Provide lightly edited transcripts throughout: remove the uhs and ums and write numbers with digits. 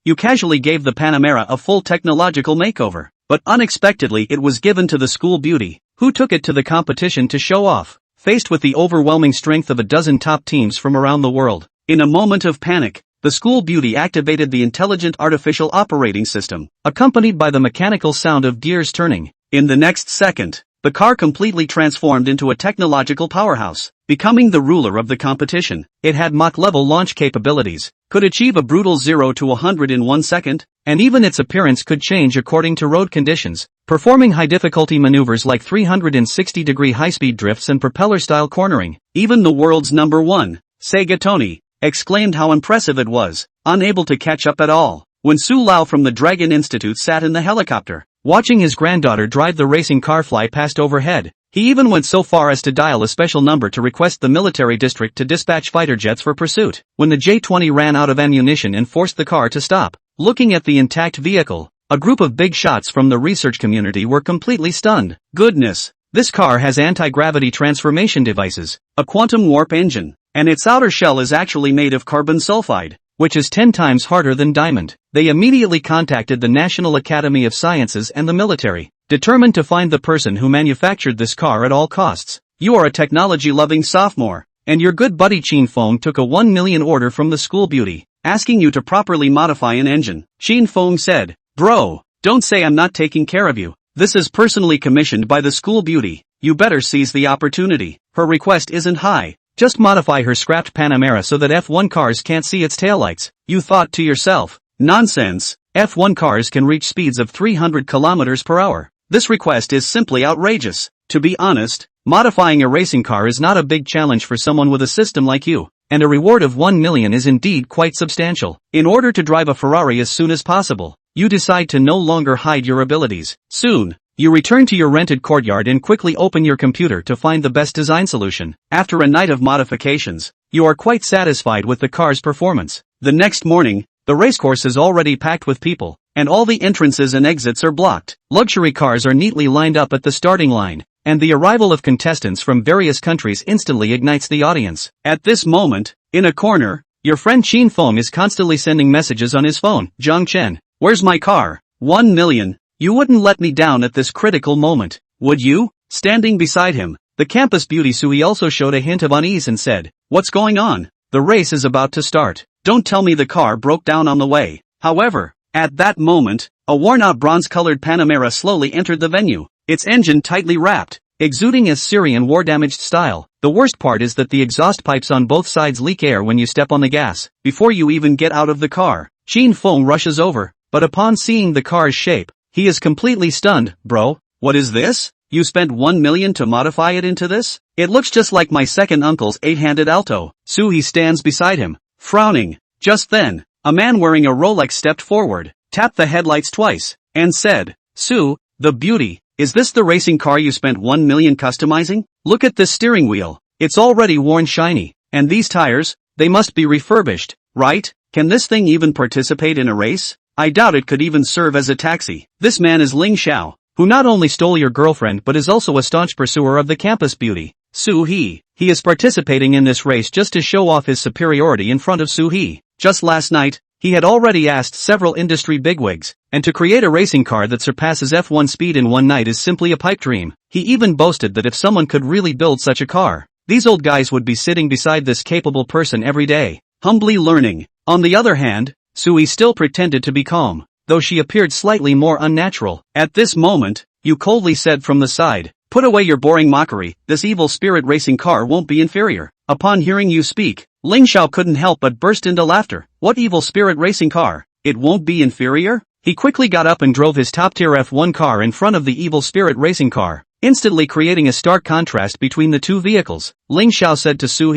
You casually gave the Panamera a full technological makeover, but unexpectedly it was given to the school beauty, who took it to the competition to show off, faced with the overwhelming strength of a dozen top teams from around the world. In a moment of panic, the school beauty activated the intelligent artificial operating system, accompanied by the mechanical sound of gears turning. In the next second, the car completely transformed into a technological powerhouse, becoming the ruler of the competition. It had Mach-level launch capabilities, could achieve a brutal 0 to 100 in 1 second, and even its appearance could change according to road conditions, performing high-difficulty maneuvers like 360-degree high-speed drifts and propeller-style cornering. Even the world's #1, Sega Tony, exclaimed how impressive it was, unable to catch up at all. When Su Lao from the Dragon Institute sat in the helicopter, watching his granddaughter drive the racing car fly past overhead, he even went so far as to dial a special number to request the military district to dispatch fighter jets for pursuit. When the J-20 ran out of ammunition and forced the car to stop, looking at the intact vehicle, a group of big shots from the research community were completely stunned. Goodness, this car has anti-gravity transformation devices, a quantum warp engine, and its outer shell is actually made of carbon sulfide, which is 10 times harder than diamond. They immediately contacted the National Academy of Sciences and the military, determined to find the person who manufactured this car at all costs. You are a technology-loving sophomore, and your good buddy Chin Fong took a 1 million order from the school beauty, asking you to properly modify an engine. Chin Fong said, "Bro, don't say I'm not taking care of you. This is personally commissioned by the school beauty. You better seize the opportunity. Her request isn't high. Just modify her scrapped Panamera so that F1 cars can't see its taillights." You thought to yourself, nonsense, F1 cars can reach speeds of 300 kilometers per hour. This request is simply outrageous. To be honest, modifying a racing car is not a big challenge for someone with a system like you, and a reward of 1 million is indeed quite substantial. In order to drive a Ferrari as soon as possible, you decide to no longer hide your abilities. Soon, you return to your rented courtyard and quickly open your computer to find the best design solution. After a night of modifications, you are quite satisfied with the car's performance. The next morning, the racecourse is already packed with people, and all the entrances and exits are blocked. Luxury cars are neatly lined up at the starting line, and the arrival of contestants from various countries instantly ignites the audience. At this moment, in a corner, your friend Chin Fong is constantly sending messages on his phone. "Zhang Chen, where's my car? 1 million. You wouldn't let me down at this critical moment, would you?" Standing beside him, the campus beauty Sui also showed a hint of unease and said, "What's going on? The race is about to start. Don't tell me the car broke down on the way." However, at that moment, a worn-out bronze-colored Panamera slowly entered the venue, its engine tightly wrapped, exuding a Syrian war-damaged style. The worst part is that the exhaust pipes on both sides leak air when you step on the gas. Before you even get out of the car, Chin Fong rushes over, but upon seeing the car's shape, he is completely stunned. "Bro, what is this? You spent 1 million to modify it into this? It looks just like my second uncle's 8-handed alto." Sui stands beside him, frowning. Just then, a man wearing a Rolex stepped forward, tapped the headlights twice, and said, "Su, the beauty, is this the racing car you spent 1 million customizing? Look at this steering wheel. It's already worn shiny. And these tires, they must be refurbished, right? Can this thing even participate in a race? I doubt it could even serve as a taxi." This man is Ling Xiao, who not only stole your girlfriend but is also a staunch pursuer of the campus beauty, Su He. He is participating in this race just to show off his superiority in front of Su He. Just last night, he had already asked several industry bigwigs, and to create a racing car that surpasses F1 speed in one night is simply a pipe dream. He even boasted that if someone could really build such a car, these old guys would be sitting beside this capable person every day, humbly learning. On the other hand, Sui still pretended to be calm, though she appeared slightly more unnatural. At this moment, you coldly said from the side, "Put away your boring mockery, this evil spirit racing car won't be inferior." Upon hearing you speak, Ling Xiao couldn't help but burst into laughter. "What evil spirit racing car? It won't be inferior?" He quickly got up and drove his top-tier F1 car in front of the evil spirit racing car, instantly creating a stark contrast between the two vehicles. Ling Xiao said to Su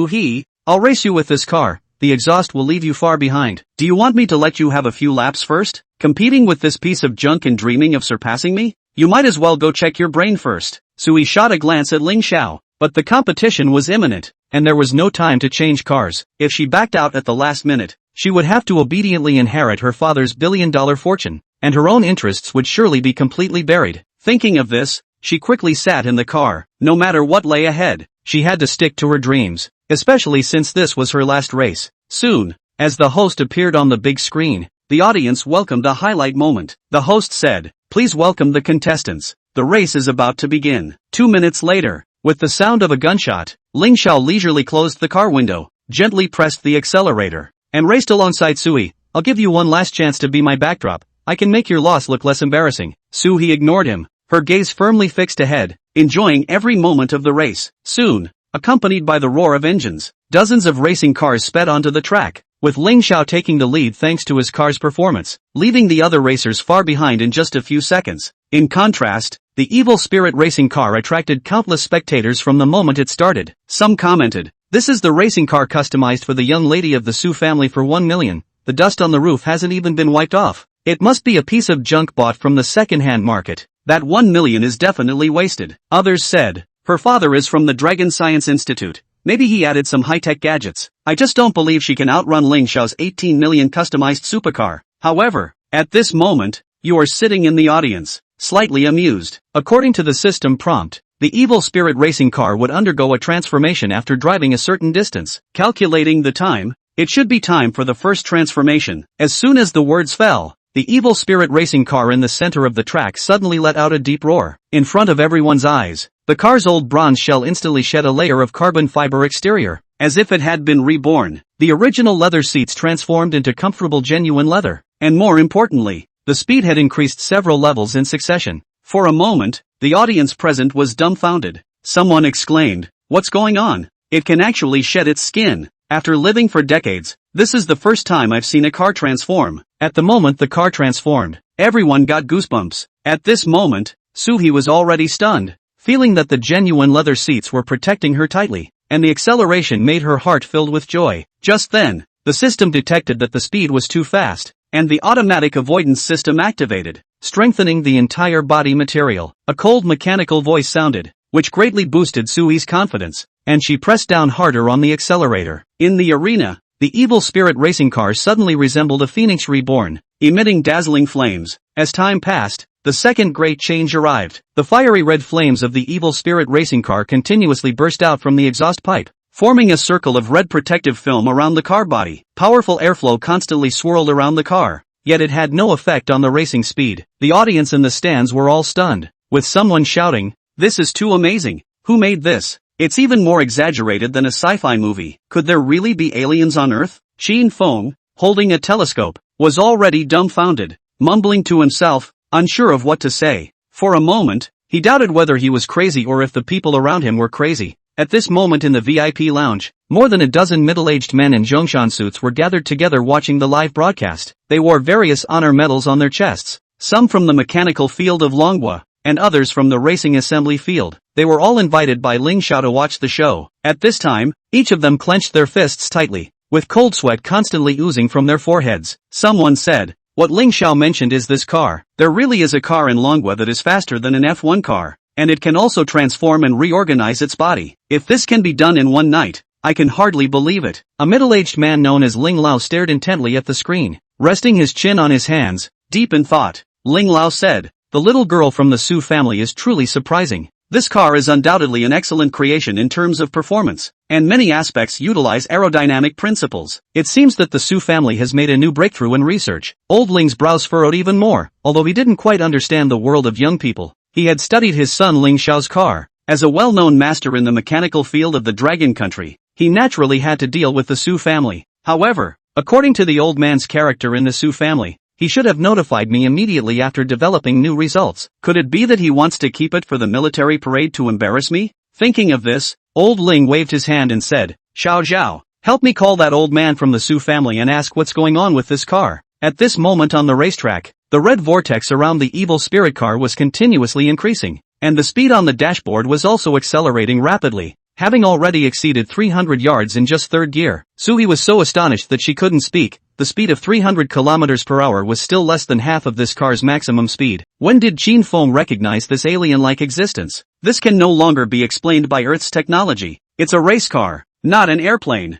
He, "I'll race you with this car. The exhaust will leave you far behind. Do you want me to let you have a few laps first? Competing with this piece of junk and dreaming of surpassing me? You might as well go check your brain first." Sui shot a glance at Ling Xiao, but the competition was imminent, and there was no time to change cars. If she backed out at the last minute, she would have to obediently inherit her father's billion-dollar fortune, and her own interests would surely be completely buried. Thinking of this, she quickly sat in the car. No matter what lay ahead, she had to stick to her dreams, especially since this was her last race. Soon, As the host appeared on the big screen, the audience welcomed a highlight moment. The host said, "Please welcome the contestants. The race is about to begin." 2 minutes later, with the sound of a gunshot, Ling Xiao leisurely closed the car window, gently pressed the accelerator, and raced alongside Sui. "I'll give you one last chance to be my backdrop. I can make your loss look less embarrassing." Sui ignored him, her gaze firmly fixed ahead, enjoying every moment of the race. Soon, accompanied by the roar of engines, dozens of racing cars sped onto the track, with Ling Xiao taking the lead thanks to his car's performance, leaving the other racers far behind in just a few seconds. In contrast, the Evil Spirit racing car attracted countless spectators from the moment it started. Some commented, "This is the racing car customized for the young lady of the Su family for 1 million. The dust on the roof hasn't even been wiped off. It must be a piece of junk bought from the second-hand market. That 1 million is definitely wasted." Others said, "Her father is from the Dragon Science Institute. Maybe he added some high-tech gadgets. I just don't believe she can outrun Ling Xiao's 18 million customized supercar." However, at this moment, you are sitting in the audience, slightly amused. According to the system prompt, the Evil Spirit racing car would undergo a transformation after driving a certain distance. Calculating the time, it should be time for the first transformation. As soon as the words fell, the Evil Spirit racing car in the center of the track suddenly let out a deep roar. In front of everyone's eyes, the car's old bronze shell instantly shed a layer of carbon fiber exterior, as if it had been reborn. The original leather seats transformed into comfortable genuine leather, and more importantly, the speed had increased several levels in succession. For a moment, the audience present was dumbfounded. Someone exclaimed, "What's going on? It can actually shed its skin." After living for decades, this is the first time I've seen a car transform. At the moment the car transformed, everyone got goosebumps. At this moment, Suhi was already stunned, feeling that the genuine leather seats were protecting her tightly, and the acceleration made her heart filled with joy. Just then, the system detected that the speed was too fast, and the automatic avoidance system activated, strengthening the entire body material. A cold mechanical voice sounded, which greatly boosted Sui's confidence, and she pressed down harder on the accelerator. In the arena, the Evil Spirit racing car suddenly resembled a phoenix reborn, emitting dazzling flames. As time passed, the second great change arrived. The fiery red flames of the Evil Spirit racing car continuously burst out from the exhaust pipe, forming a circle of red protective film around the car body. Powerful airflow constantly swirled around the car, yet it had no effect on the racing speed. The audience in the stands were all stunned, with someone shouting, "This is too amazing! Who made this? It's even more exaggerated than a sci-fi movie. Could there really be aliens on Earth?" Qin Feng, holding a telescope, was already dumbfounded, mumbling to himself, unsure of what to say. For a moment, he doubted whether he was crazy or if the people around him were crazy. At this moment in the VIP lounge, more than a dozen middle-aged men in Zhongshan suits were gathered together watching the live broadcast. They wore various honor medals on their chests, some from the mechanical field of Manhwa, and others from the racing assembly field. They were all invited by Ling Xiao to watch the show. At this time, each of them clenched their fists tightly, with cold sweat constantly oozing from their foreheads. Someone said, "What Ling Xiao mentioned is this car. There really is a car in Longwa that is faster than an F1 car, and it can also transform and reorganize its body. If this can be done in one night, I can hardly believe it." A middle-aged man known as Ling Lao stared intently at the screen, resting his chin on his hands, deep in thought. Ling Lao said, "The little girl from the Su family is truly surprising. This car is undoubtedly an excellent creation in terms of performance, and many aspects utilize aerodynamic principles. It seems that the Su family has made a new breakthrough in research." Old Ling's brows furrowed even more. Although he didn't quite understand the world of young people, he had studied his son Ling Xiao's car. As a well-known master in the mechanical field of the Dragon Country, he naturally had to deal with the Su family. However, according to the old man's character in the Su family, he should have notified me immediately after developing new results. Could it be that he wants to keep it for the military parade to embarrass me? Thinking of this, old Ling waved his hand and said, "Xiao Zhao, help me call that old man from the Su family and ask what's going on with this car." At this moment on the racetrack, the red vortex around the Evil Spirit car was continuously increasing, and the speed on the dashboard was also accelerating rapidly, having already exceeded 300 yards in just third gear. Suhi was so astonished that she couldn't speak. The speed of 300 kilometers per hour was still less than half of this car's maximum speed. When did Qin Feng recognize this alien-like existence? This can no longer be explained by Earth's technology. It's a race car, not an airplane.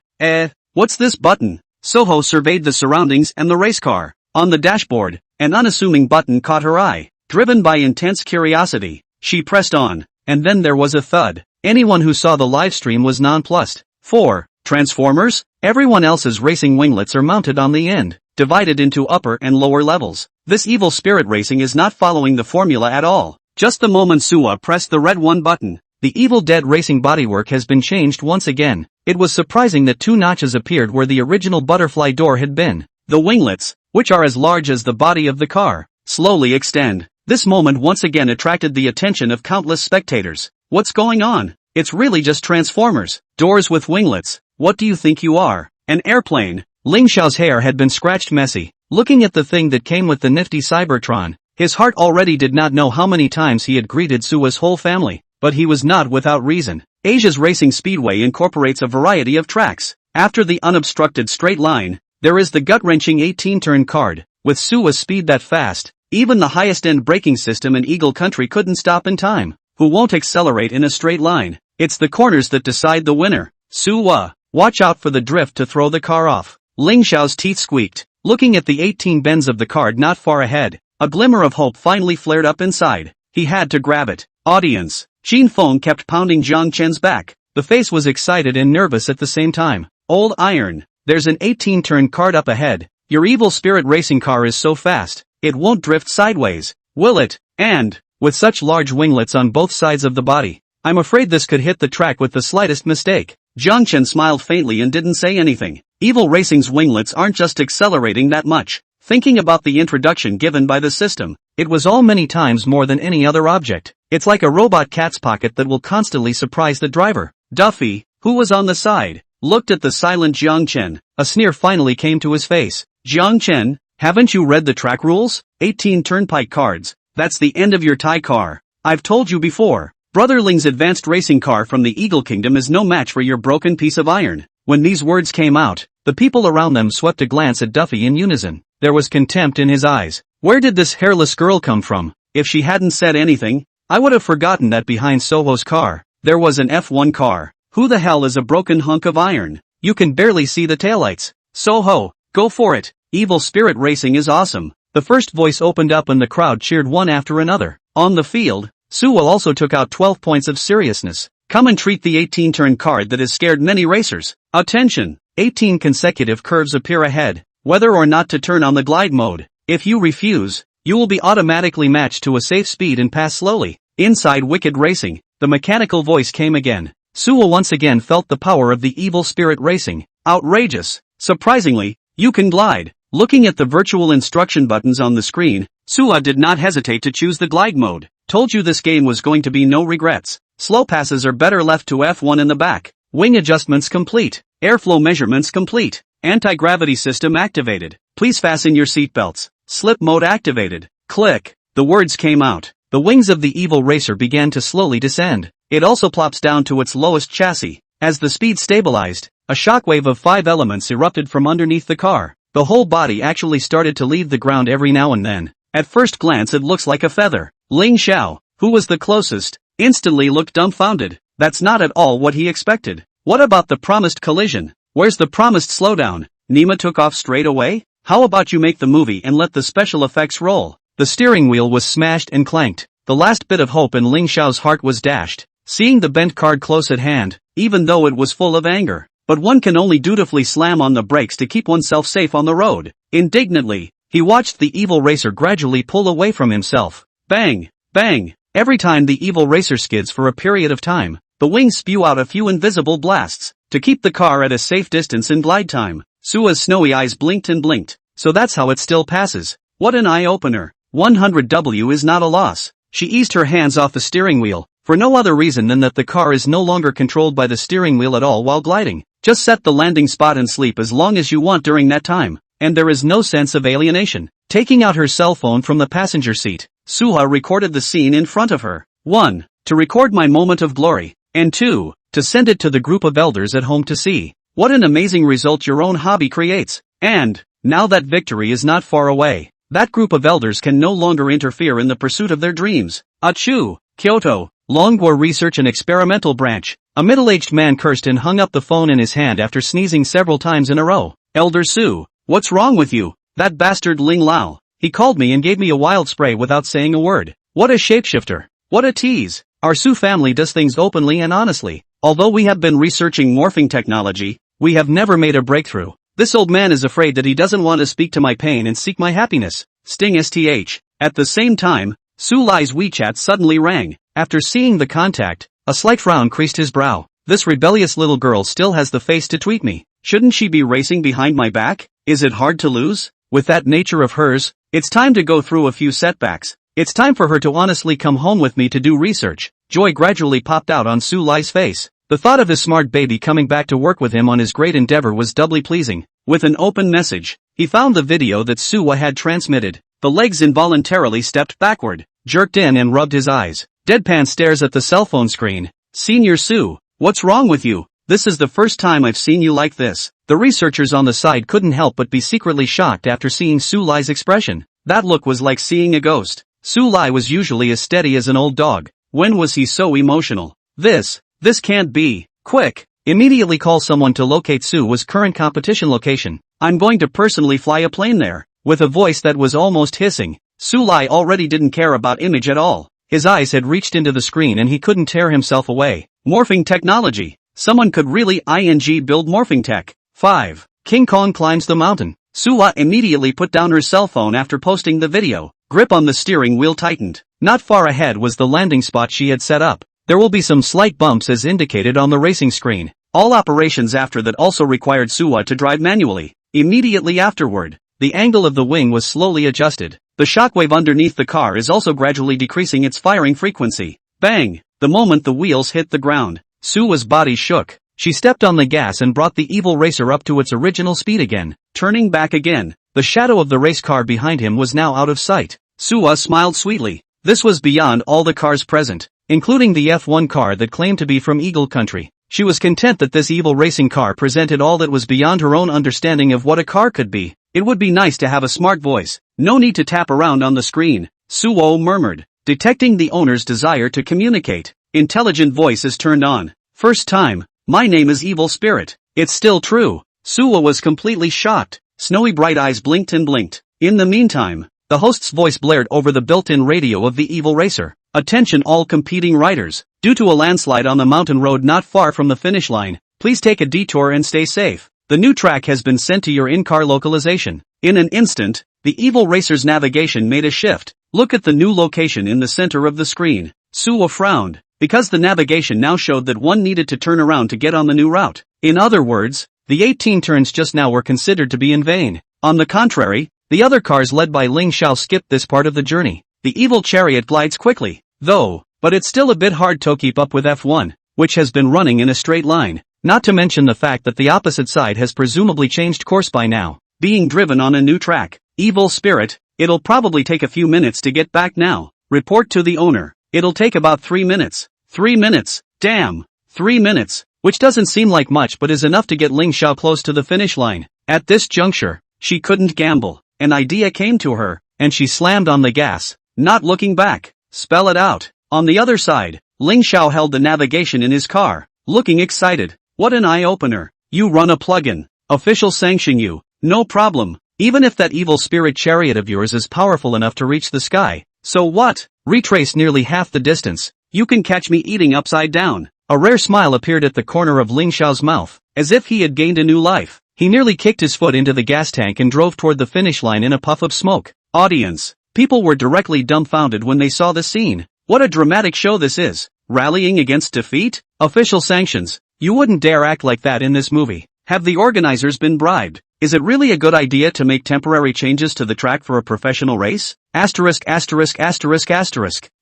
What's this button? Soho surveyed the surroundings and the race car. On the dashboard, an unassuming button caught her eye. Driven by intense curiosity, she pressed on, and then there was a thud. Anyone who saw the live stream was nonplussed. 4. Transformers? Everyone else's racing winglets are mounted on the end, divided into upper and lower levels. This evil spirit racing is not following the formula at all. Just the moment Suwa pressed the red 1 button, the Evil Dead racing bodywork has been changed once again. It was surprising that 2 notches appeared where the original butterfly door had been. The winglets, which are as large as the body of the car, slowly extend. This moment once again attracted the attention of countless spectators. What's going on? It's really just Transformers. Doors with winglets. What do you think you are? An airplane? Ling Xiao's hair had been scratched messy. Looking at the thing that came with the nifty Cybertron, his heart already did not know how many times he had greeted Suwa's whole family. But he was not without reason. Asia's racing speedway incorporates a variety of tracks. After the unobstructed straight line, there is the gut-wrenching 18-turn card. With Suwa's speed that fast, even the highest-end braking system in Eagle Country couldn't stop in time. Who won't accelerate in a straight line? It's the corners that decide the winner. Suwa, watch out for the drift to throw the car off. Ling Xiao's teeth squeaked. Looking at the 18 bends of the card not far ahead, a glimmer of hope finally flared up inside. He had to grab it. Audience. Jin Feng kept pounding Jiang Chen's back. The face was excited and nervous at the same time. Old Iron, there's an 18-turn card up ahead. Your evil spirit racing car is so fast, it won't drift sideways, will it? And, with such large winglets on both sides of the body, I'm afraid this could hit the track with the slightest mistake. Jiang Chen smiled faintly and didn't say anything. Evil Racing's winglets aren't just accelerating that much. Thinking about the introduction given by the system, it was all many times more than any other object. It's like a robot cat's pocket that will constantly surprise the driver. Duffy, who was on the side, looked at the silent Jiang Chen. A sneer finally came to his face. Jiang Chen, haven't you read the track rules? 18 turnpike cards, that's the end of your Thai car. I've told you before, Brother Ling's advanced racing car from the Eagle Kingdom is no match for your broken piece of iron. When these words came out, the people around them swept a glance at Duffy in unison. There was contempt in his eyes. Where did this hairless girl come from? If she hadn't said anything, I would have forgotten that behind Soho's car, there was an F1 car. Who the hell is a broken hunk of iron? You can barely see the taillights. Soho, go for it. Evil Spirit Racing is awesome. The first voice opened up and the crowd cheered one after another. On the field, Suwa also took out 12 points of seriousness. Come and treat the 18-turn card that has scared many racers. Attention! 18 consecutive curves appear ahead. Whether or not to turn on the glide mode. If you refuse, you will be automatically matched to a safe speed and pass slowly. Inside Wicked Racing, the mechanical voice came again. Suwa once again felt the power of the Evil Spirit Racing. Outrageous. Surprisingly, you can glide. Looking at the virtual instruction buttons on the screen, Suwa did not hesitate to choose the glide mode. Told you this game was going to be no regrets. Slow passes are better left to F1 in the back. Wing adjustments complete. Airflow measurements complete. Anti-gravity system activated. Please fasten your seatbelts. Slip mode activated. Click. The words came out. The wings of the evil racer began to slowly descend. It also plops down to its lowest chassis. As the speed stabilized, a shockwave of 5 elements erupted from underneath the car. The whole body actually started to leave the ground every now and then. At first glance it looks like a feather. Ling Xiao, who was the closest, instantly looked dumbfounded. That's not at all what he expected. What about the promised collision? Where's the promised slowdown? Nima took off straight away? How about you make the movie and let the special effects roll? The steering wheel was smashed and clanked. The last bit of hope in Ling Xiao's heart was dashed. Seeing the bent card close at hand, even though it was full of anger. But one can only dutifully slam on the brakes to keep oneself safe on the road. Indignantly, he watched the evil racer gradually pull away from himself. Bang! Bang! Every time the evil racer skids for a period of time, the wings spew out a few invisible blasts. To keep the car at a safe distance in glide time, Sua's snowy eyes blinked and blinked. So that's how it still passes. What an eye-opener. 100W is not a loss. She eased her hands off the steering wheel, for no other reason than that the car is no longer controlled by the steering wheel at all while gliding. Just set the landing spot and sleep as long as you want during that time, and there is no sense of alienation. Taking out her cell phone from the passenger seat, Suha recorded the scene in front of her. 1. To record my moment of glory, and 2. To send it to the group of elders at home to see. What an amazing result your own hobby creates. And, now that victory is not far away, that group of elders can no longer interfere in the pursuit of their dreams. Achu, Kyoto, Longguo Research and Experimental Branch. A middle-aged man cursed and hung up the phone in his hand after sneezing several times in a row. Elder Su, what's wrong with you? That bastard Ling Lao. He called me and gave me a wild spray without saying a word. What a shapeshifter. What a tease. Our Su family does things openly and honestly. Although we have been researching morphing technology, We have never made a breakthrough. This old man is afraid that he doesn't want to speak to my pain and seek my happiness. Sting STH. At the same time, Su Lai's WeChat suddenly rang. After seeing the contact, a slight frown creased his brow. This rebellious little girl still has the face to tweet me. Shouldn't she be racing behind my back? Is it hard to lose? With that nature of hers, it's time to go through a few setbacks. It's time for her to honestly come home with me to do research. Joy gradually popped out on Su Lai's face. The thought of his smart baby coming back to work with him on his great endeavor was doubly pleasing. With an open message, he found the video that Suwa had transmitted. The legs involuntarily stepped backward, jerked in and rubbed his eyes. Deadpan stares at the cell phone screen. Senior Su, what's wrong with you? This is the first time I've seen you like this. The researchers on the side couldn't help but be secretly shocked after seeing Su Lai's expression. That look was like seeing a ghost. Su Lai was usually as steady as an old dog. When was he so emotional? This can't be. Quick, immediately call someone to locate Su's current competition location. I'm going to personally fly a plane there. With a voice that was almost hissing, Su Lai already didn't care about image at all. His eyes had reached into the screen and he couldn't tear himself away. Morphing technology. Someone could really build morphing tech. 5. King Kong climbs the mountain. Suwa immediately put down her cell phone after posting the video. Grip on the steering wheel tightened. Not far ahead was the landing spot she had set up. There will be some slight bumps as indicated on the racing screen. All operations after that also required Suwa to drive manually. Immediately afterward, the angle of the wing was slowly adjusted. The shockwave underneath the car is also gradually decreasing its firing frequency. Bang! The moment the wheels hit the ground, Suwa's body shook. She stepped on the gas and brought the evil racer up to its original speed again. Turning back again, the shadow of the race car behind him was now out of sight. Suwa smiled sweetly. This was beyond all the cars present, including the F1 car that claimed to be from Eagle Country. She was content that this evil racing car presented all that was beyond her own understanding of what a car could be. It would be nice to have a smart voice. No need to tap around on the screen, Suwo murmured, detecting the owner's desire to communicate. Intelligent voice is turned on. First time. My name is Evil Spirit. It's still true. Suwa was completely shocked. Snowy bright eyes blinked and blinked. In the meantime, the host's voice blared over the built-in radio of the evil racer. Attention all competing riders. Due to a landslide on the mountain road not far from the finish line, please take a detour and stay safe. The new track has been sent to your in-car localization. In an instant, the evil racer's navigation made a shift. Look at the new location in the center of the screen. Suwa frowned, because the navigation now showed that one needed to turn around to get on the new route. In other words, the 18 turns just now were considered to be in vain. On the contrary, the other cars led by Ling Xiao skipped this part of the journey. The evil chariot glides quickly, though, but it's still a bit hard to keep up with F1, which has been running in a straight line, not to mention the fact that the opposite side has presumably changed course by now, being driven on a new track. Evil Spirit, it'll probably take a few minutes to get back now. Report to the owner. It'll take about 3 minutes. 3 minutes, damn, 3 minutes, which doesn't seem like much but is enough to get Ling Xiao close to the finish line. At this juncture, she couldn't gamble. An idea came to her, and she slammed on the gas, not looking back. Spell it out. On the other side, Ling Xiao held the navigation in his car, looking excited. What an eye-opener. You run a plugin. Official sanction you. No problem. Even if that evil spirit chariot of yours is powerful enough to reach the sky. So what? Retrace nearly half the distance. You can catch me eating upside down. A rare smile appeared at the corner of Ling Xiao's mouth, as if he had gained a new life. He nearly kicked his foot into the gas tank and drove toward the finish line in a puff of smoke. Audience. People were directly dumbfounded when they saw the scene. What a dramatic show this is. Rallying against defeat? Official sanctions. You wouldn't dare act like that in this movie. Have the organizers been bribed? Is it really a good idea to make temporary changes to the track for a professional race? Asterisk.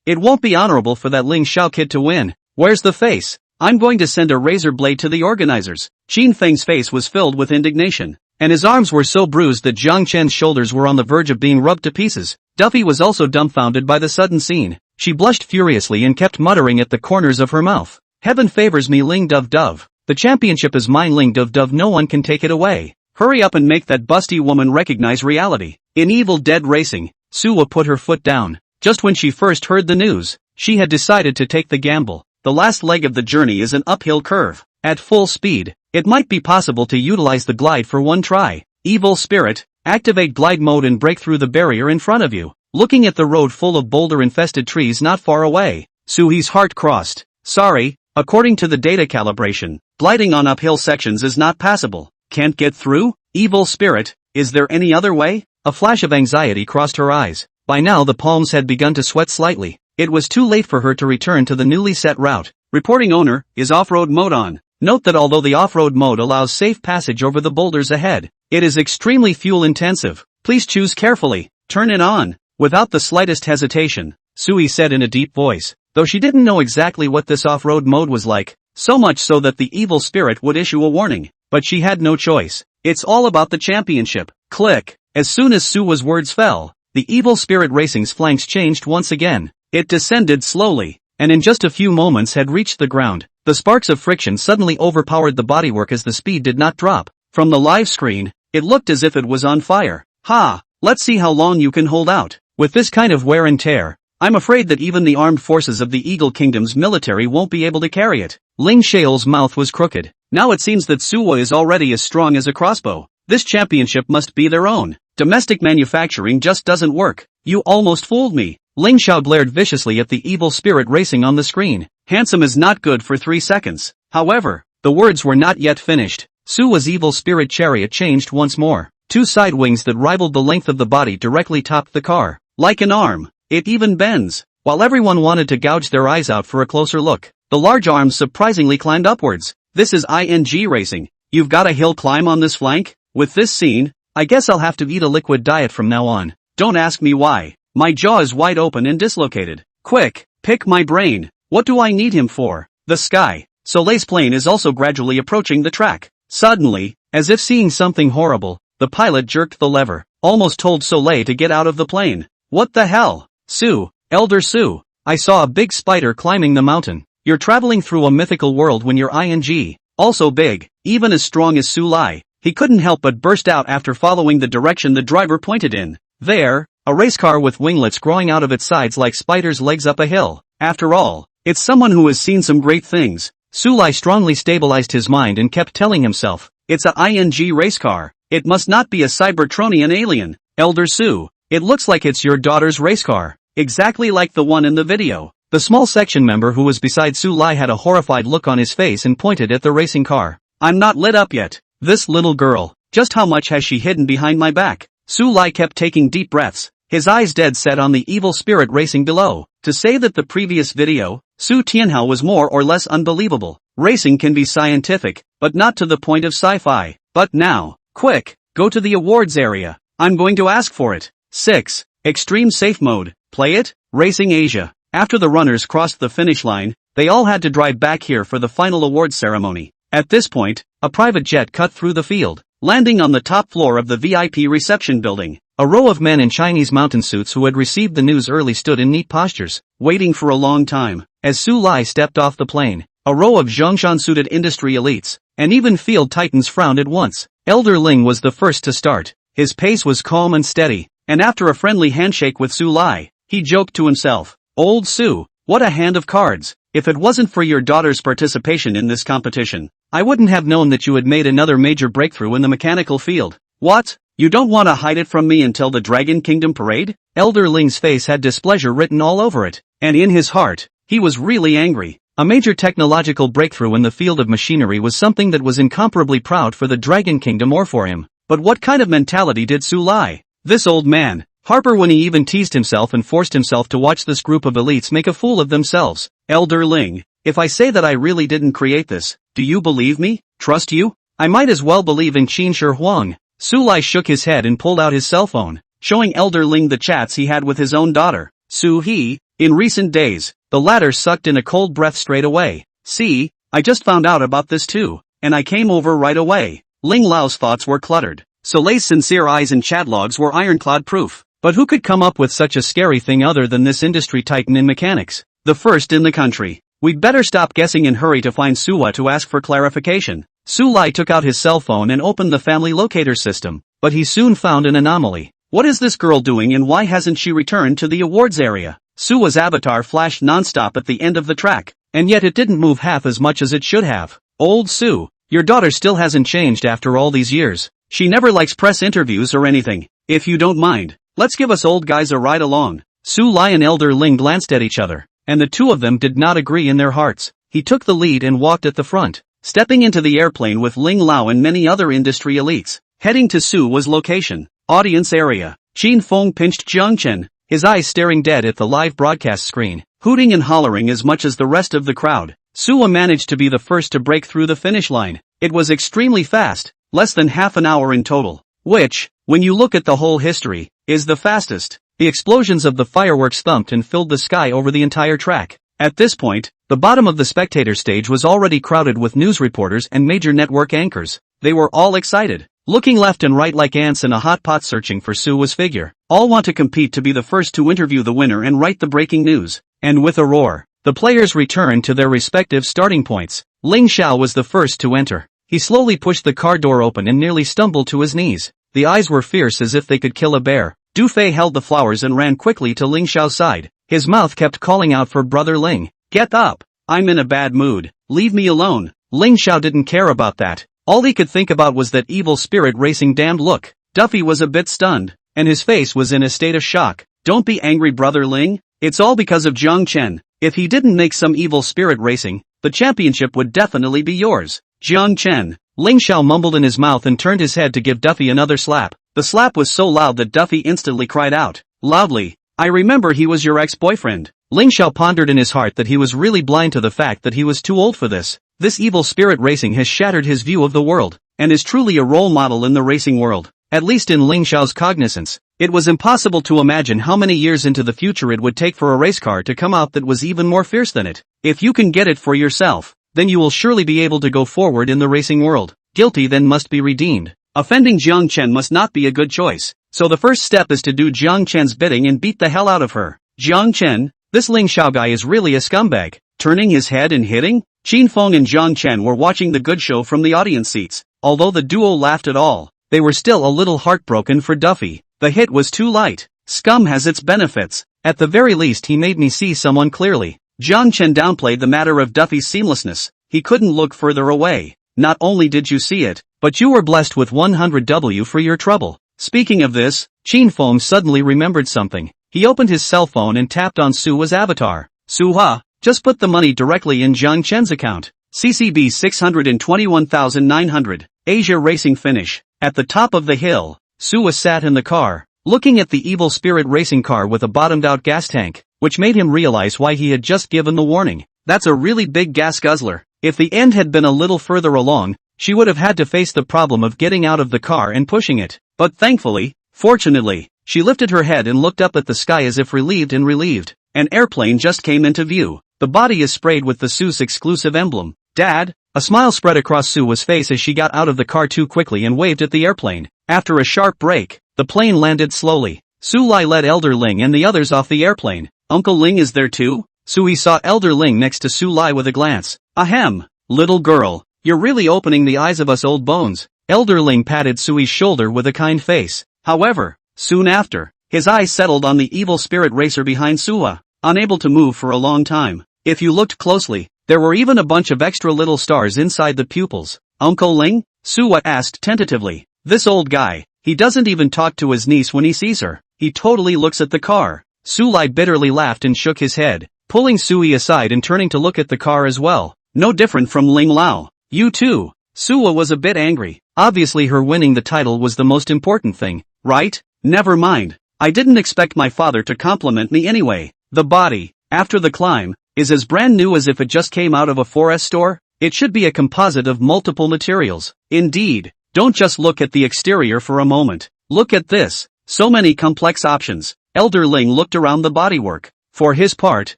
It won't be honorable for that Ling Xiao kid to win. Where's the face? I'm going to send a razor blade to the organizers. Qin Feng's face was filled with indignation, and his arms were so bruised that Zhang Chen's shoulders were on the verge of being rubbed to pieces. Duffy was also dumbfounded by the sudden scene. She blushed furiously and kept muttering at the corners of her mouth. Heaven favors me, Ling Dove Dove. The championship is mine, Ling Dove Dove. No one can take it away. Hurry up and make that busty woman recognize reality. In Evil Dead Racing, Suwa put her foot down. Just when she first heard the news, she had decided to take the gamble. The last leg of the journey is an uphill curve. At full speed, it might be possible to utilize the glide for one try. Evil Spirit, activate glide mode and break through the barrier in front of you. Looking at the road full of boulder-infested trees not far away, Suhi's heart crossed. Sorry, According to the data calibration, gliding on uphill sections is not passable. Can't get through? Evil spirit, is there any other way? A flash of anxiety crossed her eyes. By now the palms had begun to sweat slightly. It was too late for her to return to the newly set route. Reporting owner, is off-road mode on. Note that although the off-road mode allows safe passage over the boulders ahead, it is extremely fuel-intensive. Please choose carefully. Turn it on. Without the slightest hesitation, Sui said in a deep voice, though she didn't know exactly what this off-road mode was like, so much so that the evil spirit would issue a warning. But she had no choice. It's all about the championship. Click. As soon as Suwa's words fell, the evil spirit racing's flanks changed once again. It descended slowly, and in just a few moments had reached the ground. The sparks of friction suddenly overpowered the bodywork as the speed did not drop. From the live screen, it looked as if it was on fire. Ha! Let's see how long you can hold out. With this kind of wear and tear, I'm afraid that even the armed forces of the Eagle Kingdom's military won't be able to carry it. Ling Shao's mouth was crooked. Now it seems that Suwa is already as strong as a crossbow. This championship must be their own. Domestic manufacturing just doesn't work. You almost fooled me. Ling Shao glared viciously at the evil spirit racing on the screen. Handsome is not good for 3 seconds. However, the words were not yet finished. Suwa's evil spirit chariot changed once more. 2 side wings that rivaled the length of the body directly topped the car. Like an arm, it even bends. While everyone wanted to gouge their eyes out for a closer look, the large arms surprisingly climbed upwards. This is ING racing. You've got a hill climb on this flank? With this scene, I guess I'll have to eat a liquid diet from now on. Don't ask me why. My jaw is wide open and dislocated. Quick, pick my brain. What do I need him for? The sky. Soleil's plane is also gradually approaching the track. Suddenly, as if seeing something horrible, the pilot jerked the lever, almost told Soleil to get out of the plane. What the hell? Sue, Elder Sue, I saw a big spider climbing the mountain. You're traveling through a mythical world when you're ING. Also big, even as strong as Su Lai. He couldn't help but burst out after following the direction the driver pointed in. There, a race car with winglets growing out of its sides like spiders' legs up a hill. After all, it's someone who has seen some great things. Su Lai strongly stabilized his mind and kept telling himself, it's a ING race car. It must not be a Cybertronian alien. Elder Sue, it looks like it's your daughter's race car. Exactly like the one in the video. The small section member who was beside Su Lai had a horrified look on his face and pointed at the racing car. I'm not lit up yet. This little girl, just how much has she hidden behind my back? Su Lai kept taking deep breaths, his eyes dead set on the evil spirit racing below. To say that the previous video, Su Tianhao was more or less unbelievable. Racing can be scientific, but not to the point of sci-fi. But now, quick, go to the awards area. I'm going to ask for it. 6. Extreme Safe Mode. Play it? Racing Asia. After the runners crossed the finish line, they all had to drive back here for the final awards ceremony. At this point, a private jet cut through the field, landing on the top floor of the VIP reception building. A row of men in Chinese mountain suits who had received the news early stood in neat postures, waiting for a long time. As Su Lai stepped off the plane, a row of Zhongshan-suited industry elites, and even field titans frowned at once. Elder Ling was the first to start. His pace was calm and steady, and after a friendly handshake with Su Lai, he joked to himself, Old Su, what a hand of cards. If it wasn't for your daughter's participation in this competition, I wouldn't have known that you had made another major breakthrough in the mechanical field. What? You don't want to hide it from me until the Dragon Kingdom parade? Elder Ling's face had displeasure written all over it, and in his heart, he was really angry. A major technological breakthrough in the field of machinery was something that was incomparably proud for the Dragon Kingdom or for him. But what kind of mentality did Su Lai, this old man, harbor when he even teased himself and forced himself to watch this group of elites make a fool of themselves? Elder Ling, if I say that I really didn't create this, do you believe me? Trust you? I might as well believe in Qin Shi Huang. Su Lai shook his head and pulled out his cell phone, showing Elder Ling the chats he had with his own daughter, Su He. In recent days, the latter sucked in a cold breath straight away. See, I just found out about this too, and I came over right away. Ling Lao's thoughts were cluttered. Soleil's sincere eyes and chat logs were ironclad proof. But who could come up with such a scary thing other than this industry titan in mechanics? The first in the country. We'd better stop guessing and hurry to find Suwa to ask for clarification. Su Lai took out his cell phone and opened the family locator system, but he soon found an anomaly. What is this girl doing and why hasn't she returned to the awards area? Suwa's avatar flashed non-stop at the end of the track, and yet it didn't move half as much as it should have. Old Su, your daughter still hasn't changed after all these years. She never likes press interviews or anything. If you don't mind, let's give us old guys a ride along. Su Lai and Elder Ling glanced at each other, and the two of them did not agree in their hearts. he took the lead and walked at the front, stepping into the airplane with Ling Lao and many other industry elites. Heading to Suwa's location. Audience area. Qin Feng pinched Jiang Chen, his eyes staring dead at the live broadcast screen, hooting and hollering as much as the rest of the crowd. Suwa managed to be the first to break through the finish line. It was extremely fast, less than half an hour in total, which, when you look at the whole history, is the fastest. The explosions of the fireworks thumped and filled the sky over the entire track. At this point, the bottom of the spectator stage was already crowded with news reporters and major network anchors. They were all excited, looking left and right like ants in a hot pot searching for Suwa's figure. All want to compete to be the first to interview the winner and write the breaking news. And with a roar, the players returned to their respective starting points. Ling Xiao was the first to enter. He slowly pushed the car door open and nearly stumbled to his knees. The eyes were fierce as if they could kill a bear. Du Fei held the flowers and ran quickly to Ling Xiao's side. His mouth kept calling out for Brother Ling. Get up! I'm in a bad mood. Leave me alone. Ling Xiao didn't care about that. All he could think about was that evil spirit racing damned look. Duffy was a bit stunned, and his face was in a state of shock. Don't be angry, Brother Ling. It's all because of Jiang Chen. If he didn't make some evil spirit racing, the championship would definitely be yours. Jiang Chen. Ling Xiao mumbled in his mouth and turned his head to give Duffy another slap. The slap was so loud that Duffy instantly cried out, loudly, I remember he was your ex-boyfriend. Ling Xiao pondered in his heart that he was really blind to the fact that he was too old for this. This evil spirit racing has shattered his view of the world, and is truly a role model in the racing world. At least in Ling Xiao's cognizance, it was impossible to imagine how many years into the future it would take for a race car to come out that was even more fierce than it. If you can get it for yourself, then you will surely be able to go forward in the racing world. Guilty then must be redeemed. Offending Jiang Chen must not be a good choice, so the first step is to do Jiang Chen's bidding and beat the hell out of her. Jiang Chen, this Ling Xiao guy is really a scumbag. Turning his head and hitting? Qin Feng and Jiang Chen were watching the good show from the audience seats. Although the duo laughed at all, they were still a little heartbroken for Duffy. The hit was too light. Scum has its benefits. At the very least he made me see someone clearly. Jiang Chen downplayed the matter of Duffy's seamlessness. He couldn't look further away. Not only did you see it, but you were blessed with 100W for your trouble. Speaking of this, Qin Feng suddenly remembered something. He opened his cell phone and tapped on Suwa's avatar. Suwa, just put the money directly in Jiang Chen's account. CCB 621,900. Asia racing finish. At the top of the hill, Suwa sat in the car, looking at the evil spirit racing car with a bottomed-out gas tank, which made him realize why he had just given the warning. That's a really big gas guzzler. If the end had been a little further along, she would have had to face the problem of getting out of the car and pushing it. But thankfully, fortunately, she lifted her head and looked up at the sky as if relieved and relieved. An airplane just came into view. The body is sprayed with the Su's exclusive emblem. Dad? A smile spread across Suwa's face as she got out of the car too quickly and waved at the airplane. After a sharp brake, the plane landed slowly. Su Lai led Elder Ling and the others off the airplane. Uncle Ling is there too? Sui saw Elder Ling next to Su Lai with a glance. Ahem, little girl, you're really opening the eyes of us old bones. Elder Ling patted Sui's shoulder with a kind face. However, soon after, his eyes settled on the evil spirit racer behind Suwa, unable to move for a long time. If you looked closely, there were even a bunch of extra little stars inside the pupils. Uncle Ling? Suwa asked tentatively. This old guy, he doesn't even talk to his niece when he sees her. He totally looks at the car. Su Lai bitterly laughed and shook his head, pulling Sui aside and turning to look at the car as well. No different from Ling Lao. You too. Suwa was a bit angry. Obviously her winning the title was the most important thing, right? Never mind. I didn't expect my father to compliment me anyway. The body, after the climb, is as brand new as if it just came out of a 4S store. It should be a composite of multiple materials. Indeed. Don't just look at the exterior for a moment. Look at this. So many complex options. Elder Ling looked around the bodywork. For his part,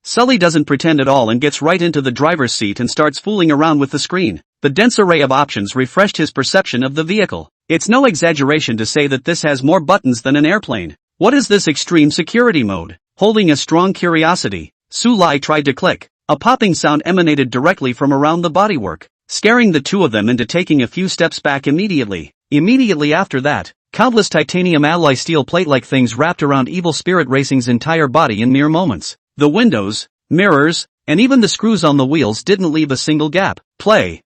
Sully doesn't pretend at all and gets right into the driver's seat and starts fooling around with the screen. The dense array of options refreshed his perception of the vehicle. It's no exaggeration to say that this has more buttons than an airplane. What is this extreme security mode? Holding a strong curiosity, Su Lai tried to click. A popping sound emanated directly from around the bodywork, scaring the two of them into taking a few steps back immediately. Immediately after that, countless titanium alloy steel plate-like things wrapped around Evil Spirit Racing's entire body in mere moments. The windows, mirrors, and even the screws on the wheels didn't leave a single gap. Play.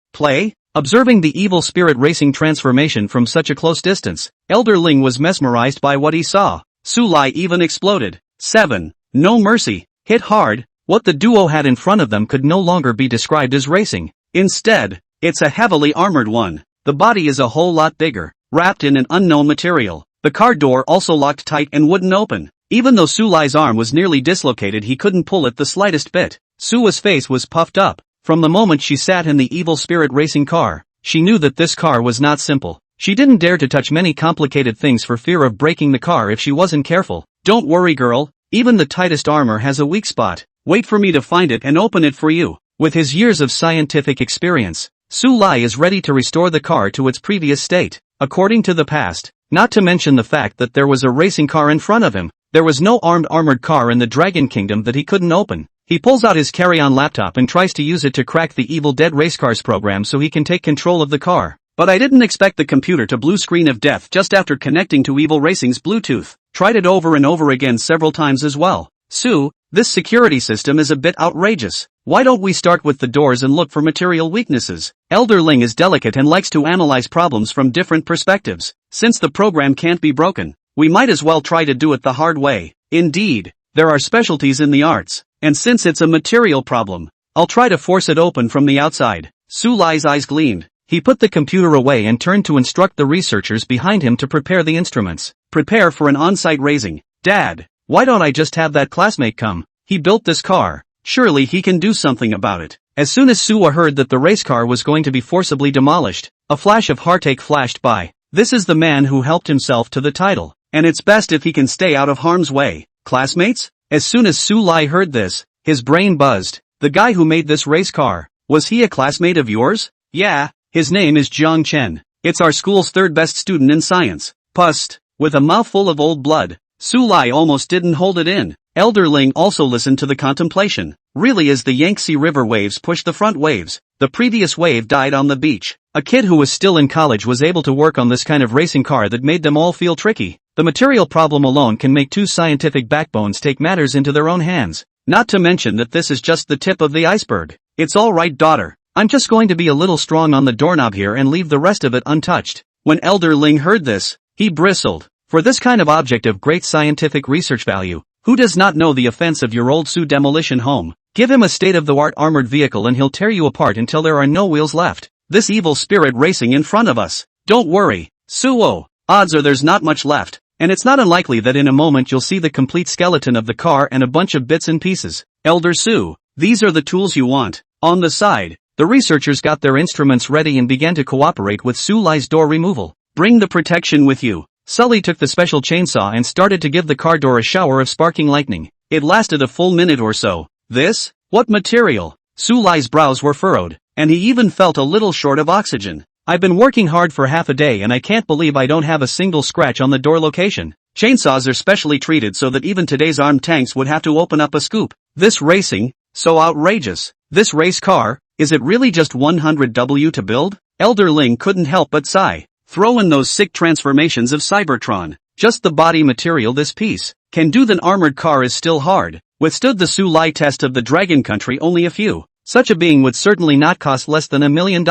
Observing the Evil Spirit Racing transformation from such a close distance, Elder Ling was mesmerized by what he saw. Su Lai even exploded. 7. No mercy. Hit hard. What the duo had in front of them could no longer be described as racing. Instead, it's a heavily armored one. The body is a whole lot bigger, wrapped in an unknown material. The car door also locked tight and wouldn't open. Even though Sulai's arm was nearly dislocated, he couldn't pull it the slightest bit. Suwa's face was puffed up. From the moment she sat in the evil spirit racing car, she knew that this car was not simple. She didn't dare to touch many complicated things for fear of breaking the car if she wasn't careful. Don't worry, girl. Even the tightest armor has a weak spot. Wait for me to find it and open it for you. With his years of scientific experience, Sulai is ready to restore the car to its previous state, according to the past. Not to mention the fact that there was a racing car in front of him. There was no armored car in the Dragon Kingdom that he couldn't open. He pulls out his carry-on laptop and tries to use it to crack the Evil Dead Race Cars program so he can take control of the car. But I didn't expect the computer to blue screen of death just after connecting to Evil Racing's Bluetooth. Tried it over and over again several times as well. Sue, this security system is a bit outrageous. Why don't we start with the doors and look for material weaknesses? Elder Ling is delicate and likes to analyze problems from different perspectives. Since the program can't be broken, we might as well try to do it the hard way. Indeed, there are specialties in the arts, and since it's a material problem, I'll try to force it open from the outside. Sulai's eyes gleamed. He put the computer away and turned to instruct the researchers behind him to prepare the instruments. Prepare for an on-site raising. Dad, why don't I just have that classmate come? He built this car. Surely he can do something about it. As soon as Suwa heard that the race car was going to be forcibly demolished, a flash of heartache flashed by. This is the man who helped himself to the title, and it's best if he can stay out of harm's way. Classmates? As soon as Sulai heard this, his brain buzzed. The guy who made this race car, was he a classmate of yours? Yeah, his name is Jiang Chen. It's our school's third best student in science. Pust. With a mouthful of old blood, Sulai almost didn't hold it in. Elder Ling also listened to the contemplation. Really, as the Yangtze River waves pushed the front waves, the previous wave died on the beach. A kid who was still in college was able to work on this kind of racing car that made them all feel tricky. The material problem alone can make two scientific backbones take matters into their own hands. Not to mention that this is just the tip of the iceberg. It's all right, daughter. I'm just going to be a little strong on the doorknob here and leave the rest of it untouched. When Elder Ling heard this, he bristled. For this kind of object of great scientific research value, who does not know the offense of your old Sioux demolition home? Give him a state-of-the-art armored vehicle and he'll tear you apart until there are no wheels left. This evil spirit racing in front of us. Don't worry, Suo. Odds are there's not much left, and it's not unlikely that in a moment you'll see the complete skeleton of the car and a bunch of bits and pieces. Elder Sue, these are the tools you want. On the side, the researchers got their instruments ready and began to cooperate with Sulai's door removal. Bring the protection with you. Sully took the special chainsaw and started to give the car door a shower of sparking lightning. It lasted a full minute or so. This? What material? Sulai's brows were furrowed, and he even felt a little short of oxygen. I've been working hard for half a day and I can't believe I don't have a single scratch on the door location. Chainsaws are specially treated so that even today's armed tanks would have to open up a scoop. This racing? So outrageous. This race car? Is it really just 100W to build? Elder Ling couldn't help but sigh. Throw in those sick transformations of Cybertron. Just the body material this piece can do. Than armored car is still hard. Withstood the Sulai test of the Dragon Country only a few. Such a being would certainly not cost less than $1 million.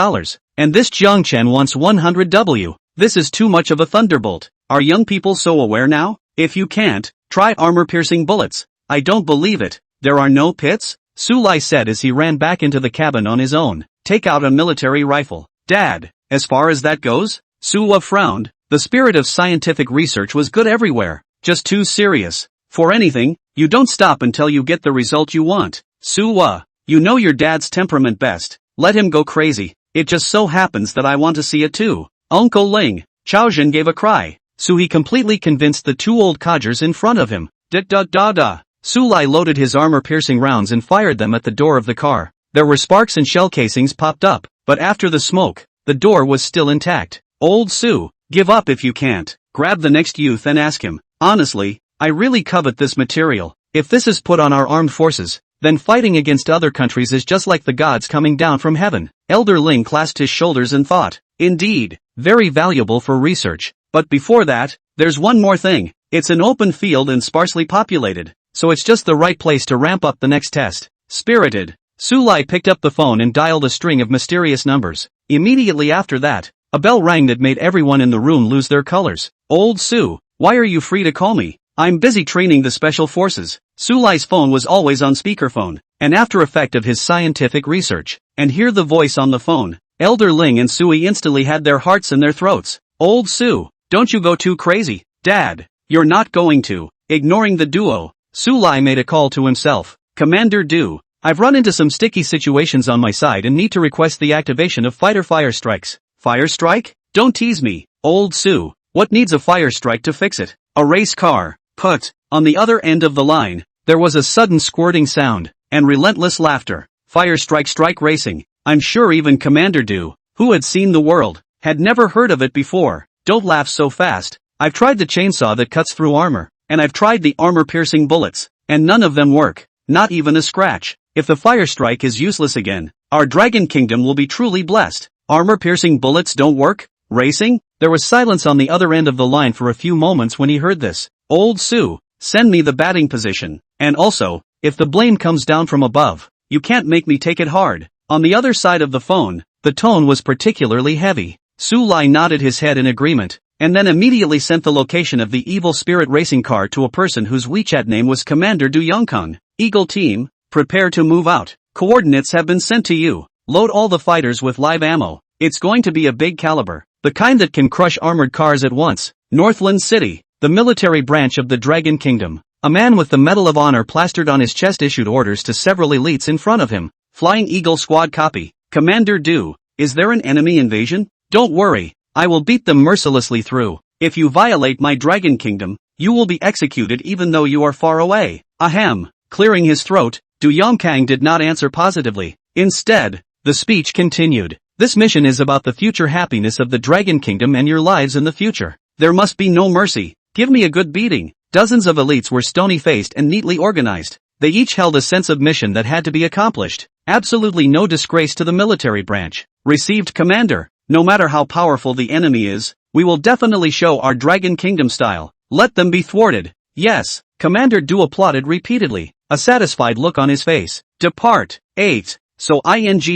And this Jiangchen wants 100W. This is too much of a thunderbolt. Are young people so aware now? If you can't, try armor-piercing bullets. I don't believe it. There are no pits? Sulai said as he ran back into the cabin on his own. Take out a military rifle. Dad, as far as that goes? Suwa frowned. The spirit of scientific research was good everywhere. Just too serious. For anything, you don't stop until you get the result you want. Suwa, you know your dad's temperament best. Let him go crazy. It just so happens that I want to see it too. Uncle Ling. Chaojin gave a cry. So he completely convinced the two old codgers in front of him. Da-da-da-da. Sulai loaded his armor-piercing rounds and fired them at the door of the car. There were sparks and shell casings popped up, but after the smoke, the door was still intact. Old Sue, give up if you can't. Grab the next youth and ask him. Honestly, I really covet this material. If this is put on our armed forces, then fighting against other countries is just like the gods coming down from heaven. Elder Ling clasped his shoulders and thought. Indeed, very valuable for research. But before that, there's one more thing. It's an open field and sparsely populated, so it's just the right place to ramp up the next test. Spirited. Sulai picked up the phone and dialed a string of mysterious numbers. Immediately after that, a bell rang that made everyone in the room lose their colors. Old Sue, why are you free to call me? I'm busy training the special forces. Sulai's phone was always on speakerphone. an after effect of his scientific research. And hear the voice on the phone. Elder Ling and Sui instantly had their hearts in their throats. Old Su, don't you go too crazy, Dad. You're not going to. Ignoring the duo, Su Lai made a call to himself. Commander Du, I've run into some sticky situations on my side and need to request the activation of fighter fire strikes. Fire strike? Don't tease me, Old Su. What needs a fire strike to fix it? A race car. Put. On the other end of the line, there was a sudden squirting sound, and relentless laughter. Fire strike racing. I'm sure even Commander Du, who had seen the world, had never heard of it before. Don't laugh so fast. I've tried the chainsaw that cuts through armor, and I've tried the armor-piercing bullets, and none of them work. Not even a scratch. If the fire strike is useless again, our Dragon Kingdom will be truly blessed. Armor-piercing bullets don't work? Racing? There was silence on the other end of the line for a few moments when he heard this. Old Su, send me the batting position. And also, if the blame comes down from above, you can't make me take it hard. On the other side of the phone, the tone was particularly heavy. Su Lai nodded his head in agreement, and then immediately sent the location of the evil spirit racing car to a person whose WeChat name was Commander Du Yongkang. Eagle Team, prepare to move out. Coordinates have been sent to you. Load all the fighters with live ammo. It's going to be a big caliber, the kind that can crush armored cars at once. Northland City, the military branch of the Dragon Kingdom. A man with the Medal of Honor plastered on his chest issued orders to several elites in front of him. Flying Eagle Squad copy. Commander Du, is there an enemy invasion? Don't worry, I will beat them mercilessly through. If you violate my Dragon Kingdom, you will be executed even though you are far away. Ahem. Clearing his throat, Du Yongkang did not answer positively. Instead, the speech continued. This mission is about the future happiness of the Dragon Kingdom and your lives in the future. There must be no mercy. Give me a good beating. Dozens of elites were stony-faced and neatly organized. They each held a sense of mission that had to be accomplished. Absolutely no disgrace to the military branch. Received, Commander. No matter how powerful the enemy is, we will definitely show our Dragon Kingdom style. Let them be thwarted. Yes, Commander Du applauded repeatedly, a satisfied look on his face. Depart. 8. So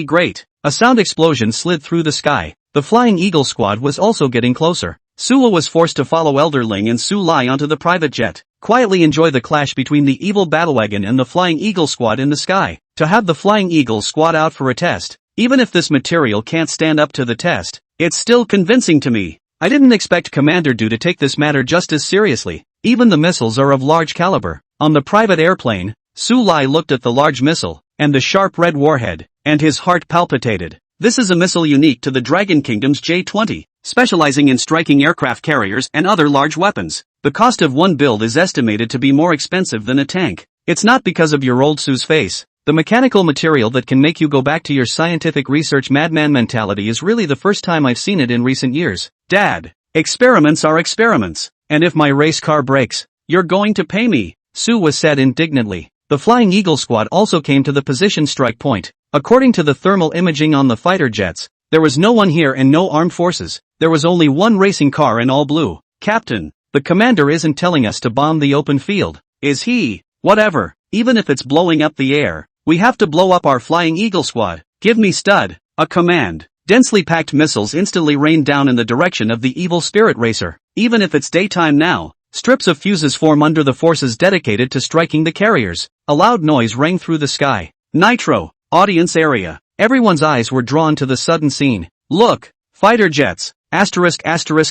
great. A sound explosion slid through the sky. The Flying Eagle squad was also getting closer. Sula was forced to follow Elder Ling and Su Lai onto the private jet, quietly enjoy the clash between the evil battlewagon and the Flying Eagle squad in the sky. To have the Flying Eagle squad out for a test, even if this material can't stand up to the test, it's still convincing to me. I didn't expect Commander Du to take this matter just as seriously. Even the missiles are of large caliber. On the private airplane, Su Lai looked at the large missile, and the sharp red warhead, and his heart palpitated. This is a missile unique to the Dragon Kingdom's J-20, specializing in striking aircraft carriers and other large weapons. The cost of one build is estimated to be more expensive than a tank. It's not because of your old Su's face. The mechanical material that can make you go back to your scientific research madman mentality is really the first time I've seen it in recent years. Dad, experiments are experiments, and if my race car breaks, you're going to pay me, Su was said indignantly. The Flying Eagle squad also came to the position strike point. According to the thermal imaging on the fighter jets, there was no one here and no armed forces. There was only one racing car and all blue. Captain, the commander isn't telling us to bomb the open field, is he? Whatever, even if it's blowing up the air, we have to blow up our Flying Eagle squad. Give me stud, a command. Densely packed missiles instantly rained down in the direction of the evil spirit racer. Even if it's daytime now, strips of fuses form under the forces dedicated to striking the carriers. A loud noise rang through the sky. Nitro, audience area. Everyone's eyes were drawn to the sudden scene. Look, fighter jets. Anti-terrorist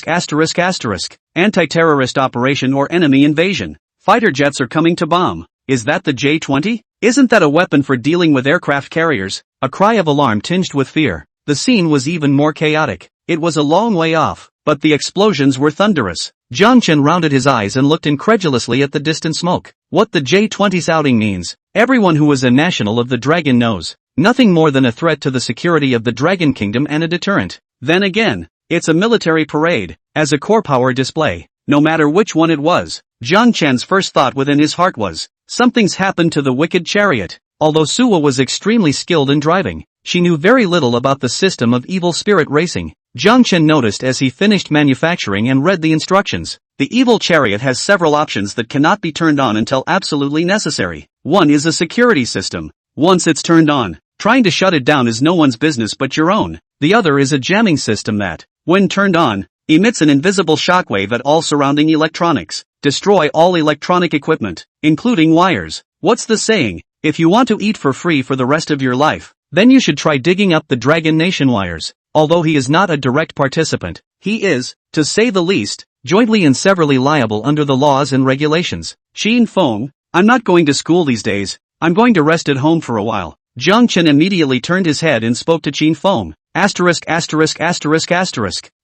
operation or enemy invasion. Fighter jets are coming to bomb. Is that the J-20? Isn't that a weapon for dealing with aircraft carriers? A cry of alarm tinged with fear. The scene was even more chaotic. It was a long way off, but the explosions were thunderous. Jiang Chen rounded his eyes and looked incredulously at the distant smoke. What the J-20's outing means, everyone who is a national of the Dragon knows. Nothing more than a threat to the security of the Dragon Kingdom and a deterrent. Then again, it's a military parade, as a core power display. No matter which one it was, Jiang Chen's first thought within his heart was, something's happened to the wicked chariot. Although Suwa was extremely skilled in driving, she knew very little about the system of evil spirit racing. Jiang Chen noticed as he finished manufacturing and read the instructions. The evil chariot has several options that cannot be turned on until absolutely necessary. One is a security system. Once it's turned on, trying to shut it down is no one's business but your own. The other is a jamming system that, when turned on, emits an invisible shockwave at all surrounding electronics. Destroy all electronic equipment, including wires. What's the saying? If you want to eat for free for the rest of your life, then you should try digging up the Dragon Nation wires. Although he is not a direct participant, he is, to say the least, jointly and severally liable under the laws and regulations. Shin Feng, I'm not going to school these days, I'm going to rest at home for a while. Jiang Chen immediately turned his head and spoke to Qin Feng.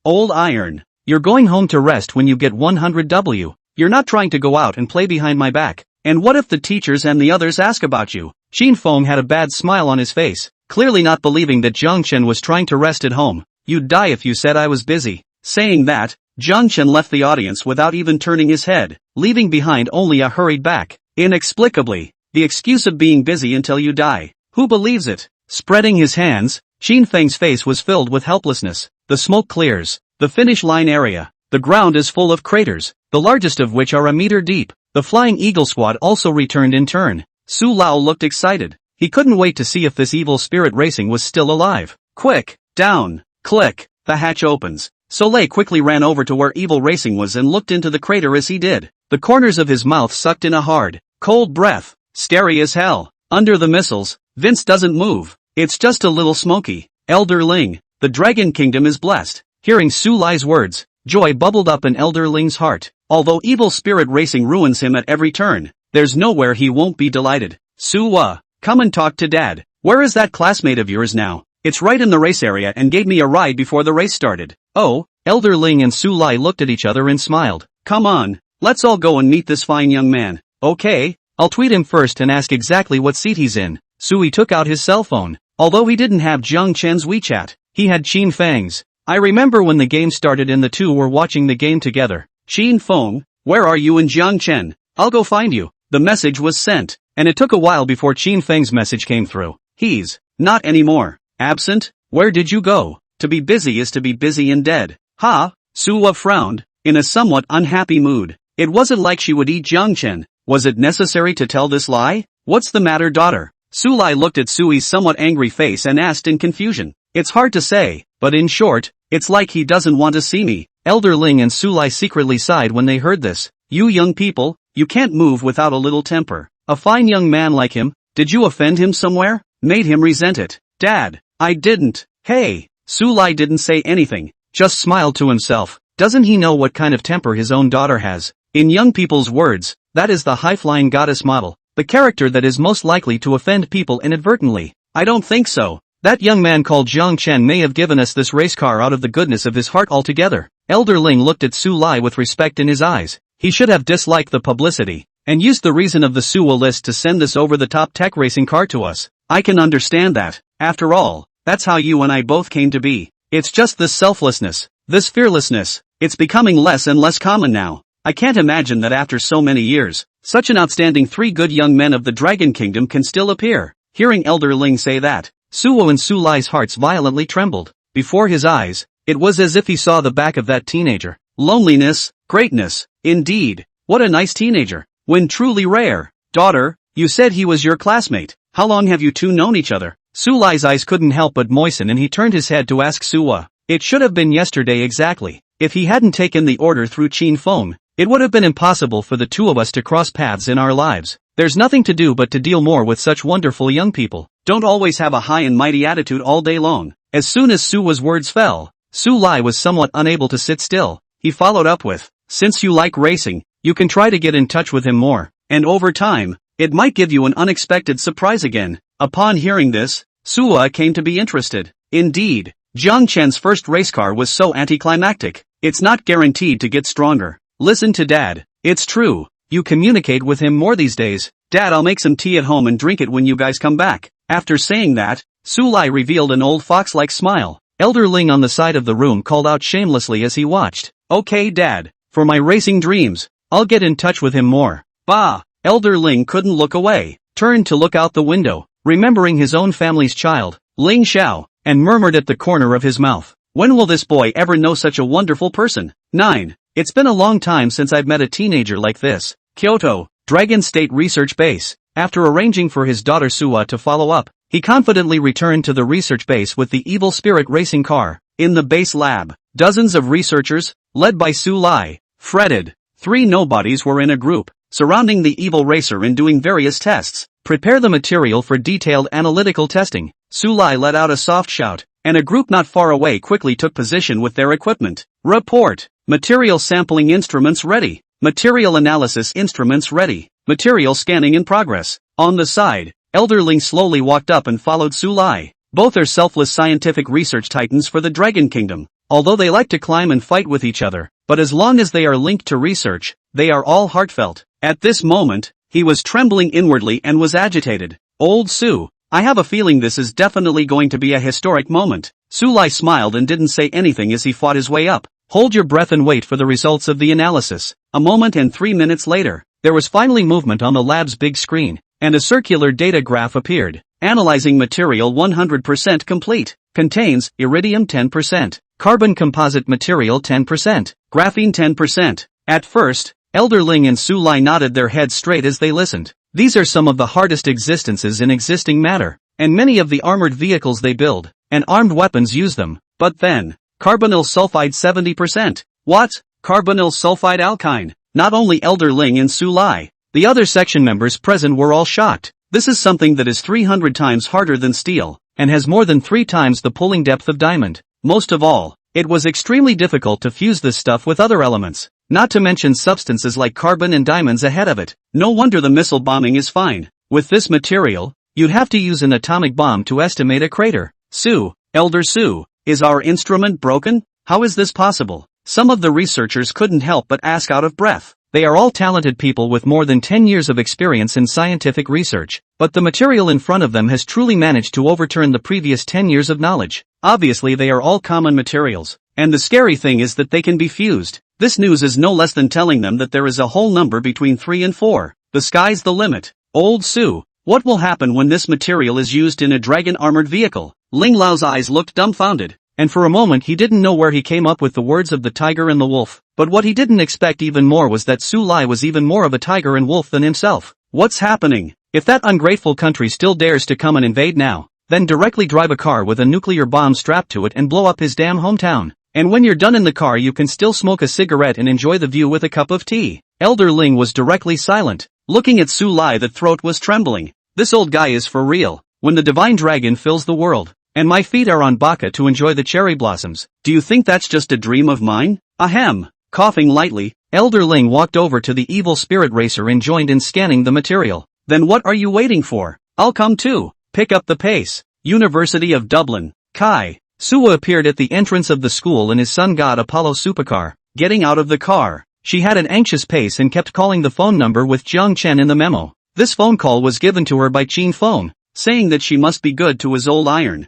Old iron. You're going home to rest when you get 100W. You're not trying to go out and play behind my back. And what if the teachers and the others ask about you? Qin Feng had a bad smile on his face, clearly not believing that Jiang Chen was trying to rest at home. You'd die if you said I was busy. Saying that, Jiang Chen left the audience without even turning his head, leaving behind only a hurried back. Inexplicably, the excuse of being busy until you die. Who believes it? Spreading his hands, Qin Feng's face was filled with helplessness. The smoke clears. The finish line area. The ground is full of craters, the largest of which are a meter deep. The Flying Eagle squad also returned in turn. Su Lao looked excited. He couldn't wait to see if this evil spirit racing was still alive. Quick! Down! Click! The hatch opens. Soleil quickly ran over to where evil racing was and looked into the crater as he did. The corners of his mouth sucked in a hard, cold breath. Scary as hell. Under the missiles, Vince doesn't move. It's just a little smoky. Elder Ling, the Dragon Kingdom is blessed. Hearing Su Lai's words, joy bubbled up in Elder Ling's heart. Although evil spirit racing ruins him at every turn, there's nowhere he won't be delighted. Su-wa, come and talk to Dad. Where is that classmate of yours now? It's right in the race area and gave me a ride before the race started. Oh, Elder Ling and Su Lai looked at each other and smiled. Come on, let's all go and meet this fine young man. Okay, I'll tweet him first and ask exactly what seat he's in. Sui took out his cell phone. Although he didn't have Jiang Chen's WeChat, he had Qin Feng's. I remember when the game started and the two were watching the game together. Qin Feng, where are you and Jiang Chen? I'll go find you. The message was sent, and it took a while before Qin Feng's message came through. He's not anymore. Absent? Where did you go? To be busy is to be busy and dead. Ha! Suwa frowned, in a somewhat unhappy mood. It wasn't like she would eat Jiang Chen. Was it necessary to tell this lie? What's the matter, daughter? Su Lai looked at Sui's somewhat angry face and asked in confusion. It's hard to say, but in short, it's like he doesn't want to see me. Elder Ling and Su Lai secretly sighed when they heard this. You young people, you can't move without a little temper. A fine young man like him, did you offend him somewhere? Made him resent it? Dad, I didn't. Hey, Su Lai didn't say anything, just smiled to himself. Doesn't he know what kind of temper his own daughter has? In young people's words, that is the high-flying goddess model, the character that is most likely to offend people inadvertently. I don't think so. That young man called Jiang Chen may have given us this race car out of the goodness of his heart altogether. Elder Ling looked at Su Lai with respect in his eyes. He should have disliked the publicity, and used the reason of the Suwa list to send this over-the-top tech racing car to us. I can understand that. After all, that's how you and I both came to be. It's just this selflessness, this fearlessness, it's becoming less and less common now. I can't imagine that after so many years, such an outstanding three good young men of the Dragon Kingdom can still appear. Hearing Elder Ling say that, Suwo and Su Lai's hearts violently trembled. Before his eyes, it was as if he saw the back of that teenager. Loneliness, greatness, indeed. What a nice teenager. When truly rare. Daughter, you said he was your classmate. How long have you two known each other? Su Lai's eyes couldn't help but moisten and he turned his head to ask Suwa. It should have been yesterday exactly. If he hadn't taken the order through Qin Feng, it would have been impossible for the two of us to cross paths in our lives. There's nothing to do but to deal more with such wonderful young people. Don't always have a high and mighty attitude all day long. As soon as Suwa's words fell, Su Lai was somewhat unable to sit still. He followed up with, since you like racing, you can try to get in touch with him more, and over time, it might give you an unexpected surprise again. Upon hearing this, Suwa came to be interested. Indeed, Jiang Chen's first race car was so anticlimactic. It's not guaranteed to get stronger. Listen to Dad. It's true. You communicate with him more these days. Dad, I'll make some tea at home and drink it when you guys come back. After saying that, Su Lai revealed an old fox-like smile. Elder Ling on the side of the room called out shamelessly as he watched. Okay, Dad. For my racing dreams, I'll get in touch with him more. Bah! Elder Ling couldn't look away, turned to look out the window, remembering his own family's child, Ling Xiao, and murmured at the corner of his mouth. When will this boy ever know such a wonderful person? 9. It's been a long time since I've met a teenager like this. Kyoto, Dragon State Research Base. After arranging for his daughter Suwa to follow up, he confidently returned to the research base with the evil spirit racing car. In the base lab, dozens of researchers, led by Su Lai, fretted. 3 nobodies were in a group, surrounding the evil racer and doing various tests. Prepare the material for detailed analytical testing. Sulai let out a soft shout, and a group not far away quickly took position with their equipment. Report. Material sampling instruments ready. Material analysis instruments ready. Material scanning in progress. On the side, Elder Ling slowly walked up and followed Sulai. Both are selfless scientific research titans for the Dragon Kingdom. Although they like to climb and fight with each other, but as long as they are linked to research, they are all heartfelt. At this moment, he was trembling inwardly and was agitated. Old Su, I have a feeling this is definitely going to be a historic moment. Sulai smiled and didn't say anything as he fought his way up. Hold your breath and wait for the results of the analysis. A moment and 3 minutes later, there was finally movement on the lab's big screen, and a circular data graph appeared. Analyzing material 100% complete. Contains iridium 10%, carbon composite material 10%, graphene 10%. At first, Elder Ling and Sulai nodded their heads straight as they listened. These are some of the hardest existences in existing matter, and many of the armored vehicles they build, and armed weapons use them. But then, carbonyl sulfide 70%. What? Carbonyl sulfide alkyne. Not only Elder Ling and Sulai, the other section members present were all shocked. This is something that is 300 times harder than steel, and has more than 3 times the pulling depth of diamond. Most of all, it was extremely difficult to fuse this stuff with other elements, not to mention substances like carbon and diamonds ahead of it. No wonder the missile bombing is fine. With this material, you'd have to use an atomic bomb to estimate a crater. Su, Elder Su, is our instrument broken? How is this possible? Some of the researchers couldn't help but ask out of breath. They are all talented people with more than 10 years of experience in scientific research, but the material in front of them has truly managed to overturn the previous 10 years of knowledge. Obviously they are all common materials, and the scary thing is that they can be fused. This news is no less than telling them that there is a whole number between 3 and 4. The sky's the limit. Old Su, what will happen when this material is used in a dragon armored vehicle? Ling Lao's eyes looked dumbfounded, and for a moment he didn't know where he came up with the words of the tiger and the wolf. But what he didn't expect even more was that Sulai was even more of a tiger and wolf than himself. What's happening? If that ungrateful country still dares to come and invade now, then directly drive a car with a nuclear bomb strapped to it and blow up his damn hometown. And when you're done in the car you can still smoke a cigarette and enjoy the view with a cup of tea. Elder Ling was directly silent. Looking at Sulai, the throat was trembling. This old guy is for real. When the divine dragon fills the world, and my feet are on Baka to enjoy the cherry blossoms, do you think that's just a dream of mine? Ahem. Coughing lightly, Elder Ling walked over to the evil spirit racer and joined in scanning the material. Then what are you waiting for? I'll come too. Pick up the pace. University of Dublin. Kai. Suwa appeared at the entrance of the school in his sun god Apollo supercar. Getting out of the car, she had an anxious pace and kept calling the phone number with Jiang Chen in the memo. This phone call was given to her by Qin Phone, saying that she must be good to his old iron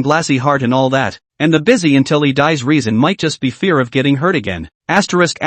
glassy heart and all that. And the busy until he dies reason might just be fear of getting hurt again. Asterisk.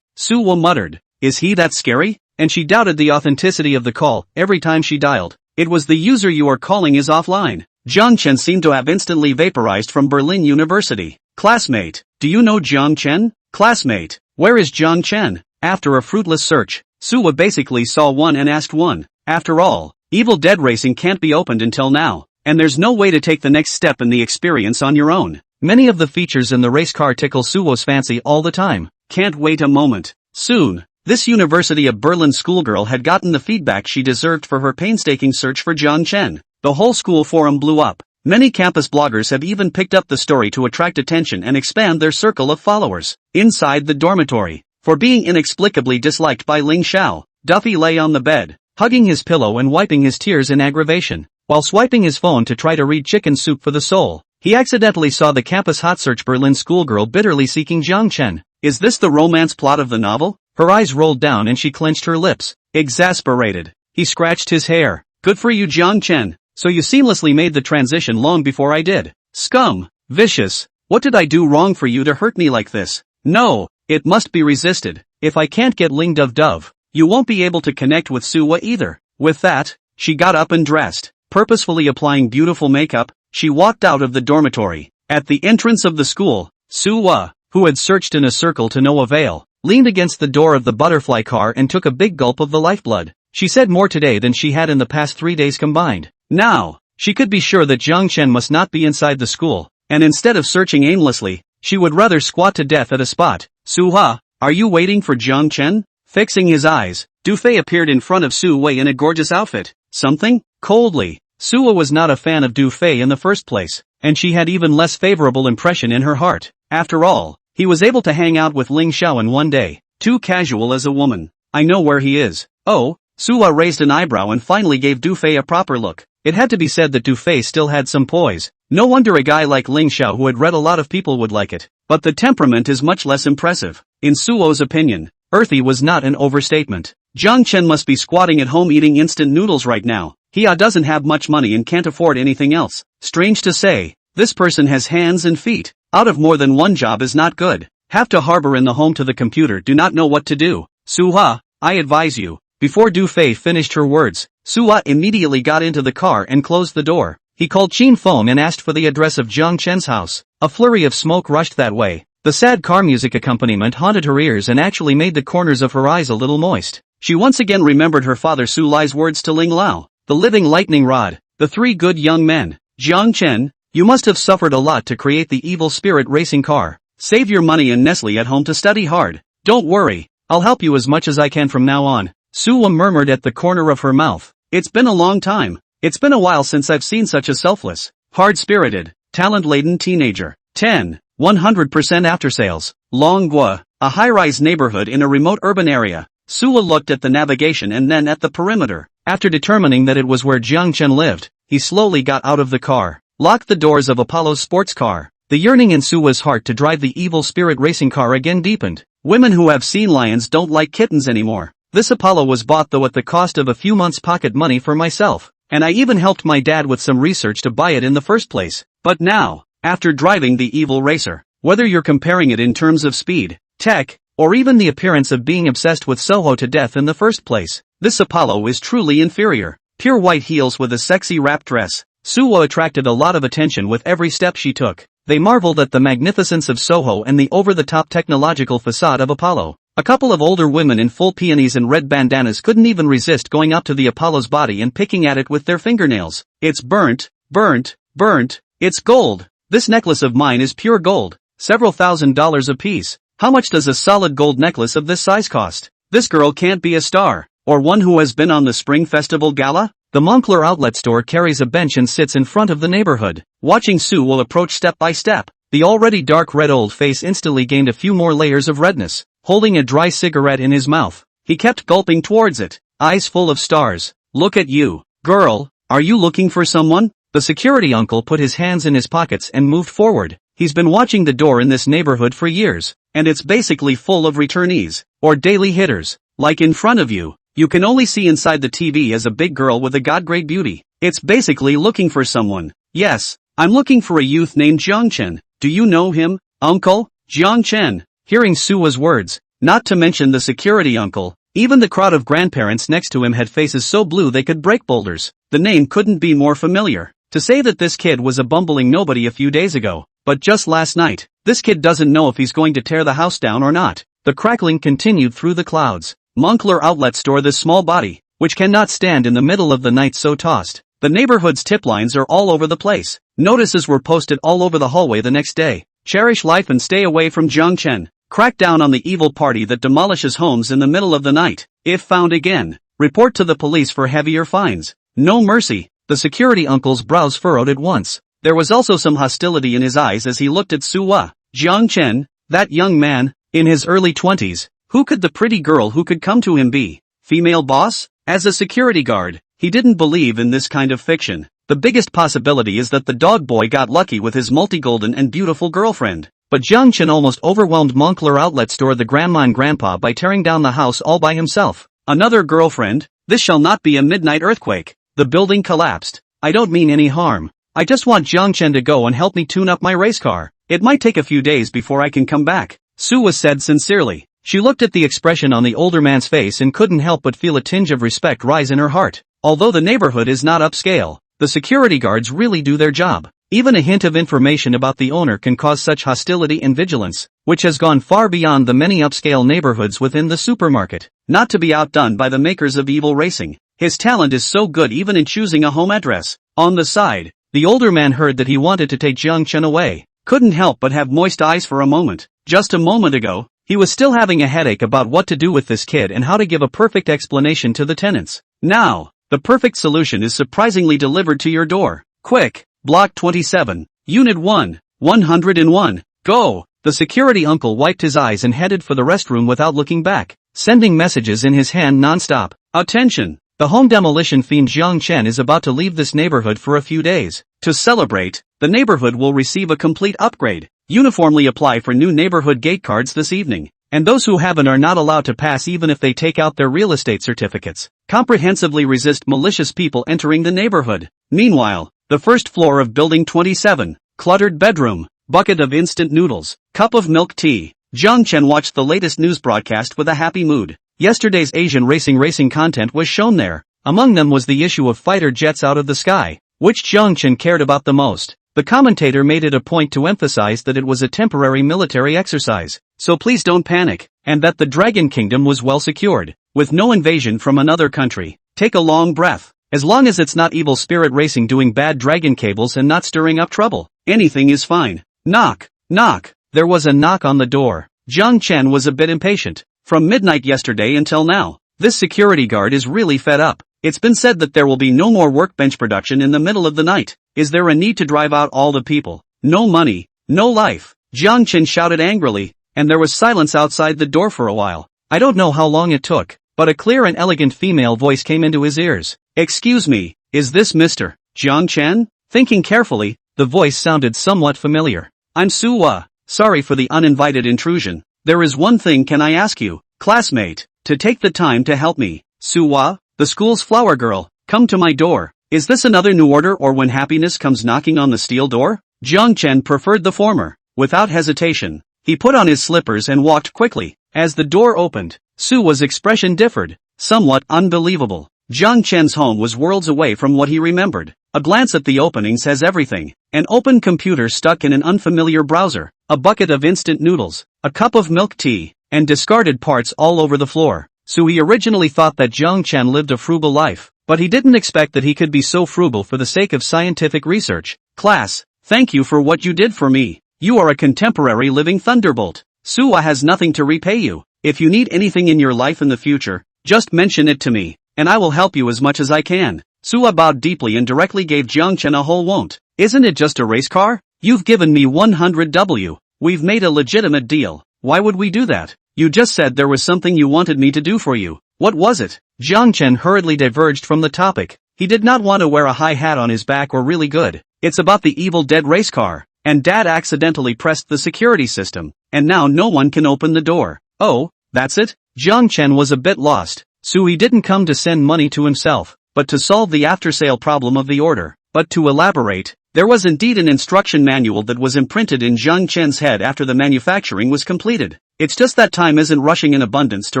Suwa muttered. Is he that scary? And she doubted the authenticity of the call every time she dialed. It was the user you are calling is offline. Jiang Chen seemed to have instantly vaporized from Berlin University. Classmate, do you know Jiang Chen? Classmate, where is Jiang Chen? After a fruitless search, Suwa basically saw one and asked one. After all, Evil Dead Racing can't be opened until now. And there's no way to take the next step in the experience on your own. Many of the features in the race car tickle Suwo's fancy all the time. Can't wait a moment. Soon, this University of Berlin schoolgirl had gotten the feedback she deserved for her painstaking search for Jiang Chen. The whole school forum blew up. Many campus bloggers have even picked up the story to attract attention and expand their circle of followers. Inside the dormitory, for being inexplicably disliked by Ling Xiao, Duffy lay on the bed, hugging his pillow and wiping his tears in aggravation. While swiping his phone to try to read Chicken Soup for the Soul, he accidentally saw the campus hot search Berlin schoolgirl bitterly seeking Jiang Chen. Is this the romance plot of the novel? Her eyes rolled down and she clenched her lips. Exasperated, he scratched his hair. Good for you, Jiang Chen. So you seamlessly made the transition long before I did. Scum. Vicious. What did I do wrong for you to hurt me like this? No, it must be resisted. If I can't get Ling Dove, you won't be able to connect with Suwa either. With that, she got up and dressed. Purposefully applying beautiful makeup, she walked out of the dormitory. At the entrance of the school, Suwa, who had searched in a circle to no avail, leaned against the door of the butterfly car and took a big gulp of the lifeblood. She said more today than she had in the past 3 days combined. Now, she could be sure that Jiang Chen must not be inside the school, and instead of searching aimlessly, she would rather squat to death at a spot. Suha, are you waiting for Jiang Chen? Fixing his eyes, Dufei appeared in front of Su Wei in a gorgeous outfit. Something? Coldly. Suwa was not a fan of Dufei in the first place, and she had even less favorable impression in her heart. After all, he was able to hang out with Ling Xiaoan one day. Too casual as a woman. I know where he is. Oh, Suwa raised an eyebrow and finally gave Dufei a proper look. It had to be said that Dufei still had some poise. No wonder a guy like Ling Xiao who had read a lot of people would like it. But the temperament is much less impressive. In Suo's opinion, earthy was not an overstatement. Jiang Chen must be squatting at home eating instant noodles right now. He doesn't have much money and can't afford anything else. Strange to say, this person has hands and feet. Out of more than one job is not good. Have to harbor in the home to the computer, do not know what to do. Suha, I advise you. Before Dufei finished her words, Suha immediately got into the car and closed the door. He called Qin Feng and asked for the address of Jiang Chen's house. A flurry of smoke rushed that way. The sad car music accompaniment haunted her ears and actually made the corners of her eyes a little moist. She once again remembered her father Su Lai's words to Ling Lao. The living lightning rod. The three good young men. Jiang Chen, you must have suffered a lot to create the evil spirit racing car. Save your money and Nestle at home to study hard. Don't worry, I'll help you as much as I can from now on. Suwa murmured at the corner of her mouth. It's been a long time. It's been a while since I've seen such a selfless, hard-spirited, talent-laden teenager. 100% after sales. Longhua, a high-rise neighborhood in a remote urban area. Suwa looked at the navigation and then at the perimeter. After determining that it was where Jiang Chen lived, he slowly got out of the car, locked the doors of Apollo's sports car. The yearning in Suwa's heart to drive the evil spirit racing car again deepened. Women who have seen lions don't like kittens anymore. This Apollo was bought though at the cost of a few months' pocket money for myself, and I even helped my dad with some research to buy it in the first place. But now, after driving the evil racer, whether you're comparing it in terms of speed, tech, or even the appearance of being obsessed with Soho to death in the first place, this Apollo is truly inferior. Pure white heels with a sexy wrap dress. Suwa attracted a lot of attention with every step she took. They marveled at the magnificence of Soho and the over-the-top technological facade of Apollo. A couple of older women in full peonies and red bandanas couldn't even resist going up to the Apollo's body and picking at it with their fingernails. It's burnt, burnt, burnt, it's gold. This necklace of mine is pure gold. Several $1,000s a piece. How much does a solid gold necklace of this size cost? This girl can't be a star. Or one who has been on the Spring Festival Gala? The Moncler outlet store carries a bench and sits in front of the neighborhood. Watching Su will approach step by step. The already dark red old face instantly gained a few more layers of redness. Holding a dry cigarette in his mouth, he kept gulping towards it, eyes full of stars. Look at you. Girl, are you looking for someone? The security uncle put his hands in his pockets and moved forward. He's been watching the door in this neighborhood for years, and it's basically full of returnees, or daily hitters. Like in front of you, you can only see inside the TV as a big girl with a god-grade beauty. It's basically looking for someone. Yes, I'm looking for a youth named Jiang Chen. Do you know him, uncle? Jiang Chen. Hearing Suwa's words, not to mention the security uncle, even the crowd of grandparents next to him had faces so blue they could break boulders. The name couldn't be more familiar. To say that this kid was a bumbling nobody a few days ago, but just last night, this kid doesn't know if he's going to tear the house down or not. The crackling continued through the clouds. Moncler outlet store, this small body, which cannot stand in the middle of the night so tossed. The neighborhood's tip lines are all over the place. Notices were posted all over the hallway the next day. Cherish life and stay away from Jiang Chen. Crack down on the evil party that demolishes homes in the middle of the night. If found again, report to the police for heavier fines. No mercy. The security uncle's brows furrowed at once. There was also some hostility in his eyes as he looked at Suwa. Jiang Chen, that young man, in his early 20s. Who could the pretty girl who could come to him be? Female boss? As a security guard, he didn't believe in this kind of fiction. The biggest possibility is that the dog boy got lucky with his multi-golden and beautiful girlfriend. But Jiang Chen almost overwhelmed Moncler outlet store the grandma and grandpa by tearing down the house all by himself. Another girlfriend? This shall not be a midnight earthquake. The building collapsed. I don't mean any harm. I just want Jiang Chen to go and help me tune up my race car. It might take a few days before I can come back. Suwa said sincerely. She looked at the expression on the older man's face and couldn't help but feel a tinge of respect rise in her heart. Although the neighborhood is not upscale, the security guards really do their job. Even a hint of information about the owner can cause such hostility and vigilance, which has gone far beyond the many upscale neighborhoods within the supermarket. Not to be outdone by the makers of evil racing. His talent is so good even in choosing a home address. On the side, the older man heard that he wanted to take Jiang Chen away. Couldn't help but have moist eyes for a moment. Just a moment ago, He was still having a headache about what to do with this kid and how to give a perfect explanation to the tenants. Now, the perfect solution is surprisingly delivered to your door. Quick, Block 27, Unit 1, 101, go! The security uncle wiped his eyes and headed for the restroom without looking back, sending messages in his hand non-stop. Attention! The home demolition fiend Jiang Chen is about to leave this neighborhood for a few days. To celebrate, the neighborhood will receive a complete upgrade. Uniformly apply for new neighborhood gate cards this evening. And those who haven't are not allowed to pass even if they take out their real estate certificates. Comprehensively resist malicious people entering the neighborhood. Meanwhile, the first floor of Building 27, cluttered bedroom, bucket of instant noodles, cup of milk tea. Jiang Chen watched the latest news broadcast with a happy mood. Yesterday's Asian racing content was shown there. Among them was the issue of fighter jets out of the sky, which Jiang Chen cared about the most. The commentator made it a point to emphasize that it was a temporary military exercise, so please don't panic, and that the Dragon Kingdom was well secured, with no invasion from another country. Take a long breath. As long as it's not evil spirit racing doing bad dragon cables and not stirring up trouble, anything is fine. Knock, knock. There was a knock on the door. Jiang Chen was a bit impatient. From midnight yesterday until now, this security guard is really fed up. It's been said that there will be no more workbench production in the middle of the night. Is there a need to drive out all the people? No money, no life. Jiang Chen shouted angrily, and there was silence outside the door for a while. I don't know how long it took, but a clear and elegant female voice came into his ears. Excuse me, is this Mr. Jiang Chen? Thinking carefully, the voice sounded somewhat familiar. I'm Suwa. Sorry for the uninvited intrusion. There is one thing can I ask you, classmate, to take the time to help me. Suwa, the school's flower girl, come to my door. Is this another new order or when happiness comes knocking on the steel door? Jiang Chen preferred the former. Without hesitation, he put on his slippers and walked quickly. As the door opened, Suwa's expression differed. Somewhat unbelievable. Jiang Chen's home was worlds away from what he remembered. A glance at the opening says everything. An open computer stuck in an unfamiliar browser, a bucket of instant noodles, a cup of milk tea, and discarded parts all over the floor. So he originally thought that Jiang Chen lived a frugal life, but he didn't expect that he could be so frugal for the sake of scientific research. Class, thank you for what you did for me. You are a contemporary living thunderbolt. Suwa has nothing to repay you. If you need anything in your life in the future, just mention it to me, and I will help you as much as I can. Suwa bowed deeply and directly gave Jiang Chen a whole won't. Isn't it just a race car? You've given me 100W. We've made a legitimate deal. Why would we do that? You just said there was something you wanted me to do for you. What was it? Jiang Chen hurriedly diverged from the topic. He did not want to wear a high hat on his back or really good. It's about the Evil Dead race car. And Dad accidentally pressed the security system, and now no one can open the door. Oh, that's it? Jiang Chen was a bit lost. So he didn't come to send money to himself, but to solve the after-sale problem of the order. But to elaborate, there was indeed an instruction manual that was imprinted in Jiang Chen's head after the manufacturing was completed. It's just that time isn't rushing in abundance to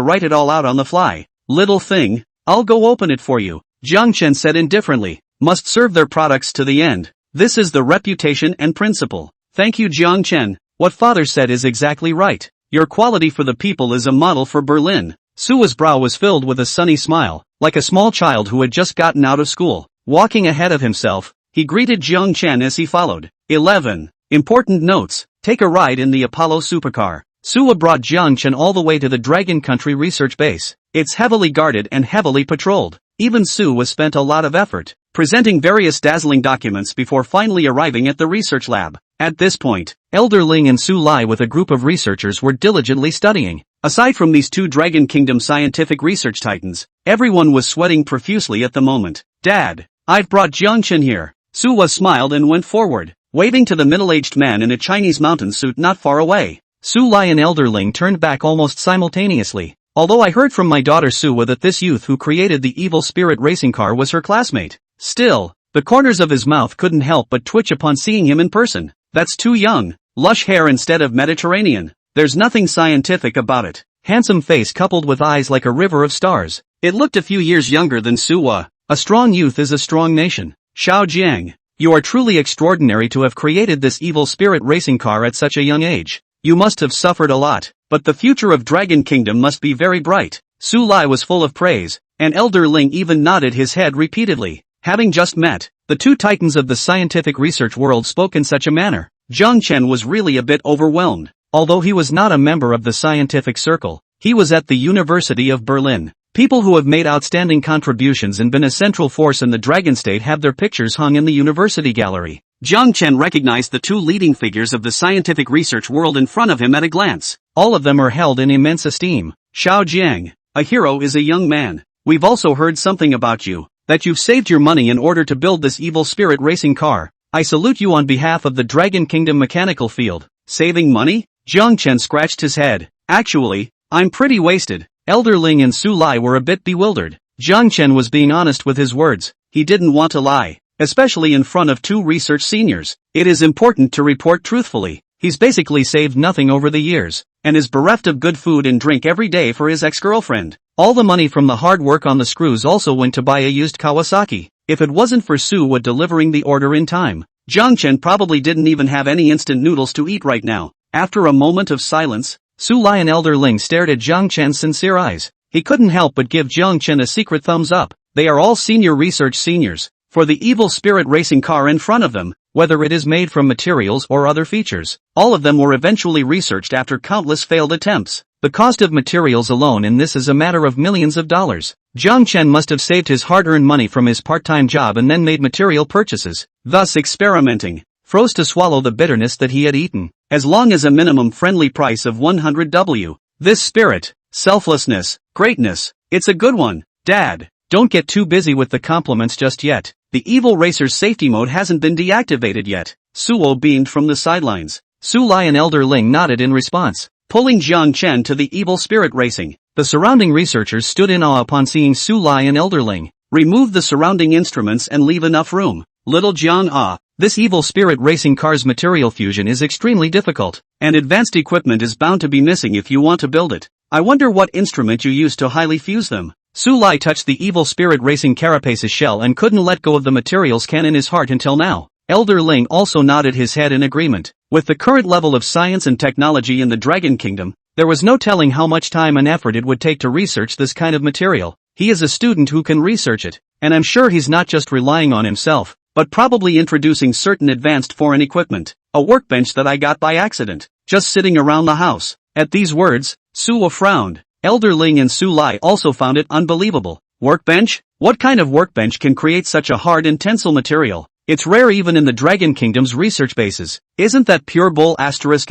write it all out on the fly. Little thing, I'll go open it for you. Jiang Chen said indifferently. Must serve their products to the end. This is the reputation and principle. Thank you Jiang Chen. What father said is exactly right. Your quality for the people is a model for Berlin. Suwa's brow was filled with a sunny smile, like a small child who had just gotten out of school. Walking ahead of himself, he greeted Jiang Chen as he followed. 11. Important notes. Take a ride in the Apollo supercar. Suwa brought Jiang Chen all the way to the Dragon Country research base. It's heavily guarded and heavily patrolled. Even Suwa spent a lot of effort, presenting various dazzling documents before finally arriving at the research lab. At this point, Elder Ling and Su Lai with a group of researchers were diligently studying. Aside from these two Dragon Kingdom scientific research titans, everyone was sweating profusely at the moment. Dad, I've brought Jiang Chen here. Suwa smiled and went forward, waving to the middle-aged man in a Chinese mountain suit not far away. Su Lai and Elder Ling turned back almost simultaneously. Although I heard from my daughter Suwa that this youth who created the evil spirit racing car was her classmate. Still, the corners of his mouth couldn't help but twitch upon seeing him in person. That's too young. Lush hair instead of Mediterranean. There's nothing scientific about it. Handsome face coupled with eyes like a river of stars. It looked a few years younger than Suwa. A strong youth is a strong nation. Xiao Jiang, you are truly extraordinary to have created this evil spirit racing car at such a young age. You must have suffered a lot, but the future of Dragon Kingdom must be very bright. Su Lai was full of praise, and Elder Ling even nodded his head repeatedly. Having just met, the two titans of the scientific research world spoke in such a manner. Jiang Chen was really a bit overwhelmed. Although he was not a member of the scientific circle, he was at the University of Berlin. People who have made outstanding contributions and been a central force in the Dragon State have their pictures hung in the university gallery. Jiang Chen recognized the two leading figures of the scientific research world in front of him at a glance. All of them are held in immense esteem. Xiao Jiang, a hero is a young man. We've also heard something about you, that you've saved your money in order to build this evil spirit racing car. I salute you on behalf of the Dragon Kingdom mechanical field. Saving money? Jiang Chen scratched his head. Actually, I'm pretty wasted. Elder Ling and Su Lai were a bit bewildered. Jiang Chen was being honest with his words. He didn't want to lie, especially in front of two research seniors. It is important to report truthfully. He's basically saved nothing over the years, and is bereft of good food and drink every day for his ex-girlfriend. All the money from the hard work on the screws also went to buy a used Kawasaki. If it wasn't for Su delivering the order in time, Jiang Chen probably didn't even have any instant noodles to eat right now. After a moment of silence, Su Lai and Elder Ling stared at Jiang Chen's sincere eyes. He couldn't help but give Jiang Chen a secret thumbs up. They are all senior research seniors. For the evil spirit racing car in front of them, whether it is made from materials or other features, all of them were eventually researched after countless failed attempts. The cost of materials alone in this is a matter of millions of dollars. Jiang Chen must have saved his hard-earned money from his part-time job and then made material purchases, thus experimenting, froze to swallow the bitterness that he had eaten. As long as a minimum friendly price of 100W. This spirit, selflessness, greatness, it's a good one. Dad, don't get too busy with the compliments just yet. The evil racer's safety mode hasn't been deactivated yet. Suo beamed from the sidelines. Su Lai and Elder Ling nodded in response, pulling Jiang Chen to the evil spirit racing. The surrounding researchers stood in awe upon seeing Su Lai and Elder Ling. Remove the surrounding instruments and leave enough room. Little Jiang, this evil spirit racing car's material fusion is extremely difficult, and advanced equipment is bound to be missing if you want to build it. I wonder what instrument you used to highly fuse them. Su Lai touched the evil spirit racing carapace's shell and couldn't let go of the materials can in his heart until now. Elder Ling also nodded his head in agreement. With the current level of science and technology in the Dragon Kingdom, there was no telling how much time and effort it would take to research this kind of material. He is a student who can research it, and I'm sure he's not just relying on himself, but probably introducing certain advanced foreign equipment. A workbench that I got by accident, just sitting around the house. At these words, Suo frowned. Elder Ling and Su Lai also found it unbelievable. Workbench? What kind of workbench can create such a hard and tensile material? It's rare even in the Dragon Kingdom's research bases. Isn't that pure bull asterisk?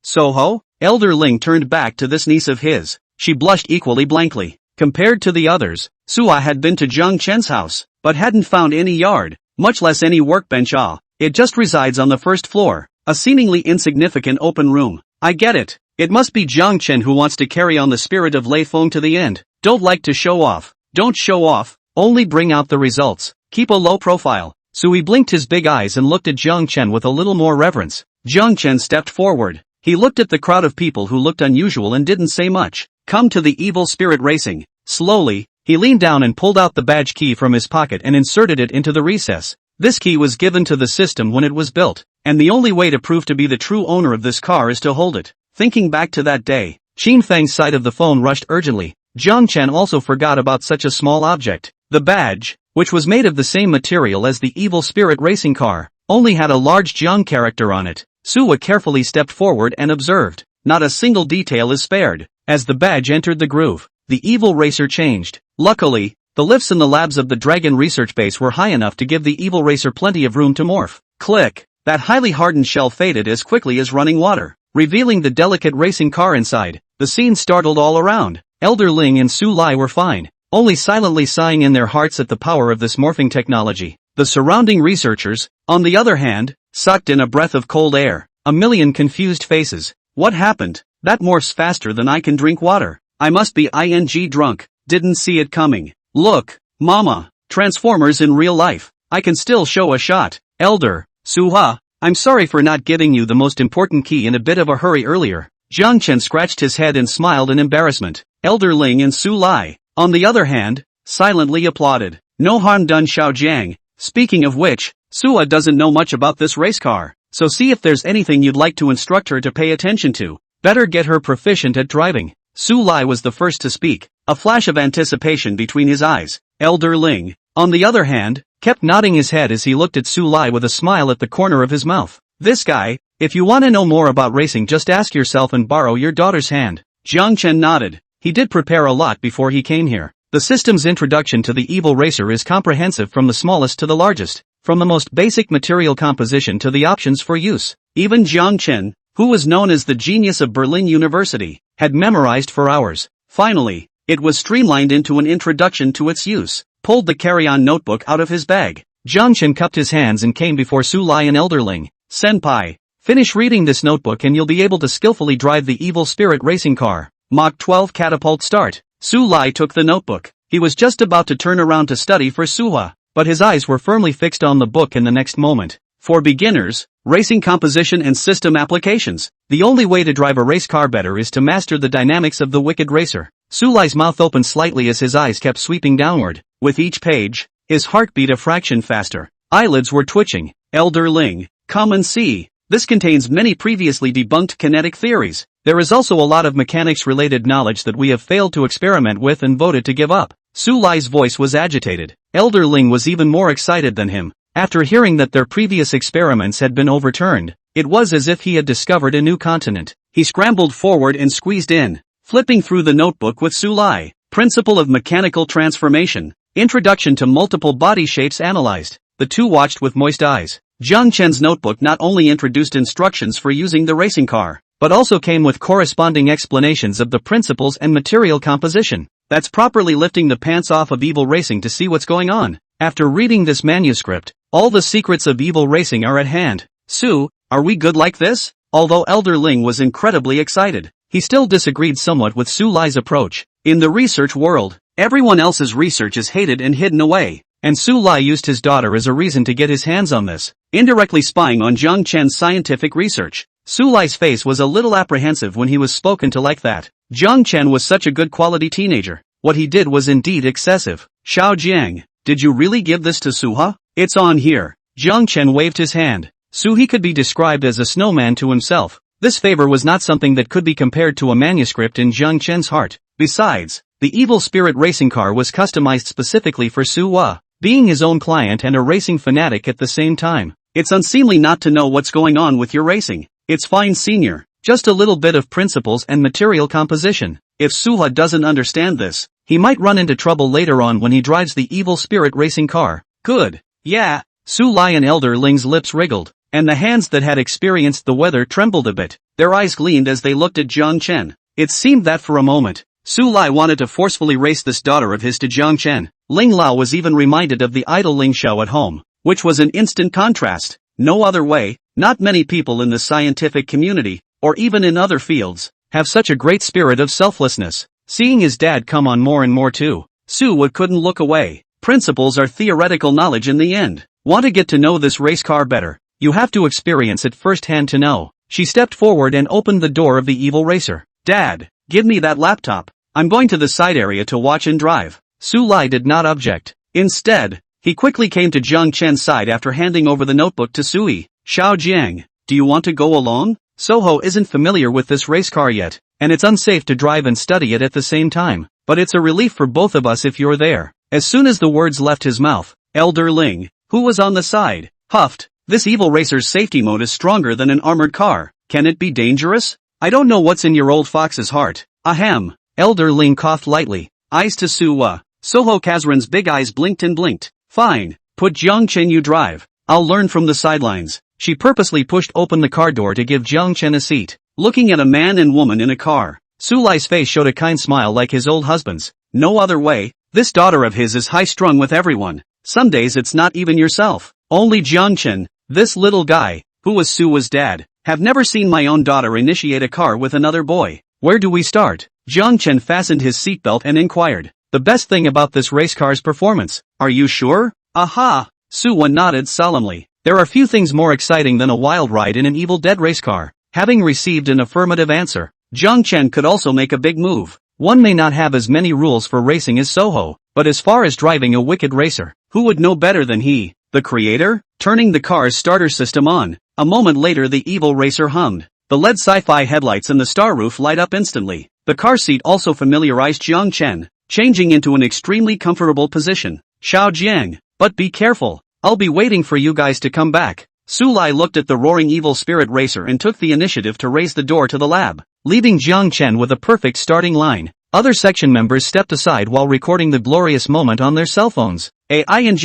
Soho? Elder Ling turned back to this niece of his. She blushed equally blankly. Compared to the others, Sua had been to Jiang Chen's house, but hadn't found any yard, much less any workbench. It just resides on the first floor, a seemingly insignificant open room. I get it. It must be Jiang Chen who wants to carry on the spirit of Lei Feng to the end. Don't like to show off. Don't show off. Only bring out the results. Keep a low profile. Sui blinked his big eyes and looked at Jiang Chen with a little more reverence. Jiang Chen stepped forward. He looked at the crowd of people who looked unusual and didn't say much. Come to the evil spirit racing. Slowly, he leaned down and pulled out the badge key from his pocket and inserted it into the recess. This key was given to the system when it was built, and the only way to prove to be the true owner of this car is to hold it. Thinking back to that day, Qin Feng's side of the phone rushed urgently. Jiang Chen also forgot about such a small object. The badge, which was made of the same material as the evil spirit racing car, only had a large Jiang character on it. Suwa carefully stepped forward and observed. Not a single detail is spared. As the badge entered the groove, the evil racer changed. Luckily, the lifts in the labs of the Dragon Research Base were high enough to give the evil racer plenty of room to morph. Click! That highly hardened shell faded as quickly as running water, revealing the delicate racing car inside. The scene startled all around. Elder Ling and Su Lai were fine, only silently sighing in their hearts at the power of this morphing technology. The surrounding researchers, on the other hand, sucked in a breath of cold air. A million confused faces. What happened? That morphs faster than I can drink water. I must be drunk. Didn't see it coming. Look, Mama. Transformers in real life. I can still show a shot. Elder, Suha, I'm sorry for not giving you the most important key in a bit of a hurry earlier. Jiang Chen scratched his head and smiled in embarrassment. Elder Ling and Su Lai, on the other hand, silently applauded. No harm done, Xiao Jiang. Speaking of which, Sua doesn't know much about this race car, so see if there's anything you'd like to instruct her to pay attention to. Better get her proficient at driving. Su Lai was the first to speak, a flash of anticipation between his eyes. Elder Ling, on the other hand, kept nodding his head as he looked at Su Lai with a smile at the corner of his mouth. This guy, If you want to know more about racing, just ask yourself and borrow your daughter's hand. Jiang Chen nodded. He did prepare a lot before he came here. The system's introduction to the evil racer is comprehensive from the smallest to the largest, from the most basic material composition to the options for use. Even Jiang Chen, who was known as the genius of Berlin University, had memorized for hours. Finally, it was streamlined into an introduction to its use. Pulled the carry-on notebook out of his bag. Jiang Chen cupped his hands and came before Su Lai and Elderling. Senpai, finish reading this notebook and you'll be able to skillfully drive the evil spirit racing car. Mach 12 catapult start. Su Lai took the notebook. He was just about to turn around to study for Suha, but his eyes were firmly fixed on the book in the next moment. For beginners, racing composition and system applications. The only way to drive a race car better is to master the dynamics of the wicked racer. Su Lai's mouth opened slightly as his eyes kept sweeping downward. With each page, his heart beat a fraction faster. Eyelids were twitching. Elder Ling, come and see. This contains many previously debunked kinetic theories. There is also a lot of mechanics-related knowledge that we have failed to experiment with and voted to give up. Su Lai's voice was agitated. Elder Ling was even more excited than him. After hearing that their previous experiments had been overturned, it was as if he had discovered a new continent. He scrambled forward and squeezed in, flipping through the notebook with Su Lai. Principle of Mechanical Transformation. Introduction to Multiple Body Shapes Analyzed. The two watched with moist eyes. Jiang Chen's notebook not only introduced instructions for using the racing car, but also came with corresponding explanations of the principles and material composition. That's properly lifting the pants off of evil racing to see what's going on. After reading this manuscript, all the secrets of evil racing are at hand. Su, are we good like this? Although Elder Ling was incredibly excited, he still disagreed somewhat with Su Lai's approach. In the research world, everyone else's research is hated and hidden away, and Su Lai used his daughter as a reason to get his hands on this, indirectly spying on Jiang Chen's scientific research. Su Lai's face was a little apprehensive when he was spoken to like that. Jiang Chen was such a good quality teenager. What he did was indeed excessive. Xiao Jiang, did you really give this to Suha? It's on here. Jiang Chen waved his hand. Suhi could be described as a snowman to himself. This favor was not something that could be compared to a manuscript in Jiang Chen's heart. Besides, the evil spirit racing car was customized specifically for Su Hua, being his own client and a racing fanatic at the same time. It's unseemly not to know what's going on with your racing. It's fine, senior. Just a little bit of principles and material composition. If Suha doesn't understand this, he might run into trouble later on when he drives the evil spirit racing car. Good. Yeah. Su Lai and Elder Ling's lips wriggled, and the hands that had experienced the weather trembled a bit. Their eyes gleamed as they looked at Jiang Chen. It seemed that for a moment, Su Lai wanted to forcefully race this daughter of his to Jiang Chen. Ling Lao was even reminded of the idol Ling Xiao at home, which was an instant contrast. No other way. Not many people in the scientific community, or even in other fields, have such a great spirit of selflessness. Seeing his dad come on more and more too, Su Hua couldn't look away. Principles are theoretical knowledge in the end. Want to get to know this race car better? You have to experience it firsthand to know. She stepped forward and opened the door of the evil racer. Dad, give me that laptop. I'm going to the side area to watch and drive. Su Lai did not object. Instead, he quickly came to Jiang Chen's side after handing over the notebook to Sui. Xiao Jiang, do you want to go along? Soho isn't familiar with this race car yet, and it's unsafe to drive and study it at the same time, but it's a relief for both of us if you're there. As soon as the words left his mouth, Elder Ling, who was on the side, huffed. This evil racer's safety mode is stronger than an armored car. Can it be dangerous? I don't know what's in your old fox's heart. Ahem. Elder Ling coughed lightly. Eyes to Suwa. Soho Kazran's big eyes blinked and blinked. Fine. Put Jiang Chen you drive. I'll learn from the sidelines. She purposely pushed open the car door to give Jiang Chen a seat. Looking at a man and woman in a car, Su Lai's face showed a kind smile like his old husband's. No other way. This daughter of his is high-strung with everyone. Some days it's not even yourself. Only Jiang Chen, this little guy, who was Suwa's dad, have never seen my own daughter initiate a car with another boy. Where do we start? Jiang Chen fastened his seatbelt and inquired. The best thing about this race car's performance. Are you sure? Aha! Suwa nodded solemnly. There are few things more exciting than a wild ride in an Evil Dead race car. Having received an affirmative answer, Jiang Chen could also make a big move. One may not have as many rules for racing as Soho, but as far as driving a wicked racer, who would know better than he, the creator? Turning the car's starter system on, a moment later the evil racer hummed. The LED sci-fi headlights and the star roof light up instantly. The car seat also familiarized Jiang Chen, changing into an extremely comfortable position. Xiao Jiang, but be careful. I'll be waiting for you guys to come back. Sulai looked at the roaring evil spirit racer and took the initiative to raise the door to the lab, leaving Jiang Chen with a perfect starting line. Other section members stepped aside while recording the glorious moment on their cell phones. A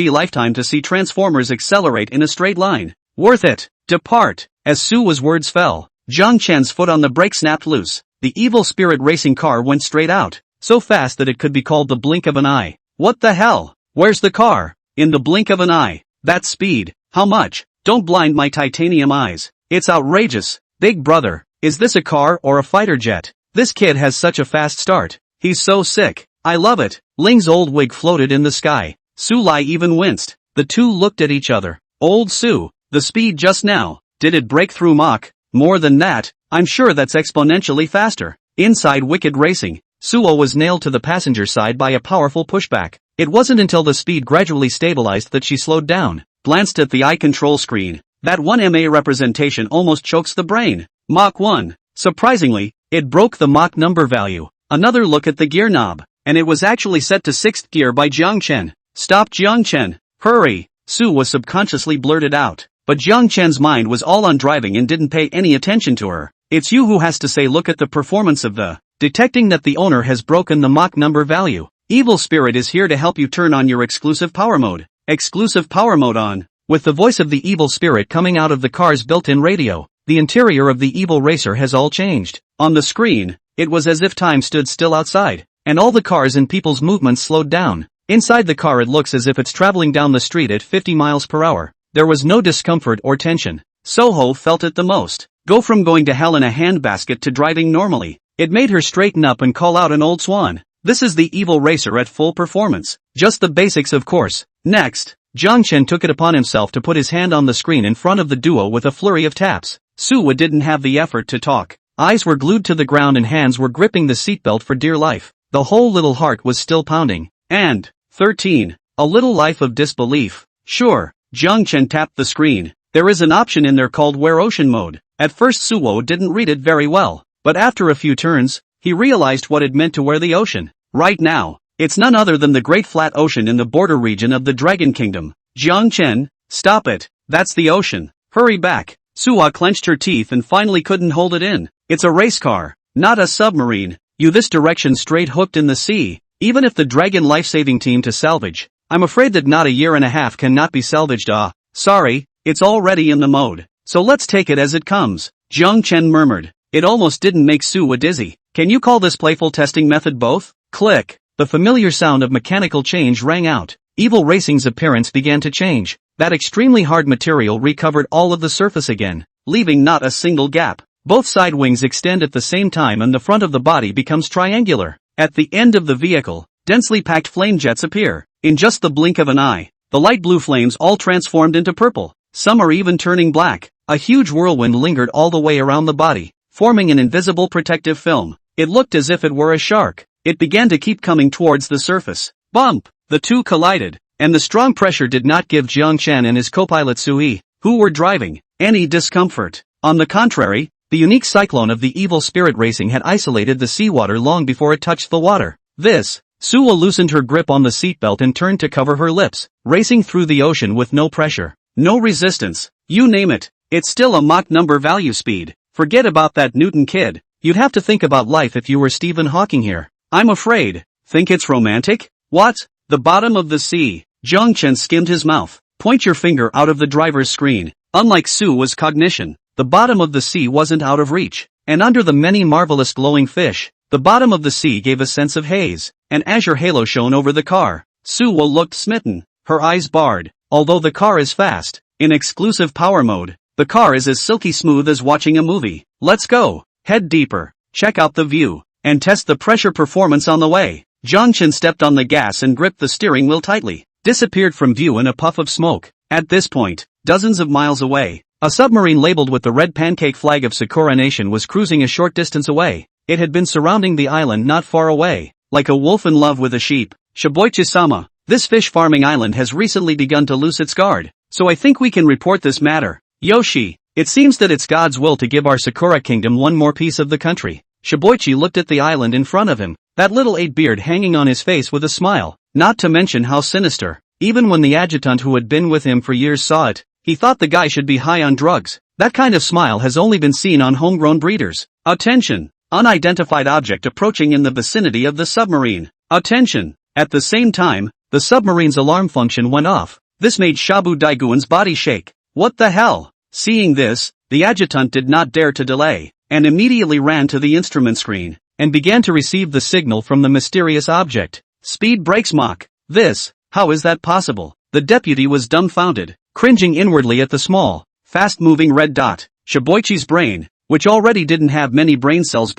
lifetime to see Transformers accelerate in a straight line. Worth it. Depart. As Su's words fell, Jiang Chen's foot on the brake snapped loose. The evil spirit racing car went straight out, so fast that it could be called the blink of an eye. What the hell? Where's the car? In the blink of an eye. That speed. How much? Don't blind my titanium eyes. It's outrageous. Big brother, is this a car or a fighter jet? This kid has such a fast start. He's so sick. I love it. Ling's old wig floated in the sky. Sulai even winced. The two looked at each other. Old Su, the speed just now, did it break through Mach? More than that, I'm sure that's exponentially faster. Inside Wicked Racing, Suo was nailed to the passenger side by a powerful pushback. It wasn't until the speed gradually stabilized that she slowed down, glanced at the eye control screen. That 1MA representation almost chokes the brain. Mach 1. Surprisingly, it broke the Mach number value. Another look at the gear knob, and it was actually set to 6th gear by Jiang Chen. Stop Jiang Chen. Hurry. Su was subconsciously blurted out, but Jiang Chen's mind was all on driving and didn't pay any attention to her. It's you who has to say look at the performance of the. Detecting that the owner has broken the Mach number value. Evil Spirit is here to help you turn on your exclusive power mode. Exclusive power mode on. With the voice of the Evil Spirit coming out of the car's built-in radio, the interior of the evil racer has all changed. On the screen, it was as if time stood still outside, and all the cars and people's movements slowed down. Inside the car it looks as if it's traveling down the street at 50 miles per hour. There was no discomfort or tension. Soho felt it the most. Go from going to hell in a handbasket to driving normally. It made her straighten up and call out an old swan. This is the evil racer at full performance. Just the basics of course. Next, Jiang Chen took it upon himself to put his hand on the screen in front of the duo with a flurry of taps. Suwa didn't have the effort to talk. Eyes were glued to the ground and hands were gripping the seatbelt for dear life. The whole little heart was still pounding. And, 13. A little life of disbelief. Sure, Jiang Chen tapped the screen. There is an option in there called Wear Ocean Mode. At first Suwo didn't read it very well, but after a few turns, he realized what it meant to wear the ocean. Right now, it's none other than the Great Flat Ocean in the border region of the Dragon Kingdom. Jiang Chen, stop it. That's the ocean. Hurry back. Suwa clenched her teeth and finally couldn't hold it in. It's a race car, not a submarine. You this direction straight hooked in the sea. Even if the Dragon life-saving team to salvage, I'm afraid that not a year and a half cannot be salvaged. Sorry, it's already in the mode. So let's take it as it comes. Jiang Chen murmured. It almost didn't make Suwa dizzy. Can you call this playful testing method both? Click. The familiar sound of mechanical change rang out. Evil Racing's appearance began to change. That extremely hard material recovered all of the surface again, leaving not a single gap. Both side wings extend at the same time and the front of the body becomes triangular. At the end of the vehicle, densely packed flame jets appear. In just the blink of an eye, the light blue flames all transformed into purple. Some are even turning black. A huge whirlwind lingered all the way around the body, forming an invisible protective film. It looked as if it were a shark. It began to keep coming towards the surface. Bump! The two collided, and the strong pressure did not give Jiang Chen and his co-pilot Sui, who were driving, any discomfort. On the contrary, the unique cyclone of the evil spirit racing had isolated the seawater long before it touched the water. Suwa loosened her grip on the seatbelt and turned to cover her lips, racing through the ocean with no pressure, no resistance, you name it. It's still a Mach number value speed. Forget about that Newton kid. You'd have to think about life if you were Stephen Hawking here. I'm afraid. Think it's romantic? What? The bottom of the sea. Jiang Chen skimmed his mouth. Point your finger out of the driver's screen. Unlike Suwa's cognition, the bottom of the sea wasn't out of reach. And under the many marvelous glowing fish, the bottom of the sea gave a sense of haze. An azure halo shone over the car. Suwa looked smitten, her eyes barred. Although the car is fast, in exclusive power mode, the car is as silky smooth as watching a movie. Let's go. Head deeper. Check out the view. And test the pressure performance on the way. Jiang Chen stepped on the gas and gripped the steering wheel tightly. Disappeared from view in a puff of smoke. At this point, dozens of miles away, a submarine labeled with the red pancake flag of Sakura Nation was cruising a short distance away. It had been surrounding the island not far away, like a wolf in love with a sheep. Shibuichi-sama, this fish farming island has recently begun to loose its guard, so I think we can report this matter. Yoshi, it seems that it's God's will to give our Sakura kingdom one more piece of the country. Shibuichi looked at the island in front of him, that little 8-beard hanging on his face with a smile, not to mention how sinister. Even when the adjutant who had been with him for years saw it, He thought the guy should be high on drugs. That kind of smile has only been seen on homegrown breeders. Attention! Unidentified object approaching in the vicinity of the submarine. Attention! At the same time, the submarine's alarm function went off. This made Shabu Daiguan's body shake. What the hell? Seeing this, the adjutant did not dare to delay, and immediately ran to the instrument screen, and began to receive the signal from the mysterious object. Speed brakes Mach. This, how is that possible? The deputy was dumbfounded, cringing inwardly at the small, fast-moving red dot. Shibuichi's brain, which already didn't have many brain cells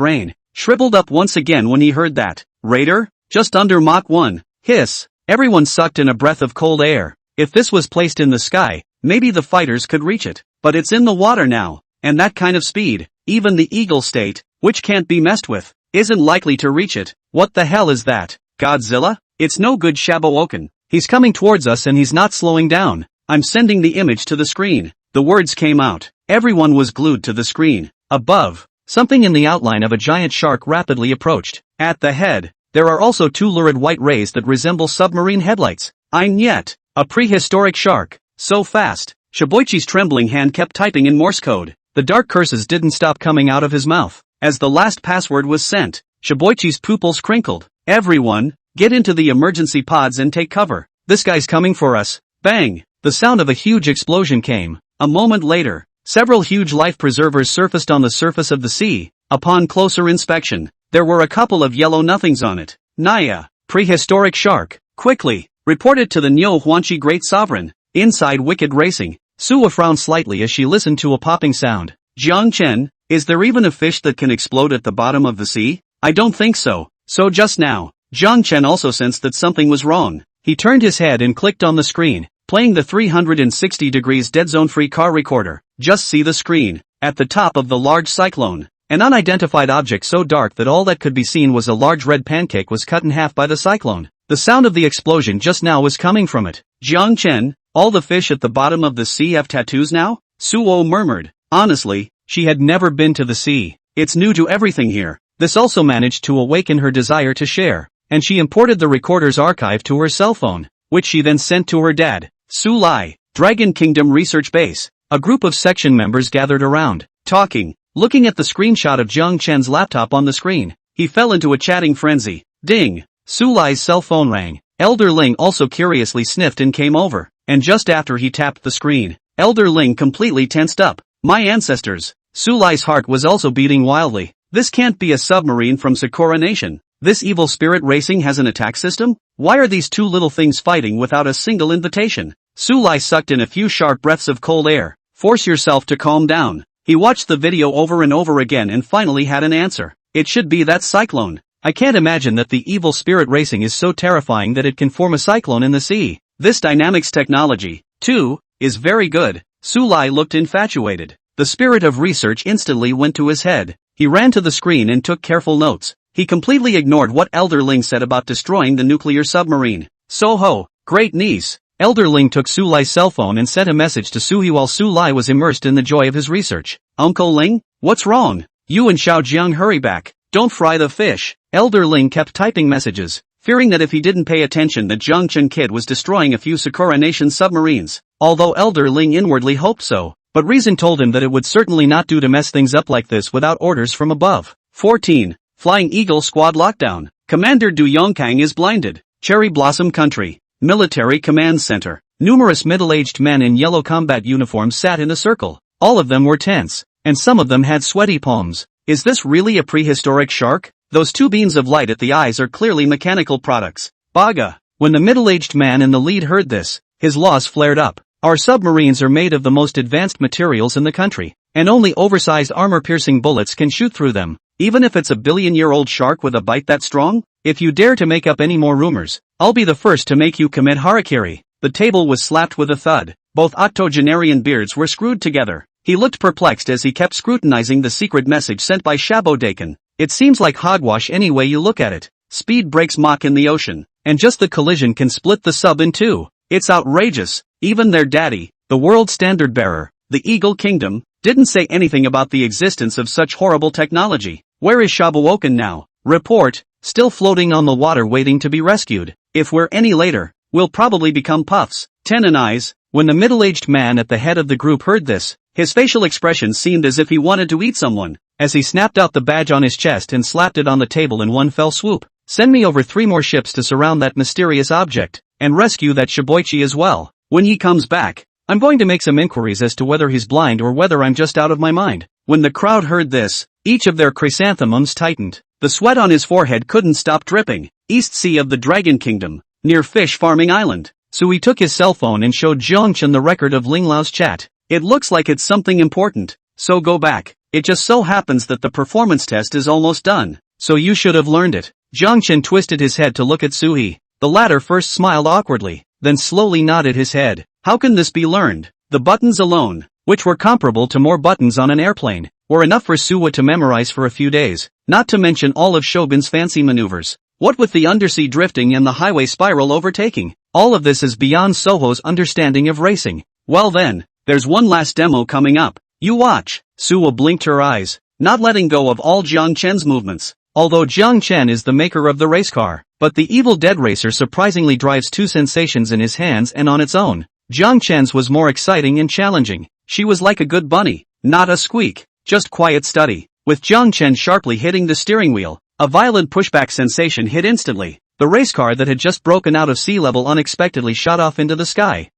shriveled up once again when he heard that. Radar? Just under Mach 1. Hiss. Everyone sucked in a breath of cold air. If this was placed in the sky, maybe the fighters could reach it. But it's in the water now, and that kind of speed, even the Eagle State, which can't be messed with, isn't likely to reach it. What the hell is that? Godzilla? It's no good Shabuoken. He's coming towards us and he's not slowing down. I'm sending the image to the screen. The words came out. Everyone was glued to the screen. Above, something in the outline of a giant shark rapidly approached. At the head, there are also two lurid white rays that resemble submarine headlights. Ein yet, a prehistoric shark. So fast. Shibuichi's trembling hand kept typing in Morse code. The dark curses didn't stop coming out of his mouth. As the last password was sent, Shibuichi's pupils crinkled. Everyone, get into the emergency pods and take cover. This guy's coming for us. Bang! The sound of a huge explosion came. A moment later, several huge life preservers surfaced on the surface of the sea. Upon closer inspection, there were a couple of yellow nothings on it. Naya, prehistoric shark. Quickly, report it to the Nyo Huanchi Great Sovereign. Inside Wicked Racing, Suwa frowned slightly as she listened to a popping sound. Jiang Chen, is there even a fish that can explode at the bottom of the sea? I don't think so. So just now, Jiang Chen also sensed that something was wrong. He turned his head and clicked on the screen, playing the 360 degrees dead zone-free car recorder. Just see the screen. At the top of the large cyclone, an unidentified object so dark that all that could be seen was a large red pancake was cut in half by the cyclone. The sound of the explosion just now was coming from it. Jiang Chen, all the fish at the bottom of the sea have tattoos now? Suo murmured. Honestly, she had never been to the sea. It's new to everything here. This also managed to awaken her desire to share, and she imported the recorder's archive to her cell phone, which she then sent to her dad. Su Lai, Dragon Kingdom Research Base. A group of section members gathered around, talking, looking at the screenshot of Jiang Chen's laptop on the screen. He fell into a chatting frenzy. Ding! Su Lai's cell phone rang. Elder Ling also curiously sniffed and came over, and just after he tapped the screen, Elder Ling completely tensed up. My ancestors! Su Lai's heart was also beating wildly. This can't be a submarine from Sakura Nation. This evil spirit racing has an attack system? Why are these two little things fighting without a single invitation? Su Lai sucked in a few sharp breaths of cold air. Force yourself to calm down. He watched the video over and over again and finally had an answer. It should be that cyclone. I can't imagine that the evil spirit racing is so terrifying that it can form a cyclone in the sea. This dynamics technology, too, is very good. Su Lai looked infatuated. The spirit of research instantly went to his head. He ran to the screen and took careful notes. He completely ignored what Elder Ling said about destroying the nuclear submarine. Soho, great niece. Elder Ling took Su Lai's cell phone and sent a message to Suhi while Su Lai was immersed in the joy of his research. Uncle Ling, what's wrong? You and Xiao Jiang hurry back. Don't fry the fish. Elder Ling kept typing messages, fearing that if he didn't pay attention that Jiang Chen Kid was destroying a few Sakura Nation submarines. Although Elder Ling inwardly hoped so, but reason told him that it would certainly not do to mess things up like this without orders from above. 14. Flying Eagle Squad Lockdown. Commander Du Yongkang is blinded. Cherry Blossom Country. Military Command Center. Numerous middle-aged men in yellow combat uniforms sat in a circle. All of them were tense, and some of them had sweaty palms. Is this really a prehistoric shark? Those two beams of light at the eyes are clearly mechanical products. Baga. When the middle-aged man in the lead heard this, his loss flared up. Our submarines are made of the most advanced materials in the country, and only oversized armor-piercing bullets can shoot through them. Even if it's a billion-year-old shark with a bite that strong? If you dare to make up any more rumors, I'll be the first to make you commit harakiri. The table was slapped with a thud. Both octogenarian beards were screwed together. He looked perplexed as he kept scrutinizing the secret message sent by Shabodaken. It seems like hogwash any way you look at it. Speed breaks Mach in the ocean, and just the collision can split the sub in two. It's outrageous. Even their daddy, the world standard bearer, the Eagle Kingdom, didn't say anything about the existence of such horrible technology. Where is Shabuoken now? Report, still floating on the water waiting to be rescued. If we're any later, we'll probably become puffs. 10 and eyes, When the middle-aged man at the head of the group heard this, his facial expression seemed as if he wanted to eat someone, as he snapped out the badge on his chest and slapped it on the table in one fell swoop. Send me over 3 more ships to surround that mysterious object, and rescue that Shiboichi as well. When he comes back, I'm going to make some inquiries as to whether he's blind or whether I'm just out of my mind. When the crowd heard this, each of their chrysanthemums tightened. The sweat on his forehead couldn't stop dripping. East Sea of the Dragon Kingdom, near Fish Farming Island. Sui took his cell phone and showed Zhongchen the record of Ling Lao's chat. It looks like it's something important, so go back. It just so happens that the performance test is almost done, so you should have learned it. Zhongchen twisted his head to look at Sui. The latter first smiled awkwardly, then slowly nodded his head. How can this be learned? The buttons alone, which were comparable to more buttons on an airplane, were enough for Suwa to memorize for a few days, not to mention all of Shobin's fancy maneuvers. What with the undersea drifting and the highway spiral overtaking, all of this is beyond Soho's understanding of racing. Well then, there's one last demo coming up. You watch. Suwa blinked her eyes, not letting go of all Jiang Chen's movements. Although Jiang Chen is the maker of the race car, but the Evil Dead racer surprisingly drives 2 sensations in his hands and on its own. Jiang Chen's was more exciting and challenging. She was like a good bunny, not a squeak, just quiet study. With Jiang Chen sharply hitting the steering wheel, a violent pushback sensation hit instantly. The race car that had just broken out of sea level unexpectedly shot off into the sky.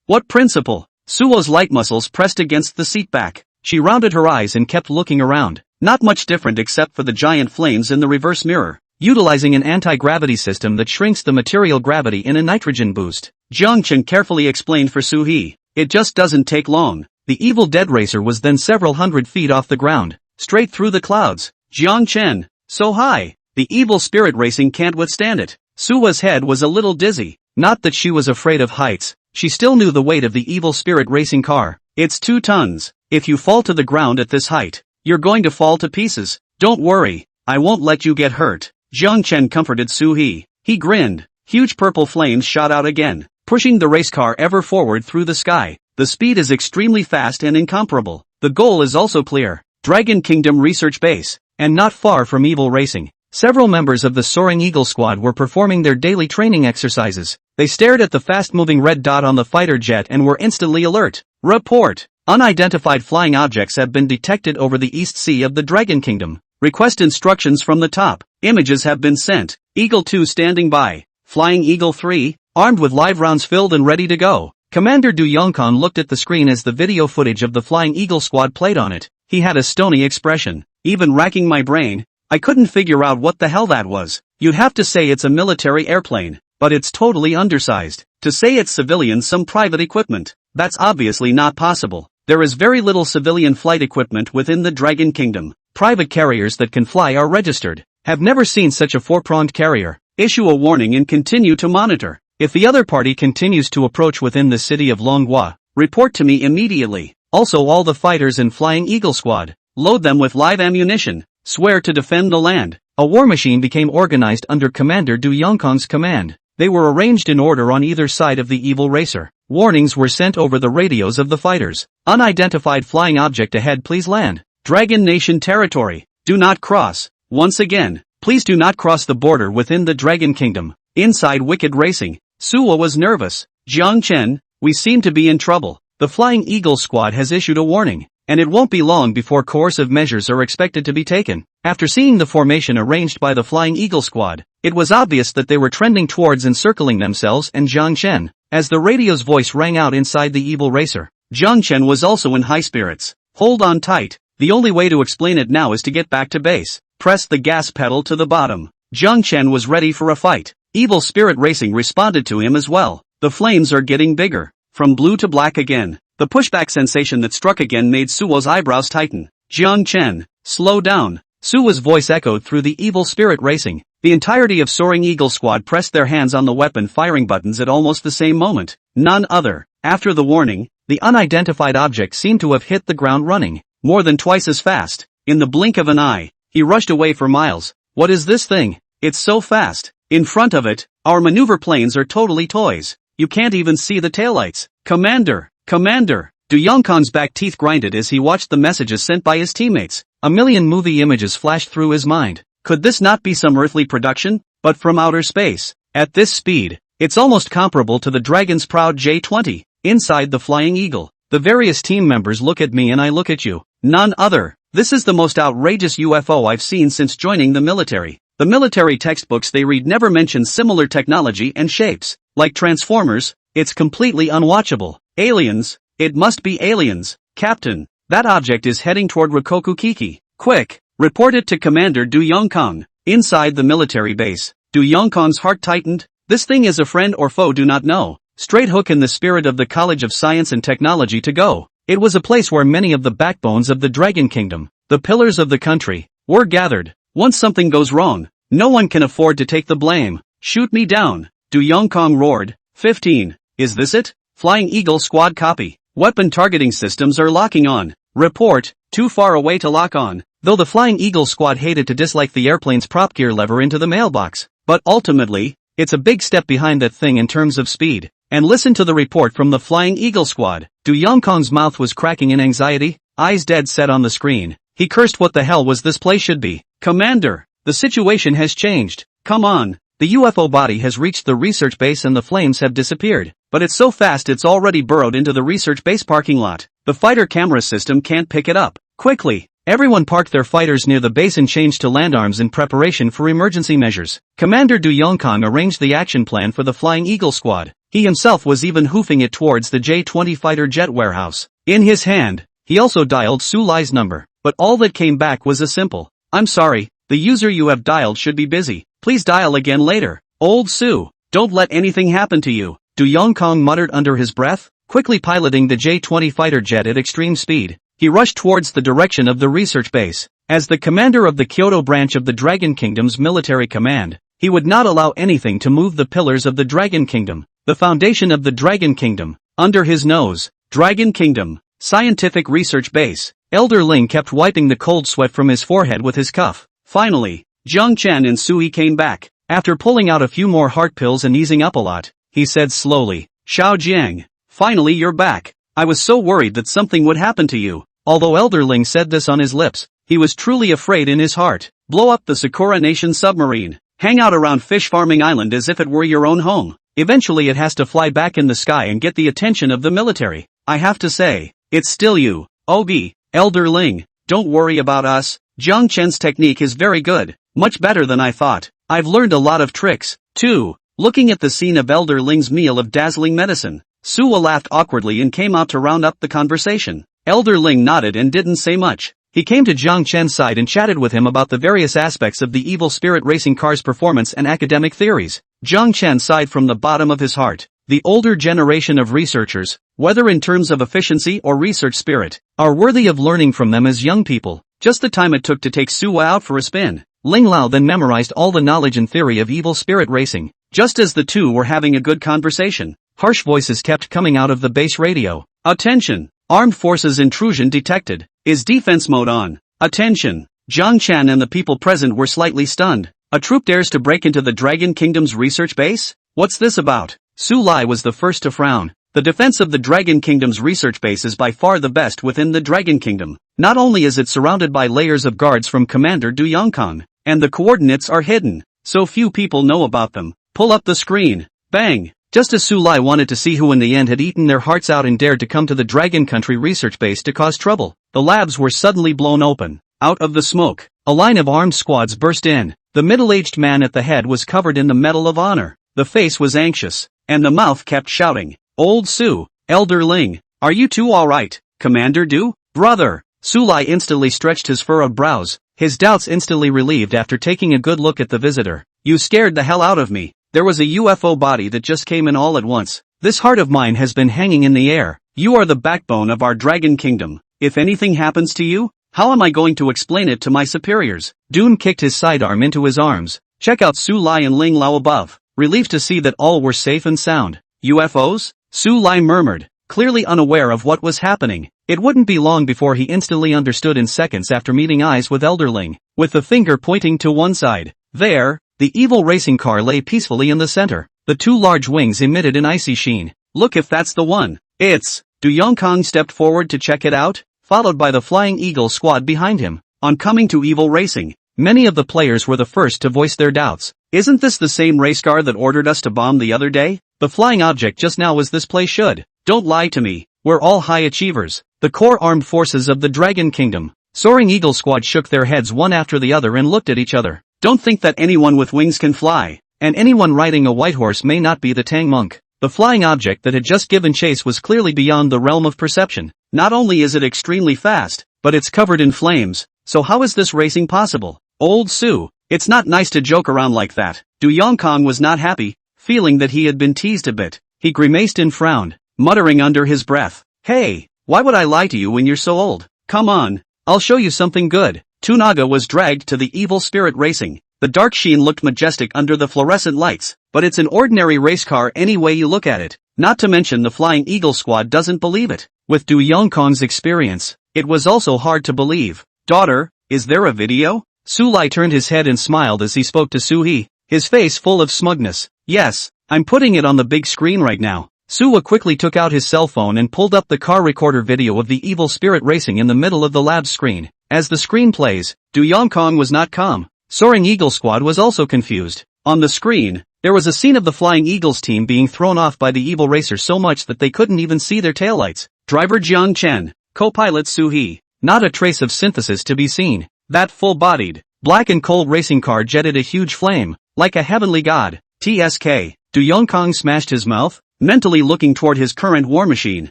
What principle? Suo's light muscles pressed against the seat back. She rounded her eyes and kept looking around. Not much different except for the giant flames in the reverse mirror, utilizing an anti-gravity system that shrinks the material gravity in a nitrogen boost. Jiang Chen carefully explained for Suhi. It just doesn't take long. The Evil Dead racer was then several hundred feet off the ground, straight through the clouds. Jiang Chen, so high, the evil spirit racing can't withstand it. Suwa's head was a little dizzy. Not that she was afraid of heights, she still knew the weight of the evil spirit racing car. It's 2 tons. If you fall to the ground at this height, you're going to fall to pieces. Don't worry, I won't let you get hurt. Jiang Chen comforted Suhi. He grinned. Huge purple flames shot out again, pushing the race car ever forward through the sky. The speed is extremely fast and incomparable. The goal is also clear. Dragon Kingdom Research Base, and not far from Evil Racing. Several members of the Soaring Eagle squad were performing their daily training exercises. They stared at the fast-moving red dot on the fighter jet and were instantly alert. Report. Unidentified flying objects have been detected over the East Sea of the Dragon Kingdom. Request instructions from the top. Images have been sent. Eagle 2 standing by. Flying Eagle 3, armed with live rounds filled and ready to go. Commander Du Yongkon looked at the screen as the video footage of the Flying Eagle squad played on it. He had a stony expression. Even racking my brain, I couldn't figure out what the hell that was. You'd have to say it's a military airplane, but it's totally undersized. To say it's civilian some private equipment, that's obviously not possible. There is very little civilian flight equipment within the Dragon Kingdom. Private carriers that can fly are registered. Have never seen such a 4-pronged carrier. Issue a warning and continue to monitor. If the other party continues to approach within the city of Longhua, report to me immediately. Also all the fighters in Flying Eagle Squad, load them with live ammunition. Swear to defend the land. A war machine became organized under Commander Du Yongkon's command. They were arranged in order on either side of the evil racer. Warnings were sent over the radios of the fighters. Unidentified flying object ahead, please land. Dragon Nation territory. Do not cross. Once again, please do not cross the border within the Dragon Kingdom. Inside Wicked Racing. Suwa was nervous. Jiang Chen, we seem to be in trouble. The Flying Eagle squad has issued a warning, and it won't be long before coercive measures are expected to be taken. After seeing the formation arranged by the Flying Eagle squad, it was obvious that they were trending towards encircling themselves and Jiang Chen, as the radio's voice rang out inside the evil racer. Jiang Chen was also in high spirits. Hold on tight. The only way to explain it now is to get back to base. Press the gas pedal to the bottom. Jiang Chen was ready for a fight. Evil Spirit Racing responded to him as well. The flames are getting bigger. From blue to black again. The pushback sensation that struck again made Suo's eyebrows tighten. Jiang Chen, slow down. Suo's voice echoed through the Evil Spirit Racing. The entirety of Soaring Eagle Squad pressed their hands on the weapon firing buttons at almost the same moment. None other. After the warning, the unidentified object seemed to have hit the ground running, more than twice as fast. In the blink of an eye, he rushed away for miles. What is this thing? It's so fast. In front of it, our maneuver planes are totally toys. You can't even see the taillights. Commander! Commander! Du Yongkon's back teeth grinded as he watched the messages sent by his teammates. A million movie images flashed through his mind. Could this not be some earthly production, but from outer space? At this speed, It's almost comparable to the Dragon's Proud J-20. Inside the Flying Eagle, the various team members look at me and I look at you. None other. This is the most outrageous UFO I've seen since joining the military. The military textbooks they read never mention similar technology and shapes. Like Transformers, it's completely unwatchable. Aliens, it must be aliens. Captain, that object is heading toward Rikoku Kiki. Quick, report it to Commander Du Yongkong. Inside the military base, Du Yongkong's heart tightened. This thing is a friend or foe, do not know. Straight hook in the spirit of the College of Science and Technology to go. It was a place where many of the backbones of the Dragon Kingdom, the pillars of the country, were gathered. Once something goes wrong, no one can afford to take the blame. Shoot me down, Du Yongkong roared. 15. Is this it? Flying Eagle Squad copy. Weapon targeting systems are locking on. Report, too far away to lock on. Though the Flying Eagle Squad hated to dislike the airplane's prop gear lever into the mailbox. But ultimately, it's a big step behind that thing in terms of speed. And listen to the report from the Flying Eagle Squad. Du Yongkong's mouth was cracking in anxiety, eyes dead set on the screen. He cursed. What the hell was this place should be? Commander, the situation has changed. Come on. The UFO body has reached the research base and the flames have disappeared. But it's so fast it's already burrowed into the research base parking lot. The fighter camera system can't pick it up. Quickly, everyone park their fighters near the base and change to land arms in preparation for emergency measures. Commander Du Yongkong arranged the action plan for the Flying Eagle Squad. He himself was even hoofing it towards the J-20 fighter jet warehouse. In his hand, he also dialed Su Lai's number. But all that came back was a simple, "I'm sorry, the user you have dialed should be busy. Please dial again later." Old Su, don't let anything happen to you, Du Yongkong muttered under his breath. Quickly piloting the J-20 fighter jet at extreme speed, he rushed towards the direction of the research base. As the commander of the Kyoto branch of the Dragon Kingdom's military command, he would not allow anything to move the pillars of the Dragon Kingdom, the foundation of the Dragon Kingdom. Under his nose, Dragon Kingdom, Scientific Research Base. Elder Ling kept wiping the cold sweat from his forehead with his cuff. Finally, Jiang Chen and Sui came back. After pulling out a few more heart pills and easing up a lot, he said slowly, "Xiao Jiang, finally you're back. I was so worried that something would happen to you." Although Elder Ling said this on his lips, he was truly afraid in his heart. Blow up the Sakura Nation submarine. Hang out around Fish Farming Island as if it were your own home. Eventually it has to fly back in the sky and get the attention of the military. I have to say, it's still you, Obi, Elder Ling. Don't worry about us. Jiang Chen's technique is very good. Much better than I thought. I've learned a lot of tricks, too. Looking at the scene of Elder Ling's meal of dazzling medicine, Suwa laughed awkwardly and came out to round up the conversation. Elder Ling nodded and didn't say much. He came to Jiang Chen's side and chatted with him about the various aspects of the Evil Spirit racing car's performance and academic theories. Jiang Chen sighed from the bottom of his heart. The older generation of researchers, whether in terms of efficiency or research spirit, are worthy of learning from them as young people. Just the time it took to take Suwa out for a spin. Ling Lao then memorized all the knowledge and theory of Evil Spirit racing. Just as the two were having a good conversation, harsh voices kept coming out of the base radio. "Attention! Armed forces intrusion detected. Is defense mode on? Attention!" Jiang Chen and the people present were slightly stunned. A troop dares to break into the Dragon Kingdom's research base? What's this about? Su Lai was the first to frown. The defense of the Dragon Kingdom's research base is by far the best within the Dragon Kingdom. Not only is it surrounded by layers of guards from Commander Du Yongkong, and the coordinates are hidden, so few people know about them. Pull up the screen. Bang! Just as Su Lai wanted to see who in the end had eaten their hearts out and dared to come to the Dragon Country research base to cause trouble, the labs were suddenly blown open. Out of the smoke, a line of armed squads burst in. The middle-aged man at the head was covered in the Medal of Honor. The face was anxious, and the mouth kept shouting, "Old Su, Elder Ling, are you two alright? Commander Du? Brother!" Su Lai instantly stretched his furrowed brows, his doubts instantly relieved after taking a good look at the visitor. "You scared the hell out of me. There was a UFO body that just came in all at once. This heart of mine has been hanging in the air. You are the backbone of our Dragon Kingdom. If anything happens to you, how am I going to explain it to my superiors?" Dune kicked his sidearm into his arms. "Check out Su Lai and Ling Lao above." Relieved to see that all were safe and sound. "UFOs?" Su Lai murmured, clearly unaware of what was happening. It wouldn't be long before he instantly understood in seconds after meeting eyes with Elder Ling. With the finger pointing to one side, there, the evil racing car lay peacefully in the center. The two large wings emitted an icy sheen. "Look if that's the one." "It's." Du Yongkong stepped forward to check it out, followed by the Flying Eagle squad behind him. On coming to Evil Racing, Many of the players were the first to voice their doubts. Isn't this the same race car that ordered us to bomb the other day? The flying object just now was this place should. Don't lie to me, we're all high achievers. The core armed forces of the Dragon Kingdom. Soaring Eagle Squad shook their heads one after the other and looked at each other. Don't think that anyone with wings can fly. And anyone riding a white horse may not be the Tang Monk. The flying object that had just given chase was clearly beyond the realm of perception. Not only is it extremely fast, but it's covered in flames. So how is this racing possible? Old Sue, it's not nice to joke around like that. Du Yongkong was not happy, feeling that he had been teased a bit. He grimaced and frowned, muttering under his breath. Hey, why would I lie to you when you're so old? Come on, I'll show you something good. Tunaga was dragged to the evil spirit racing. The dark sheen looked majestic under the fluorescent lights, but it's an ordinary race car any way you look at it. Not to mention the Flying Eagle Squad doesn't believe it. With Du Yongkong's experience, it was also hard to believe. Daughter, is there a video? Su Lai turned his head and smiled as he spoke to Su He, his face full of smugness. Yes, I'm putting it on the big screen right now. Suwa quickly took out his cell phone and pulled up the car recorder video of the evil spirit racing in the middle of the lab's screen. As the screen plays, Du Yongkong was not calm. Soaring Eagle Squad was also confused. On the screen, there was a scene of the Flying Eagles team being thrown off by the evil racer so much that they couldn't even see their taillights. Driver Jiang Chen, co-pilot Su He. Not a trace of synthesis to be seen. That full-bodied, black and cold racing car jetted a huge flame, like a heavenly god. TSK. Du Yongkong smashed his mouth, mentally looking toward his current war machine.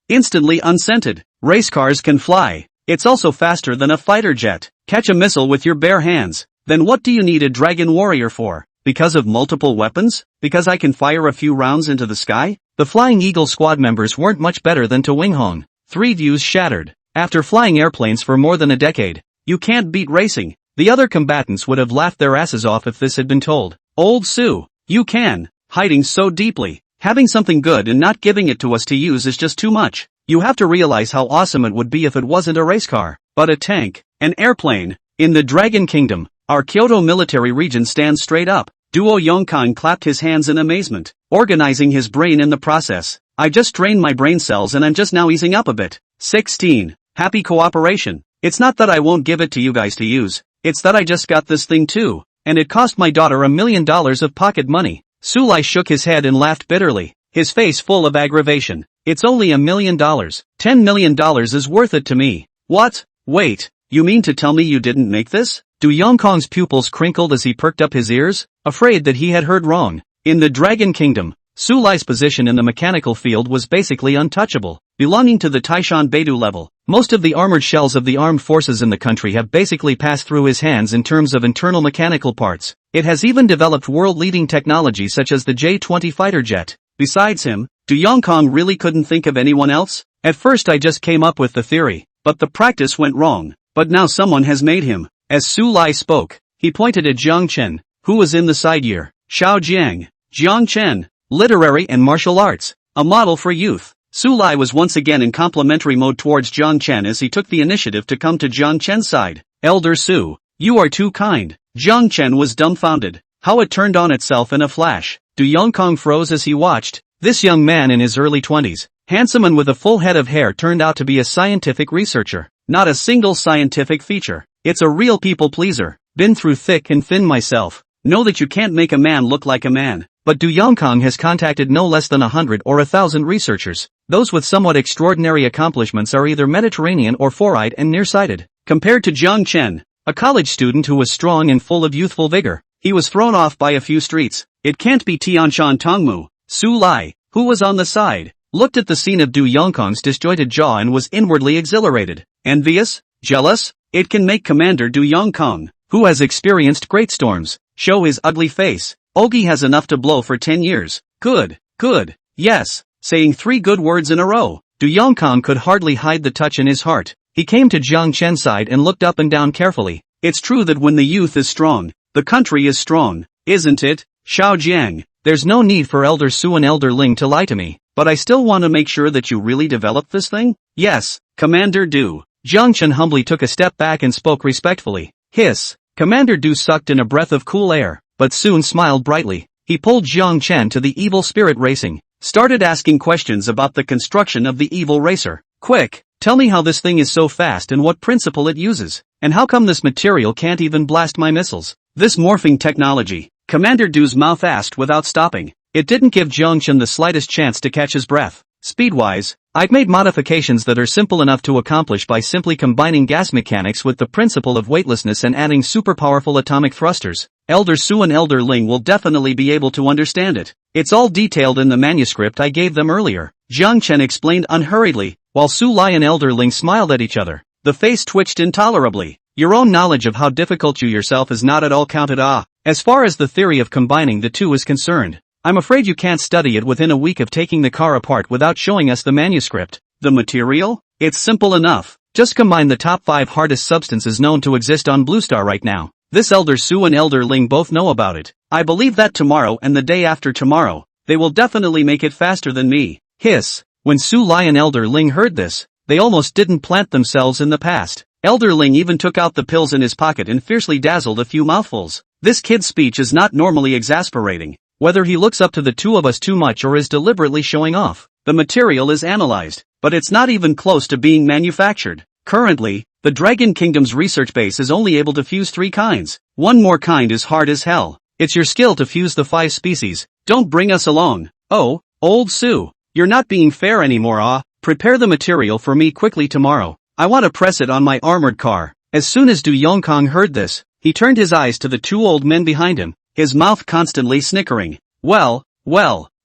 Instantly unscented. Race cars can fly. It's also faster than a fighter jet. Catch a missile with your bare hands. Then what do you need a dragon warrior for? Because of multiple weapons? Because I can fire a few rounds into the sky? The Flying Eagle Squad members weren't much better than Tu Winghong. 3 views shattered. After flying airplanes for more than a decade, you can't beat racing. The other combatants would have laughed their asses off if this had been told. Old Sue, you can. Hiding so deeply. Having something good and not giving it to us to use is just too much. You have to realize how awesome it would be if it wasn't a race car, but a tank, an airplane. In the Dragon Kingdom, our Kyoto military region stands straight up. Duo Yongkong clapped his hands in amazement, organizing his brain in the process. I just drained my brain cells and I'm just now easing up a bit. 16. Happy cooperation. It's not that I won't give it to you guys to use. It's that I just got this thing too, and it cost my daughter $1 million of pocket money. Su Lai shook his head and laughed bitterly, his face full of aggravation. It's only $1 million. $10 million is worth it to me. What? Wait, you mean to tell me you didn't make this? Du Yongkong's pupils crinkled as he perked up his ears, afraid that he had heard wrong. In the Dragon Kingdom, Su Lai's position in the mechanical field was basically untouchable. Belonging to the Taishan Beidou level, most of the armored shells of the armed forces in the country have basically passed through his hands in terms of internal mechanical parts. It has even developed world-leading technology such as the J-20 fighter jet. Besides him, Du Yongkong really couldn't think of anyone else? At first I just came up with the theory, but the practice went wrong. But now someone has made him. As Su Lai spoke, he pointed at Jiang Chen, who was in the side year. Xiao Jiang. Jiang Chen. Literary and martial arts. A model for youth. Su Lai was once again in complimentary mode towards Jiang Chen as he took the initiative to come to Jiang Chen's side. Elder Su, you are too kind. Jiang Chen was dumbfounded. How it turned on itself in a flash. Du Yongkong froze as he watched. This young man in his early 20s, handsome and with a full head of hair, turned out to be a scientific researcher. Not a single scientific feature. It's a real people pleaser. Been through thick and thin myself. Know that you can't make a man look like a man. But Du Yongkong has contacted no less than 100 or 1,000 researchers. Those with somewhat extraordinary accomplishments are either Mediterranean or four-eyed and nearsighted. Compared to Jiang Chen, a college student who was strong and full of youthful vigor, he was thrown off by a few streets. It can't be Tianshan Tongmu. Su Lai, who was on the side, looked at the scene of Du Yongkong's disjointed jaw and was inwardly exhilarated. Envious? Jealous? It can make Commander Du Yongkong, who has experienced great storms, show his ugly face. Ogi has enough to blow for 10 years. Good, good, yes, saying 3 good words in a row. Du Yongkong could hardly hide the touch in his heart. He came to Jiang Chen's side and looked up and down carefully. It's true that when the youth is strong, the country is strong, isn't it? Xiao Jiang, there's no need for Elder Su and Elder Ling to lie to me, but I still want to make sure that you really develop this thing? Yes, Commander Du. Jiang Chen humbly took a step back and spoke respectfully. Hiss. Commander Du sucked in a breath of cool air, but soon smiled brightly. He pulled Jiang Chen to the evil spirit racing, started asking questions about the construction of the evil racer. Quick, tell me how this thing is so fast and what principle it uses. And how come this material can't even blast my missiles? This morphing technology, Commander Do's mouth asked without stopping. It didn't give Jiangchen the slightest chance to catch his breath. Speed-wise, I've made modifications that are simple enough to accomplish by simply combining gas mechanics with the principle of weightlessness and adding super-powerful atomic thrusters. Elder Su and Elder Ling will definitely be able to understand it. It's all detailed in the manuscript I gave them earlier. Jiangchen explained unhurriedly, while Su Lai and Elder Ling smiled at each other. The face twitched intolerably. Your own knowledge of how difficult you yourself is not at all counted. As far as the theory of combining the two is concerned, I'm afraid you can't study it within a week of taking the car apart without showing us the manuscript. The material? It's simple enough. Just combine the top 5 hardest substances known to exist on Blue Star right now. This Elder Su and Elder Ling both know about it. I believe that tomorrow and the day after tomorrow, they will definitely make it faster than me. Hiss. When Su Lai and Elder Ling heard this, they almost didn't plant themselves in the past. Elder Ling even took out the pills in his pocket and fiercely dazzled a few mouthfuls. This kid's speech is not normally exasperating. Whether he looks up to the two of us too much or is deliberately showing off. The material is analyzed, but it's not even close to being manufactured. Currently, the Dragon Kingdom's research base is only able to fuse 3 kinds. One more kind is hard as hell. It's your skill to fuse the 5 species. Don't bring us along. Oh, old Su. You're not being fair anymore. Prepare the material for me quickly tomorrow. I want to press it on my armored car. As soon as Du Yongkong heard this, he turned his eyes to the 2 old men behind him, his mouth constantly snickering. Well,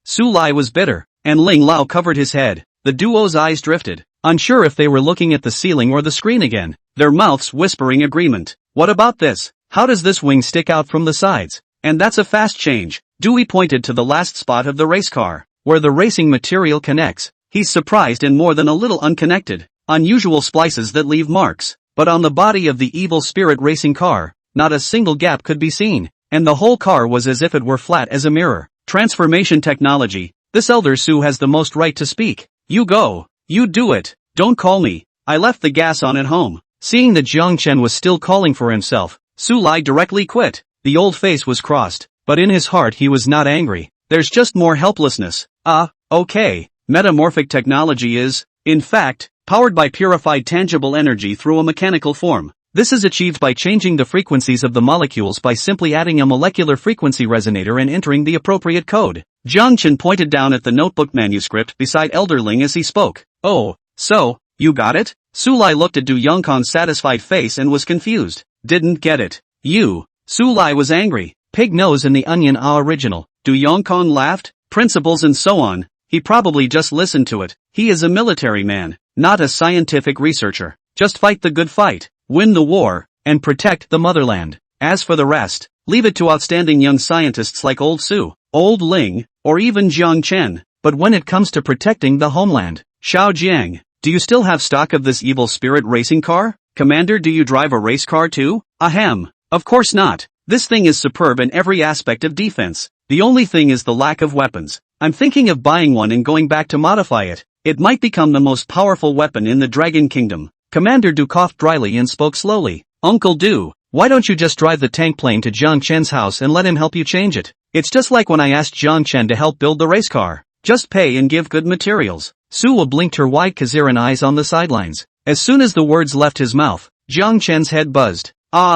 Su Lai was bitter, and Ling Lao covered his head. The duo's eyes drifted, unsure if they were looking at the ceiling or the screen again, their mouths whispering agreement. What about this? How does this wing stick out from the sides? And that's a fast change. Dewey pointed to the last spot of the race car, where the racing material connects. He's surprised and more than a little unconnected. Unusual splices that leave marks. But on the body of the evil spirit racing car, not a single gap could be seen. And the whole car was as if it were flat as a mirror. Transformation technology. This Elder Su has the most right to speak. You go. You do it. Don't call me. I left the gas on at home. Seeing that Jiangchen was still calling for himself, Su Lai directly quit. The old face was crossed, but in his heart he was not angry. There's just more helplessness. Okay. Metamorphic technology is, in fact, powered by purified tangible energy through a mechanical form. This is achieved by changing the frequencies of the molecules by simply adding a molecular frequency resonator and entering the appropriate code. Jiangchen pointed down at the notebook manuscript beside Elder Ling as he spoke. Oh, so, you got it? Su Lai looked at Du Yongkong's satisfied face and was confused. Didn't get it. You. Su Lai was angry. Pig nose in the onion original. Du Yongkong laughed. Principles and so on. He probably just listened to it. He is a military man, not a scientific researcher. Just fight the good fight. Win the war, and protect the motherland. As for the rest, leave it to outstanding young scientists like Old Su, Old Ling, or even Jiang Chen. But when it comes to protecting the homeland, Xiao Jiang, do you still have stock of this evil spirit racing car? Commander, do you drive a race car too? Ahem. Of course not. This thing is superb in every aspect of defense. The only thing is the lack of weapons. I'm thinking of buying one and going back to modify it. It might become the most powerful weapon in the Dragon Kingdom. Commander Du coughed dryly and spoke slowly. Uncle Du, why don't you just drive the tank plane to Jiang Chen's house and let him help you change it? It's just like when I asked Jiang Chen to help build the race car. Just pay and give good materials. Suwa blinked her wide Kaziran eyes on the sidelines. As soon as the words left his mouth, Jiang Chen's head buzzed.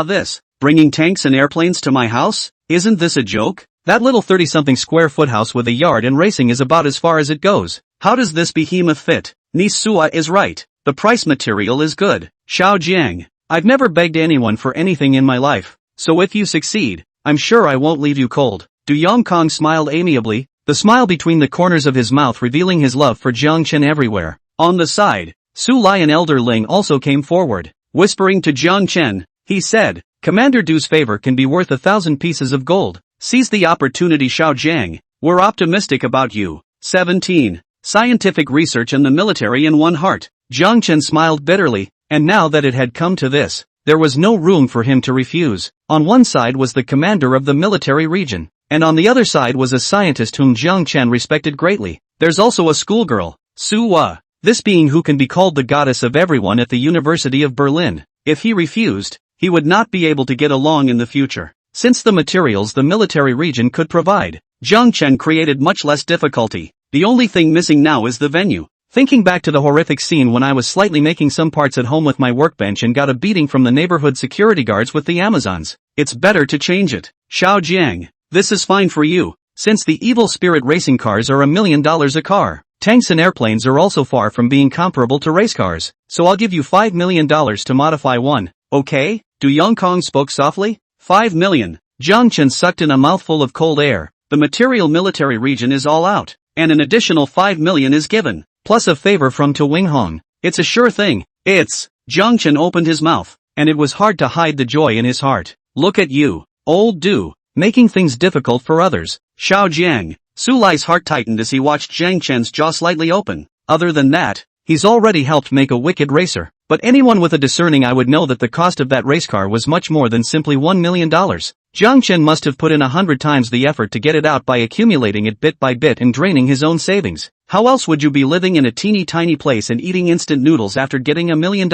This, bringing tanks and airplanes to my house? Isn't this a joke? That little 30-something square foot house with a yard and racing is about as far as it goes. How does this behemoth fit? Niece Suwa is right. The price material is good. Xiao Jiang, I've never begged anyone for anything in my life, so if you succeed, I'm sure I won't leave you cold. Du Yongkong smiled amiably, the smile between the corners of his mouth revealing his love for Jiang Chen everywhere. On the side, Su Lai and Elder Ling also came forward. Whispering to Jiang Chen, he said, Commander Du's favor can be worth 1,000 pieces of gold. Seize the opportunity, Xiao Jiang. We're optimistic about you. 17. Scientific research and the military in one heart. Jiang Chen smiled bitterly, and now that it had come to this, there was no room for him to refuse. On one side was the commander of the military region, and on the other side was a scientist whom Jiang Chen respected greatly. There's also a schoolgirl, Su Wa, this being who can be called the goddess of everyone at the University of Berlin. If he refused, he would not be able to get along in the future. Since the materials the military region could provide, Jiang Chen created much less difficulty. The only thing missing now is the venue. Thinking back to the horrific scene when I was slightly making some parts at home with my workbench and got a beating from the neighborhood security guards with the Amazons. It's better to change it. Xiao Jiang, this is fine for you, since the evil spirit racing cars are $1 million a car. Tanks and airplanes are also far from being comparable to race cars, so I'll give you $5 million to modify one, okay? Du Yongkong spoke softly. 5 million. Jiang Chen sucked in a mouthful of cold air. The material military region is all out, and an additional 5 million is given, plus a favor from Tu Winghong. It's a sure thing. Jiang Chen opened his mouth, and it was hard to hide the joy in his heart. Look at you, old Du, making things difficult for others. Xiao Jiang. Su Lai's heart tightened as he watched Jiang Chen's jaw slightly open. Other than that, he's already helped make a wicked racer. But anyone with a discerning eye would know that the cost of that race car was much more than simply $1 million. Jiang Chen must have put in 100 times the effort to get it out by accumulating it bit by bit and draining his own savings. How else would you be living in a teeny tiny place and eating instant noodles after getting $1 million?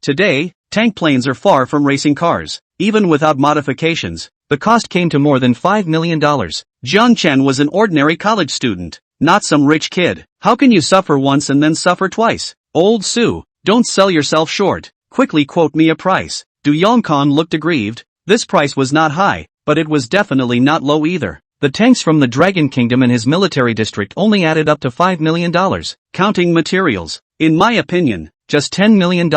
Today, tank planes are far from racing cars. Even without modifications, the cost came to more than $5 million. Jiang Chen was an ordinary college student, not some rich kid. How can you suffer once and then suffer twice? Old Su, don't sell yourself short. Quickly quote me a price. Du Yongkong looked aggrieved. This price was not high, but it was definitely not low either. The tanks from the Dragon Kingdom and his military district only added up to $5 million, counting materials. In my opinion, just $10 million.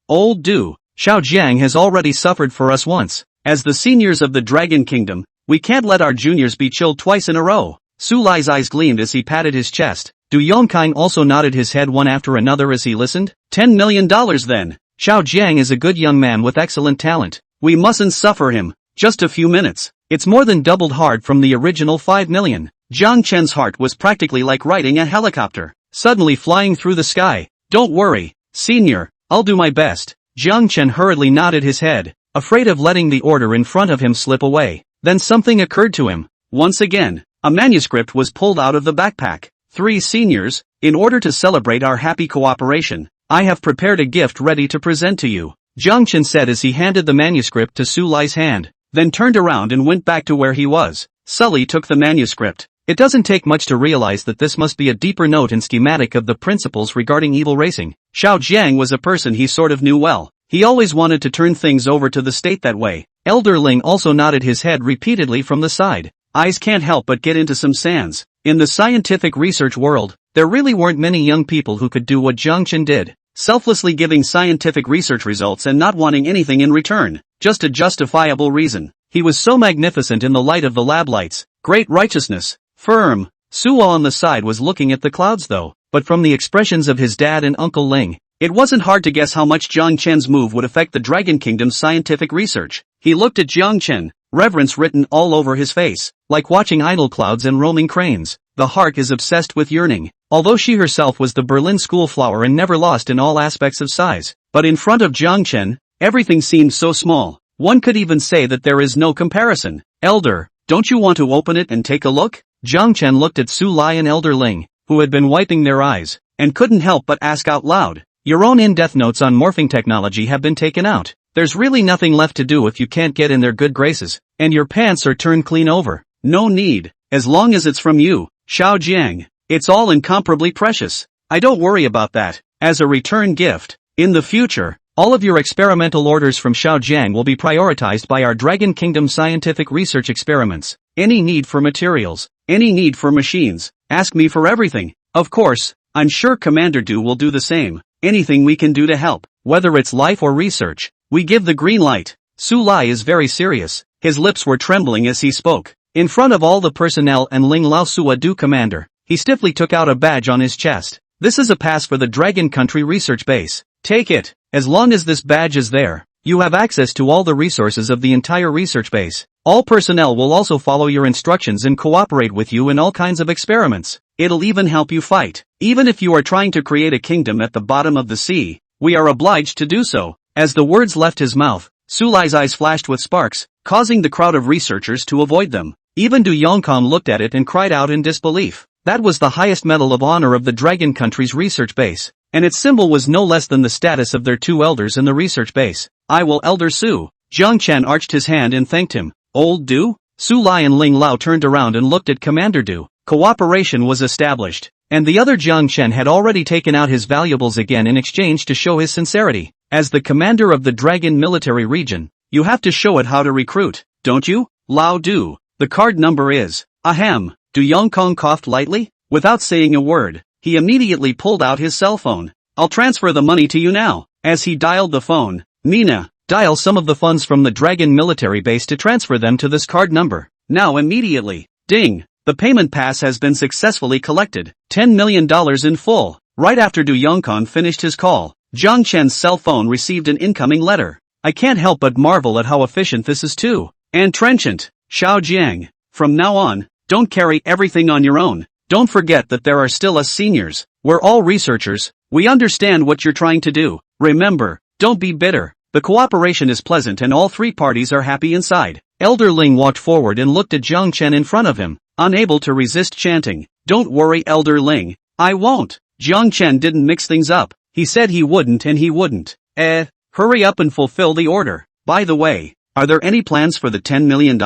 Old Du, Xiao Jiang has already suffered for us once. As the seniors of the Dragon Kingdom, we can't let our juniors be chilled twice in a row. Su Lai's eyes gleamed as he patted his chest. Du Yongkong also nodded his head one after another as he listened. $10 million then. Xiao Jiang is a good young man with excellent talent. We mustn't suffer him. Just a few minutes. It's more than doubled hard from the original 5 million. Jiang Chen's heart was practically like riding a helicopter, suddenly flying through the sky. Don't worry, senior, I'll do my best. Jiang Chen hurriedly nodded his head, afraid of letting the order in front of him slip away. Then something occurred to him. Once again, a manuscript was pulled out of the backpack. 3 seniors, in order to celebrate our happy cooperation, I have prepared a gift ready to present to you, Jiang Chen said as he handed the manuscript to Su Lai's hand, then turned around and went back to where he was. Sully took the manuscript. It doesn't take much to realize that this must be a deeper note and schematic of the principles regarding evil racing. Xiao Jiang was a person he sort of knew well. He always wanted to turn things over to the state that way. Elder Ling also nodded his head repeatedly from the side. Eyes can't help but get into some sands. In the scientific research world, there really weren't many young people who could do what Jiang Chen did, selflessly giving scientific research results and not wanting anything in return, just a justifiable reason. He was so magnificent in the light of the lab lights, great righteousness, firm. Suo on the side was looking at the clouds though, but from the expressions of his dad and Uncle Ling, it wasn't hard to guess how much Jiang Chen's move would affect the Dragon Kingdom's scientific research. He looked at Jiang Chen, reverence written all over his face, like watching idle clouds and roaming cranes. The heart is obsessed with yearning. Although she herself was the Berlin school flower and never lost in all aspects of size, but in front of Jiang Chen, everything seemed so small. One could even say that there is no comparison. Elder, don't you want to open it and take a look? Jiang Chen looked at Su Lai and Elder Ling, who had been wiping their eyes, and couldn't help but ask out loud. Your own in-depth notes on morphing technology have been taken out. There's really nothing left to do if you can't get in their good graces, and your pants are turned clean over. No need, as long as it's from you, Xiao Jiang. It's all incomparably precious. I don't worry about that. As a return gift, in the future, all of your experimental orders from Xiao Jiang will be prioritized by our Dragon Kingdom scientific research experiments. Any need for materials, any need for machines, ask me for everything. Of course, I'm sure Commander Du will do the same. Anything we can do to help, whether it's life or research, we give the green light. Su Lai is very serious. His lips were trembling as he spoke. In front of all the personnel and Ling Lao Sua Du Commander, he stiffly took out a badge on his chest. This is a pass for the Dragon Country Research Base. Take it. As long as this badge is there, you have access to all the resources of the entire research base. All personnel will also follow your instructions and cooperate with you in all kinds of experiments. It'll even help you fight. Even if you are trying to create a kingdom at the bottom of the sea, we are obliged to do so. As the words left his mouth, Su Lai's eyes flashed with sparks, causing the crowd of researchers to avoid them. Even Du Yongkong looked at it and cried out in disbelief. That was the highest medal of honor of the Dragon Country's research base, and its symbol was no less than the status of their 2 elders in the research base. I will Elder Su. Jiang Chen arched his hand and thanked him. Old Du? Su Lai and Ling Lao turned around and looked at Commander Du. Cooperation was established. and the other Jiang Chen had already taken out his valuables again in exchange to show his sincerity. As the commander of the Dragon military region, you have to show it how to recruit, don't you? Lao do. The card number is, ahem. Du Yongkong coughed lightly. Without saying a word, he immediately pulled out his cell phone. I'll transfer the money to you now. As he dialed the phone, Nina, dial some of the funds from the Dragon military base to transfer them to this card number. Now immediately. Ding. The payment pass has been successfully collected. $10 million in full. Right after Du Yongkong finished his call, Jiang Chen's cell phone received an incoming letter. I can't help but marvel at how efficient this is too. And trenchant. Xiao Jiang. From now on, don't carry everything on your own. Don't forget that there are still us seniors. We're all researchers. We understand what you're trying to do. Remember, don't be bitter. The cooperation is pleasant and all three parties are happy inside. Elder Ling walked forward and looked at Jiang Chen in front of him, unable to resist chanting. Don't worry, Elder Ling. I won't. Jiang Chen didn't mix things up. He said he wouldn't and he wouldn't. Hurry up and fulfill the order. By the way, are there any plans for the $10 million?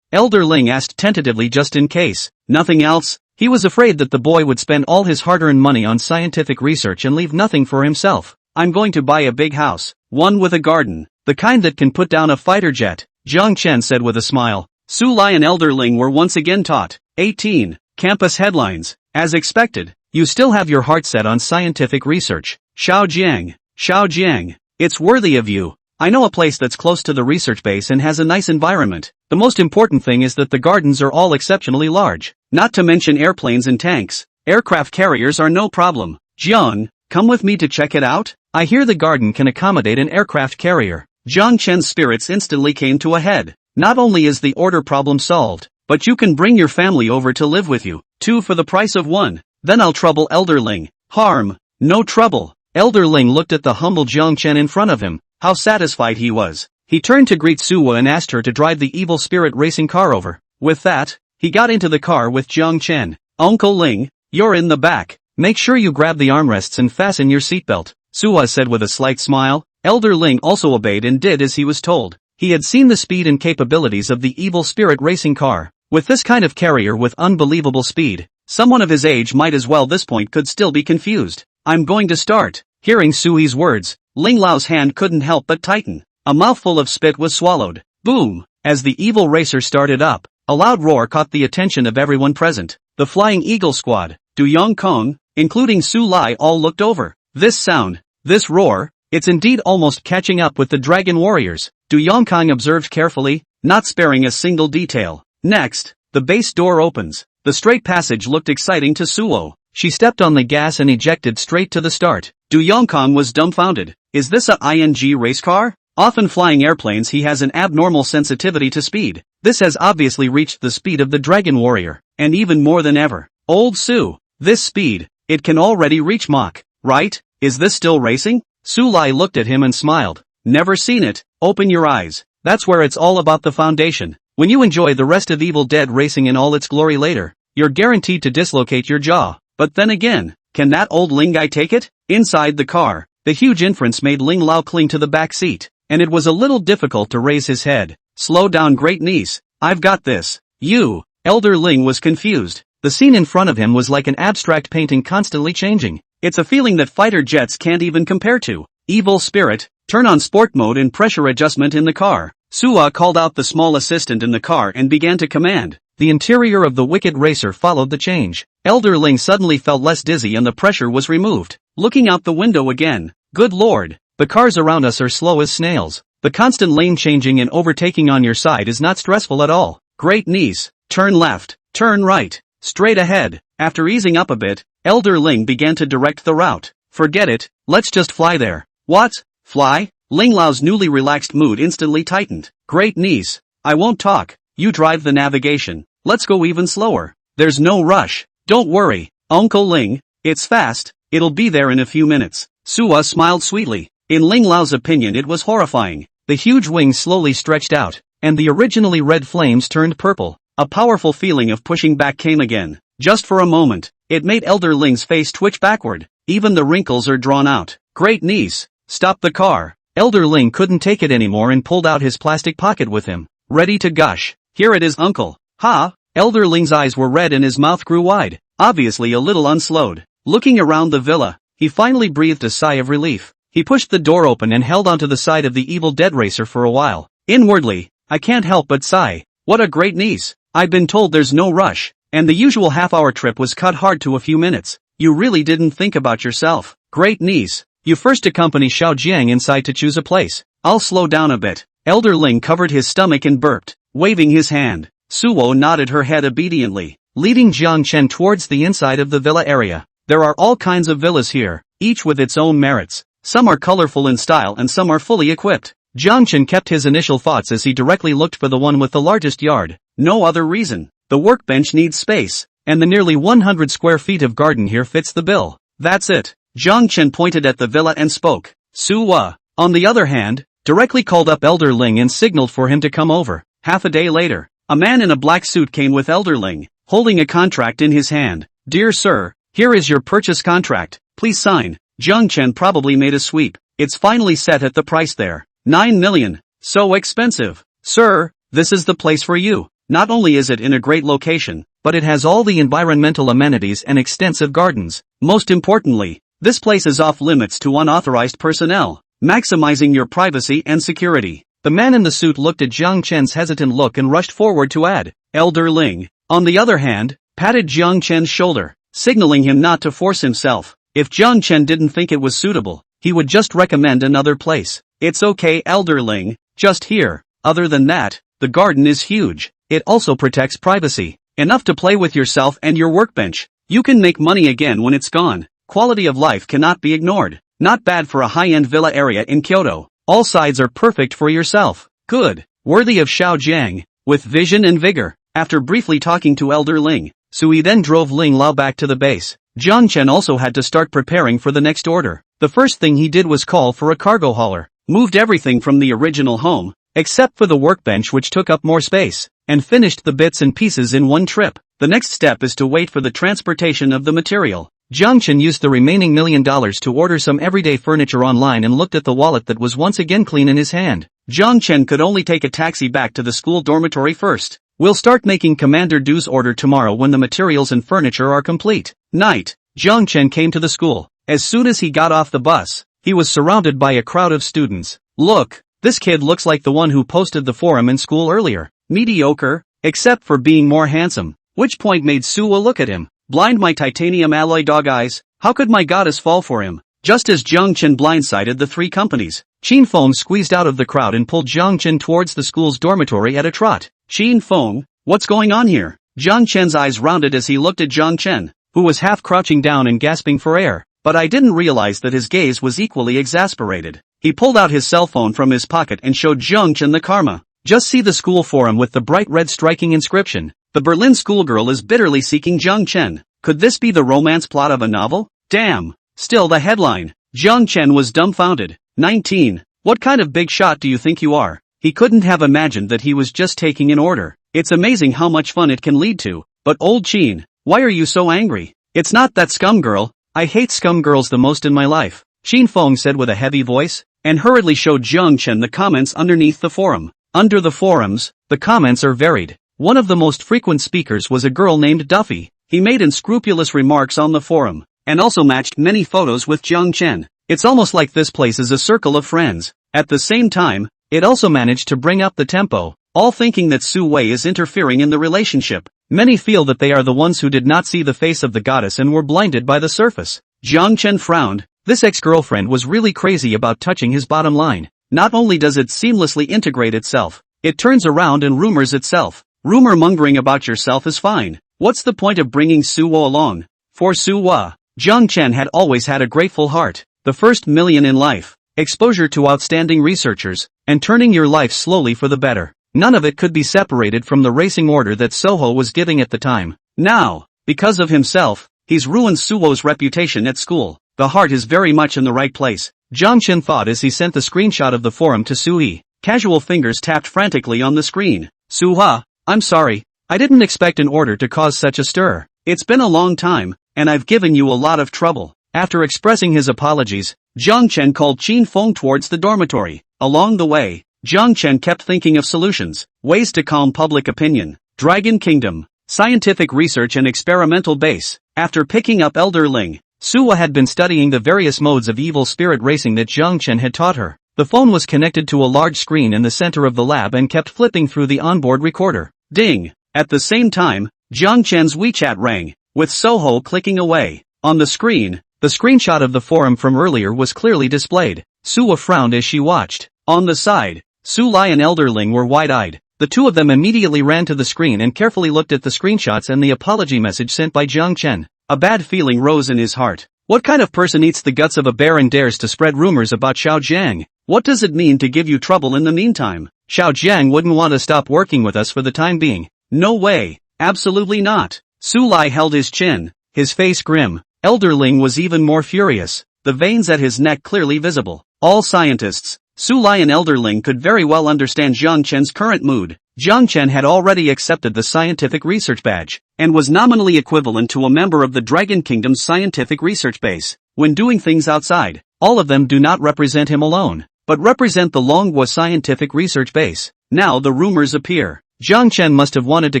Elder Ling asked tentatively just in case. Nothing else? He was afraid that the boy would spend all his hard-earned money on scientific research and leave nothing for himself. I'm going to buy a big house, one with a garden, the kind that can put down a fighter jet, Jiang Chen said with a smile. Su Lai and Elder Ling were once again taught. 18. Campus headlines. As expected, you still have your heart set on scientific research. Xiao Jiang, it's worthy of you. I know a place that's close to the research base and has a nice environment. The most important thing is that the gardens are all exceptionally large. Not to mention airplanes and tanks. Aircraft carriers are no problem. Jiang, come with me to check it out? I hear the garden can accommodate an aircraft carrier. Jiang Chen's spirits instantly came to a head. Not only is the order problem solved, but you can bring your family over to live with you, 2 for the price of 1. Then I'll trouble Elder Ling. Harm, no trouble. Elder Ling looked at the humble Jiang Chen in front of him. How satisfied he was. He turned to greet Suwa and asked her to drive the evil spirit racing car over. With that, he got into the car with Jiang Chen. Uncle Ling, you're in the back. Make sure you grab the armrests and fasten your seatbelt, Suwa said with a slight smile. Elder Ling also obeyed and did as he was told. He had seen the speed and capabilities of the evil spirit racing car. With this kind of carrier with unbelievable speed, someone of his age might as well this point could still be confused. I'm going to start. Hearing Sui's words, Ling Lao's hand couldn't help but tighten. A mouthful of spit was swallowed. Boom! As the evil racer started up, a loud roar caught the attention of everyone present. The Flying Eagle Squad, Du Yongkong, including Su Lai, all looked over. This sound, this roar, it's indeed almost catching up with the Dragon Warriors, Du Yongkong observed carefully, not sparing a single detail. Next, the base door opens. The straight passage looked exciting to Suo. She stepped on the gas and ejected straight to the start. Du Yongkong was dumbfounded. Is this a ING race car? Often flying airplanes, he has an abnormal sensitivity to speed. This has obviously reached the speed of the Dragon Warrior, and even more than ever. Old Su, this speed, it can already reach Mach, right? Is this still racing? Su Lai looked at him and smiled. Never seen it. Open your eyes. That's where it's all about the foundation. When you enjoy the rest of Evil Dead racing in all its glory later, you're guaranteed to dislocate your jaw. But then again, can that old Ling guy take it? Inside the car, the huge inference made Ling Lao cling to the back seat, and it was a little difficult to raise his head. Slow down, great niece. I've got this. You. Elder Ling was confused. The scene in front of him was like an abstract painting constantly changing. It's a feeling that fighter jets can't even compare to. Evil spirit, turn on sport mode and pressure adjustment in the car. Suwa called out the small assistant in the car and began to command. The interior of the wicked racer followed the change. Elder Ling suddenly felt less dizzy and the pressure was removed. Looking out the window again. Good lord, the cars around us are slow as snails. The constant lane changing and overtaking on your side is not stressful at all. Great niece, turn left, turn right, straight ahead. After easing up a bit, Elder Ling began to direct the route. Forget it, let's just fly there. What? Fly? Ling Lao's newly relaxed mood instantly tightened. Great niece, I won't talk. You drive the navigation. Let's go even slower. There's no rush. Don't worry, Uncle Ling, it's fast, it'll be there in a few minutes. Suwa smiled sweetly. In Ling Lao's opinion, it was horrifying. The huge wings slowly stretched out, and the originally red flames turned purple. A powerful feeling of pushing back came again. Just for a moment, it made Elder Ling's face twitch backward. Even the wrinkles are drawn out. Great niece, stop the car. Elder Ling couldn't take it anymore and pulled out his plastic pocket with him, ready to gush. Here it is, uncle. Ha, Elder Ling's eyes were red and his mouth grew wide, obviously a little unslowed. Looking around the villa, he finally breathed a sigh of relief. He pushed the door open and held onto the side of the Evil Dead racer for a while. Inwardly, I can't help but sigh. What a great niece. I've been told there's no rush, and the usual half-hour trip was cut hard to a few minutes. You really didn't think about yourself. Great niece. You first accompany Xiao Jiang inside to choose a place. I'll slow down a bit. Elder Ling covered his stomach and burped, waving his hand. Suo nodded her head obediently, leading Jiang Chen towards the inside of the villa area. There are all kinds of villas here, each with its own merits. Some are colorful in style and some are fully equipped. Jiang Chen kept his initial thoughts as he directly looked for the one with the largest yard. No other reason. The workbench needs space, and the nearly 100 square feet of garden here fits the bill. That's it. Jiang Chen pointed at the villa and spoke. Suwa, on the other hand, directly called up Elder Ling and signaled for him to come over. Half a day later, a man in a black suit came with Elder Ling, holding a contract in his hand. Dear sir, here is your purchase contract. Please sign. Jiang Chen probably made a sweep. It's finally set at the price there. 9 million. So expensive. Sir, this is the place for you. Not only is it in a great location, but it has all the environmental amenities and extensive gardens. Most importantly, this place is off limits to unauthorized personnel, maximizing your privacy and security. The man in the suit looked at Jiang Chen's hesitant look and rushed forward to add. Elder Ling, on the other hand, patted Jiang Chen's shoulder, signaling him not to force himself. If Jiang Chen didn't think it was suitable, he would just recommend another place. It's okay, Elder Ling, just here. Other than that, the garden is huge. It also protects privacy, enough to play with yourself and your workbench. You can make money again when it's gone. Quality of life cannot be ignored. Not bad for a high-end villa area in Kyoto. All sides are perfect for yourself. Good. Worthy of Xiao Jiang. With vision and vigor. After briefly talking to Elder Ling, Sui then drove Ling Lao back to the base. Jiang Chen also had to start preparing for the next order. The first thing he did was call for a cargo hauler. Moved everything from the original home, except for the workbench which took up more space, and finished the bits and pieces in one trip. The next step is to wait for the transportation of the material. Jiang Chen used the remaining $1 million to order some everyday furniture online and looked at the wallet that was once again clean in his hand. Jiang Chen could only take a taxi back to the school dormitory first. We'll start making Commander Du's order tomorrow when the materials and furniture are complete. Night. Jiang Chen came to the school. As soon as he got off the bus, he was surrounded by a crowd of students. Look, this kid looks like the one who posted the forum in school earlier. Mediocre, except for being more handsome. Which point made Suwa look at him. Blind my titanium alloy dog eyes, how could my goddess fall for him? Just as Jiang Chen blindsided the three companies, Qin Feng squeezed out of the crowd and pulled Jiang Chen towards the school's dormitory at a trot. Qin Feng, what's going on here? Jiang Chen's eyes rounded as he looked at Jiang Chen, who was half crouching down and gasping for air. But I didn't realize that his gaze was equally exasperated. He pulled out his cell phone from his pocket and showed Jiang Chen the karma. Just see the school forum with the bright red striking inscription. The Berlin schoolgirl is bitterly seeking Jiang Chen. Could this be the romance plot of a novel? Damn. Still the headline. Jiang Chen was dumbfounded. 19. What kind of big shot do you think you are? He couldn't have imagined that he was just taking an order. It's amazing how much fun it can lead to. But old Qin, why are you so angry? It's not that scum girl. I hate scum girls the most in my life. Qin Feng said with a heavy voice, and hurriedly showed Jiang Chen the comments underneath the forum. Under the forums, the comments are varied. One of the most frequent speakers was a girl named Duffy. He made unscrupulous remarks on the forum, and also matched many photos with Jiang Chen. It's almost like this place is a circle of friends. At the same time, it also managed to bring up the tempo, all thinking that Su Wei is interfering in the relationship. Many feel that they are the ones who did not see the face of the goddess and were blinded by the surface. Jiang Chen frowned. This ex-girlfriend was really crazy about touching his bottom line. Not only does it seamlessly integrate itself, it turns around and rumors itself. Rumor mongering about yourself is fine. What's the point of bringing Suwa along? For Suwa, Jiang Chen had always had a grateful heart. The first million in life, exposure to outstanding researchers, and turning your life slowly for the better. None of it could be separated from the racing order that Soho was giving at the time. Now, because of himself, he's ruined Suwo's reputation at school. The heart is very much in the right place, Jiang Chen thought as he sent the screenshot of the forum to Sui. Casual fingers tapped frantically on the screen. Suha, I'm sorry, I didn't expect an order to cause such a stir. It's been a long time, and I've given you a lot of trouble. After expressing his apologies, Jiang Chen called Qin Feng towards the dormitory. Along the way, Jiang Chen kept thinking of solutions, ways to calm public opinion. Dragon Kingdom. Scientific Research and Experimental Base. After picking up Elder Ling, Suwa had been studying the various modes of evil spirit racing that Jiang Chen had taught her. The phone was connected to a large screen in the center of the lab and kept flipping through the onboard recorder. Ding! At the same time, Jiang Chen's WeChat rang, with Soho clicking away. On the screen, the screenshot of the forum from earlier was clearly displayed. Suwa frowned as she watched. On the side, Su Lai and Elder Ling were wide-eyed. The two of them immediately ran to the screen and carefully looked at the screenshots and the apology message sent by Jiang Chen. A bad feeling rose in his heart. What kind of person eats the guts of a bear and dares to spread rumors about Xiao Jiang? What does it mean to give you trouble in the meantime? Xiao Jiang wouldn't want to stop working with us for the time being. No way. Absolutely not. Su Lai held his chin, his face grim. Elder Ling was even more furious, the veins at his neck clearly visible. All scientists, Su Lai and Elder Ling could very well understand Jiang Chen's current mood. Jiang Chen had already accepted the scientific research badge, and was nominally equivalent to a member of the Dragon Kingdom's scientific research base. When doing things outside, all of them do not represent him alone, but represent the Longhua scientific research base. Now the rumors appear. Jiang Chen must have wanted to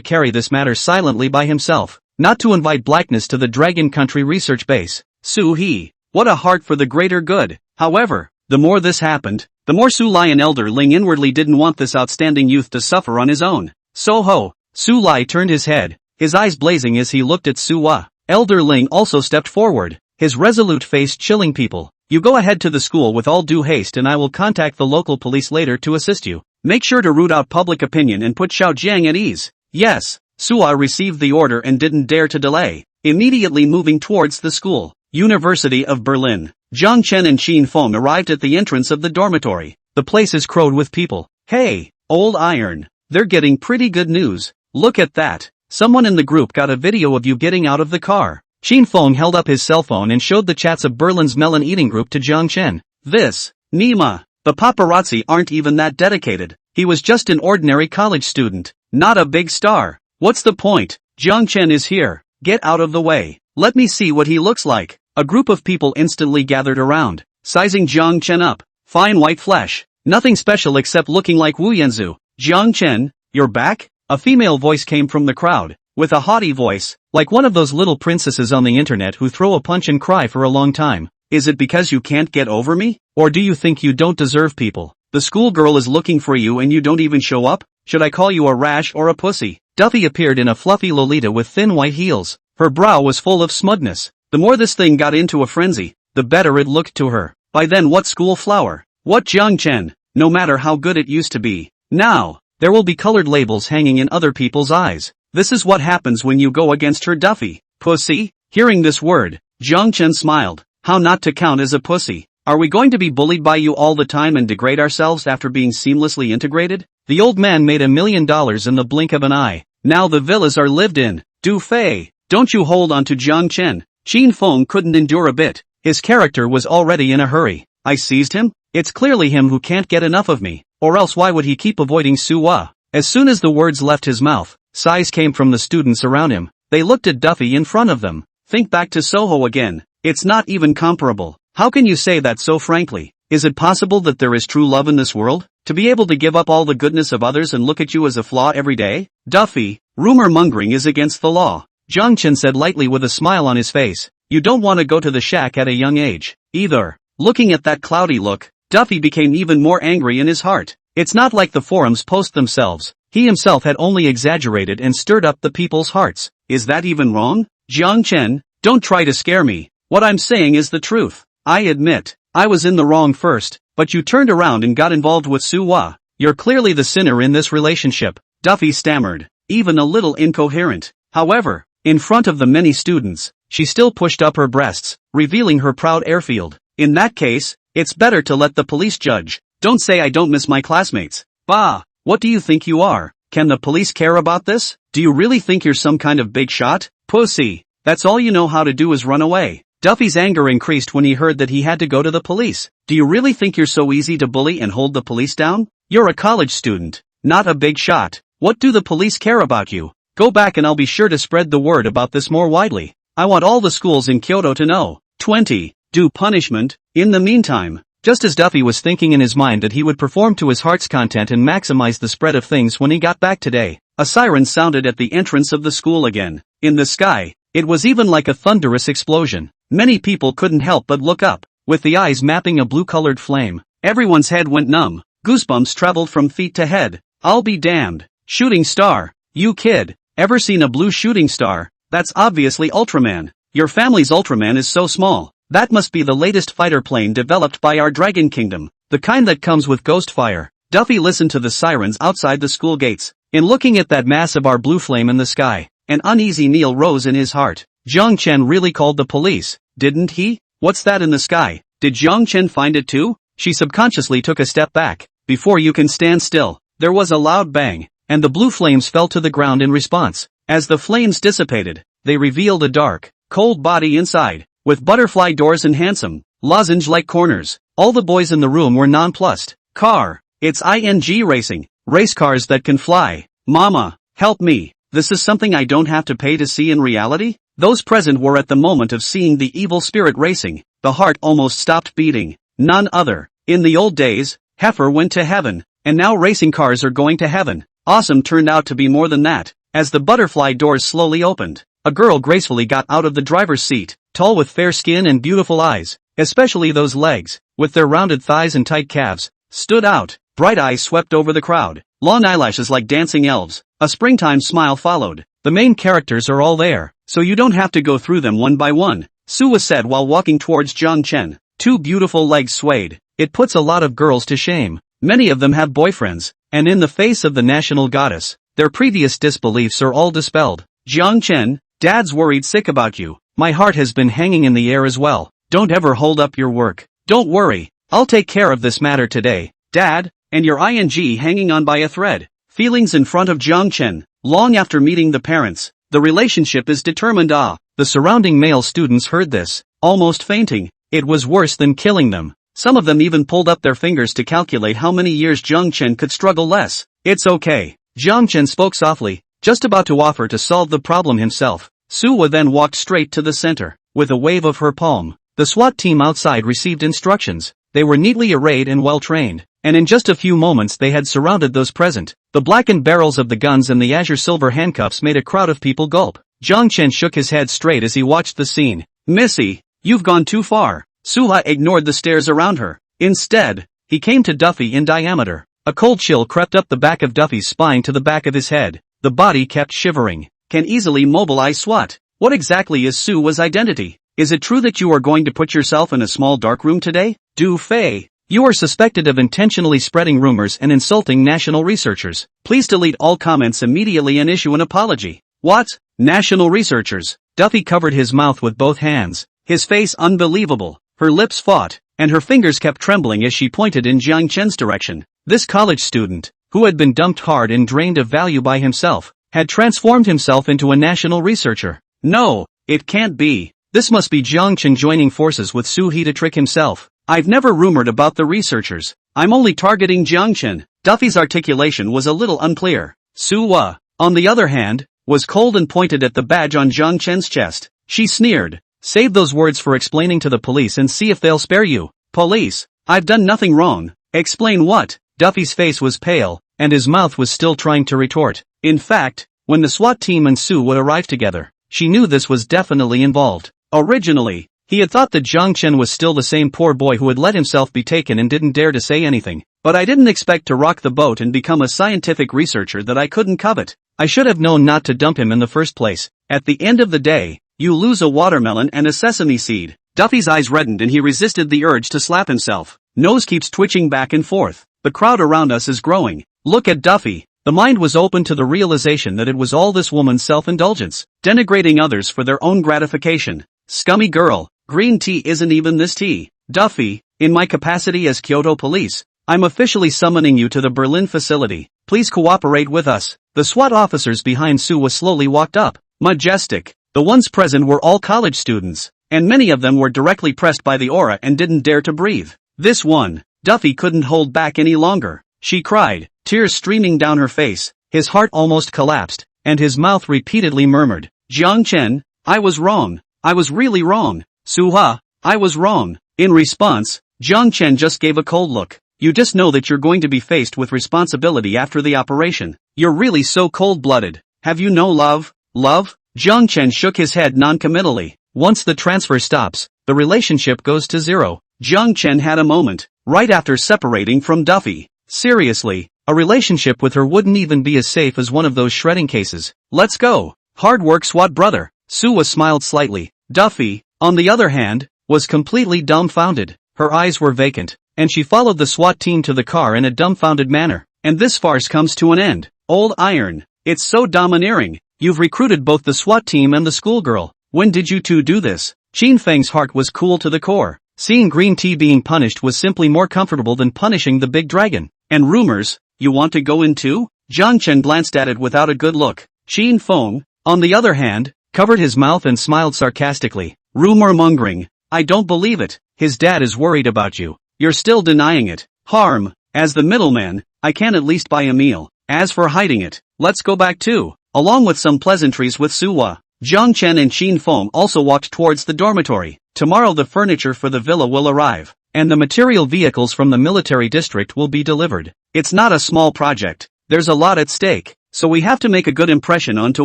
carry this matter silently by himself, not to invite blackness to the Dragon Country research base. Su He. What a heart for the greater good. However, the more this happened, the more Su Lai and Elder Ling inwardly didn't want this outstanding youth to suffer on his own. Soho. Su Lai turned his head, his eyes blazing as he looked at Suwa. Elder Ling also stepped forward, his resolute face chilling people. You go ahead to the school with all due haste and I will contact the local police later to assist you. Make sure to root out public opinion and put Xiao Jiang at ease. Yes. Suwa received the order and didn't dare to delay, immediately moving towards the school. University of Berlin. Jiang Chen and Qin Feng arrived at the entrance of the dormitory. The place is crowded with people. Hey, old iron. They're getting pretty good news. Look at that. Someone in the group got a video of you getting out of the car. Qin Feng held up his cell phone and showed the chats of Berlin's melon eating group to Jiang Chen. This, Nima. The paparazzi aren't even that dedicated. He was just an ordinary college student, not a big star. What's the point? Jiang Chen is here. Get out of the way. Let me see what he looks like. A group of people instantly gathered around, sizing Jiang Chen up. Fine white flesh. Nothing special except looking like Wu Yanzu. Jiang Chen, you're back? A female voice came from the crowd, with a haughty voice, like one of those little princesses on the internet who throw a punch and cry for a long time. Is it because you can't get over me? Or do you think you don't deserve people? The schoolgirl is looking for you and you don't even show up? Should I call you a rash or a pussy? Duffy appeared in a fluffy lolita with thin white heels. Her brow was full of smugness. The more this thing got into a frenzy, the better it looked to her. By then what school flower? What Jiang Chen? No matter how good it used to be. Now, there will be colored labels hanging in other people's eyes. This is what happens when you go against her Duffy. Pussy? Hearing this word, Jiang Chen smiled. How not to count as a pussy? Are we going to be bullied by you all the time and degrade ourselves after being seamlessly integrated? The old man made $1 million in the blink of an eye. Now the villas are lived in. Du Fei, don't you hold on to Jiang Chen. Qin Feng couldn't endure a bit. His character was already in a hurry. I seized him? It's clearly him who can't get enough of me. Or else why would he keep avoiding Suwa? As soon as the words left his mouth, sighs came from the students around him. They looked at Duffy in front of them. Think back to Soho again. It's not even comparable. How can you say that so frankly? Is it possible that there is true love in this world? To be able to give up all the goodness of others and look at you as a flaw every day? Duffy, rumor mongering is against the law. Jiang Chen said lightly with a smile on his face. You don't want to go to the shack at a young age, either. Looking at that cloudy look, Duffy became even more angry in his heart. It's not like the forums post themselves. He himself had only exaggerated and stirred up the people's hearts. Is that even wrong? Jiang Chen, don't try to scare me. What I'm saying is the truth. I admit, I was in the wrong first, but you turned around and got involved with Suwa. You're clearly the sinner in this relationship. Duffy stammered, even a little incoherent. However, in front of the many students, she still pushed up her breasts, revealing her proud airfield. In that case, it's better to let the police judge. Don't say I don't miss my classmates. Bah, what do you think you are? Can the police care about this? Do you really think you're some kind of big shot? Pussy, that's all you know how to do is run away. Duffy's anger increased when he heard that he had to go to the police. Do you really think you're so easy to bully and hold the police down? You're a college student, not a big shot. What do the police care about you? Go back and I'll be sure to spread the word about this more widely. I want all the schools in Kyoto to know. 20. Do punishment. In the meantime, Just as Duffy was thinking in his mind that he would perform to his heart's content and maximize the spread of things when he got back today, a siren sounded at the entrance of the school again. In the sky, it was even like a thunderous explosion. Many people couldn't help but look up, with the eyes mapping a blue-colored flame. Everyone's head went numb. Goosebumps traveled from feet to head. I'll be damned. Shooting star. You kid, ever seen a blue shooting star? That's obviously Ultraman. Your family's Ultraman is so small. That must be the latest fighter plane developed by our Dragon Kingdom, the kind that comes with ghost fire. Duffy listened to the sirens outside the school gates. In looking at that mass of our blue flame in the sky, an uneasy kneel rose in his heart. Jiang Chen really called the police, didn't he? What's that in the sky? Did Jiang Chen find it too? She subconsciously took a step back. Before you can stand still, there was a loud bang, and the blue flames fell to the ground in response. As the flames dissipated, they revealed a dark, cold body inside, with butterfly doors and handsome, lozenge-like corners. All the boys in the room were nonplussed. Car. It's ING racing. Race cars that can fly. Mama, help me. This is something I don't have to pay to see in reality? Those present were at the moment of seeing the evil spirit racing. The heart almost stopped beating. None other. In the old days, Heifer went to heaven, and now racing cars are going to heaven. Awesome turned out to be more than that. As the butterfly doors slowly opened, a girl gracefully got out of the driver's seat, tall with fair skin and beautiful eyes, especially those legs, with their rounded thighs and tight calves, stood out. Bright eyes swept over the crowd, long eyelashes like dancing elves. A springtime smile followed. The main characters are all there, so you don't have to go through them one by one, Suwa said while walking towards Jiang Chen. Two beautiful legs swayed. It puts a lot of girls to shame. Many of them have boyfriends, and in the face of the national goddess, their previous disbeliefs are all dispelled. Jiang Chen, Dad's worried sick about you. My heart has been hanging in the air as well. Don't ever hold up your work. Don't worry, I'll take care of this matter today. Dad, and your ing hanging on by a thread. Feelings in front of Jiang Chen. Long after meeting the parents, the relationship is determined. The surrounding male students heard this, almost fainting. It was worse than killing them. Some of them even pulled up their fingers to calculate how many years Jiang Chen could struggle less. It's okay. Jiang Chen spoke softly, just about to offer to solve the problem himself. Suwa then walked straight to the center. With a wave of her palm, the SWAT team outside received instructions. They were neatly arrayed and well-trained, and in just a few moments they had surrounded those present. The blackened barrels of the guns and the azure silver handcuffs made a crowd of people gulp. Jiang Chen shook his head straight as he watched the scene. Missy, you've gone too far. Suha ignored the stares around her. Instead, he came to Duffy in diameter. A cold chill crept up the back of Duffy's spine to the back of his head. The body kept shivering. Can easily mobilize SWAT. What exactly is Suwa's identity? Is it true that you are going to put yourself in a small dark room today? Du Fei, you are suspected of intentionally spreading rumors and insulting national researchers. Please delete all comments immediately and issue an apology. What? National researchers? Duffy covered his mouth with both hands. His face unbelievable. Her lips fought, and her fingers kept trembling as she pointed in Jiang Chen's direction. This college student, who had been dumped hard and drained of value by himself, had transformed himself into a national researcher. No, it can't be. This must be Jiang Chen joining forces with Su He to trick himself. I've never rumored about the researchers. I'm only targeting Jiang Chen. Duffy's articulation was a little unclear. Suwa, on the other hand, was cold and pointed at the badge on Jiang Chen's chest. She sneered. Save those words for explaining to the police and see if they'll spare you. Police, I've done nothing wrong. Explain what? Duffy's face was pale, and his mouth was still trying to retort. In fact, when the SWAT team and Su would arrive together, she knew this was definitely involved. Originally, he had thought that Jiang Chen was still the same poor boy who had let himself be taken and didn't dare to say anything. But I didn't expect to rock the boat and become a scientific researcher that I couldn't covet. I should have known not to dump him in the first place. At the end of the day, you lose a watermelon and a sesame seed. Duffy's eyes reddened and he resisted the urge to slap himself. Nose keeps twitching back and forth. The crowd around us is growing. Look at Duffy. The mind was open to the realization that it was all this woman's self-indulgence, denigrating others for their own gratification. Scummy girl, green tea isn't even this tea. Duffy, in my capacity as Kyoto police, I'm officially summoning you to the Berlin facility. Please cooperate with us. The SWAT officers behind Suwa slowly walked up. Majestic. The ones present were all college students, and many of them were directly pressed by the aura and didn't dare to breathe. This one, Duffy couldn't hold back any longer. She cried, tears streaming down her face. His heart almost collapsed, and his mouth repeatedly murmured, Jiang Chen, I was wrong. I was really wrong. Suha, I was wrong. In response, Jiang Chen just gave a cold look. You just know that you're going to be faced with responsibility after the operation. You're really so cold-blooded. Have you no love? Love? Jiang Chen shook his head non-committally. Once the transfer stops, the relationship goes to zero. Jiang Chen had a moment, right after separating from Duffy. Seriously, a relationship with her wouldn't even be as safe as one of those shredding cases. Let's go. Hard work, SWAT brother. Suwa smiled slightly. Duffy, on the other hand, was completely dumbfounded. Her eyes were vacant, and she followed the SWAT team to the car in a dumbfounded manner. And this farce comes to an end. Old Iron. It's so domineering. You've recruited both the SWAT team and the schoolgirl. When did you two do this? Qin Feng's heart was cool to the core. Seeing green tea being punished was simply more comfortable than punishing the big dragon. And rumors, you want to go in too? Jiang Chen glanced at it without a good look. Qin Feng, on the other hand, covered his mouth and smiled sarcastically. Rumor mongering. I don't believe it. His dad is worried about you. You're still denying it. Harm. As the middleman, I can at least buy a meal. As for hiding it, let's go back too. Along with some pleasantries with Suwa, Jiang Chen and Qin Feng also walked towards the dormitory. Tomorrow the furniture for the villa will arrive, and the material vehicles from the military district will be delivered. It's not a small project. There's a lot at stake, so we have to make a good impression onto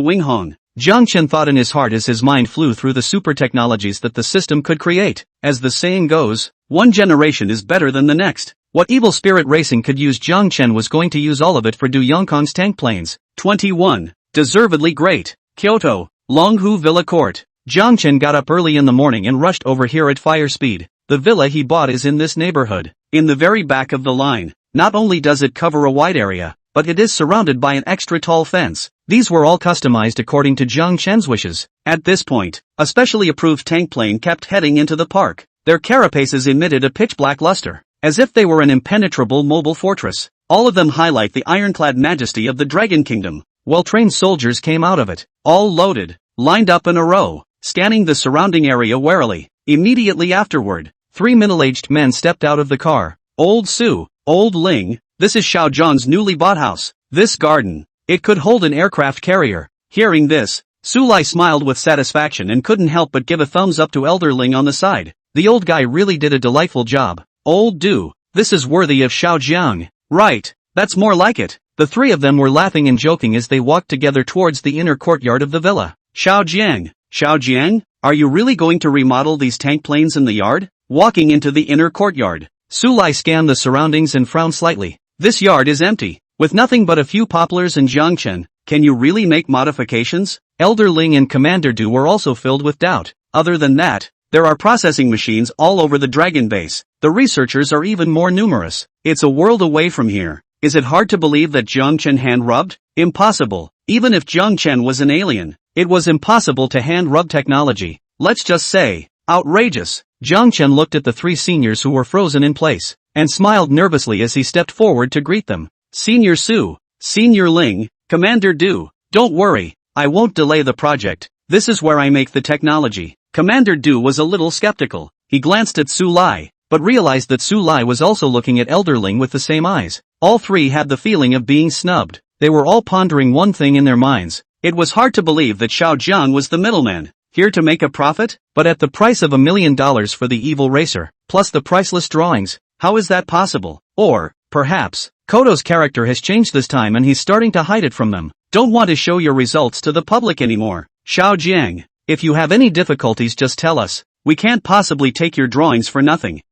Winghong. Jiang Chen thought in his heart as his mind flew through the super technologies that the system could create. As the saying goes, one generation is better than the next. What evil spirit racing could use, Jiang Chen was going to use all of it for Du Yongkong's tank planes. 21. Deservedly great. Kyoto, Longhu Villa Court. Jiang Chen got up early in the morning and rushed over here at fire speed. The villa he bought is in this neighborhood, in the very back of the line. Not only does it cover a wide area, but it is surrounded by an extra tall fence. These were all customized according to Jiang Chen's wishes. At this point, a specially approved tank plane kept heading into the park. Their carapaces emitted a pitch-black luster, as if they were an impenetrable mobile fortress. All of them highlight the ironclad majesty of the Dragon Kingdom. Well-trained soldiers came out of it, all loaded, lined up in a row, scanning the surrounding area warily. Immediately afterward, 3 middle-aged men stepped out of the car. Old Su, Old Ling, this is Xiao Zhang's newly bought house. This garden, it could hold an aircraft carrier. Hearing this, Su Lai smiled with satisfaction and couldn't help but give a thumbs up to Elder Ling on the side. The old guy really did a delightful job. Old Du, this is worthy of Xiao Jiang. Right, that's more like it. The three of them were laughing and joking as they walked together towards the inner courtyard of the villa. Xiao Jiang, are you really going to remodel these tank planes in the yard? Walking into the inner courtyard, Su Lai scanned the surroundings and frowned slightly. This yard is empty, with nothing but a few poplars and Jiang Chen. Can you really make modifications? Elder Ling and Commander Du were also filled with doubt. Other than that, there are processing machines all over the Dragon base. The researchers are even more numerous. It's a world away from here. Is it hard to believe that Jiang Chen hand-rubbed? Impossible. Even if Jiang Chen was an alien, it was impossible to hand-rub technology. Let's just say, outrageous. Jiang Chen looked at the 3 seniors who were frozen in place, and smiled nervously as he stepped forward to greet them. Senior Su, Senior Ling, Commander Du, don't worry, I won't delay the project. This is where I make the technology. Commander Du was a little skeptical. He glanced at Su Lai, but realized that Su Lai was also looking at Elder Ling with the same eyes. All 3 had the feeling of being snubbed. They were all pondering one thing in their minds. It was hard to believe that Xiao Jiang was the middleman, here to make a profit, but at the price of $1 million for the evil racer, plus the priceless drawings. How is that possible? Or, perhaps, Koto's character has changed this time and he's starting to hide it from them. Don't want to show your results to the public anymore. Xiao Jiang, if you have any difficulties just tell us. We can't possibly take your drawings for nothing.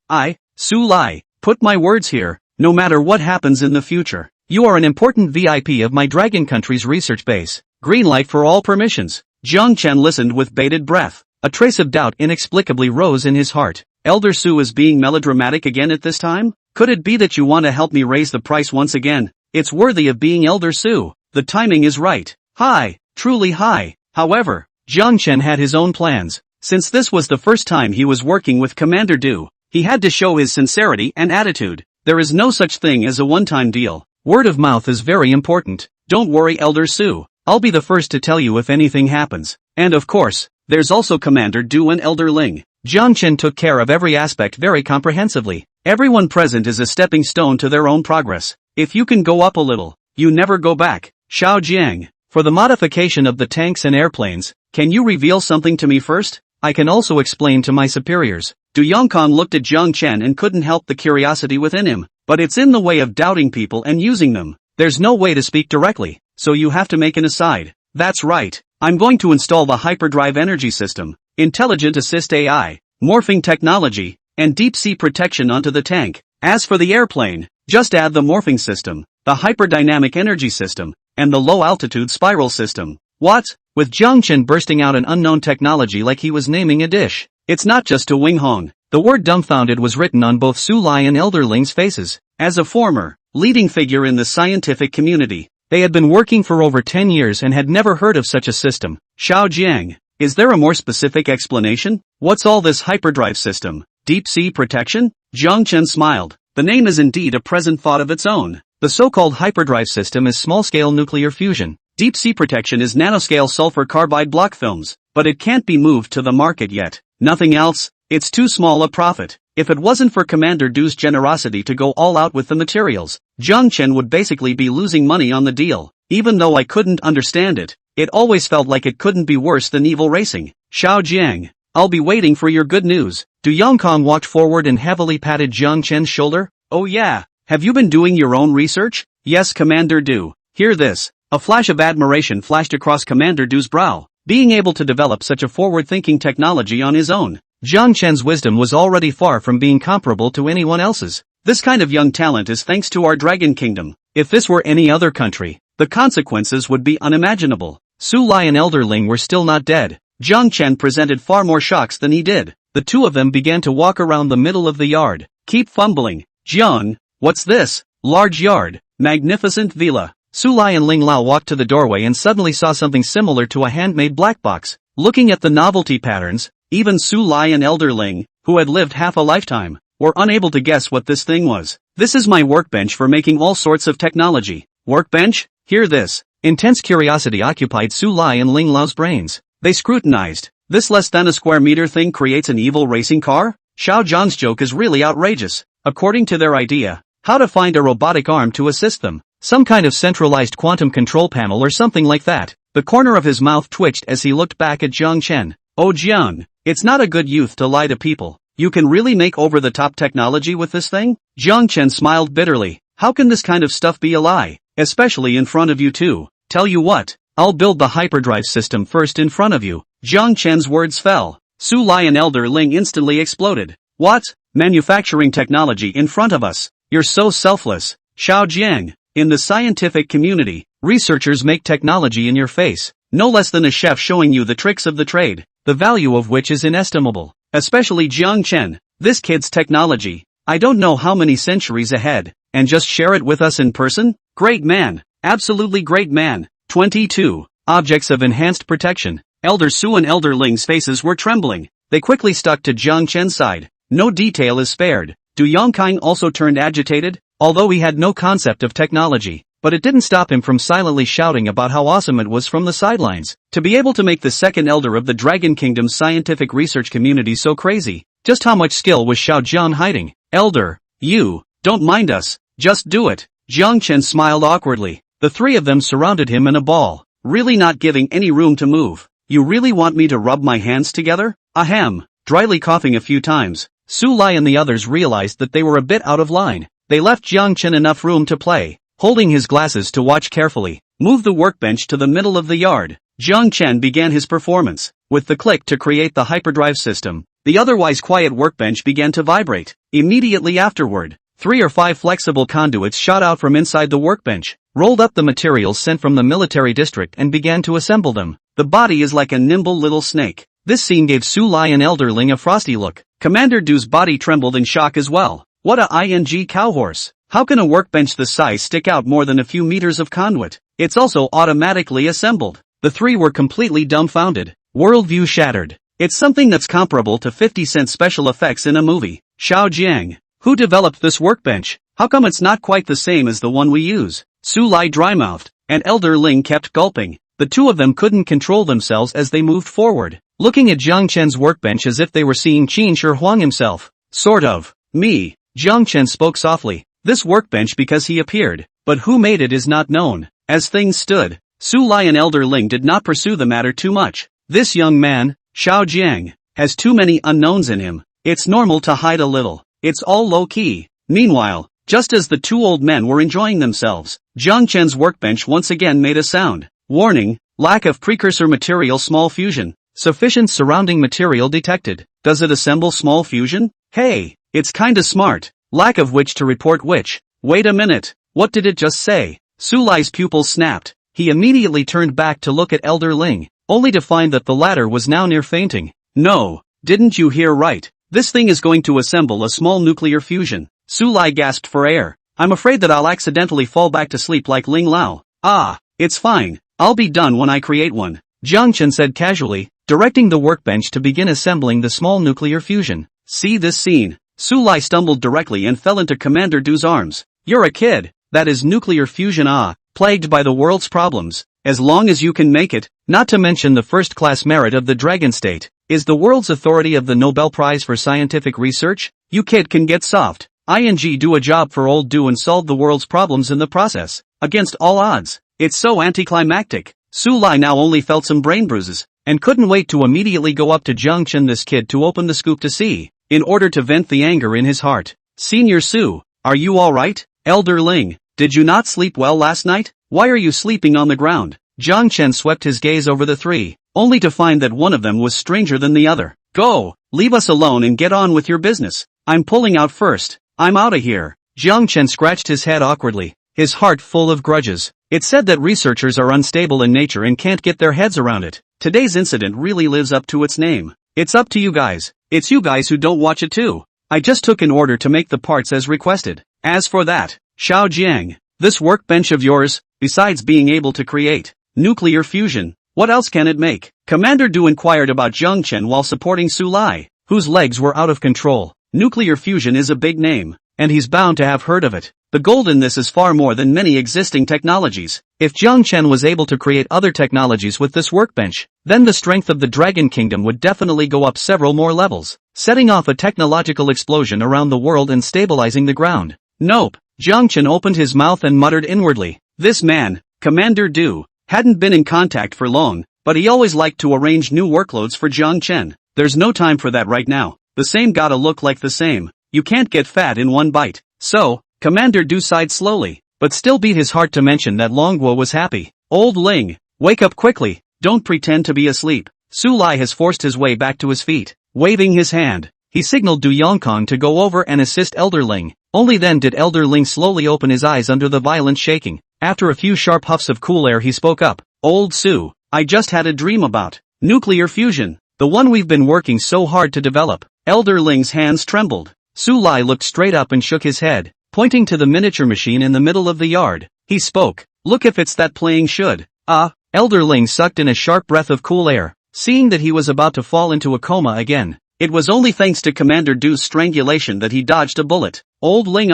Su Lai, put my words here, no matter what happens in the future. You are an important VIP of my Dragon Country's research base. Green light for all permissions. Jiang Chen listened with bated breath. A trace of doubt inexplicably rose in his heart. Elder Su is being melodramatic again at this time? Could it be that you want to help me raise the price once again? It's worthy of being Elder Su. The timing is right. High, truly high. However, Jiang Chen had his own plans. Since this was the first time he was working with Commander Du, he had to show his sincerity and attitude. There is no such thing as a one-time deal. Word of mouth is very important. Don't worry, Elder Su. I'll be the first to tell you if anything happens. And of course, there's also Commander Du and Elder Ling. Jiang Chen took care of every aspect very comprehensively. Everyone present is a stepping stone to their own progress. If you can go up a little, you never go back. Xiao Jiang, for the modification of the tanks and airplanes, can you reveal something to me first? I can also explain to my superiors. Du Yongkang looked at Jiang Chen and couldn't help the curiosity within him. But it's in the way of doubting people and using them. There's no way to speak directly, so you have to make an aside. That's right. I'm going to install the hyperdrive energy system, intelligent assist AI, morphing technology, and deep-sea protection onto the tank. As for the airplane, just add the morphing system, the hyperdynamic energy system, and the low-altitude spiral system. What? With Jiang Chen bursting out an unknown technology like he was naming a dish. It's not just to Wing Hong. The word dumbfounded was written on both Su Lai and Elder Ling's faces. As a former, leading figure in the scientific community, they had been working for over 10 years and had never heard of such a system. Xiao Jiang, is there a more specific explanation? What's all this hyperdrive system? Deep sea protection? Jiang Chen smiled. The name is indeed a present thought of its own. The so-called hyperdrive system is small-scale nuclear fusion. Deep sea protection is nanoscale sulfur carbide block films, but it can't be moved to the market yet. Nothing else? It's too small a profit. If it wasn't for Commander Du's generosity to go all out with the materials, Jiang Chen would basically be losing money on the deal. Even though I couldn't understand it, it always felt like it couldn't be worse than evil racing. Xiao Jiang, I'll be waiting for your good news. Du Yongkang walked forward and heavily patted Jiang Chen's shoulder. Oh yeah, have you been doing your own research? Yes, Commander Du. Hear this. A flash of admiration flashed across Commander Du's brow. Being able to develop such a forward-thinking technology on his own, Jiang Chen's wisdom was already far from being comparable to anyone else's. This kind of young talent is thanks to our Dragon Kingdom. If this were any other country, the consequences would be unimaginable. Su Lai and Elder Ling were still not dead. Jiang Chen presented far more shocks than he did. The two of them began to walk around the middle of the yard. Keep fumbling. Jiang, what's this? Large yard. Magnificent villa. Su Lai and Ling Lao walked to the doorway and suddenly saw something similar to a handmade black box. Looking at the novelty patterns, even Su Lai and Elder Ling, who had lived half a lifetime, were unable to guess what this thing was. This is my workbench for making all sorts of technology. Workbench? Hear this. Intense curiosity occupied Su Lai and Ling Lao's brains. They scrutinized. This less than a square meter thing creates an evil racing car? Xiao Zhang's joke is really outrageous. According to their idea, how to find a robotic arm to assist them. Some kind of centralized quantum control panel or something like that. The corner of his mouth twitched as he looked back at Jiang Chen. Oh Jiang, it's not a good youth to lie to people. You can really make over-the-top technology with this thing? Jiang Chen smiled bitterly. How can this kind of stuff be a lie? Especially in front of you two. Tell you what, I'll build the hyperdrive system first in front of you. Jiang Chen's words fell. Su Lai and Elder Ling instantly exploded. What? Manufacturing technology in front of us? You're so selfless. Xiao Jiang. In the scientific community, researchers make technology in your face, no less than a chef showing you the tricks of the trade, the value of which is inestimable. Especially Jiang Chen, this kid's technology, I don't know how many centuries ahead, and just share it with us in person? Great man, absolutely great man. 22. Objects of enhanced protection. Elder Su and Elder Ling's faces were trembling. They quickly stuck to Jiang Chen's side. No detail is spared. Du Yongkang also turned agitated, although he had no concept of technology, but it didn't stop him from silently shouting about how awesome it was from the sidelines. To be able to make the second elder of the Dragon Kingdom's scientific research community so crazy, just how much skill was Xiao Jiang hiding? Elder, you, don't mind us, just do it. Jiang Chen smiled awkwardly. The three of them surrounded him in a ball, really not giving any room to move. You really want me to rub my hands together? Ahem. Dryly coughing a few times, Su Lai and the others realized that they were a bit out of line. They left Jiang Chen enough room to play, holding his glasses to watch carefully. Move the workbench to the middle of the yard. Jiang Chen began his performance. With the click to create the hyperdrive system, the otherwise quiet workbench began to vibrate. Immediately afterward, 3 or 5 flexible conduits shot out from inside the workbench, rolled up the materials sent from the military district and began to assemble them. The body is like a nimble little snake. This scene gave Su Lai and Elder Ling a frosty look. Commander Du's body trembled in shock as well. What a ing cowhorse. How can a workbench this size stick out more than a few meters of conduit? It's also automatically assembled. The three were completely dumbfounded. Worldview shattered. It's something that's comparable to 50-cent special effects in a movie. Xiao Jiang. Who developed this workbench? How come it's not quite the same as the one we use? Su Lai dry-mouthed, and Elder Ling kept gulping. The two of them couldn't control themselves as they moved forward, looking at Jiang Chen's workbench as if they were seeing Qin Shi Huang himself. Sort of. Me. Jiang Chen spoke softly. This workbench because he appeared, but who made it is not known. As things stood, Su Lai and Elder Ling did not pursue the matter too much. This young man, Xiao Jiang, has too many unknowns in him. It's normal to hide a little. It's all low-key. Meanwhile, just as the two old men were enjoying themselves, Jiang Chen's workbench once again made a sound. Warning, lack of precursor material small fusion. Sufficient surrounding material detected. Does it assemble small fusion? Hey, it's kinda smart. Lack of which to report which. Wait a minute, what did it just say? Su Lai's pupils snapped. He immediately turned back to look at Elder Ling, only to find that the latter was now near fainting. No, didn't you hear right? This thing is going to assemble a small nuclear fusion. Su Lai gasped for air. I'm afraid that I'll accidentally fall back to sleep like Ling Lao. Ah, it's fine. I'll be done when I create one. Jiang Chen said casually, directing the workbench to begin assembling the small nuclear fusion. See this scene. Su Lai stumbled directly and fell into Commander Du's arms. You're a kid. That is nuclear fusion, plagued by the world's problems. As long as you can make it, not to mention the first-class merit of the Dragon State, is the world's authority of the Nobel Prize for Scientific Research? You kid can get soft. Do a job for old Do and solve the world's problems in the process, against all odds. It's so anticlimactic. Su Lai now only felt some brain bruises, and couldn't wait to immediately go up to Jiang Chen this kid to open the scoop to see, in order to vent the anger in his heart. Senior Su, are you alright? Elder Ling, did you not sleep well last night? Why are you sleeping on the ground? Jiang Chen swept his gaze over the three, only to find that one of them was stranger than the other. Go, leave us alone and get on with your business. I'm pulling out first. I'm outta here. Jiang Chen scratched his head awkwardly, his heart full of grudges. It's said that researchers are unstable in nature and can't get their heads around it. Today's incident really lives up to its name. It's up to you guys. It's you guys who don't watch it too. I just took an order to make the parts as requested. As for that, Xiao Jiang, this workbench of yours, besides being able to create nuclear fusion, what else can it make? Commander Du inquired about Jiang Chen while supporting Su Lai, whose legs were out of control. Nuclear fusion is a big name, and he's bound to have heard of it. The gold in this is far more than many existing technologies. If Jiang Chen was able to create other technologies with this workbench, then the strength of the Dragon Kingdom would definitely go up several more levels, setting off a technological explosion around the world and stabilizing the ground. Nope. Jiang Chen opened his mouth and muttered inwardly. This man, Commander Du, hadn't been in contact for long, but he always liked to arrange new workloads for Jiang Chen. There's no time for that right now. The same gotta look like the same. You can't get fat in one bite. So, Commander Du sighed slowly, but still beat his heart to mention that Longguo was happy. Old Ling, wake up quickly. Don't pretend to be asleep. Su Lai has forced his way back to his feet. Waving his hand, he signaled Du Yongkong to go over and assist Elder Ling. Only then did Elder Ling slowly open his eyes under the violent shaking. After a few sharp huffs of cool air he spoke up. Old Su, I just had a dream about nuclear fusion, the one we've been working so hard to develop. Elder Ling's hands trembled. Su Lai looked straight up and shook his head, pointing to the miniature machine in the middle of the yard. He spoke. Look if it's that playing should. Elder Ling sucked in a sharp breath of cool air, seeing that he was about to fall into a coma again. It was only thanks to Commander Du's strangulation that he dodged a bullet. Old Ling,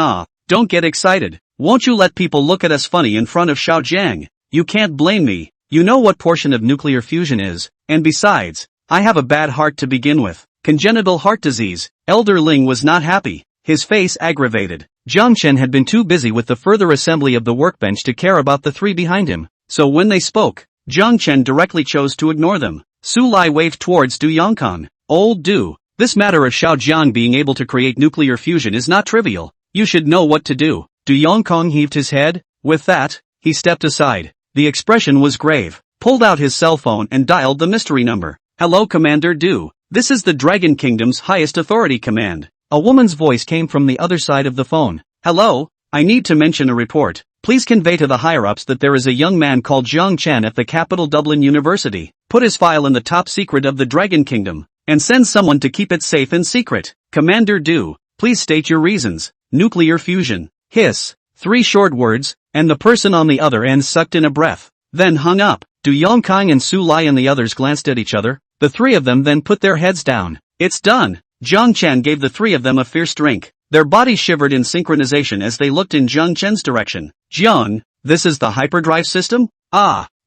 don't get excited. Won't you let people look at us funny in front of Xiao Jiang? You can't blame me. You know what portion of nuclear fusion is, and besides, I have a bad heart to begin with. Congenital heart disease. Elder Ling was not happy, his face aggravated. Jiang Chen had been too busy with the further assembly of the workbench to care about the three behind him, so when they spoke, Jiang Chen directly chose to ignore them. Su Lai waved towards Du Yongkong. Old Du, this matter of Xiao Jiang being able to create nuclear fusion is not trivial. You should know what to do. Du Yongkong heaved his head. With that, he stepped aside. The expression was grave, pulled out his cell phone and dialed the mystery number. Hello Commander Du. This is the Dragon Kingdom's highest authority command. A woman's voice came from the other side of the phone. Hello, I need to mention a report. Please convey to the higher-ups that there is a young man called Jiang Chen at the capital Dublin University. Put his file in the top secret of the Dragon Kingdom, and send someone to keep it safe and secret. Commander Du, please state your reasons. Nuclear fusion. Hiss. 3 short words, and the person on the other end sucked in a breath, then hung up. Du Yongkong and Su Lai and the others glanced at each other. The three of them then put their heads down. It's done. Jiang Chen gave the three of them a fierce drink. Their bodies shivered in synchronization as they looked in Jiang Chen's direction. Jiang, this is the hyperdrive system?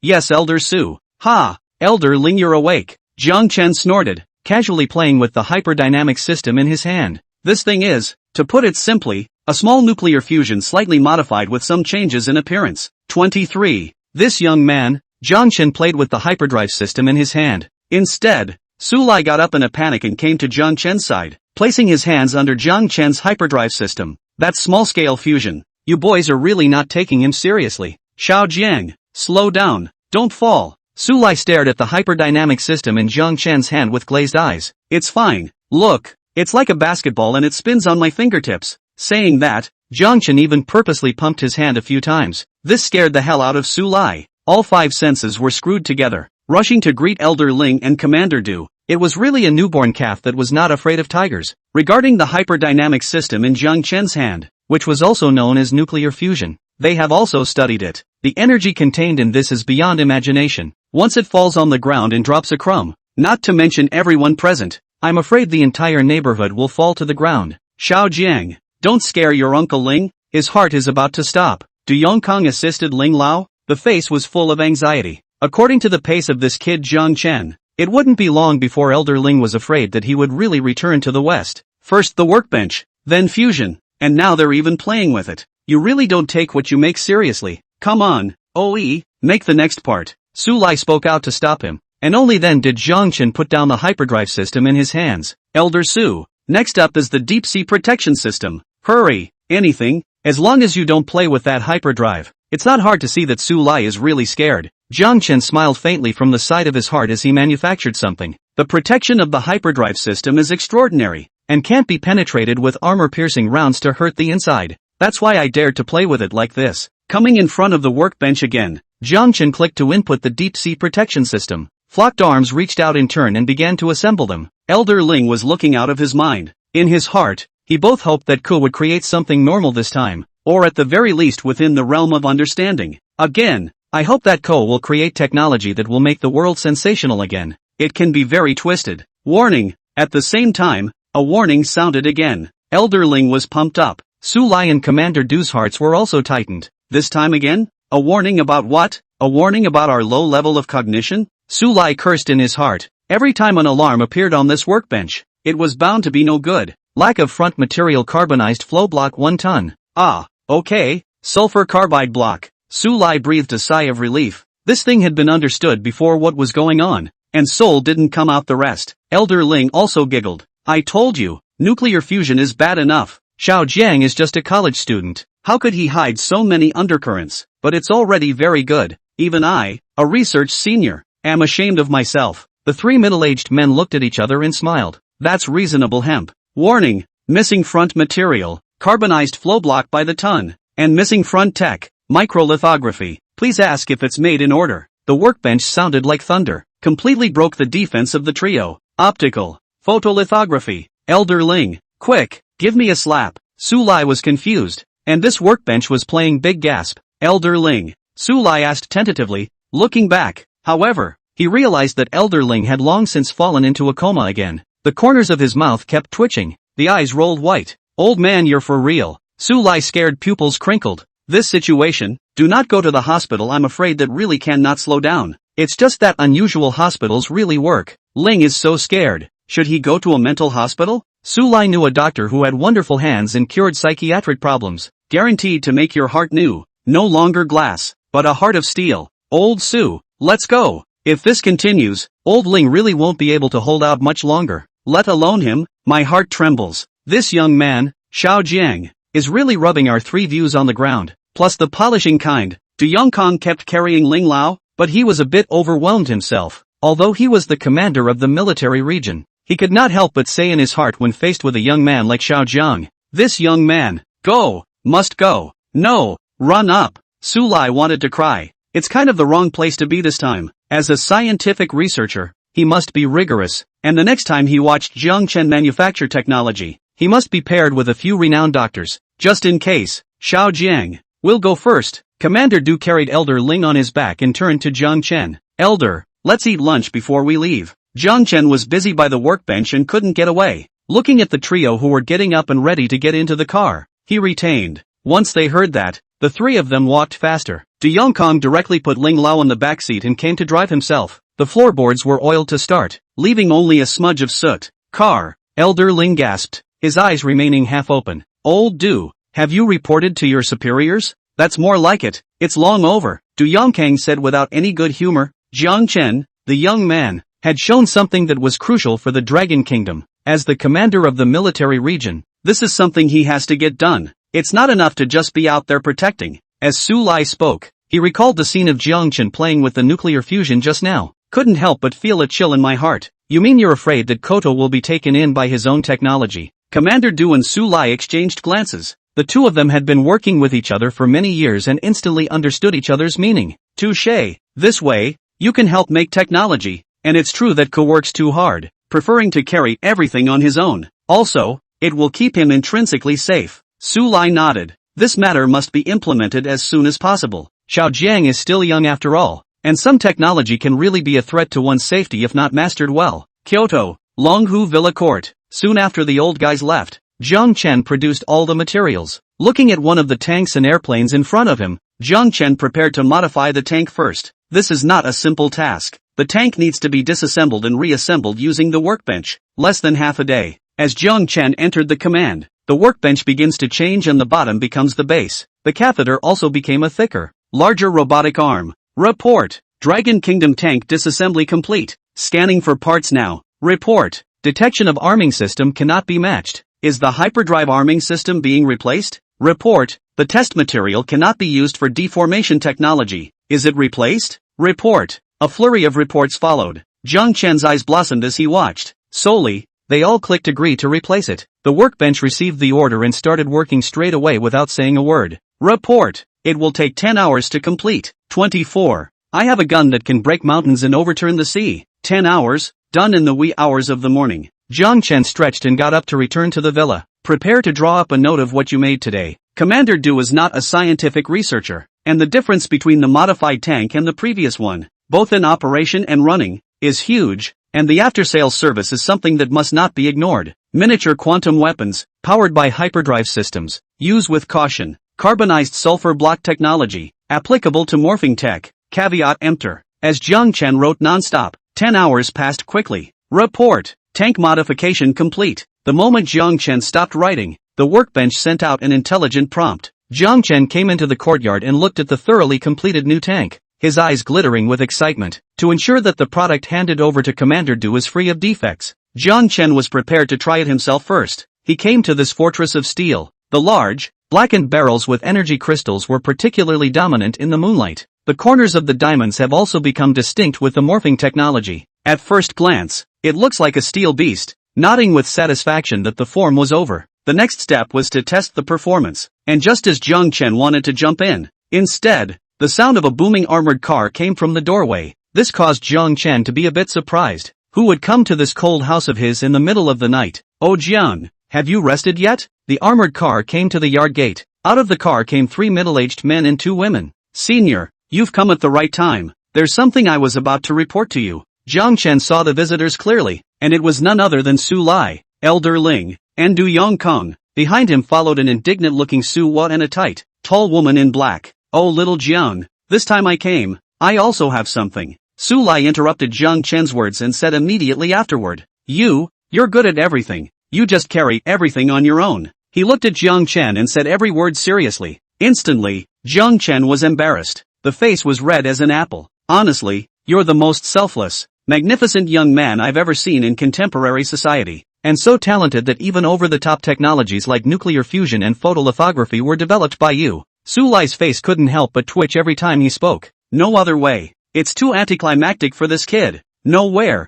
Yes Elder Su. Ha! Elder Ling, you're awake. Jiang Chen snorted, casually playing with the hyperdynamic system in his hand. This thing is, to put it simply, a small nuclear fusion slightly modified with some changes in appearance. 23. This young man, Jiang Chen played with the hyperdrive system in his hand. Instead, Su Lai got up in a panic and came to Jiang Chen's side. placing his hands under Jiang Chen's hyperdrive system. That's small-scale fusion. You boys are really not taking him seriously. Xiao Jiang, slow down, don't fall. Su Lai stared at the hyperdynamic system in Jiang Chen's hand with glazed eyes. It's fine. Look, it's like a basketball and it spins on my fingertips. Saying that, Jiang Chen even purposely pumped his hand a few times. This scared the hell out of Su Lai. All 5 senses were screwed together, rushing to greet Elder Ling and Commander Du. It was really a newborn calf that was not afraid of tigers. Regarding the hyperdynamic system in Jiang Chen's hand, which was also known as nuclear fusion, they have also studied it. The energy contained in this is beyond imagination. Once it falls on the ground and drops a crumb, not to mention everyone present, I'm afraid the entire neighborhood will fall to the ground. Xiao Jiang, don't scare your Uncle Ling, his heart is about to stop. Du Yongkang assisted Ling Lao? The face was full of anxiety. According to the pace of this kid Jiang Chen, it wouldn't be long before Elder Ling was afraid that he would really return to the West. First the workbench, then fusion, and now they're even playing with it. You really don't take what you make seriously. Come on, OE, make the next part. Su Lai spoke out to stop him, and only then did Jiang Chen put down the hyperdrive system in his hands. Elder Su, next up is the deep sea protection system. Hurry, anything, as long as you don't play with that hyperdrive. It's not hard to see that Su Lai is really scared. Jiang Chen smiled faintly from the side of his heart as he manufactured something. The protection of the hyperdrive system is extraordinary, and can't be penetrated with armor-piercing rounds to hurt the inside. That's why I dared to play with it like this. Coming in front of the workbench again, Jiang Chen clicked to input the deep sea protection system. Flocked arms reached out in turn and began to assemble them. Elder Ling was looking out of his mind. In his heart, he both hoped that Ku would create something normal this time, or at the very least within the realm of understanding. Again, I hope that Ko will create technology that will make the world sensational again. It can be very twisted. Warning! At the same time, a warning sounded again. Elder Ling was pumped up. Su Lai and Commander Du's hearts were also tightened. This time again? A warning about what? A warning about our low level of cognition? Su Lai cursed in his heart. Every time an alarm appeared on this workbench, it was bound to be no good. Lack of front material carbonized flow block 1 ton. Ah, okay, sulfur carbide block. Su Lai breathed a sigh of relief. This thing had been understood before what was going on, and soul didn't come out the rest. Elder Ling also giggled. I told you, nuclear fusion is bad enough. Xiao Jiang is just a college student. How could he hide so many undercurrents? But it's already very good. Even I, a research senior, am ashamed of myself. The 3 middle-aged men looked at each other and smiled. That's reasonable hemp. Warning, missing front material, carbonized flow block by the ton, and missing front tech. Microlithography. Please ask if it's made in order. The workbench sounded like thunder. Completely broke the defense of the trio. Optical. Photolithography. Elder Ling. Quick, give me a slap. Su Lai was confused. And this workbench was playing big gasp. Elder Ling. Su Lai asked tentatively, looking back. However, he realized that Elder Ling had long since fallen into a coma again. The corners of his mouth kept twitching. The eyes rolled white. Old man, you're for real. Su Lai's scared pupils crinkled. This situation, do not go to the hospital. I'm afraid that really cannot slow down. It's just that unusual hospitals really work. Ling is so scared. Should he go to a mental hospital? Su Lai knew a doctor who had wonderful hands and cured psychiatric problems. Guaranteed to make your heart new. No longer glass, but a heart of steel. Old Su, let's go. If this continues, old Ling really won't be able to hold out much longer. Let alone him, my heart trembles. This young man, Xiao Jiang, is really rubbing our 3 views on the ground, plus the polishing kind. Du Yongkang kept carrying Ling Lao, but he was a bit overwhelmed himself. Although he was the commander of the military region, he could not help but say in his heart when faced with a young man like Xiao Jiang, this young man, go, must go, no, run up. Su Lai wanted to cry. It's kind of the wrong place to be this time. As a scientific researcher, he must be rigorous, and the next time he watched Jiang Chen manufacture technology, he must be paired with a few renowned doctors, just in case. Xiao Jiang, we'll go first. Commander Du carried Elder Ling on his back and turned to Jiang Chen. Elder, let's eat lunch before we leave. Jiang Chen was busy by the workbench and couldn't get away. Looking at the trio who were getting up and ready to get into the car, he retained. Once they heard that, the 3 of them walked faster. Du Yongkang directly put Ling Lao in the backseat and came to drive himself. The floorboards were oiled to start, leaving only a smudge of soot. Car. Elder Ling gasped, his eyes remaining half open. Old Du, have you reported to your superiors? That's more like it. It's long over, Du Yongkang said without any good humor. Jiang Chen, the young man, had shown something that was crucial for the Dragon Kingdom. As the commander of the military region, this is something he has to get done. It's not enough to just be out there protecting. As Su Lai spoke, he recalled the scene of Jiangchen playing with the nuclear fusion just now. Couldn't help but feel a chill in my heart. You mean you're afraid that Koto will be taken in by his own technology? Commander Du and Su Lai exchanged glances. The two of them had been working with each other for many years and instantly understood each other's meaning. Touché. This way, you can help make technology, and it's true that Ko works too hard, preferring to carry everything on his own. Also, it will keep him intrinsically safe. Su Lai nodded. This matter must be implemented as soon as possible. Xiao Jiang is still young after all, and some technology can really be a threat to one's safety if not mastered well. Kyoto, Longhu Villa Court. Soon after the old guys left, Jiang Chen produced all the materials. Looking at one of the tanks and airplanes in front of him, Jiang Chen prepared to modify the tank first. This is not a simple task. The tank needs to be disassembled and reassembled using the workbench. Less than half a day. As Jiang Chen entered the command, the workbench begins to change and the bottom becomes the base. The catheter also became a thicker, larger robotic arm. Report. Dragon Kingdom tank disassembly complete. Scanning for parts now. Report. Detection of arming system cannot be matched. Is the hyperdrive arming system being replaced? Report. The test material cannot be used for deformation technology. Is it replaced? Report. A flurry of reports followed. Jiang Chen's eyes blossomed as he watched. Solely, they all clicked agree to replace it. The workbench received the order and started working straight away without saying a word. Report. It will take 10 hours to complete. 24. I have a gun that can break mountains and overturn the sea. 10 hours, done in the wee hours of the morning. Jiang Chen stretched and got up to return to the villa. Prepare to draw up a note of what you made today. Commander Du is not a scientific researcher, and the difference between the modified tank and the previous one, both in operation and running, is huge, and the after-sales service is something that must not be ignored. Miniature quantum weapons, powered by hyperdrive systems, use with caution. Carbonized sulfur block technology, applicable to morphing tech, caveat emptor. As Jiang Chen wrote non-stop, 10 hours passed quickly. Report. Tank modification complete. The moment Jiang Chen stopped writing, the workbench sent out an intelligent prompt. Jiang Chen came into the courtyard and looked at the thoroughly completed new tank, his eyes glittering with excitement. To ensure that the product handed over to Commander Du is free of defects, Jiang Chen was prepared to try it himself first. He came to this fortress of steel. The large, blackened barrels with energy crystals were particularly dominant in the moonlight. The corners of the diamonds have also become distinct with the morphing technology. At first glance, it looks like a steel beast. Nodding with satisfaction that the form was over, the next step was to test the performance. And just as Jiang Chen wanted to jump in, instead, the sound of a booming armored car came from the doorway. This caused Jiang Chen to be a bit surprised. Who would come to this cold house of his in the middle of the night? Oh Jiang, have you rested yet? The armored car came to the yard gate. Out of the car came 3 middle-aged men and 2 women. Senior, you've come at the right time. There's something I was about to report to you. Jiang Chen saw the visitors clearly, and it was none other than Su Lai, Elder Ling, and Du Yongkong. Behind him followed an indignant-looking Su Wa and a tight, tall woman in black. Oh little Jiang, this time I came, I also have something. Su Lai interrupted Jiang Chen's words and said immediately afterward, You're good at everything. You just carry everything on your own. He looked at Jiang Chen and said every word seriously. Instantly, Jiang Chen was embarrassed. The face was red as an apple. Honestly, you're the most selfless, magnificent young man I've ever seen in contemporary society. And so talented that even over-the-top technologies like nuclear fusion and photolithography were developed by you. Su Lai's face couldn't help but twitch every time he spoke. No other way. It's too anticlimactic for this kid. Nowhere.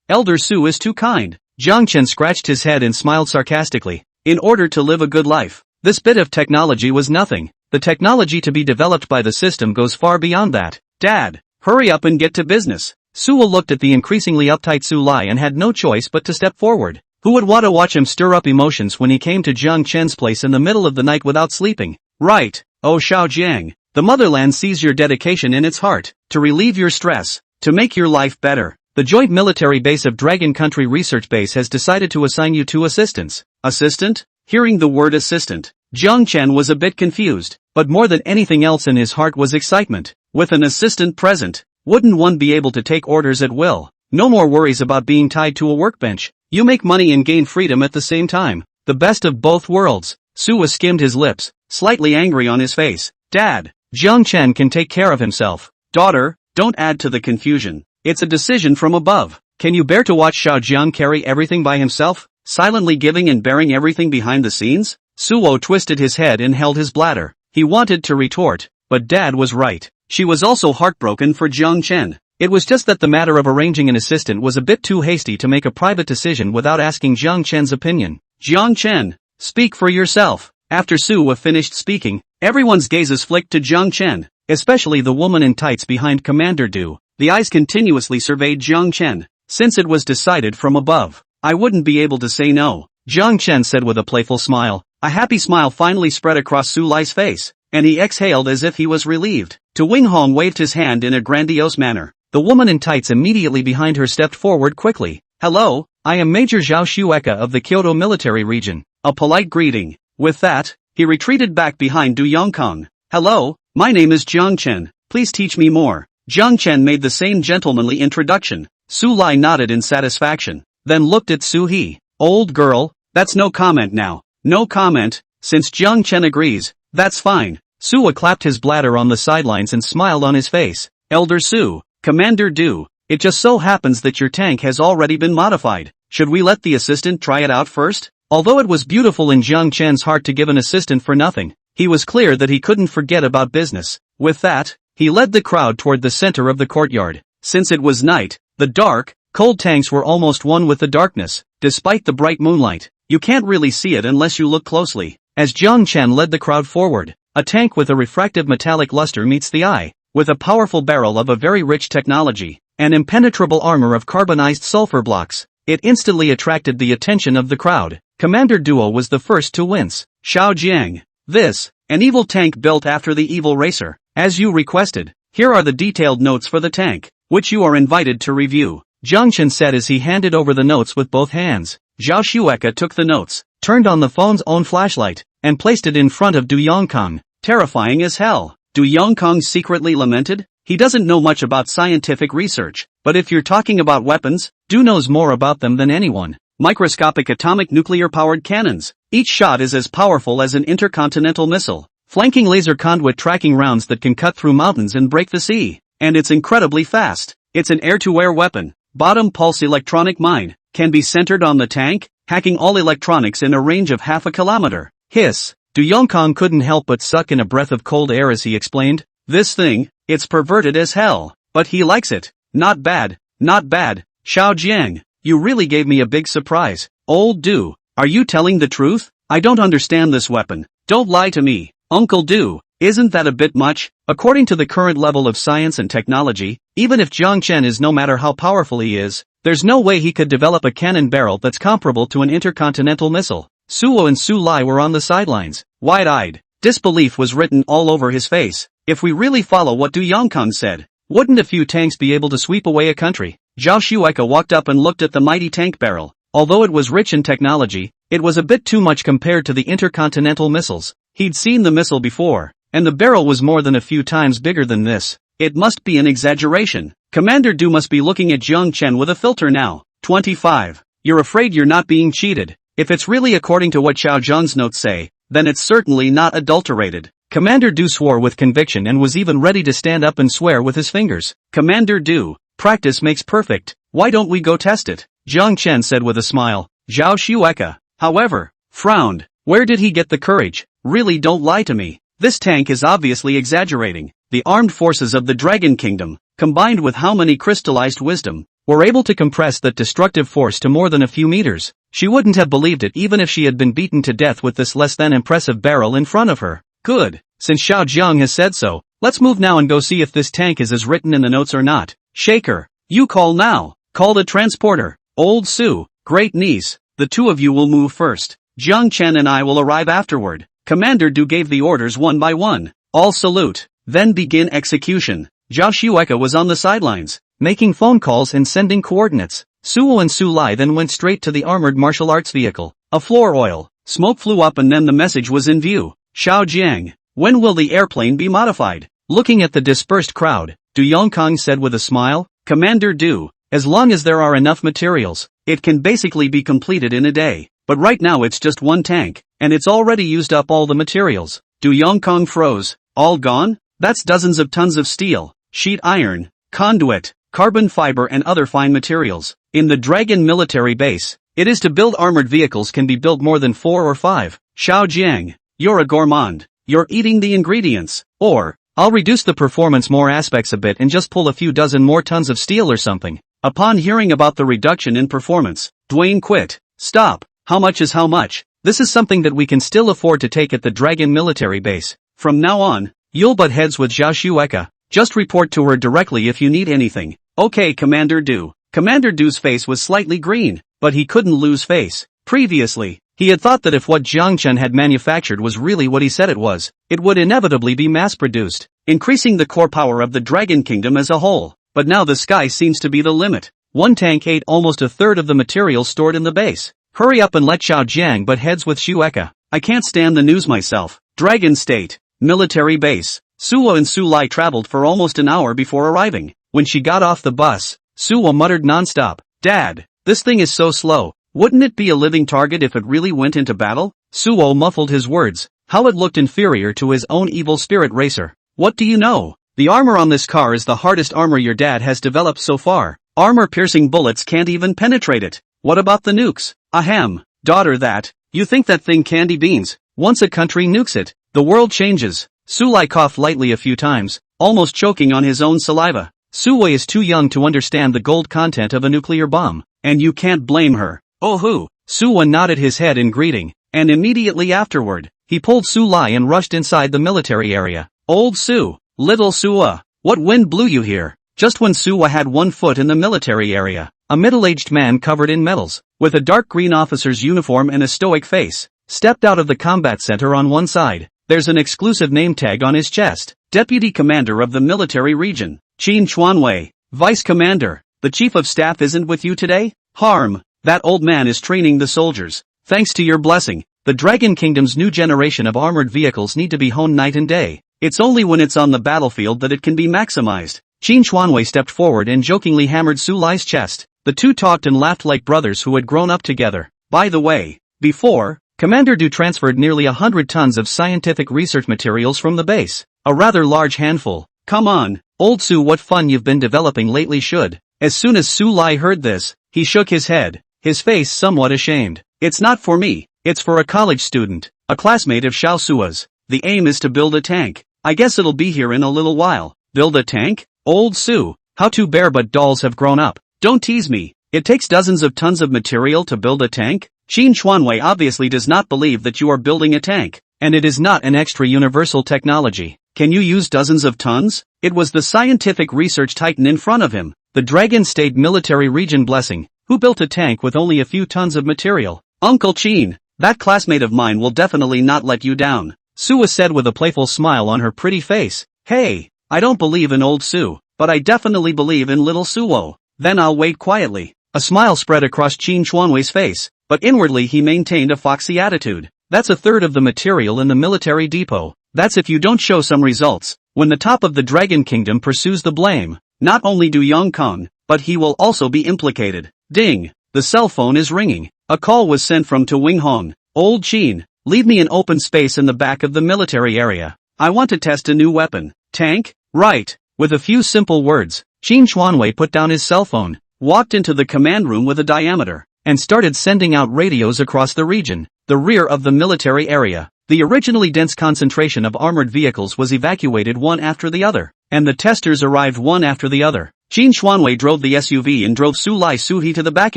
Elder Su is too kind. Jiang Chen scratched his head and smiled sarcastically. In order to live a good life, this bit of technology was nothing. The technology to be developed by the system goes far beyond that. Dad, hurry up and get to business. Su looked at the increasingly uptight Su Lai and had no choice but to step forward. Who would want to watch him stir up emotions when he came to Jiang Chen's place in the middle of the night without sleeping? Right. Oh Xiao Jiang, the motherland sees your dedication in its heart, to relieve your stress, to make your life better. The joint military base of Dragon Country Research Base has decided to assign you 2 assistants. Assistant? Hearing the word assistant, Jiang Chen was a bit confused, but more than anything else in his heart was excitement. With an assistant present, wouldn't one be able to take orders at will? No more worries about being tied to a workbench. You make money and gain freedom at the same time. The best of both worlds. Su skimmed his lips, slightly angry on his face. Dad, Jiang Chen can take care of himself. Daughter, don't add to the confusion. It's a decision from above. Can you bear to watch Xiao Jiang carry everything by himself, silently giving and bearing everything behind the scenes? Suo twisted his head and held his bladder. He wanted to retort, but Dad was right. She was also heartbroken for Jiang Chen. It was just that the matter of arranging an assistant was a bit too hasty to make a private decision without asking Jiang Chen's opinion. Jiang Chen, speak for yourself. After Suo finished speaking, everyone's gazes flicked to Jiang Chen, especially the woman in tights behind Commander Du. The eyes continuously surveyed Jiang Chen. Since it was decided from above, I wouldn't be able to say no, Jiang Chen said with a playful smile. A happy smile finally spread across Su Lai's face, and he exhaled as if he was relieved. Tu Winghong waved his hand in a grandiose manner. The woman in tights immediately behind her stepped forward quickly. Hello, I am Major Zhao Xueka of the Kyoto military region. A polite greeting. With that, he retreated back behind Du Yongkong. Hello, my name is Jiang Chen, please teach me more. Jiang Chen made the same gentlemanly introduction. Su Lai nodded in satisfaction, then looked at Su He. Old girl, that's no comment now. No comment, since Jiang Chen agrees, that's fine. Suo clapped his bladder on the sidelines and smiled on his face. Elder Su, Commander Du, it just so happens that your tank has already been modified. Should we let the assistant try it out first? Although it was beautiful in Jiang Chen's heart to give an assistant for nothing, he was clear that he couldn't forget about business. With that, he led the crowd toward the center of the courtyard. Since it was night, the dark, cold tanks were almost one with the darkness. Despite the bright moonlight, you can't really see it unless you look closely. As Jiang Chen led the crowd forward, a tank with a refractive metallic luster meets the eye, with a powerful barrel of a very rich technology, and impenetrable armor of carbonized sulfur blocks. It instantly attracted the attention of the crowd. Commander Duo was the first to wince. Xiao Jiang. This, an evil tank built after the evil racer. As you requested, here are the detailed notes for the tank, which you are invited to review. Jiang Chen said as he handed over the notes with both hands. Zhao Xueka took the notes, turned on the phone's own flashlight, and placed it in front of Du Yongkong. Terrifying as hell. Du Yongkong secretly lamented. He doesn't know much about scientific research, but if you're talking about weapons, Du knows more about them than anyone. Microscopic atomic nuclear-powered cannons. Each shot is as powerful as an intercontinental missile. Flanking laser conduit tracking rounds that can cut through mountains and break the sea. And it's incredibly fast. It's an air-to-air weapon. Bottom pulse electronic mine. Can be centered on the tank, hacking all electronics in a range of half a kilometer. Hiss. Du Yongkong couldn't help but suck in a breath of cold air as he explained. This thing, it's perverted as hell, but he likes it. Not bad, not bad. Xiao Jiang, you really gave me a big surprise. Old Du, are you telling the truth? I don't understand this weapon. Don't lie to me. Uncle Du, isn't that a bit much? According to the current level of science and technology, even if Jiang Chen is no matter how powerful he is, there's no way he could develop a cannon barrel that's comparable to an intercontinental missile. Suo and Su Lai were on the sidelines, wide-eyed. Disbelief was written all over his face. If we really follow what Du Yongkong said, wouldn't a few tanks be able to sweep away a country? Zhao Xueka walked up and looked at the mighty tank barrel. Although it was rich in technology, it was a bit too much compared to the intercontinental missiles. He'd seen the missile before, and the barrel was more than a few times bigger than this. It must be an exaggeration. Commander Du must be looking at Jiang Chen with a filter now. 25. You're afraid you're not being cheated. If it's really according to what Xiao Zhang's notes say, then it's certainly not adulterated. Commander Du swore with conviction and was even ready to stand up and swear with his fingers. Commander Du, practice makes perfect. Why don't we go test it? Jiang Chen said with a smile. Zhao Xueka, however, frowned. Where did he get the courage? Really, don't lie to me. This tank is obviously exaggerating. The armed forces of the Dragon Kingdom, combined with how many crystallized wisdom, were able to compress that destructive force to more than a few meters. She wouldn't have believed it even if she had been beaten to death with this less than impressive barrel in front of her. Good. Since Xiao Jiang has said so, let's move now and go see if this tank is as written in the notes or not. Shaker, you call now. Call the transporter. Old Su, great niece, the two of you will move first. Jiang Chen and I will arrive afterward. Commander Du gave the orders one by one. All salute, then begin execution. Zhao Xueka was on the sidelines, making phone calls and sending coordinates. Suo and Su Lai then went straight to the armored martial arts vehicle. A floor oil. Smoke flew up and then the message was in view. Xiao Jiang, when will the airplane be modified? Looking at the dispersed crowd, Du Yongkong said with a smile. Commander Du, as long as there are enough materials, it can basically be completed in a day. But right now it's just one tank, and it's already used up all the materials. Du Yongkong froze. All gone? That's dozens of tons of steel, sheet iron, conduit, carbon fiber and other fine materials. In the Dragon military base, it is to build armored vehicles can be built more than 4 or 5. Xiao Jiang, you're a gourmand. You're eating the ingredients. Or, I'll reduce the performance more aspects a bit and just pull a few dozen more tons of steel or something. Upon hearing about the reduction in performance, Dwayne quit. Stop. How much is how much? This is something that we can still afford to take at the Dragon military base. From now on, you'll butt heads with Zhao Shueka. Just report to her directly if you need anything. Okay, Commander Du. Commander Du's face was slightly green, but he couldn't lose face. Previously, he had thought that if what Jiang Chen had manufactured was really what he said it was, it would inevitably be mass-produced, increasing the core power of the Dragon Kingdom as a whole. But now the sky seems to be the limit. One tank ate almost a third of the material stored in the base. Hurry up and let Xiao Jiang butt heads with Shueka. I can't stand the news myself. Dragon State, military base. Suo and Su Lai traveled for almost an hour before arriving. When she got off the bus, Suo muttered nonstop, "Dad, this thing is so slow. Wouldn't it be a living target if it really went into battle?" Suo muffled his words. How it looked inferior to his own evil spirit racer. What do you know? The armor on this car is the hardest armor your dad has developed so far. Armor-piercing bullets can't even penetrate it. What about the nukes? Ahem, daughter, that. You think that thing candy beans? Once a country nukes it, the world changes. Sulai coughed lightly a few times, almost choking on his own saliva. Suwei is too young to understand the gold content of a nuclear bomb, and you can't blame her. Oh hoo! Suwa nodded his head in greeting, and immediately afterward, he pulled Sulai and rushed inside the military area. Old Su, little Suwa, what wind blew you here? Just when Suwa had 1 foot in the military area, a middle-aged man covered in medals, with a dark green officer's uniform and a stoic face, stepped out of the combat center on one side. There's an exclusive name tag on his chest. Deputy Commander of the Military Region, Qin Chuanwei. Vice Commander, the Chief of Staff isn't with you today? Harm, that old man is training the soldiers. Thanks to your blessing, the Dragon Kingdom's new generation of armored vehicles need to be honed night and day. It's only when it's on the battlefield that it can be maximized. Qin Chuanwei stepped forward and jokingly hammered Su Lai's chest. The two talked and laughed like brothers who had grown up together. By the way, before, Commander Du transferred nearly 100 tons of scientific research materials from the base. A rather large handful. Come on, old Su, what fun you've been developing lately should. As soon as Su Lai heard this, he shook his head, his face somewhat ashamed. It's not for me, it's for a college student, a classmate of Xiao Sua's. The aim is to build a tank. I guess it'll be here in a little while. Build a tank? Old Su, how two bare-butt dolls have grown up. Don't tease me. It takes dozens of tons of material to build a tank? Qin Chuanwei obviously does not believe that you are building a tank, and it is not an extra universal technology. Can you use dozens of tons? It was the scientific research titan in front of him, the Dragon State Military Region Blessing, who built a tank with only a few tons of material. Uncle Qin, that classmate of mine will definitely not let you down, Sua said with a playful smile on her pretty face. Hey, I don't believe in old Su, but I definitely believe in little Suo. Then I'll wait quietly. A smile spread across Qin Chuanwei's face, but inwardly he maintained a foxy attitude. That's a third of the material in the military depot. That's if you don't show some results. When the top of the Dragon Kingdom pursues the blame, not only do Yongkong, but he will also be implicated. Ding! The cell phone is ringing. A call was sent from Tu Winghong. Old Qin, leave me an open space in the back of the military area. I want to test a new weapon. Tank? Right. With a few simple words, Qin Chuanwei put down his cell phone, walked into the command room with a diameter, and started sending out radios across the region, the rear of the military area. The originally dense concentration of armored vehicles was evacuated one after the other, and the testers arrived one after the other. Qin Chuanwei drove the SUV and drove Su Lai Suhi to the back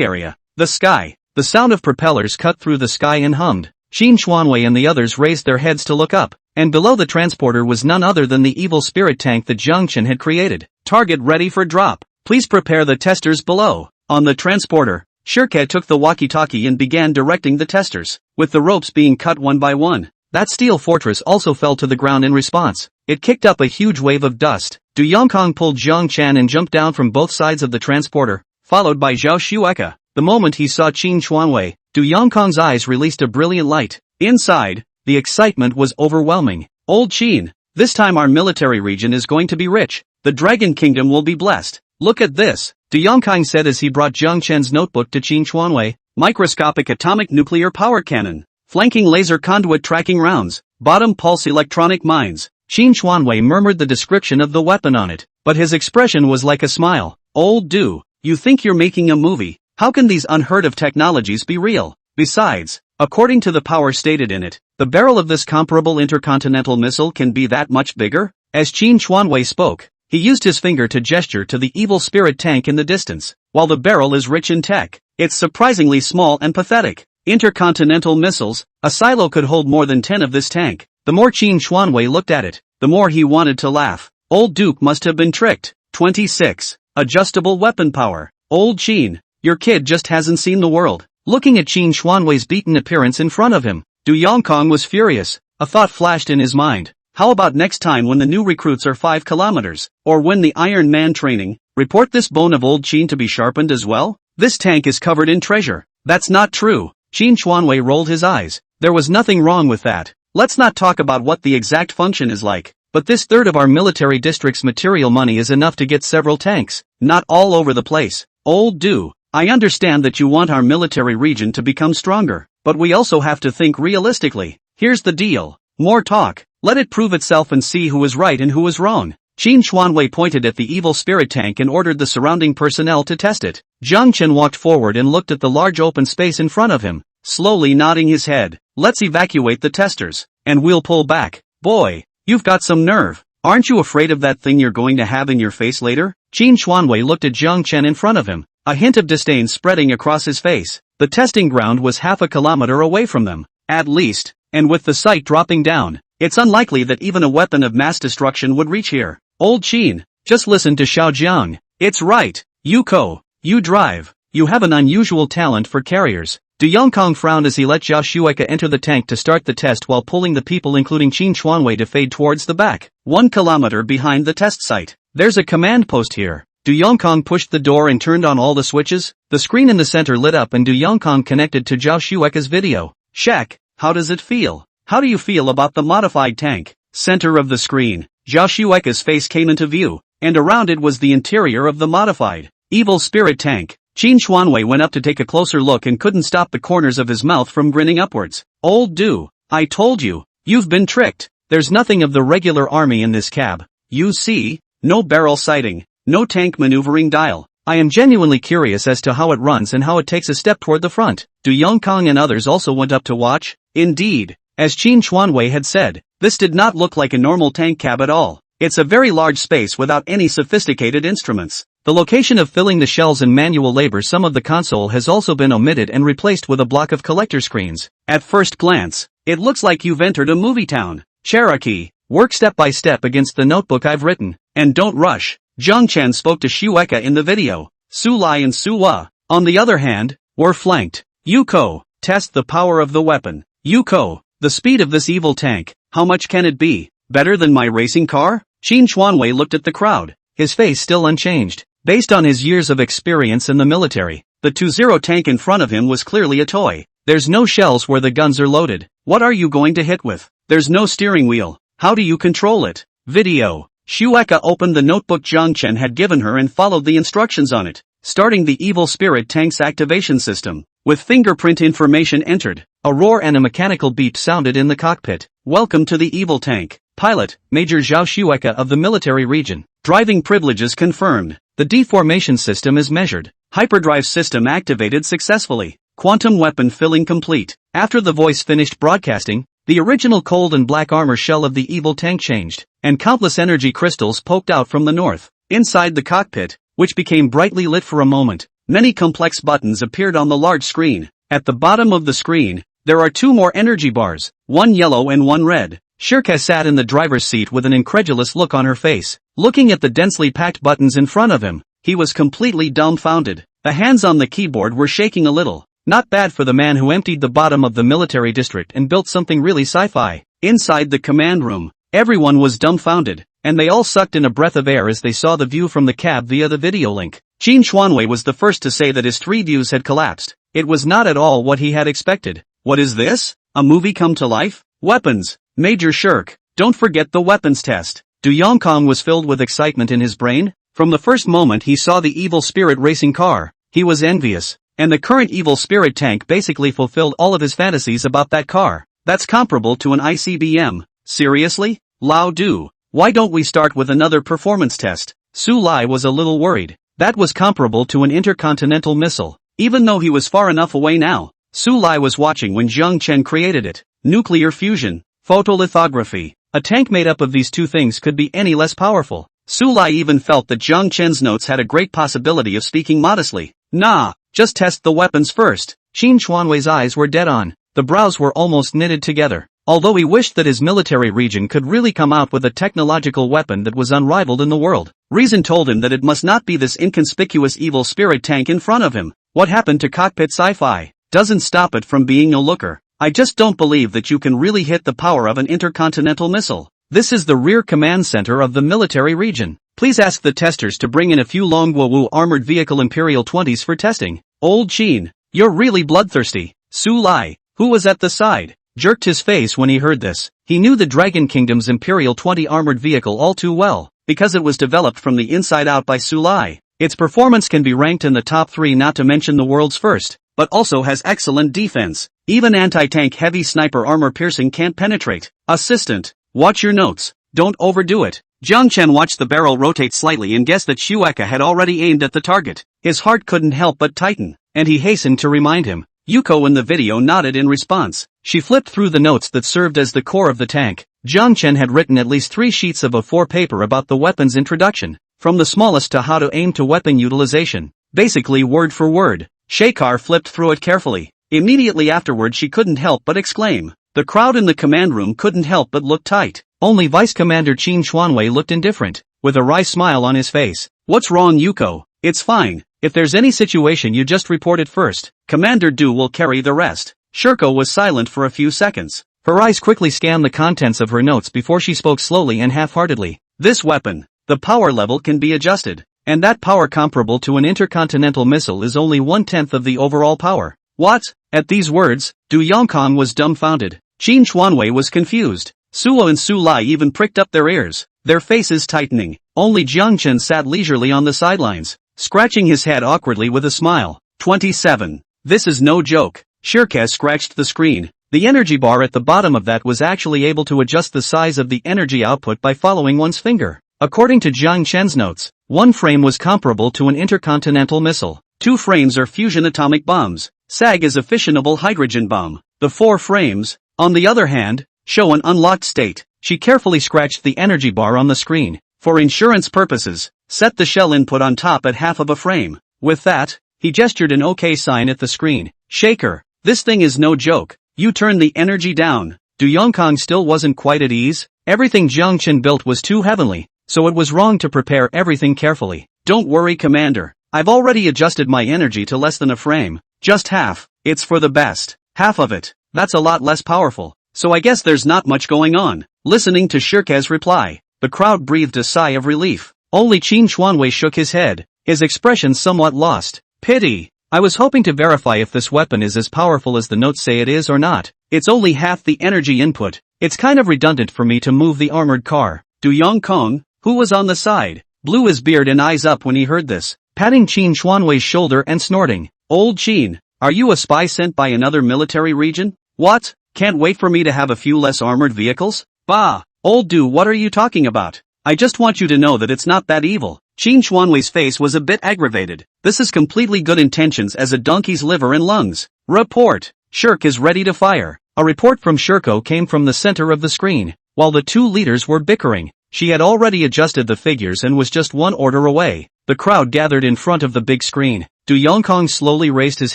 area. The sky. The sound of propellers cut through the sky and hummed. Qin Chuanwei and the others raised their heads to look up, and below the transporter was none other than the evil spirit tank that Jiang Chen had created. Target ready for drop. Please prepare the testers below. On the transporter, Shirke took the walkie-talkie and began directing the testers, with the ropes being cut one by one. That steel fortress also fell to the ground in response. It kicked up a huge wave of dust. Du Yongkong pulled Jiang Chen and jumped down from both sides of the transporter, followed by Zhao Shueka. The moment he saw Qin Chuanwei, Du Yongkong's eyes released a brilliant light. Inside, the excitement was overwhelming. Old Qin, this time our military region is going to be rich. The Dragon Kingdom will be blessed. Look at this, Du Yongkong said as he brought Jiang Chen's notebook to Qin Chuanwei. Microscopic atomic nuclear power cannon. Flanking laser conduit tracking rounds. Bottom pulse electronic mines. Qin Chuanwei murmured the description of the weapon on it, but his expression was like a smile. Old Du, you think you're making a movie? How can these unheard of technologies be real? Besides, according to the power stated in it, the barrel of this comparable intercontinental missile can be that much bigger? As Qin Xuanwei spoke, he used his finger to gesture to the evil spirit tank in the distance. While the barrel is rich in tech, it's surprisingly small and pathetic. Intercontinental missiles, a silo could hold more than 10 of this tank. The more Qin Xuanwei looked at it, the more he wanted to laugh. Old Duke must have been tricked. 26. Adjustable weapon power. Old Qin, your kid just hasn't seen the world. Looking at Qin Xuanwei's beaten appearance in front of him, Du Yongkong was furious. A thought flashed in his mind. How about next time when the new recruits are 5 kilometers, or when the Iron Man training, report this bone of old Qin to be sharpened as well? This tank is covered in treasure. That's not true. Qin Xuanwei rolled his eyes. There was nothing wrong with that. Let's not talk about what the exact function is like, but this third of our military district's material money is enough to get several tanks, not all over the place. Old Du, I understand that you want our military region to become stronger, but we also have to think realistically. Here's the deal. More talk. Let it prove itself and see who is right and who is wrong. Qin Xuanwei pointed at the evil spirit tank and ordered the surrounding personnel to test it. Zhang Chen walked forward and looked at the large open space in front of him, slowly nodding his head. Let's evacuate the testers, and we'll pull back. Boy, you've got some nerve. Aren't you afraid of that thing you're going to have in your face later? Qin Xuanwei looked at Zhang Chen in front of him, a hint of disdain spreading across his face. The testing ground was half a kilometer away from them, at least, and with the site dropping down, it's unlikely that even a weapon of mass destruction would reach here. Old Qin, just listen to Xiao Jiang. It's right. Yuko, you drive. You have an unusual talent for carriers. Du Yongkong frowned as he let Zhao Xueka enter the tank to start the test while pulling the people including Qin Xuanwei to fade towards the back. 1 kilometer behind the test site. There's a command post here. Du Yongkong pushed the door and turned on all the switches. The screen in the center lit up and Du Yongkong connected to Zhao Xueka's video. Shaq, how does it feel? How do you feel about the modified tank? Center of the screen, Zhao Xueka's face came into view, and around it was the interior of the modified evil spirit tank. Qin Xuanwei went up to take a closer look and couldn't stop the corners of his mouth from grinning upwards. Old Du, I told you, you've been tricked. There's nothing of the regular army in this cab. You see, no barrel sighting, no tank maneuvering dial. I am genuinely curious as to how it runs and how it takes a step toward the front. Du Yongkong and others also went up to watch. Indeed, as Qin Xuanwei had said, this did not look like a normal tank cab at all. It's a very large space without any sophisticated instruments. The location of filling the shells and manual labor, some of the console has also been omitted and replaced with a block of collector screens. At first glance, it looks like you've entered a movie town. Cherokee, work step by step against the notebook I've written, and don't rush. Zhang Chen spoke to Xueka in the video. Su Lai and Su Wa, on the other hand, were flanked. Yuko, test the power of the weapon. Yuko, the speed of this evil tank, how much can it be? Better than my racing car? Qin Xuanwei looked at the crowd, his face still unchanged. Based on his years of experience in the military, the 2-0 tank in front of him was clearly a toy. There's no shells where the guns are loaded. What are you going to hit with? There's no steering wheel. How do you control it? Video. Xueka opened the notebook Zhang Chen had given her and followed the instructions on it, starting the evil spirit tank's activation system. With fingerprint information entered, a roar and a mechanical beep sounded in the cockpit. Welcome to the evil tank. Pilot, Major Zhao Xueka of the military region. Driving privileges confirmed. The deformation system is measured. Hyperdrive system activated successfully. Quantum weapon filling complete. After the voice finished broadcasting, the original cold and black armor shell of the evil tank changed, and countless energy crystals poked out from the north. Inside the cockpit, which became brightly lit for a moment, many complex buttons appeared on the large screen. At the bottom of the screen, there are 2 more energy bars, one yellow and one red. Shirka sat in the driver's seat with an incredulous look on her face. Looking at the densely packed buttons in front of him, he was completely dumbfounded. The hands on the keyboard were shaking a little. Not bad for the man who emptied the bottom of the military district and built something really sci-fi. Inside the command room, everyone was dumbfounded, and they all sucked in a breath of air as they saw the view from the cab via the video link. Qin Xuanwei was the first to say that his 3 views had collapsed. It was not at all what he had expected. What is this? A movie come to life? Weapons. Major Shirk, don't forget the weapons test. Du Yongkong was filled with excitement in his brain. From the first moment he saw the evil spirit racing car, he was envious, and the current evil spirit tank basically fulfilled all of his fantasies about that car. That's comparable to an ICBM. Seriously? Lao Du, why don't we start with another performance test? Su Lai was a little worried. That was comparable to an intercontinental missile. Even though he was far enough away now, Su Lai was watching when Jiang Chen created it. Nuclear fusion, photolithography. A tank made up of these two things could be any less powerful. Su Lai even felt that Jiang Chen's notes had a great possibility of speaking modestly. Nah, just test the weapons first. Qin Xuanwei's eyes were dead on. The brows were almost knitted together. Although he wished that his military region could really come out with a technological weapon that was unrivaled in the world, reason told him that it must not be this inconspicuous evil spirit tank in front of him. What happened to cockpit sci-fi? Doesn't stop it from being no looker. I just don't believe that you can really hit the power of an intercontinental missile. This is the rear command center of the military region. Please ask the testers to bring in a few Longguowu armored vehicle Imperial 20s for testing. Old Qin, you're really bloodthirsty. Su Lai, who was at the side, jerked his face when he heard this. He knew the Dragon Kingdom's Imperial 20 armored vehicle all too well, because it was developed from the inside out by Su Lai. Its performance can be ranked in the top 3, not to mention the world's first, but also has excellent defense. Even anti-tank heavy sniper armor piercing can't penetrate. Assistant, watch your notes, don't overdo it. Jiang Chen watched the barrel rotate slightly and guessed that Shueka had already aimed at the target. His heart couldn't help but tighten, and he hastened to remind him. Yuko in the video nodded in response. She flipped through the notes that served as the core of the tank. Jiang Chen had written at least 3 sheets of A4 paper about the weapon's introduction, from the smallest to how to aim to weapon utilization. Basically word for word. Shekar flipped through it carefully. Immediately afterward she couldn't help but exclaim. The crowd in the command room couldn't help but look tight. Only Vice Commander Qin Xuanwei looked indifferent, with a wry smile on his face. What's wrong, Yuko? It's fine. If there's any situation you just report it first. Commander Du will carry the rest. Shirko was silent for a few seconds. Her eyes quickly scanned the contents of her notes before she spoke slowly and half-heartedly. This weapon, the power level can be adjusted, and that power comparable to an intercontinental missile is only 1/10 of the overall power. What? At these words, Du Yongkong was dumbfounded. Qin Xuanwei was confused. Suo and Su Lai even pricked up their ears, their faces tightening. Only Jiang Chen sat leisurely on the sidelines, scratching his head awkwardly with a smile. 27. This is no joke. Shirkez scratched the screen. The energy bar at the bottom of that was actually able to adjust the size of the energy output by following one's finger. According to Jiang Chen's notes, 1 frame was comparable to an intercontinental missile. 2 frames are fusion atomic bombs. SAG is a fissionable hydrogen bomb. The 4 frames, on the other hand, show an unlocked state. She carefully scratched the energy bar on the screen. For insurance purposes, set the shell input on top at half of a frame. With that, he gestured an OK sign at the screen. Shaker, this thing is no joke. You turned the energy down. Du Yongkong still wasn't quite at ease. Everything Jiang Chen built was too heavenly, so it was wrong to prepare everything carefully. Don't worry, Commander. I've already adjusted my energy to less than a frame. Just half. It's for the best. Half of it. That's a lot less powerful. So I guess there's not much going on. Listening to Shirkez's reply, the crowd breathed a sigh of relief. Only Qin Xuanwei shook his head, his expression somewhat lost. Pity. I was hoping to verify if this weapon is as powerful as the notes say it is or not. It's only half the energy input. It's kind of redundant for me to move the armored car. Du Yongkong, who was on the side, blew his beard and eyes up when he heard this, patting Qin Xuanwei's shoulder and snorting. Old Qin, are you a spy sent by another military region? What? Can't wait for me to have a few less armored vehicles? Bah! Old Du, what are you talking about? I just want you to know that it's not that evil. Qin Xuanwei's face was a bit aggravated. This is completely good intentions as a donkey's liver and lungs. Report. Shirk is ready to fire. A report from Shirko came from the center of the screen. While the two leaders were bickering, she had already adjusted the figures and was just one order away. The crowd gathered in front of the big screen. Du Yongkong slowly raised his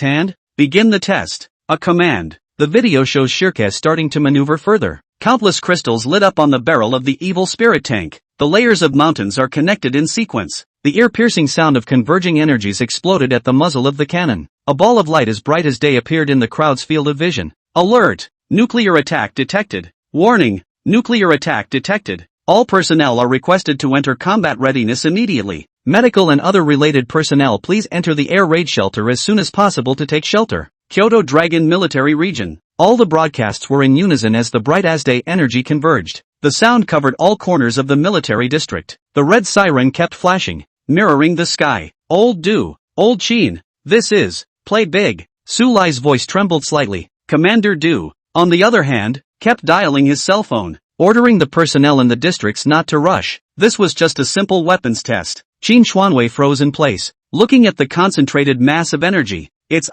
hand. Begin the test. A command. The video shows Shirkez starting to maneuver further. Countless crystals lit up on the barrel of the evil spirit tank. The layers of mountains are connected in sequence. The ear-piercing sound of converging energies exploded at the muzzle of the cannon. A ball of light as bright as day appeared in the crowd's field of vision. Alert! Nuclear attack detected. Warning! Nuclear attack detected. All personnel are requested to enter combat readiness immediately. Medical and other related personnel, please enter the air raid shelter as soon as possible to take shelter. Kyoto Dragon Military Region. All the broadcasts were in unison as the bright as day energy converged. The sound covered all corners of the military district. The red siren kept flashing, mirroring the sky. Old Du, Old Qin, this is, play big. Su Lai's voice trembled slightly. Commander Du, on the other hand, kept dialing his cell phone. ordering the personnel in the districts not to rush. This was just a simple weapons test. Qin Xuanwei froze in place, looking at the concentrated mass of energy. It's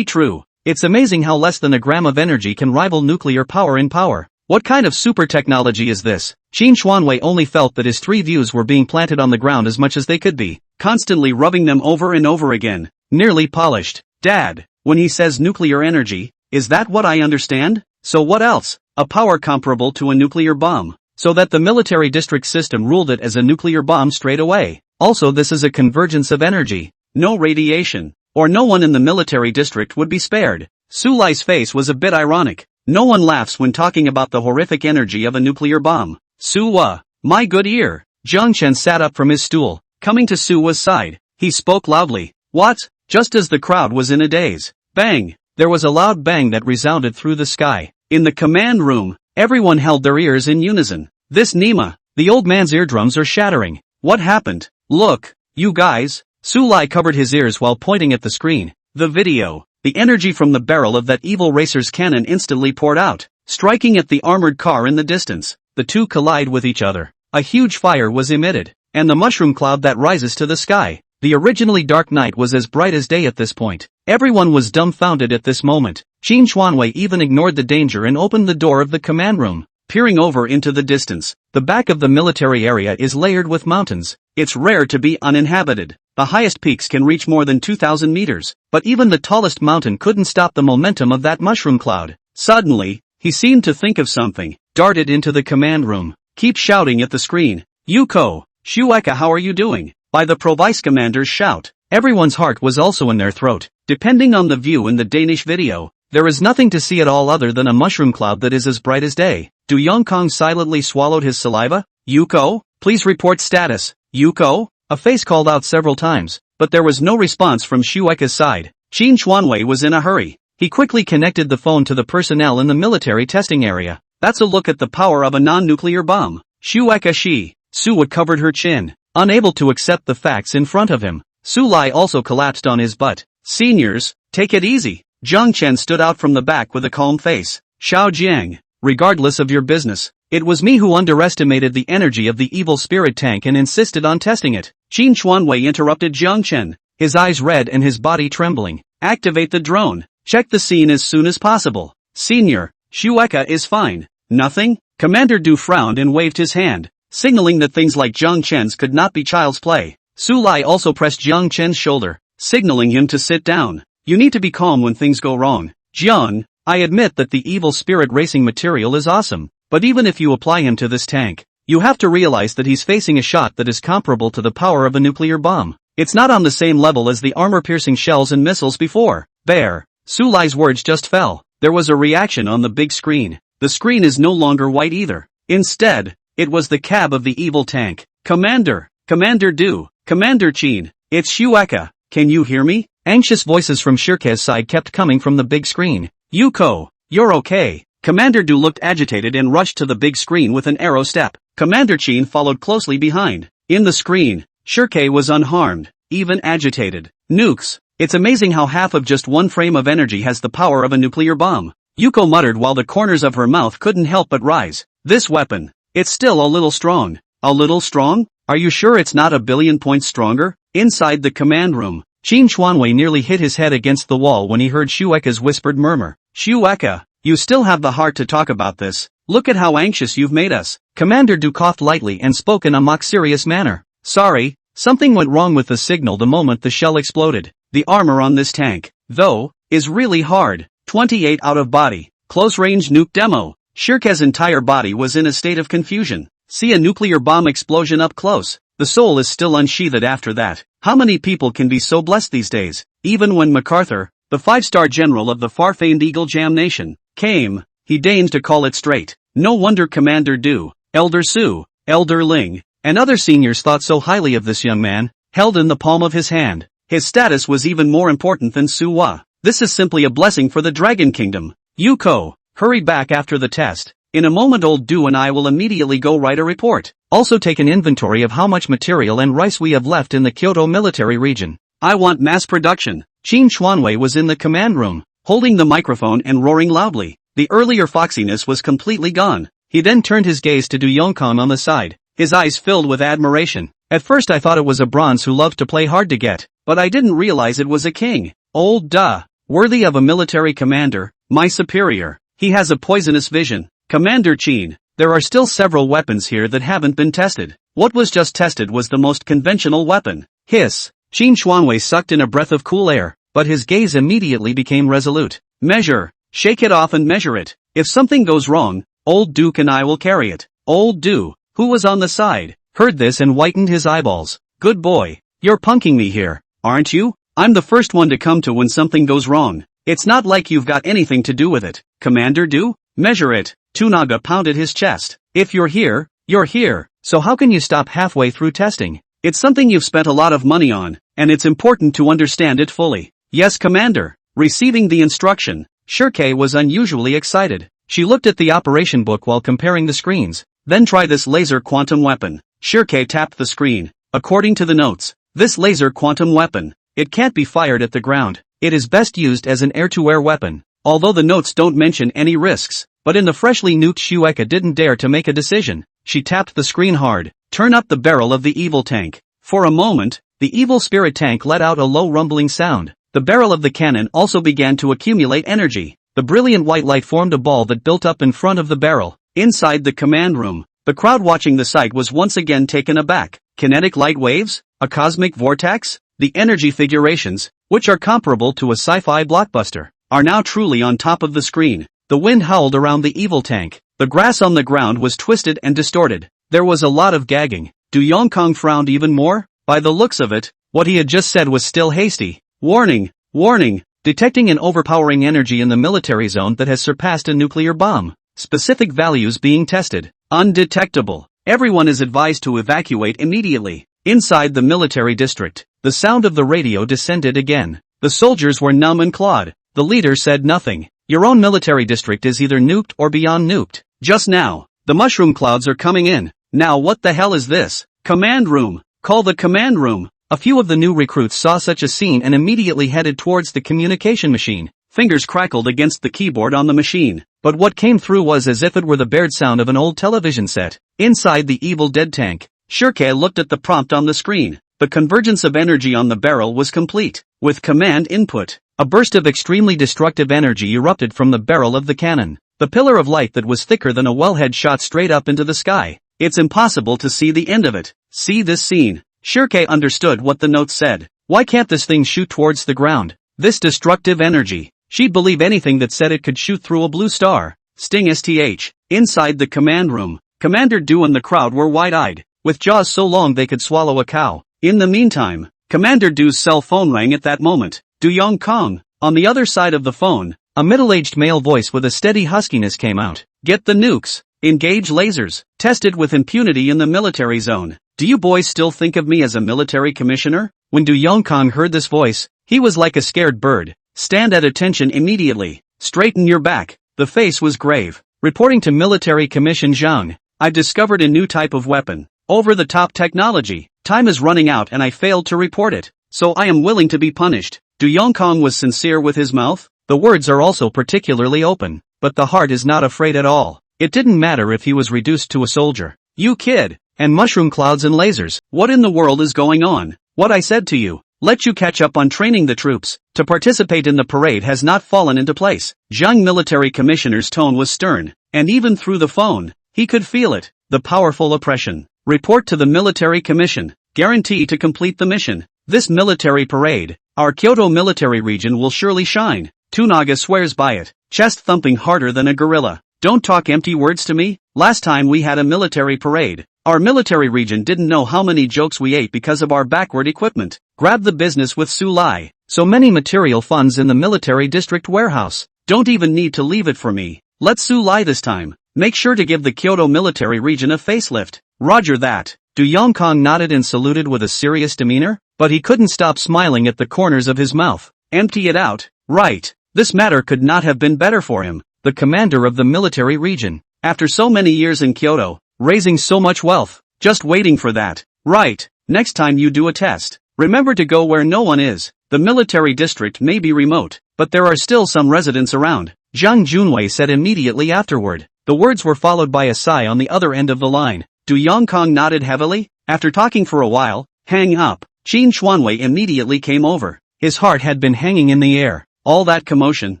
true. It's amazing how less than a gram of energy can rival nuclear power in power. What kind of super technology is this? Qin Xuanwei only felt that his 3 views were being planted on the ground as much as they could be, constantly rubbing them over and over again. Nearly polished. Dad, when he says nuclear energy, is that what I understand? So what else? A power comparable to a nuclear bomb. So that the military district system ruled it as a nuclear bomb straight away. Also, this is a convergence of energy. No radiation, or no one in the military district would be spared. Su Lai's face was a bit ironic. No one laughs when talking about the horrific energy of a nuclear bomb. Su-wa, my good ear. Jiang Chen sat up from his stool, coming to Su-wa's side. He spoke loudly. What? Just as the crowd was in a daze. Bang! There was a loud bang that resounded through the sky. In the command room, everyone held their ears in unison. This Nima, the old man's eardrums are shattering. What happened? Look, you guys. Su Lai covered his ears while pointing at the screen. The video. The energy from the barrel of that evil racer's cannon instantly poured out, striking at the armored car in the distance. The two collide with each other. A huge fire was emitted, and the mushroom cloud that rises to the sky. The originally dark night was as bright as day at this point. Everyone was dumbfounded at this moment. Qin Xuanwei even ignored the danger and opened the door of the command room, peering over into the distance. The back of the military area is layered with mountains. It's rare to be uninhabited. The highest peaks can reach more than 2,000 meters, but even the tallest mountain couldn't stop the momentum of that mushroom cloud. Suddenly, he seemed to think of something, darted into the command room, keep shouting at the screen. Yuko, Shueka, how are you doing? By the pro-vice commander's shout. Everyone's heart was also in their throat. Depending on the view in the Danish video, there is nothing to see at all other than a mushroom cloud that is as bright as day. Du Yongkong silently swallowed his saliva. Yuko, please report status. Yuko? A face called out several times, but there was no response from Shueka's side. Qin Xuanwei was in a hurry. He quickly connected the phone to the personnel in the military testing area. That's a look at the power of a non-nuclear bomb. Shueka she. Su covered her chin, unable to accept the facts in front of him. Su Lai also collapsed on his butt. Seniors, take it easy. Jiang Chen stood out from the back with a calm face. Xiao Jiang, regardless of your business, it was me who underestimated the energy of the evil spirit tank and insisted on testing it. Qin Xuanwei interrupted Jiang Chen, his eyes red and his body trembling. Activate the drone. Check the scene as soon as possible. Senior, Shueka is fine. Nothing? Commander Du frowned and waved his hand, signaling that things like Jiang Chen's could not be child's play. Su Lai also pressed Jiang Chen's shoulder, signaling him to sit down. You need to be calm when things go wrong. Jiang, I admit that the evil spirit racing material is awesome, but even if you apply him to this tank, you have to realize that he's facing a shot that is comparable to the power of a nuclear bomb. It's not on the same level as the armor-piercing shells and missiles before. Bear. Su Lai's words just fell. There was a reaction on the big screen. The screen is no longer white either. Instead, it was the cab of the evil tank. Commander, Commander Du, Commander Qin, it's Shueka, can you hear me? Anxious voices from Shirke's side kept coming from the big screen. Yuko, you're okay. Commander Du looked agitated and rushed to the big screen with an arrow step. Commander Qin followed closely behind. In the screen, Shirke was unharmed, even agitated. Nukes. It's amazing how half of just one frame of energy has the power of a nuclear bomb. Yuko muttered while the corners of her mouth couldn't help but rise. This weapon. It's still a little strong. A little strong? Are you sure it's not a billion points stronger? Inside the command room, Qin Xuanwei nearly hit his head against the wall when he heard Shueka's whispered murmur. Shueka, you still have the heart to talk about this. Look at how anxious you've made us. Commander Du coughed lightly and spoke in a mock serious manner. Sorry, something went wrong with the signal the moment the shell exploded. The armor on this tank, though, is really hard. 28 out of body. Close-range nuke demo. Shirke's entire body was in a state of confusion. See a nuclear bomb explosion up close. The soul is still unsheathed after that. How many people can be so blessed these days? Even when MacArthur, the 5-star general of the far-famed Eagle Jam Nation, came, he deigned to call it straight. No wonder Commander Du, Elder Su, Elder Ling, and other seniors thought so highly of this young man, held in the palm of his hand. His status was even more important than Su-wa. This is simply a blessing for the Dragon Kingdom. Yuko, hurry back after the test. In a moment old Du and I will immediately go write a report. Also take an inventory of how much material and rice we have left in the Kyoto military region. I want mass production. Qin Xuanwei was in the command room, holding the microphone and roaring loudly. The earlier foxiness was completely gone. He then turned his gaze to Du Yongkong on the side, his eyes filled with admiration. At first I thought it was a bronze who loved to play hard to get, but I didn't realize it was a king. Old duh. Worthy of a military commander, my superior. He has a poisonous vision. Commander Qin, there are still several weapons here that haven't been tested. What was just tested was the most conventional weapon. Hiss. Qin Xuanwei sucked in a breath of cool air, but his gaze immediately became resolute. Measure. Shake it off and measure it. If something goes wrong, old Duke and I will carry it. Old Du, who was on the side, heard this and whitened his eyeballs. Good boy. You're punking me here, aren't you? I'm the first one to come to when something goes wrong. It's not like you've got anything to do with it. Commander Du? Measure it. Tunaga pounded his chest. If you're here, you're here. So how can you stop halfway through testing? It's something you've spent a lot of money on, and it's important to understand it fully. Yes, Commander. Receiving the instruction, Shirkei was unusually excited. She looked at the operation book while comparing the screens. Then try this laser quantum weapon. Shirkei tapped the screen. According to the notes, this laser quantum weapon, it can't be fired at the ground. It is best used as an air-to-air weapon. Although the notes don't mention any risks, but in the freshly nuked Shueika didn't dare to make a decision. She tapped the screen hard. Turn up the barrel of the evil tank. For a moment, the evil spirit tank let out a low rumbling sound. The barrel of the cannon also began to accumulate energy. The brilliant white light formed a ball that built up in front of the barrel. Inside the command room, the crowd watching the sight was once again taken aback. Kinetic light waves? A cosmic vortex? The energy figurations, which are comparable to a sci-fi blockbuster, are now truly on top of the screen. The wind howled around the evil tank. The grass on the ground was twisted and distorted. There was a lot of gagging. Du Yongkong frowned even more. By the looks of it, what he had just said was still hasty. Warning! Warning! Detecting an overpowering energy in the military zone that has surpassed a nuclear bomb. Specific values being tested. Undetectable. Everyone is advised to evacuate immediately. Inside the military district, the sound of the radio descended again. The soldiers were numb and clawed. The leader said nothing. Your own military district is either nuked or beyond nuked. Just now, the mushroom clouds are coming in. Now what the hell is this? Command room. Call the command room. A few of the new recruits saw such a scene and immediately headed towards the communication machine. Fingers crackled against the keyboard on the machine. But what came through was as if it were the bared sound of an old television set. Inside the evil dead tank, Shirkei looked at the prompt on the screen. The convergence of energy on the barrel was complete. With command input, a burst of extremely destructive energy erupted from the barrel of the cannon. The pillar of light that was thicker than a wellhead shot straight up into the sky. It's impossible to see the end of it. See this scene. Shirkei understood what the note said. Why can't this thing shoot towards the ground? This destructive energy. She'd believe anything that said it could shoot through a blue star. Sting STH. Inside the command room, Commander Du and the crowd were wide-eyed, with jaws so long they could swallow a cow. In the meantime, Commander Du's cell phone rang at that moment. Du Yongkong. On the other side of the phone, a middle-aged male voice with a steady huskiness came out. Get the nukes. Engage lasers. Tested with impunity in the military zone. Do you boys still think of me as a military commissioner? When Du Yongkong heard this voice, he was like a scared bird. Stand at attention immediately. Straighten your back. The face was grave. Reporting to Military Commission Zhang. I've discovered a new type of weapon. Over-the-top technology. Time is running out and I failed to report it. So I am willing to be punished. Du Yongkong was sincere with his mouth. The words are also particularly open. But the heart is not afraid at all. It didn't matter if he was reduced to a soldier. You kid. And mushroom clouds and lasers. What in the world is going on? What I said to you. Let you catch up on training the troops. To participate in the parade has not fallen into place. Zhang Military Commissioner's tone was stern. And even through the phone, he could feel it. The powerful oppression. Report to the Military Commission. Guarantee to complete the mission. This military parade, our Kyoto military region will surely shine. Tunaga swears by it. Chest thumping harder than a gorilla. Don't talk empty words to me. Last time we had a military parade, our military region didn't know how many jokes we ate because of our backward equipment. Grab the business with Sulai. So many material funds in the military district warehouse. Don't even need to leave it for me. Let's Sulai this time. Make sure to give the Kyoto military region a facelift. Roger that. Du Yongkong nodded and saluted with a serious demeanor, but he couldn't stop smiling at the corners of his mouth. Empty it out. Right. This matter could not have been better for him. The commander of the military region. After so many years in Kyoto, raising so much wealth, just waiting for that. Right. Next time you do a test, remember to go where no one is. The military district may be remote, but there are still some residents around. Zhang Junwei said immediately afterward. The words were followed by a sigh on the other end of the line. Du Yongkong nodded heavily. After talking for a while, hang up. Qin Xuanwei immediately came over. His heart had been hanging in the air. All that commotion,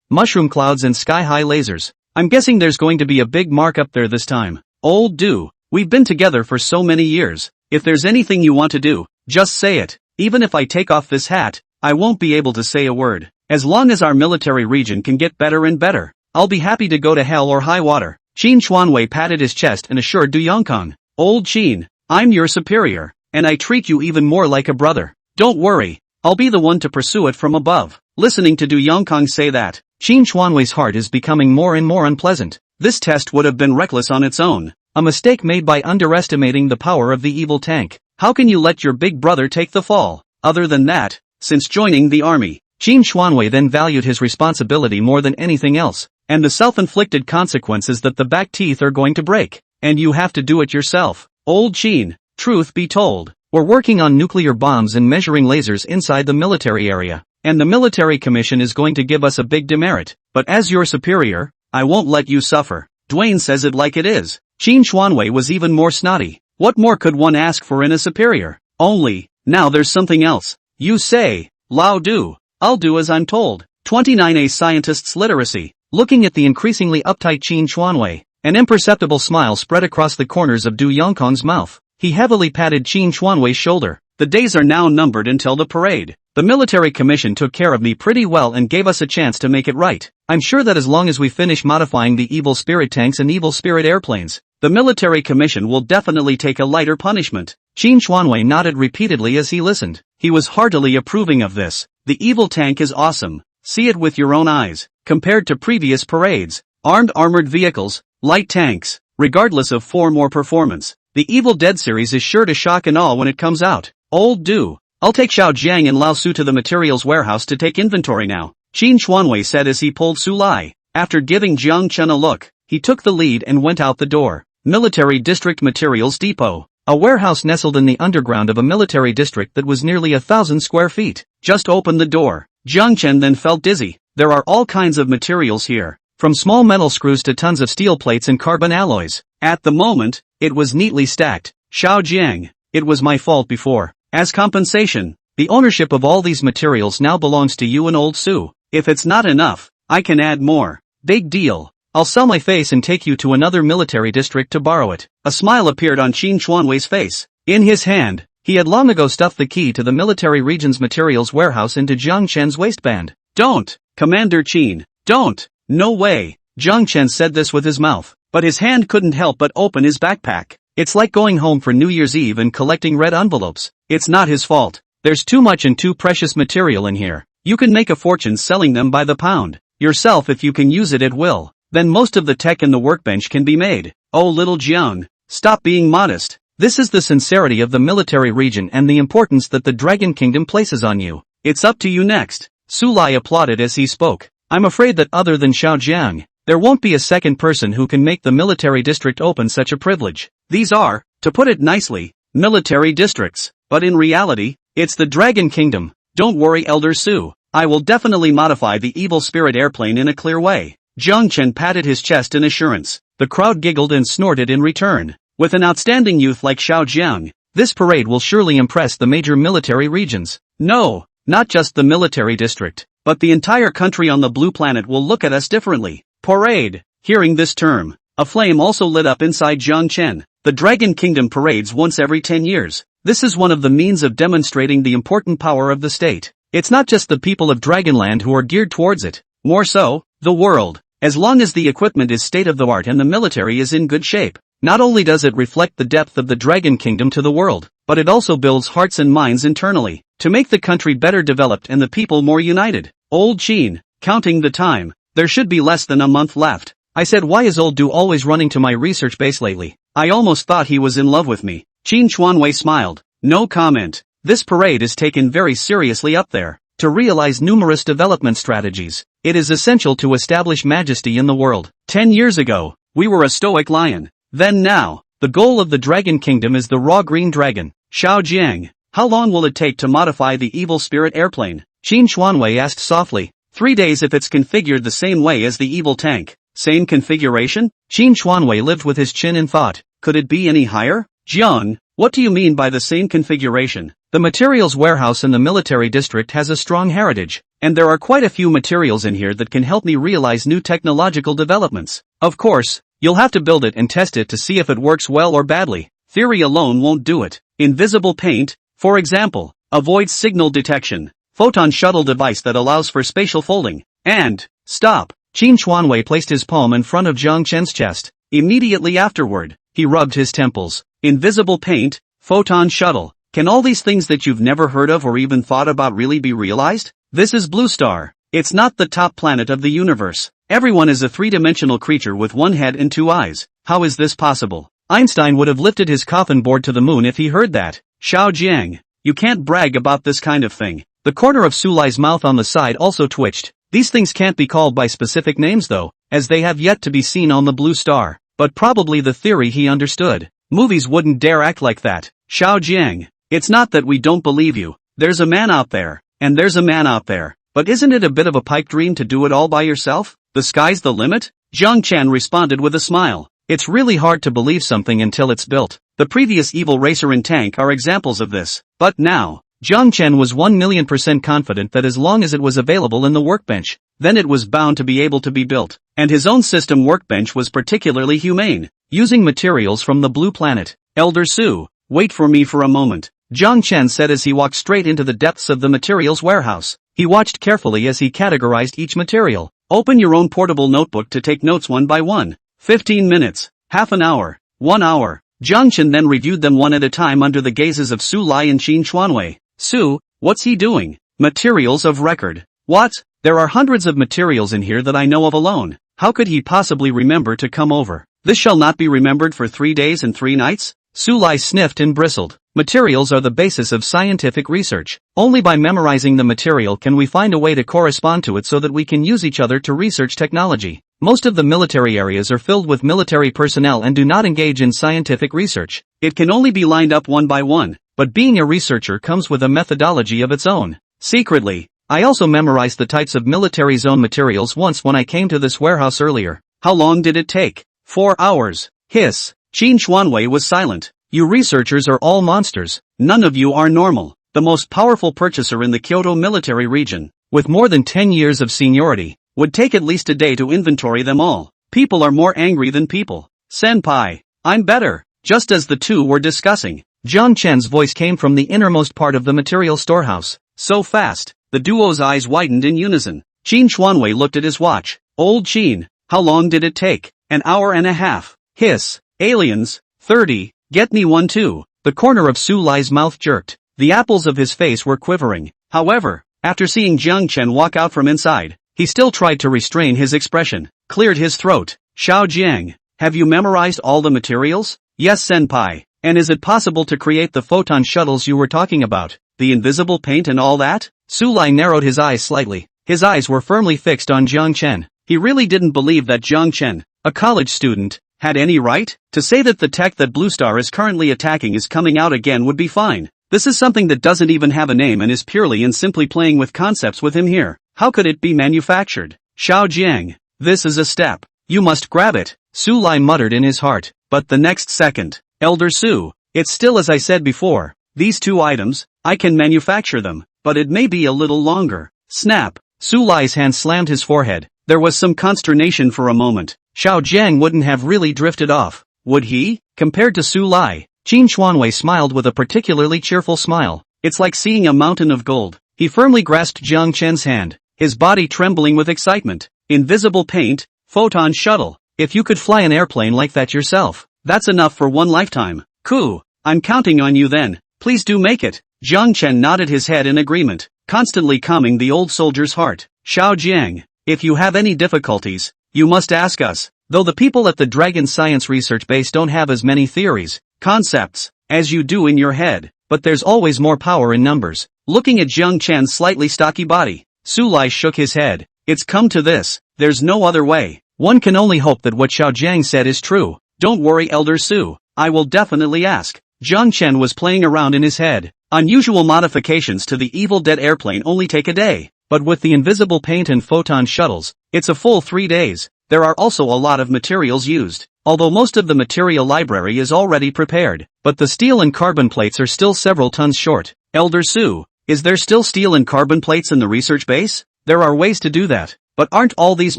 mushroom clouds and sky-high lasers. I'm guessing there's going to be a big markup there this time. Old Du, we've been together for so many years. If there's anything you want to do, just say it. Even if I take off this hat, I won't be able to say a word. As long as our military region can get better and better, I'll be happy to go to hell or high water. Qin Xuanwei patted his chest and assured Du Yongkong. Old Qin, I'm your superior, and I treat you even more like a brother. Don't worry, I'll be the one to pursue it from above. Listening to Du Yongkong say that, Qin Xuanwei's heart is becoming more and more unpleasant. This test would have been reckless on its own. A mistake made by underestimating the power of the evil tank. How can you let your big brother take the fall? Other than that, since joining the army, Qin Xuanwei then valued his responsibility more than anything else, and the self-inflicted consequences that the back teeth are going to break. And you have to do it yourself. Old Qin, truth be told, we're working on nuclear bombs and measuring lasers inside the military area, and the military commission is going to give us a big demerit. But as your superior, I won't let you suffer. Dwayne says it like it is. Qin Xuanwei was even more snotty. What more could one ask for in a superior? Only, now there's something else. You say, Lao Du, I'll do as I'm told. 29A Scientist's Literacy. Looking at the increasingly uptight Qin Xuanwei, an imperceptible smile spread across the corners of Du Yongkong's mouth. He heavily patted Qin Xuanwei's shoulder. The days are now numbered until the parade. The military commission took care of me pretty well and gave us a chance to make it right. I'm sure that as long as we finish modifying the evil spirit tanks and evil spirit airplanes, the military commission will definitely take a lighter punishment. Qin Xuanwei nodded repeatedly as he listened. He was heartily approving of this. The evil tank is awesome. See it with your own eyes. Compared to previous parades, armored vehicles, light tanks, regardless of form or performance, the Evil Dead series is sure to shock and awe when it comes out. Old Du, I'll take Xiao Jiang and Lao Su to the materials warehouse to take inventory now, Qin Xuanwei said as he pulled Su Lai. After giving Jiang Chen a look, he took the lead and went out the door. Military District Materials Depot. A warehouse nestled in the underground of a military district that was nearly 1,000 square feet. Just opened the door. Jiang Chen then felt dizzy. There are all kinds of materials here, from small metal screws to tons of steel plates and carbon alloys. At the moment, it was neatly stacked. Xiao Jiang, it was my fault before. As compensation, the ownership of all these materials now belongs to you and old Su. If it's not enough, I can add more. Big deal. I'll sell my face and take you to another military district to borrow it. A smile appeared on Qin Xuanwei's face. In his hand, he had long ago stuffed the key to the military region's materials warehouse into Jiang Chen's waistband. Don't, Commander Qin, don't. No way. Jiang Chen said this with his mouth, but his hand couldn't help but open his backpack. It's like going home for New Year's Eve and collecting red envelopes. It's not his fault. There's too much and too precious material in here. You can make a fortune selling them by the pound. Yourself if you can use it at will. Then most of the tech in the workbench can be made. Oh little Jiang, stop being modest. This is the sincerity of the military region and the importance that the Dragon Kingdom places on you. It's up to you next. Su Lai applauded as he spoke. I'm afraid that other than Xiao Jiang, there won't be a second person who can make the military district open such a privilege. These are, to put it nicely, military districts. But in reality, it's the Dragon Kingdom. Don't worry Elder Su. I will definitely modify the evil spirit airplane in a clear way. Jiang Chen patted his chest in assurance. The crowd giggled and snorted in return. With an outstanding youth like Xiao Jiang, this parade will surely impress the major military regions. No, not just the military district, but the entire country on the blue planet will look at us differently. Parade. Hearing this term, a flame also lit up inside Jiang Chen. The Dragon Kingdom parades once every 10 years. This is one of the means of demonstrating the important power of the state. It's not just the people of Dragonland who are geared towards it. More so, the world. As long as the equipment is state-of-the-art and the military is in good shape, not only does it reflect the depth of the Dragon Kingdom to the world, but it also builds hearts and minds internally, to make the country better developed and the people more united. Old Qin, counting the time, there should be less than a month left. I said, why is old Du always running to my research base lately? I almost thought he was in love with me. Qin Xuanwei smiled. No comment. This parade is taken very seriously up there. To realize numerous development strategies, it is essential to establish majesty in the world. 10 years ago, we were a stoic lion. Then now, the goal of the Dragon Kingdom is the raw green dragon. Xiao Jiang, how long will it take to modify the evil spirit airplane? Qin Xuanwei asked softly. 3 days if it's configured the same way as the evil tank. Same configuration? Qin Xuanwei lived with his chin in thought. Could it be any higher? Jiang, what do you mean by the same configuration? The materials warehouse in the military district has a strong heritage, and there are quite a few materials in here that can help me realize new technological developments. Of course, you'll have to build it and test it to see if it works well or badly. Theory alone won't do it. Invisible paint, for example, avoids signal detection. Photon shuttle device that allows for spatial folding. And, stop. Qin Xuanwei placed his palm in front of Jiang Chen's chest. Immediately afterward, he rubbed his temples. Invisible paint, photon shuttle. Can all these things that you've never heard of or even thought about really be realized? This is Blue Star. It's not the top planet of the universe. Everyone is a three-dimensional creature with one head and two eyes. How is this possible? Einstein would have lifted his coffin board to the moon if he heard that. Xiao Jiang, you can't brag about this kind of thing. The corner of Su Lai's mouth on the side also twitched. These things can't be called by specific names though, as they have yet to be seen on the Blue Star. But probably the theory he understood. Movies wouldn't dare act like that. Xiao Jiang, it's not that we don't believe you. There's a man out there, and there's a man out there. But isn't it a bit of a pipe dream to do it all by yourself? The sky's the limit? Jiang Chen responded with a smile. It's really hard to believe something until it's built. The previous evil racer and tank are examples of this. But now, Jiang Chen was 1,000,000% confident that as long as it was available in the workbench, then it was bound to be able to be built. And his own system workbench was particularly humane, using materials from the blue planet. Elder Su, wait for me for a moment, Jiang Chen said as he walked straight into the depths of the materials warehouse. He watched carefully as he categorized each material. Open your own portable notebook to take notes one by one. 15 minutes, half an hour, 1 hour. Jiang Chen then reviewed them one at a time under the gazes of Su Lai and Qin Xuanwei. Su, what's he doing? Materials of record. What? There are hundreds of materials in here that I know of alone. How could he possibly remember to come over? This shall not be remembered for 3 days and 3 nights? Su Lai sniffed and bristled. Materials are the basis of scientific research. Only by memorizing the material can we find a way to correspond to it so that we can use each other to research technology. Most of the military areas are filled with military personnel and do not engage in scientific research. It can only be lined up one by one, but being a researcher comes with a methodology of its own. Secretly, I also memorized the types of military zone materials once when I came to this warehouse earlier. How long did it take? 4 hours. Hiss. Qin Xuanwei was silent. You researchers are all monsters. None of you are normal. The most powerful purchaser in the Kyoto military region, with more than 10 years of seniority, would take at least a day to inventory them all. People are more angry than people. Senpai, I'm better. Just as the two were discussing, Jiang Chen's voice came from the innermost part of the material storehouse. So fast, the duo's eyes widened in unison. Qin Xuanwei looked at his watch. Old Qin, how long did it take? 1 hour and a half. Hiss. Aliens. 30. Get me one too. The corner of Su Lai's mouth jerked. The apples of his face were quivering. However, after seeing Jiang Chen walk out from inside, he still tried to restrain his expression, cleared his throat. Xiao Jiang, have you memorized all the materials? Yes, senpai. And is it possible to create the photon shuttles you were talking about? The invisible paint and all that? Su Lai narrowed his eyes slightly. His eyes were firmly fixed on Jiang Chen. He really didn't believe that Jiang Chen, a college student, had any right to say that the tech that Blue Star is currently attacking is coming out again would be fine. This is something that doesn't even have a name and is purely and simply playing with concepts with him here. How could it be manufactured? Xiao Jiang, this is a step. You must grab it, Su Lai muttered in his heart. But the next second, Elder Su, it's still as I said before. These two items, I can manufacture them, but it may be a little longer. Snap. Su Lai's hand slammed his forehead. There was some consternation for a moment. Xiao Jiang wouldn't have really drifted off, would he? Compared to Su Lai, Qin Xuanwei smiled with a particularly cheerful smile. It's like seeing a mountain of gold. He firmly grasped Jiang Chen's hand, his body trembling with excitement. Invisible paint, photon shuttle. If you could fly an airplane like that yourself, that's enough for one lifetime. Cool. I'm counting on you then. Please do make it. Jiang Chen nodded his head in agreement, constantly calming the old soldier's heart. Xiao Jiang, if you have any difficulties, you must ask us. Though the people at the Dragon Science Research Base don't have as many theories, concepts, as you do in your head, but there's always more power in numbers. Looking at Jiang Chen's slightly stocky body, Su Lai shook his head. It's come to this, there's no other way. One can only hope that what Xiao Jiang said is true. Don't worry, Elder Su, I will definitely ask. Jiang Chen was playing around in his head. Unusual modifications to the Evil Dead airplane only take a day, but with the invisible paint and photon shuttles, it's a full 3 days. there are also a lot of materials used. Although most of the material library is already prepared, but the steel and carbon plates are still several tons short. Elder Su, is there still steel and carbon plates in the research base? There are ways to do that, but aren't all these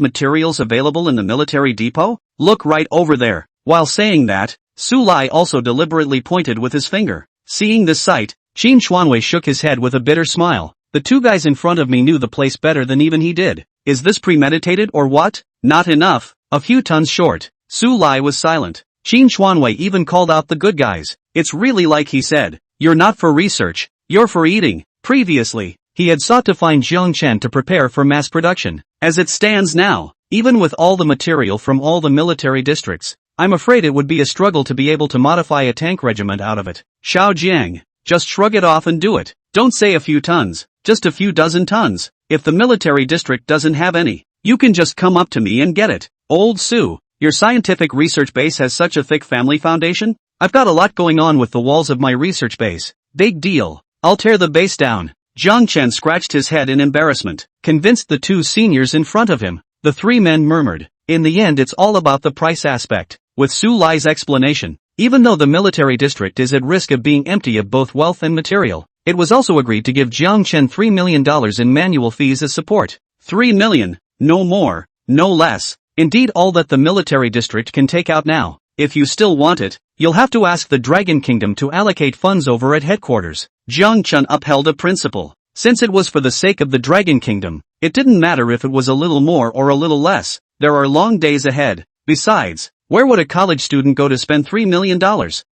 materials available in the military depot? Look right over there. While saying that, Su Lai also deliberately pointed with his finger. Seeing this sight, Qin Xuanwei shook his head with a bitter smile. The two guys in front of me knew the place better than even he did. Is this premeditated or what? Not enough, a few tons short. Su Lai was silent. Qin Xuanwei even called out the good guys. It's really like he said, you're not for research, you're for eating. Previously, he had sought to find Jiang Chen to prepare for mass production. As it stands now, even with all the material from all the military districts, I'm afraid it would be a struggle to be able to modify a tank regiment out of it. Xiao Jiang, just shrug it off and do it. Don't say a few tons, just a few dozen tons. If the military district doesn't have any, you can just come up to me and get it. Old Su, your scientific research base has such a thick family foundation? I've got a lot going on with the walls of my research base. Big deal. I'll tear the base down. Jiang Chen scratched his head in embarrassment, convinced the two seniors in front of him. The three men murmured. In the end, it's all about the price aspect. With Su Lai's explanation, even though the military district is at risk of being empty of both wealth and material, it was also agreed to give Jiang Chen $3 million in manual fees as support. 3 million, no more, no less. Indeed, all that the military district can take out now. If you still want it, you'll have to ask the Dragon Kingdom to allocate funds over at headquarters. Jiang Chen upheld a principle. Since it was for the sake of the Dragon Kingdom, it didn't matter if it was a little more or a little less. There are long days ahead. Besides, where would a college student go to spend $3 million?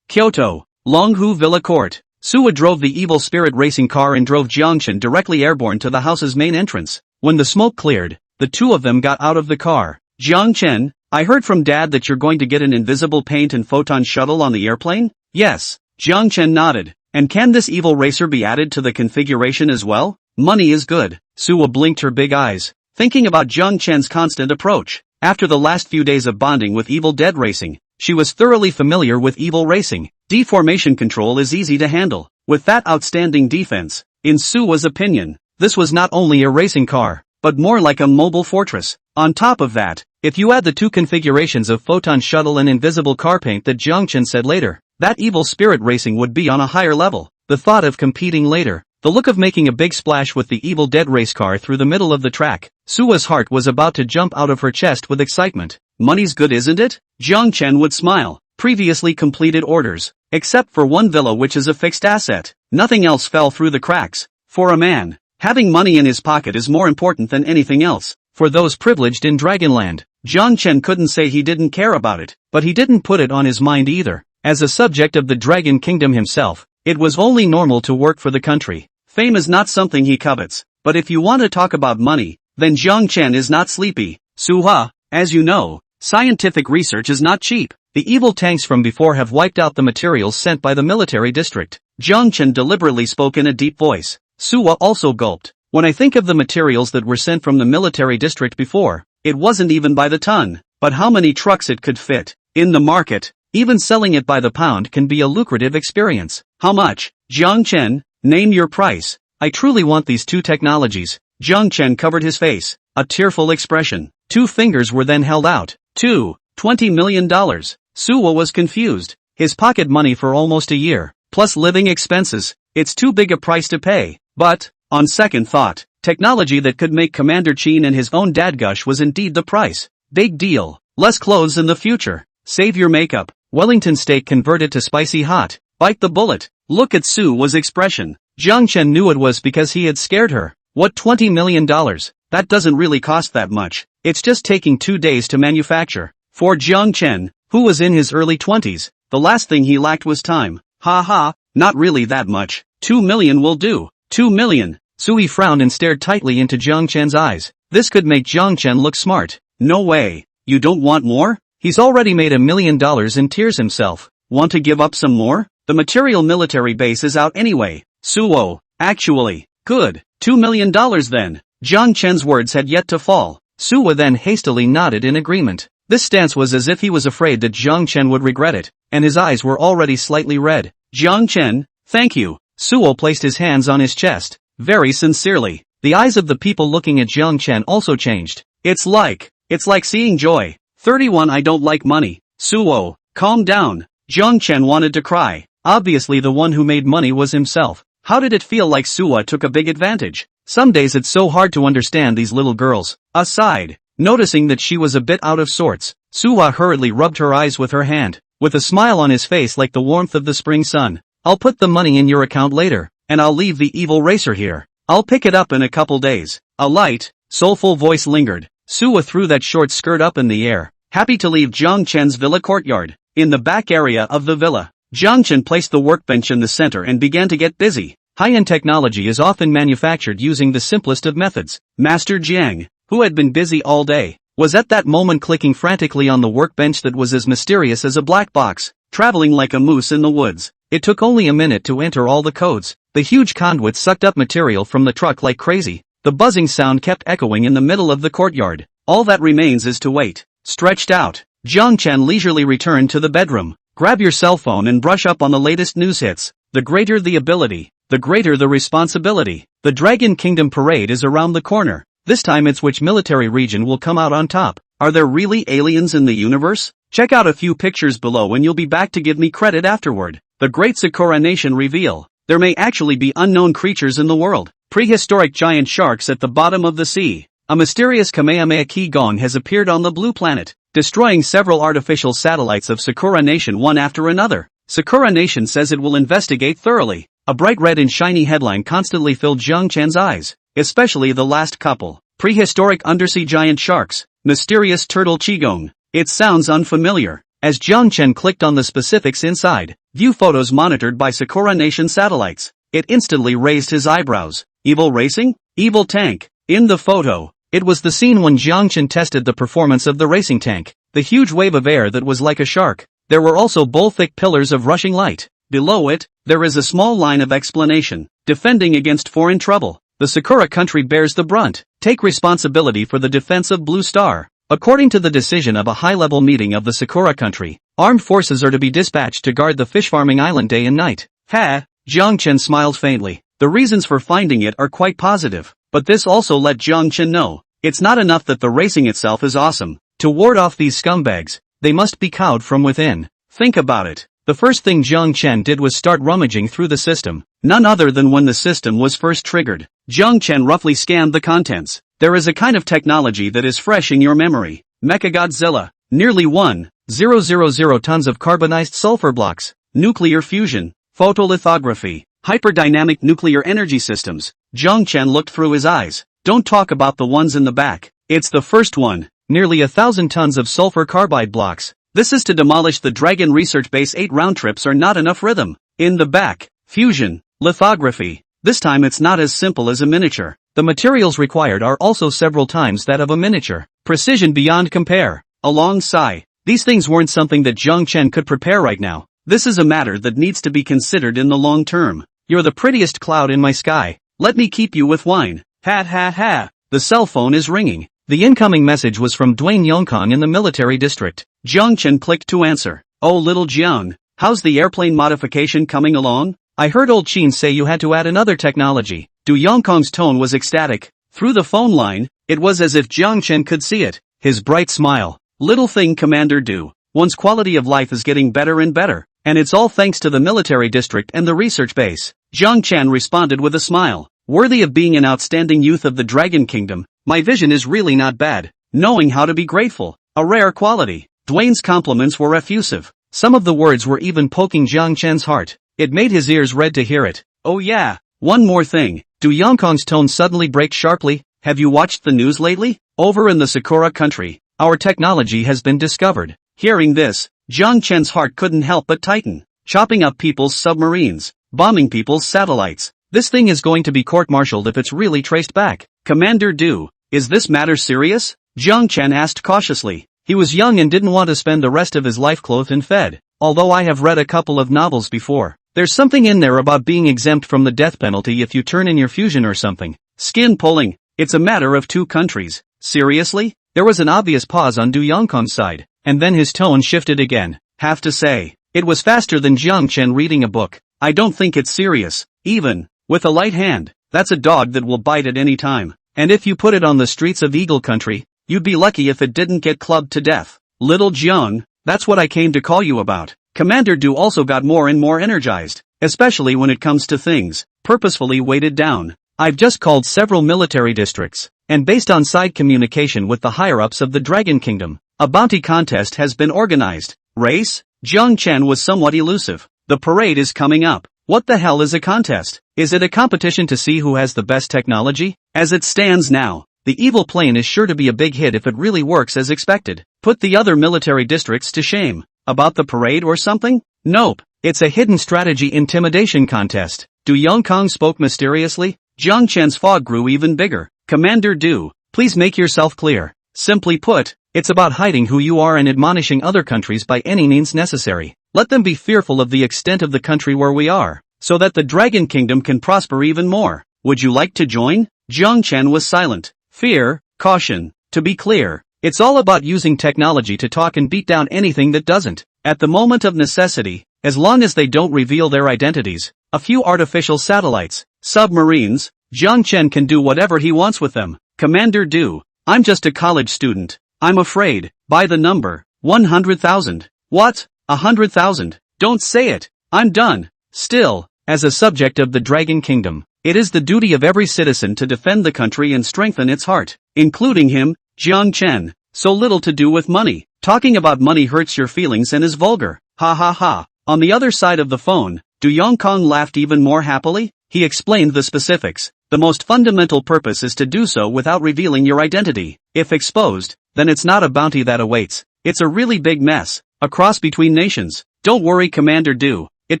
Kyoto, Longhu Villa Court. Suwa drove the evil spirit racing car and drove Jiang Chen directly airborne to the house's main entrance. When the smoke cleared, the two of them got out of the car. Jiang Chen, I heard from Dad that you're going to get an invisible paint and photon shuttle on the airplane? Yes. Jiang Chen nodded. And can this evil racer be added to the configuration as well? Money is good. Suwa blinked her big eyes, thinking about Jiang Chen's constant approach. After the last few days of bonding with Evil Dead Racing, she was thoroughly familiar with evil racing. Deformation control is easy to handle. With that outstanding defense, in Suwa's opinion, this was not only a racing car, but more like a mobile fortress. On top of that, if you add the two configurations of photon shuttle and invisible car paint that Jiang Chen said later, that evil spirit racing would be on a higher level. The thought of competing later, the look of making a big splash with the Evil Dead race car through the middle of the track, Suwa's heart was about to jump out of her chest with excitement. Money's good, isn't it? Jiang Chen would smile. Previously completed orders, except for one villa which is a fixed asset. Nothing else fell through the cracks. For a man, having money in his pocket is more important than anything else. For those privileged in Dragonland, Jiang Chen couldn't say he didn't care about it, but he didn't put it on his mind either. As a subject of the Dragon Kingdom himself, it was only normal to work for the country. Fame is not something he covets, but if you want to talk about money, then Jiang Chen is not sleepy. Suha, as you know, scientific research is not cheap. The evil tanks from before have wiped out the materials sent by the military district. Jiang Chen deliberately spoke in a deep voice. Suwa also gulped. When I think of the materials that were sent from the military district before, it wasn't even by the ton, but how many trucks it could fit. In the market, even selling it by the pound can be a lucrative experience. How much? Jiang Chen, name your price. I truly want these two technologies. Jiang Chen covered his face, a tearful expression. 2 fingers were then held out. $20 million. Suwa was confused. His pocket money for almost a year, plus living expenses. It's too big a price to pay. But, on second thought, technology that could make Commander Qin and his own dad gush was indeed the price. Big deal. Less clothes in the future. Save your makeup. Wellington steak converted to spicy hot. Bite the bullet. Look at Suwa's expression. Jiang Chen knew it was because he had scared her. What, $20 million? That doesn't really cost that much. It's just taking 2 days to manufacture. For Jiang Chen, who was in his early 20s, the last thing he lacked was time. Not really that much. 2 million will do. 2 million. Sui frowned and stared tightly into Jiang Chen's eyes. This could make Jiang Chen look smart. No way. You don't want more? He's already made $1 million in tears himself. Want to give up some more? The material military base is out anyway. Suwo, actually, good. $2 million then. Jiang Chen's words had yet to fall. Suwa then hastily nodded in agreement. This stance was as if he was afraid that Jiang Chen would regret it, and his eyes were already slightly red. Jiang Chen, thank you. Suwo placed his hands on his chest, very sincerely. The eyes of the people looking at Jiang Chen also changed. It's like, It's like seeing joy. 31 I don't like money. Suo, calm down. Jiang Chen wanted to cry. Obviously the one who made money was himself. How did it feel like Suo took a big advantage? Some days it's so hard to understand these little girls. Aside, noticing that she was a bit out of sorts, Suo hurriedly rubbed her eyes with her hand, with a smile on his face like the warmth of the spring sun. I'll put the money in your account later, and I'll leave the evil racer here. I'll pick it up in a couple days. A light, soulful voice lingered. Suo threw that short skirt up in the air, happy to leave Jiang Chen's villa courtyard. In the back area of the villa, Jiang Chen placed the workbench in the center and began to get busy. High-end technology is often manufactured using the simplest of methods. Master Jiang, who had been busy all day, was at that moment clicking frantically on the workbench that was as mysterious as a black box, traveling like a moose in the woods. It took only a minute to enter all the codes. The huge conduit sucked up material from the truck like crazy. The buzzing sound kept echoing in the middle of the courtyard. All that remains is to wait. Stretched out, Jiang Chen leisurely returned to the bedroom. Grab your cell phone and brush up on the latest news hits. The greater the ability, the greater the responsibility. The Dragon Kingdom parade is around the corner. This time it's which military region will come out on top. Are there really aliens in the universe? Check out a few pictures below and you'll be back to give me credit afterward. The Great Sakura Nation reveal. There may actually be unknown creatures in the world. Prehistoric giant sharks at the bottom of the sea. A mysterious Kamehameha Key Gong has appeared on the blue planet, destroying several artificial satellites of Sakura Nation one after another. Sakura Nation says it will investigate thoroughly. A bright red and shiny headline constantly filled Jiang Chen's eyes, especially the last couple. Prehistoric undersea giant sharks, mysterious turtle Qigong. It sounds unfamiliar. As Jiang Chen clicked on the specifics inside, view photos monitored by Sakura Nation satellites, it instantly raised his eyebrows. Evil racing? Evil tank. In the photo, it was the scene when Jiang Chen tested the performance of the racing tank. The huge wave of air that was like a shark. There were also bull-thick pillars of rushing light. Below it, there is a small line of explanation. Defending against foreign trouble. The Sakura country bears the brunt. Take responsibility for the defense of Blue Star. According to the decision of a high-level meeting of the Sakura country, armed forces are to be dispatched to guard the fish farming island day and night. Ha! Jiang Chen smiled faintly. The reasons for finding it are quite positive. But this also let Jiang Chen know, it's not enough that the racing itself is awesome. To ward off these scumbags, they must be cowed from within. Think about it. The first thing Jiang Chen did was start rummaging through the system, none other than when the system was first triggered. Jiang Chen roughly scanned the contents. There is a kind of technology that is fresh in your memory. Mechagodzilla. Nearly 1,000 tons of carbonized sulfur blocks. Nuclear fusion. Photolithography. Hyperdynamic nuclear energy systems. Jiang Chen looked through his eyes. Don't talk about the ones in the back. It's the first one. Nearly 1,000 tons of sulfur carbide blocks. This is to demolish the Dragon Research Base. 8 round trips are not enough rhythm. In the back. Fusion. Lithography. This time it's not as simple as a miniature. The materials required are also several times that of a miniature. Precision beyond compare. A long sigh. These things weren't something that Jiang Chen could prepare right now. This is a matter that needs to be considered in the long term. You're the prettiest cloud in my sky. Let me keep you with wine. Ha ha ha. The cell phone is ringing. The incoming message was from Dwayne Yongkong in the military district. Jiang Chen clicked to answer. Oh little Jiang, how's the airplane modification coming along? I heard old Qin say you had to add another technology. Du Yongkong's tone was ecstatic. Through the phone line, it was as if Jiang Chen could see it. His bright smile. Little thing Commander Du. One's quality of life is getting better and better, and it's all thanks to the military district and the research base. Jiang Chen responded with a smile. Worthy of being an outstanding youth of the Dragon Kingdom, my vision is really not bad. Knowing how to be grateful. A rare quality. Dwayne's compliments were effusive. Some of the words were even poking Jiang Chen's heart. It made his ears red to hear it. Oh yeah, one more thing. Du Yongkong's tone suddenly break sharply. Have you watched the news lately? Over in the Sakura country, our technology has been discovered. Hearing this, Jiang Chen's heart couldn't help but tighten. Chopping up people's submarines. Bombing people's satellites. This thing is going to be court-martialed if it's really traced back. Commander Du, is this matter serious? Jiang Chen asked cautiously. He was young and didn't want to spend the rest of his life clothed and fed. Although I have read a couple of novels before, there's something in there about being exempt from the death penalty if you turn in your fusion or something. Skin pulling. It's a matter of 2 countries. Seriously? There was an obvious pause on Du Yongkong's side, and then his tone shifted again. Have to say, it was faster than Jiang Chen reading a book. I don't think it's serious, even with a light hand. That's a dog that will bite at any time. And if you put it on the streets of Eagle Country, You'd be lucky if it didn't get clubbed to death. Little Jiang, that's what I came to call you about. Commander Du also got more and more energized, especially when it comes to things purposefully weighted down. I've just called several military districts, and based on side communication with the higher-ups of the Dragon Kingdom, a bounty contest has been organized. Race? Jiang Chen was somewhat elusive. The parade is coming up. What the hell is a contest? Is it a competition to see who has the best technology? As it stands now, the evil plane is sure to be a big hit if it really works as expected. Put the other military districts to shame. About the parade or something? Nope. It's a hidden strategy intimidation contest. Du Yongkang spoke mysteriously. Jiang Chen's fog grew even bigger. Commander Du, please make yourself clear. Simply put, it's about hiding who you are and admonishing other countries by any means necessary. Let them be fearful of the extent of the country where we are, so that the Dragon Kingdom can prosper even more. Would you like to join? Jiang Chen was silent. Fear, caution. To be clear, it's all about using technology to talk and beat down anything that doesn't. At the moment of necessity, as long as they don't reveal their identities, a few artificial satellites, submarines, Jiang Chen can do whatever he wants with them. Commander Du, I'm just a college student. I'm afraid, by the number, 100,000. What? 100,000? Don't say it. I'm done. Still, as a subject of the Dragon Kingdom, it is the duty of every citizen to defend the country and strengthen its heart, including him, Jiang Chen. So little to do with money. Talking about money hurts your feelings and is vulgar. Ha ha ha. On the other side of the phone, Du Yongkang laughed even more happily. He explained the specifics. The most fundamental purpose is to do so without revealing your identity. If exposed, then it's not a bounty that awaits. It's a really big mess. A cross between nations. Don't worry, Commander Du. It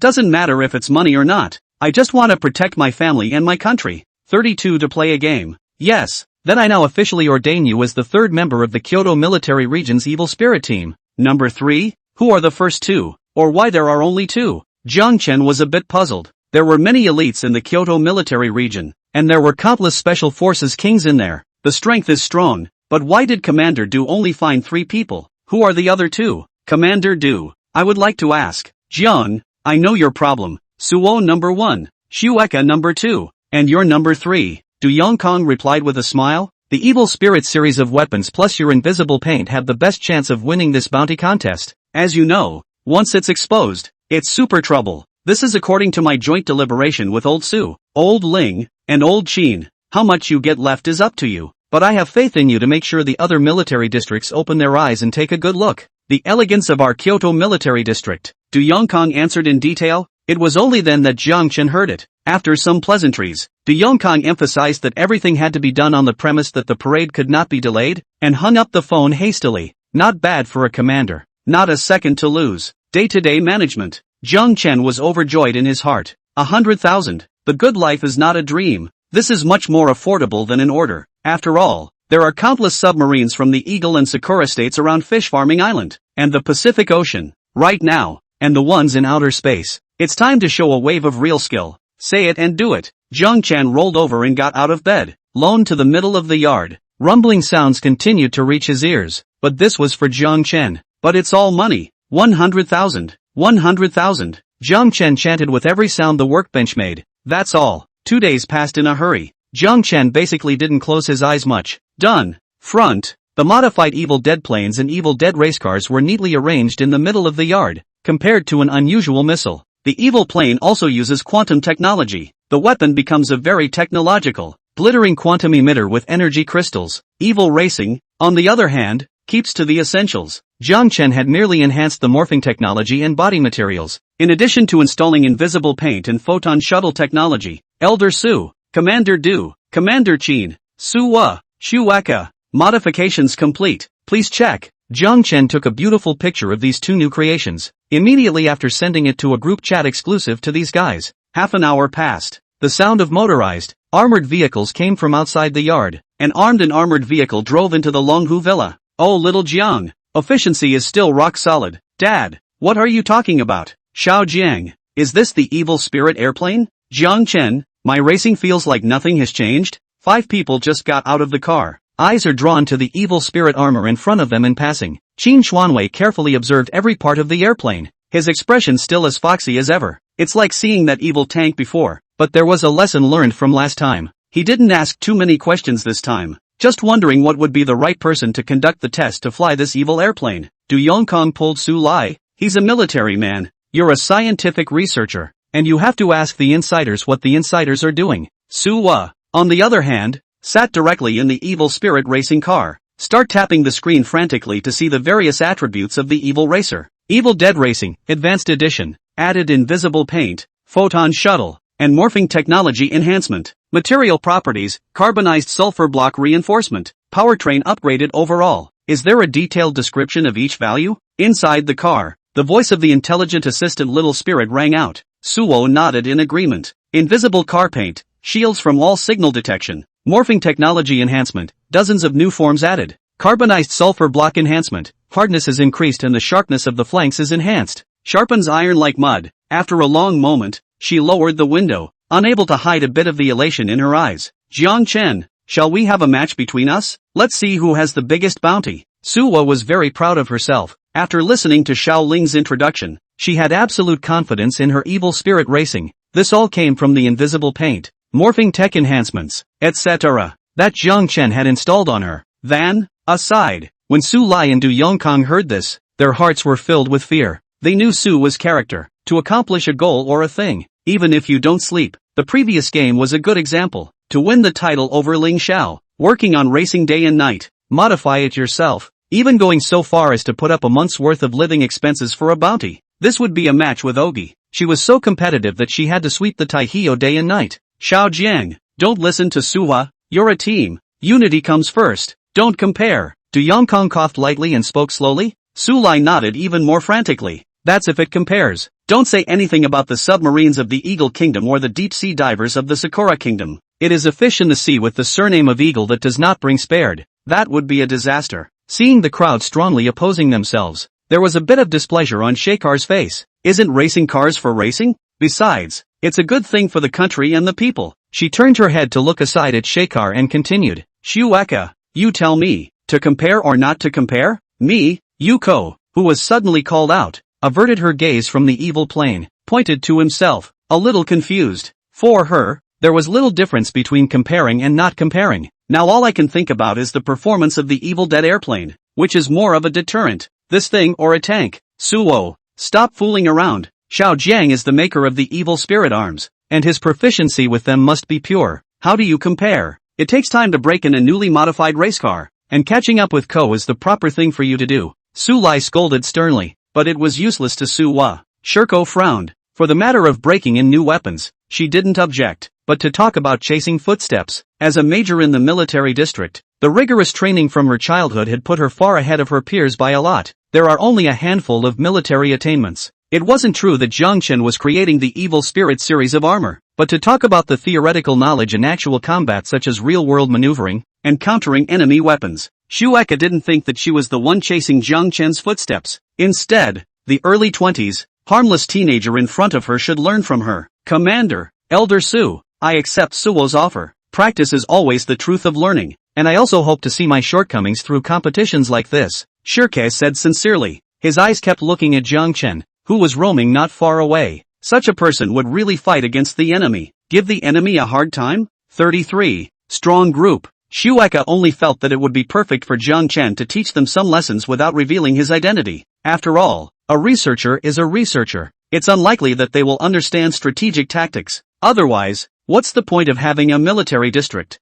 doesn't matter if it's money or not. I just want to protect my family and my country. 32 to play a game. Yes. Then I now officially ordain you as the third member of the Kyoto Military Region's Evil Spirit Team. Number 3? Who are the first two? Or why there are only two? Jiang Chen was a bit puzzled. There were many elites in the Kyoto Military Region, and there were countless special forces kings in there. The strength is strong, but why did Commander Du only find 3 people? Who are the other 2? Commander Du, I would like to ask. Jiang, I know your problem. Suo number 1, Shueka number 2, and you're number 3. Du Yongkang replied with a smile. The Evil Spirit series of weapons plus your invisible paint have the best chance of winning this bounty contest. As you know, once it's exposed, it's super trouble. This is according to my joint deliberation with Old Su, Old Ling, and Old Qin. How much you get left is up to you, but I have faith in you to make sure the other military districts open their eyes and take a good look. The elegance of our Kyoto military district. Du Yongkang answered in detail. It was only then that Jiang Chen heard it. After some pleasantries, Du Yongkang emphasized that everything had to be done on the premise that the parade could not be delayed, and hung up the phone hastily. Not bad for a commander. Not a second to lose. Day-to-day management. Jiang Chen was overjoyed in his heart. 100,000. The good life is not a dream. This is much more affordable than an order. After all, there are countless submarines from the Eagle and Sakura states around Fish Farming Island, and the Pacific Ocean, right now, and the ones in outer space. It's time to show a wave of real skill. Say it and do it. Jiang Chen rolled over and got out of bed, lone to the middle of the yard. Rumbling sounds continued to reach his ears, but this was for Jiang Chen. But it's all money. 100,000. 100,000. Jiang Chen chanted with every sound the workbench made. That's all. 2 days passed in a hurry. Jiang Chen basically didn't close his eyes much. Done. Front. The modified Evil Dead planes and Evil Dead race cars were neatly arranged in the middle of the yard, compared to an unusual missile. The evil plane also uses quantum technology. The weapon becomes a very technological, glittering quantum emitter with energy crystals. Evil racing, on the other hand, keeps to the essentials. Jiang Chen had merely enhanced the morphing technology and body materials, in addition to installing invisible paint and photon shuttle technology. Elder Su, Commander Du, Commander Qin, Suwa, Shueka, modifications complete. Please check. Jiang Chen took a beautiful picture of these 2 new creations, immediately after sending it to a group chat exclusive to these guys. Half an hour passed. The sound of motorized, armored vehicles came from outside the yard. An armed and armored vehicle drove into the Longhu Villa. Oh little Jiang, efficiency is still rock solid. Dad, what are you talking about? Xiao Jiang, is this the Evil Spirit airplane? Jiang Chen, my racing feels like nothing has changed. 5 people just got out of the car. Eyes are drawn to the Evil Spirit armor in front of them in passing. Qin Xuanwei carefully observed every part of the airplane, his expression still as foxy as ever. It's like seeing that evil tank before, but there was a lesson learned from last time. He didn't ask too many questions this time. just wondering what would be the right person to conduct the test to fly this evil airplane. Du Yongkong pulled Su Lai. He's a military man. You're a scientific researcher, and you have to ask the insiders what the insiders are doing. Su Wa, on the other hand, sat directly in the evil spirit racing car. Start tapping the screen frantically to see the various attributes of the evil racer. Evil Dead Racing, Advanced Edition, added invisible paint, photon shuttle, and morphing technology enhancement. Material properties, carbonized sulfur block reinforcement, powertrain upgraded overall. Is there a detailed description of each value? Inside the car, the voice of the intelligent assistant little spirit rang out. Suo nodded in agreement. Invisible car paint, shields from all signal detection, morphing technology enhancement, dozens of new forms added. Carbonized sulfur block enhancement, hardness is increased and the sharpness of the flanks is enhanced. Sharpens iron like mud. After a long moment, she lowered the window, unable to hide a bit of the elation in her eyes. Jiang Chen, shall we have a match between us? Let's see who has the biggest bounty. Suo was very proud of herself. After listening to Xiao Ling's introduction, she had absolute confidence in her evil spirit racing. This all came from the invisible paint, morphing tech enhancements, etc. that Jiang Chen had installed on her. Then, aside, when Su Lai and Du Yongkong heard this, their hearts were filled with fear. They knew Su was character, to accomplish a goal or a thing, even if you don't sleep. The previous game was a good example. To win the title over Ling Xiao, working on racing day and night, modify it yourself, even going so far as to put up a month's worth of living expenses for a bounty. This would be a match with Ogi. She was so competitive that she had to sweep the Taihio day and night. Xiao Jiang, don't listen to Suwa, you're a team. Unity comes first, don't compare. Du Yongkong coughed lightly and spoke slowly. Su Lai nodded even more frantically. That's if it compares. Don't say anything about the submarines of the Eagle Kingdom or the deep-sea divers of the Sakura Kingdom. It is a fish in the sea with the surname of Eagle that does not bring spared. That would be a disaster. Seeing the crowd strongly opposing themselves, there was a bit of displeasure on Shekar's face. Isn't racing cars for racing? Besides, it's a good thing for the country and the people. She turned her head to look aside at Shekar and continued. Shueka, you tell me, to compare or not to compare? Me, Yuko, who was suddenly called out, averted her gaze from the evil plane, pointed to himself, a little confused. For her, there was little difference between comparing and not comparing. Now all I can think about is the performance of the Evil Dead airplane, which is more of a deterrent, this thing or a tank. Suo, stop fooling around. Xiao Jiang is the maker of the evil spirit arms, and his proficiency with them must be pure. How do you compare? It takes time to break in a newly modified race car, and catching up with Ko is the proper thing for you to do. Su Lai scolded sternly, but it was useless to Su Wa. Shirko frowned. For the matter of breaking in new weapons, she didn't object, but to talk about chasing footsteps, as a major in the military district, the rigorous training from her childhood had put her far ahead of her peers by a lot. There are only a handful of military attainments. It wasn't true that Jiang Chen was creating the Evil Spirit series of armor, but to talk about the theoretical knowledge in actual combat such as real-world maneuvering, and countering enemy weapons, Shueka didn't think that she was the one chasing Jiang Chen's footsteps. Instead, the early 20s, harmless teenager in front of her should learn from her. Commander, Elder Su, I accept Suo's offer. Practice is always the truth of learning, and I also hope to see my shortcomings through competitions like this, Shirke said sincerely. His eyes kept looking at Jiang Chen, who was roaming not far away. Such a person would really fight against the enemy. Give the enemy a hard time? 33. Strong group. Shueka only felt that it would be perfect for Jiang Chen to teach them some lessons without revealing his identity. After all, a researcher is a researcher. It's unlikely that they will understand strategic tactics. Otherwise, what's the point of having a military district?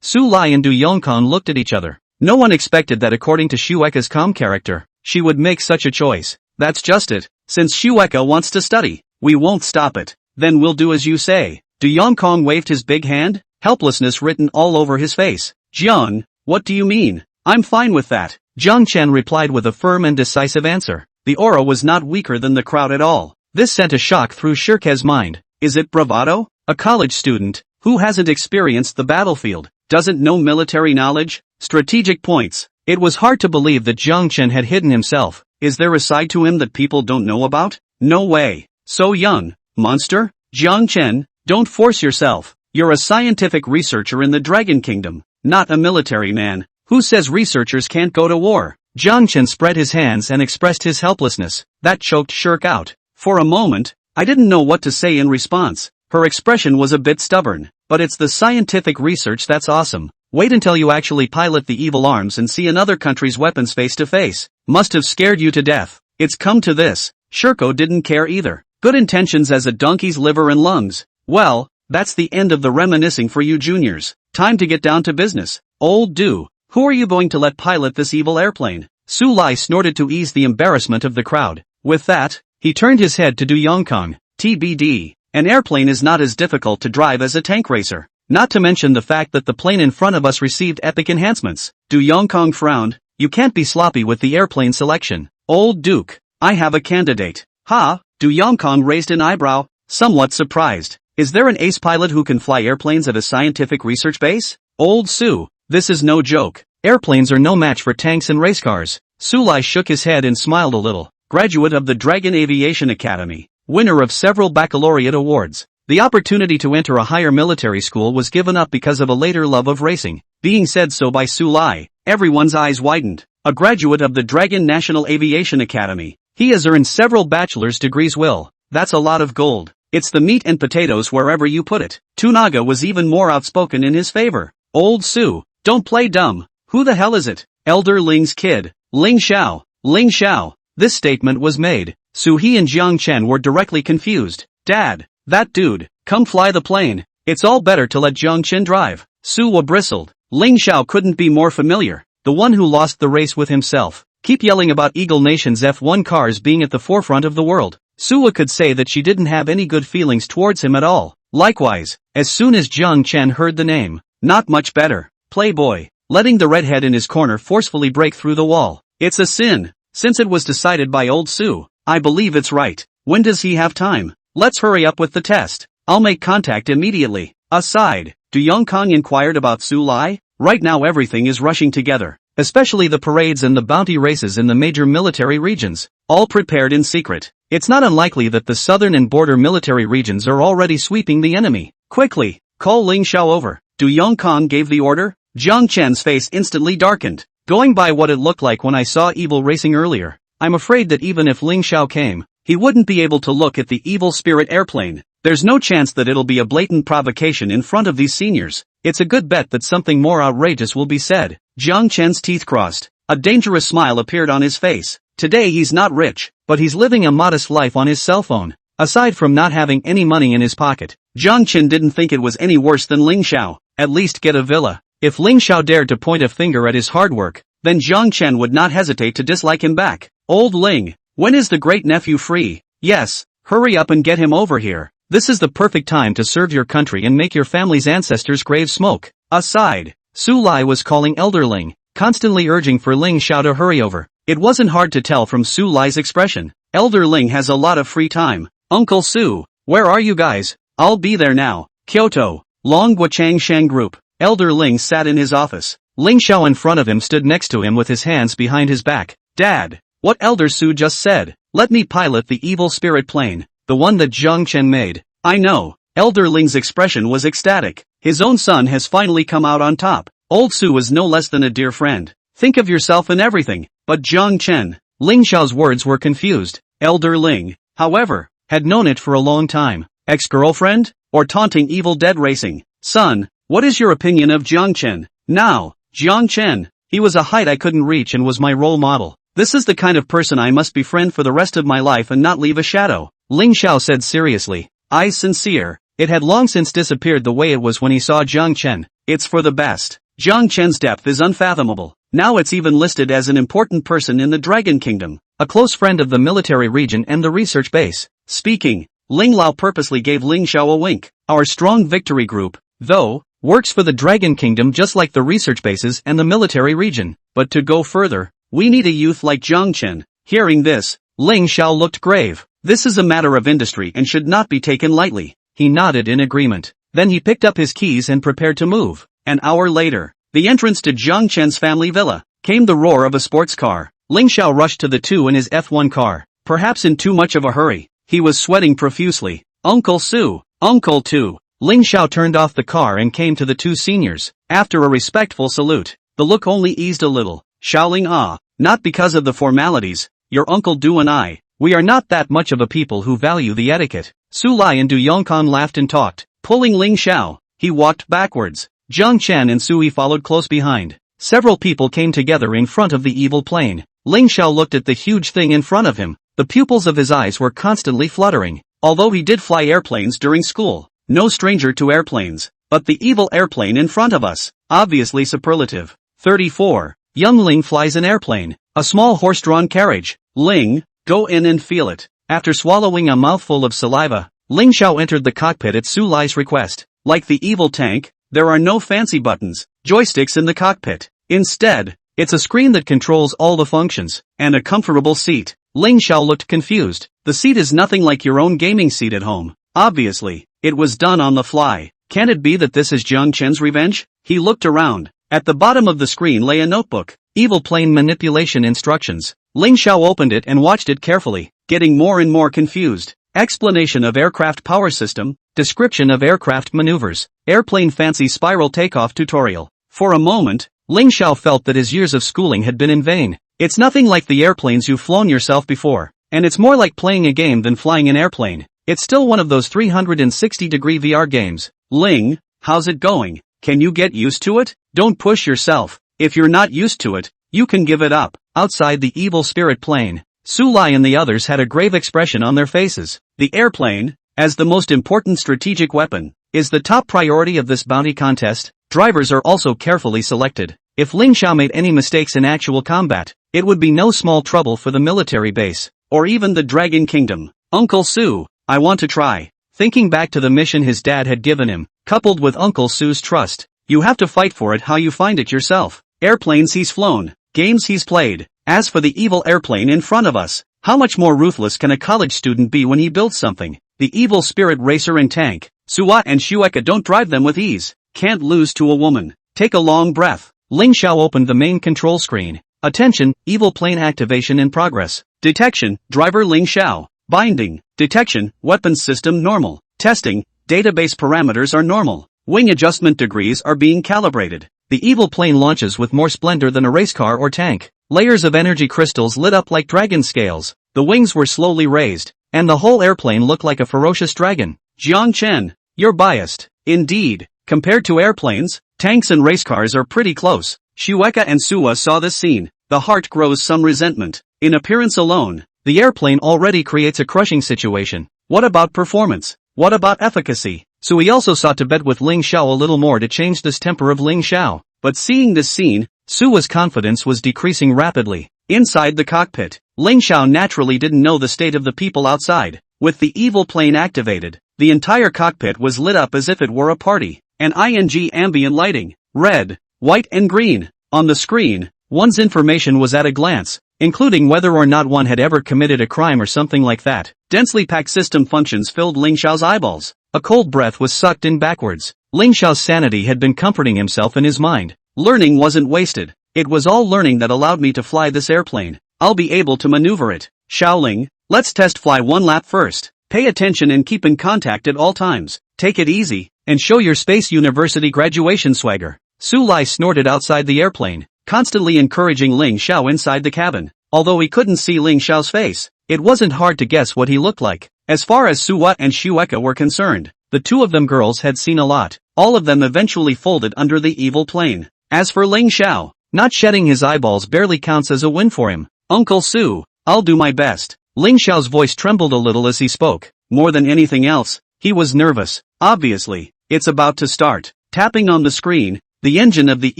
Su Lai and Du Yongkong looked at each other. No one expected that according to Shueka's calm character, she would make such a choice. That's just it. Since Shueka wants to study, we won't stop it. Then we'll do as you say. Du Yongkong waved his big hand, helplessness written all over his face. Jiang, what do you mean? I'm fine with that. Jiang Chen replied with a firm and decisive answer. The aura was not weaker than the crowd at all. This sent a shock through Shirke's mind. Is it bravado? A college student, who hasn't experienced the battlefield, doesn't know military knowledge, strategic points. It was hard to believe that Jiang Chen had hidden himself. Is there a side to him that people don't know about? No way. So young, monster? Jiang Chen, don't force yourself. You're a scientific researcher in the Dragon Kingdom, not a military man. Who says researchers can't go to war? Jiang Chen spread his hands and expressed his helplessness. That choked Shirk out. For a moment, I didn't know what to say in response. Her expression was a bit stubborn, but it's the scientific research that's awesome. Wait until you actually pilot the evil arms and see another country's weapons face to face. Must have scared you to death. It's come to this. Shirko didn't care either. Good intentions as a donkey's liver and lungs. Well, that's the end of the reminiscing for you juniors. Time to get down to business. Old Do, who are you going to let pilot this evil airplane? Su Lai snorted to ease the embarrassment of the crowd. With that, he turned his head to Du Yongkong. TBD, an airplane is not as difficult to drive as a tank racer. Not to mention the fact that the plane in front of us received epic enhancements. Du Yongkong frowned. You can't be sloppy with the airplane selection. Old Duke, I have a candidate. Ha, Du Yongkong raised an eyebrow, somewhat surprised. Is there an ace pilot who can fly airplanes at a scientific research base? Old Su, this is no joke. Airplanes are no match for tanks and race cars. Su Lai shook his head and smiled a little. Graduate of the Dragon Aviation Academy. Winner of several baccalaureate awards. The opportunity to enter a higher military school was given up because of a later love of racing. Being said so by Su Lai, everyone's eyes widened. A graduate of the Dragon National Aviation Academy. He has earned several bachelor's degrees. Will. That's a lot of gold. It's the meat and potatoes wherever you put it. Tunaga was even more outspoken in his favor. Old Su, don't play dumb. Who the hell is it? Elder Ling's kid. Ling Xiao. Ling Xiao. This statement was made. Su He and Jiang Chen were directly confused. Dad. That dude, come fly the plane. It's all better to let Jiang Chen drive. Suwa bristled. Ling Xiao couldn't be more familiar. The one who lost the race with himself. Keep yelling about Eagle Nation's F1 cars being at the forefront of the world. Suwa could say that she didn't have any good feelings towards him at all. Likewise, as soon as Jiang Chen heard the name, not much better. Playboy, letting the redhead in his corner forcefully break through the wall. It's a sin. Since it was decided by old Su, I believe it's right. When does he have time? Let's hurry up with the test. I'll make contact immediately. Aside, Du Yongkong inquired about Su Lai. Right now everything is rushing together, especially the parades and the bounty races in the major military regions, all prepared in secret. It's not unlikely that the southern and border military regions are already sweeping the enemy. Quickly, call Ling Xiao over. Du Yongkong gave the order. Jiang Chen's face instantly darkened. Going by what it looked like when I saw evil racing earlier, I'm afraid that even if Ling Xiao came, he wouldn't be able to look at the evil spirit airplane. There's no chance that it'll be a blatant provocation in front of these seniors. It's a good bet that something more outrageous will be said. Jiang Chen's teeth crossed. A dangerous smile appeared on his face. Today he's not rich, but he's living a modest life on his cell phone. Aside from not having any money in his pocket, Jiang Chen didn't think it was any worse than Ling Xiao. At least get a villa. If Ling Xiao dared to point a finger at his hard work, then Jiang Chen would not hesitate to dislike him back. Old Ling, when is the great nephew free? Yes, hurry up and get him over here. This is the perfect time to serve your country and make your family's ancestors' graves smoke. Aside, Su Lai was calling Elder Ling, constantly urging for Ling Xiao to hurry over. It wasn't hard to tell from Su Lai's expression. Elder Ling has a lot of free time. Uncle Su, where are you guys? I'll be there now. Kyoto, Longhua Changshan Group. Elder Ling sat in his office. Ling Xiao in front of him stood next to him with his hands behind his back. Dad, what Elder Su just said. Let me pilot the evil spirit plane, the one that Jiang Chen made. I know. Elder Ling's expression was ecstatic. His own son has finally come out on top. Old Su was no less than a dear friend. Think of yourself and everything. But Jiang Chen, Ling Xiao's words were confused. Elder Ling, however, had known it for a long time. Ex-girlfriend? Or taunting Evil Dead racing? Son, what is your opinion of Jiang Chen? Now, Jiang Chen, he was a height I couldn't reach and was my role model. This is the kind of person I must befriend for the rest of my life and not leave a shadow. Ling Xiao said seriously. Eyes sincere. It had long since disappeared the way it was when he saw Jiang Chen. It's for the best. Jiang Chen's depth is unfathomable. Now it's even listed as an important person in the Dragon Kingdom. A close friend of the military region and the research base. Speaking, Ling Lao purposely gave Ling Xiao a wink. Our strong victory group, though, works for the Dragon Kingdom just like the research bases and the military region. But to go further, we need a youth like Jiang Chen. Hearing this, Ling Xiao looked grave. This is a matter of industry and should not be taken lightly. He nodded in agreement. Then he picked up his keys and prepared to move. An hour later, the entrance to Jiang Chen's family villa, came the roar of a sports car. Ling Xiao rushed to the two in his F1 car, perhaps in too much of a hurry. He was sweating profusely. Uncle Su, Uncle Tu. Ling Xiao turned off the car and came to the two seniors. After a respectful salute, the look only eased a little. Xiaoling not because of the formalities, your Uncle Du and I, we are not that much of a people who value the etiquette. Su Lai and Du Yongkong laughed and talked. Pulling Ling Xiao, he walked backwards. Jiang Chen and Sui followed close behind. Several people came together in front of the evil plane. Ling Xiao looked at the huge thing in front of him. The pupils of his eyes were constantly fluttering. Although he did fly airplanes during school, no stranger to airplanes, but the evil airplane in front of us, obviously superlative. 34. Young Ling flies an airplane, a small horse-drawn carriage. Ling, go in and feel it. After swallowing a mouthful of saliva, Ling Xiao entered the cockpit at Su Lai's request. Like the evil tank, there are no fancy buttons, joysticks in the cockpit. Instead, it's a screen that controls all the functions, and a comfortable seat. Ling Xiao looked confused. The seat is nothing like your own gaming seat at home. Obviously, it was done on the fly. Can it be that this is Jiang Chen's revenge? He looked around. At the bottom of the screen lay a notebook. Evil plane manipulation instructions. Ling Xiao opened it and watched it carefully, getting more and more confused. Explanation of aircraft power system, description of aircraft maneuvers, airplane fancy spiral takeoff tutorial. For a moment, Ling Xiao felt that his years of schooling had been in vain. It's nothing like the airplanes you've flown yourself before, and it's more like playing a game than flying an airplane. It's still one of those 360-degree VR games. Ling, how's it going? Can you get used to it? Don't push yourself. If you're not used to it, you can give it up. Outside the evil spirit plane, Su Lai and the others had a grave expression on their faces. The airplane, as the most important strategic weapon, is the top priority of this bounty contest. Drivers are also carefully selected. If Ling Xiao made any mistakes in actual combat, it would be no small trouble for the military base, or even the Dragon Kingdom. Uncle Su, I want to try. Thinking back to the mission his dad had given him, coupled with Uncle Su's trust, you have to fight for it how you find it yourself. Airplanes he's flown, games he's played. As for the evil airplane in front of us, how much more ruthless can a college student be when he builds something? The evil spirit racer and tank, Suwa and Shueka don't drive them with ease. Can't lose to a woman. Take a long breath. Ling Xiao opened the main control screen. Attention, evil plane activation in progress. Detection, driver Ling Xiao. Binding, detection, weapons system normal. Testing, database parameters are normal. Wing adjustment degrees are being calibrated. The evil plane launches with more splendor than a race car or tank. Layers of energy crystals lit up like dragon scales. The wings were slowly raised, and the whole airplane looked like a ferocious dragon. Jiang Chen, you're biased. Indeed, compared to airplanes, tanks and race cars are pretty close. Shueka and Suwa saw this scene. The heart grows some resentment. In appearance alone, the airplane already creates a crushing situation. What about performance? What about efficacy? So he also sought to bet with Ling Xiao a little more to change this temper of Ling Xiao. But seeing this scene, Suwa's confidence was decreasing rapidly. Inside the cockpit, Ling Xiao naturally didn't know the state of the people outside. With the evil plane activated, the entire cockpit was lit up as if it were a party. An ambient lighting, red, white and green. On the screen, one's information was at a glance, including whether or not one had ever committed a crime or something like that. Densely packed system functions filled Ling Xiao's eyeballs. A cold breath was sucked in backwards. Ling Xiao's sanity had been comforting himself in his mind. Learning wasn't wasted. It was all learning that allowed me to fly this airplane. I'll be able to maneuver it. Xiaoling, let's test fly one lap first. Pay attention and keep in contact at all times. Take it easy, and show your Space University graduation swagger. Su Lai snorted outside the airplane, constantly encouraging Ling Xiao inside the cabin. Although he couldn't see Ling Xiao's face, it wasn't hard to guess what he looked like. As far as Suwa and Shueka were concerned, the two of them girls had seen a lot. All of them eventually folded under the evil plane. As for Ling Xiao, not shedding his eyeballs barely counts as a win for him. Uncle Su, I'll do my best. Ling Xiao's voice trembled a little as he spoke. More than anything else, he was nervous. Obviously, it's about to start. Tapping on the screen, the engine of the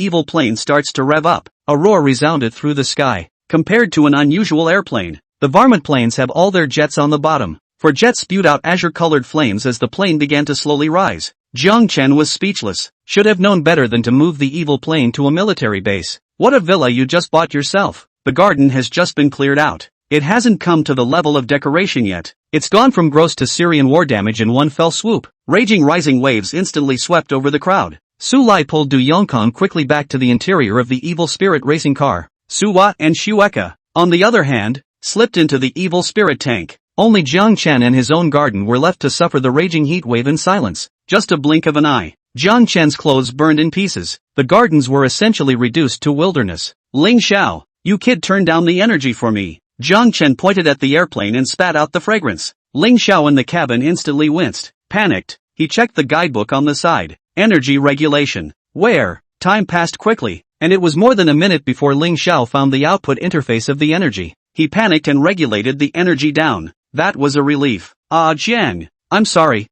evil plane starts to rev up. A roar resounded through the sky. Compared to an unusual airplane, the varmint planes have all their jets on the bottom. For jets spewed out azure-colored flames as the plane began to slowly rise. Jiang Chen was speechless. Should have known better than to move the evil plane to a military base. What a villa you just bought yourself. The garden has just been cleared out. It hasn't come to the level of decoration yet. It's gone from gross to Syrian war damage in one fell swoop. Raging rising waves instantly swept over the crowd. Su Lai pulled Du Yongkong quickly back to the interior of the evil spirit racing car. Suwa and Shueka, on the other hand, slipped into the evil spirit tank. Only Jiang Chen and his own garden were left to suffer the raging heat wave in silence. Just a blink of an eye, Jiang Chen's clothes burned in pieces. The gardens were essentially reduced to wilderness. Ling Xiao, you kid, turn down the energy for me. Jiang Chen pointed at the airplane and spat out the fragrance. Ling Xiao in the cabin instantly winced. Panicked, he checked the guidebook on the side. Energy regulation. Where? Time passed quickly, and it was more than a minute before Ling Xiao found the output interface of the energy. He panicked and regulated the energy down. That was a relief. Ah, Jiang. I'm sorry.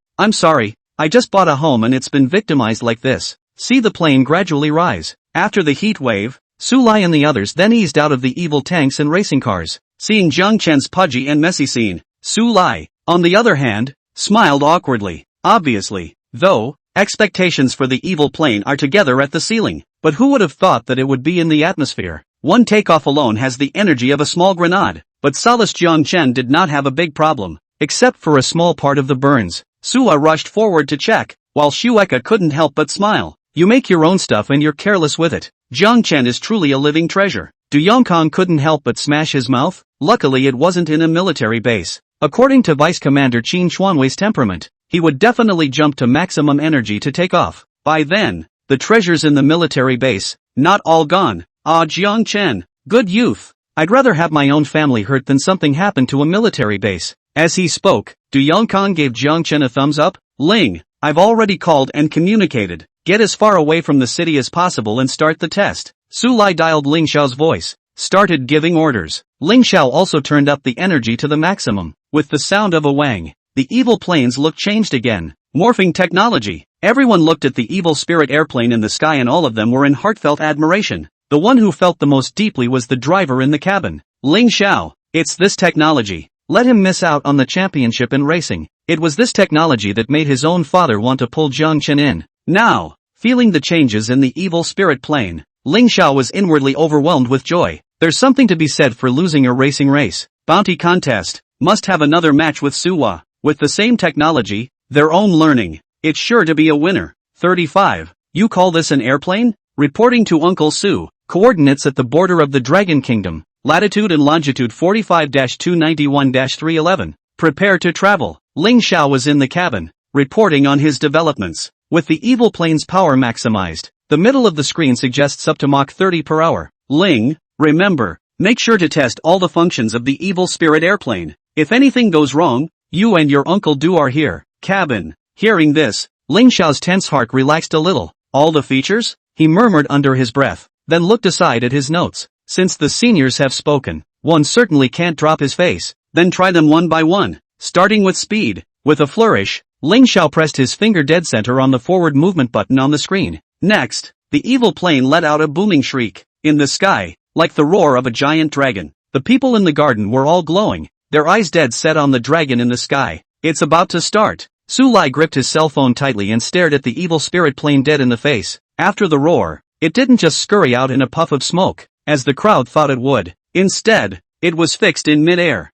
I just bought a home and it's been victimized like this. See the plane gradually rise. After the heat wave, Su Lai and the others then eased out of the evil tanks and racing cars. Seeing Jiang Chen's pudgy and messy scene, Su Lai, on the other hand, smiled awkwardly. Obviously, though, expectations for the evil plane are together at the ceiling. But who would have thought that it would be in the atmosphere? One takeoff alone has the energy of a small grenade. But Solace Jiang Chen did not have a big problem, except for a small part of the burns. Sua rushed forward to check, while Shueka couldn't help but smile. You make your own stuff and you're careless with it. Jiang Chen is truly a living treasure. Du Yongkang couldn't help but smash his mouth. Luckily it wasn't in a military base. According to Vice Commander Qin Xuanwei's temperament, he would definitely jump to maximum energy to take off. By then, the treasures in the military base, not all gone. Ah, Jiang Chen, good youth. I'd rather have my own family hurt than something happen to a military base. As he spoke, Du Yongkang gave Jiang Chen a thumbs up. Ling, I've already called and communicated. Get as far away from the city as possible and start the test. Su Lai dialed Ling Xiao's voice, started giving orders. Ling Xiao also turned up the energy to the maximum. With the sound of a wang, the evil planes looked changed again. Morphing technology. Everyone looked at the evil spirit airplane in the sky and all of them were in heartfelt admiration. The one who felt the most deeply was the driver in the cabin. Ling Xiao, it's this technology. Let him miss out on the championship in racing. It was this technology that made his own father want to pull Jiang Chen in. Now, feeling the changes in the evil spirit plane, Ling Xiao was inwardly overwhelmed with joy. There's something to be said for losing a racing race. Bounty contest. Must have another match with Suwa. With the same technology, their own learning. It's sure to be a winner. 35. You call this an airplane? Reporting to Uncle Su. Coordinates at the border of the Dragon Kingdom. Latitude and longitude 45-291-311. Prepare to travel. Ling Xiao was in the cabin, reporting on his developments. With the evil plane's power maximized, the middle of the screen suggests up to Mach 30 per hour. Ling, remember, make sure to test all the functions of the evil spirit airplane. If anything goes wrong, you and your Uncle Du are here. Cabin. Hearing this, Ling Xiao's tense heart relaxed a little. All the features? He murmured under his breath, then looked aside at his notes. Since the seniors have spoken, one certainly can't drop his face. Then try them one by one, starting with speed. With a flourish, Ling Xiao pressed his finger dead center on the forward movement button on the screen. Next, the evil plane let out a booming shriek. In the sky, like the roar of a giant dragon, the people in the garden were all glowing, their eyes dead set on the dragon in the sky. It's about to start. Su Lai gripped his cell phone tightly and stared at the evil spirit plane dead in the face. After the roar, it didn't just scurry out in a puff of smoke, as the crowd thought it would. Instead, it was fixed in mid-air.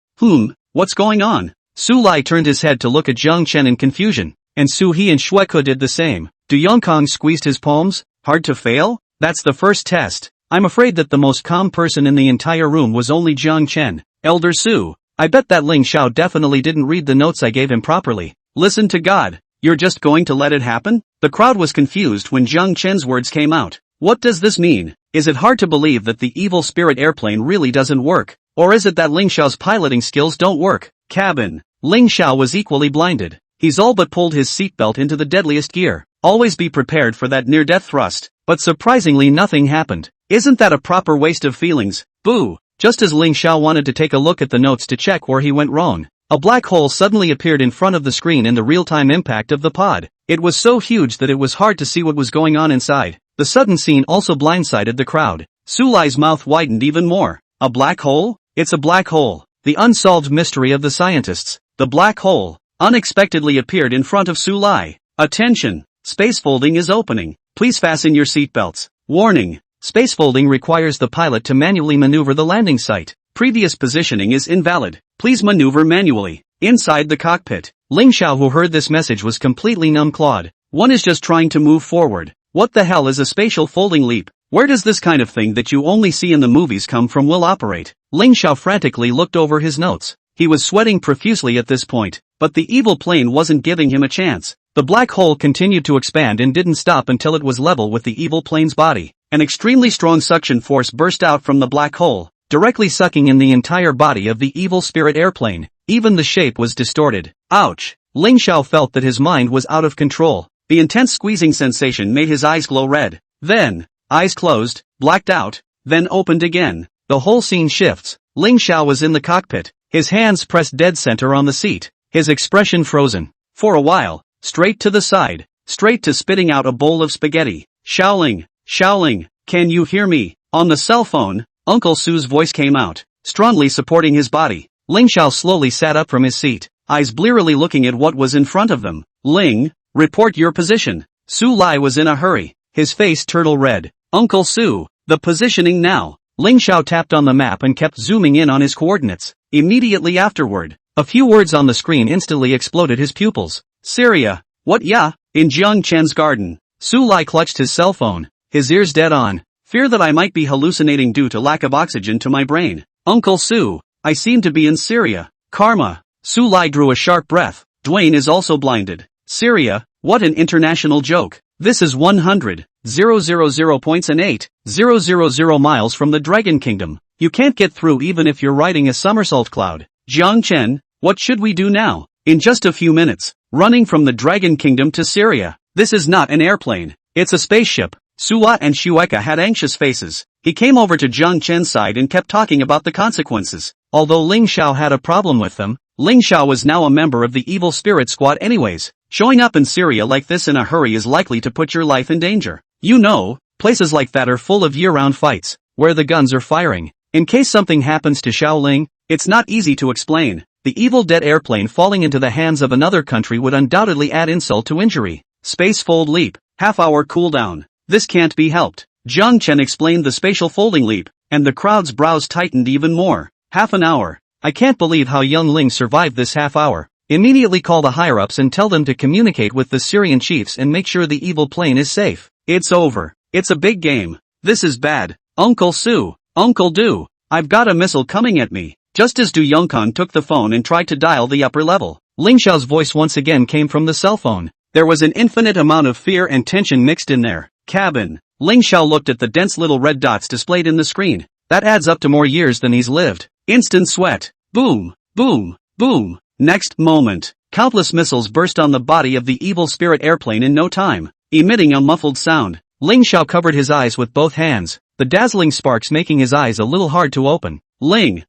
What's going on? Su Lai turned his head to look at Jiang Chen in confusion, and Su He and Shueku did the same. Du Yongkang squeezed his palms. Hard to fail? That's the first test. I'm afraid that the most calm person in the entire room was only Jiang Chen. Elder Su, I bet that Ling Xiao definitely didn't read the notes I gave him properly. Listen to God. You're just going to let it happen? The crowd was confused when Jiang Chen's words came out. What does this mean? Is it hard to believe that the evil spirit airplane really doesn't work? Or is it that Ling Xiao's piloting skills don't work? Cabin. Ling Xiao was equally blinded. He's all but pulled his seatbelt into the deadliest gear. Always be prepared for that near-death thrust. But surprisingly nothing happened. Isn't that a proper waste of feelings? Boo! Just as Ling Xiao wanted to take a look at the notes to check where he went wrong, a black hole suddenly appeared in front of the screen in the real-time impact of the pod. It was so huge that it was hard to see what was going on inside. The sudden scene also blindsided the crowd. Su Lai's mouth widened even more. A black hole? It's a black hole. The unsolved mystery of the scientists. The black hole unexpectedly appeared in front of Su Lai. Attention! Spacefolding is opening. Please fasten your seatbelts. Warning! Spacefolding requires the pilot to manually maneuver the landing site. Previous positioning is invalid. Please maneuver manually. Inside the cockpit, Ling Xiao, who heard this message, was completely numb-clawed. One is just trying to move forward. What the hell is a spatial folding leap? Where does this kind of thing that you only see in the movies come from will operate? Ling Xiao frantically looked over his notes. He was sweating profusely at this point, but the evil plane wasn't giving him a chance. The black hole continued to expand and didn't stop until it was level with the evil plane's body. An extremely strong suction force burst out from the black hole, directly sucking in the entire body of the evil spirit airplane. Even the shape was distorted. Ouch! Ling Xiao felt that his mind was out of control. The intense squeezing sensation made his eyes glow red. Then, eyes closed, blacked out, then opened again. The whole scene shifts. Ling Xiao was in the cockpit, his hands pressed dead center on the seat, his expression frozen. For a while, straight to the side, straight to spitting out a bowl of spaghetti. Xiaoling, Xiaoling, can you hear me? On the cell phone, Uncle Su's voice came out, strongly supporting his body. Ling Xiao slowly sat up from his seat, eyes blearily looking at what was in front of them. Ling, report your position. Su Lai was in a hurry, his face turtle red. Uncle Su, the positioning now. Ling Xiao tapped on the map and kept zooming in on his coordinates. Immediately afterward, a few words on the screen instantly exploded his pupils. Syria. What? Yeah, in Jiang Chen's garden. Su Lai clutched his cell phone, his ears dead on. Fear that I might be hallucinating due to lack of oxygen to my brain. Uncle Su, I seem to be in Syria. Karma. Su Lai drew a sharp breath. Dwayne is also blinded. Syria, what an international joke. This is 100,000 points and 8,000 miles from the Dragon Kingdom. You can't get through even if you're riding a somersault cloud. Jiang Chen, what should we do now? In just a few minutes, running from the Dragon Kingdom to Syria. This is not an airplane. It's a spaceship. Suat and Shueka had anxious faces. He came over to Jiang Chen's side and kept talking about the consequences. Although Ling Xiao had a problem with them, Ling Xiao was now a member of the evil spirit squad anyways. Showing up in Syria like this in a hurry is likely to put your life in danger. You know, places like that are full of year-round fights, where the guns are firing. In case something happens to Xiaoling, it's not easy to explain. The Evil Dead airplane falling into the hands of another country would undoubtedly add insult to injury. Space fold leap, half-hour cooldown. This can't be helped. Jiang Chen explained the spatial folding leap, and the crowd's brows tightened even more. Half an hour. I can't believe how young Ling survived this half hour. Immediately call the higher-ups and tell them to communicate with the Syrian chiefs and make sure the evil plane is safe. It's over. It's a big game. This is bad. Uncle Su, Uncle Du, I've got a missile coming at me. Just as Du Yongkang took the phone and tried to dial the upper level, Ling Xiao's voice once again came from the cell phone. There was an infinite amount of fear and tension mixed in there. Cabin. Ling Xiao looked at the dense little red dots displayed in the screen. That adds up to more years than he's lived. Instant sweat. Boom, boom, boom. Next moment, countless missiles burst on the body of the evil spirit airplane in no time, emitting a muffled sound. Ling Xiao covered his eyes with both hands, the dazzling sparks making his eyes a little hard to open. Ling,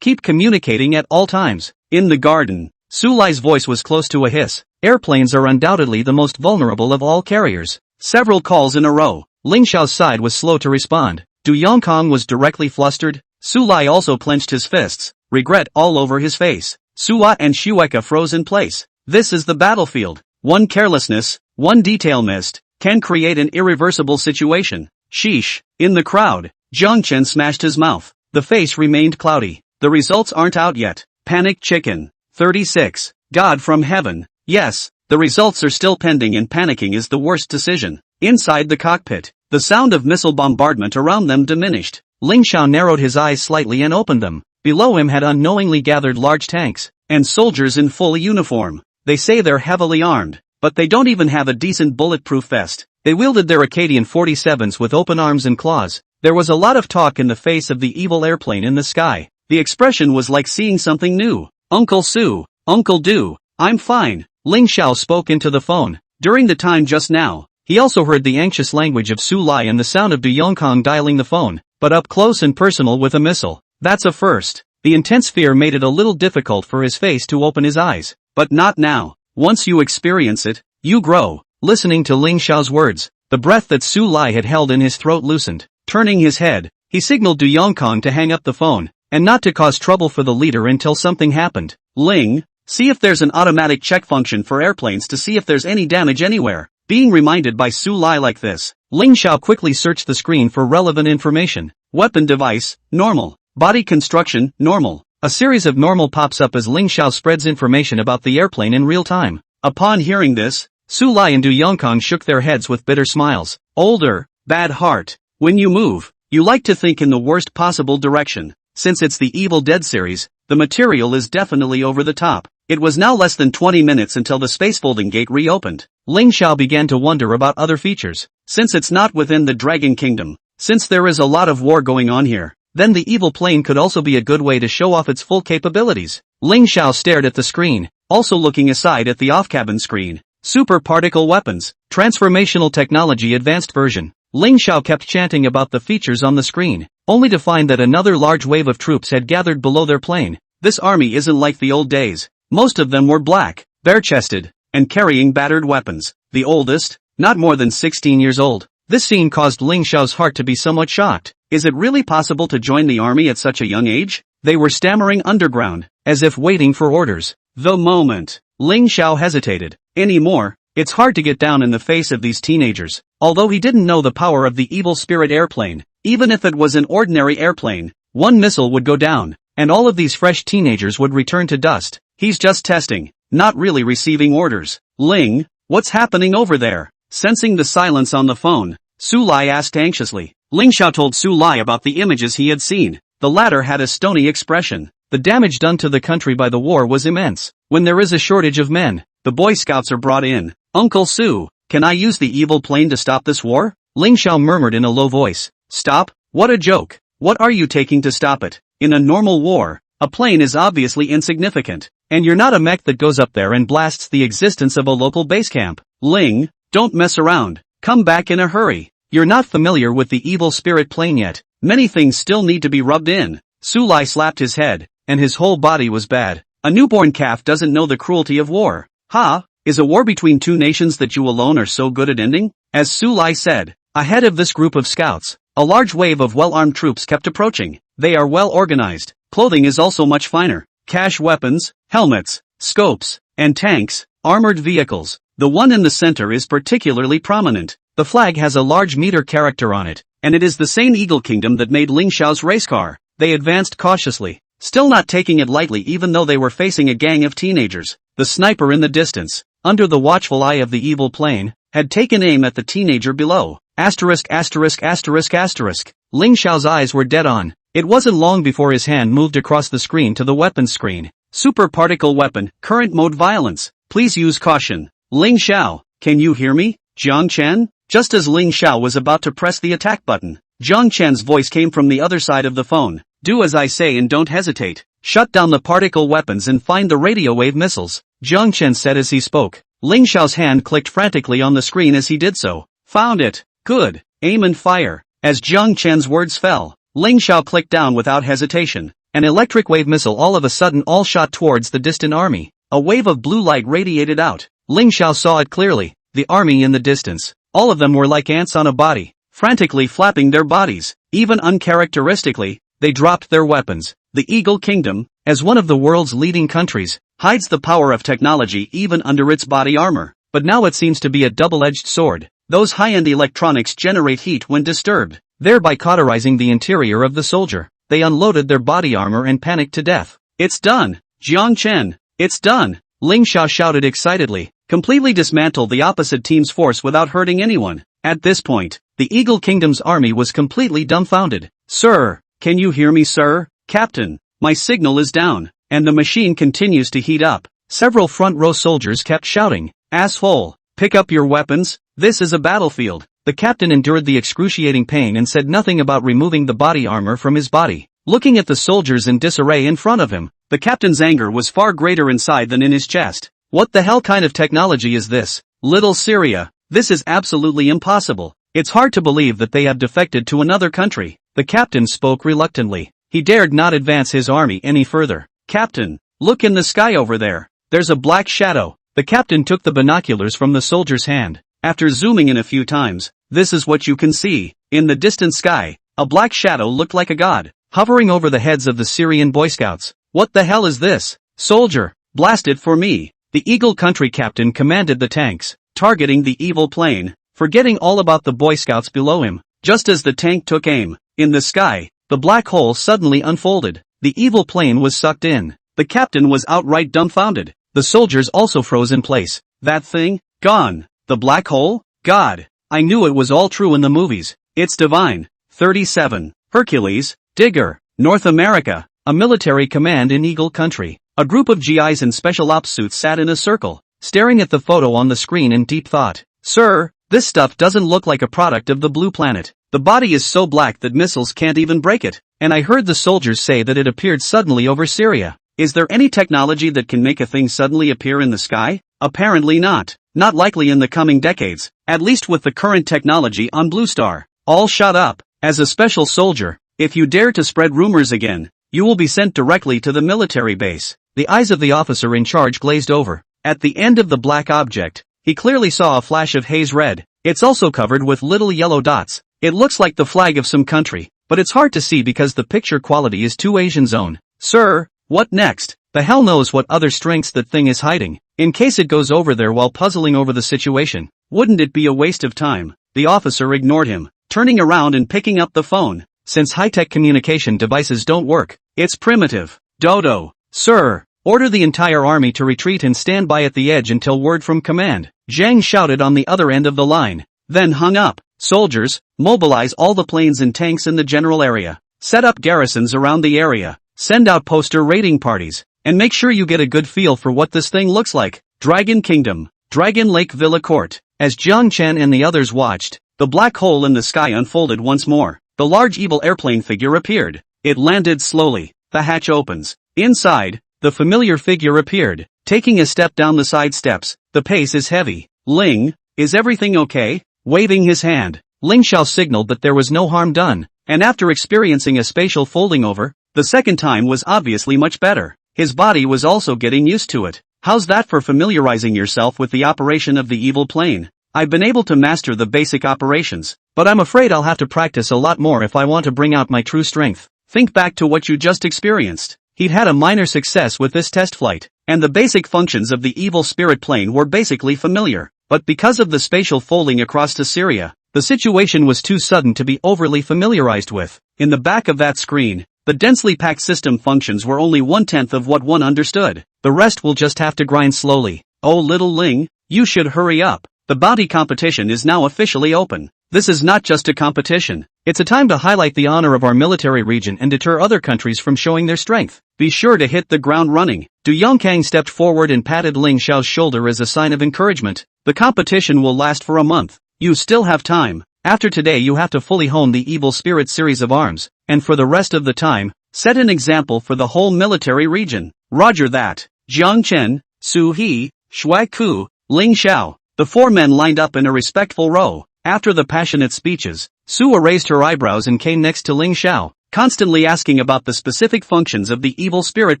keep communicating at all times. In the garden, Su Lai's voice was close to a hiss. Airplanes are undoubtedly the most vulnerable of all carriers. Several calls in a row. Ling Xiao's side was slow to respond. Du Yongkang was directly flustered. Su Lai also clenched his fists, regret all over his face. Suat and Shueka froze in place. This is the battlefield. One carelessness, one detail missed, can create an irreversible situation. Sheesh. In the crowd, Jiang Chen smashed his mouth. The face remained cloudy. The results aren't out yet. Panic chicken. 36. God from heaven. Yes, the results are still pending and panicking is the worst decision. Inside the cockpit, the sound of missile bombardment around them diminished. Ling Xiao narrowed his eyes slightly and opened them. Below him had unknowingly gathered large tanks, and soldiers in full uniform. They say they're heavily armed, but they don't even have a decent bulletproof vest. They wielded their Acadian 47s with open arms and claws. There was a lot of talk in the face of the evil airplane in the sky. The expression was like seeing something new. Uncle Su, Uncle Du, I'm fine. Ling Xiao spoke into the phone. During the time just now, he also heard the anxious language of Su Lai and the sound of Du Yongkang dialing the phone, but up close and personal with a missile. That's a first. The intense fear made it a little difficult for his face to open his eyes. But not now. Once you experience it, you grow. Listening to Ling Xiao's words, the breath that Su Lai had held in his throat loosened. Turning his head, he signaled Du Yongkang to hang up the phone, and not to cause trouble for the leader until something happened. Ling, see if there's an automatic check function for airplanes to see if there's any damage anywhere. Being reminded by Su Lai like this, Ling Xiao quickly searched the screen for relevant information. Weapon device, normal. Body construction, normal. A series of normal pops up as Ling Xiao spreads information about the airplane in real time. Upon hearing this, Su Lai and Du Yongkang shook their heads with bitter smiles. Older, bad heart. When you move, you like to think in the worst possible direction. Since it's the Evil Dead series, the material is definitely over the top. It was now less than 20 minutes until the spacefolding gate reopened. Ling Xiao began to wonder about other features. Since it's not within the Dragon Kingdom, since there is a lot of war going on here, then the evil plane could also be a good way to show off its full capabilities. Ling Xiao stared at the screen, also looking aside at the off-cabin screen. Super particle weapons, transformational technology advanced version. Ling Xiao kept chanting about the features on the screen, only to find that another large wave of troops had gathered below their plane. This army isn't like the old days. Most of them were black, bare-chested, and carrying battered weapons. The oldest, not more than 16 years old. This scene caused Ling Xiao's heart to be somewhat shocked. Is it really possible to join the army at such a young age? They were stammering underground, as if waiting for orders. The moment Ling Xiao hesitated anymore, it's hard to get down in the face of these teenagers. Although he didn't know the power of the evil spirit airplane, even if it was an ordinary airplane, one missile would go down, and all of these fresh teenagers would return to dust. He's just testing, not really receiving orders. Ling, what's happening over there? Sensing the silence on the phone, Su Lai asked anxiously. Ling Xiao told Su Lai about the images he had seen. The latter had a stony expression. The damage done to the country by the war was immense. When there is a shortage of men, the Boy Scouts are brought in. Uncle Su, can I use the evil plane to stop this war? Ling Xiao murmured in a low voice. Stop? What a joke. What are you taking to stop it? In a normal war, a plane is obviously insignificant. And you're not a mech that goes up there and blasts the existence of a local base camp. Ling, don't mess around. Come back in a hurry. You're not familiar with the evil spirit plane yet. Many things still need to be rubbed in. Su Lai slapped his head, and his whole body was bad. A newborn calf doesn't know the cruelty of war. Ha! Is a war between two nations that you alone are so good at ending? As Su Lai said, ahead of this group of scouts, a large wave of well-armed troops kept approaching. They are well organized. Clothing is also much finer. Cash weapons, helmets, scopes, and tanks, armored vehicles. The one in the center is particularly prominent. The flag has a large meter character on it, and it is the same Eagle Kingdom that made Ling Xiao's race car. They advanced cautiously, still not taking it lightly even though they were facing a gang of teenagers. The sniper in the distance, under the watchful eye of the evil plane, had taken aim at the teenager below. Asterisk asterisk asterisk asterisk. Ling Xiao's eyes were dead on. It wasn't long before his hand moved across the screen to the weapons screen. Super particle weapon, current mode violence. Please use caution. Ling Xiao, can you hear me? Jiang Chen? Just as Ling Xiao was about to press the attack button, Jiang Chen's voice came from the other side of the phone. Do as I say and don't hesitate. Shut down the particle weapons and find the radio wave missiles, Jiang Chen said as he spoke. Ling Xiao's hand clicked frantically on the screen as he did so. Found it. Good. Aim and fire. As Jiang Chen's words fell, Ling Xiao clicked down without hesitation. An electric wave missile all of a sudden all shot towards the distant army. A wave of blue light radiated out. Ling Xiao saw it clearly. The army in the distance. All of them were like ants on a body, frantically flapping their bodies. Even uncharacteristically, they dropped their weapons. The Eagle Kingdom, as one of the world's leading countries, hides the power of technology even under its body armor. But now it seems to be a double-edged sword. Those high-end electronics generate heat when disturbed, thereby cauterizing the interior of the soldier. They unloaded their body armor and panicked to death. It's done! Jiang Chen! It's done! Ling Xiao shouted excitedly. Completely dismantled the opposite team's force without hurting anyone. At this point, the Eagle Kingdom's army was completely dumbfounded. Sir, can you hear me, sir? Captain, my signal is down, and the machine continues to heat up. Several front row soldiers kept shouting, asshole, pick up your weapons, this is a battlefield. The captain endured the excruciating pain and said nothing about removing the body armor from his body. Looking at the soldiers in disarray in front of him, the captain's anger was far greater inside than in his chest. What the hell kind of technology is this? Little Syria, this is absolutely impossible. It's hard to believe that they have defected to another country. The captain spoke reluctantly. He dared not advance his army any further. Captain, look in the sky over there. There's a black shadow. The captain took the binoculars from the soldier's hand. After zooming in a few times, this is what you can see. In the distant sky, a black shadow looked like a god, hovering over the heads of the Syrian Boy Scouts. What the hell is this? Soldier, blast it for me. The Eagle Country captain commanded the tanks, targeting the evil plane, forgetting all about the Boy Scouts below him. Just as the tank took aim, in the sky, the black hole suddenly unfolded. The evil plane was sucked in. The captain was outright dumbfounded. The soldiers also froze in place. That thing? Gone. The black hole? God. I knew it was all true in the movies. It's divine. 37. Hercules, Digger, North America, a military command in Eagle Country. A group of GIs in special ops suits sat in a circle, staring at the photo on the screen in deep thought. Sir, this stuff doesn't look like a product of the blue planet. The body is so black that missiles can't even break it. And I heard the soldiers say that it appeared suddenly over Syria. Is there any technology that can make a thing suddenly appear in the sky? Apparently not. Not likely in the coming decades, at least with the current technology on Blue Star. All shut up. As a special soldier, if you dare to spread rumors again, you will be sent directly to the military base. The eyes of the officer in charge glazed over. At the end of the black object, he clearly saw a flash of haze red. It's also covered with little yellow dots. It looks like the flag of some country, but it's hard to see because the picture quality is too Asian zone. Sir, what next? The hell knows what other strengths that thing is hiding, in case it goes over there while puzzling over the situation. Wouldn't it be a waste of time? The officer ignored him, turning around and picking up the phone. Since high-tech communication devices don't work, it's primitive. Dodo. Sir, order the entire army to retreat and stand by at the edge until word from command. Zhang shouted on the other end of the line, then hung up. Soldiers, mobilize all the planes and tanks in the general area. Set up garrisons around the area. Send out poster raiding parties. And make sure you get a good feel for what this thing looks like. Dragon Kingdom. Dragon Lake Villa Court. As Jiang Chen and the others watched, the black hole in the sky unfolded once more. The large evil airplane figure appeared. It landed slowly. The hatch opens. Inside, the familiar figure appeared, taking a step down the side steps. The pace is heavy. Ling, is everything okay? Waving his hand, Ling Xiao signaled that there was no harm done, and after experiencing a spatial folding over, the second time was obviously much better. His body was also getting used to it. How's that for familiarizing yourself with the operation of the evil plane? I've been able to master the basic operations, but I'm afraid I'll have to practice a lot more if I want to bring out my true strength. Think back to what you just experienced. He'd had a minor success with this test flight, and the basic functions of the evil spirit plane were basically familiar. But because of the spatial folding across to Syria, the situation was too sudden to be overly familiarized with. In the back of that screen, the densely packed system functions were only 1/10 of what one understood. The rest will just have to grind slowly. Oh little Ling, you should hurry up. The bounty competition is now officially open. This is not just a competition. It's a time to highlight the honor of our military region and deter other countries from showing their strength. Be sure to hit the ground running. Du Yongkang stepped forward and patted Ling Xiao's shoulder as a sign of encouragement. The competition will last for a month. You still have time. After today you have to fully hone the evil spirit series of arms, and for the rest of the time, set an example for the whole military region. Roger that. Jiang Chen, Su He, Shuai Ku, Ling Xiao. The four men lined up in a respectful row. After the passionate speeches, Su raised her eyebrows and came next to Ling Xiao, constantly asking about the specific functions of the evil spirit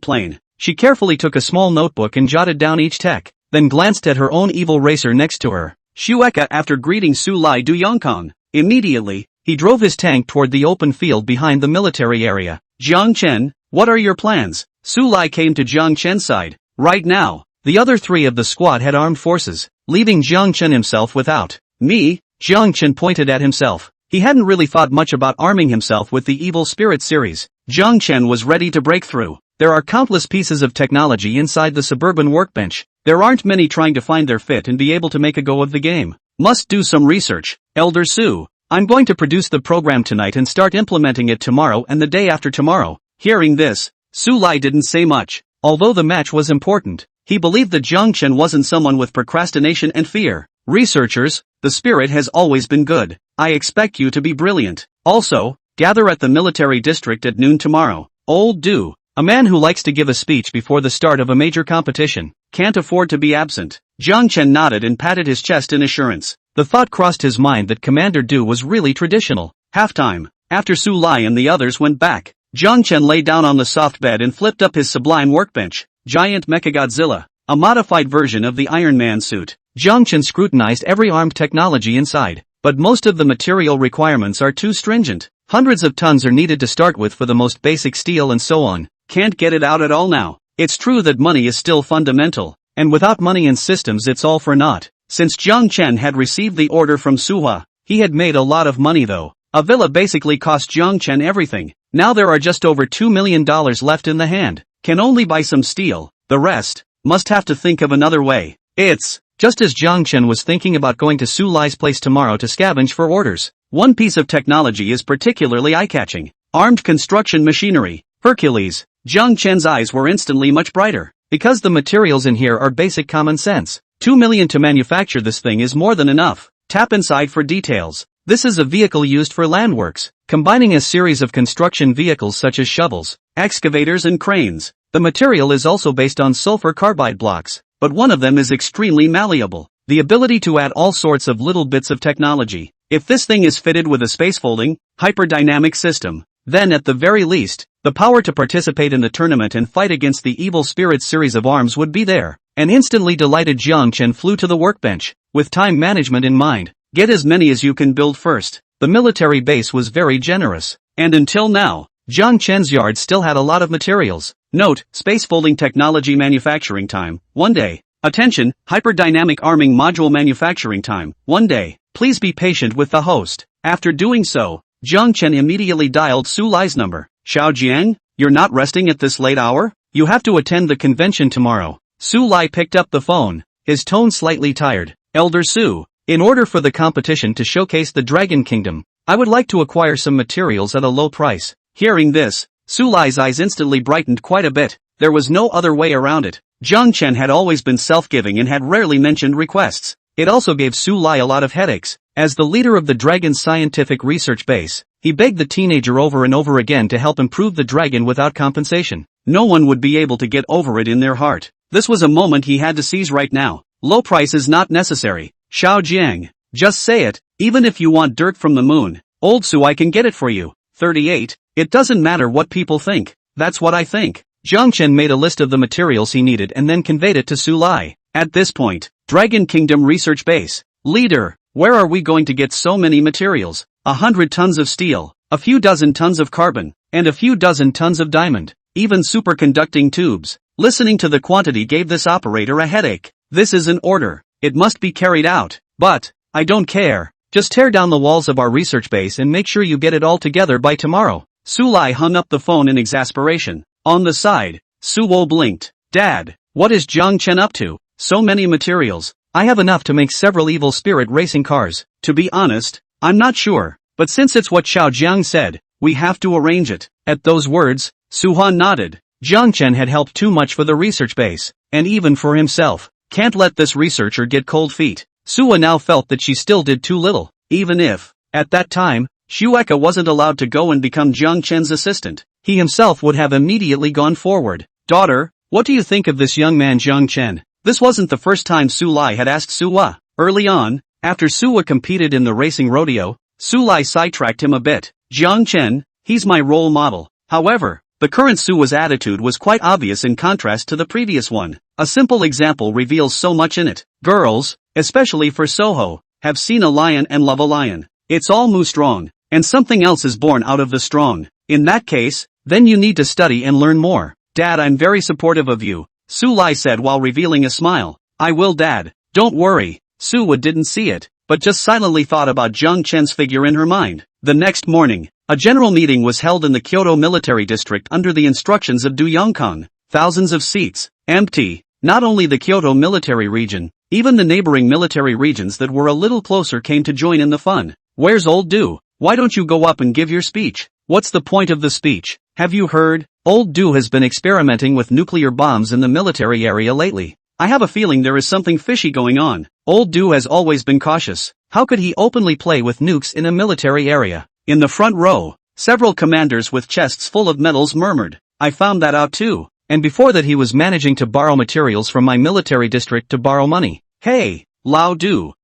plane. She carefully took a small notebook and jotted down each tech, then glanced at her own evil racer next to her. Shueka after greeting Su Lai Du Yongkang. Immediately, he drove his tank toward the open field behind the military area. Jiang Chen, what are your plans? Su Lai came to Jiang Chen's side. Right now, the other three of the squad had armed forces, leaving Jiang Chen himself without. Me? Jiang Chen pointed at himself. He hadn't really thought much about arming himself with the Evil Spirit series. Jiang Chen was ready to break through. There are countless pieces of technology inside the suburban workbench. There aren't many trying to find their fit and be able to make a go of the game. Must do some research. Elder Su, I'm going to produce the program tonight and start implementing it tomorrow and the day after tomorrow. Hearing this, Su Lai didn't say much. Although the match was important, he believed that Jiang Chen wasn't someone with procrastination and fear. Researchers, the spirit has always been good. I expect you to be brilliant. Also, gather at the military district at noon tomorrow. Old Du, a man who likes to give a speech before the start of a major competition, can't afford to be absent. Jiang Chen nodded and patted his chest in assurance. The thought crossed his mind that Commander Du was really traditional. Halftime. After Su Lai and the others went back, Jiang Chen lay down on the soft bed and flipped up his sublime workbench. Giant Mechagodzilla, a modified version of the Iron Man suit. Jiang Chen scrutinized every armed technology inside, but most of the material requirements are too stringent. Hundreds of tons are needed to start with for the most basic steel and so on. Can't get it out at all now. It's true that money is still fundamental, and without money and systems it's all for naught. Since Jiang Chen had received the order from Suhua, he had made a lot of money though. A villa basically cost Jiang Chen everything. Now there are just over $2 million left in the hand. Can only buy some steel. The rest, must have to think of another way. It's just as Jiang Chen was thinking about going to Su Lai's place tomorrow to scavenge for orders. One piece of technology is particularly eye-catching. Armed construction machinery. Hercules. Jiang Chen's eyes were instantly much brighter. Because the materials in here are basic common sense. 2 million to manufacture this thing is more than enough. Tap inside for details. This is a vehicle used for land works, combining a series of construction vehicles such as shovels, excavators and cranes. The material is also based on sulfur carbide blocks. but one of them is extremely malleable. The ability to add all sorts of little bits of technology. If this thing is fitted with a spacefolding, hyperdynamic system, then at the very least, the power to participate in the tournament and fight against the evil spirit's series of arms would be there. An instantly delighted Jiang Chen flew to the workbench, with time management in mind. Get as many as you can build first. The military base was very generous, and until now, Jiang Chen's yard still had a lot of materials. Note, spacefolding technology manufacturing time, 1 day. Attention, hyperdynamic arming module manufacturing time, 1 day. Please be patient with the host. After doing so, Jiang Chen immediately dialed Su Lai's number. Xiao Jiang, you're not resting at this late hour? You have to attend the convention tomorrow. Su Lai picked up the phone, his tone slightly tired. Elder Su, in order for the competition to showcase the Dragon Kingdom, I would like to acquire some materials at a low price. Hearing this, Su Lai's eyes instantly brightened quite a bit. There was no other way around it. Jiang Chen had always been self-giving and had rarely mentioned requests. It also gave Su Lai a lot of headaches. As the leader of the Dragon's scientific research base, he begged the teenager over and over again to help improve the dragon without compensation. No one would be able to get over it in their heart. This was a moment he had to seize right now. Low price is not necessary. Xiao Jiang, just say it, even if you want dirt from the moon. Old Su, I can get it for you. 38. It doesn't matter what people think. That's what I think. Jiang Chen made a list of the materials he needed and then conveyed it to Su Lai. At this point, Dragon Kingdom Research Base. Leader, where are we going to get so many materials? 100 tons of steel, a few dozen tons of carbon, and a few dozen tons of diamond, even superconducting tubes. Listening to the quantity gave this operator a headache. This is an order. It must be carried out. But, I don't care. Just tear down the walls of our research base and make sure you get it all together by tomorrow. Su Lai hung up the phone in exasperation. On the side, Su Wo blinked. Dad, what is Jiang Chen up to? So many materials. I have enough to make several evil spirit racing cars. To be honest, I'm not sure. But since it's what Xiao Jiang said, we have to arrange it. At those words, Su Huan nodded. Jiang Chen had helped too much for the research base, and even for himself. Can't let this researcher get cold feet. Sua now felt that she still did too little, even if, at that time, Shueka wasn't allowed to go and become Jiang Chen's assistant. He himself would have immediately gone forward. Daughter, what do you think of this young man Jiang Chen? This wasn't the first time Su Lai had asked Suwa. Early on, after Suwa competed in the racing rodeo, Su Lai sidetracked him a bit. Jiang Chen, he's my role model. However, the current Suwa's attitude was quite obvious in contrast to the previous one. A simple example reveals so much in it. Girls, especially for Soho, have seen a lion and love a lion. It's all mu strong, and something else is born out of the strong. In that case, then you need to study and learn more. Dad, I'm very supportive of you, Su Lai said while revealing a smile. I will, Dad. Don't worry. Suwa didn't see it, but just silently thought about Jiang Chen's figure in her mind. The next morning, a general meeting was held in the Kyoto military district under the instructions of Du Yongkang. Thousands of seats, empty. Not only the Kyoto military region, even the neighboring military regions that were a little closer came to join in the fun. Where's old Du? Why don't you go up and give your speech? What's the point of the speech? Have you heard? Old Du has been experimenting with nuclear bombs in the military area lately. I have a feeling there is something fishy going on. Old Du has always been cautious. How could he openly play with nukes in a military area? In the front row, several commanders with chests full of medals murmured. I found that out too. And before that he was managing to borrow materials from my military district to borrow money. Hey, Lao Du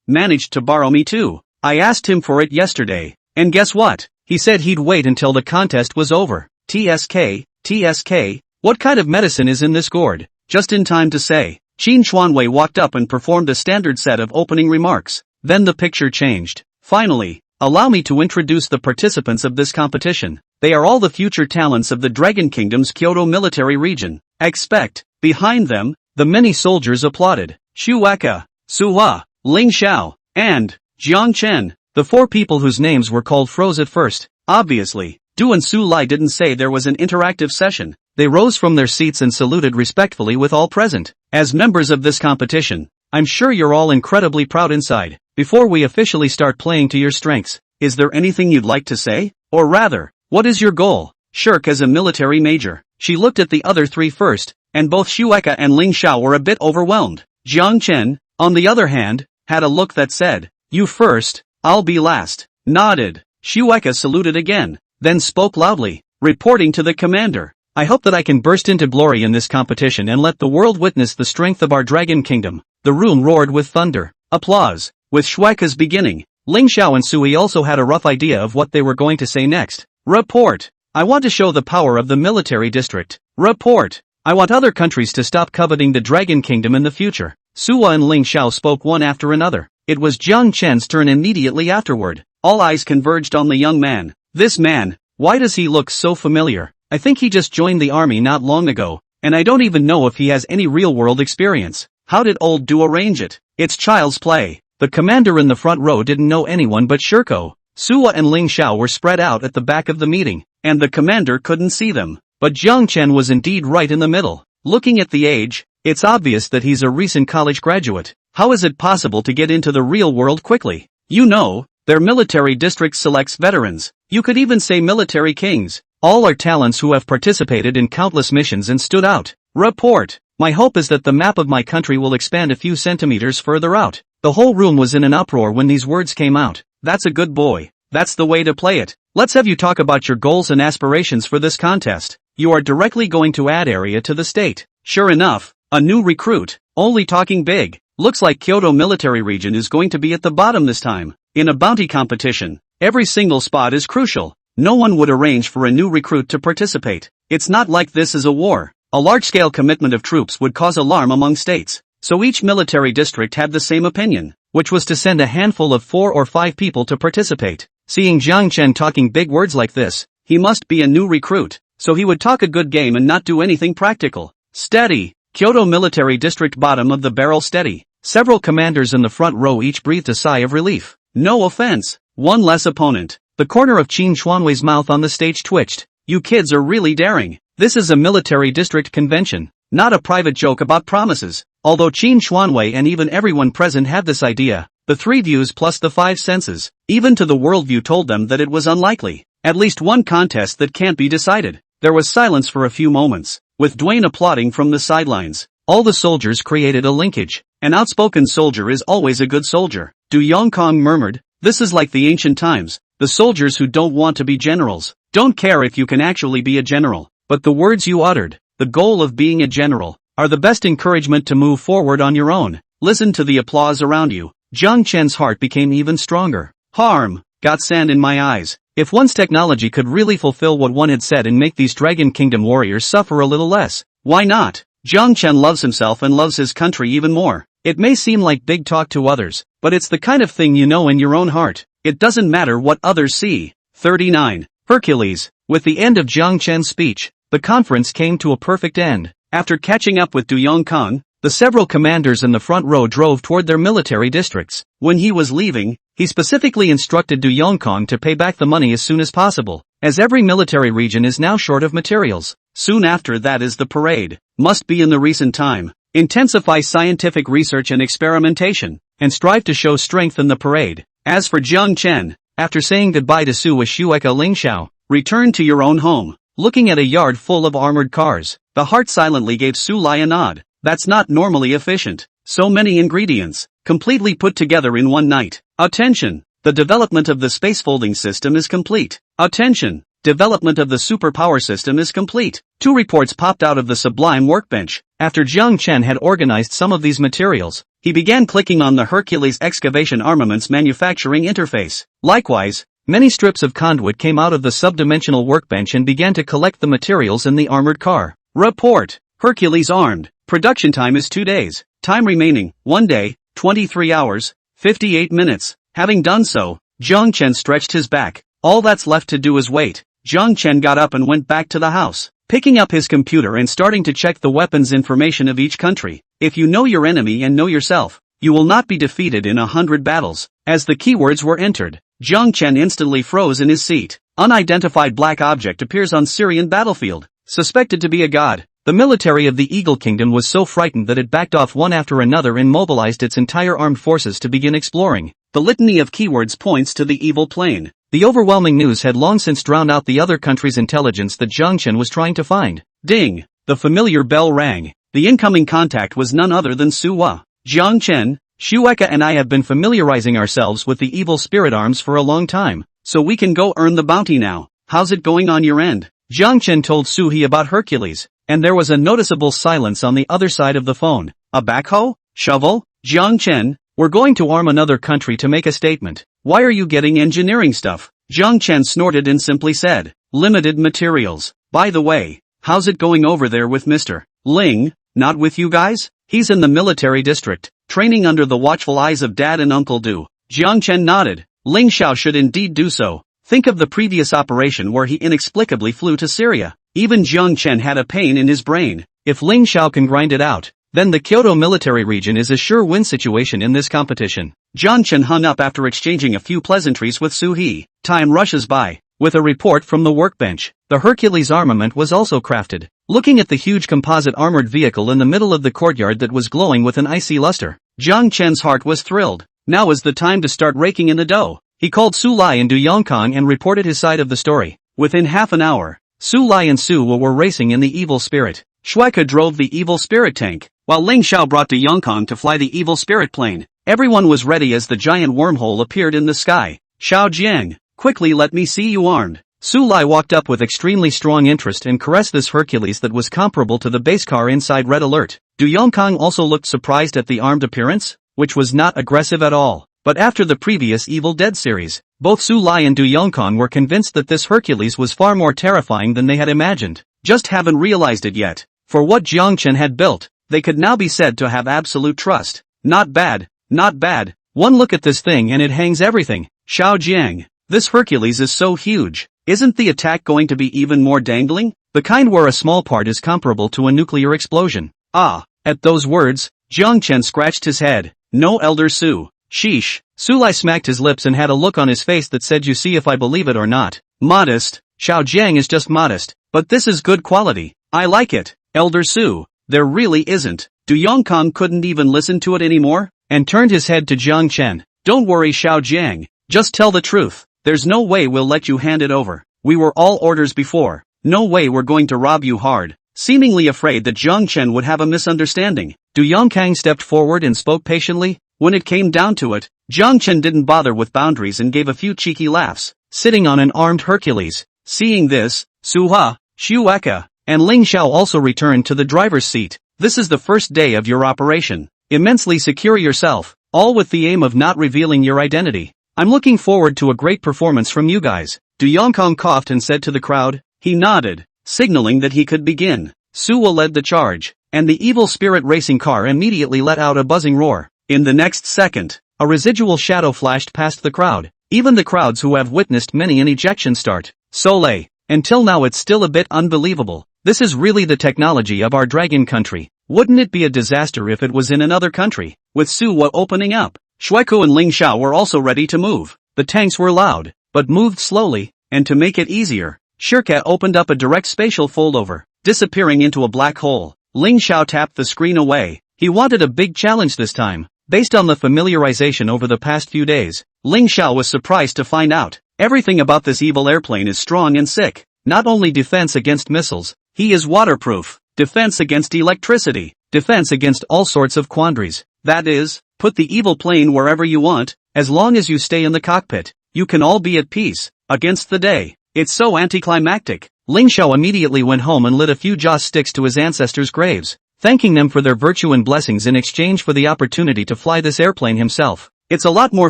managed to borrow me too. I asked him for it yesterday. And guess what? He said he'd wait until the contest was over. TSK, what kind of medicine is in this gourd? Just in time to say, Qin Xuanwei walked up and performed a standard set of opening remarks. Then the picture changed. Finally, allow me to introduce the participants of this competition. They are all the future talents of the Dragon Kingdom's Kyoto military region. Expect, behind them, the many soldiers applauded. Shueka, Suwa, Ling Xiao, and Jiang Chen. The four people whose names were called froze at first. Obviously, Du and Su Lai didn't say there was an interactive session. They rose from their seats and saluted respectfully with all present. As members of this competition, I'm sure you're all incredibly proud inside. Before we officially start playing to your strengths, is there anything you'd like to say? Or rather, what is your goal? Shirk as a military major. She looked at the other three first, and both Shueka and Ling Xiao were a bit overwhelmed. Jiang Chen, on the other hand, had a look that said, you first, I'll be last. Nodded. Shueka saluted again, then spoke loudly, reporting to the commander. I hope that I can burst into glory in this competition and let the world witness the strength of our dragon kingdom." The room roared with thunder. Applause. With Shueika's beginning, Ling Xiao and Sui also had a rough idea of what they were going to say next. Report. I want to show the power of the military district. Report. I want other countries to stop coveting the Dragon Kingdom in the future. Suwa and Ling Xiao spoke one after another. It was Jiang Chen's turn immediately afterward. All eyes converged on the young man. This man, why does he look so familiar? I think he just joined the army not long ago, and I don't even know if he has any real-world experience. How did old Duo arrange it? It's child's play. The commander in the front row didn't know anyone but Shirko. Suwa and Ling Xiao were spread out at the back of the meeting, and the commander couldn't see them. But Jiang Chen was indeed right in the middle. Looking at the age, it's obvious that he's a recent college graduate. How is it possible to get into the real world quickly? You know, their military district selects veterans. You could even say military kings. All are talents who have participated in countless missions and stood out. Report. My hope is that the map of my country will expand a few centimeters further out. The whole room was in an uproar when these words came out. That's a good boy. That's the way to play it. Let's have you talk about your goals and aspirations for this contest. You are directly going to add area to the state. Sure enough, a new recruit, only talking big. Looks like Kyoto military region is going to be at the bottom this time. In a bounty competition, every single spot is crucial. No one would arrange for a new recruit to participate. It's not like this is a war. A large-scale commitment of troops would cause alarm among states. So each military district had the same opinion, which was to send a handful of 4 or 5 people to participate. Seeing Jiang Chen talking big words like this, he must be a new recruit, so he would talk a good game and not do anything practical. Steady. Kyoto military district bottom of the barrel steady. Several commanders in the front row each breathed a sigh of relief. No offense. One less opponent. The corner of Qin Xuanwei's mouth on the stage twitched. You kids are really daring. This is a military district convention, not a private joke about promises. Although Qin Xuanwei and even everyone present had this idea, the 3 views plus the 5 senses, even to the worldview told them that it was unlikely. At least one contest that can't be decided. There was silence for a few moments, with Dwayne applauding from the sidelines. All the soldiers created a linkage. An outspoken soldier is always a good soldier. Du Yongkong murmured, this is like the ancient times. The soldiers who don't want to be generals don't care if you can actually be a general. But the words you uttered, the goal of being a general, are the best encouragement to move forward on your own. Listen to the applause around you. Jiang Chen's heart became even stronger. Harm. Got sand in my eyes. If one's technology could really fulfill what one had said and make these Dragon Kingdom warriors suffer a little less, why not? Jiang Chen loves himself and loves his country even more. It may seem like big talk to others, but it's the kind of thing you know in your own heart. It doesn't matter what others see. 39. Hercules. With the end of Jiang Chen's speech, the conference came to a perfect end. After catching up with Du Yongkong, the several commanders in the front row drove toward their military districts. When he was leaving, he specifically instructed Du Yongkong to pay back the money as soon as possible, as every military region is now short of materials. Soon after that is the parade. Must be in the recent time. Intensify scientific research and experimentation, and strive to show strength in the parade. As for Jiang Chen, after saying goodbye to Su with Shueika Ling Xiao, return to your own home. Looking at a yard full of armored cars, the heart silently gave Su Lai a nod. That's not normally efficient. So many ingredients, completely put together in one night. Attention! The development of the space folding system is complete. Attention! Development of the superpower system is complete. 2 reports popped out of the sublime workbench. After Jiang Chen had organized some of these materials, he began clicking on the Hercules excavation armaments manufacturing interface. Likewise, many strips of conduit came out of the subdimensional workbench and began to collect the materials in the armored car. Report. Hercules armed. Production time is 2 days. Time remaining, 1 day, 23 hours, 58 minutes. Having done so, Jiang Chen stretched his back. All that's left to do is wait. Jiang Chen got up and went back to the house, picking up his computer and starting to check the weapons information of each country. If you know your enemy and know yourself, you will not be defeated in 100 battles. As the keywords were entered, Jiang Chen instantly froze in his seat. Unidentified black object appears on Syrian battlefield, suspected to be a god. The military of the Eagle Kingdom was so frightened that it backed off one after another and mobilized its entire armed forces to begin exploring. The litany of keywords points to the evil plane. The overwhelming news had long since drowned out the other country's intelligence that Jiang Chen was trying to find. Ding! The familiar bell rang. The incoming contact was none other than Su Wa. Jiang Chen, Shueika and I have been familiarizing ourselves with the evil spirit arms for a long time, so we can go earn the bounty now. How's it going on your end? Jiang Chen told Su He about Hercules, and there was a noticeable silence on the other side of the phone. A backhoe? Shovel? Jiang Chen, we're going to arm another country to make a statement. Why are you getting engineering stuff? Jiang Chen snorted and simply said, limited materials. By the way, how's it going over there with Mr. Ling? Not with you guys? He's in the military district, training under the watchful eyes of Dad and Uncle Du. Jiang Chen nodded. Ling Xiao should indeed do so. Think of the previous operation where he inexplicably flew to Syria. Even Jiang Chen had a pain in his brain. If Ling Xiao can grind it out, then the Kyoto military region is a sure win situation in this competition. Jiang Chen hung up after exchanging a few pleasantries with Su He. Time rushes by. With a report from the workbench, the Hercules armament was also crafted. Looking at the huge composite armored vehicle in the middle of the courtyard that was glowing with an icy luster, Jiang Chen's heart was thrilled. Now was the time to start raking in the dough. He called Su Lai and Du Yongkang and reported his side of the story. Within half an hour, Su Lai and Su Wu were racing in the evil spirit. Shuaika drove the evil spirit tank, while Ling Xiao brought Du Yongkang to fly the evil spirit plane. Everyone was ready as the giant wormhole appeared in the sky. Xiao Jiang, quickly let me see you armed. Su Lai walked up with extremely strong interest and caressed this Hercules that was comparable to the base car inside Red Alert. Du Yongkang also looked surprised at the armed appearance, which was not aggressive at all. But after the previous Evil Dead series, both Su Lai and Du Yongkang were convinced that this Hercules was far more terrifying than they had imagined. Just haven't realized it yet. For what Jiang Chen had built, they could now be said to have absolute trust. Not bad, not bad. One look at this thing and it hangs everything. Xiao Jiang, this Hercules is so huge. Isn't the attack going to be even more dangling? The kind where a small part is comparable to a nuclear explosion. Ah, at those words, Jiang Chen scratched his head. No, Elder Su. Sheesh. Su Lai smacked his lips and had a look on his face that said, you see if I believe it or not. Modest. Xiao Jiang is just modest. But this is good quality. I like it. Elder Su, there really isn't. Du Yongkang couldn't even listen to it anymore, and turned his head to Jiang Chen. Don't worry, Xiao Jiang. Just tell the truth. There's no way we'll let you hand it over. We were all orders before. No way we're going to rob you hard. Seemingly afraid that Jiang Chen would have a misunderstanding, Du Yongkang stepped forward and spoke patiently. When it came down to it, Jiang Chen didn't bother with boundaries and gave a few cheeky laughs, sitting on an armed Hercules. Seeing this, Su Ha, Shuaika, and Ling Xiao also returned to the driver's seat. This is the first day of your operation. Immensely secure yourself, all with the aim of not revealing your identity. I'm looking forward to a great performance from you guys. Du Yongkang coughed and said to the crowd. He nodded, signaling that he could begin. Su Wu led the charge, and the evil spirit racing car immediately let out a buzzing roar. In the next second, a residual shadow flashed past the crowd, even the crowds who have witnessed many an ejection start. Soleil, until now it's still a bit unbelievable. This is really the technology of our dragon country. Wouldn't it be a disaster if it was in another country? With Su Wu opening up, Shuaiku and Ling Xiao were also ready to move. The tanks were loud, but moved slowly, and to make it easier, Shirka opened up a direct spatial foldover, disappearing into a black hole. Ling Xiao tapped the screen away. He wanted a big challenge this time. Based on the familiarization over the past few days, Ling Xiao was surprised to find out everything about this evil airplane is strong and sick. Not only defense against missiles, he is waterproof, defense against electricity, defense against all sorts of quandaries. That is, put the evil plane wherever you want, as long as you stay in the cockpit, you can all be at peace, against the day. It's so anticlimactic. Ling Xiao immediately went home and lit a few joss sticks to his ancestors' graves, thanking them for their virtue and blessings in exchange for the opportunity to fly this airplane himself. It's a lot more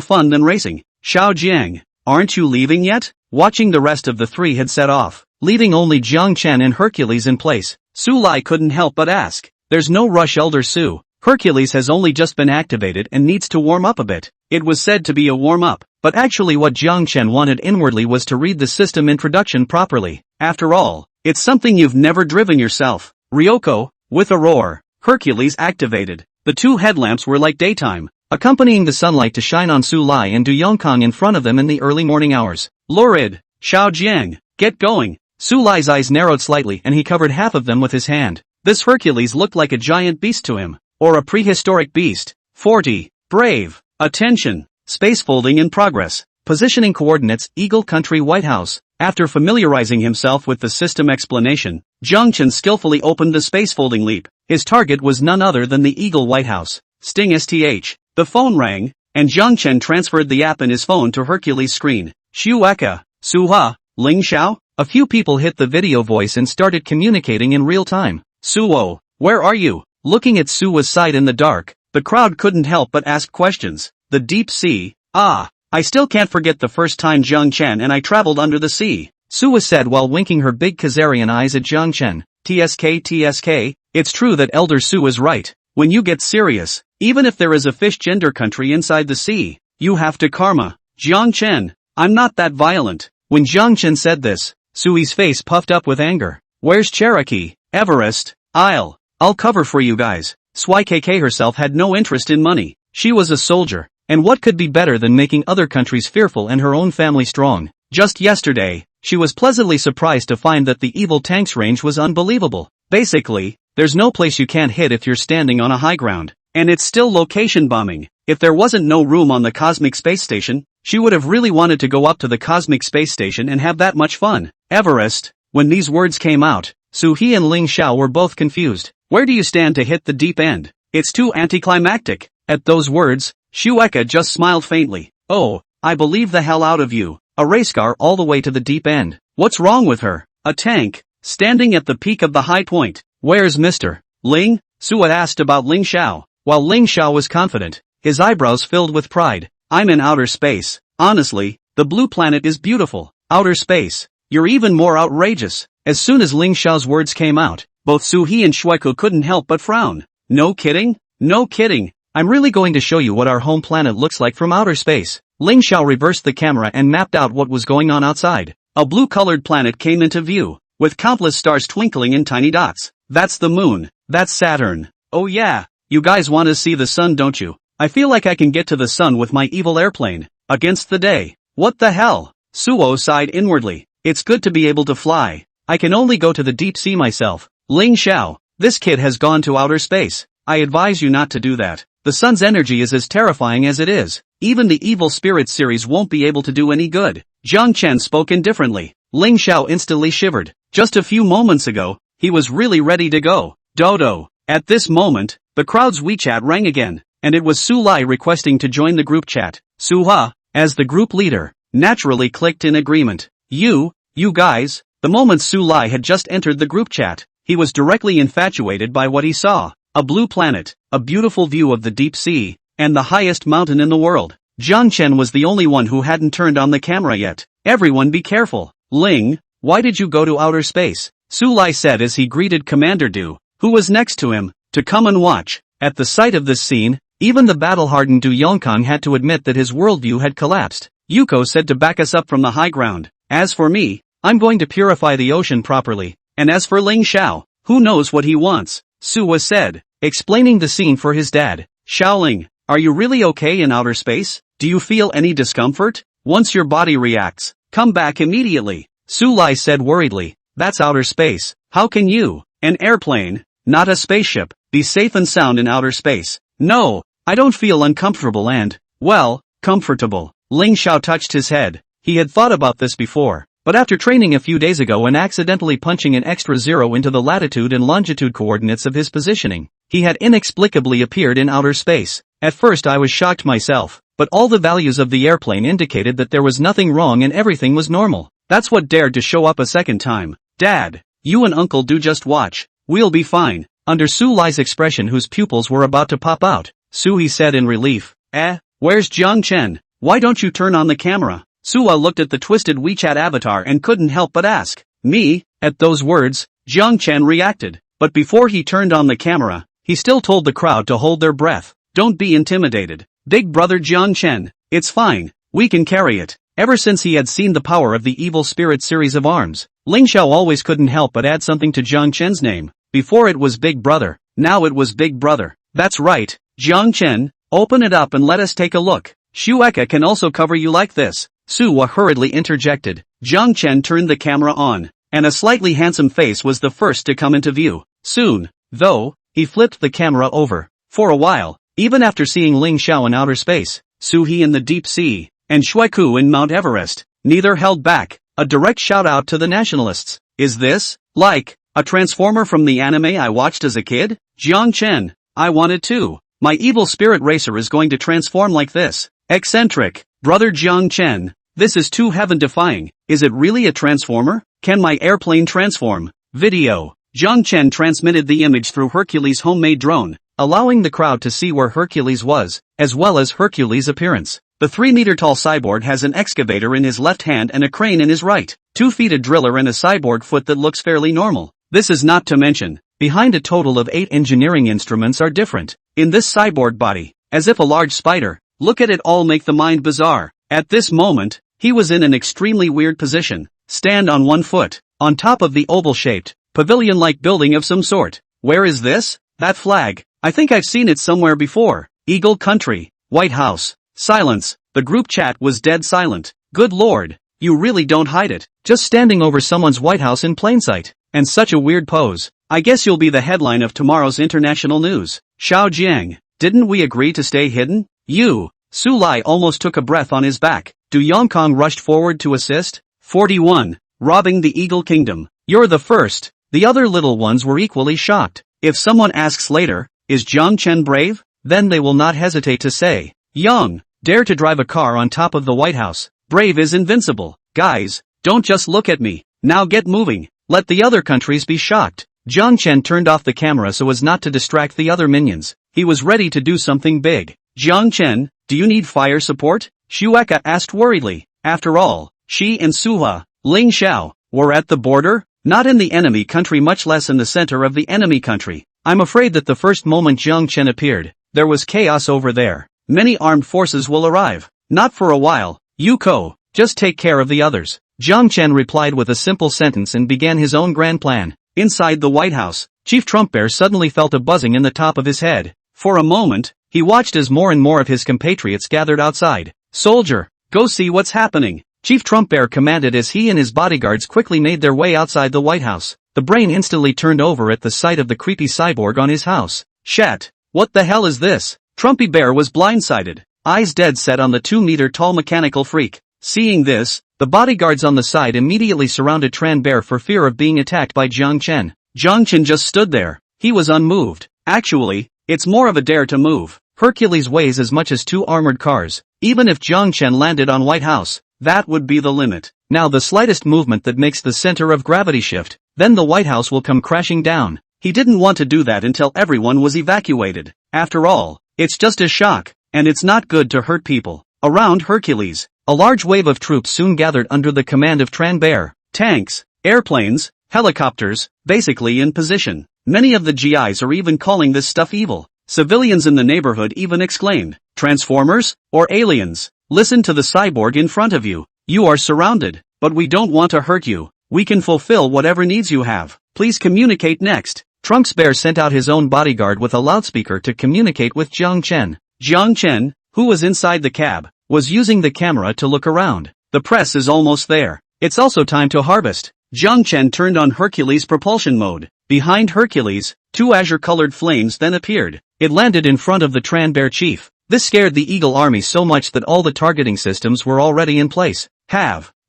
fun than racing. Xiao Jiang, aren't you leaving yet? Watching the rest of the three had set off, leaving only Jiang Chen and Hercules in place. Su Lai couldn't help but ask. There's no rush, Elder Su. Hercules has only just been activated and needs to warm up a bit. It was said to be a warm-up, but actually what Jiang Chen wanted inwardly was to read the system introduction properly. After all, it's something you've never driven yourself. Ryoko, with a roar, Hercules activated. The two headlamps were like daytime, accompanying the sunlight to shine on Su Lai and Du Yongkang in front of them in the early morning hours. Lurid, Xiao Jiang, get going. Su Lai's eyes narrowed slightly and he covered half of them with his hand. This Hercules looked like a giant beast to him, or a prehistoric beast. 40. Brave. Attention. Space folding in progress. Positioning coordinates, Eagle Country White House. After familiarizing himself with the system explanation, Jiang Chen skillfully opened the space folding leap. His target was none other than the Eagle White House. Sting STH. The phone rang, and Jiang Chen transferred the app in his phone to Hercules' screen. Shueka, Su Ha, Ling Xiao? A few people hit the video voice and started communicating in real time. Suwo, where are you? Looking at Suwa's side in the dark, the crowd couldn't help but ask questions. The deep sea. I still can't forget the first time Jiang Chen and I traveled under the sea, Suwa said while winking her big Khazarian eyes at Jiang Chen. TSK, it's true that Elder Su is right. When you get serious, even if there is a fish gender country inside the sea, you have to karma. Jiang Chen, I'm not that violent. When Jiang Chen said this, Sui's face puffed up with anger. Where's Cherokee? Everest? I'll cover for you guys. SYKK herself had no interest in money. She was a soldier, and what could be better than making other countries fearful and her own family strong? Just yesterday, she was pleasantly surprised to find that the evil tank's range was unbelievable. Basically, there's no place you can't hit if you're standing on a high ground. And it's still location bombing. If there wasn't no room on the cosmic space station, she would have really wanted to go up to the cosmic space station and have that much fun. Everest. When these words came out, Su-hee and Ling Xiao were both confused. Where do you stand to hit the deep end? It's too anticlimactic. At those words, Shueka just smiled faintly. Oh, I believe the hell out of you. A race car all the way to the deep end. What's wrong with her? A tank, standing at the peak of the high point. Where's Mr. Ling? Suwa asked about Ling Xiao. While Ling Xiao was confident, his eyebrows filled with pride. I'm in outer space. Honestly, the blue planet is beautiful. Outer space. You're even more outrageous. As soon as Ling Xiao's words came out, both Su-hee and Shueku couldn't help but frown. No kidding? No kidding. I'm really going to show you what our home planet looks like from outer space. Ling Xiao reversed the camera and mapped out what was going on outside. A blue-colored planet came into view, with countless stars twinkling in tiny dots. That's the moon. That's Saturn. Oh yeah, you guys want to see the sun, don't you? I feel like I can get to the sun with my evil airplane. Against the day. What the hell? Suo sighed inwardly. It's good to be able to fly. I can only go to the deep sea myself. Ling Xiao, this kid has gone to outer space. I advise you not to do that. The sun's energy is as terrifying as it is. Even the Evil Spirits series won't be able to do any good. Jiang Chen spoke indifferently. Ling Xiao instantly shivered. Just a few moments ago, he was really ready to go. Dodo. At this moment, the crowd's WeChat rang again, and it was Su Lai requesting to join the group chat. Su-ha, as the group leader, naturally clicked in agreement. You guys. The moment Su Lai had just entered the group chat, he was directly infatuated by what he saw. A blue planet, a beautiful view of the deep sea, and the highest mountain in the world. Jiang Chen was the only one who hadn't turned on the camera yet. Everyone be careful. Ling, why did you go to outer space? Su Lai said as he greeted Commander Du, who was next to him, to come and watch. At the sight of this scene, even the battle-hardened Du Yongkang had to admit that his worldview had collapsed. Yuko said to back us up from the high ground. As for me, I'm going to purify the ocean properly. And as for Ling Xiao, who knows what he wants? Suwa said, explaining the scene for his dad. Xiaoling, are you really okay in outer space? Do you feel any discomfort? Once your body reacts, come back immediately. Su Lai said worriedly. That's outer space. How can you, an airplane, not a spaceship, be safe and sound in outer space? No, I don't feel uncomfortable and, well, comfortable. Ling Xiao touched his head. He had thought about this before. But after training a few days ago and accidentally punching an extra 0 into the latitude and longitude coordinates of his positioning, he had inexplicably appeared in outer space. At first I was shocked myself, but all the values of the airplane indicated that there was nothing wrong and everything was normal. That's what dared to show up a second time. Dad, you and Uncle do just watch. We'll be fine. Under Su Lai's expression whose pupils were about to pop out, Su-hee said in relief. Where's Jiang Chen? Why don't you turn on the camera? Suwa looked at the twisted WeChat avatar and couldn't help but ask. Me? At those words, Jiang Chen reacted. But before he turned on the camera, he still told the crowd to hold their breath. Don't be intimidated. Big brother Jiang Chen, it's fine. We can carry it. Ever since he had seen the power of the Evil Spirit series of arms, Ling Xiao always couldn't help but add something to Jiang Chen's name. Before it was Big Brother, now it was Big Brother. That's right, Jiang Chen, open it up and let us take a look. Shueka can also cover you like this. Suwa hurriedly interjected. Jiang Chen turned the camera on, and a slightly handsome face was the first to come into view. Soon, though, he flipped the camera over. For a while, even after seeing Ling Xiao in outer space, Su-hee in the deep sea, and Shueku in Mount Everest, neither held back. A direct shout-out to the nationalists. Is this, like, a transformer from the anime I watched as a kid? Jiang Chen, I want it too. My evil spirit racer is going to transform like this. Eccentric, brother Jiang Chen. This is too heaven-defying. Is it really a transformer? Can my airplane transform? Video. Zhang Chen transmitted the image through Hercules' homemade drone, allowing the crowd to see where Hercules was, as well as Hercules' appearance. The 3-meter-tall cyborg has an excavator in his left hand and a crane in his right, 2 feet a driller and a cyborg foot that looks fairly normal. This is not to mention, behind a total of 8 engineering instruments are different. In this cyborg body, as if a large spider, look at it all make the mind bizarre. At this moment, he was in an extremely weird position, stand on one foot, on top of the oval-shaped, pavilion-like building of some sort. Where is this? That flag. I think I've seen it somewhere before. Eagle Country, White House. Silence. The group chat was dead silent. Good lord, you really don't hide it. Just standing over someone's White House in plain sight. And such a weird pose. I guess you'll be the headline of tomorrow's international news. Xiao Jiang, didn't we agree to stay hidden? You. Su Lai almost took a breath on his back. Du Yongkong rushed forward to assist. 41. Robbing the Eagle Kingdom. You're the first. The other little ones were equally shocked. If someone asks later, is Zhang Chen brave? Then they will not hesitate to say, Young, dare to drive a car on top of the White House. Brave is invincible. Guys, don't just look at me. Now get moving. Let the other countries be shocked. Zhang Chen turned off the camera so as not to distract the other minions. He was ready to do something big. Zhang Chen, do you need fire support? Shueka asked worriedly. After all, she and Suha, Ling Xiao, were at the border? Not in the enemy country, much less in the center of the enemy country. I'm afraid that the first moment Zhang Chen appeared, there was chaos over there. Many armed forces will arrive. Not for a while. Yuko, just take care of the others. Zhang Chen replied with a simple sentence and began his own grand plan. Inside the White House, Chief Trump Bear suddenly felt a buzzing in the top of his head. For a moment, he watched as more and more of his compatriots gathered outside. Soldier, go see what's happening. Chief Trump Bear commanded as he and his bodyguards quickly made their way outside the White House. The brain instantly turned over at the sight of the creepy cyborg on his house. Shat, what the hell is this? Trumpy Bear was blindsided, eyes dead set on the 2-meter-tall mechanical freak. Seeing this, the bodyguards on the side immediately surrounded Tran Bear for fear of being attacked by Zhang Chen. Zhang Chen just stood there. He was unmoved. Actually, it's more of a dare to move. Hercules weighs as much as 2 armored cars. Even if Zhang Chen landed on White House, that would be the limit. Now the slightest movement that makes the center of gravity shift, then the White House will come crashing down. He didn't want to do that until everyone was evacuated. After all, it's just a shock, and it's not good to hurt people. Around Hercules, a large wave of troops soon gathered under the command of Tran Bear. Tanks, airplanes, helicopters, basically in position. Many of the GIs are even calling this stuff evil. Civilians in the neighborhood even exclaimed, Transformers? Or aliens? Listen to the cyborg in front of you. You are surrounded, but we don't want to hurt you. We can fulfill whatever needs you have. Please communicate next. Trunks Bear sent out his own bodyguard with a loudspeaker to communicate with Zhang Chen. Zhang Chen, who was inside the cab, was using the camera to look around. The press is almost there. It's also time to harvest. Zhang Chen turned on Hercules propulsion mode. Behind Hercules, 2 azure-colored flames then appeared. It landed in front of the Tran Bear chief. This scared the Eagle army so much that all the targeting systems were already in place.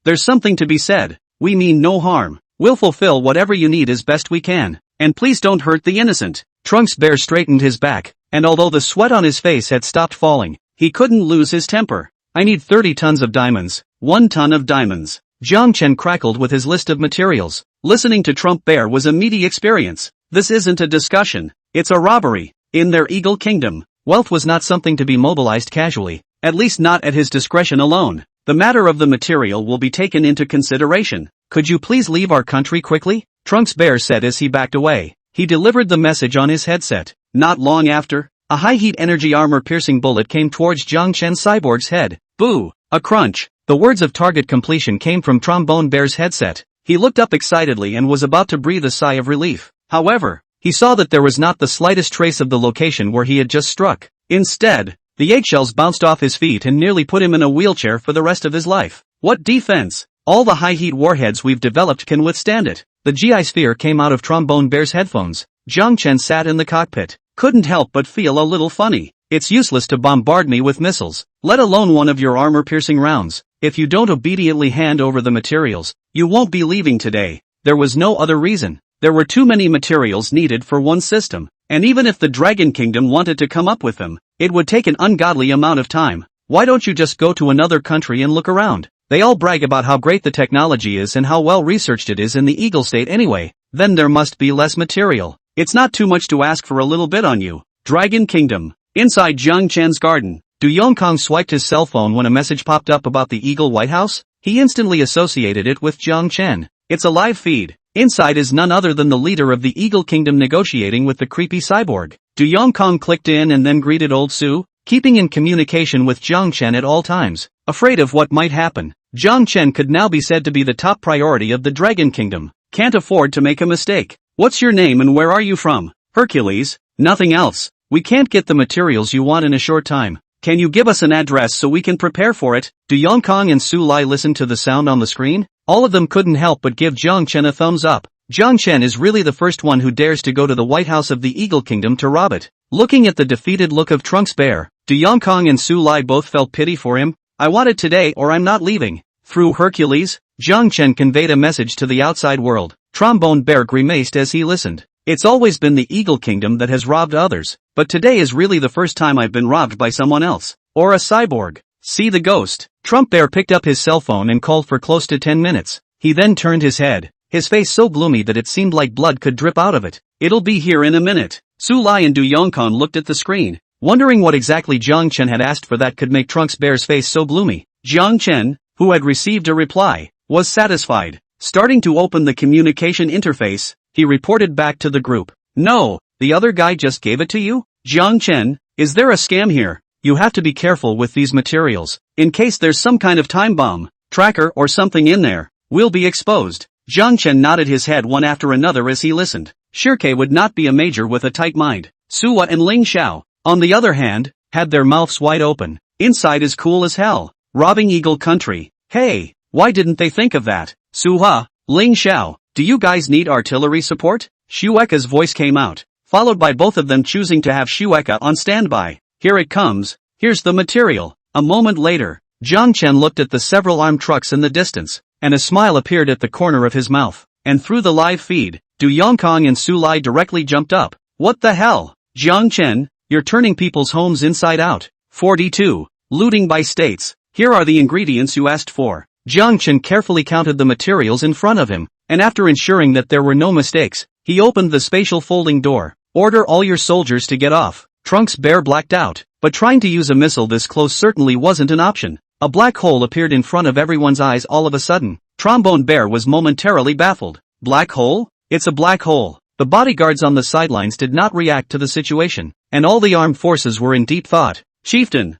There's something to be said. We mean no harm. We'll fulfill whatever you need as best we can. And please don't hurt the innocent. Trunks Bear straightened his back, and although the sweat on his face had stopped falling, he couldn't lose his temper. I need 30 tons of diamonds. 1 ton of diamonds. Zhang Chen crackled with his list of materials. Listening to Trump Bear was a meaty experience. This isn't a discussion. It's a robbery. In their Eagle Kingdom, wealth was not something to be mobilized casually, at least not at his discretion alone. The matter of the material will be taken into consideration. Could you please leave our country quickly? Trunks Bear said as he backed away. He delivered the message on his headset. Not long after, a high-heat energy armor-piercing bullet came towards Zhang Chen's cyborg's head. Boo! A crunch. The words of target completion came from Trombone Bear's headset. He looked up excitedly and was about to breathe a sigh of relief. However, he saw that there was not the slightest trace of the location where he had just struck. Instead, the eggshells bounced off his feet and nearly put him in a wheelchair for the rest of his life. What defense? All the high-heat warheads we've developed can withstand it. The GI sphere came out of Trombone Bear's headphones. Zhang Chen sat in the cockpit. Couldn't help but feel a little funny. It's useless to bombard me with missiles, let alone one of your armor-piercing rounds. If you don't obediently hand over the materials, you won't be leaving today. There was no other reason. There were too many materials needed for one system, and even if the Dragon Kingdom wanted to come up with them, it would take an ungodly amount of time. Why don't you just go to another country and look around? They all brag about how great the technology is and how well researched it is in the Eagle State anyway. Then there must be less material. It's not too much to ask for a little bit on you. Dragon Kingdom. Inside Jiang Chen's garden, Du Yongkong swiped his cell phone when a message popped up about the Eagle White House. He instantly associated it with Jiang Chen. It's a live feed. Inside is none other than the leader of the Eagle Kingdom negotiating with the creepy cyborg. Du Yongkong clicked in and then greeted old Su, keeping in communication with Jiang Chen at all times. Afraid of what might happen, Jiang Chen could now be said to be the top priority of the Dragon Kingdom. Can't afford to make a mistake. What's your name and where are you from? Hercules. Nothing else. We can't get the materials you want in a short time. Can you give us an address so we can prepare for it? Du Yongkong and Su Lai listened to the sound on the screen. All of them couldn't help but give Jiang Chen a thumbs up. Jiang Chen is really the first one who dares to go to the White House of the Eagle Kingdom to rob it. Looking at the defeated look of Trunks Bear, Du Yongkong and Su Lai both felt pity for him. I want it today or I'm not leaving. Through Hercules, Jiang Chen conveyed a message to the outside world. Trombone Bear grimaced as he listened. It's always been the Eagle Kingdom that has robbed others, but today is really the first time I've been robbed by someone else. Or a cyborg. See the ghost. Trump Bear picked up his cell phone and called for close to 10 minutes. He then turned his head, his face so gloomy that it seemed like blood could drip out of it. It'll be here in a minute. Su Lai and Du Yongkong looked at the screen, wondering what exactly Jiang Chen had asked for that could make Trunks Bear's face so gloomy. Jiang Chen, who had received a reply, was satisfied. Starting to open the communication interface, he reported back to the group. No, the other guy just gave it to you? Jiang Chen, is there a scam here? You have to be careful with these materials. In case there's some kind of time bomb, tracker or something in there, we'll be exposed. Jiang Chen nodded his head one after another as he listened. Shirke would not be a major with a tight mind. Suwa and Ling Xiao, on the other hand, had their mouths wide open. Inside is cool as hell. Robbing Eagle Country. Hey, why didn't they think of that? Suha, Ling Xiao, do you guys need artillery support? Shueka's voice came out, followed by both of them choosing to have Shueka on standby. Here it comes. Here's the material. A moment later, Jiang Chen looked at the several armed trucks in the distance, and a smile appeared at the corner of his mouth. And through the live feed, Du Yongkong and Su Lai directly jumped up. What the hell? Jiang Chen, you're turning people's homes inside out. 42. Looting by states. Here are the ingredients you asked for. Jiang Chen carefully counted the materials in front of him, and after ensuring that there were no mistakes, he opened the spatial folding door. Order all your soldiers to get off. Trunks Bear blacked out, but trying to use a missile this close certainly wasn't an option. A black hole appeared in front of everyone's eyes all of a sudden. Trombone Bear was momentarily baffled. Black hole? It's a black hole. The bodyguards on the sidelines did not react to the situation, and all the armed forces were in deep thought. Chieftain,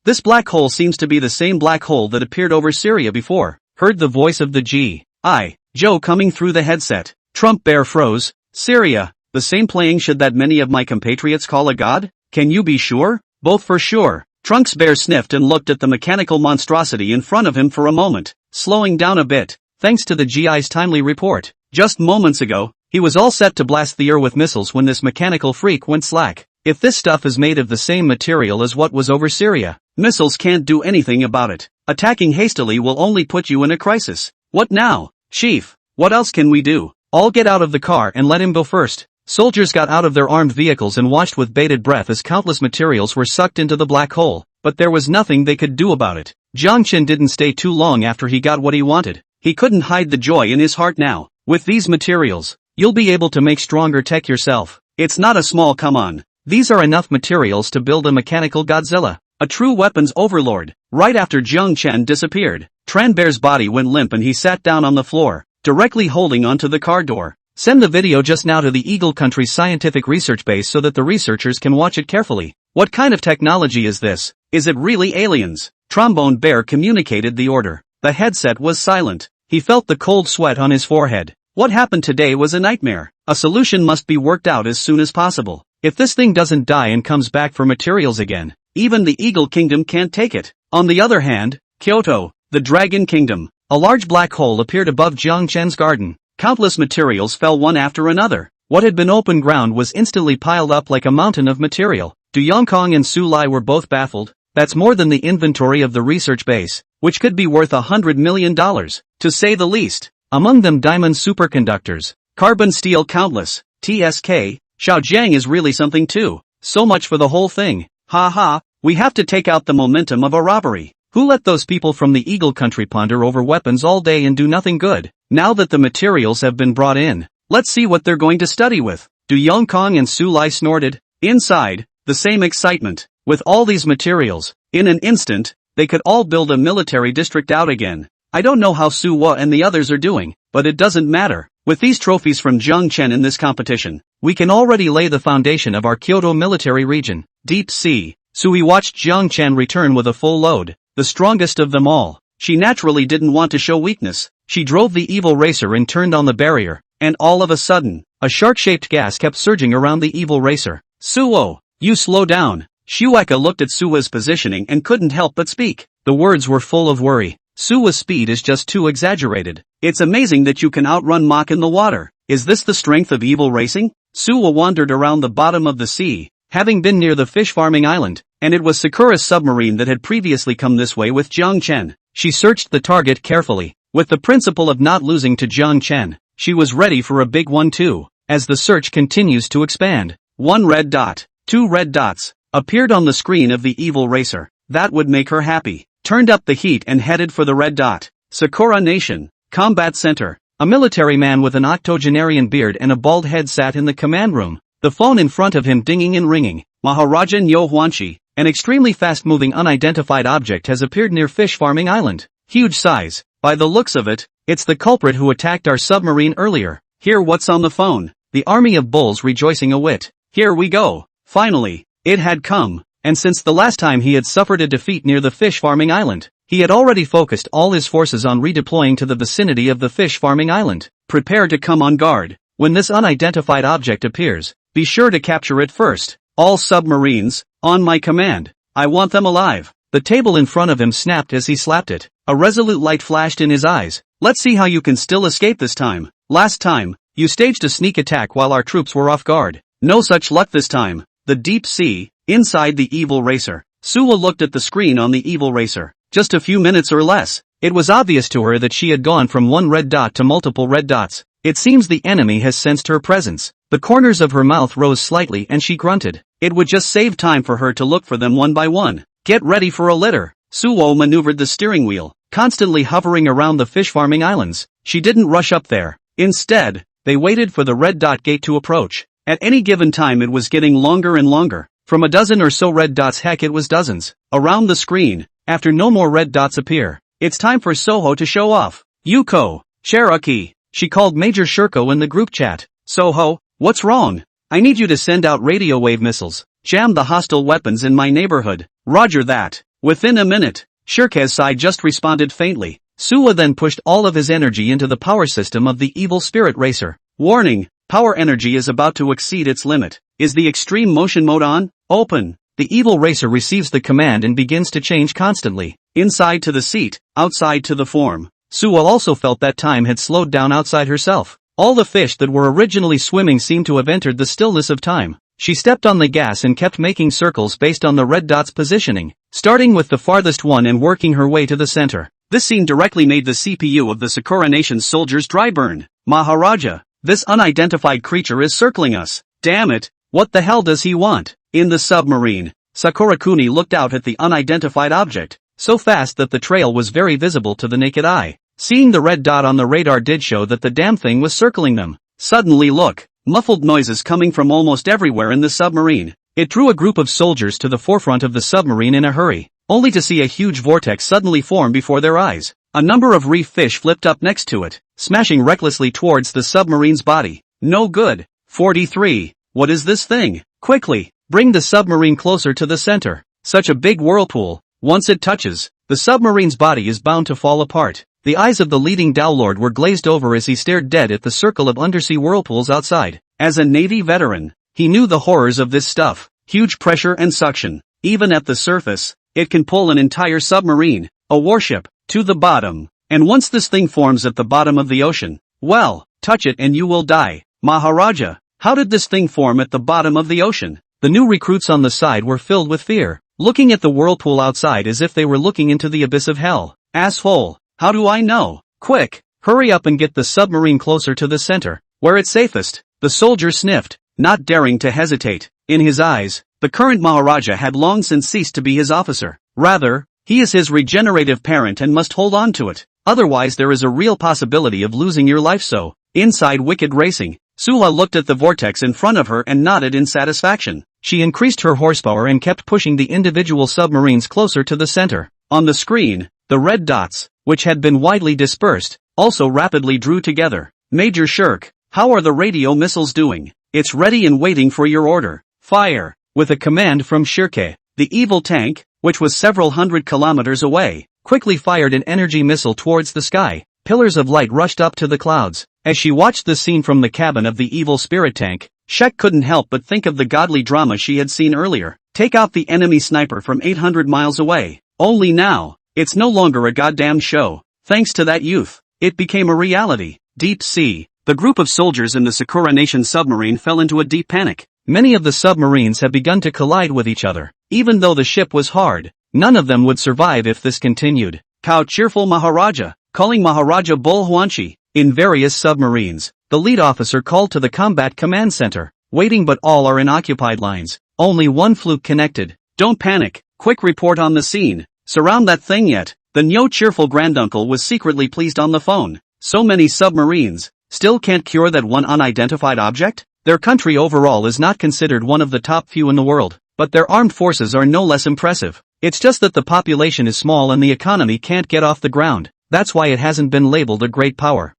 this black hole seems to be the same black hole that appeared over Syria before. Heard the voice of the G.I. Joe coming through the headset. Trump Bear froze. Syria, the same playing should that many of my compatriots call a god? Can you be sure? Both for sure. Trunks Bear sniffed and looked at the mechanical monstrosity in front of him for a moment, slowing down a bit, thanks to the GI's timely report. Just moments ago, he was all set to blast the air with missiles when this mechanical freak went slack. If this stuff is made of the same material as what was over Syria, missiles can't do anything about it. Attacking hastily will only put you in a crisis. What now? Chief, what else can we do? All get out of the car and let him go first. Soldiers got out of their armed vehicles and watched with bated breath as countless materials were sucked into the black hole, but there was nothing they could do about it. Jiang Chen didn't stay too long after he got what he wanted. He couldn't hide the joy in his heart now. With these materials, you'll be able to make stronger tech yourself. It's not a small come on. These are enough materials to build a mechanical Godzilla, a true weapons overlord. Right after Jiang Chen disappeared, Tran Bear's body went limp and he sat down on the floor, directly holding onto the car door. Send the video just now to the Eagle Country's scientific research base so that the researchers can watch it carefully. What kind of technology is this? Is it really aliens? Trombone Bear communicated the order. The headset was silent. He felt the cold sweat on his forehead. What happened today was a nightmare. A solution must be worked out as soon as possible. If this thing doesn't die and comes back for materials again, even the Eagle Kingdom can't take it. On the other hand, Kyoto, the Dragon Kingdom. A large black hole appeared above Jiang Chen's garden. Countless materials fell one after another. What had been open ground was instantly piled up like a mountain of material. Du Yongkong and Su Lai were both baffled. That's more than the inventory of the research base, which could be worth $100 million, to say the least. Among them diamond superconductors, carbon steel countless, TSK, Xiaojiang is really something too. So much for the whole thing. Ha ha, we have to take out the momentum of a robbery. Who let those people from the Eagle country ponder over weapons all day and do nothing good? Now that the materials have been brought in, let's see what they're going to study with. Du Yongkong and Su Lai snorted. Inside, the same excitement. With all these materials, in an instant, they could all build a military district out again. I don't know how Su Wa and the others are doing, but it doesn't matter. With these trophies from Zhongchen in this competition, we can already lay the foundation of our Kyoto military region. Deep Sea. Sui watched Zhongchen return with a full load, the strongest of them all. She naturally didn't want to show weakness. She drove the evil racer and turned on the barrier, and all of a sudden, a shark-shaped gas kept surging around the evil racer. Suo, you slow down. Shueika looked at Suwa's positioning and couldn't help but speak. The words were full of worry. Suwa's speed is just too exaggerated. It's amazing that you can outrun Mach in the water. Is this the strength of evil racing? Suwa wandered around the bottom of the sea, having been near the fish farming island, and it was Sakura's submarine that had previously come this way with Zhongchen. She searched the target carefully. With the principle of not losing to Zhongchen, she was ready for a big one too. As the search continues to expand, 1 red dot, 2 red dots, appeared on the screen of the evil racer. That would make her happy. Turned up the heat and headed for the red dot. Sakura Nation, Combat Center. A military man with an octogenarian beard and a bald head sat in the command room, the phone in front of him dinging and ringing. Maharaja Nyo Huanchi, an extremely fast-moving unidentified object has appeared near Fish Farming Island. Huge size. By the looks of it, it's the culprit who attacked our submarine earlier. Hear what's on the phone. The army of bulls rejoicing a wit. Here we go. Finally, it had come. And since the last time he had suffered a defeat near the fish farming island, he had already focused all his forces on redeploying to the vicinity of the fish farming island. Prepare to come on guard. When this unidentified object appears, be sure to capture it first. All submarines, on my command. I want them alive. The table in front of him snapped as he slapped it. A resolute light flashed in his eyes. Let's see how you can still escape this time. Last time, you staged a sneak attack while our troops were off guard. No such luck this time. The deep sea, inside the evil racer. Suwa looked at the screen on the evil racer. Just a few minutes or less. It was obvious to her that she had gone from 1 red dot to multiple red dots. It seems the enemy has sensed her presence. The corners of her mouth rose slightly and she grunted. It would just save time for her to look for them one by one. Get ready for a litter. Suwo maneuvered the steering wheel, constantly hovering around the fish farming islands. She didn't rush up there. Instead, they waited for the red dot gate to approach. At any given time it was getting longer and longer. From a dozen or so red dots, heck it was dozens, around the screen. After no more red dots appear, it's time for Soho to show off. Yuko, Cherokee, she called Major Shirko in the group chat. Soho, what's wrong? I need you to send out radio wave missiles. Jam the hostile weapons in my neighborhood. Roger that. Within a minute, Shirkezai just responded faintly. Suwa then pushed all of his energy into the power system of the evil spirit racer. Warning, power energy is about to exceed its limit. Is the extreme motion mode on? Open. The evil racer receives the command and begins to change constantly. Inside to the seat, outside to the form. Suwa also felt that time had slowed down outside herself. All the fish that were originally swimming seemed to have entered the stillness of time. She stepped on the gas and kept making circles based on the red dot's positioning, starting with the farthest one and working her way to the center. This scene directly made the CPU of the Sakura Nation's soldiers dry burn. Maharaja, this unidentified creature is circling us. Damn it, what the hell does he want? In the submarine, Sakura-kuni looked out at the unidentified object, so fast that the trail was very visible to the naked eye. Seeing the red dot on the radar did show that the damn thing was circling them. Suddenly look, muffled noises coming from almost everywhere in the submarine. It drew a group of soldiers to the forefront of the submarine in a hurry, only to see a huge vortex suddenly form before their eyes. A number of reef fish flipped up next to it, smashing recklessly towards the submarine's body. No good. 43. What is this thing? Quickly, bring the submarine closer to the center. Such a big whirlpool. Once it touches, the submarine's body is bound to fall apart. The eyes of the leading Dowlord were glazed over as he stared dead at the circle of undersea whirlpools outside. As a Navy veteran, he knew the horrors of this stuff. Huge pressure and suction. Even at the surface, it can pull an entire submarine, a warship, to the bottom. And once this thing forms at the bottom of the ocean, well, touch it and you will die. Maharaja, how did this thing form at the bottom of the ocean? The new recruits on the side were filled with fear, looking at the whirlpool outside as if they were looking into the abyss of hell. Asshole, how do I know? Quick, hurry up and get the submarine closer to the center, where it's safest. The soldier sniffed, not daring to hesitate. In his eyes, the current Maharaja had long since ceased to be his officer. Rather, He is his regenerative parent and must hold on to it. Otherwise there is a real possibility of losing your life. So, inside Wicked Racing, Suha looked at the vortex in front of her and nodded in satisfaction. She increased her horsepower and kept pushing the individual submarines closer to the center. On the screen, the red dots, which had been widely dispersed, also rapidly drew together. Major Shirk, how are the radio missiles doing? It's ready and waiting for your order. Fire! With a command from Shirke, the evil tank, which was several hundred kilometers away, quickly fired an energy missile towards the sky. Pillars of light rushed up to the clouds. As she watched the scene from the cabin of the evil spirit tank, Shek couldn't help but think of the godly drama she had seen earlier. Take out the enemy sniper from 800 miles away. Only now, it's no longer a goddamn show. Thanks to that youth, it became a reality. Deep sea. The group of soldiers in the Sakura Nation submarine fell into a deep panic. Many of the submarines had begun to collide with each other. Even though the ship was hard, none of them would survive if this continued. Kao cheerful Maharaja, calling Maharaja Bol Huanchi. In various submarines, the lead officer called to the combat command center, waiting, but all are in occupied lines. Only one fluke connected. Don't panic, quick report on the scene. Surround that thing yet. The Nyo cheerful granduncle was secretly pleased on the phone. So many submarines, still can't cure that one unidentified object? Their country overall is not considered one of the top few in the world, but their armed forces are no less impressive. It's just that the population is small and the economy can't get off the ground. That's why it hasn't been labeled a great power.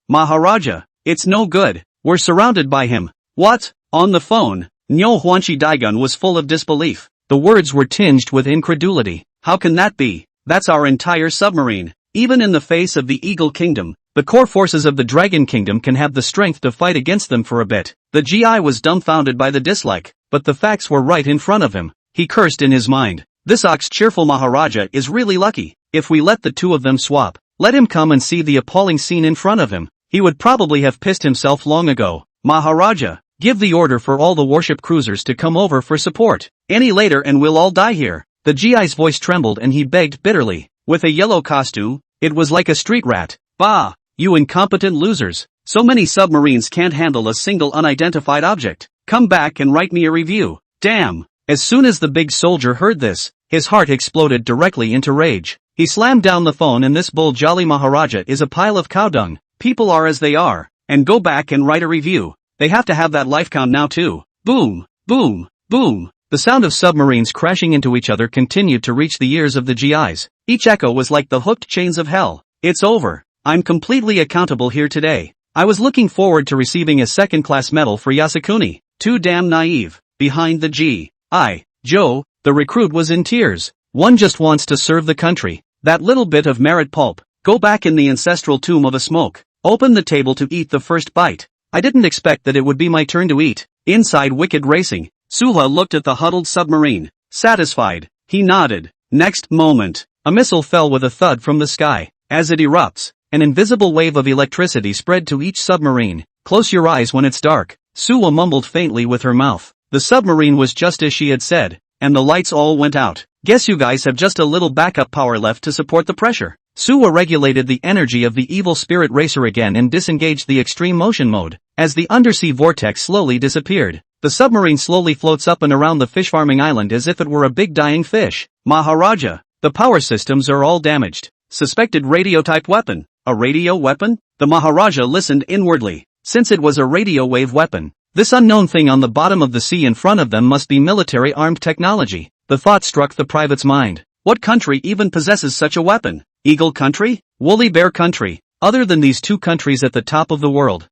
Maharaja, it's no good. We're surrounded by him. What? On the phone, Nyo Huanchi Daigun was full of disbelief. The words were tinged with incredulity. How can that be? That's our entire submarine. Even in the face of the Eagle Kingdom, the core forces of the Dragon Kingdom can have the strength to fight against them for a bit. The GI was dumbfounded by the dislike, but the facts were right in front of him. He cursed in his mind. This ox cheerful Maharaja is really lucky. If we let the two of them swap, let him come and see the appalling scene in front of him. He would probably have pissed himself long ago. Maharaja, give the order for all the warship cruisers to come over for support. Any later and we'll all die here. The GI's voice trembled and he begged bitterly. With a yellow costume, it was like a street rat. Bah! You incompetent losers. So many submarines can't handle a single unidentified object. Come back and write me a review. Damn! As soon as the big soldier heard this, his heart exploded directly into rage. He slammed down the phone. And this bull jolly Maharaja is a pile of cow dung. People are as they are. And go back and write a review. They have to have that life count now too. Boom! Boom! Boom! The sound of submarines crashing into each other continued to reach the ears of the GIs. Each echo was like the hooked chains of hell. It's over. I'm completely accountable here today. I was looking forward to receiving a second-class medal for Yasukuni. Too damn naive. Behind the G.I. Joe, the recruit was in tears. One just wants to serve the country. That little bit of merit pulp. Go back in the ancestral tomb of a smoke. Open the table to eat the first bite. I didn't expect that it would be my turn to eat. Inside Wicked Racing, Suha looked at the huddled submarine. Satisfied, he nodded. Next moment, a missile fell with a thud from the sky. As it erupts, an invisible wave of electricity spread to each submarine. Close your eyes when it's dark, Suha mumbled faintly with her mouth. The submarine was just as she had said, and the lights all went out. Guess you guys have just a little backup power left to support the pressure. Suha regulated the energy of the evil spirit racer again and disengaged the extreme motion mode. As the undersea vortex slowly disappeared, the submarine slowly floats up and around the fish farming island as if it were a big dying fish. Maharaja, the power systems are all damaged. Suspected radio-type weapon. A radio weapon? The Maharaja listened inwardly. Since it was a radio wave weapon, this unknown thing on the bottom of the sea in front of them must be military armed technology. The thought struck the private's mind. What country even possesses such a weapon? Eagle country? Woolly bear country? Other than these two countries at the top of the world,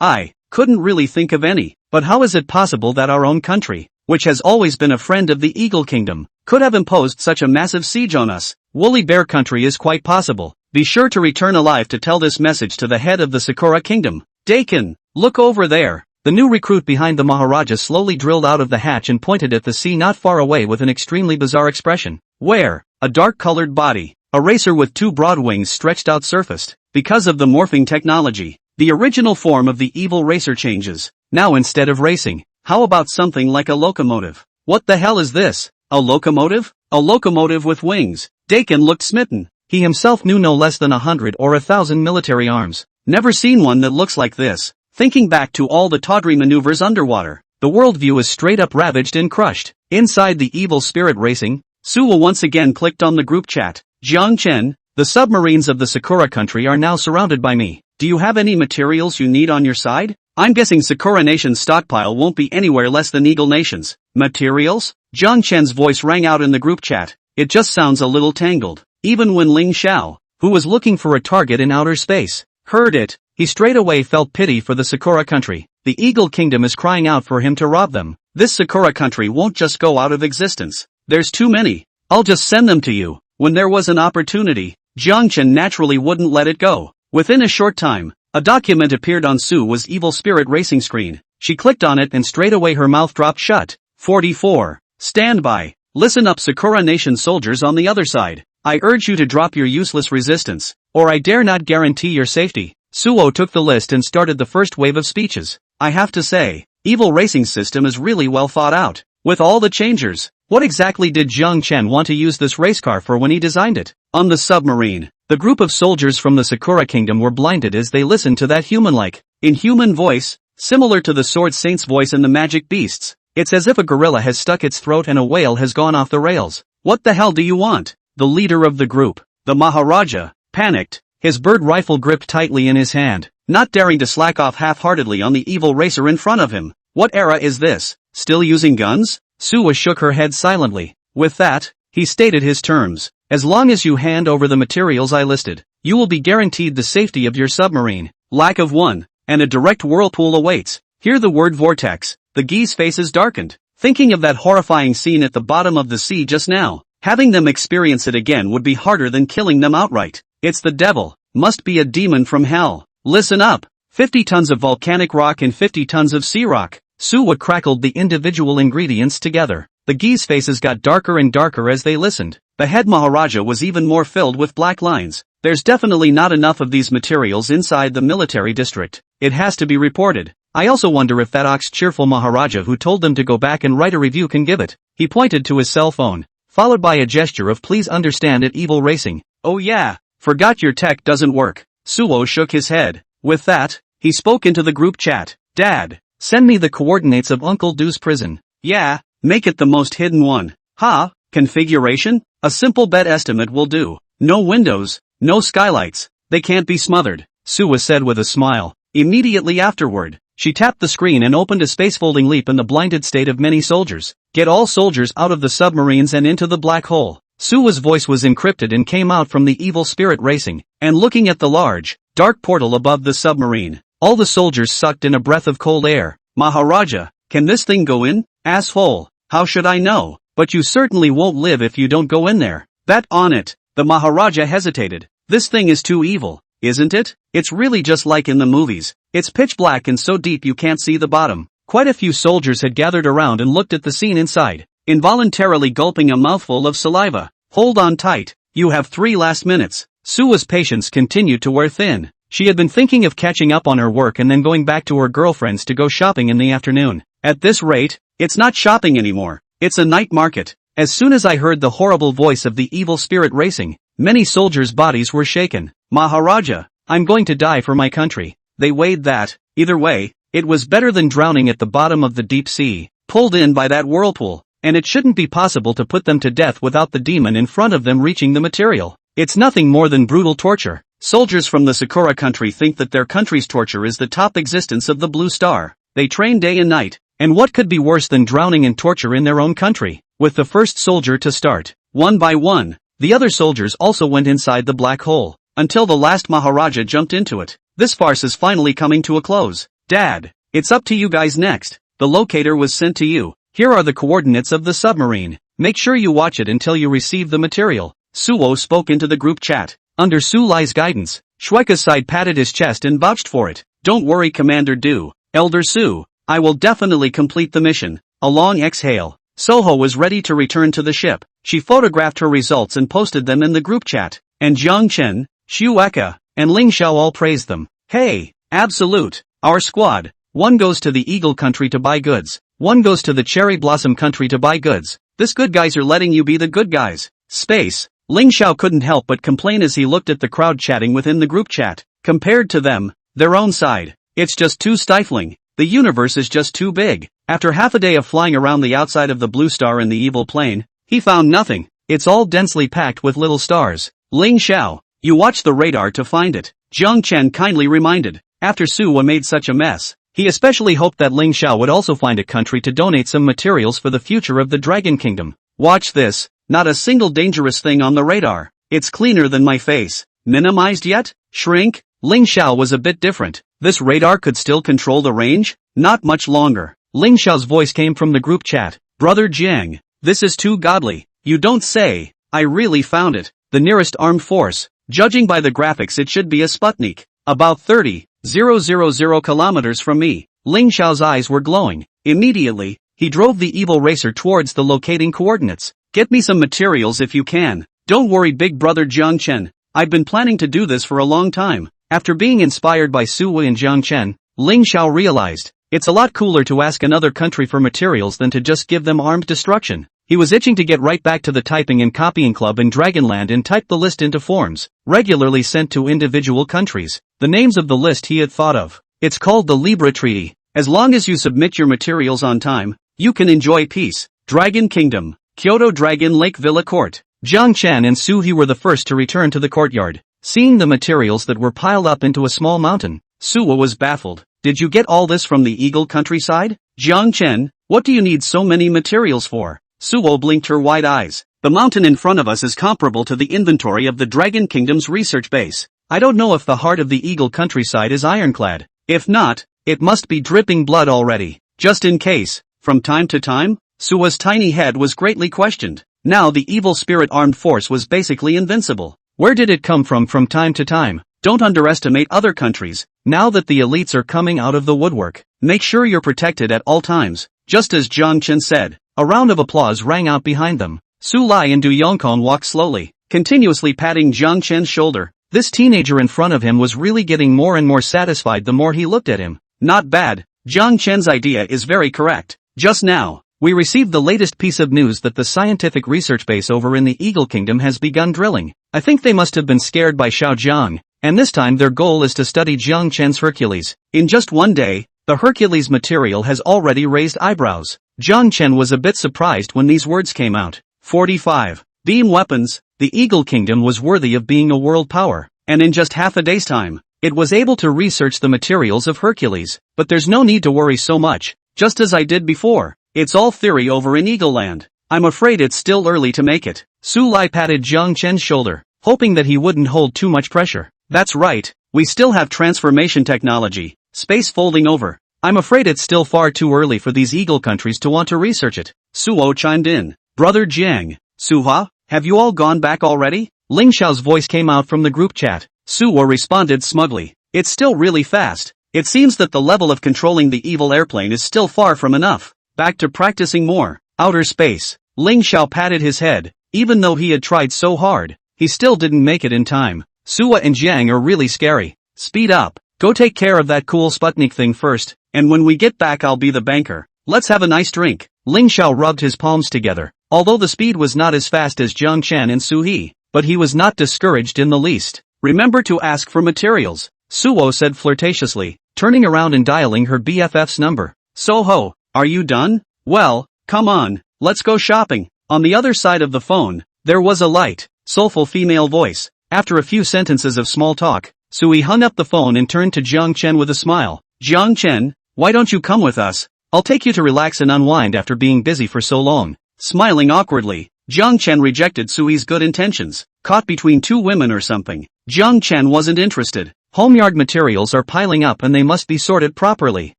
I couldn't really think of any. But how is it possible that our own country, which has always been a friend of the Eagle Kingdom, could have imposed such a massive siege on us? Woolly bear country is quite possible. Be sure to return alive to tell this message to the head of the Sakura Kingdom. Dakin, look over there. The new recruit behind the Maharaja slowly drilled out of the hatch and pointed at the sea not far away with an extremely bizarre expression. Where? A dark-colored body. A racer with two broad wings stretched out surfaced. Because of the morphing technology, the original form of the evil racer changes. Now instead of racing, how about something like a locomotive? What the hell is this? A locomotive? A locomotive with wings. Dakin looked smitten. He himself knew no less than 100 or 1,000 military arms. Never seen one that looks like this. Thinking back to all the tawdry maneuvers underwater, the worldview is straight up ravaged and crushed. Inside the evil spirit racing, Suwa once again clicked on the group chat. Jiang Chen, the submarines of the Sakura country are now surrounded by me. Do you have any materials you need on your side? I'm guessing Sakura Nation's stockpile won't be anywhere less than Eagle Nation's. Materials? Jiang Chen's voice rang out in the group chat. It just sounds a little tangled. Even when Ling Xiao, who was looking for a target in outer space, heard it, he straight away felt pity for the Sakura country. The Eagle Kingdom is crying out for him to rob them. This Sakura country won't just go out of existence. There's too many. I'll just send them to you. When there was an opportunity, Jiang Chen naturally wouldn't let it go. Within a short time, a document appeared on Suwa's Evil Spirit Racing screen. She clicked on it and straight away her mouth dropped shut. 44. Stand by. Listen up, Sakura Nation soldiers on the other side. I urge you to drop your useless resistance, or I dare not guarantee your safety. Suwo took the list and started the first wave of speeches. I have to say, Evil Racing system is really well thought out. With all the changers, what exactly did Jiang Chen want to use this race car for when he designed it? On the submarine, the group of soldiers from the Sakura Kingdom were blinded as they listened to that human-like, inhuman voice, similar to the Sword Saint's voice in the Magic Beasts. It's as if a gorilla has stuck its throat and a whale has gone off the rails. What the hell do you want? The leader of the group, the Maharaja, panicked, his bird rifle gripped tightly in his hand, not daring to slack off half-heartedly on the evil racer in front of him. What era is this? Still using guns? Suwa shook her head silently. With that, he stated his terms. As long as you hand over the materials I listed, you will be guaranteed the safety of your submarine. Lack of one, and a direct whirlpool awaits. Hear the word vortex. The geese faces darkened, thinking of that horrifying scene at the bottom of the sea just now. Having them experience it again would be harder than killing them outright. It's the devil. Must be a demon from hell. Listen up. 50 tons of volcanic rock and 50 tons of sea rock. Suwa crackled the individual ingredients together. The geese faces got darker and darker as they listened. The head Maharaja was even more filled with black lines. There's definitely not enough of these materials inside the military district. It has to be reported. I also wonder if that cheerful Maharaja who told them to go back and write a review can give it. He pointed to his cell phone, followed by a gesture of please understand it, Evil Racing. Oh yeah, forgot your tech doesn't work. Suwo shook his head. With that, he spoke into the group chat. Dad, send me the coordinates of Uncle Doo's prison. Yeah, make it the most hidden one. Ha, configuration? A simple bed estimate will do. No windows, no skylights. They can't be smothered, Suwa said with a smile. Immediately afterward, she tapped the screen and opened a spacefolding leap in the blinded state of many soldiers. Get all soldiers out of the submarines and into the black hole. Suwa's voice was encrypted and came out from the Evil Spirit Racing, and looking at the large, dark portal above the submarine, all the soldiers sucked in a breath of cold air. Maharaja, can this thing go in? Asshole, how should I know? But you certainly won't live if you don't go in there. Bet on it. The Maharaja hesitated. This thing is too evil, isn't it? It's really just like in the movies. It's pitch black and so deep you can't see the bottom. Quite a few soldiers had gathered around and looked at the scene inside, involuntarily gulping a mouthful of saliva. Hold on tight. You have 3 last minutes. Suwa's patience continued to wear thin. She had been thinking of catching up on her work and then going back to her girlfriends to go shopping in the afternoon. At this rate, it's not shopping anymore. It's a night market. As soon as I heard the horrible voice of the Evil Spirit Racing, many soldiers' bodies were shaken. Maharaja, I'm going to die for my country. They weighed that. Either way, it was better than drowning at the bottom of the deep sea, pulled in by that whirlpool, and it shouldn't be possible to put them to death without the demon in front of them reaching the material. It's nothing more than brutal torture. Soldiers from the Sakura country think that their country's torture is the top existence of the Blue Star. They train day and night, and what could be worse than drowning in torture in their own country? With the first soldier to start, one by one, the other soldiers also went inside the black hole, until the last Maharaja jumped into it. This farce is finally coming to a close. Dad, it's up to you guys next. The locator was sent to you. Here are the coordinates of the submarine. Make sure you watch it until you receive the material. Suwo spoke into the group chat. Under Su Lai's guidance, Shueika's side patted his chest and vouched for it. Don't worry, Commander Du. Elder Su, I will definitely complete the mission. A long exhale. Soho was ready to return to the ship. She photographed her results and posted them in the group chat. And Jiang Chen, Shueika, and Ling Xiao all praised them. Hey, absolute. Our squad. One goes to the Eagle country to buy goods. One goes to the Cherry Blossom country to buy goods. This good guys are letting you be the good guys. Space. Ling Xiao couldn't help but complain as he looked at the crowd chatting within the group chat. Compared to them, their own side, it's just too stifling. The universe is just too big. After half a day of flying around the outside of the Blue Star in the evil plane, He found nothing. It's all densely packed with little stars. Ling Xiao, you watch the radar to find it, Jiang Chen kindly reminded. After Suwa made such a mess, he especially hoped that Ling Xiao would also find a country to donate some materials for the future of the Dragon Kingdom. Watch this, not a single dangerous thing on the radar. It's cleaner than my face. Minimized yet? Shrink? Ling Xiao was a bit different. This radar could still control the range? Not much longer. Ling Xiao's voice came from the group chat. Brother Jiang, this is too godly. You don't say. I really found it. The nearest armed force. Judging by the graphics, it should be a Sputnik. About 30,000 kilometers from me. Ling Xiao's eyes were glowing. Immediately, he drove the evil racer towards the locating coordinates. Get me some materials if you can. Don't worry, big brother Jiang Chen. I've been planning to do this for a long time. After being inspired by Su Wei and Jiang Chen, Ling Xiao realized, it's a lot cooler to ask another country for materials than to just give them armed destruction. He was itching to get right back to the typing and copying club in Dragonland and type the list into forms, regularly sent to individual countries. The names of the list he had thought of. It's called the Libra Treaty. As long as you submit your materials on time, you can enjoy peace. Dragon Kingdom, Kyoto Dragon Lake Villa Court. Jiang Chen and Su He were the first to return to the courtyard. Seeing the materials that were piled up into a small mountain, Suwa was baffled. Did you get all this from the Eagle countryside? Jiang Chen, what do you need so many materials for? Suwo blinked her wide eyes. The mountain in front of us is comparable to the inventory of the Dragon Kingdom's research base. I don't know if the heart of the Eagle countryside is ironclad. If not, it must be dripping blood already. Just in case, from time to time, Suwa's tiny head was greatly questioned. Now the evil spirit armed force was basically invincible. Where did it come from time to time? Don't underestimate other countries. Now that the elites are coming out of the woodwork, make sure you're protected at all times. Just as Jiang Chen said, a round of applause rang out behind them. Su Lai and Du Yongkong walked slowly, continuously patting Jiang Chen's shoulder. This teenager in front of him was really getting more and more satisfied the more he looked at him. Not bad. Jiang Chen's idea is very correct. Just now, we received the latest piece of news that the scientific research base over in the Eagle Kingdom has begun drilling. I think they must have been scared by Xiao Jiang, and this time their goal is to study Jiang Chen's Hercules. In just one day, the Hercules material has already raised eyebrows. Jiang Chen was a bit surprised when these words came out. 45. Beam weapons. The Eagle Kingdom was worthy of being a world power, and in just half a day's time, it was able to research the materials of Hercules. But there's no need to worry so much, just as I did before. It's all theory over in Eagle Land. I'm afraid it's still early to make it. Su Lai patted Jiang Chen's shoulder, hoping that he wouldn't hold too much pressure. That's right, we still have transformation technology, space folding over. I'm afraid it's still far too early for these Eagle countries to want to research it. Suo chimed in. Brother Jiang, Suha, have you all gone back already? Ling Xiao's voice came out from the group chat. Suo responded smugly. It's still really fast. It seems that the level of controlling the evil airplane is still far from enough. Back to practicing more. Outer space. Ling Xiao patted his head. Even though he had tried so hard, he still didn't make it in time. Suwa and Jiang are really scary. Speed up. Go take care of that cool Sputnik thing first, and when we get back I'll be the banker. Let's have a nice drink. Ling Xiao rubbed his palms together. Although the speed was not as fast as Jiang Chen and Su He, but he was not discouraged in the least. Remember to ask for materials, Suwo said flirtatiously, turning around and dialing her BFF's number. Soho, are you done? Well, come on, let's go shopping. On the other side of the phone, there was a light, soulful female voice. After a few sentences of small talk, Sui hung up the phone and turned to Jiang Chen with a smile. Jiang Chen, why don't you come with us? I'll take you to relax and unwind after being busy for so long. Smiling awkwardly, Jiang Chen rejected Sui's good intentions. Caught between two women or something. Jiang Chen wasn't interested. Homeyard materials are piling up and they must be sorted properly.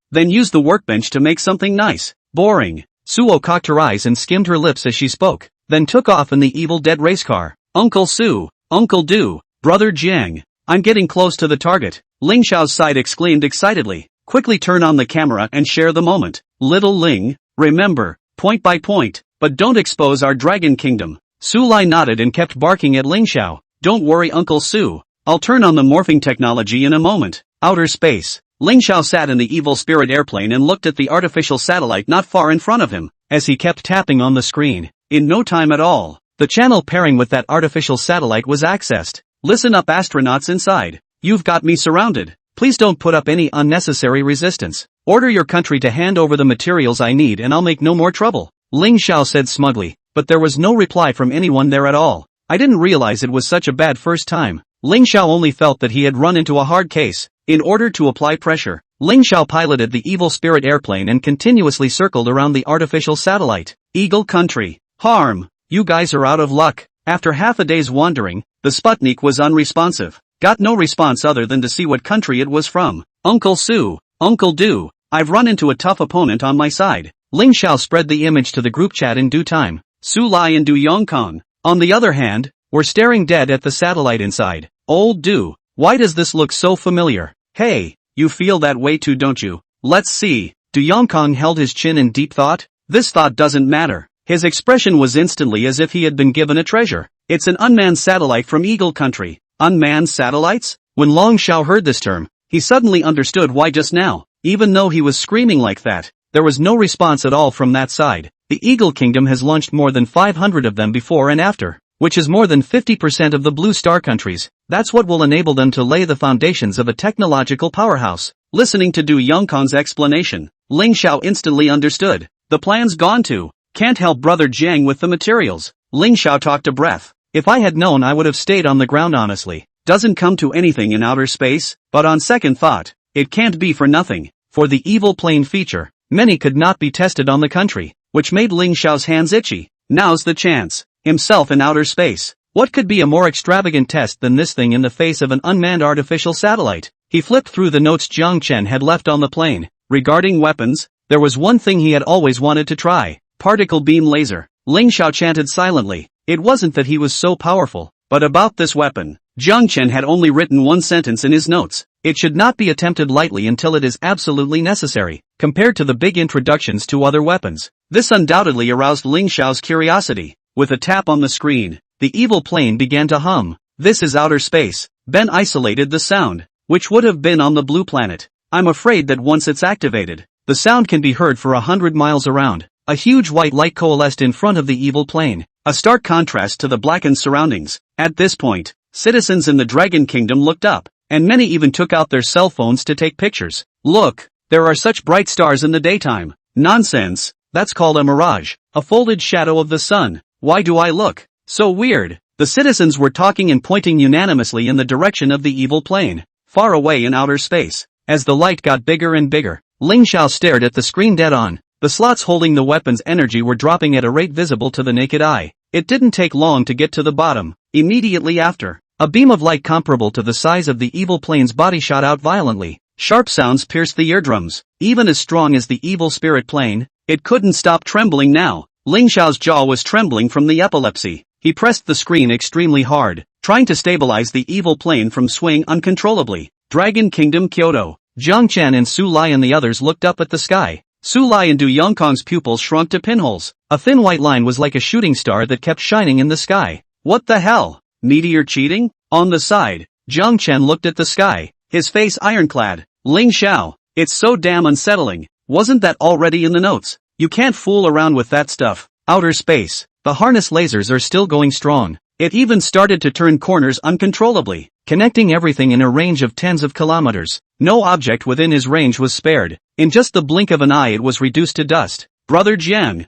Then use the workbench to make something nice. Boring. Suo cocked her eyes and skimmed her lips as she spoke, then took off in the Evil Dead race car. Uncle Su, Uncle Du, Brother Jiang, I'm getting close to the target. Ling Xiao's side exclaimed excitedly. Quickly turn on the camera and share the moment. Little Ling, remember, point by point, but don't expose our Dragon Kingdom. Su Lai nodded and kept barking at Ling Xiao. Don't worry Uncle Su, I'll turn on the morphing technology in a moment. Outer space. Ling Xiao sat in the evil spirit airplane and looked at the artificial satellite not far in front of him, as he kept tapping on the screen. In no time at all, the channel pairing with that artificial satellite was accessed. Listen up astronauts inside. You've got me surrounded. Please don't put up any unnecessary resistance. Order your country to hand over the materials I need and I'll make no more trouble. Ling Xiao said smugly, but there was no reply from anyone there at all. I didn't realize it was such a bad first time. Ling Xiao only felt that he had run into a hard case. In order to apply pressure, Ling Xiao piloted the evil spirit airplane and continuously circled around the artificial satellite. Eagle Country. Harm. You guys are out of luck. After half a day's wandering, the Sputnik was unresponsive. Got no response other than to see what country it was from. Uncle Su. Uncle Du. I've run into a tough opponent on my side. Ling Xiao spread the image to the group chat in due time. Su Lai and Du Yongkong, on the other hand, were staring dead at the satellite inside. Old Du, why does this look so familiar? Hey, you feel that way too, don't you? Let's see. Du Yongkong held his chin in deep thought. This thought doesn't matter. His expression was instantly as if he had been given a treasure. It's an unmanned satellite from Eagle Country. Unmanned satellites? When Long Xiao heard this term, he suddenly understood why just now, even though he was screaming like that, there was no response at all from that side. The Eagle Kingdom has launched more than 500 of them before and after, which is more than 50% of the Blue Star countries. That's what will enable them to lay the foundations of a technological powerhouse. Listening to Du Yongkong's explanation, Ling Xiao instantly understood. The plan's gone to. Can't help brother Jiang with the materials. Ling Xiao talked a breath. If I had known I would have stayed on the ground honestly. Doesn't come to anything in outer space, but on second thought, it can't be for nothing. For the evil plane feature, many could not be tested on the country, which made Ling Xiao's hands itchy. Now's the chance. Himself in outer space. What could be a more extravagant test than this thing in the face of an unmanned artificial satellite? He flipped through the notes Jiang Chen had left on the plane. Regarding weapons, there was one thing he had always wanted to try. Particle beam laser. Ling Xiao chanted silently. It wasn't that he was so powerful, but about this weapon, Jiang Chen had only written one sentence in his notes. It should not be attempted lightly until it is absolutely necessary, compared to the big introductions to other weapons. This undoubtedly aroused Ling Xiao's curiosity. With a tap on the screen, the evil plane began to hum. This is outer space. Ben isolated the sound, which would have been on the blue planet. I'm afraid that once it's activated, the sound can be heard for 100 miles around. A huge white light coalesced in front of the evil plane, a stark contrast to the blackened surroundings. At this point, citizens in the Dragon Kingdom looked up, and many even took out their cell phones to take pictures. Look, there are such bright stars in the daytime. Nonsense, that's called a mirage, a folded shadow of the sun. Why do I look so weird? The citizens were talking and pointing unanimously in the direction of the evil plane, far away in outer space. As the light got bigger and bigger, Ling Xiao stared at the screen dead on. The slots holding the weapon's energy were dropping at a rate visible to the naked eye. It didn't take long to get to the bottom. Immediately after, a beam of light comparable to the size of the evil plane's body shot out violently. Sharp sounds pierced the eardrums. Even as strong as the evil spirit plane, it couldn't stop trembling now. Ling Xiao's jaw was trembling from the epilepsy. He pressed the screen extremely hard, trying to stabilize the evil plane from swaying uncontrollably. Dragon Kingdom Kyoto. Jiang Chen and Su Lai and the others looked up at the sky. Su Lai and Du Yongkong's pupils shrunk to pinholes. A thin white line was like a shooting star that kept shining in the sky. What the hell? Meteor cheating? On the side, Jiang Chen looked at the sky, his face ironclad. Ling Xiao, it's so damn unsettling. Wasn't that already in the notes? You can't fool around with that stuff. Outer space. The harness lasers are still going strong. It even started to turn corners uncontrollably, connecting everything in a range of tens of kilometers. No object within his range was spared. In just the blink of an eye it was reduced to dust. Brother Jiang,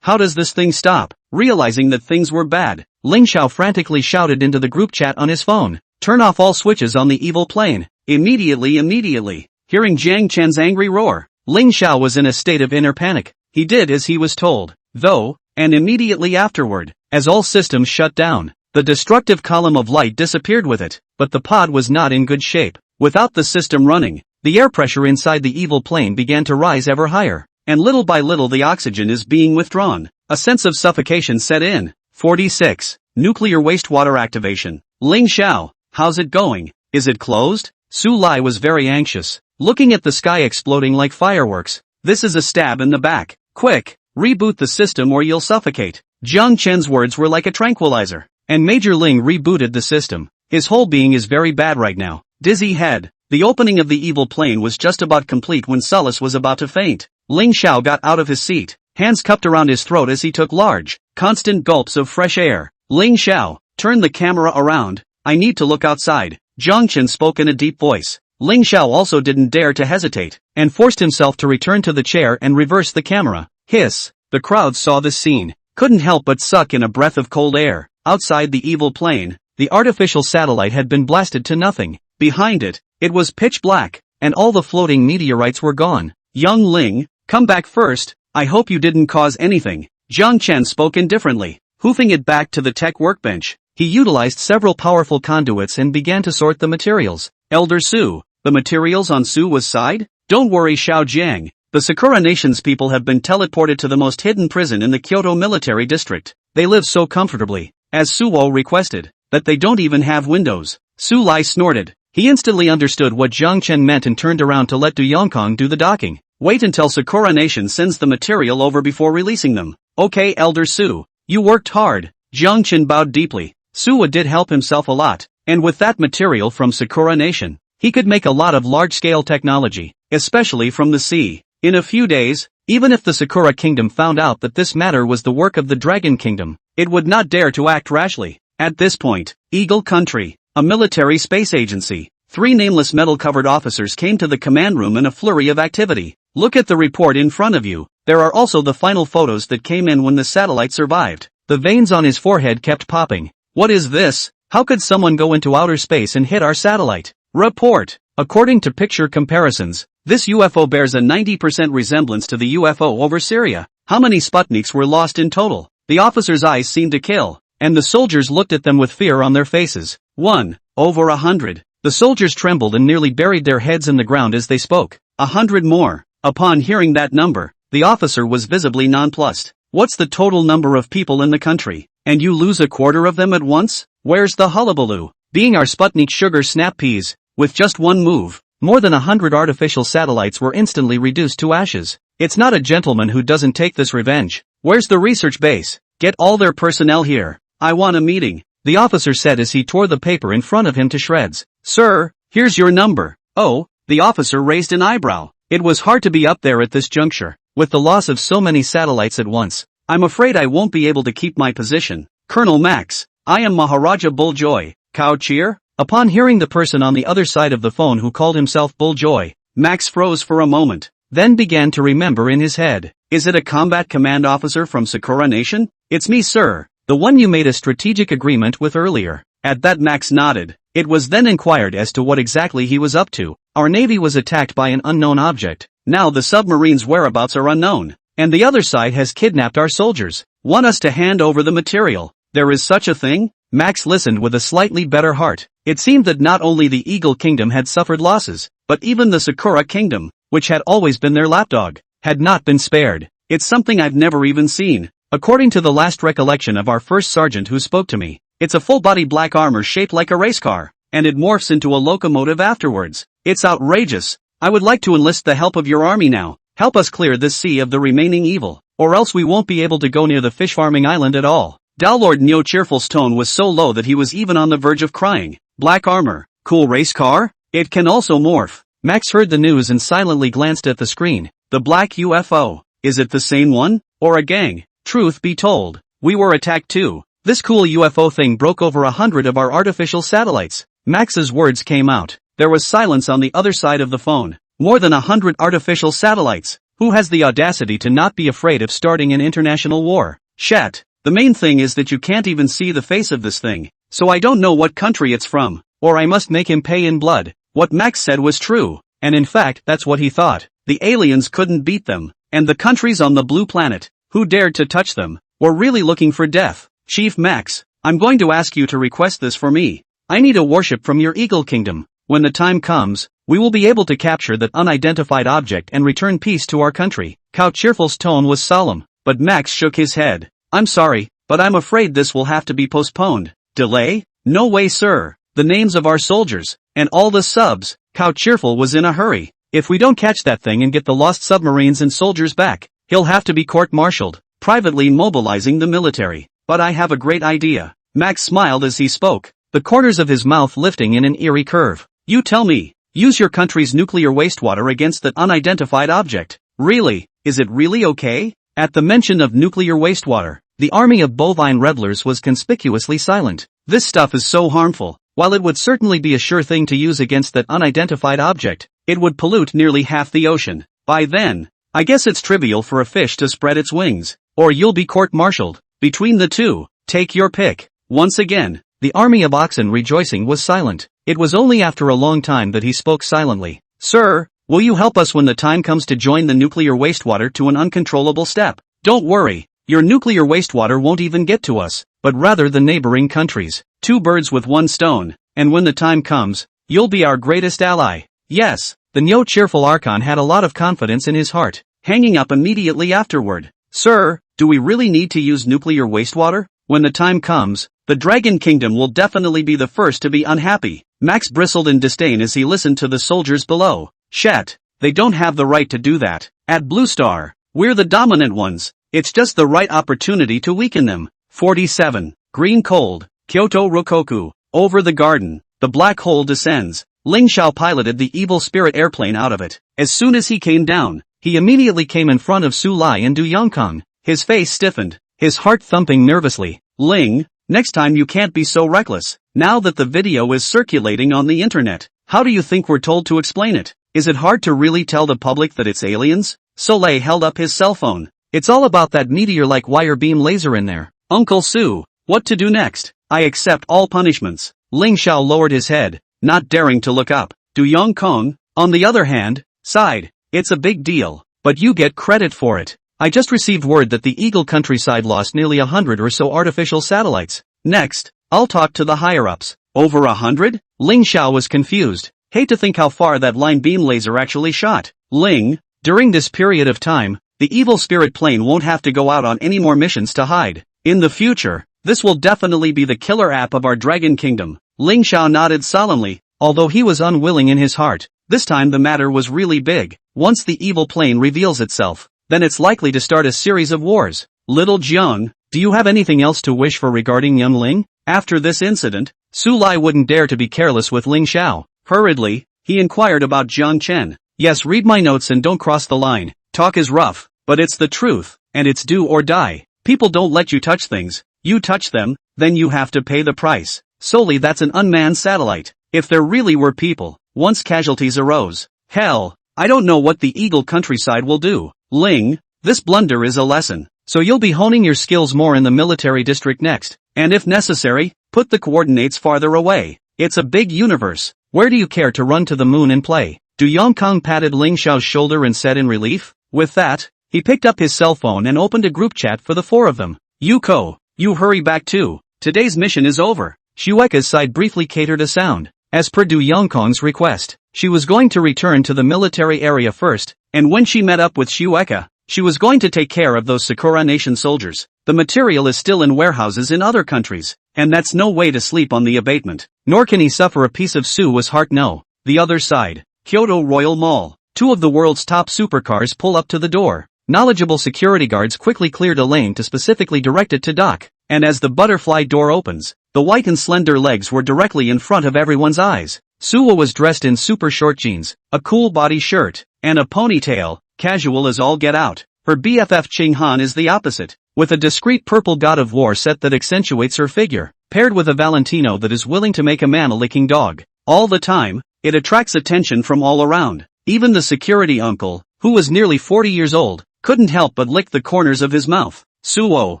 how does this thing stop? Realizing that things were bad, Ling Xiao frantically shouted into the group chat on his phone. Turn off all switches on the evil plane. Immediately. Hearing Jiang Chen's angry roar, Ling Xiao was in a state of inner panic. He did as he was told, though, and immediately afterward, as all systems shut down, the destructive column of light disappeared with it. But the pod was not in good shape. Without the system running, the air pressure inside the evil plane began to rise ever higher, and little by little the oxygen is being withdrawn. A sense of suffocation set in. 46. Nuclear wastewater activation. Ling Xiao, how's it going? Is it closed? Su Lai was very anxious, looking at the sky exploding like fireworks. This is a stab in the back. Quick, reboot the system or you'll suffocate. Jiang Chen's words were like a tranquilizer, and Major Ling rebooted the system. His whole being is very bad right now. Dizzy head. The opening of the evil plane was just about complete when Sullus was about to faint. Ling Xiao got out of his seat, hands cupped around his throat as he took large, constant gulps of fresh air. Ling Xiao, turn the camera around. I need to look outside. Jiang Chen spoke in a deep voice. Ling Xiao also didn't dare to hesitate, and forced himself to return to the chair and reverse the camera. Hiss. The crowd saw this scene. couldn't help but suck in a breath of cold air. Outside the evil plane, the artificial satellite had been blasted to nothing. Behind it, it was pitch black, and all the floating meteorites were gone. Young Ling, come back first, I hope you didn't cause anything. Jiang Chen spoke indifferently, hoofing it back to the tech workbench. He utilized several powerful conduits and began to sort the materials. Elder Su, the materials on Su's side? Don't worry, Xiao Jiang. The Sakura Nation's people have been teleported to the most hidden prison in the Kyoto military district. They live so comfortably, as Suo requested, that they don't even have windows. Su Lai snorted. He instantly understood what Jiang Chen meant and turned around to let Du Yongkong do the docking. Wait until Sakura Nation sends the material over before releasing them. Okay, Elder Su. You worked hard. Jiang Chen bowed deeply. Suwa did help himself a lot, and with that material from Sakura Nation, he could make a lot of large-scale technology, especially from the sea. In a few days, even if the Sakura Kingdom found out that this matter was the work of the Dragon Kingdom, it would not dare to act rashly. At this point, Eagle Country, a military space agency, 3 nameless metal-covered officers came to the command room in a flurry of activity. Look at the report in front of you. There are also the final photos that came in when the satellite survived. The veins on his forehead kept popping. What is this? How could someone go into outer space and hit our satellite? Report. According to picture comparisons, this UFO bears a 90% resemblance to the UFO over Syria. How many Sputniks were lost in total? The officer's eyes seemed to kill, and the soldiers looked at them with fear on their faces. 1. Over 100. The soldiers trembled and nearly buried their heads in the ground as they spoke. 100 more. Upon hearing that number, the officer was visibly nonplussed. What's the total number of people in the country? And you lose a quarter of them at once? Where's the hullabaloo? Being our Sputnik sugar snap peas, with just one move, more than 100 artificial satellites were instantly reduced to ashes. It's not a gentleman who doesn't take this revenge. Where's the research base? Get all their personnel here. I want a meeting, the officer said as he tore the paper in front of him to shreds. Sir, here's your number. Oh, the officer raised an eyebrow. It was hard to be up there at this juncture, with the loss of so many satellites at once. I'm afraid I won't be able to keep my position. Colonel Max, I am Maharaja Bulljoy. Cow cheer? Upon hearing the person on the other side of the phone who called himself Bulljoy, Max froze for a moment, then began to remember in his head. Is it a combat command officer from Sakura Nation? It's me, sir, the one you made a strategic agreement with earlier. At that Max nodded. It was then inquired as to what exactly he was up to. Our navy was attacked by an unknown object. Now the submarine's whereabouts are unknown, and the other side has kidnapped our soldiers. Want us to hand over the material? There is such a thing? Max listened with a slightly better heart. It seemed that not only the Eagle Kingdom had suffered losses, but even the Sakura Kingdom, which had always been their lapdog, had not been spared. It's something I've never even seen. According to the last recollection of our first sergeant who spoke to me, it's a full-body black armor shaped like a race car, and it morphs into a locomotive afterwards. It's outrageous. I would like to enlist the help of your army now. Help us clear this sea of the remaining evil, or else we won't be able to go near the fish farming island at all. Dowlord Neo Cheerful's tone was so low that he was even on the verge of crying. Black armor, cool race car? It can also morph. Max heard the news and silently glanced at the screen. The black UFO. Is it the same one? Or a gang? Truth be told, we were attacked too. This cool UFO thing broke over 100 of our artificial satellites. Max's words came out. There was silence on the other side of the phone. More than 100 artificial satellites. Who has the audacity to not be afraid of starting an international war? Shat. The main thing is that you can't even see the face of this thing. So I don't know what country it's from, or I must make him pay in blood. What Max said was true, and in fact that's what he thought. The aliens couldn't beat them, and the countries on the blue planet, who dared to touch them, were really looking for death. Chief Max, I'm going to ask you to request this for me. I need a warship from your Eagle Kingdom. When the time comes, we will be able to capture that unidentified object and return peace to our country. Cow Cheerful's tone was solemn, but Max shook his head. I'm sorry, but I'm afraid this will have to be postponed. Delay? No way, sir. The names of our soldiers, and all the subs. Cow Cheerful was in a hurry. If we don't catch that thing and get the lost submarines and soldiers back, he'll have to be court-martialed, privately mobilizing the military. But I have a great idea. Max smiled as he spoke, the corners of his mouth lifting in an eerie curve. You tell me. Use your country's nuclear wastewater against that unidentified object. Really? Is it really okay? At the mention of nuclear wastewater, the army of bovine revelers was conspicuously silent. This stuff is so harmful. While it would certainly be a sure thing to use against that unidentified object, it would pollute nearly half the ocean. By then, I guess it's trivial for a fish to spread its wings. Or you'll be court-martialed. Between the two, take your pick. Once again, the army of oxen rejoicing was silent. It was only after a long time that he spoke silently. Sir, will you help us when the time comes to join the nuclear wastewater to an uncontrollable step? Don't worry, your nuclear wastewater won't even get to us, but rather the neighboring countries. 2 birds with 1 stone, and when the time comes, you'll be our greatest ally. Yes, the Nyo cheerful Archon had a lot of confidence in his heart, hanging up immediately afterward. Sir, do we really need to use nuclear wastewater? When the time comes, the Dragon Kingdom will definitely be the first to be unhappy. Max bristled in disdain as he listened to the soldiers below. Shet, they don't have the right to do that. At Blue Star, we're the dominant ones. It's just the right opportunity to weaken them. 47. Green Cold, Kyoto Rokoku. Over the garden, the black hole descends. Ling Xiao piloted the evil spirit airplane out of it. As soon as he came down, he immediately came in front of Su Lai and Du Yongkong. His face stiffened, his heart thumping nervously. Ling, next time you can't be so reckless. Now that the video is circulating on the internet, how do you think we're told to explain it? Is it hard to really tell the public that it's aliens? Soleil held up his cell phone. It's all about that meteor-like wire beam laser in there. Uncle Su, what to do next? I accept all punishments. Ling Xiao lowered his head, not daring to look up. Du Yongkong, on the other hand, sighed. It's a big deal, but you get credit for it. I just received word that the Eagle countryside lost nearly 100 or so artificial satellites. Next, I'll talk to the higher-ups. Over 100? Ling Xiao was confused. Hate to think how far that line beam laser actually shot. Ling, during this period of time, the evil spirit plane won't have to go out on any more missions to hide. In the future, this will definitely be the killer app of our Dragon Kingdom. Ling Xiao nodded solemnly, although he was unwilling in his heart. This time the matter was really big. Once the evil plane reveals itself, then it's likely to start a series of wars. Little Jiang, do you have anything else to wish for regarding young Ling? After this incident, Su Lai wouldn't dare to be careless with Ling Xiao. Hurriedly, he inquired about Jiang Chen. Yes, read my notes and don't cross the line. Talk is rough, but it's the truth, and it's do or die. People don't let you touch things. You touch them, then you have to pay the price. Solely that's an unmanned satellite. If there really were people, once casualties arose. Hell, I don't know what the Eagle countryside will do. Ling, this blunder is a lesson, so you'll be honing your skills more in the military district next, and if necessary, put the coordinates farther away. It's a big universe. Where do you care to run to the moon and play? Du Yongkong patted Ling Xiao's shoulder and said in relief. With that, he picked up his cell phone and opened a group chat for the 4 of them. Yuko, you hurry back too. Today's mission is over. Shueka's side briefly catered a sound. As per Du Yongkong's request, she was going to return to the military area first, and when she met up with Shueka, she was going to take care of those Sakura Nation soldiers. The material is still in warehouses in other countries, and that's no way to sleep on the abatement. Nor can he suffer a piece of Su's heart. No. The other side, Kyoto Royal Mall. 2 of the world's top supercars pull up to the door. Knowledgeable security guards quickly cleared a lane to specifically direct it to dock, and as the butterfly door opens, the white and slender legs were directly in front of everyone's eyes. Suwa was dressed in super short jeans, a cool body shirt, and a ponytail, casual as all get out. Her BFF Ching Han is the opposite, with a discreet purple god of war set that accentuates her figure, paired with a Valentino that is willing to make a man a licking dog. All the time, it attracts attention from all around. Even the security uncle, who was nearly 40 years old, couldn't help but lick the corners of his mouth. Suo,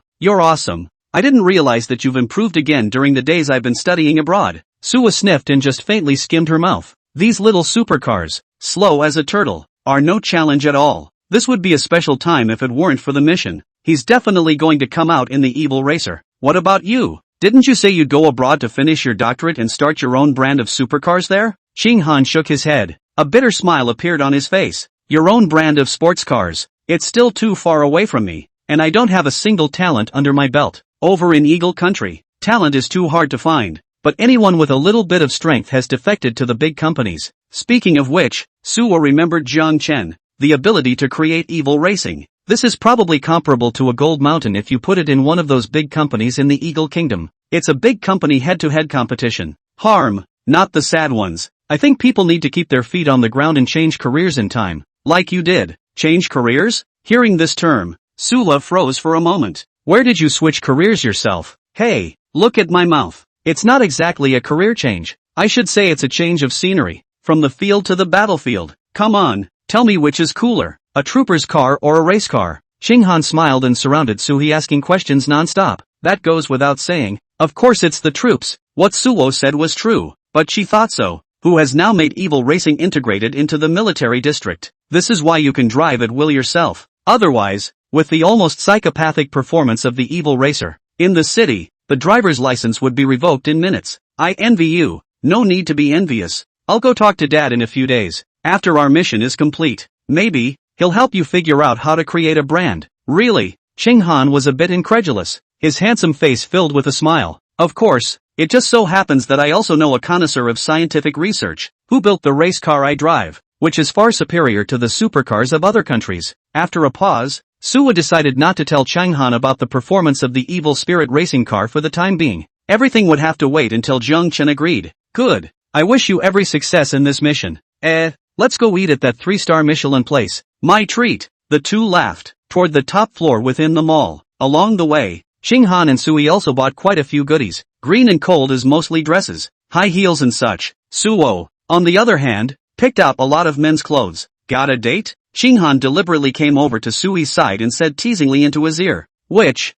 you're awesome. I didn't realize that you've improved again during the days I've been studying abroad. Suwa sniffed and just faintly skimmed her mouth. These little supercars, slow as a turtle, are no challenge at all. This would be a special time if it weren't for the mission. He's definitely going to come out in the evil racer. What about you? Didn't you say you'd go abroad to finish your doctorate and start your own brand of supercars there? Ching Han shook his head. A bitter smile appeared on his face. Your own brand of sports cars. It's still too far away from me, and I don't have a single talent under my belt. Over in Eagle Country, talent is too hard to find, but anyone with a little bit of strength has defected to the big companies. Speaking of which, Suwa remembered Jiang Chen, the ability to create evil racing. This is probably comparable to a gold mountain if you put it in one of those big companies in the Eagle Kingdom. It's a big company head-to-head competition. Harm, not the sad ones. I think people need to keep their feet on the ground and change careers in time. Like you did. Change careers? Hearing this term, Sula froze for a moment. Where did you switch careers yourself? Hey, look at my mouth. It's not exactly a career change. I should say it's a change of scenery. From the field to the battlefield. Come on, tell me which is cooler. A trooper's car or a race car? Xinghan smiled and surrounded Suhi asking questions non-stop. That goes without saying. Of course it's the troops. What Suo said was true, but she thought so. Who has now made evil racing integrated into the military district. This is why you can drive at will yourself. Otherwise, with the almost psychopathic performance of the evil racer, in the city, the driver's license would be revoked in minutes. I envy you. No need to be envious. I'll go talk to Dad in a few days, after our mission is complete. Maybe he'll help you figure out how to create a brand. Really? Xinghan was a bit incredulous, his handsome face filled with a smile. Of course, it just so happens that I also know a connoisseur of scientific research, who built the race car I drive, which is far superior to the supercars of other countries. After a pause, Suwa decided not to tell Xinghan about the performance of the evil spirit racing car for the time being. Everything would have to wait until Jiang Chen agreed. Good. I wish you every success in this mission. Let's go eat at that 3-star Michelin place. My treat. The two laughed, toward the top floor within the mall. Along the way, Xinghan and Sui also bought quite a few goodies. Green and cold is mostly dresses, high heels and such. Suo, on the other hand, picked up a lot of men's clothes. Got a date? Xinghan deliberately came over to Sui's side and said teasingly into his ear. Which?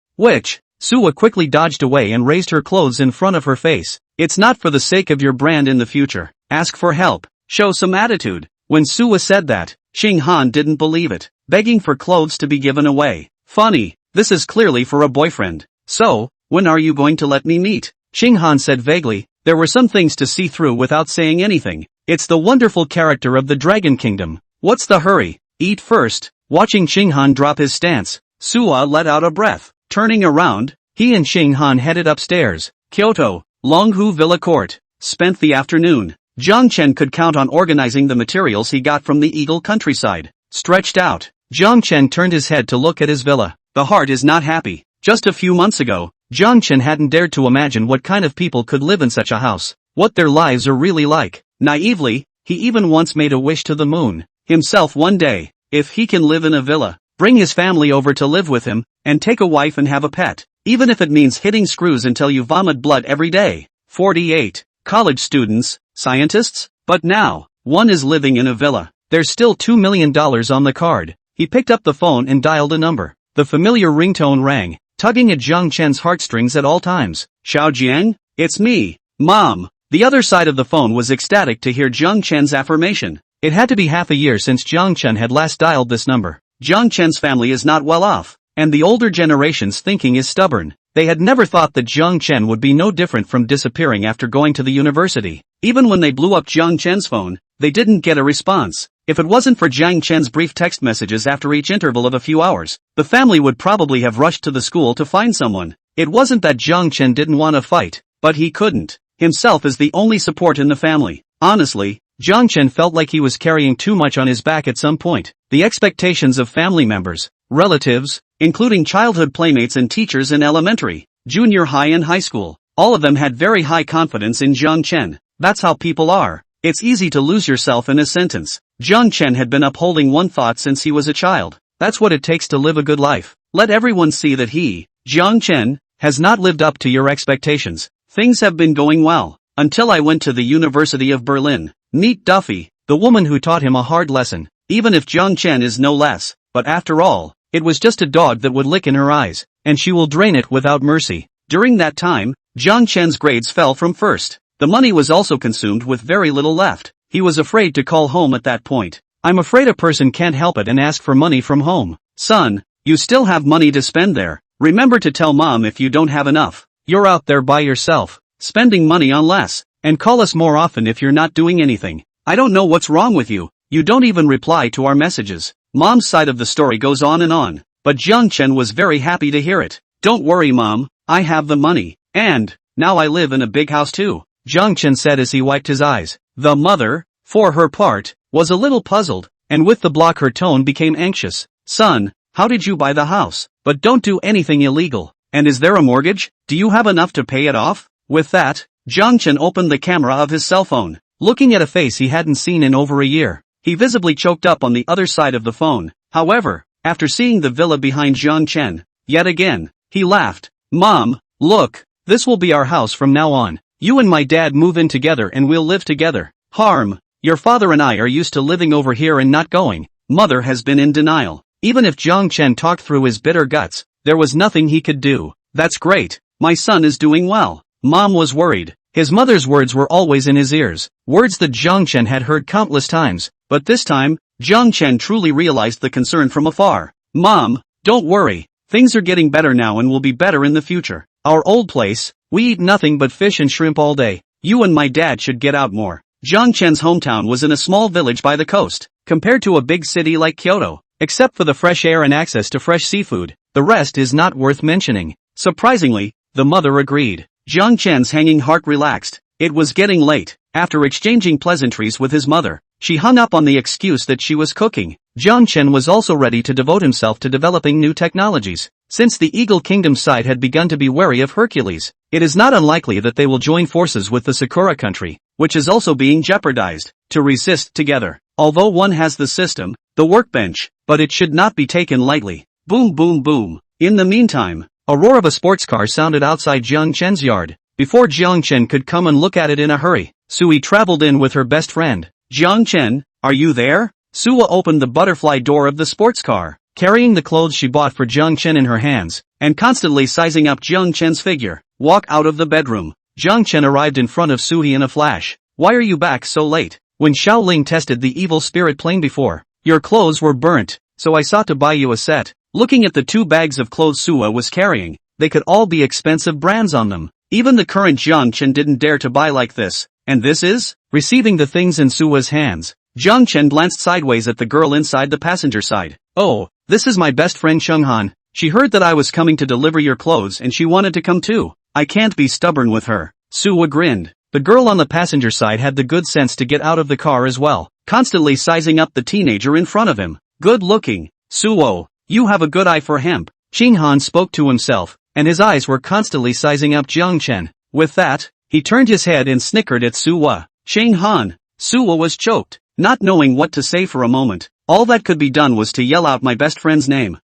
Suwa quickly dodged away and raised her clothes in front of her face. It's not for the sake of your brand in the future. Ask for help. Show some attitude. When Suwa said that, Xinghan didn't believe it. Begging for clothes to be given away. Funny, this is clearly for a boyfriend. So, when are you going to let me meet? Xinghan said vaguely. There were some things to see through without saying anything. It's the wonderful character of the Dragon Kingdom. What's the hurry? Eat first. Watching Xinghan drop his stance, Suwa let out a breath. Turning around, he and Xinghan headed upstairs. Kyoto, Longhu Villa Court. Spent the afternoon. Jiang Chen could count on organizing the materials he got from the Eagle countryside. Stretched out, Jiang Chen turned his head to look at his villa. The heart is not happy. Just a few months ago, Jiang Chen hadn't dared to imagine what kind of people could live in such a house. What their lives are really like. Naively, he even once made a wish to the moon. Himself one day, if he can live in a villa, bring his family over to live with him, and take a wife and have a pet. Even if it means hitting screws until you vomit blood every day. 48. College students, scientists? But now, one is living in a villa. There's still $2 million on the card. He picked up the phone and dialed a number. The familiar ringtone rang, tugging at Jiang Chen's heartstrings at all times. Xiao Jiang? It's me, Mom. The other side of the phone was ecstatic to hear Jiang Chen's affirmation. It had to be half a year since Jiang Chen had last dialed this number. Jiang Chen's family is not well off, and the older generation's thinking is stubborn. They had never thought that Jiang Chen would be no different from disappearing after going to the university. Even when they blew up Jiang Chen's phone, they didn't get a response. If it wasn't for Jiang Chen's brief text messages after each interval of a few hours, the family would probably have rushed to the school to find someone. It wasn't that Jiang Chen didn't want to fight, but he couldn't. Himself is the only support in the family. Honestly, Jiang Chen felt like he was carrying too much on his back at some point. The expectations of family members, relatives, including childhood playmates and teachers in elementary, junior high and high school, all of them had very high confidence in Jiang Chen. That's how people are. It's easy to lose yourself in a sentence. Jiang Chen had been upholding one thought since he was a child. That's what it takes to live a good life. Let everyone see that he, Jiang Chen, has not lived up to your expectations. Things have been going well, until I went to the University of Berlin. Meet Duffy, the woman who taught him a hard lesson, even if Jiang Chen is no less. But after all, it was just a dog that would lick in her eyes, and she will drain it without mercy. During that time, Jiang Chen's grades fell from first. The money was also consumed with very little left. He was afraid to call home at that point. I'm afraid a person can't help it and ask for money from home. Son, you still have money to spend there. Remember to tell Mom if you don't have enough. You're out there by yourself, spending money on less. And call us more often if you're not doing anything. I don't know what's wrong with you. You don't even reply to our messages. Mom's side of the story goes on and on. But Jiang Chen was very happy to hear it. Don't worry, Mom. I have the money. And, now I live in a big house too. Jiang Chen said as he wiped his eyes. The mother, for her part, was a little puzzled, and with the block her tone became anxious. Son, how did you buy the house? But don't do anything illegal. And is there a mortgage? Do you have enough to pay it off? With that, Jiang Chen opened the camera of his cell phone, looking at a face he hadn't seen in over a year. He visibly choked up on the other side of the phone. However, after seeing the villa behind Jiang Chen, yet again, he laughed. Mom, look, this will be our house from now on. You and my dad move in together and we'll live together. Harm, your father and I are used to living over here and not going. Mother has been in denial. Even if Jiang Chen talked through his bitter guts, there was nothing he could do. That's great. My son is doing well. Mom was worried. His mother's words were always in his ears, words that Jiang Chen had heard countless times, but this time, Jiang Chen truly realized the concern from afar. Mom, don't worry. Things are getting better now and will be better in the future. Our old place, we eat nothing but fish and shrimp all day. You and my dad should get out more. Jiang Chen's hometown was in a small village by the coast, compared to a big city like Kyoto. Except for the fresh air and access to fresh seafood, the rest is not worth mentioning. Surprisingly, the mother agreed. Jiang Chen's hanging heart relaxed. It was getting late. After exchanging pleasantries with his mother, she hung up on the excuse that she was cooking. Jiang Chen was also ready to devote himself to developing new technologies. Since the Eagle Kingdom side had begun to be wary of Hercules, it is not unlikely that they will join forces with the Sakura country, which is also being jeopardized, to resist together. Although one has the system, the workbench, but it should not be taken lightly. Boom boom boom. In the meantime, a roar of a sports car sounded outside Jiang Chen's yard. Before Jiang Chen could come and look at it in a hurry, Sui traveled in with her best friend. Jiang Chen, are you there? Suwa opened the butterfly door of the sports car, carrying the clothes she bought for Jiang Chen in her hands, and constantly sizing up Jiang Chen's figure. Walk out of the bedroom. Jiang Chen arrived in front of Sui in a flash. Why are you back so late? When Shaoling tested the evil spirit plane before, your clothes were burnt, so I sought to buy you a set. Looking at the 2 bags of clothes Suwa was carrying, they could all be expensive brands on them. Even the current Jiang Chen didn't dare to buy like this. And this is? Receiving the things in Suwa's hands, Jiang Chen glanced sideways at the girl inside the passenger side. Oh, this is my best friend Chenghan. She heard that I was coming to deliver your clothes and she wanted to come too. I can't be stubborn with her. Suwa grinned. The girl on the passenger side had the good sense to get out of the car as well, constantly sizing up the teenager in front of him. Good looking. Suwo, you have a good eye for hemp. Chenghan spoke to himself, and his eyes were constantly sizing up Jiang Chen. With that, he turned his head and snickered at Suwa. Chenghan. Suwa was choked, not knowing what to say for a moment. All that could be done was to yell out my best friend's name.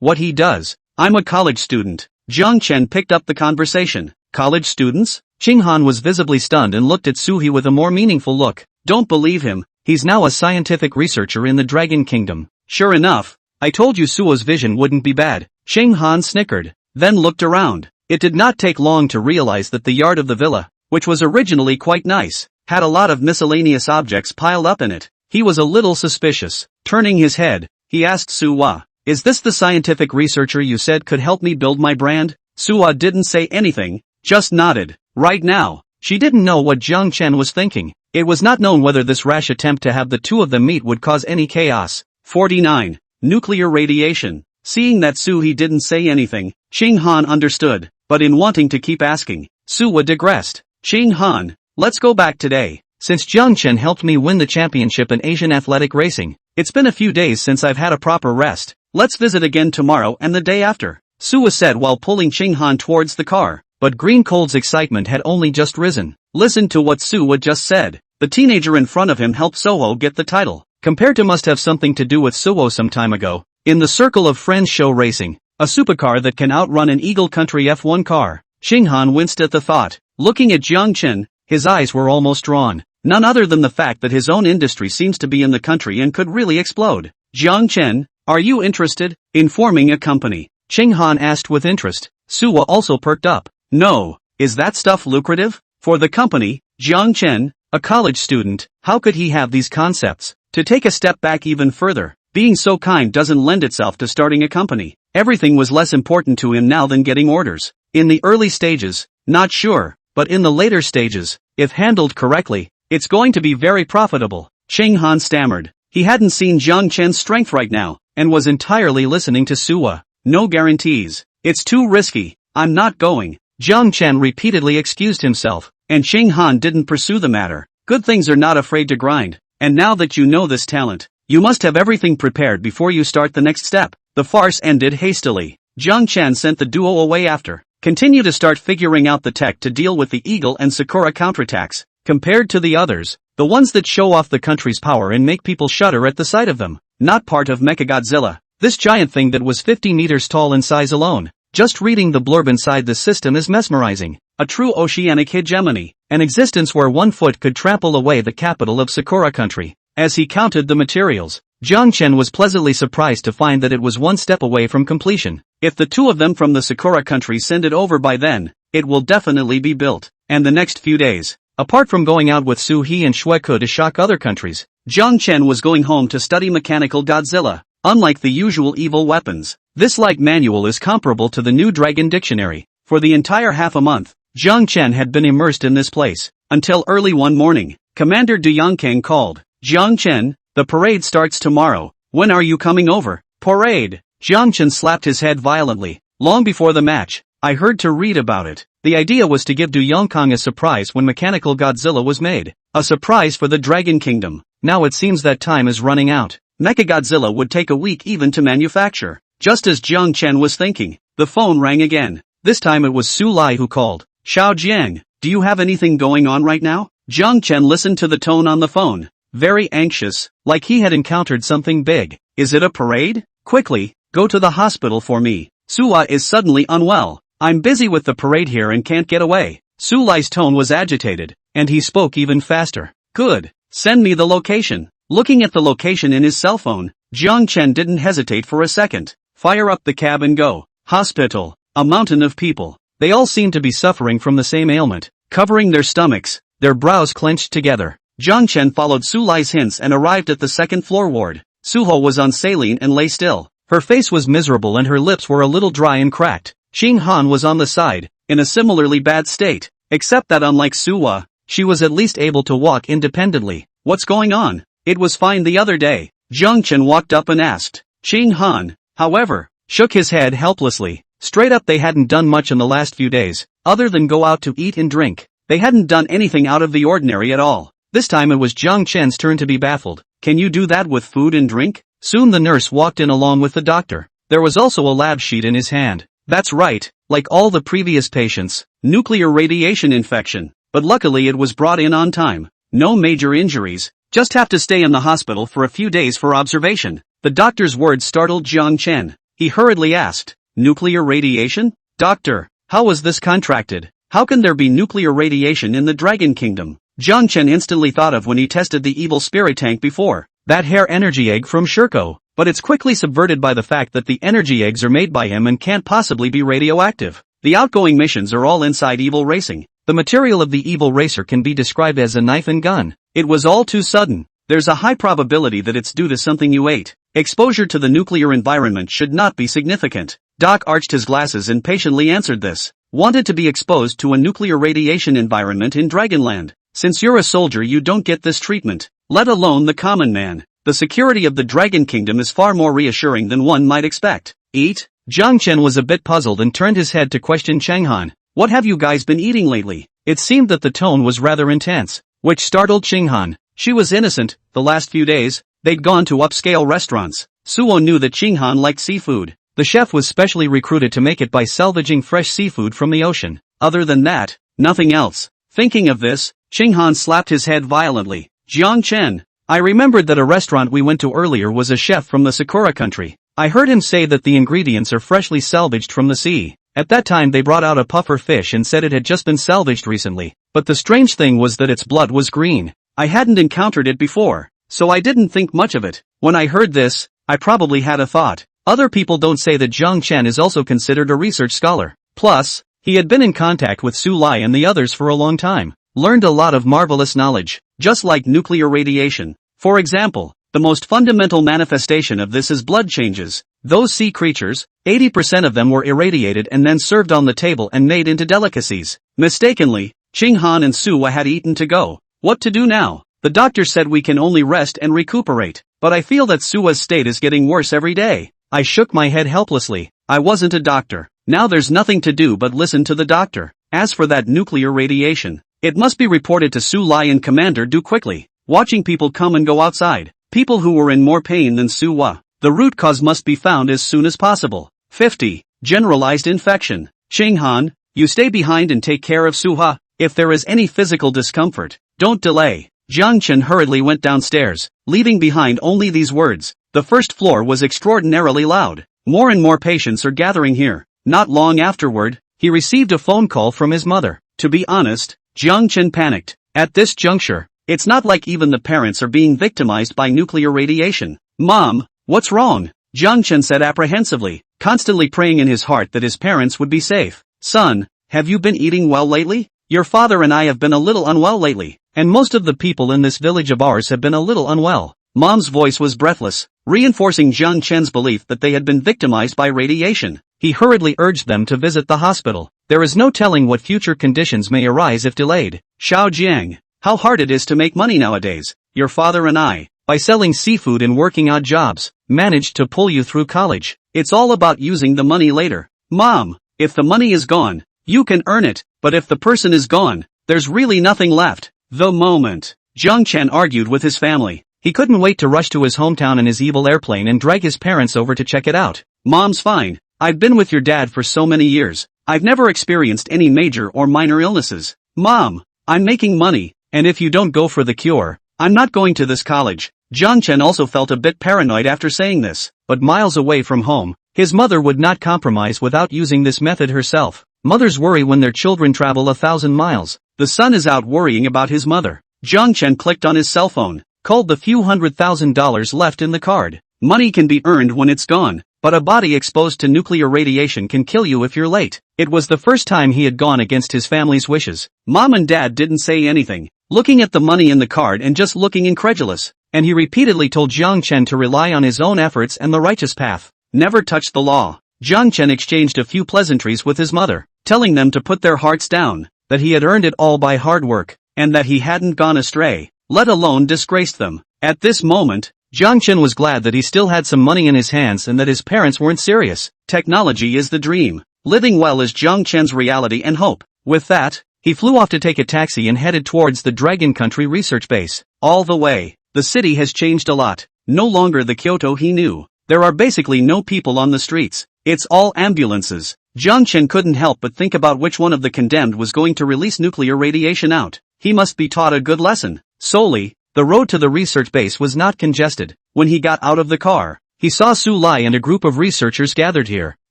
What he does. I'm a college student. Jiang Chen picked up the conversation. College students? Chenghan was visibly stunned and looked at Suhi with a more meaningful look. Don't believe him. He's now a scientific researcher in the Dragon Kingdom. Sure enough. I told you Suo's vision wouldn't be bad. Chenghan snickered, then looked around. It did not take long to realize that the yard of the villa, which was originally quite nice, had a lot of miscellaneous objects piled up in it. He was a little suspicious. Turning his head, he asked Suwa, is this the scientific researcher you said could help me build my brand? Suwa didn't say anything, just nodded. Right now, she didn't know what Jiang Chen was thinking. It was not known whether this rash attempt to have the two of them meet would cause any chaos. 49. Nuclear radiation. Seeing that Suhi didn't say anything, Chenghan understood, but in wanting to keep asking, Suwa digressed. Chenghan, let's go back today. Since Jiang Chen helped me win the championship in Asian athletic racing, it's been a few days since I've had a proper rest. Let's visit again tomorrow and the day after, Suwa said while pulling Chenghan towards the car, but Green Cold's excitement had only just risen. Listen to what Suwa just said. The teenager in front of him helped Soho get the title. Compared to must have something to do with Suwo some time ago. In the circle of friends show racing, a supercar that can outrun an Eagle Country F1 car. Chenghan winced at the thought. Looking at Jiang Chen, his eyes were almost drawn. None other than the fact that his own industry seems to be in the country and could really explode. Jiang Chen, are you interested in forming a company? Chenghan asked with interest. Suwa also perked up. No, is that stuff lucrative? For the company, Jiang Chen, a college student, how could he have these concepts? To take a step back even further, being so kind doesn't lend itself to starting a company. Everything was less important to him now than getting orders. In the early stages, not sure, but in the later stages, if handled correctly, it's going to be very profitable. Chenghan stammered. He hadn't seen Jiang Chen's strength right now, and was entirely listening to Suwa. No guarantees. It's too risky. I'm not going. Jiang Chen repeatedly excused himself, and Chenghan didn't pursue the matter. Good things are not afraid to grind. And now that you know this talent, you must have everything prepared before you start the next step. The farce ended hastily. Jiang Chen sent the duo away after. Continue to start figuring out the tech to deal with the Eagle and Sakura counterattacks. Compared to the others, the ones that show off the country's power and make people shudder at the sight of them. Not part of Mechagodzilla. This giant thing that was 50 meters tall in size alone. Just reading the blurb inside the system is mesmerizing. A true oceanic hegemony. An existence where 1 foot could trample away the capital of Sakura country. As he counted the materials, Jiang Chen was pleasantly surprised to find that it was one step away from completion. If the two of them from the Sakura country send it over by then, it will definitely be built. And the next few days, apart from going out with Su He and Shueku to shock other countries, Jiang Chen was going home to study mechanical Godzilla. Unlike the usual evil weapons, this light manual is comparable to the new Dragon Dictionary. For the entire half a month, Jiang Chen had been immersed in this place, until early one morning, Commander Du Yongkang called, "Jiang Chen, the parade starts tomorrow, when are you coming over?" "Parade?" Jiang Chen slapped his head violently. "Long before the match, I heard to read about it." The idea was to give Du Yongkang a surprise when Mechanical Godzilla was made. A surprise for the Dragon Kingdom. Now it seems that time is running out. Mechagodzilla would take a week even to manufacture. Just as Jiang Chen was thinking, the phone rang again. This time it was Su Lai who called. "Xiao Jiang, do you have anything going on right now?" Jiang Chen listened to the tone on the phone. Very anxious, like he had encountered something big. "Is it a parade? Quickly, go to the hospital for me. Suwa is suddenly unwell. I'm busy with the parade here and can't get away." Su Lai's tone was agitated, and he spoke even faster. "Good, send me the location." Looking at the location in his cell phone, Jiang Chen didn't hesitate for a second. "Fire up the cab and go." Hospital. A mountain of people. They all seemed to be suffering from the same ailment, covering their stomachs, their brows clenched together. Jiang Chen followed Su Lai's hints and arrived at the second-floor ward. Suho was on saline and lay still. Her face was miserable and her lips were a little dry and cracked. Xing Han was on the side, in a similarly bad state, except that unlike Suwa, she was at least able to walk independently. "What's going on?" "It was fine the other day." Jiang Chen walked up and asked. Xing Han, however, shook his head helplessly. Straight up they hadn't done much in the last few days, other than go out to eat and drink. They hadn't done anything out of the ordinary at all. This time it was Jiang Chen's turn to be baffled. "Can you do that with food and drink?" Soon the nurse walked in along with the doctor. There was also a lab sheet in his hand. "That's right, like all the previous patients, nuclear radiation infection, but luckily it was brought in on time. No major injuries, just have to stay in the hospital for a few days for observation." The doctor's words startled Jiang Chen. He hurriedly asked, "Nuclear radiation? Doctor, how was this contracted? How can there be nuclear radiation in the Dragon Kingdom?" Jiang Chen instantly thought of when he tested the evil spirit tank before. That hair energy egg from Shirko, but it's quickly subverted by the fact that the energy eggs are made by him and can't possibly be radioactive. The outgoing missions are all inside Evil Racing. The material of the Evil Racer can be described as a knife and gun. It was all too sudden. There's a high probability that it's due to something you ate. Exposure to the nuclear environment should not be significant. Doc arched his glasses and patiently answered this. Wanted to be exposed to a nuclear radiation environment in Dragonland. Since you're a soldier you don't get this treatment, let alone the common man. The security of the Dragon Kingdom is far more reassuring than one might expect. Eat? Jiang Chen was a bit puzzled and turned his head to question Changhan. What have you guys been eating lately? It seemed that the tone was rather intense, which startled Chinghan. She was innocent. The last few days, they'd gone to upscale restaurants. Suo knew that Chinghan liked seafood. The chef was specially recruited to make it by salvaging fresh seafood from the ocean. Other than that, nothing else. Thinking of this, Chinghan slapped his head violently. Jiang Chen, I remembered that a restaurant we went to earlier was a chef from the Sakura country. I heard him say that the ingredients are freshly salvaged from the sea. At that time they brought out a puffer fish and said it had just been salvaged recently. But the strange thing was that its blood was green. I hadn't encountered it before, so I didn't think much of it. When I heard this, I probably had a thought. Other people don't say that Jiang Chen is also considered a research scholar. Plus, he had been in contact with Su Lai and the others for a long time. Learned a lot of marvelous knowledge, just like nuclear radiation. For example, the most fundamental manifestation of this is blood changes. Those sea creatures, 80% of them were irradiated and then served on the table and made into delicacies. Mistakenly, Chinghan and Suwa had eaten to go. What to do now? The doctor said we can only rest and recuperate, but I feel that Suwa's state is getting worse every day. I shook my head helplessly. I wasn't a doctor. Now there's nothing to do but listen to the doctor. As for that nuclear radiation, it must be reported to Su Lai and Commander Du quickly. Watching people come and go outside. People who were in more pain than Suwa. The root cause must be found as soon as possible. 50. Generalized infection. Chinghan, you stay behind and take care of Suha. If there is any physical discomfort, don't delay. Jiang Chen hurriedly went downstairs, leaving behind only these words. The first floor was extraordinarily loud. More and more patients are gathering here. Not long afterward, he received a phone call from his mother. To be honest, Jiang Chen panicked. At this juncture, it's not like even the parents are being victimized by nuclear radiation. Mom, what's wrong? Jiang Chen said apprehensively, constantly praying in his heart that his parents would be safe. Son, have you been eating well lately? Your father and I have been a little unwell lately, and most of the people in this village of ours have been a little unwell. Mom's voice was breathless, reinforcing Jiang Chen's belief that they had been victimized by radiation. He hurriedly urged them to visit the hospital. There is no telling what future conditions may arise if delayed. Xiao Jiang, how hard it is to make money nowadays. Your father and I, by selling seafood and working odd jobs, managed to pull you through college. It's all about using the money later. Mom, if the money is gone, you can earn it, but if the person is gone, there's really nothing left. The moment. Jiang Chen argued with his family. He couldn't wait to rush to his hometown in his evil airplane and drag his parents over to check it out. Mom's fine. I've been with your dad for so many years. I've never experienced any major or minor illnesses. Mom, I'm making money, and if you don't go for the cure, I'm not going to this college. Jiang Chen also felt a bit paranoid after saying this, but miles away from home, his mother would not compromise without using this method herself. Mothers worry when their children travel 1,000 miles. The son is out worrying about his mother. Jiang Chen clicked on his cell phone, called the few $100,000 left in the card. Money can be earned when it's gone, but a body exposed to nuclear radiation can kill you if you're late. It was the first time he had gone against his family's wishes. Mom and Dad didn't say anything, looking at the money in the card and just looking incredulous, and he repeatedly told Jiang Chen to rely on his own efforts and the righteous path. Never touch the law. Jiang Chen exchanged a few pleasantries with his mother, telling them to put their hearts down, that he had earned it all by hard work, and that he hadn't gone astray, let alone disgraced them. At this moment, Jiang Chen was glad that he still had some money in his hands and that his parents weren't serious. Technology is the dream. Living well is Jiang Chen's reality and hope. With that, he flew off to take a taxi and headed towards the Dragon Country research base. All the way, the city has changed a lot. No longer the Kyoto he knew. There are basically no people on the streets. It's all ambulances. Jiang Chen couldn't help but think about which one of the condemned was going to release nuclear radiation out. He must be taught a good lesson. Solely, the road to the research base was not congested. When he got out of the car, he saw Su Lai and a group of researchers gathered here.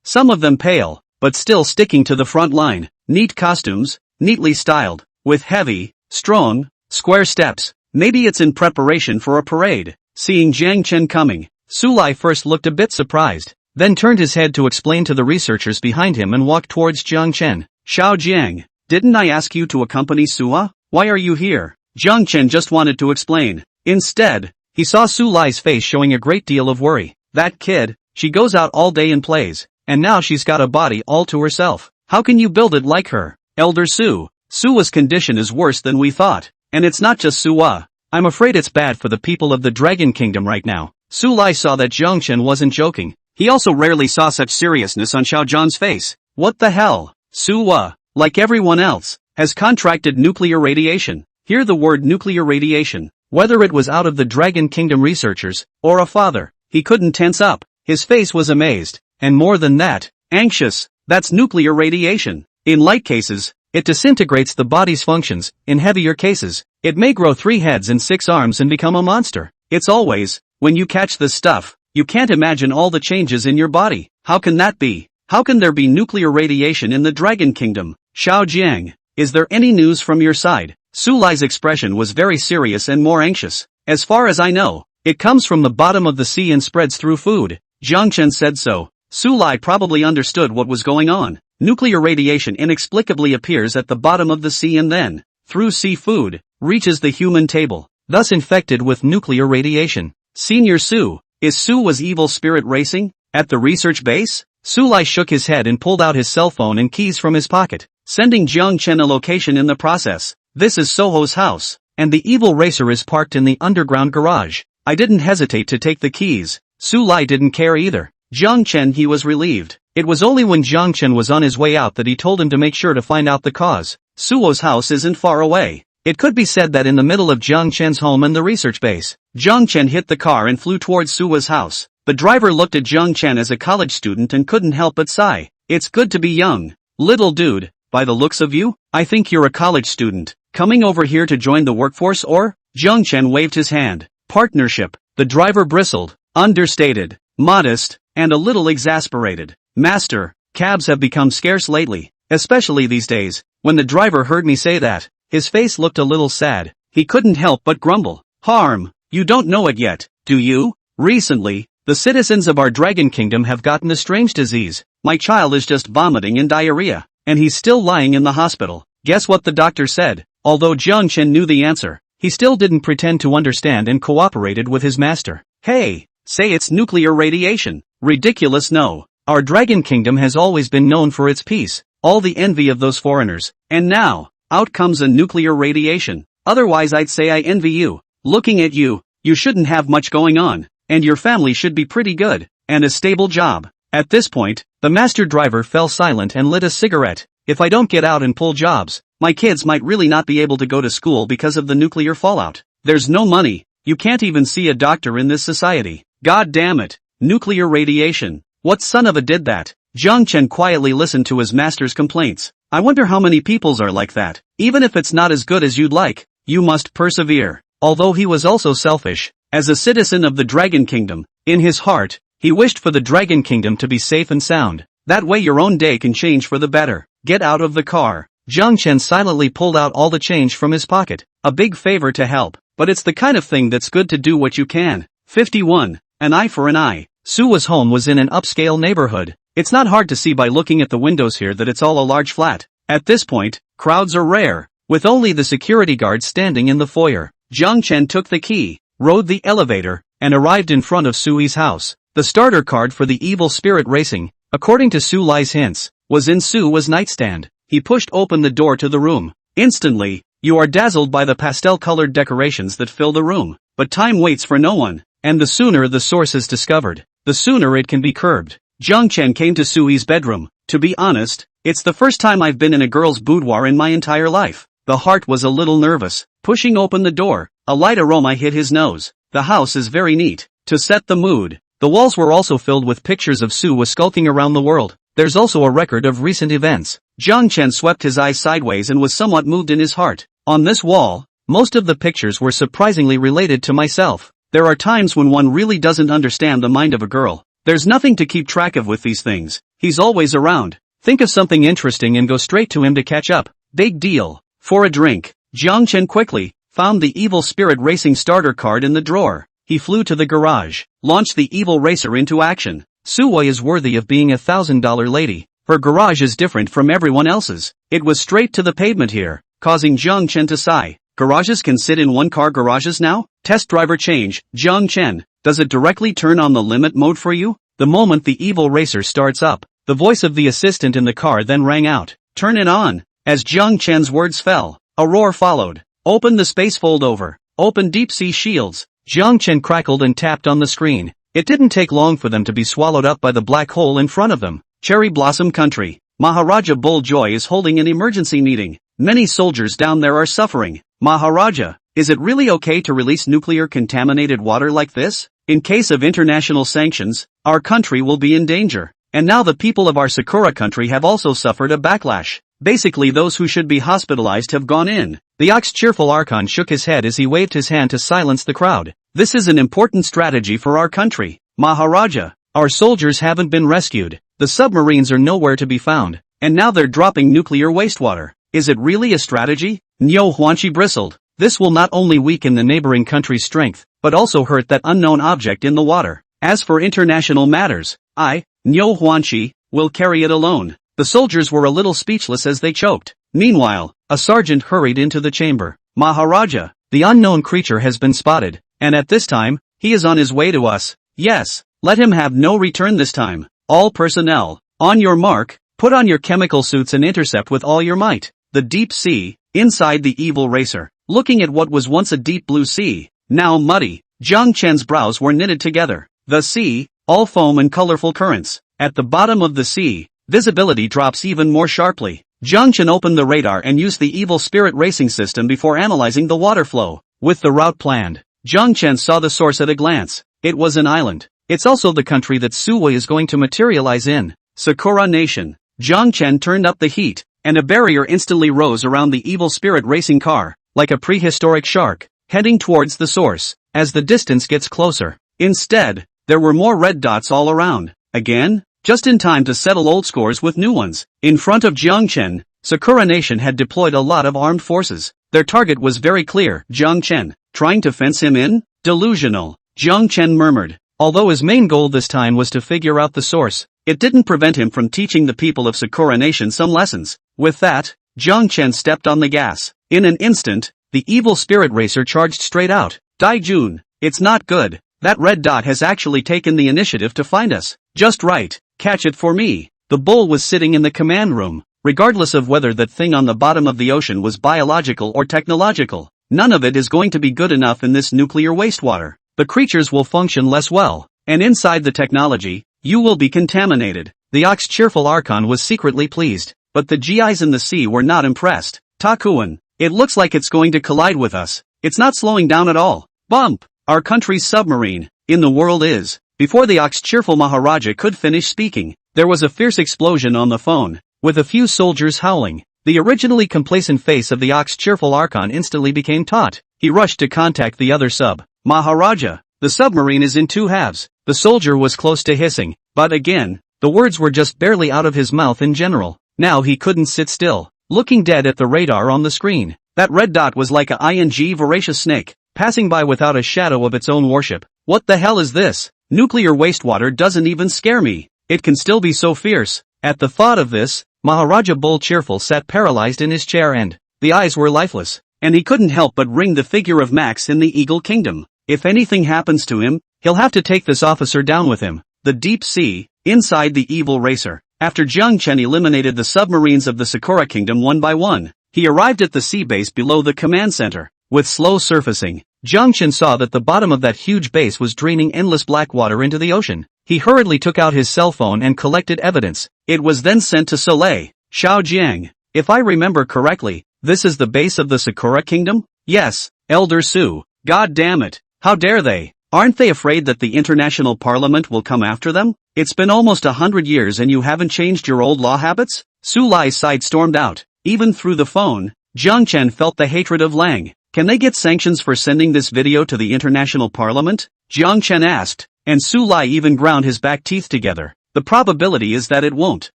Some of them pale, but still sticking to the front line. Neat costumes, neatly styled, with heavy, strong, square steps. Maybe it's in preparation for a parade. Seeing Jiang Chen coming, Su Lai first looked a bit surprised, then turned his head to explain to the researchers behind him and walked towards Jiang Chen. Xiao Jiang, didn't I ask you to accompany Sua? Why are you here? Jiang Chen just wanted to explain. Instead, he saw Su Lai's face showing a great deal of worry. That kid, she goes out all day and plays, and now she's got a body all to herself. How can you build it like her? Elder Su, Sua's condition is worse than we thought, and it's not just Sua. I'm afraid it's bad for the people of the Dragon Kingdom right now. Su Lai saw that Jiang Chen wasn't joking. He also rarely saw such seriousness on Xiao Zhan's face. What the hell? Sua, like everyone else, has contracted nuclear radiation. Hear the word nuclear radiation. Whether it was out of the Dragon Kingdom researchers, or a father, he couldn't tense up. His face was amazed, and more than that, anxious. That's nuclear radiation. In light cases, it disintegrates the body's functions. In heavier cases, it may grow 3 heads and 6 arms and become a monster. It's always, when you catch this stuff, you can't imagine all the changes in your body. How can that be? How can there be nuclear radiation in the Dragon Kingdom? Xiao Jiang, is there any news from your side? Su Lai's expression was very serious and more anxious. As far as I know, it comes from the bottom of the sea and spreads through food. Jiang Chen said so. Su Lai probably understood what was going on. Nuclear radiation inexplicably appears at the bottom of the sea and then, through seafood, reaches the human table, thus infected with nuclear radiation. Senior Su, is Su's evil spirit racing? At the research base? Su Lai shook his head and pulled out his cell phone and keys from his pocket, sending Jiang Chen a location in the process. This is Soho's house, and the evil racer is parked in the underground garage. I didn't hesitate to take the keys. Su Lai didn't care either. Jiang Chen, he was relieved. It was only when Jiang Chen was on his way out that he told him to make sure to find out the cause. Suo's house isn't far away. It could be said that in the middle of Jiang Chen's home and the research base. Jiang Chen hit the car and flew towards Suo's house. The driver looked at Jiang Chen as a college student and couldn't help but sigh. It's good to be young. Little dude, by the looks of you, I think you're a college student. Coming over here to join the workforce or? Jiang Chen waved his hand. Partnership. The driver bristled, understated, modest, and a little exasperated. Master, cabs have become scarce lately, especially these days. When the driver heard me say that, his face looked a little sad. He couldn't help but grumble. Harm, you don't know it yet, do you? Recently, the citizens of our Dragon Kingdom have gotten a strange disease. My child is just vomiting and diarrhea, and he's still lying in the hospital. Guess what the doctor said? Although Jiang Chen knew the answer, he still didn't pretend to understand and cooperated with his master. Hey, say it's nuclear radiation. Ridiculous, no. Our Dragon Kingdom has always been known for its peace, all the envy of those foreigners, and now, out comes a nuclear radiation. Otherwise I'd say I envy you. Looking at you, you shouldn't have much going on, and your family should be pretty good, and a stable job. At this point, the master driver fell silent and lit a cigarette. If I don't get out and pull jobs, my kids might really not be able to go to school because of the nuclear fallout. There's no money, you can't even see a doctor in this society. God damn it, nuclear radiation. What son of a did that? Jiang Chen quietly listened to his master's complaints. I wonder how many peoples are like that. Even if it's not as good as you'd like, you must persevere. Although he was also selfish, as a citizen of the Dragon Kingdom, in his heart, he wished for the Dragon Kingdom to be safe and sound. That way your own day can change for the better. Get out of the car. Jiang Chen silently pulled out all the change from his pocket. A big favor to help, but it's the kind of thing that's good to do what you can. 51. An eye for an eye. Suwa's home was in an upscale neighborhood. It's not hard to see by looking at the windows here that it's all a large flat. At this point, crowds are rare, with only the security guards standing in the foyer. Jiang Chen took the key, rode the elevator, and arrived in front of Sui's house. The starter card for the evil spirit racing, according to Su Lai's hints, was in Su's nightstand. He pushed open the door to the room. Instantly, you are dazzled by the pastel-colored decorations that fill the room. But time waits for no one, and the sooner the source is discovered, the sooner it can be curbed. Jiang Chen came to Sui's bedroom. To be honest, it's the first time I've been in a girl's boudoir in my entire life. The heart was a little nervous. Pushing open the door, a light aroma hit his nose. The house is very neat. To set the mood, the walls were also filled with pictures of Su skulking around the world. There's also a record of recent events. Jiang Chen swept his eyes sideways and was somewhat moved in his heart. On this wall, most of the pictures were surprisingly related to myself. There are times when one really doesn't understand the mind of a girl. There's nothing to keep track of with these things. He's always around. Think of something interesting and go straight to him to catch up. Big deal. For a drink, Jiang Chen quickly found the evil spirit racing starter card in the drawer. He flew to the garage, launched the evil racer into action. Suwei is worthy of being $1,000 lady. Her garage is different from everyone else's. It was straight to the pavement here, causing Jiang Chen to sigh. Garages can sit in one-car garages now? Test driver change. Jiang Chen, does it directly turn on the limit mode for you? The moment the evil racer starts up, the voice of the assistant in the car then rang out. Turn it on. As Jiang Chen's words fell, a roar followed. Open the space fold over. Open deep sea shields. Jiang Chen crackled and tapped on the screen. It didn't take long for them to be swallowed up by the black hole in front of them. Cherry Blossom Country. Maharaja Bull Joy is holding an emergency meeting. Many soldiers down there are suffering. Maharaja, is it really okay to release nuclear contaminated water like this? In case of international sanctions, our country will be in danger. And now the people of our Sakura country have also suffered a backlash. Basically those who should be hospitalized have gone in. The cheerful Archon shook his head as he waved his hand to silence the crowd. This is an important strategy for our country. Maharaja, our soldiers haven't been rescued. The submarines are nowhere to be found. And now they're dropping nuclear wastewater. Is it really a strategy? Niu Huanqi bristled. This will not only weaken the neighboring country's strength, but also hurt that unknown object in the water. As for international matters, Niu Huanqi, will carry it alone. The soldiers were a little speechless as they choked. Meanwhile, a sergeant hurried into the chamber. Maharaja, the unknown creature has been spotted, and at this time, he is on his way to us. Yes, let him have no return this time. All personnel, on your mark, put on your chemical suits and intercept with all your might. The deep sea, inside the evil racer, looking at what was once a deep blue sea, now muddy, Jiang Chen's brows were knitted together. The sea, all foam and colorful currents. At the bottom of the sea, visibility drops even more sharply. Jiang Chen opened the radar and used the evil spirit racing system before analyzing the water flow. With the route planned, Jiang Chen saw the source at a glance. It was an island. It's also the country that Suwei is going to materialize in. Sakura Nation. Jiang Chen turned up the heat, and a barrier instantly rose around the evil spirit racing car, like a prehistoric shark, heading towards the source. As the distance gets closer, instead, there were more red dots all around. Again? Just in time to settle old scores with new ones. In front of Jiang Chen, Sakura Nation had deployed a lot of armed forces. Their target was very clear. Jiang Chen, trying to fence him in? Delusional. Jiang Chen murmured. Although his main goal this time was to figure out the source, it didn't prevent him from teaching the people of Sakura Nation some lessons. With that, Jiang Chen stepped on the gas. In an instant, the evil spirit racer charged straight out. Daijun, it's not good. That red dot has actually taken the initiative to find us. Just right, catch it for me. The bull was sitting in the command room. Regardless of whether that thing on the bottom of the ocean was biological or technological, none of it is going to be good enough in this nuclear wastewater. The creatures will function less well, and inside the technology, you will be contaminated. The Ox Cheerful Archon was secretly pleased, but the GIs in the sea were not impressed. Takuan, it looks like it's going to collide with us. It's not slowing down at all. Bump! Our country's submarine, in the world is. Before the Ox Cheerful Maharaja could finish speaking, there was a fierce explosion on the phone, with a few soldiers howling. The originally complacent face of the Ox Cheerful Archon instantly became taut. He rushed to contact the other sub. Maharaja, the submarine is in two halves. The soldier was close to hissing, but again, the words were just barely out of his mouth in general. Now he couldn't sit still, looking dead at the radar on the screen. That red dot was like a voracious snake, passing by without a shadow of its own worship. What the hell is this? Nuclear wastewater doesn't even scare me. It can still be so fierce. At the thought of this, Maharaja Bull Cheerful sat paralyzed in his chair and the eyes were lifeless, and he couldn't help but ring the figure of Max in the Eagle Kingdom. If anything happens to him, he'll have to take this officer down with him. The deep sea, inside the evil racer. After Jiang Chen eliminated the submarines of the Sakura Kingdom one by one, he arrived at the sea base below the command center. With slow surfacing, Jiang Chen saw that the bottom of that huge base was draining endless black water into the ocean. He hurriedly took out his cell phone and collected evidence. It was then sent to Soleil. Xiaojiang, if I remember correctly, this is the base of the Sakura Kingdom? Yes, Elder Su. God damn it. How dare they? Aren't they afraid that the International Parliament will come after them? It's been almost 100 years and you haven't changed your old law habits? Su Lai's side stormed out. Even through the phone, Jiang Chen felt the hatred of Lang. Can they get sanctions for sending this video to the International Parliament? Jiang Chen asked, and Su Lai even ground his back teeth together. The probability is that it won't,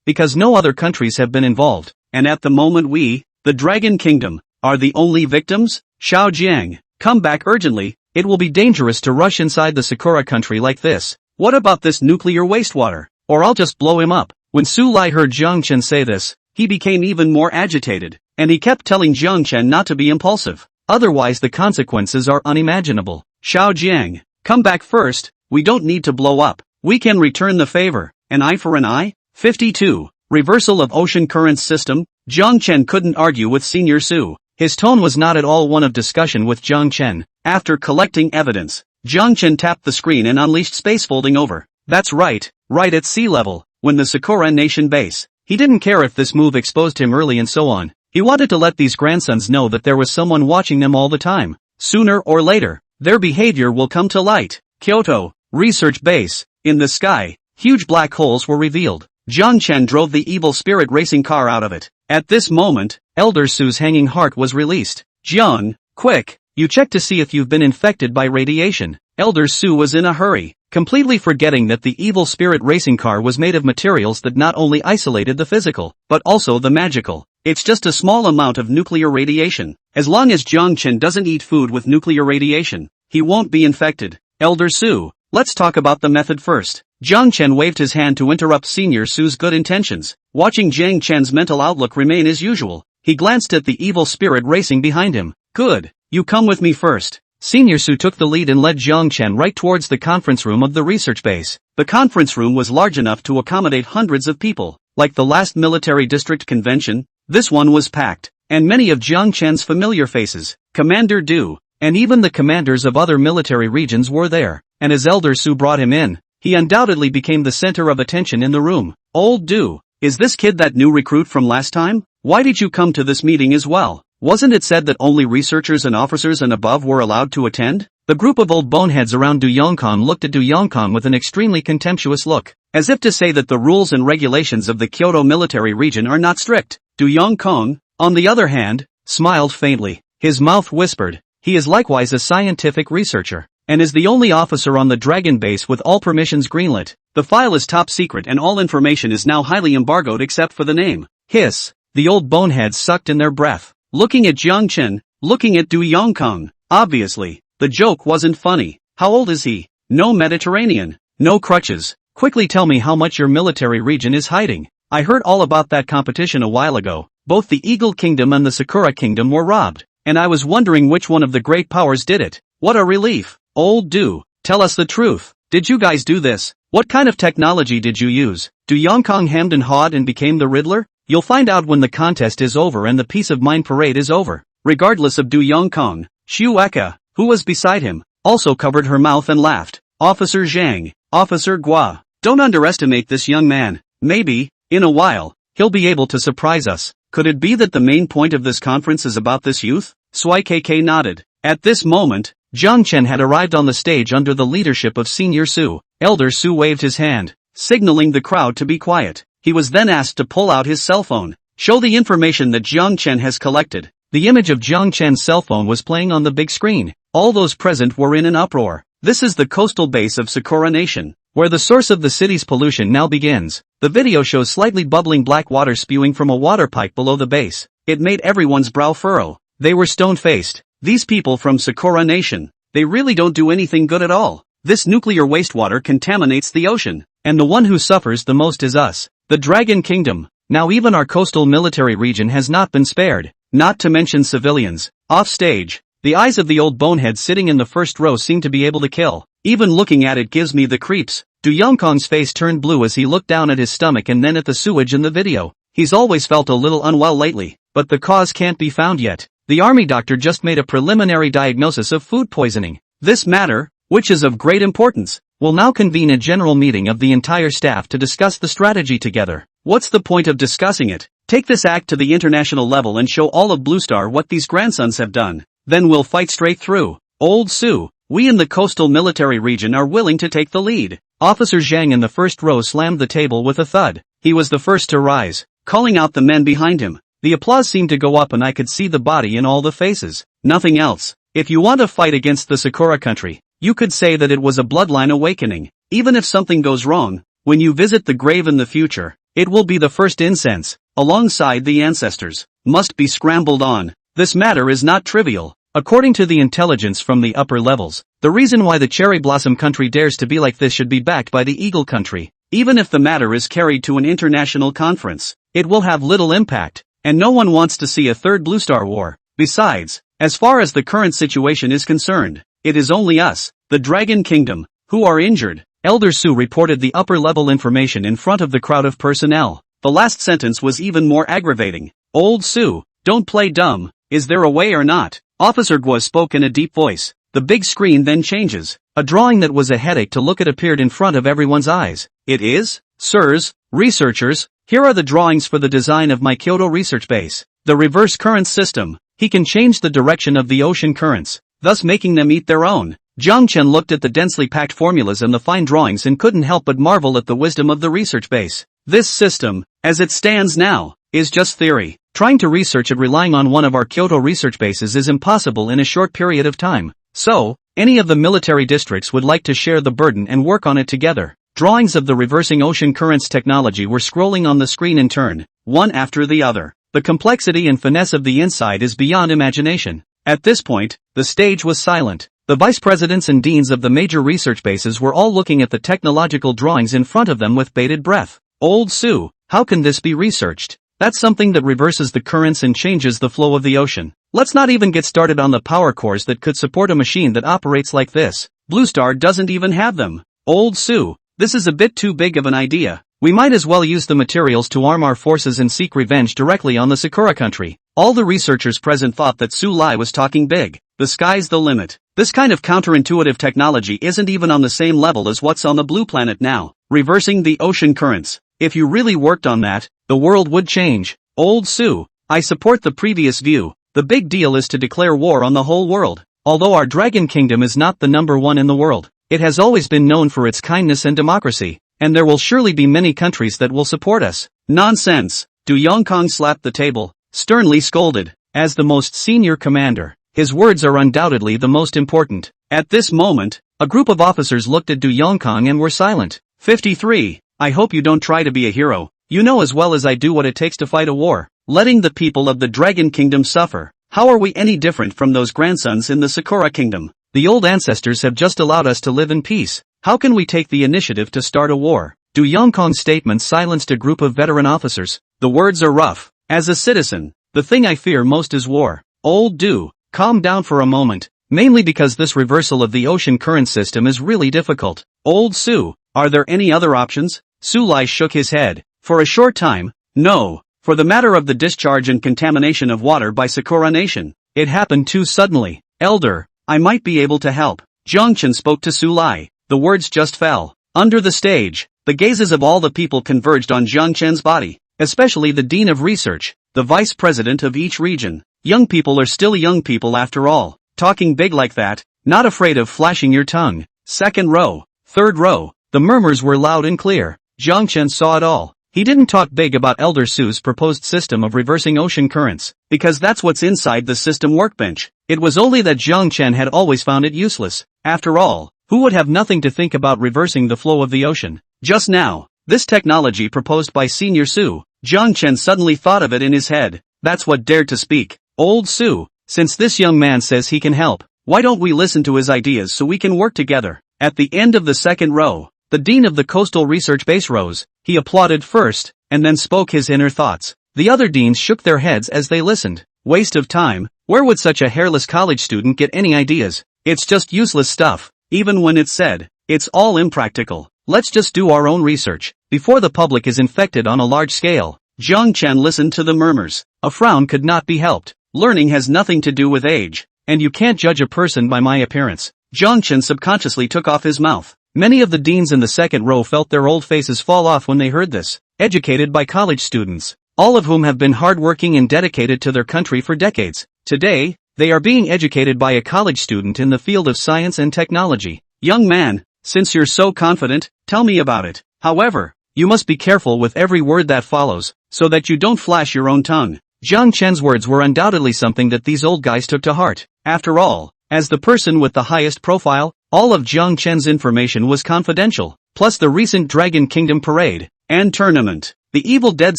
because no other countries have been involved, and at the moment we, the Dragon Kingdom, are the only victims? Xiaojiang, come back urgently. It will be dangerous to rush inside the Sakura country like this. What about this nuclear wastewater? Or I'll just blow him up. When Su Lai heard Jiang Chen say this, he became even more agitated, and he kept telling Jiang Chen not to be impulsive. Otherwise the consequences are unimaginable. Xiaojiang, come back first. We don't need to blow up. We can return the favor. An eye for an eye? 52. Reversal of ocean currents system. Jiang Chen couldn't argue with Senior Su. His tone was not at all one of discussion with Jiang Chen. After collecting evidence, Jiang Chen tapped the screen and unleashed space folding over. That's right at sea level, when the Sakura Nation base. He didn't care if this move exposed him early and so on. He wanted to let these grandsons know that there was someone watching them all the time. Sooner or later, their behavior will come to light. Kyoto, research base. In the sky, huge black holes were revealed. Jiang Chen drove the evil spirit racing car out of it. At this moment, Elder Su's hanging heart was released. Jiang, quick, you check to see if you've been infected by radiation. Elder Su was in a hurry, completely forgetting that the evil spirit racing car was made of materials that not only isolated the physical, but also the magical. It's just a small amount of nuclear radiation. As long as Jiang Chen doesn't eat food with nuclear radiation, he won't be infected. Elder Su, let's talk about the method first. Jiang Chen waved his hand to interrupt Senior Su's good intentions. Watching Jiang Chen's mental outlook remain as usual, he glanced at the evil spirit racing behind him. Good, you come with me first. Senior Su took the lead and led Jiang Chen right towards the conference room of the research base. The conference room was large enough to accommodate hundreds of people. Like the last military district convention, this one was packed, and many of Jiang Chen's familiar faces, Commander Du, and even the commanders of other military regions were there. And as Elder Su brought him in, he undoubtedly became the center of attention in the room. Old Du, is this kid that new recruit from last time? Why did you come to this meeting as well? Wasn't it said that only researchers and officers and above were allowed to attend? The group of old boneheads around Du Yongkong looked at Du Yongkong with an extremely contemptuous look, as if to say that the rules and regulations of the Kyoto military region are not strict. Du Yongkong, on the other hand, smiled faintly. His mouth whispered, he is likewise a scientific researcher, and is the only officer on the Dragon base with all permissions greenlit. The file is top secret and all information is now highly embargoed except for the name. Hiss. The old boneheads sucked in their breath, looking at Jiang Chen, looking at Du Yongkong. Obviously, the joke wasn't funny. How old is he? no Mediterranean, no crutches. Quickly tell me how much your military region is hiding. I heard all about that competition a while ago. Both the Eagle Kingdom and the Sakura Kingdom were robbed, and I was wondering which one of the great powers did it. What a relief. Old Do, tell us the truth. Did you guys do this? What kind of technology did you use? Do Yongkong hemmed and hawed and became the Riddler? You'll find out when the contest is over and the peace of mind parade is over. Regardless of Du Yongkong, Xu Eka, who was beside him, also covered her mouth and laughed. Officer Zhang, Officer Gua, don't underestimate this young man. Maybe, in a while, he'll be able to surprise us. Could it be that the main point of this conference is about this youth? Sui KK nodded. At this moment, Jiang Chen had arrived on the stage under the leadership of Senior Su. Elder Su waved his hand, signaling the crowd to be quiet. He was then asked to pull out his cell phone. Show the information that Jiang Chen has collected. The image of Jiang Chen's cell phone was playing on the big screen. All those present were in an uproar. This is the coastal base of Sakura Nation, where the source of the city's pollution now begins. The video shows slightly bubbling black water spewing from a water pipe below the base. It made everyone's brow furrow. They were stone-faced. These people from Sakura Nation, they really don't do anything good at all. This nuclear wastewater contaminates the ocean, and the one who suffers the most is us, the Dragon Kingdom. Now even our coastal military region has not been spared, not to mention civilians. Off stage, the eyes of the old bonehead sitting in the first row seem to be able to kill. Even looking at it gives me the creeps. Du Yongkong's face turned blue as he looked down at his stomach and then at the sewage in the video. He's always felt a little unwell lately, but the cause can't be found yet. The army doctor just made a preliminary diagnosis of food poisoning. This matter, which is of great importance, will now convene a general meeting of the entire staff to discuss the strategy together. What's the point of discussing it? Take this act to the international level and show all of Blue Star what these grandsons have done. Then we'll fight straight through. Old Su, we in the coastal military region are willing to take the lead. Officer Zhang in the first row slammed the table with a thud. He was the first to rise, calling out the men behind him. The applause seemed to go up and I could see the body in all the faces. Nothing else. If you want to fight against the Sakura country, you could say that it was a bloodline awakening. Even if something goes wrong, when you visit the grave in the future, it will be the first incense, alongside the ancestors, must be scrambled on. This matter is not trivial. According to the intelligence from the upper levels, the reason why the Cherry Blossom country dares to be like this should be backed by the Eagle country. Even if the matter is carried to an international conference, it will have little impact, and no one wants to see a third Blue Star War. Besides, as far as the current situation is concerned, it is only us, the Dragon Kingdom, who are injured. Elder Su reported the upper-level information in front of the crowd of personnel. The last sentence was even more aggravating. Old Su, don't play dumb. Is there a way or not? Officer Gua spoke in a deep voice. The big screen then changes. A drawing that was a headache to look at appeared in front of everyone's eyes. It is? Sirs, researchers, here are the drawings for the design of my Kyoto research base. The reverse currents system. He can change the direction of the ocean currents, thus making them eat their own. Jiang Chen looked at the densely packed formulas and the fine drawings and couldn't help but marvel at the wisdom of the research base. This system, as it stands now, is just theory. Trying to research it relying on one of our Kyoto research bases is impossible in a short period of time. So, any of the military districts would like to share the burden and work on it together. Drawings of the reversing ocean currents technology were scrolling on the screen in turn, one after the other. The complexity and finesse of the inside is beyond imagination. At this point, the stage was silent. The vice presidents and deans of the major research bases were all looking at the technological drawings in front of them with bated breath. Old Su, how can this be researched? That's something that reverses the currents and changes the flow of the ocean. Let's not even get started on the power cores that could support a machine that operates like this. Blue Star doesn't even have them. Old Su, this is a bit too big of an idea. We might as well use the materials to arm our forces and seek revenge directly on the Sakura country. All the researchers present thought that Su Lai was talking big. The sky's the limit. This kind of counterintuitive technology isn't even on the same level as what's on the blue planet now. Reversing the ocean currents. If you really worked on that, the world would change. Old Su, I support the previous view. The big deal is to declare war on the whole world. Although our Dragon Kingdom is not the number one in the world, it has always been known for its kindness and democracy, and there will surely be many countries that will support us. Nonsense! Du Yongkong slapped the table, sternly scolded. As the most senior commander, his words are undoubtedly the most important. At this moment, a group of officers looked at Du Yongkong and were silent. 53. I hope you don't try to be a hero. You know as well as I do what it takes to fight a war. Letting the people of the Dragon Kingdom suffer. How are we any different from those grandsons in the Sakura Kingdom? The old ancestors have just allowed us to live in peace. How can we take the initiative to start a war? Du Yongkong's statement silenced a group of veteran officers. The words are rough. As a citizen, the thing I fear most is war. Old Du, calm down for a moment. Mainly because this reversal of the ocean current system is really difficult. Old Su, are there any other options? Su Lai shook his head. For a short time, no. For the matter of the discharge and contamination of water by Sakura Nation, it happened too suddenly. Elder, I might be able to help. Zhangchen spoke to Su Lai. The words just fell. Under the stage, the gazes of all the people converged on Zhangchen's body, especially the Dean of Research, the Vice President of each region. Young people are still young people after all. Talking big like that, not afraid of flashing your tongue. Second row, third row, the murmurs were loud and clear. Zhangchen saw it all. He didn't talk big about Elder Su's proposed system of reversing ocean currents, because that's what's inside the system workbench. It was only that Zhangchen had always found it useless. After all, who would have nothing to think about reversing the flow of the ocean? Just now, this technology proposed by Senior Su, Zhangchen suddenly thought of it in his head. That's what dared to speak. Old Su, since this young man says he can help, why don't we listen to his ideas so we can work together? At the end of the second row, the Dean of the Coastal Research Base rose. He applauded first, and then spoke his inner thoughts. The other deans shook their heads as they listened. Waste of time. Where would such a hairless college student get any ideas? It's just useless stuff. Even when it's said, it's all impractical. Let's just do our own research, before the public is infected on a large scale. Zhangchen listened to the murmurs. A frown could not be helped. Learning has nothing to do with age, and you can't judge a person by my appearance. Zhangchen subconsciously took off his mouth. Many of the deans in the second row felt their old faces fall off when they heard this. Educated by college students, all of whom have been hardworking and dedicated to their country for decades. Today, they are being educated by a college student in the field of science and technology. Young man, since you're so confident, tell me about it. However, you must be careful with every word that follows, so that you don't flash your own tongue. Zhang Chen's words were undoubtedly something that these old guys took to heart. After all, as the person with the highest profile, all of Zhang Chen's information was confidential, plus the recent Dragon Kingdom parade and tournament. The Evil Dead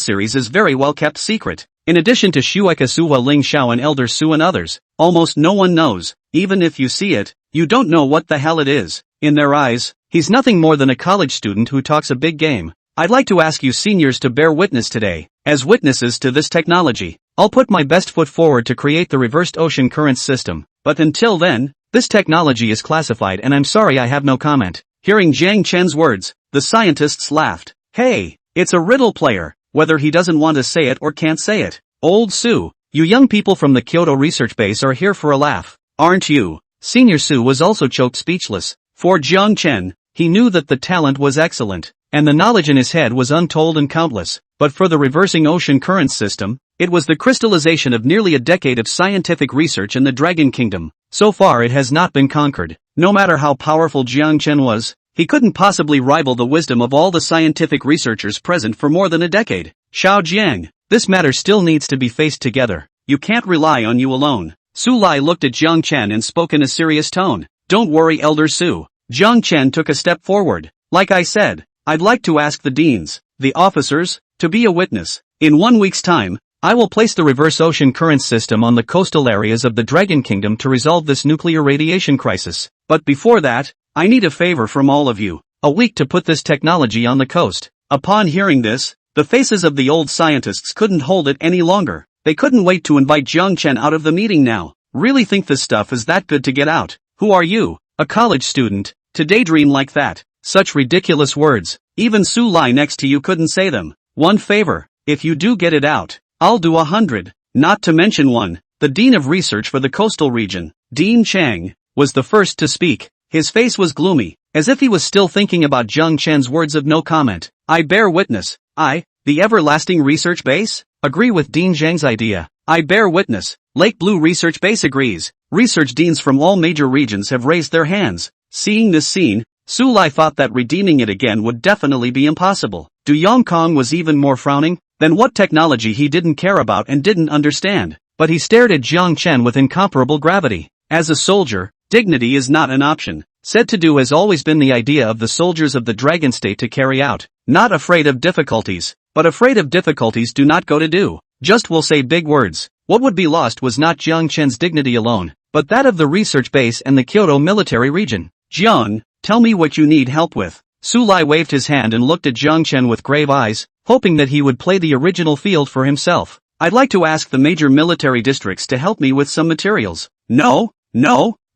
series is very well kept secret. In addition to Shueka Suwa Ling Xiao and Elder Su and others, almost no one knows. Even if you see it, you don't know what the hell it is. In their eyes, he's nothing more than a college student who talks a big game. I'd like to ask you seniors to bear witness today, as witnesses to this technology. I'll put my best foot forward to create the reversed ocean currents system, but until then, this technology is classified and I'm sorry I have no comment. Hearing Zhang Chen's words, the scientists laughed. Hey, it's a riddle player, whether he doesn't want to say it or can't say it. Old Su, you young people from the Kyoto Research Base are here for a laugh, aren't you? Senior Su was also choked speechless. For Zhang Chen, he knew that the talent was excellent, and the knowledge in his head was untold and countless. But for the reversing ocean currents system, it was the crystallization of nearly a decade of scientific research in the Dragon Kingdom. So far it has not been conquered. No matter how powerful Jiang Chen was, he couldn't possibly rival the wisdom of all the scientific researchers present for more than a decade. Xiao Jiang, this matter still needs to be faced together. You can't rely on you alone. Su Lai looked at Jiang Chen and spoke in a serious tone. Don't worry, Elder Su. Jiang Chen took a step forward. Like I said, I'd like to ask the deans, the officers, to be a witness. In 1 week's time, I will place the reverse ocean current system on the coastal areas of the Dragon Kingdom to resolve this nuclear radiation crisis. But before that, I need a favor from all of you. A week to put this technology on the coast. Upon hearing this, the faces of the old scientists couldn't hold it any longer. They couldn't wait to invite Jiang Chen out of the meeting now. Really think this stuff is that good to get out? Who are you, a college student, to daydream like that? Such ridiculous words. Even Su Lai next to you couldn't say them. One favor, if you do get it out, I'll do 100. Not to mention one. The Dean of Research for the coastal region, Dean Chang, was the first to speak. His face was gloomy, as if he was still thinking about Zhang Chen's words of no comment. I bear witness. The everlasting research base? Agree with Dean Zhang's idea. I bear witness. Lake Blue Research Base agrees. Research deans from all major regions have raised their hands. Seeing this scene, Su Lai thought that redeeming it again would definitely be impossible. Du Yongkong was even more frowning. Then what technology he didn't care about and didn't understand. But he stared at Jiang Chen with incomparable gravity. As a soldier, dignity is not an option. Said to do has always been the idea of the soldiers of the Dragon State to carry out. Not afraid of difficulties, but afraid of difficulties do not go to do. Just will say big words. What would be lost was not Jiang Chen's dignity alone, but that of the research base and the Kyoto military region. Jiang, tell me what you need help with. Sulai waved his hand and looked at Jiang Chen with grave eyes, hoping that he would play the original field for himself. I'd like to ask the major military districts to help me with some materials. No?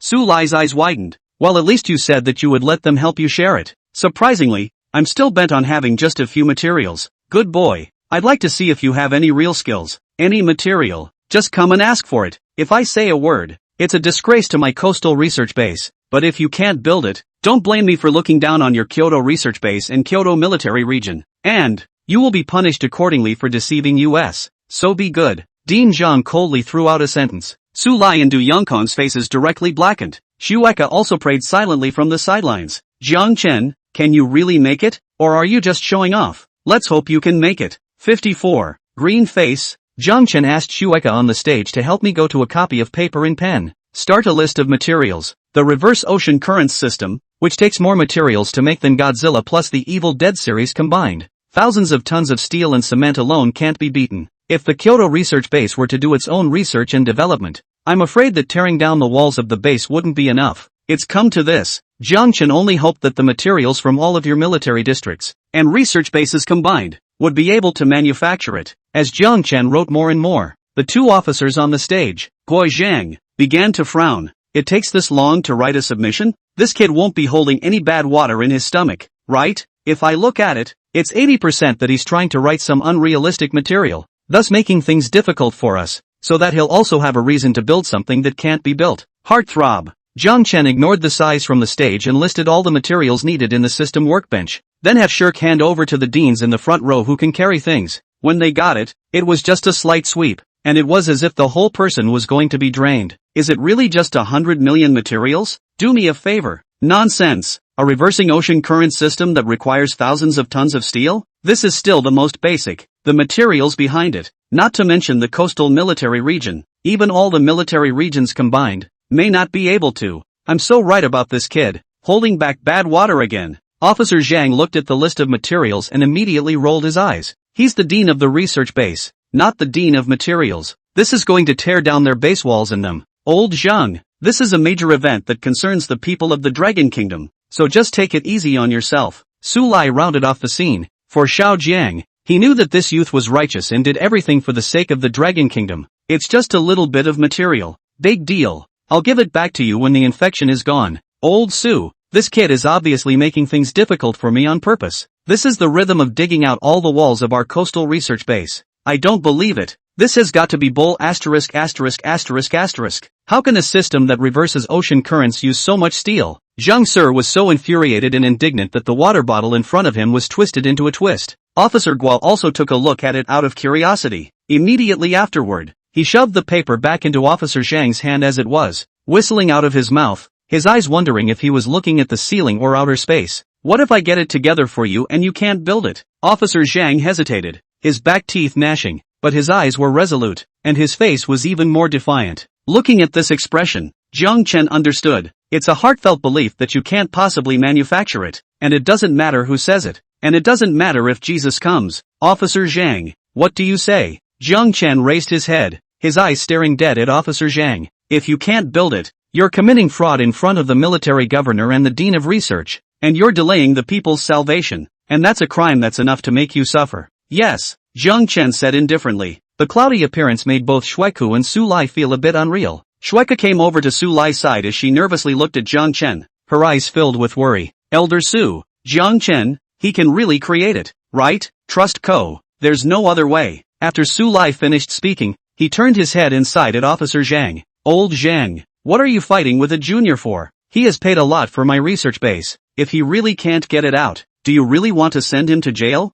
Sulai's eyes widened. Well, at least you said that you would let them help you share it. Surprisingly, I'm still bent on having just a few materials. Good boy. I'd like to see if you have any real skills. Any material. Just come and ask for it. If I say a word, it's a disgrace to my coastal research base. But if you can't build it, don't blame me for looking down on your Kyoto research base and Kyoto military region. And you will be punished accordingly for deceiving us. So be good. Dean Zhang coldly threw out a sentence. Sulai and Du Yongkong's faces directly blackened. Shueika also prayed silently from the sidelines. Jiang Chen, can you really make it? Or are you just showing off? Let's hope you can make it. 54. Green face. Jiang Chen asked Shueika on the stage to help me go to a copy of paper and pen. Start a list of materials. The reverse ocean currents system, which takes more materials to make than Godzilla plus the Evil Dead series combined. Thousands of tons of steel and cement alone can't be beaten. If the Kyoto research base were to do its own research and development, I'm afraid that tearing down the walls of the base wouldn't be enough. It's come to this. Jiang Chen only hoped that the materials from all of your military districts and research bases combined would be able to manufacture it. As Jiang Chen wrote more and more, the two officers on the stage, Guo Zhang, began to frown. It takes this long to write a submission? This kid won't be holding any bad water in his stomach, right? If I look at it, it's 80% that he's trying to write some unrealistic material, thus making things difficult for us, so that he'll also have a reason to build something that can't be built. Heartthrob. Jiang Chen ignored the sighs from the stage and listed all the materials needed in the system workbench. Then have Shirk hand over to the deans in the front row who can carry things. When they got it, it was just a slight sweep, and it was as if the whole person was going to be drained. Is it really just 100 million materials? Do me a favor. Nonsense. A reversing ocean current system that requires thousands of tons of steel? This is still the most basic. The materials behind it, not to mention the coastal military region, even all the military regions combined, may not be able to. I'm so right about this kid. Holding back bad water again. Officer Zhang looked at the list of materials and immediately rolled his eyes. He's the dean of the research base, not the dean of materials. This is going to tear down their base walls in them. Old Zhang, this is a major event that concerns the people of the Dragon Kingdom, so just take it easy on yourself. Sulai rounded off the scene. For Xiao Jiang, he knew that this youth was righteous and did everything for the sake of the Dragon Kingdom. It's just a little bit of material. Big deal. I'll give it back to you when the infection is gone. Old Su, this kid is obviously making things difficult for me on purpose. This is the rhythm of digging out all the walls of our coastal research base. I don't believe it. This has got to be bull asterisk. How can a system that reverses ocean currents use so much steel? Zhang Sir was so infuriated and indignant that the water bottle in front of him was twisted into a twist. Officer Guo also took a look at it out of curiosity. Immediately afterward, he shoved the paper back into Officer Zhang's hand as it was, whistling out of his mouth, his eyes wondering if he was looking at the ceiling or outer space. What if I get it together for you and you can't build it? Officer Zhang hesitated, his back teeth gnashing, but his eyes were resolute, and his face was even more defiant. Looking at this expression, Jiang Chen understood. It's a heartfelt belief that you can't possibly manufacture it, and it doesn't matter who says it, and it doesn't matter if Jesus comes. Officer Zhang, what do you say? Jiang Chen raised his head, his eyes staring dead at Officer Zhang. If you can't build it, you're committing fraud in front of the military governor and the dean of research, and you're delaying the people's salvation, and that's a crime that's enough to make you suffer. Yes, Jiang Chen said indifferently. The cloudy appearance made both Shueku and Sulai feel a bit unreal. Shueika came over to Sulai's side as she nervously looked at Jiang Chen, her eyes filled with worry. Elder Su, Jiang Chen, he can really create it, right? Trust Ko. There's no other way. After Sulai finished speaking, he turned his head inside at Officer Zhang. Old Zhang, what are you fighting with a junior for? He has paid a lot for my research base. If he really can't get it out, do you really want to send him to jail?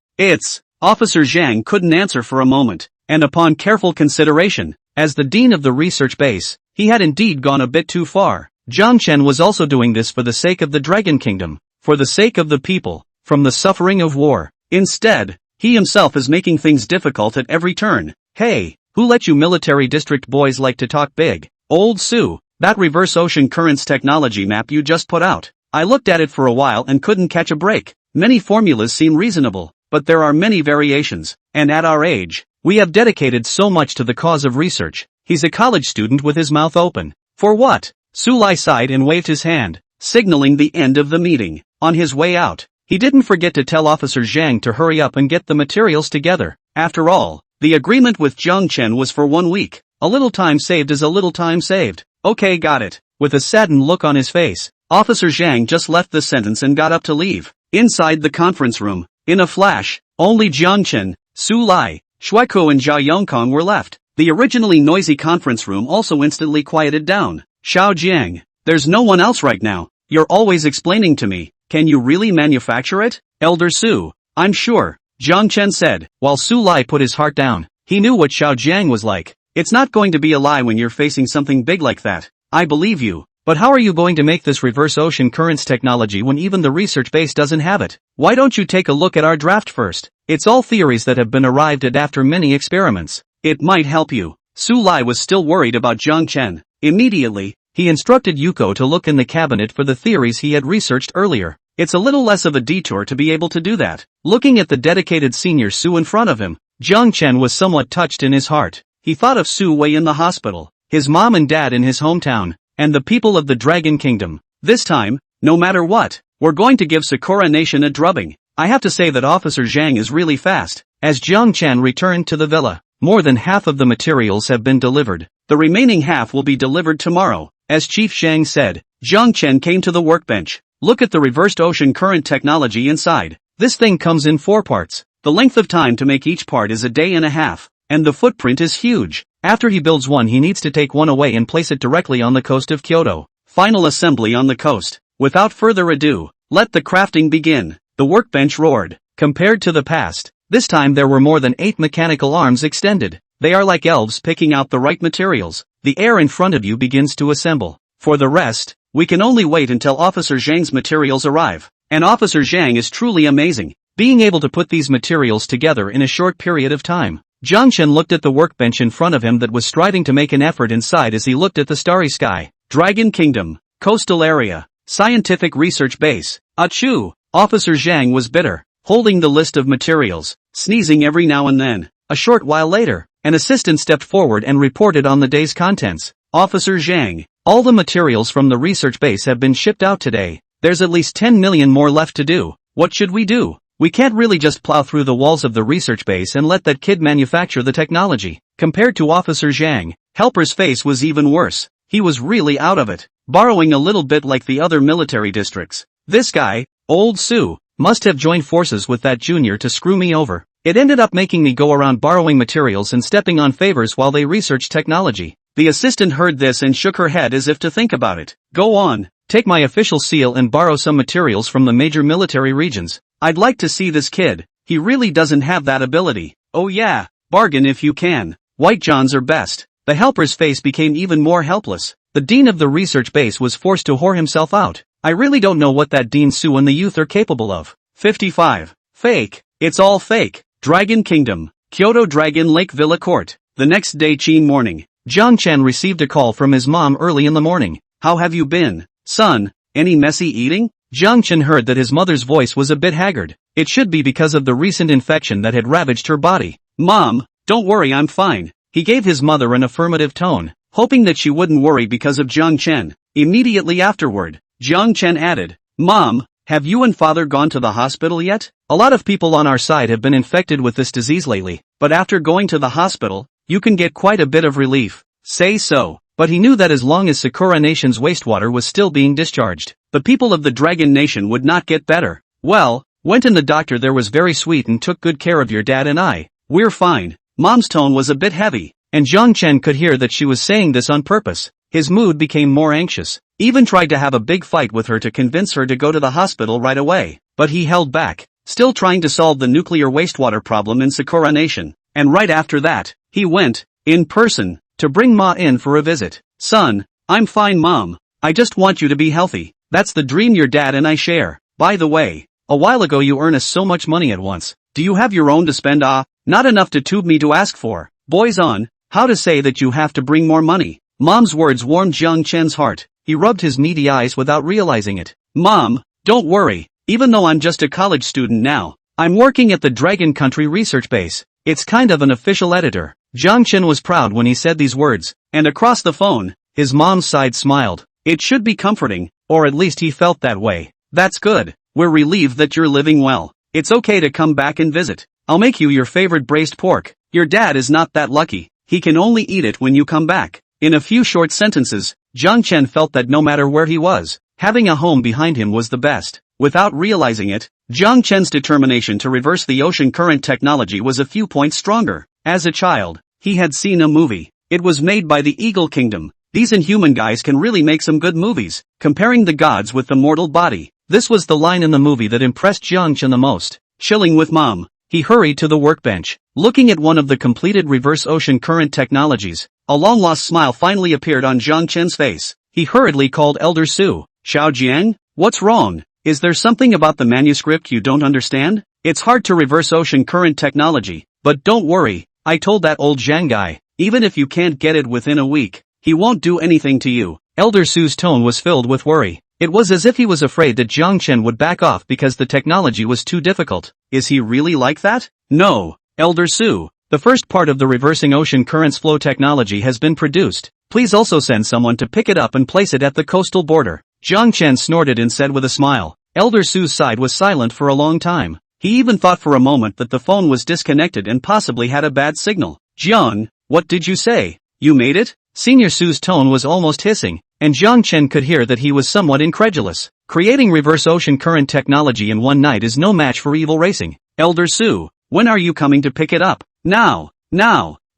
Officer Zhang couldn't answer for a moment, and upon careful consideration, as the dean of the research base, he had indeed gone a bit too far. Jiang Chen was also doing this for the sake of the Dragon Kingdom, for the sake of the people, from the suffering of war. Instead, he himself is making things difficult at every turn. Hey, who let you military district boys like to talk big? Old Su, that reverse ocean currents technology map you just put out. I looked at it for a while and couldn't catch a break. Many formulas seem reasonable, but there are many variations, and at our age, we have dedicated so much to the cause of research. He's a college student with his mouth open. For what? Su Lai sighed and waved his hand, signaling the end of the meeting. On his way out, he didn't forget to tell Officer Zhang to hurry up and get the materials together. After all, the agreement with Jiang Chen was for 1 week. A little time saved is a little time saved. Okay, got it. With a saddened look on his face, Officer Zhang just left the sentence and got up to leave. Inside the conference room, in a flash, only Jiang Chen, Su Lai, Shuaiku and Zhao Yongkong were left. The originally noisy conference room also instantly quieted down. Xiao Jiang, there's no one else right now. You're always explaining to me. Can you really manufacture it? Elder Su, I'm sure, Jiang Chen said, while Su Lai put his heart down. He knew what Xiao Jiang was like. It's not going to be a lie when you're facing something big like that. I believe you. But how are you going to make this reverse ocean currents technology when even the research base doesn't have it? Why don't you take a look at our draft first? It's all theories that have been arrived at after many experiments. It might help you. Su Lai was still worried about Jiang Chen. Immediately, he instructed Yuko to look in the cabinet for the theories he had researched earlier. It's a little less of a detour to be able to do that. Looking at the dedicated senior Su in front of him, Jiang Chen was somewhat touched in his heart. He thought of Su Wei in the hospital, his mom and dad in his hometown, and the people of the Dragon Kingdom. This time, no matter what, we're going to give Sakura Nation a drubbing. I have to say that Officer Zhang is really fast. As Jiang Chen returned to the villa, more than half of the materials have been delivered. The remaining half will be delivered tomorrow. As Chief Zhang said, Jiang Chen came to the workbench. Look at the reversed ocean current technology inside. This thing comes in 4 parts. The length of time to make each part is a day and a half, and the footprint is huge. After he builds one, he needs to take one away and place it directly on the coast of Kyoto. Final assembly on the coast. Without further ado, let the crafting begin. The workbench roared. Compared to the past, this time there were more than 8 mechanical arms extended. They are like elves picking out the right materials. The air in front of you begins to assemble. For the rest, we can only wait until Officer Zhang's materials arrive. And Officer Zhang is truly amazing, being able to put these materials together in a short period of time. Jiang Chen looked at the workbench in front of him that was striving to make an effort inside as he looked at the starry sky. Dragon Kingdom, coastal area, scientific research base. Achoo! Officer Zhang was bitter, holding the list of materials, sneezing every now and then. A short while later, an assistant stepped forward and reported on the day's contents. Officer Zhang, all the materials from the research base have been shipped out today. There's at least 10 million more left to do. What should we do? We can't really just plow through the walls of the research base and let that kid manufacture the technology. Compared to Officer Zhang, Helper's face was even worse. He was really out of it, borrowing a little bit like the other military districts. This guy, Old Su, must have joined forces with that junior to screw me over. It ended up making me go around borrowing materials and stepping on favors while they researched technology. The assistant heard this and shook her head as if to think about it. Go on, take my official seal and borrow some materials from the major military regions. I'd like to see this kid. He really doesn't have that ability. Oh yeah, bargain if you can. White Johns are best. The helper's face became even more helpless. The dean of the research base was forced to whore himself out. I really don't know what that Dean Su and the youth are capable of. 55. Fake. It's all fake. Dragon Kingdom, Kyoto Dragon Lake Villa Court. The next day morning, Jiang Chen received a call from his mom early in the morning. How have you been, son? Any messy eating? Jiang Chen heard that his mother's voice was a bit haggard. It should be because of the recent infection that had ravaged her body. Mom, don't worry, I'm fine. He gave his mother an affirmative tone, hoping that she wouldn't worry because of Jiang Chen. Immediately afterward, Jiang Chen added, Mom, have you and father gone to the hospital yet? A lot of people on our side have been infected with this disease lately, but after going to the hospital, you can get quite a bit of relief. Say so. But he knew that as long as Sakura Nation's wastewater was still being discharged, the people of the Dragon Nation would not get better. Well, went in the doctor there was very sweet and took good care of your dad and I. We're fine. Mom's tone was a bit heavy, and Jiang Chen could hear that she was saying this on purpose. His mood became more anxious. Even tried to have a big fight with her to convince her to go to the hospital right away, but he held back, still trying to solve the nuclear wastewater problem in Sakura Nation. And right after that, he went, in person, to bring Ma in for a visit. Son, I'm fine Mom. I just want you to be healthy. That's the dream your dad and I share. By the way, a while ago you earned us so much money at once. Do you have your own to spend? Not enough to tube me to ask for. Boys on, how to say that you have to bring more money. Mom's words warmed Jiang Chen's heart. He rubbed his meaty eyes without realizing it. Mom, don't worry. Even though I'm just a college student now, I'm working at the Dragon Country Research Base. It's kind of an official editor. Jiang Chen was proud when he said these words, and across the phone, His mom's side smiled. It should be comforting, or at least he felt that way. That's good. We're relieved that you're living well. It's okay to come back and visit. I'll make you your favorite braised pork. Your dad is not that lucky. He can only eat it when you come back. In a few short sentences, Jiang Chen felt that no matter where he was, having a home behind him was the best. Without realizing it, Jiang Chen's determination to reverse the ocean current technology was a few points stronger. As a child, he had seen a movie. It was made by the Eagle Kingdom. These inhuman guys can really make some good movies, comparing the gods with the mortal body. This was the line in the movie that impressed Jiang Chen the most. Chilling with mom, he hurried to the workbench. Looking at one of the completed reverse ocean current technologies, a long-lost smile finally appeared on Jiang Chen's face. He hurriedly called Elder Su. Xiao Jiang, what's wrong? Is there something about the manuscript you don't understand? It's hard to reverse ocean current technology, but don't worry, I told that old Zhang guy, even if you can't get it within a week, he won't do anything to you. Elder Su's tone was filled with worry. It was as if he was afraid that Jiang Chen would back off because the technology was too difficult. Is he really like that? No, Elder Su. The first part of the reversing ocean currents flow technology has been produced. Please also send someone to pick it up and place it at the coastal border. Jiang Chen snorted and said with a smile. Elder Su's side was silent for a long time. He even thought for a moment that the phone was disconnected and possibly had a bad signal. Jiang, what did you say? You made it? Senior Su's tone was almost hissing, and Jiang Chen could hear that he was somewhat incredulous. Creating reverse ocean current technology in one night is no match for evil racing. Elder Su, when are you coming to pick it up? Now.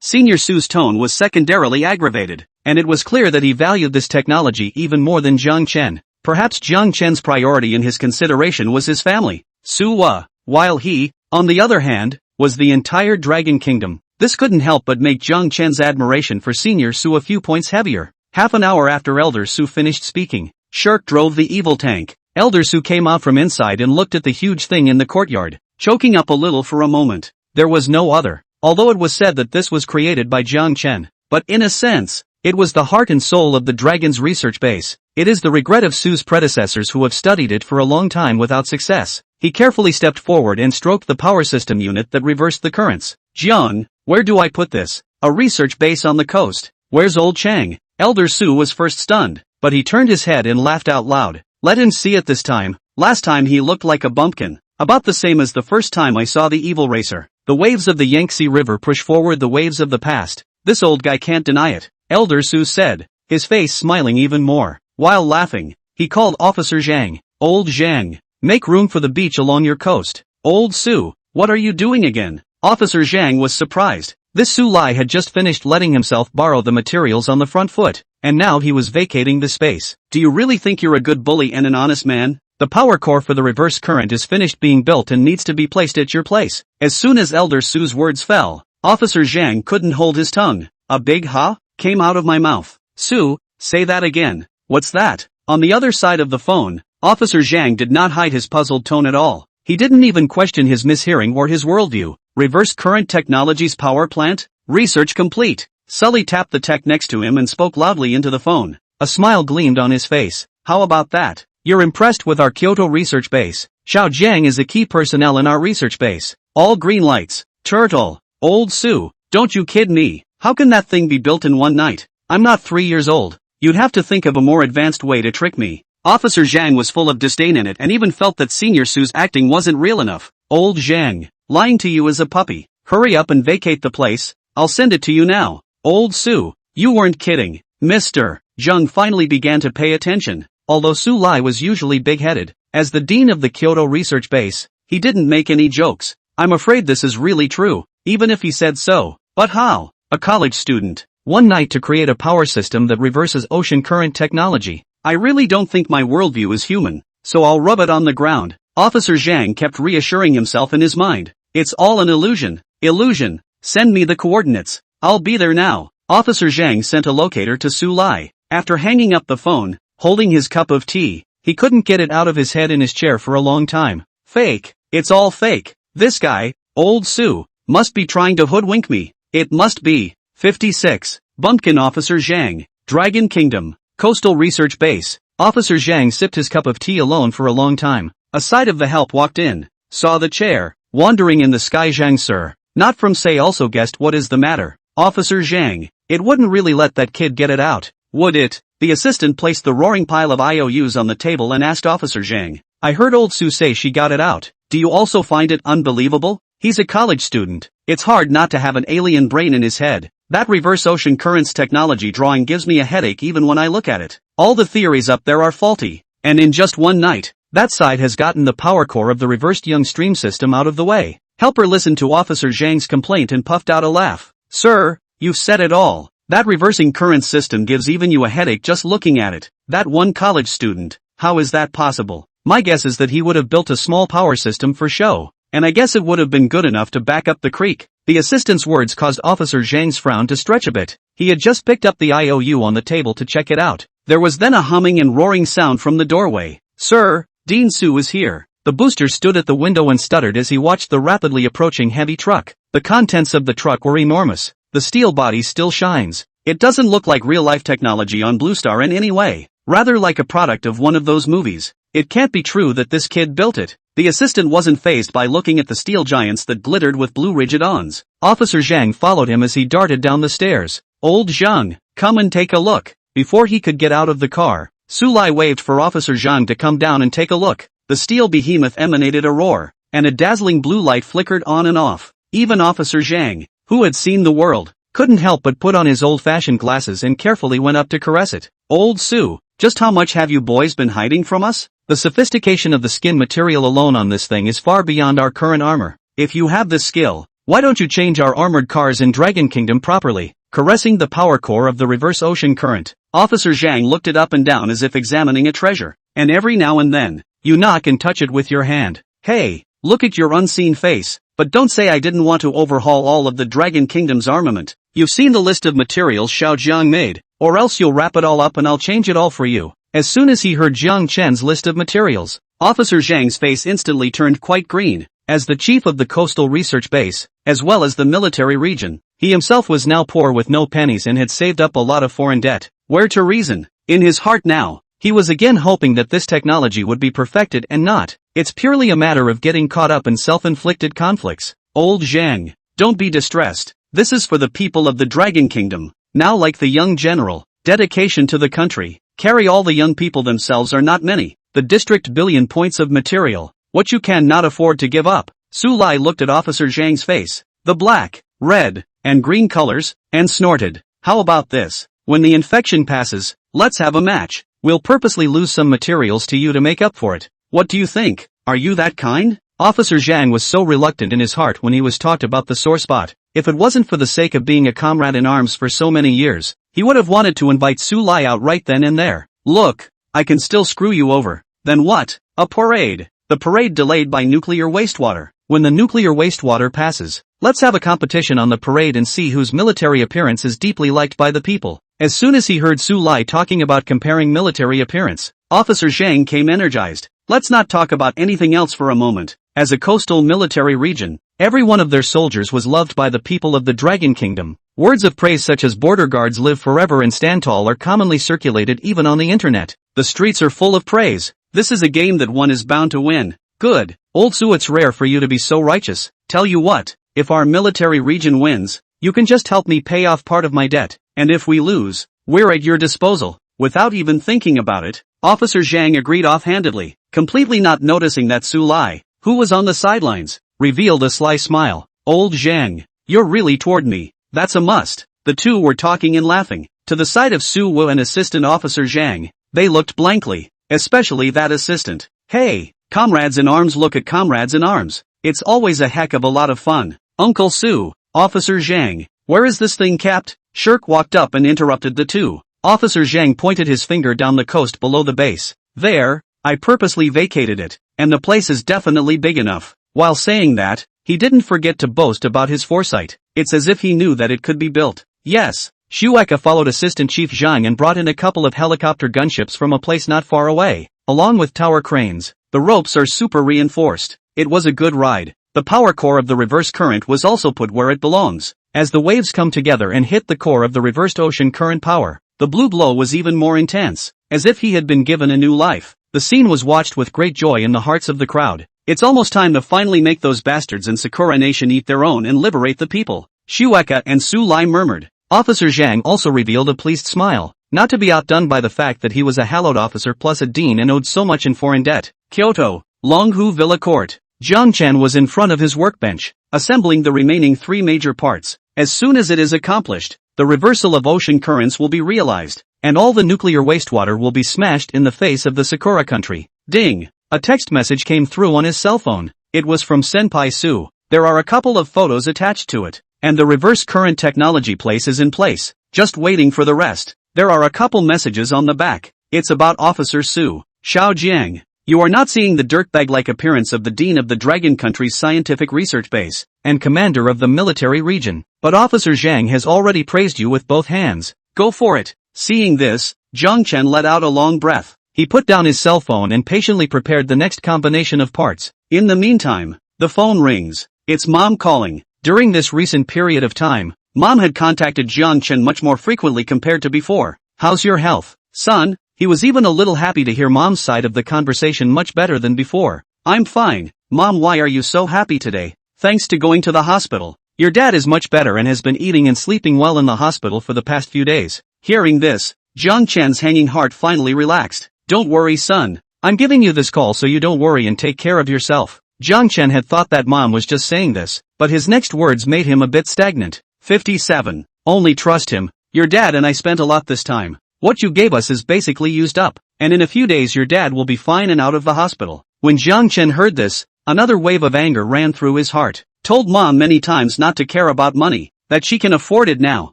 Senior Su's tone was secondarily aggravated, and it was clear that he valued this technology even more than Jiang Chen. Perhaps Jiang Chen's priority in his consideration was his family, Su Wa, while he, on the other hand, was the entire Dragon Kingdom. This couldn't help but make Jiang Chen's admiration for Senior Su a few points heavier. Half an hour after Elder Su finished speaking, Shirk drove the evil tank. Elder Su came out from inside and looked at the huge thing in the courtyard, choking up a little for a moment. There was no other, although it was said that this was created by Jiang Chen. But in a sense, it was the heart and soul of the Dragon's research base. It is the regret of Su's predecessors who have studied it for a long time without success. He carefully stepped forward and stroked the power system unit that reversed the currents. Jiang, where do I put this? A research base on the coast. Where's old Chang? Elder Su was first stunned, but he turned his head and laughed out loud. Let him see it this time. Last time he looked like a bumpkin. About the same as the first time I saw the evil racer. The waves of the Yangtze River push forward the waves of the past. This old guy can't deny it, Elder Su said, his face smiling even more. While laughing, he called Officer Zhang. Old Zhang, make room for the beach along your coast. Old Su, what are you doing again? Officer Zhang was surprised. This Su Lai had just finished letting himself borrow the materials on the front foot, and now he was vacating the space. Do you really think you're a good bully and an honest man? The power core for the reverse current is finished being built and needs to be placed at your place. As soon as Elder Su's words fell, Officer Zhang couldn't hold his tongue. A big ha came out of my mouth. Su, say that again. What's that? On the other side of the phone, Officer Zhang did not hide his puzzled tone at all. He didn't even question his mishearing or his worldview. Reverse current technology's power plant? Research complete. Sully tapped the tech next to him and spoke loudly into the phone. A smile gleamed on his face. How about that? You're impressed with our Kyoto research base. Xiao Jiang is a key personnel in our research base. All green lights. Turtle. Old Su, don't you kid me. How can that thing be built in one night? I'm not 3 years old. You'd have to think of a more advanced way to trick me. Officer Zhang was full of disdain in it and even felt that Senior Su's acting wasn't real enough. Old Zhang, lying to you is a puppy. Hurry up and vacate the place. I'll send it to you now. Old Su, you weren't kidding. Mr. Zhang finally began to pay attention. Although Su Lai was usually big-headed, as the dean of the Kyoto research base, he didn't make any jokes. I'm afraid this is really true, even if he said so. But how? A college student. One night to create a power system that reverses ocean current technology. I really don't think my worldview is human, so I'll rub it on the ground. Officer Zhang kept reassuring himself in his mind. It's all an illusion. Illusion. Send me the coordinates. I'll be there now. Officer Zhang sent a locator to Su Lai. After hanging up the phone, holding his cup of tea, he couldn't get it out of his head in his chair for a long time. Fake. It's all fake. This guy, Old Su, must be trying to hoodwink me. It must be. 56. Bumpkin Officer Zhang. Dragon Kingdom. Coastal Research Base. Officer Zhang sipped his cup of tea alone for a long time. A side of the help walked in, saw the chair, wandering in the sky. Zhang sir, not from say also guessed what is the matter. Officer Zhang, it wouldn't really let that kid get it out. Would it? The assistant placed the roaring pile of IOUs on the table and asked Officer Zhang. I heard old Sue say she got it out. Do you also find it unbelievable? He's a college student. It's hard not to have an alien brain in his head. That reverse ocean currents technology drawing gives me a headache even when I look at it. All the theories up there are faulty. And in just one night, that side has gotten the power core of the reversed Young stream system out of the way. Helper listened to Officer Zhang's complaint and puffed out a laugh. Sir, you've said it all. That reversing current system gives even you a headache just looking at it. That one college student. How is that possible? My guess is that he would have built a small power system for show. And I guess it would have been good enough to back up the creek. The assistant's words caused Officer Zhang's frown to stretch a bit. He had just picked up the IOU on the table to check it out. There was then a humming and roaring sound from the doorway. Sir, Dean Su is here. The booster stood at the window and stuttered as he watched the rapidly approaching heavy truck. The contents of the truck were enormous. The steel body still shines. It doesn't look like real-life technology on Blue Star in any way. Rather like a product of one of those movies. It can't be true that this kid built it. The assistant wasn't fazed by looking at the steel giants that glittered with blue rigid-ons. Officer Zhang followed him as he darted down the stairs. Old Zhang, come and take a look. Before he could get out of the car, Su Lai waved for Officer Zhang to come down and take a look. The steel behemoth emanated a roar, and a dazzling blue light flickered on and off. Even Officer Zhang, who had seen the world, couldn't help but put on his old-fashioned glasses and carefully went up to caress it. Old Su, just how much have you boys been hiding from us? The sophistication of the skin material alone on this thing is far beyond our current armor. If you have this skill, why don't you change our armored cars in Dragon Kingdom properly? Caressing the power core of the reverse ocean current, Officer Zhang looked it up and down as if examining a treasure. And every now and then, you knock and touch it with your hand. Hey, look at your unseen face. But don't say I didn't want to overhaul all of the Dragon Kingdom's armament. You've seen the list of materials Xiao Jiang made, or else you'll wrap it all up and I'll change it all for you. As soon as he heard Jiang Chen's list of materials, Officer Zhang's face instantly turned quite green. As the chief of the coastal research base, as well as the military region, he himself was now poor with no pennies and had saved up a lot of foreign debt. Where to reason? In his heart now, he was again hoping that this technology would be perfected and not. It's purely a matter of getting caught up in self-inflicted conflicts. Old Zhang, don't be distressed. This is for the people of the Dragon Kingdom. Now like the young general, dedication to the country. Carry all the young people themselves are not many. The district billion points of material. What you cannot afford to give up. Su Lai looked at Officer Zhang's face. The black, red, and green colors, and snorted. How about this? When the infection passes, let's have a match. We'll purposely lose some materials to you to make up for it. What do you think? Are you that kind? Officer Zhang was so reluctant in his heart when he was talked about the sore spot. If it wasn't for the sake of being a comrade in arms for so many years, he would have wanted to invite Su Lai out right then and there. Look, I can still screw you over. Then what? A parade. The parade delayed by nuclear wastewater. When the nuclear wastewater passes, let's have a competition on the parade and see whose military appearance is deeply liked by the people. As soon as he heard Su Lai talking about comparing military appearance, Officer Zhang came energized. Let's not talk about anything else for a moment. As a coastal military region, every one of their soldiers was loved by the people of the Dragon Kingdom. Words of praise such as border guards live forever and stand tall are commonly circulated even on the internet. The streets are full of praise. This is a game that one is bound to win. Good. Old Su, it's rare for you to be so righteous. Tell you what, if our military region wins, you can just help me pay off part of my debt. And if we lose, we're at your disposal. Without even thinking about it, Officer Zhang agreed offhandedly, completely not noticing that Su Lai, who was on the sidelines, revealed a sly smile. Old Zhang, you're really toward me. That's a must. The two were talking and laughing. To the side of Su Wu and Assistant Officer Zhang, they looked blankly, especially that assistant. Hey, comrades in arms look at comrades in arms. It's always a heck of a lot of fun. Uncle Su, Officer Zhang, where is this thing capped? Shirk walked up and interrupted the two. Officer Zhang pointed his finger down the coast below the base. There, I purposely vacated it, and the place is definitely big enough. While saying that, he didn't forget to boast about his foresight. It's as if he knew that it could be built. Yes, Shueka followed Assistant Chief Zhang and brought in a couple of helicopter gunships from a place not far away, along with tower cranes. The ropes are super reinforced. It was a good ride. The power core of the reverse current was also put where it belongs. As the waves come together and hit the core of the reversed ocean current power, the blue glow was even more intense, as if he had been given a new life. The scene was watched with great joy in the hearts of the crowd. It's almost time to finally make those bastards in Sakura Nation eat their own and liberate the people. Shueka and Su Lai murmured. Officer Zhang also revealed a pleased smile. not to be outdone by the fact that he was a hallowed officer plus a dean and owed so much in foreign debt. Kyoto, Longhu Villa Court. Jiang Chen was in front of his workbench, assembling the remaining 3 major parts. As soon as it is accomplished, the reversal of ocean currents will be realized, and all the nuclear wastewater will be smashed in the face of the Sakura country. Ding! A text message came through on his cell phone. It was from Senpai Su. There are a couple of photos attached to it, and the reverse current technology place is in place, just waiting for the rest. There are a couple messages on the back. It's about Officer Su. Xiao Jiang. You are not seeing the dirtbag-like appearance of the dean of the Dragon Country's scientific research base, and commander of the military region, but Officer Zhang has already praised you with both hands. Go for it. Seeing this, Jiang Chen let out a long breath. He put down his cell phone and patiently prepared the next combination of parts. In the meantime, the phone rings. It's Mom calling. During this recent period of time, Mom had contacted Jiang Chen much more frequently compared to before. How's your health, son? He was even a little happy to hear Mom's side of the conversation much better than before. I'm fine, Mom. Why are you so happy today? Thanks to going to the hospital. Your dad is much better and has been eating and sleeping well in the hospital for the past few days. Hearing this, Jiang Chen's hanging heart finally relaxed. Don't worry, son. I'm giving you this call so you don't worry and take care of yourself. Jiang Chen had thought that Mom was just saying this, but his next words made him a bit stagnant. 57. Only trust him. Your dad and I spent a lot this time. What you gave us is basically used up, and in a few days your dad will be fine and out of the hospital. When Jiang Chen heard this, another wave of anger ran through his heart. Told Mom many times not to care about money, that she can afford it now,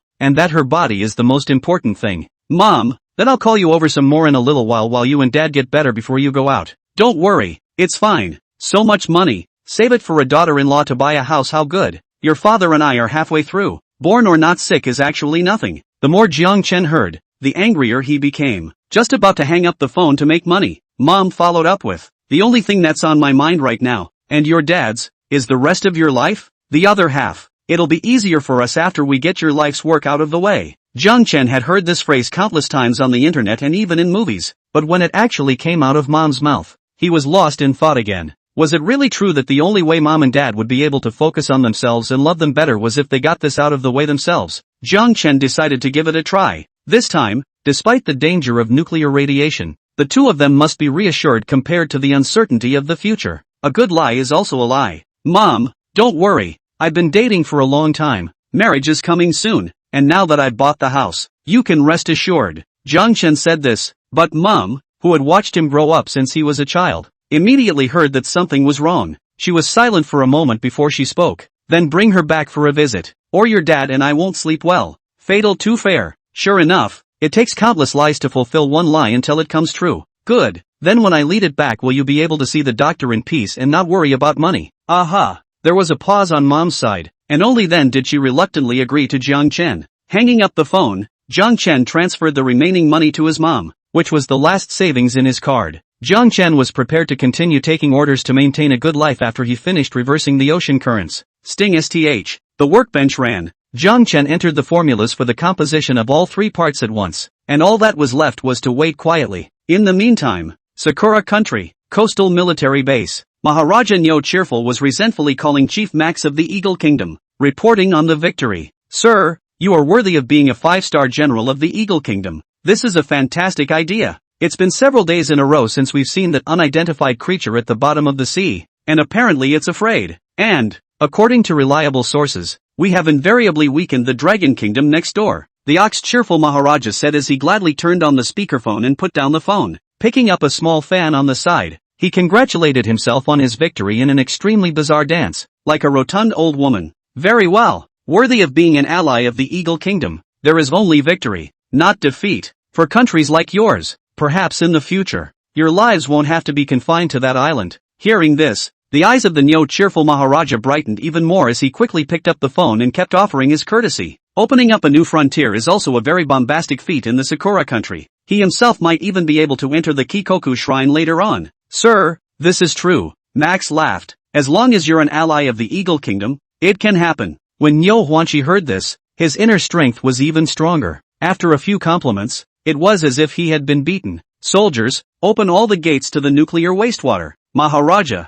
and that her body is the most important thing. Mom, then I'll call you over some more in a little while you and Dad get better before you go out. Don't worry, it's fine. So much money. Save it for a daughter-in-law to buy a house. How good. Your father and I are halfway through. Born or not sick is actually nothing. The more Jiang Chen heard, the angrier he became. Just about to hang up the phone to make money, Mom followed up with, the only thing that's on my mind right now, and your dad's, is the rest of your life? The other half. It'll be easier for us after we get your life's work out of the way. Jiang Chen had heard this phrase countless times on the internet and even in movies, but when it actually came out of Mom's mouth, he was lost in thought again. Was it really true that the only way Mom and Dad would be able to focus on themselves and love them better was if they got this out of the way themselves? Jiang Chen decided to give it a try. This time, despite the danger of nuclear radiation, the two of them must be reassured compared to the uncertainty of the future. A good lie is also a lie. Mom, don't worry. I've been dating for a long time. Marriage is coming soon, and now that I've bought the house, you can rest assured. Jiang Chen said this, but Mom, who had watched him grow up since he was a child, immediately heard that something was wrong. She was silent for a moment before she spoke. Then bring her back for a visit, or your dad and I won't sleep well. Fatal to fair. Sure enough, it takes countless lies to fulfill one lie until it comes true. Good. Then when I lead it back will you be able to see the doctor in peace and not worry about money? Aha. There was a pause on Mom's side, and only then did she reluctantly agree to Jiang Chen. Hanging up the phone, Jiang Chen transferred the remaining money to his mom, which was the last savings in his card. Jiang Chen was prepared to continue taking orders to maintain a good life after he finished reversing the ocean currents. Sting STH. The workbench ran. Jiang Chen entered the formulas for the composition of all 3 parts at once, and all that was left was to wait quietly. In the meantime, Sakura Country, Coastal Military Base. Maharaja Nyo Cheerful was resentfully calling Chief Max of the Eagle Kingdom, reporting on the victory. Sir, you are worthy of being a 5-star general of the Eagle Kingdom. This is a fantastic idea. It's been several days in a row since we've seen that unidentified creature at the bottom of the sea, and apparently it's afraid. And, according to reliable sources, we have invariably weakened the Dragon Kingdom next door. The Ox Cheerful Maharaja said as he gladly turned on the speakerphone and put down the phone. Picking up a small fan on the side, he congratulated himself on his victory in an extremely bizarre dance, like a rotund old woman. Very well. Worthy of being an ally of the Eagle Kingdom, there is only victory, not defeat. For countries like yours, perhaps in the future, your lives won't have to be confined to that island. Hearing this, the eyes of the Nyo Cheerful Maharaja brightened even more as he quickly picked up the phone and kept offering his courtesy. Opening up a new frontier is also a very bombastic feat in the Sakura country. He himself might even be able to enter the Kikoku shrine later on. Sir, this is true. Max laughed. As long as you're an ally of the Eagle Kingdom, it can happen. When Nyo Huanchi heard this, his inner strength was even stronger. After a few compliments, it was as if he had been beaten. Soldiers, open all the gates to the nuclear wastewater. Maharaja,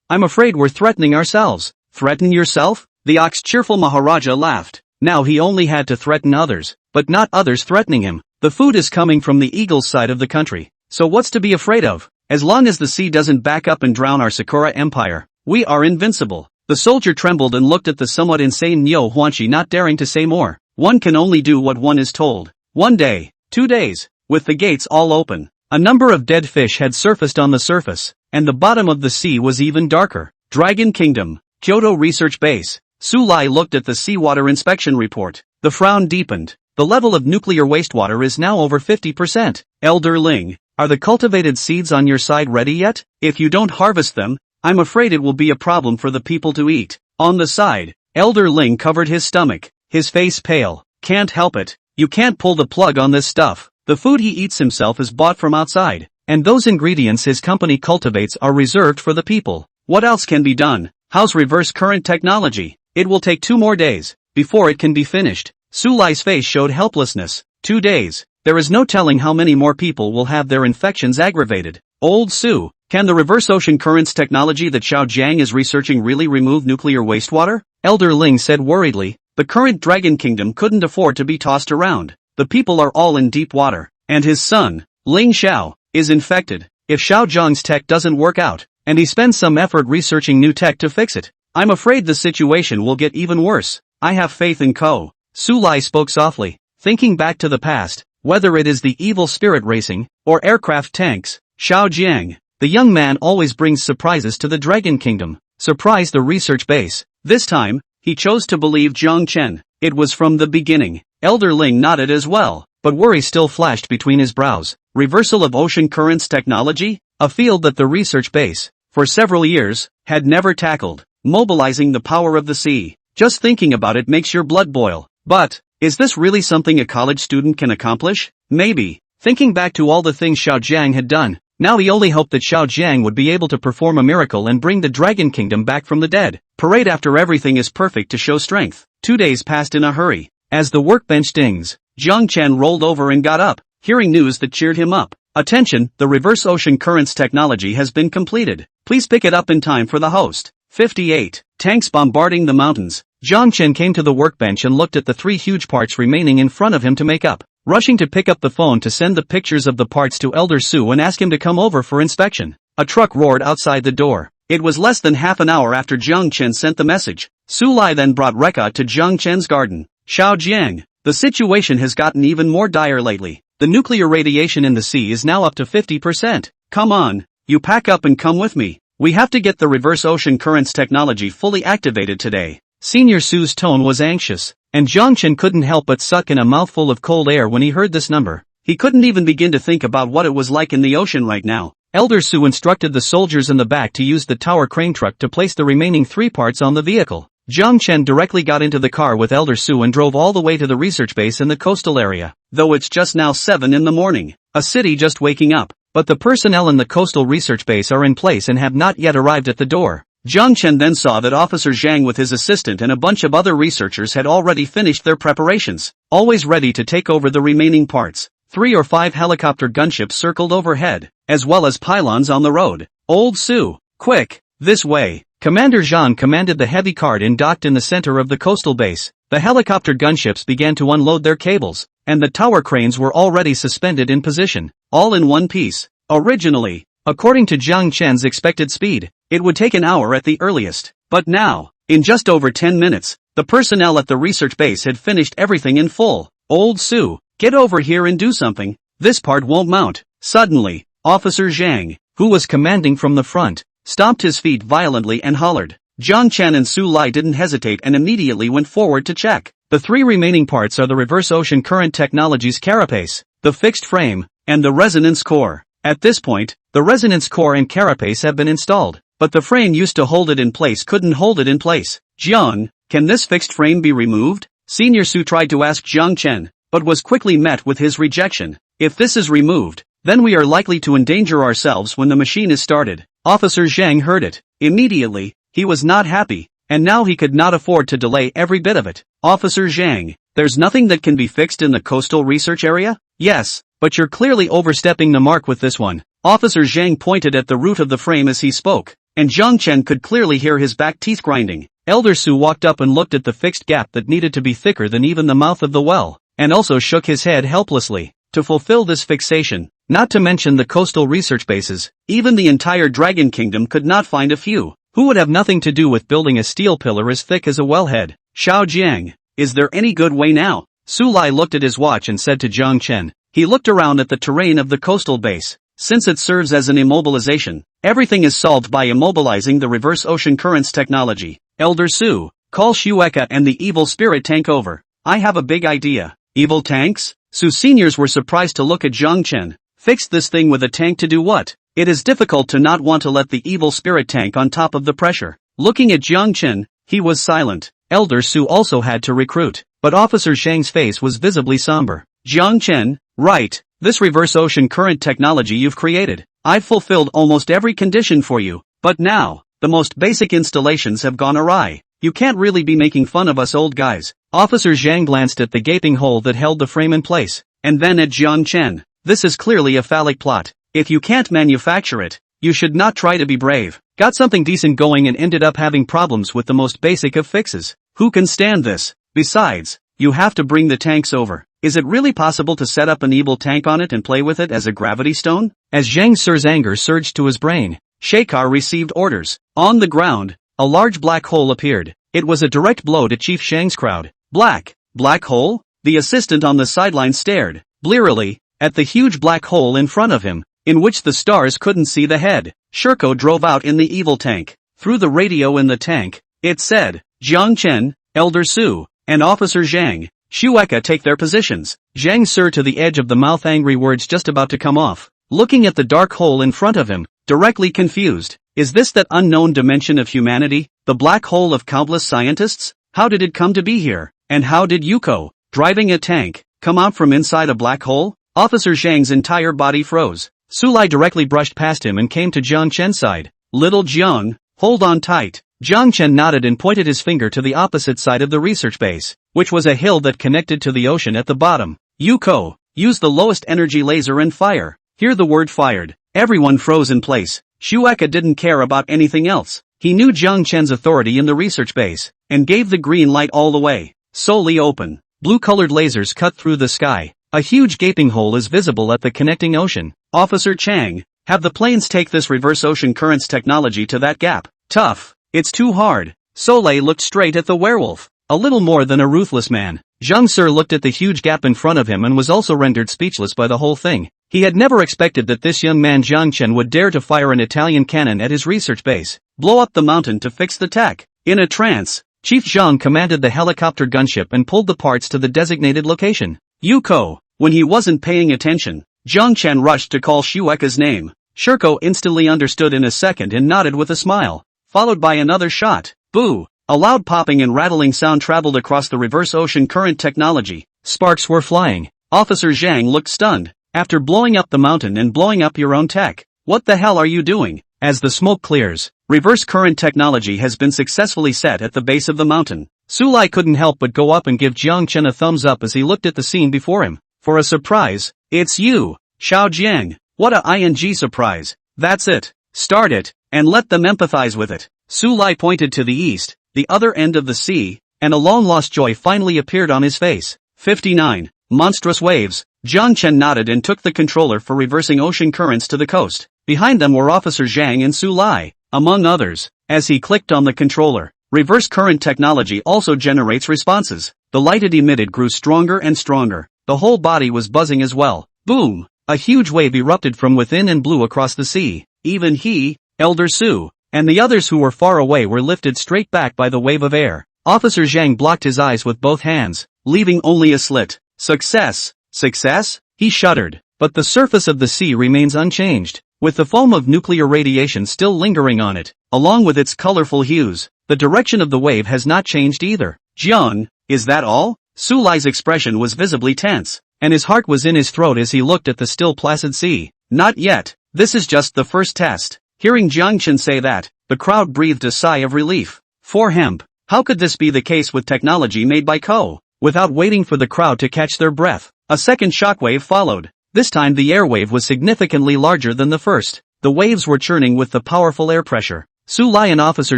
I'm afraid we're threatening ourselves. Threaten yourself? The Ox Cheerful Maharaja laughed. Now he only had to threaten others, but not others threatening him. The food is coming from the eagle's side of the country. So what's to be afraid of? As long as the sea doesn't back up and drown our Sakura empire, we are invincible. The soldier trembled and looked at the somewhat insane Nyo Huanchi, not daring to say more. One can only do what one is told. 1 day, 2 days, with the gates all open, a number of dead fish had surfaced on the surface, and the bottom of the sea was even darker. Dragon Kingdom, Kyoto Research Base. Su Lai looked at the seawater inspection report. The frown deepened. The level of nuclear wastewater is now over 50%. Elder Ling, are the cultivated seeds on your side ready yet? If you don't harvest them, I'm afraid it will be a problem for the people to eat. On the side, Elder Ling covered his stomach, his face pale. Can't help it. You can't pull the plug on this stuff. The food he eats himself is bought from outside, and those ingredients his company cultivates are reserved for the people. What else can be done? How's reverse current technology? It will take 2 more days before it can be finished. Su Lai's face showed helplessness. 2 days. There is no telling how many more people will have their infections aggravated. Old Su, can the reverse ocean currents technology that Xiao Jiang is researching really remove nuclear wastewater? Elder Ling said worriedly. The current Dragon Kingdom couldn't afford to be tossed around. The people are all in deep water, and his son, Ling Xiao, is infected. If Xiao Zhang's tech doesn't work out, and he spends some effort researching new tech to fix it, I'm afraid the situation will get even worse. I have faith in Ko. Su Lai spoke softly, thinking back to the past, whether it is the evil spirit racing, or aircraft tanks. Xiao Jiang, the young man always brings surprises to the Dragon Kingdom. Surprise the research base. This time, he chose to believe Jiang Chen. It was from the beginning. Elder Ling nodded as well, but worry still flashed between his brows. Reversal of ocean currents technology? A field that the research base, for several years, had never tackled. Mobilizing the power of the sea. Just thinking about it makes your blood boil. But, is this really something a college student can accomplish? Maybe. Thinking back to all the things Xiao Jiang had done, now he only hoped that Xiao Jiang would be able to perform a miracle and bring the Dragon Kingdom back from the dead. Parade after everything is perfect to show strength. 2 days passed in a hurry. As the workbench dings, Jiang Chen rolled over and got up, hearing news that cheered him up. Attention, the reverse ocean currents technology has been completed. Please pick it up in time for the host. 58. Tanks bombarding the mountains. Jiang Chen came to the workbench and looked at the 3 huge parts remaining in front of him to make up. Rushing to pick up the phone to send the pictures of the parts to Elder Su and ask him to come over for inspection. A truck roared outside the door. It was less than half an hour after Jiang Chen sent the message. Su Lai then brought Rekka to Jiang Chen's garden. Xiao Jiang, the situation has gotten even more dire lately. The nuclear radiation in the sea is now up to 50%. Come on, you pack up and come with me. We have to get the reverse ocean currents technology fully activated today. Senior Su's tone was anxious, and Jiang Chen couldn't help but suck in a mouthful of cold air when he heard this number. He couldn't even begin to think about what it was like in the ocean right now. Elder Su instructed the soldiers in the back to use the tower crane truck to place the remaining 3 parts on the vehicle. Jiang Chen directly got into the car with Elder Su and drove all the way to the research base in the coastal area. Though it's just now 7 in the morning, a city just waking up, but the personnel in the coastal research base are in place and have not yet arrived at the door. Jiang Chen then saw that Officer Zhang with his assistant and a bunch of other researchers had already finished their preparations, always ready to take over the remaining parts. 3 or 5 helicopter gunships circled overhead, as well as pylons on the road. Old Su, quick, this way. Commander Zhang commanded the heavy cart and docked in the center of the coastal base. The helicopter gunships began to unload their cables, and the tower cranes were already suspended in position, all in one piece. Originally, according to Jiang Chen's expected speed, it would take an hour at the earliest. But now, in just over 10 minutes, the personnel at the research base had finished everything in full. Old Su, get over here and do something. This part won't mount. Suddenly, Officer Zhang, who was commanding from the front, stomped his feet violently and hollered. Jiang Chen and Su Lai didn't hesitate and immediately went forward to check. The 3 remaining parts are the reverse ocean current technology's carapace, the fixed frame, and the resonance core. At this point, the resonance core and carapace have been installed, but the frame used to hold it in place couldn't hold it in place. Jiang, can this fixed frame be removed? Senior Su tried to ask Jiang Chen, but was quickly met with his rejection. If this is removed, then we are likely to endanger ourselves when the machine is started. Officer Zhang heard it. Immediately, he was not happy, and now he could not afford to delay every bit of it. Officer Zhang, there's nothing that can be fixed in the coastal research area? Yes, but you're clearly overstepping the mark with this one. Officer Zhang pointed at the root of the frame as he spoke, and Jiang Chen could clearly hear his back teeth grinding. Elder Su walked up and looked at the fixed gap that needed to be thicker than even the mouth of the well, and also shook his head helplessly. to fulfill this fixation, not to mention the coastal research bases. Even the entire Dragon Kingdom could not find a few who would have nothing to do with building a steel pillar as thick as a wellhead. Xiao Jiang, is there any good way now? Su Lai looked at his watch and said to Jiang Chen. He looked around at the terrain of the coastal base. Since it serves as an immobilization, everything is solved by immobilizing the reverse ocean currents technology. Elder Su, call Shueka and the evil spirit tank over. I have a big idea. Evil tanks? Su seniors were surprised to look at Jiang Chen. Fix this thing with a tank to do what? It is difficult to not want to let the evil spirit tank on top of the pressure. Looking at Jiang Chen, he was silent. Elder Su also had to recruit, but Officer Zhang's face was visibly somber. Jiang Chen, right, this reverse ocean current technology you've created. I've fulfilled almost every condition for you, but now, the most basic installations have gone awry. You can't really be making fun of us old guys. Officer Zhang glanced at the gaping hole that held the frame in place, and then at Jiang Chen. This is clearly a phallic plot. If you can't manufacture it, you should not try to be brave. Got something decent going and ended up having problems with the most basic of fixes. Who can stand this? Besides, you have to bring the tanks over. Is it really possible to set up an evil tank on it and play with it as a gravity stone? As Zhang Sir's anger surged to his brain, Shekar received orders. On the ground, a large black hole appeared. It was a direct blow to Chief Shang's crowd. Black hole? The assistant on the sideline stared, blearily, at the huge black hole in front of him, in which the stars couldn't see the head. Shirko drove out in the evil tank. Through the radio in the tank, it said, Jiang Chen, Elder Su, and Officer Zhang, Shueka take their positions. Zhang Sir to the edge of the mouth, angry words just about to come off. Looking at the dark hole in front of him, directly confused. Is this that unknown dimension of humanity, the black hole of countless scientists? How did it come to be here? And how did Yuko, driving a tank, come out from inside a black hole? Officer Zhang's entire body froze. Su Lai directly brushed past him and came to Jiang Chen's side. Little Jiang, hold on tight. Jiang Chen nodded and pointed his finger to the opposite side of the research base, which was a hill that connected to the ocean at the bottom. Yuko, use the lowest energy laser and fire. Hear the word fired. Everyone froze in place. Shueka didn't care about anything else. He knew Jiang Chen's authority in the research base, and gave the green light all the way. Solely open. Blue-colored lasers cut through the sky. A huge gaping hole is visible at the connecting ocean. Officer Chang, have the planes take this reverse ocean currents technology to that gap. Tough. It's too hard. Soleil looked straight at the werewolf. A little more than a ruthless man. Zhang Sir looked at the huge gap in front of him and was also rendered speechless by the whole thing. He had never expected that this young man Jiang Chen would dare to fire an Italian cannon at his research base. Blow up the mountain to fix the tech. In a trance, Chief Zhang commanded the helicopter gunship and pulled the parts to the designated location. Yuko. When he wasn't paying attention, Jiang Chen rushed to call Shueka's name. Shirko instantly understood in a second and nodded with a smile, followed by another shot. Boo! A loud popping and rattling sound traveled across the reverse ocean current technology. Sparks were flying. Officer Zhang looked stunned. After blowing up the mountain and blowing up your own tech, what the hell are you doing? As the smoke clears, reverse current technology has been successfully set at the base of the mountain. Su Lai couldn't help but go up and give Jiang Chen a thumbs up as he looked at the scene before him. For a surprise, it's you, Xiao Jiang. What a ing surprise. That's it. Start it, and let them empathize with it. Su Lai pointed to the east, the other end of the sea, and a long-lost joy finally appeared on his face. 59. Monstrous waves. Jiang Chen nodded and took the controller for reversing ocean currents to the coast. Behind them were Officer Zhang and Su Lai, among others. As he clicked on the controller, reverse current technology also generates responses. The light it emitted grew stronger and stronger. The whole body was buzzing as well. Boom! A huge wave erupted from within and blew across the sea. Even he, Elder Su, and the others who were far away were lifted straight back by the wave of air. Officer Zhang blocked his eyes with both hands, leaving only a slit. Success! Success? He shuddered. But the surface of the sea remains unchanged, with the foam of nuclear radiation still lingering on it, along with its colorful hues. The direction of the wave has not changed either. Jiang, is that all? Su Lai's expression was visibly tense, and his heart was in his throat as he looked at the still placid sea. Not yet. This is just the first test. Hearing Jiang Chen say that, the crowd breathed a sigh of relief. For hemp. How could this be the case with technology made by Ko? Without waiting for the crowd to catch their breath, a second shockwave followed. This time the airwave was significantly larger than the first. The waves were churning with the powerful air pressure. Su Lai and Officer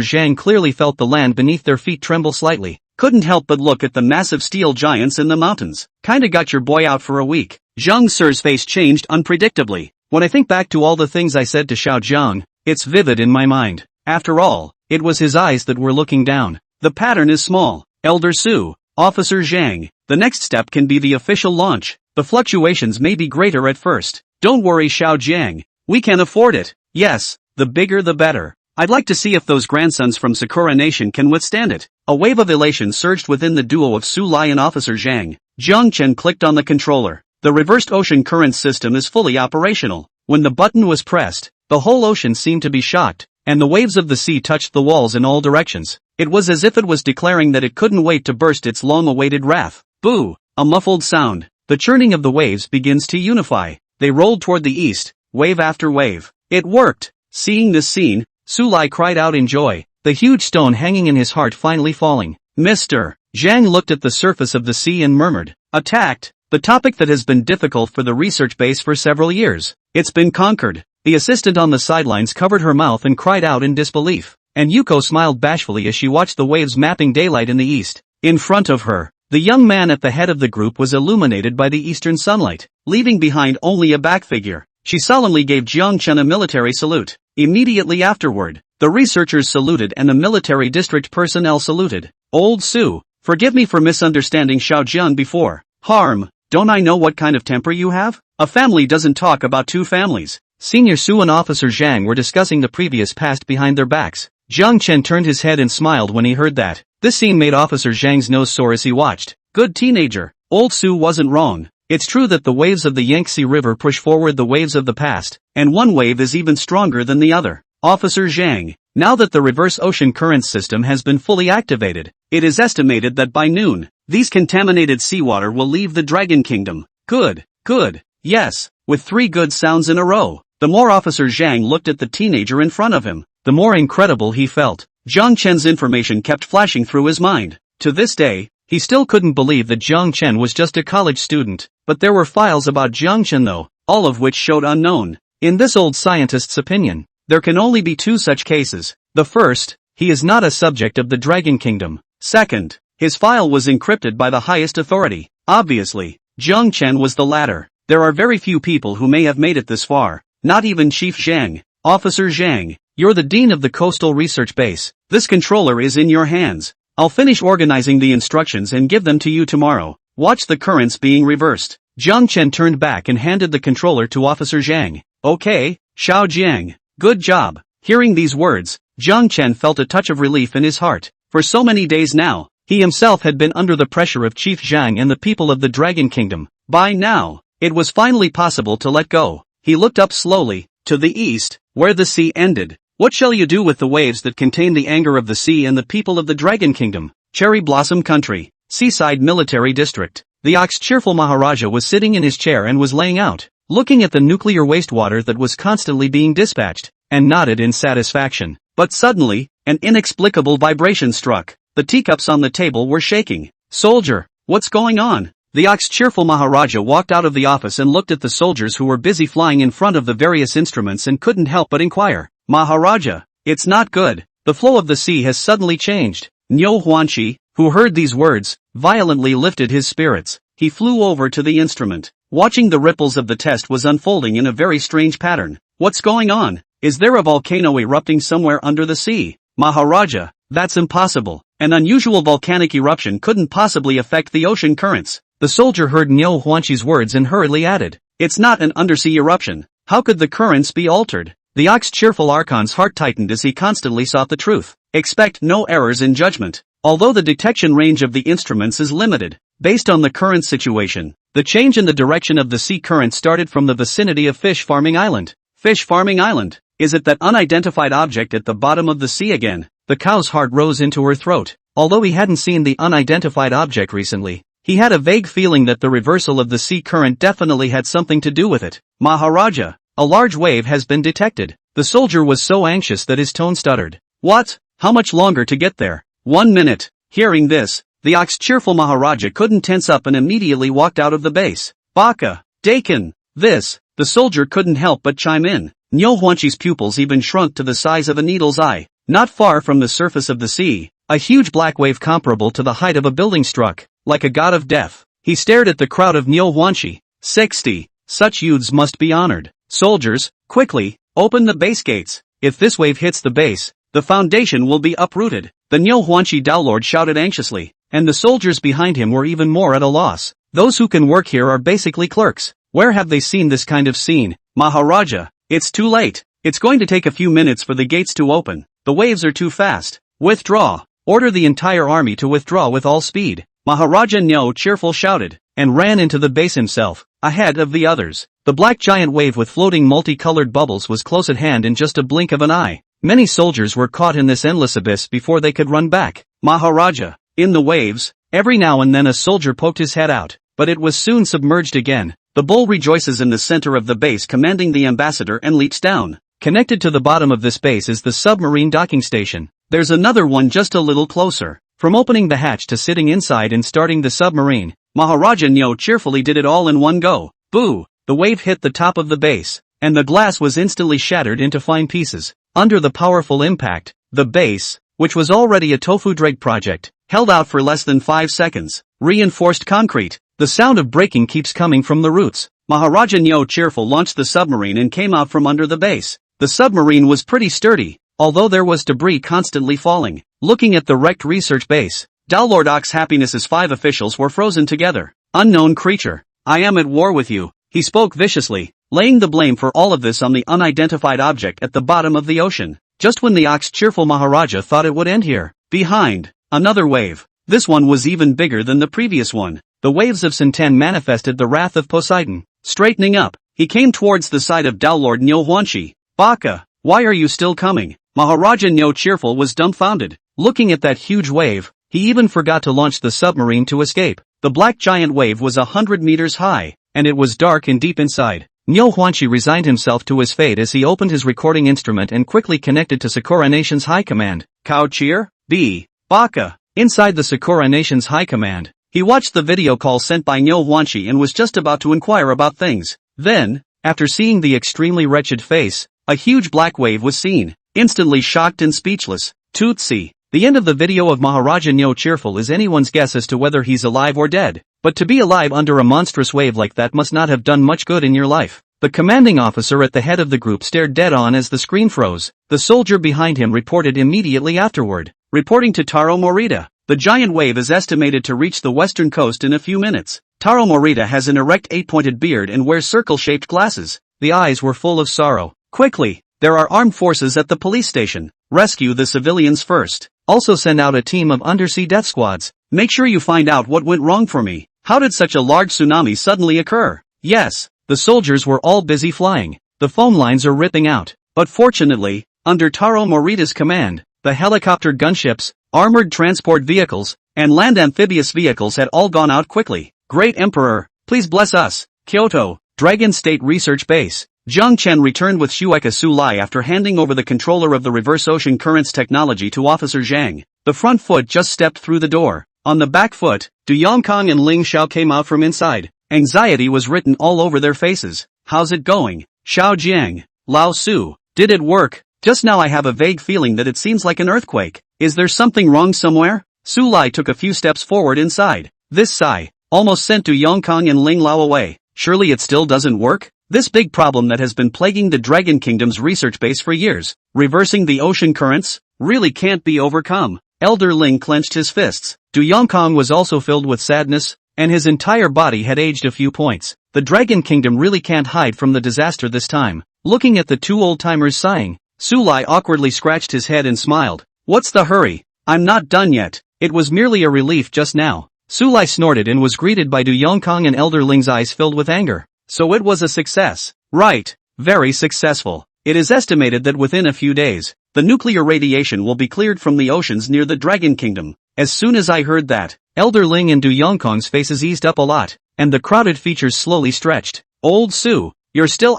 Zhang clearly felt the land beneath their feet tremble slightly. Couldn't help but look at the massive steel giants in the mountains. Kinda got your boy out for a week. Zhang Sir's face changed unpredictably. When I think back to all the things I said to Xiao Zhang, it's vivid in my mind. After all, it was his eyes that were looking down. The pattern is small. Elder Su, Officer Zhang. The next step can be the official launch. The fluctuations may be greater at first. Don't worry, Xiao Jiang. We can afford it. Yes, the bigger the better. I'd like to see if those grandsons from Sakura Nation can withstand it. A wave of elation surged within the duo of Su Lai and Officer Zhang. Jiang Chen clicked on the controller. The reversed ocean currents system is fully operational. When the button was pressed, the whole ocean seemed to be shocked, and the waves of the sea touched the walls in all directions. It was as if it was declaring that it couldn't wait to burst its long-awaited wrath. Boo! A muffled sound. The churning of the waves begins to unify. They rolled toward the east, wave after wave. It worked! Seeing this scene, Su Lai cried out in joy, the huge stone hanging in his heart finally falling. Mr. Zhang looked at the surface of the sea and murmured, attacked! The topic that has been difficult for the research base for several years. It's been conquered. The assistant on the sidelines covered her mouth and cried out in disbelief. And Yuko smiled bashfully as she watched the waves mapping daylight in the east. In front of her, the young man at the head of the group was illuminated by the eastern sunlight, leaving behind only a back figure. She solemnly gave Jiang Chen a military salute. Immediately afterward, the researchers saluted and the military district personnel saluted. Old Su, forgive me for misunderstanding Xiao Jian before. Harm, don't I know what kind of temper you have? A family doesn't talk about two families. Senior Su and Officer Zhang were discussing the previous past behind their backs. Jiang Chen turned his head and smiled when he heard that. This scene made Officer Zhang's nose sore as he watched. Good teenager. Old Su wasn't wrong. It's true that the waves of the Yangtze River push forward the waves of the past, and one wave is even stronger than the other. Officer Zhang, now that the reverse ocean currents system has been fully activated, it is estimated that by noon, these contaminated seawater will leave the Dragon Kingdom. Good, good, yes, with 3 good sounds in a row. The more Officer Zhang looked at the teenager in front of him, the more incredible he felt. Jiang Chen's information kept flashing through his mind. To this day, he still couldn't believe that Jiang Chen was just a college student. But there were files about Jiang Chen though, all of which showed unknown. In this old scientist's opinion, there can only be 2 such cases. The first, he is not a subject of the Dragon Kingdom. Second, his file was encrypted by the highest authority. Obviously, Jiang Chen was the latter. There are very few people who may have made it this far. Not even Chief Zhang. Officer Zhang, you're the dean of the coastal research base. This controller is in your hands. I'll finish organizing the instructions and give them to you tomorrow. Watch the currents being reversed. Jiang Chen turned back and handed the controller to Officer Zhang. Okay, Xiao Jiang. Good job. Hearing these words, Jiang Chen felt a touch of relief in his heart. For so many days now, he himself had been under the pressure of Chief Zhang and the people of the Dragon Kingdom. By now, it was finally possible to let go. He looked up slowly, to the east, where the sea ended. What shall you do with the waves that contain the anger of the sea and the people of the Dragon Kingdom? Cherry Blossom Country, Seaside Military District. The cheerful Maharaja was sitting in his chair and was laying out, looking at the nuclear wastewater that was constantly being dispatched, and nodded in satisfaction. But suddenly, an inexplicable vibration struck. The teacups on the table were shaking. Soldier, what's going on? The cheerful Maharaja walked out of the office and looked at the soldiers who were busy flying in front of the various instruments and couldn't help but inquire. Maharaja, it's not good. The flow of the sea has suddenly changed. Niu Huanqi, who heard these words, violently lifted his spirits. He flew over to the instrument. Watching the ripples of the test was unfolding in a very strange pattern. What's going on? Is there a volcano erupting somewhere under the sea? Maharaja, that's impossible. An unusual volcanic eruption couldn't possibly affect the ocean currents. The soldier heard Niu Huanqi's words and hurriedly added, it's not an undersea eruption. How could the currents be altered? The cheerful Archon's heart tightened as he constantly sought the truth. Expect no errors in judgment. Although the detection range of the instruments is limited, based on the current situation, the change in the direction of the sea current started from the vicinity of Fish Farming Island. Fish Farming Island? Is it that unidentified object at the bottom of the sea again? The cow's heart rose into her throat. Although he hadn't seen the unidentified object recently, he had a vague feeling that the reversal of the sea current definitely had something to do with it. Maharaja, a large wave has been detected. The soldier was so anxious that his tone stuttered. What? How much longer to get there? 1 minute. Hearing this, the cheerful Maharaja couldn't tense up and immediately walked out of the base. Baka, Dakin, this. The soldier couldn't help but chime in. Niu Huanqi's pupils even shrunk to the size of a needle's eye. Not far from the surface of the sea, a huge black wave comparable to the height of a building struck, like a god of death. He stared at the crowd of Niu Huanqi, 60. Such youths must be honored. Soldiers, quickly, open the base gates. If this wave hits the base, the foundation will be uprooted. The Nyo Huanchi Downlord shouted anxiously, and the soldiers behind him were even more at a loss. Those who can work here are basically clerks. Where have they seen this kind of scene? Maharaja, it's too late. It's going to take a few minutes for the gates to open. The waves are too fast. Withdraw. Order the entire army to withdraw with all speed. Maharaja Nyo Cheerful shouted, and ran into the base himself, ahead of the others. The black giant wave with floating multicolored bubbles was close at hand in just a blink of an eye. Many soldiers were caught in this endless abyss before they could run back. Maharaja, in the waves, every now and then a soldier poked his head out, but it was soon submerged again. The bull rejoices in the center of the base commanding the ambassador and leaps down. Connected to the bottom of this base is the submarine docking station. There's another one just a little closer. From opening the hatch to sitting inside and starting the submarine, Maharaja Nyo cheerfully did it all in one go. Boo! The wave hit the top of the base, and the glass was instantly shattered into fine pieces. Under the powerful impact, the base, which was already a tofu dreg project, held out for less than 5 seconds. Reinforced concrete. The sound of breaking keeps coming from the roots. Maharaja Nyo Cheerful launched the submarine and came out from under the base. The submarine was pretty sturdy, although there was debris constantly falling. Looking at the wrecked research base, Downlord Ox Happiness's 5 officials were frozen together. Unknown creature, I am at war with you, he spoke viciously, laying the blame for all of this on the unidentified object at the bottom of the ocean. Just when the Ox Cheerful Maharaja thought it would end here, behind, another wave. This one was even bigger than the previous one. The waves of Sinten manifested the wrath of Poseidon. Straightening up, he came towards the side of Downlord Nyo Huanchi. Baka, why are you still coming? Maharaja Nyo Cheerful was dumbfounded. Looking at that huge wave, he even forgot to launch the submarine to escape. The black giant wave was 100 meters high, and it was dark and deep inside. Nyo Huanchi resigned himself to his fate as he opened his recording instrument and quickly connected to Sakura Nation's High Command. Kao Cheer? B. Baka. Inside the Sakura Nation's High Command, he watched the video call sent by Nyo Huanchi and was just about to inquire about things. Then, after seeing the extremely wretched face, a huge black wave was seen. Instantly shocked and speechless, Tootsie. The end of the video of Maharaja Nyo Cheerful is anyone's guess as to whether he's alive or dead. But to be alive under a monstrous wave like that must not have done much good in your life. The commanding officer at the head of the group stared dead on as the screen froze. The soldier behind him reported immediately afterward. Reporting to Taro Morita, the giant wave is estimated to reach the western coast in a few minutes. Taro Morita has an erect 8-pointed beard and wears circle-shaped glasses. The eyes were full of sorrow. Quickly, there are armed forces at the police station. Rescue the civilians first. Also send out a team of undersea death squads. Make sure you find out what went wrong for me. How did such a large tsunami suddenly occur? Yes, the soldiers were all busy flying. The phone lines are ripping out. But fortunately, under Taro Morita's command, the helicopter gunships, armored transport vehicles, and land amphibious vehicles had all gone out quickly. Great Emperor, please bless us. Kyoto, Dragon State Research Base. Jiang Chen returned with Shueka Su Lai after handing over the controller of the reverse ocean currents technology to Officer Zhang. The front foot just stepped through the door. On the back foot, Du Yongkong and Ling Xiao came out from inside. Anxiety was written all over their faces. How's it going? Xiao Jiang, Lao Su, did it work? Just now I have a vague feeling that it seems like an earthquake. Is there something wrong somewhere? Su Lai took a few steps forward inside. This sigh almost sent Du Yongkong and Ling Lao away. Surely it still doesn't work? This big problem that has been plaguing the Dragon Kingdom's research base for years, reversing the ocean currents, really can't be overcome. Elder Ling clenched his fists. Du Yongkong was also filled with sadness, and his entire body had aged a few points. The Dragon Kingdom really can't hide from the disaster this time. Looking at the two old-timers sighing, Su Lai awkwardly scratched his head and smiled. What's the hurry? I'm not done yet. It was merely a relief just now. Su Lai snorted and was greeted by Du Yongkong and Elder Ling's eyes filled with anger. So it was a success. Right. Very successful. It is estimated that within a few days, the nuclear radiation will be cleared from the oceans near the Dragon Kingdom. As soon as I heard that, Elder Ling and Du Yongkong's faces eased up a lot, and the crowded features slowly stretched. Old Su, you're still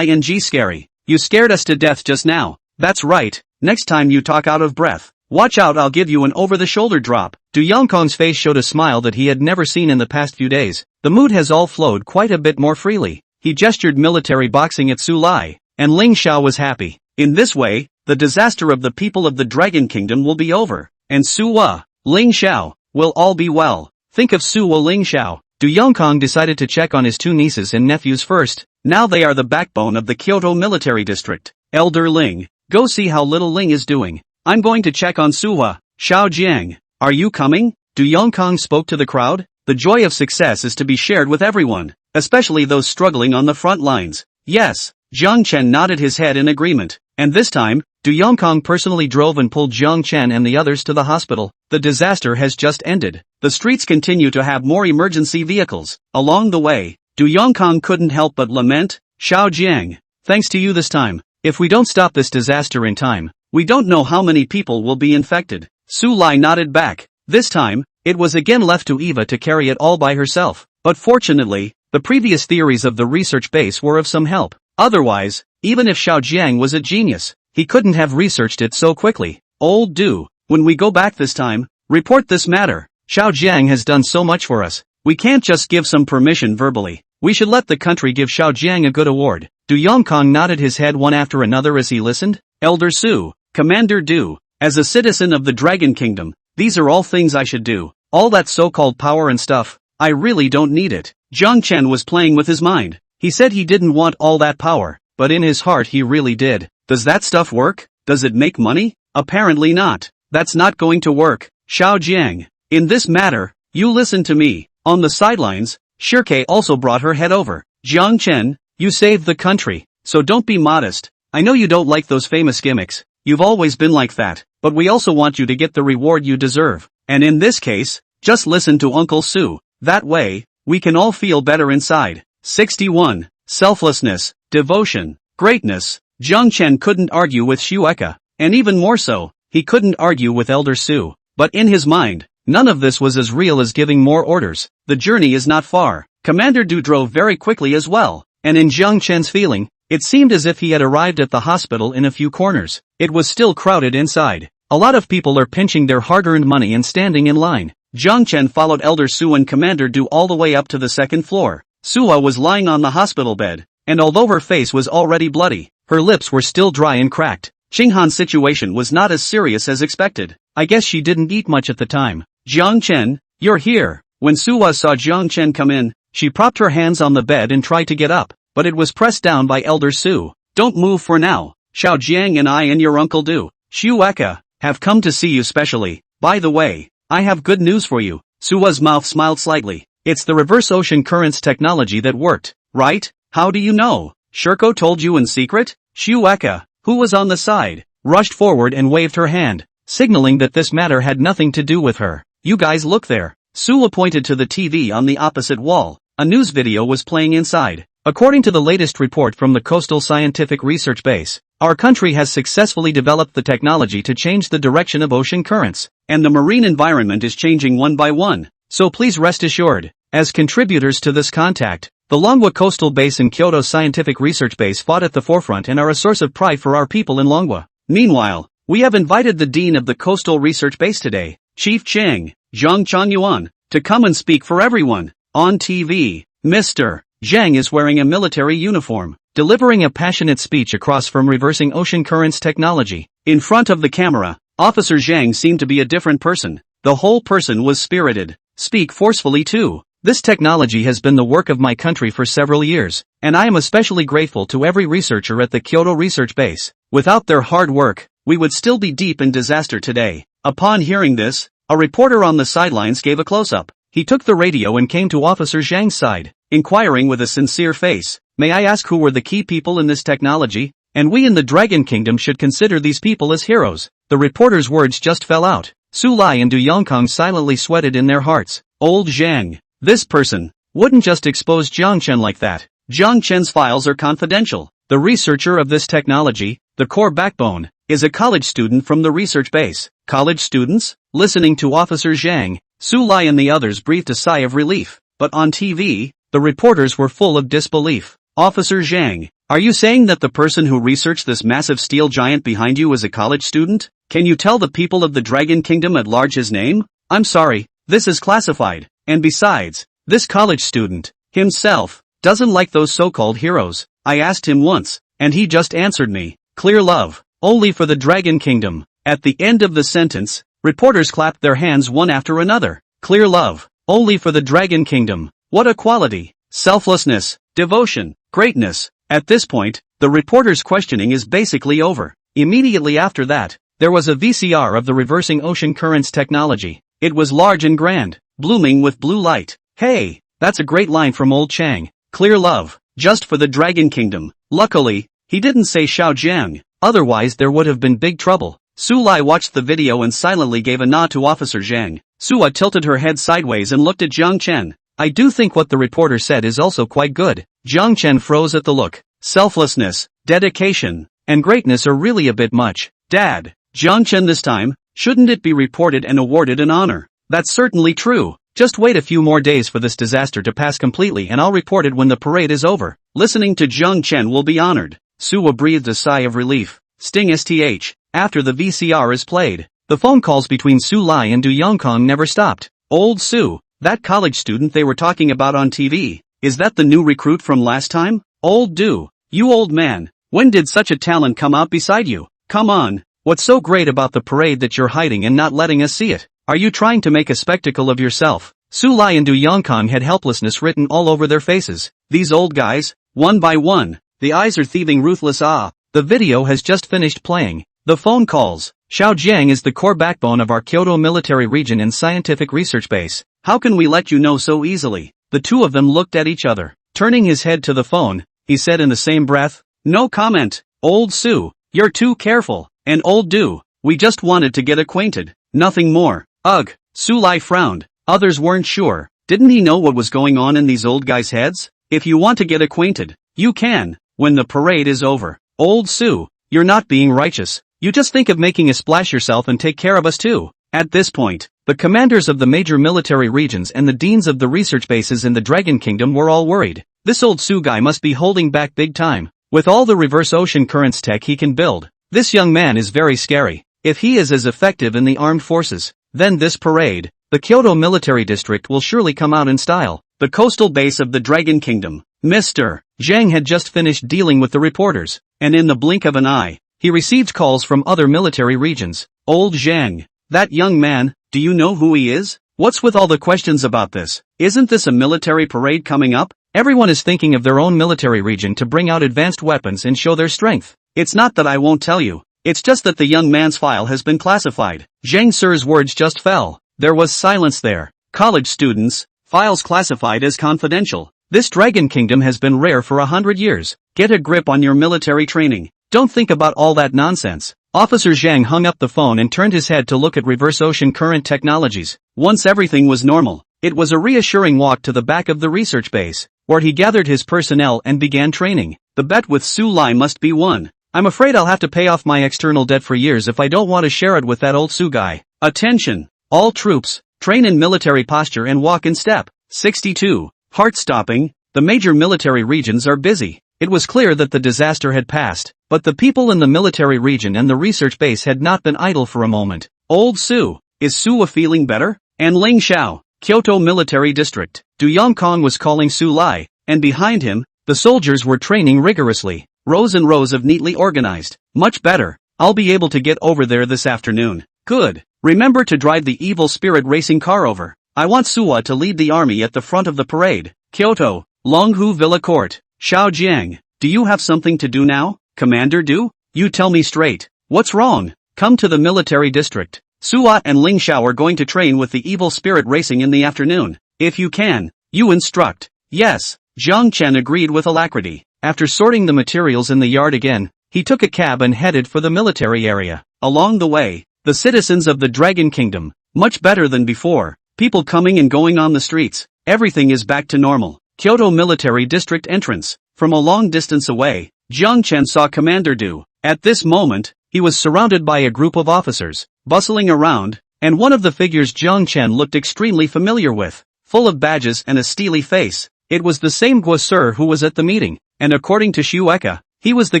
scary. You scared us to death just now. That's right. Next time you talk out of breath, watch out, I'll give you an over-the-shoulder drop. Du Yongkong's face showed a smile that he had never seen in the past few days. The mood has all flowed quite a bit more freely. He gestured military boxing at Su Lai, and Ling Xiao was happy. In this way, the disaster of the people of the Dragon Kingdom will be over, and Su Wa, Ling Xiao, will all be well. Think of Su Wa Ling Xiao. Du Yongkang decided to check on his two nieces and nephews first. Now they are the backbone of the Kyoto military district. Elder Ling, go see how little Ling is doing. I'm going to check on Suhua. Xiao Jiang, are you coming? Du Yongkang spoke to the crowd. The joy of success is to be shared with everyone, especially those struggling on the front lines. Yes, Jiang Chen nodded his head in agreement, and this time, Du Yongkang personally drove and pulled Jiang Chen and the others to the hospital. The disaster has just ended. The streets continue to have more emergency vehicles. Along the way, Du Yongkang couldn't help but lament, Xiao Jiang, thanks to you this time. If we don't stop this disaster in time, we don't know how many people will be infected. Su Lai nodded back. This time, it was again left to Eva to carry it all by herself. But fortunately, the previous theories of the research base were of some help. Otherwise, even if Xiao Jiang was a genius, he couldn't have researched it so quickly. Old Du, when we go back this time, report this matter. Xiao Jiang has done so much for us. We can't just give some permission verbally. We should let the country give Xiao Jiang a good award. Du Yongkang nodded his head one after another as he listened. Elder Su, Commander Du, as a citizen of the Dragon Kingdom, these are all things I should do. All that so-called power and stuff, I really don't need it. Jiang Chen was playing with his mind. He said he didn't want all that power, but in his heart he really did. Does that stuff work? Does it make money? Apparently not. That's not going to work. Xiao Jiang, in this matter, you listen to me. On the sidelines, Shirke also brought her head over. Jiang Chen, you saved the country, so don't be modest. I know you don't like those famous gimmicks. You've always been like that, but we also want you to get the reward you deserve. And in this case, just listen to Uncle Su. That way, we can all feel better inside. 61. Selflessness, devotion, greatness. Jiang Chen couldn't argue with Shueka, and even more so, he couldn't argue with Elder Su. But in his mind, none of this was as real as giving more orders. The journey is not far. Commander Du drove very quickly as well, and in Jiang Chen's feeling, it seemed as if he had arrived at the hospital in a few corners. It was still crowded inside. A lot of people are pinching their hard-earned money and standing in line. Jiang Chen followed Elder Su and Commander Du all the way up to the second floor. Suha was lying on the hospital bed, and although her face was already bloody, her lips were still dry and cracked. Qinghan's situation was not as serious as expected. I guess she didn't eat much at the time. Jiang Chen, you're here. When Suha saw Jiang Chen come in, she propped her hands on the bed and tried to get up, but it was pressed down by Elder Su. Don't move for now. Xiao Jiang and I and your uncle Du, Shueka, have come to see you specially. By the way, I have good news for you. Sua's mouth smiled slightly. It's the reverse ocean currents technology that worked, right? How do you know? Shirko told you in secret? Shueka, who was on the side, rushed forward and waved her hand, signaling that this matter had nothing to do with her. You guys look there. Sua pointed to the TV on the opposite wall. A news video was playing inside. According to the latest report from the Coastal Scientific Research Base, our country has successfully developed the technology to change the direction of ocean currents, and the marine environment is changing one by one. So please rest assured, as contributors to this contact, the Longwa Coastal Base and Kyoto Scientific Research Base fought at the forefront and are a source of pride for our people in Longwa. Meanwhile, we have invited the Dean of the Coastal Research Base today, Chief Cheng, Zhang Changyuan, to come and speak for everyone. On TV, Mr. Zhang is wearing a military uniform, delivering a passionate speech across from reversing ocean currents technology. In front of the camera, Officer Zhang seemed to be a different person. The whole person was spirited. Speak forcefully too. This technology has been the work of my country for several years, and I am especially grateful to every researcher at the Kyoto Research Base. Without their hard work, we would still be deep in disaster today. Upon hearing this, a reporter on the sidelines gave a close-up. He took the radio and came to Officer Zhang's side, inquiring with a sincere face, "May I ask who were the key people in this technology? And we in the Dragon Kingdom should consider these people as heroes." The reporter's words just fell out. Su Lai and Du Yongkang silently sweated in their hearts. Old Zhang, this person, wouldn't just expose Jiang Chen like that. Jiang Chen's files are confidential. The researcher of this technology, the core backbone, is a college student from the research base. College students? Listening to Officer Zhang, Su Lai and the others breathed a sigh of relief. But on TV, the reporters were full of disbelief. Officer Zhang, are you saying that the person who researched this massive steel giant behind you is a college student? Can you tell the people of the Dragon Kingdom at large his name? I'm sorry, this is classified. And besides, this college student, himself, doesn't like those so-called heroes. I asked him once, and he just answered me, clear love, only for the Dragon Kingdom. At the end of the sentence, reporters clapped their hands one after another. Clear love, only for the Dragon Kingdom. What a quality! Selflessness, devotion, greatness. At this point, the reporter's questioning is basically over. Immediately after that, there was a VCR of the reversing ocean currents technology. It was large and grand, blooming with blue light. Hey, that's a great line from old Chang. Clear love, just for the Dragon Kingdom. Luckily, he didn't say Xiao Jiang, otherwise there would have been big trouble. Su Lai watched the video and silently gave a nod to Officer Zhang. Sua tilted her head sideways and looked at Jiang Chen. I do think what the reporter said is also quite good. Jiang Chen froze at the look. Selflessness, dedication, and greatness are really a bit much. Dad, Jiang Chen this time, shouldn't it be reported and awarded an honor? That's certainly true. Just wait a few more days for this disaster to pass completely and I'll report it when the parade is over. Listening to Jiang Chen will be honored. Sua breathed a sigh of relief. Sting STH. After the VCR is played, the phone calls between Su Lai and Du Yongkong never stopped. Old Su, that college student they were talking about on TV, is that the new recruit from last time? Old Du, you old man, when did such a talent come out beside you? Come on, what's so great about the parade that you're hiding and not letting us see it? Are you trying to make a spectacle of yourself? Su Lai and Du Yongkong had helplessness written all over their faces. These old guys, one by one, the eyes are thieving ruthless. The video has just finished playing. The phone calls. Xiao Jiang is the core backbone of our Kyoto military region and scientific research base. How can we let you know so easily? The two of them looked at each other. Turning his head to the phone, he said in the same breath, no comment. Old Su, you're too careful. And old Du, we just wanted to get acquainted. Nothing more. Ugh. Su Lai frowned. Others weren't sure. Didn't he know what was going on in these old guys' heads? If you want to get acquainted, you can, when the parade is over. Old Su, you're not being righteous. You just think of making a splash yourself and take care of us too. At this point, the commanders of the major military regions and the deans of the research bases in the Dragon Kingdom were all worried. This old Su guy must be holding back big time. With all the reverse ocean currents tech he can build, this young man is very scary. If he is as effective in the armed forces, then this parade, the Kyoto military district will surely come out in style. The coastal base of the Dragon Kingdom. Mr. Zhang had just finished dealing with the reporters, and in the blink of an eye, he received calls from other military regions. Old Zhang, that young man, do you know who he is? What's with all the questions about this? Isn't this a military parade coming up? Everyone is thinking of their own military region to bring out advanced weapons and show their strength. It's not that I won't tell you. It's just that the young man's file has been classified. Zhang Sir's words just fell. There was silence there. College students, files classified as confidential. This Dragon Kingdom has been rare for 100 years. Get a grip on your military training. Don't think about all that nonsense. Officer Zhang hung up the phone and turned his head to look at reverse ocean current technologies. Once everything was normal, it was a reassuring walk to the back of the research base, where he gathered his personnel and began training. The bet with Su Lai must be won. I'm afraid I'll have to pay off my external debt for years if I don't want to share it with that old Su guy. Attention! All troops, train in military posture and walk in step. 62. Heart-stopping, the major military regions are busy. It was clear that the disaster had passed, but the people in the military region and the research base had not been idle for a moment. Old Su, is Su feeling better? And Ling Xiao, Kyoto military district. Du Yongkong was calling Su Lai, and behind him, the soldiers were training rigorously. Rows and rows of neatly organized. Much better. I'll be able to get over there this afternoon. Good. Remember to drive the evil spirit racing car over. I want Sua to lead the army at the front of the parade. Kyoto, Longhu Villa Court. Xiao Jiang, do you have something to do now? Commander Du? You tell me straight. What's wrong? Come to the military district. Sua and Ling Xiao are going to train with the evil spirit racing in the afternoon. If you can, you instruct. Yes. Jiang Chen agreed with alacrity. After sorting the materials in the yard again, he took a cab and headed for the military area. Along the way, the citizens of the Dragon Kingdom, much better than before, people coming and going on the streets, everything is back to normal. Kyoto military district entrance. From a long distance away, Jiang Chen saw Commander Du. At this moment, he was surrounded by a group of officers, bustling around, and one of the figures Jiang Chen looked extremely familiar with, full of badges and a steely face. It was the same Guo Sir who was at the meeting, and according to Shueka, he was the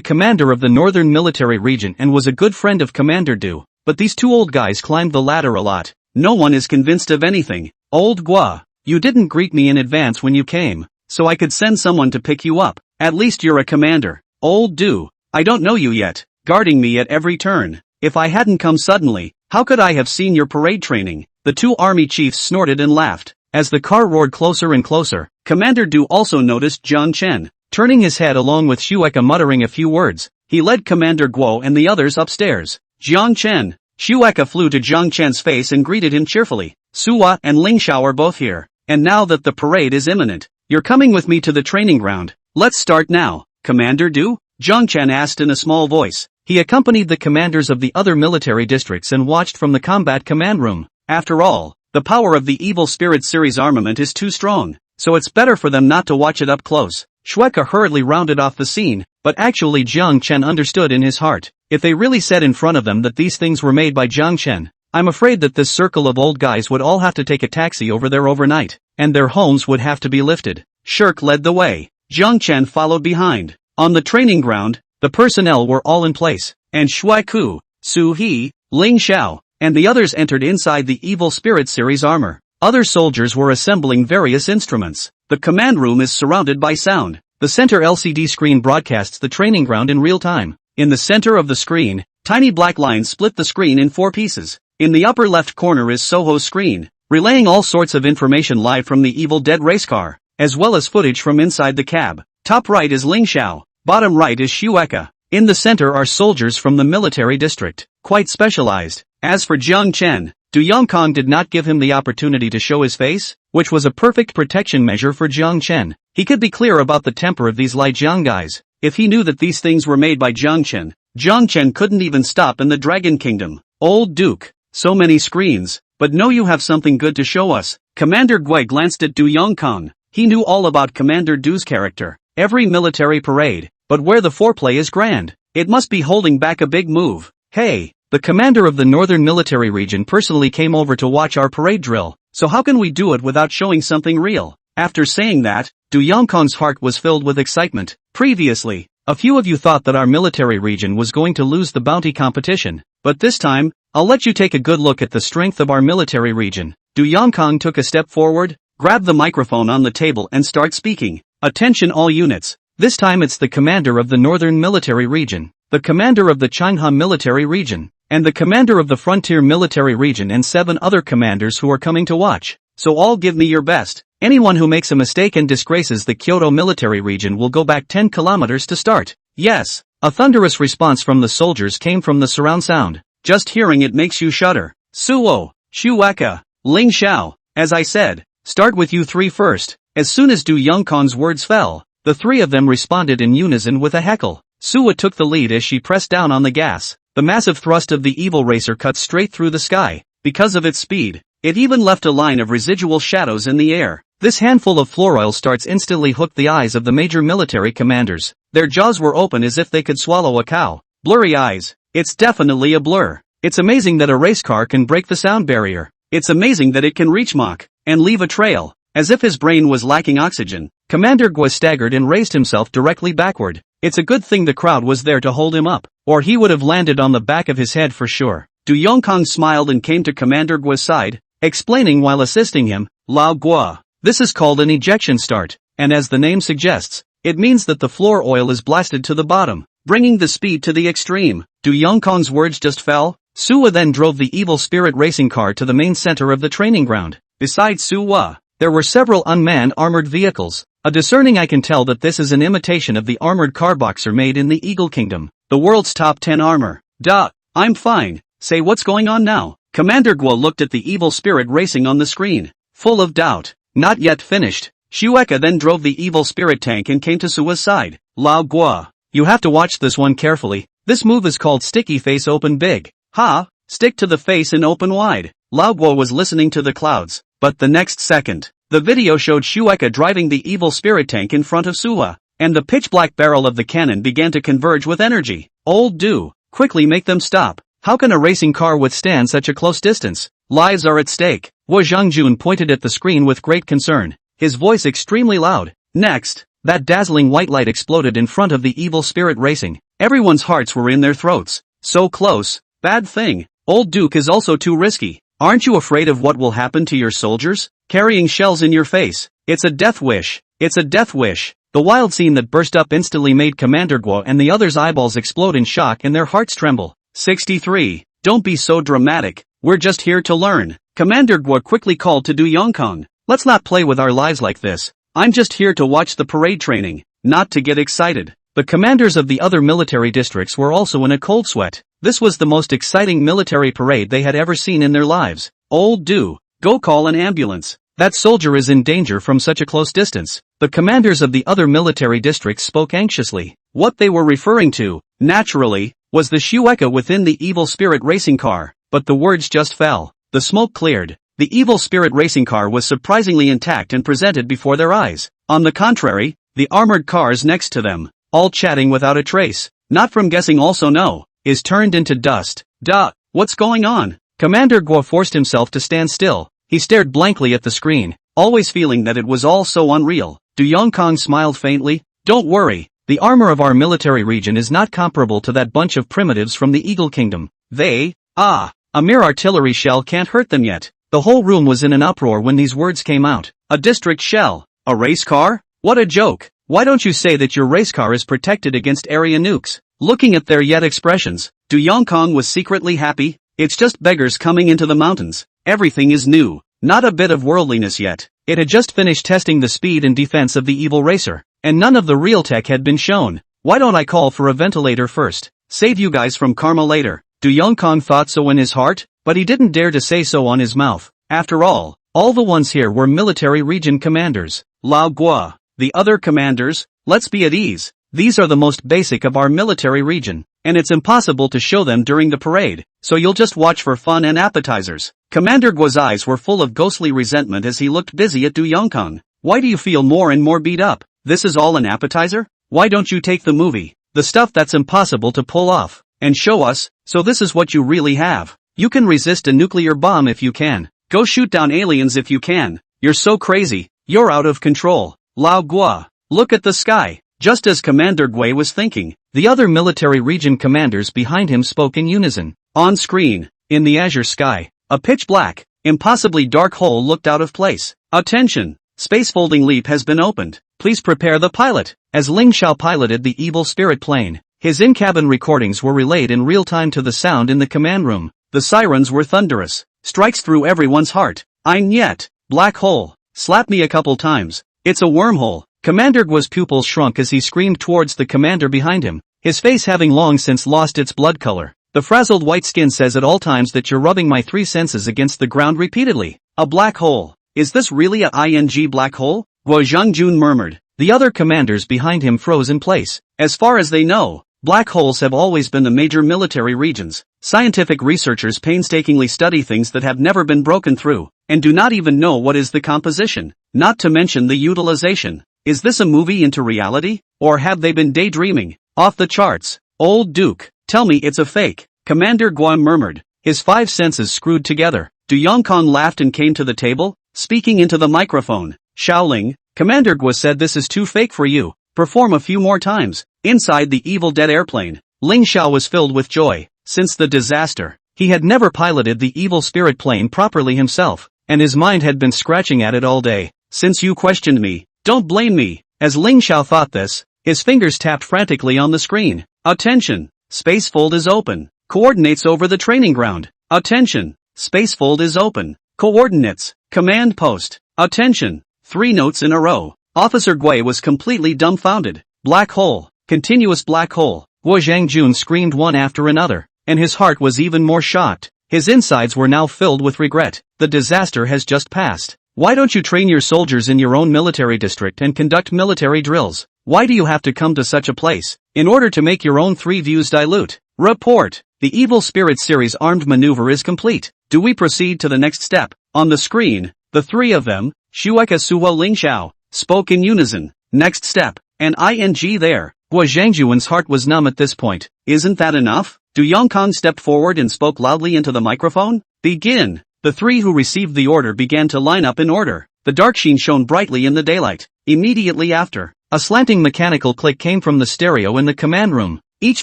commander of the northern military region and was a good friend of Commander Du. But these two old guys climbed the ladder a lot. No one is convinced of anything. Old Guo, you didn't greet me in advance when you came, so I could send someone to pick you up. At least you're a commander. Old Du, I don't know you yet, guarding me at every turn. If I hadn't come suddenly, how could I have seen your parade training? The two army chiefs snorted and laughed. As the car roared closer and closer, Commander Du also noticed Jiang Chen. Turning his head along with Shueika muttering a few words, he led Commander Guo and the others upstairs. Jiang Chen. Shueika flew to Jiang Chen's face and greeted him cheerfully. Suwa and Ling Xiao are both here. And now that the parade is imminent, you're coming with me to the training ground. Let's start now. Commander Du? Jiang Chen asked in a small voice. He accompanied the commanders of the other military districts and watched from the combat command room. After all, the power of the Evil Spirit series armament is too strong, so it's better for them not to watch it up close. Shueika hurriedly rounded off the scene, but actually Jiang Chen understood in his heart. If they really said in front of them that these things were made by Jiang Chen, I'm afraid that this circle of old guys would all have to take a taxi over there overnight, and their homes would have to be lifted. Shirk led the way. Jiang Chen followed behind. On the training ground, the personnel were all in place, and Shuai Ku, Su He, Ling Xiao, and the others entered inside the Evil Spirit series armor. Other soldiers were assembling various instruments. The command room is surrounded by sound. The center LCD screen broadcasts the training ground in real time. In the center of the screen, tiny black lines split the screen in 4 pieces. In the upper left corner is Soho's screen, relaying all sorts of information live from the Evil Dead race car, as well as footage from inside the cab. Top right is Ling Xiao, bottom right is Shueika. In the center are soldiers from the military district, quite specialized. As for Jiang Chen, Du Yongkong did not give him the opportunity to show his face, which was a perfect protection measure for Jiang Chen. He could be clear about the temper of these Lai Jiang guys. If he knew that these things were made by Jiang Chen couldn't even stop in the Dragon Kingdom. Old Duke, so many screens, but no, you have something good to show us. Commander Gui glanced at Du Yongkong. He knew all about Commander Du's character, every military parade, but where the foreplay is grand, it must be holding back a big move. Hey, the commander of the Northern Military Region personally came over to watch our parade drill, so how can we do it without showing something real? After saying that, Du Yongkong's heart was filled with excitement. Previously, a few of you thought that our military region was going to lose the bounty competition, but this time, I'll let you take a good look at the strength of our military region. Du Yongkong took a step forward, grabbed the microphone on the table and started speaking. Attention all units. This time it's the commander of the Northern Military Region, the commander of the Changha Military Region, and the commander of the Frontier Military Region and 7 other commanders who are coming to watch. So all give me your best. Anyone who makes a mistake and disgraces the Kyoto Military Region will go back 10 kilometers to start. Yes. A thunderous response from the soldiers came from the surround sound. Just hearing it makes you shudder. Suo, Shueika, Ling Xiao, as I said, start with you 3 first. As soon as Du Yongkong's words fell, the 3 of them responded in unison with a heckle. Suwa took the lead as she pressed down on the gas. The massive thrust of the evil racer cut straight through the sky. Because of its speed, it even left a line of residual shadows in the air. This handful of fluoroil starts instantly hooked the eyes of the major military commanders. Their jaws were open as if they could swallow a cow. Blurry eyes. It's definitely a blur. It's amazing that a race car can break the sound barrier. It's amazing that it can reach Mach and leave a trail. As if his brain was lacking oxygen, Commander Gua staggered and raised himself directly backward. It's a good thing the crowd was there to hold him up, or he would have landed on the back of his head for sure. Du Yongkong smiled and came to Commander Gua's side, explaining while assisting him, Lao Gua. This is called an ejection start, and as the name suggests, it means that the floor oil is blasted to the bottom, bringing the speed to the extreme. Du Yongkong's words just fell. Suwa then drove the evil spirit racing car to the main center of the training ground. Besides Suwa, there were several unmanned armored vehicles. A discerning eye can tell that this is an imitation of the armored car boxer made in the Eagle Kingdom, the world's top 10 armor. Duh, I'm fine. Say what's going on now? Commander Guo looked at the evil spirit racing on the screen, full of doubt. Not yet finished. Shueika then drove the evil spirit tank and came to Suwa's side. Lao Gua, you have to watch this one carefully. This move is called sticky face open big. Ha, stick to the face and open wide. Lao Gua was listening to the clouds, but the next second, the video showed Shueika driving the evil spirit tank in front of Suwa, and the pitch-black barrel of the cannon began to converge with energy. Old Du, quickly make them stop. How can a racing car withstand such a close distance? Lives are at stake. Wu Zhangjun pointed at the screen with great concern, his voice extremely loud. Next, that dazzling white light exploded in front of the evil spirit racing. Everyone's hearts were in their throats. So close. Bad thing. Old Duke is also too risky. Aren't you afraid of what will happen to your soldiers? Carrying shells in your face. It's a death wish. It's a death wish. The wild scene that burst up instantly made Commander Guo and the others' eyeballs explode in shock and their hearts tremble. 63. Don't be so dramatic. We're just here to learn. Commander Guo quickly called to Du Yongkong. Let's not play with our lives like this. I'm just here to watch the parade training, not to get excited. The commanders of the other military districts were also in a cold sweat. This was the most exciting military parade they had ever seen in their lives. Old Do, go call an ambulance. That soldier is in danger from such a close distance. The commanders of the other military districts spoke anxiously. What they were referring to, naturally, was the Shueika within the evil spirit racing car, but the words just fell. The smoke cleared. The evil spirit racing car was surprisingly intact and presented before their eyes. On the contrary, the armored cars next to them, all chatting without a trace, not from guessing also no, is turned into dust. Duh, what's going on? Commander Guo forced himself to stand still. He stared blankly at the screen, always feeling that it was all so unreal. Du Yongkong smiled faintly. Don't worry, the armor of our military region is not comparable to that bunch of primitives from the Eagle Kingdom. A mere artillery shell can't hurt them yet. The whole room was in an uproar when these words came out. A district shell? A race car? What a joke. Why don't you say that your race car is protected against area nukes? Looking at their yet expressions, Du Yongkong was secretly happy. It's just beggars coming into the mountains. Everything is new. Not a bit of worldliness yet. It had just finished testing the speed and defense of the evil racer, and none of the real tech had been shown. Why don't I call for a ventilator first? Save you guys from karma later. Du Yongkong thought so in his heart, but he didn't dare to say so on his mouth. After all the ones here were military region commanders. Lao Gua, the other commanders, let's be at ease. These are the most basic of our military region, and it's impossible to show them during the parade, so you'll just watch for fun and appetizers. Commander Guo's eyes were full of ghostly resentment as he looked busy at Du Yongkong. Why do you feel more and more beat up? This is all an appetizer? Why don't you take the movie, the stuff that's impossible to pull off, and show us, so this is what you really have. You can resist a nuclear bomb if you can. Go shoot down aliens if you can. You're so crazy, you're out of control. Lao Gua, look at the sky. Just as Commander Gui was thinking, the other military region commanders behind him spoke in unison. On screen, in the azure sky, a pitch black, impossibly dark hole looked out of place. Attention! Space folding leap has been opened. Please prepare the pilot. As Ling Xiao piloted the evil spirit plane, his in-cabin recordings were relayed in real time to the sound in the command room. The sirens were thunderous. Strikes through everyone's heart. Ein yet. Black hole. Slap me a couple times. It's a wormhole. Commander Guo's pupils shrunk as he screamed towards the commander behind him, his face having long since lost its blood color. The frazzled white skin says at all times that you're rubbing my three senses against the ground repeatedly. A black hole. Is this really a ing black hole? Guo Zhangjun murmured. The other commanders behind him froze in place. As far as they know, black holes have always been the major military regions. Scientific researchers painstakingly study things that have never been broken through, and do not even know what is the composition, not to mention the utilization. Is this a movie into reality? Or have they been daydreaming? Off the charts. Old Duke, tell me it's a fake. Commander Guan murmured, his five senses screwed together. Du Yongkong laughed and came to the table, speaking into the microphone. Shaoling, Commander Guo said this is too fake for you. Perform a few more times. Inside the evil dead airplane, Ling Xiao was filled with joy. Since the disaster, he had never piloted the evil spirit plane properly himself, and his mind had been scratching at it all day. Since you questioned me, don't blame me. As Ling Xiao thought this, his fingers tapped frantically on the screen. Attention! Spacefold is open. Coordinates over the training ground. Attention! Spacefold is open. Coordinates. Command post. Attention! 3 notes in a row. Officer Gui was completely dumbfounded. Black hole. Continuous black hole. Guo Zhangjun screamed one after another, and his heart was even more shocked. His insides were now filled with regret. The disaster has just passed. Why don't you train your soldiers in your own military district and conduct military drills? Why do you have to come to such a place, in order to make your own 3 views dilute? Report. The Evil Spirit Series armed maneuver is complete. Do we proceed to the next step? On the screen, the 3 of them, Shueika Suo Ling Xiao, spoke in unison. Next step. An ing there. Guo Zhangjuan's heart was numb at this point. Isn't that enough? Du Yongkong stepped forward and spoke loudly into the microphone. Begin. The 3 who received the order began to line up in order. The dark sheen shone brightly in the daylight. Immediately after, a slanting mechanical click came from the stereo in the command room. Each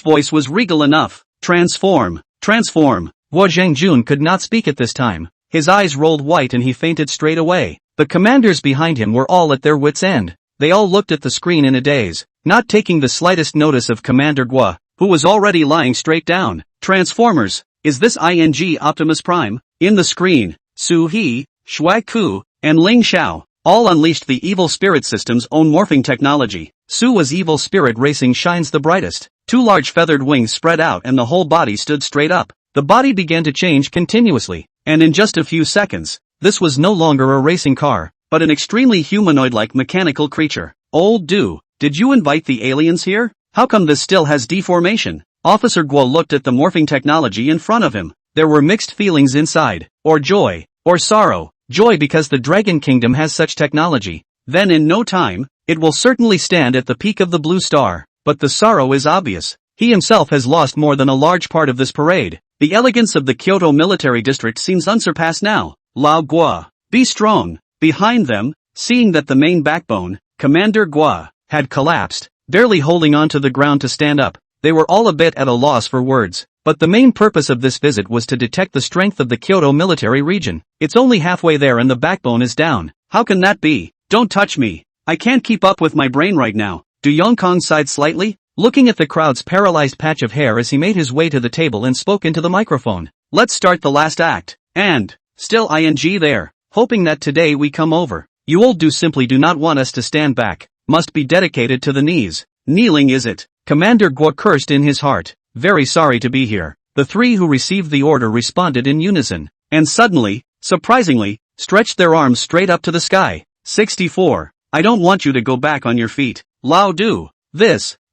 voice was regal enough. Transform. Transform. Guo Zhangjun could not speak at this time. His eyes rolled white and he fainted straight away. The commanders behind him were all at their wits' end. They all looked at the screen in a daze, not taking the slightest notice of Commander Guo, who was already lying straight down. Transformers. Is this ing Optimus Prime? In the screen, Su He, Shui Ku, and Ling Xiao, all unleashed the evil spirit system's own morphing technology. Suwa's evil spirit racing shines the brightest. Two large feathered wings spread out and the whole body stood straight up. The body began to change continuously, and in just a few seconds, this was no longer a racing car, but an extremely humanoid-like mechanical creature. Old Du, did you invite the aliens here? How come this still has deformation? Officer Guo looked at the morphing technology in front of him. There were mixed feelings inside, or joy, or sorrow. Joy because the Dragon Kingdom has such technology. Then in no time, it will certainly stand at the peak of the blue star. But the sorrow is obvious. He himself has lost more than a large part of this parade. The elegance of the Kyoto military district seems unsurpassed now. Lao Guo, be strong. Behind them, seeing that the main backbone, Commander Guo, had collapsed, barely holding on to the ground to stand up, they were all a bit at a loss for words. But the main purpose of this visit was to detect the strength of the Kyoto military region. It's only halfway there and the backbone is down. How can that be? Don't touch me. I can't keep up with my brain right now. Du Yongkong sighed slightly, looking at the crowd's paralyzed patch of hair as he made his way to the table and spoke into the microphone. Let's start the last act. And, still ing there, hoping that today we come over. You old Du simply do not want us to stand back, must be dedicated to the knees. Kneeling is it? Commander Guo cursed in his heart. Very sorry to be here. The three who received the order responded in unison, and suddenly, surprisingly, stretched their arms straight up to the sky. 64. I don't want you to go back on your feet. Lao Du.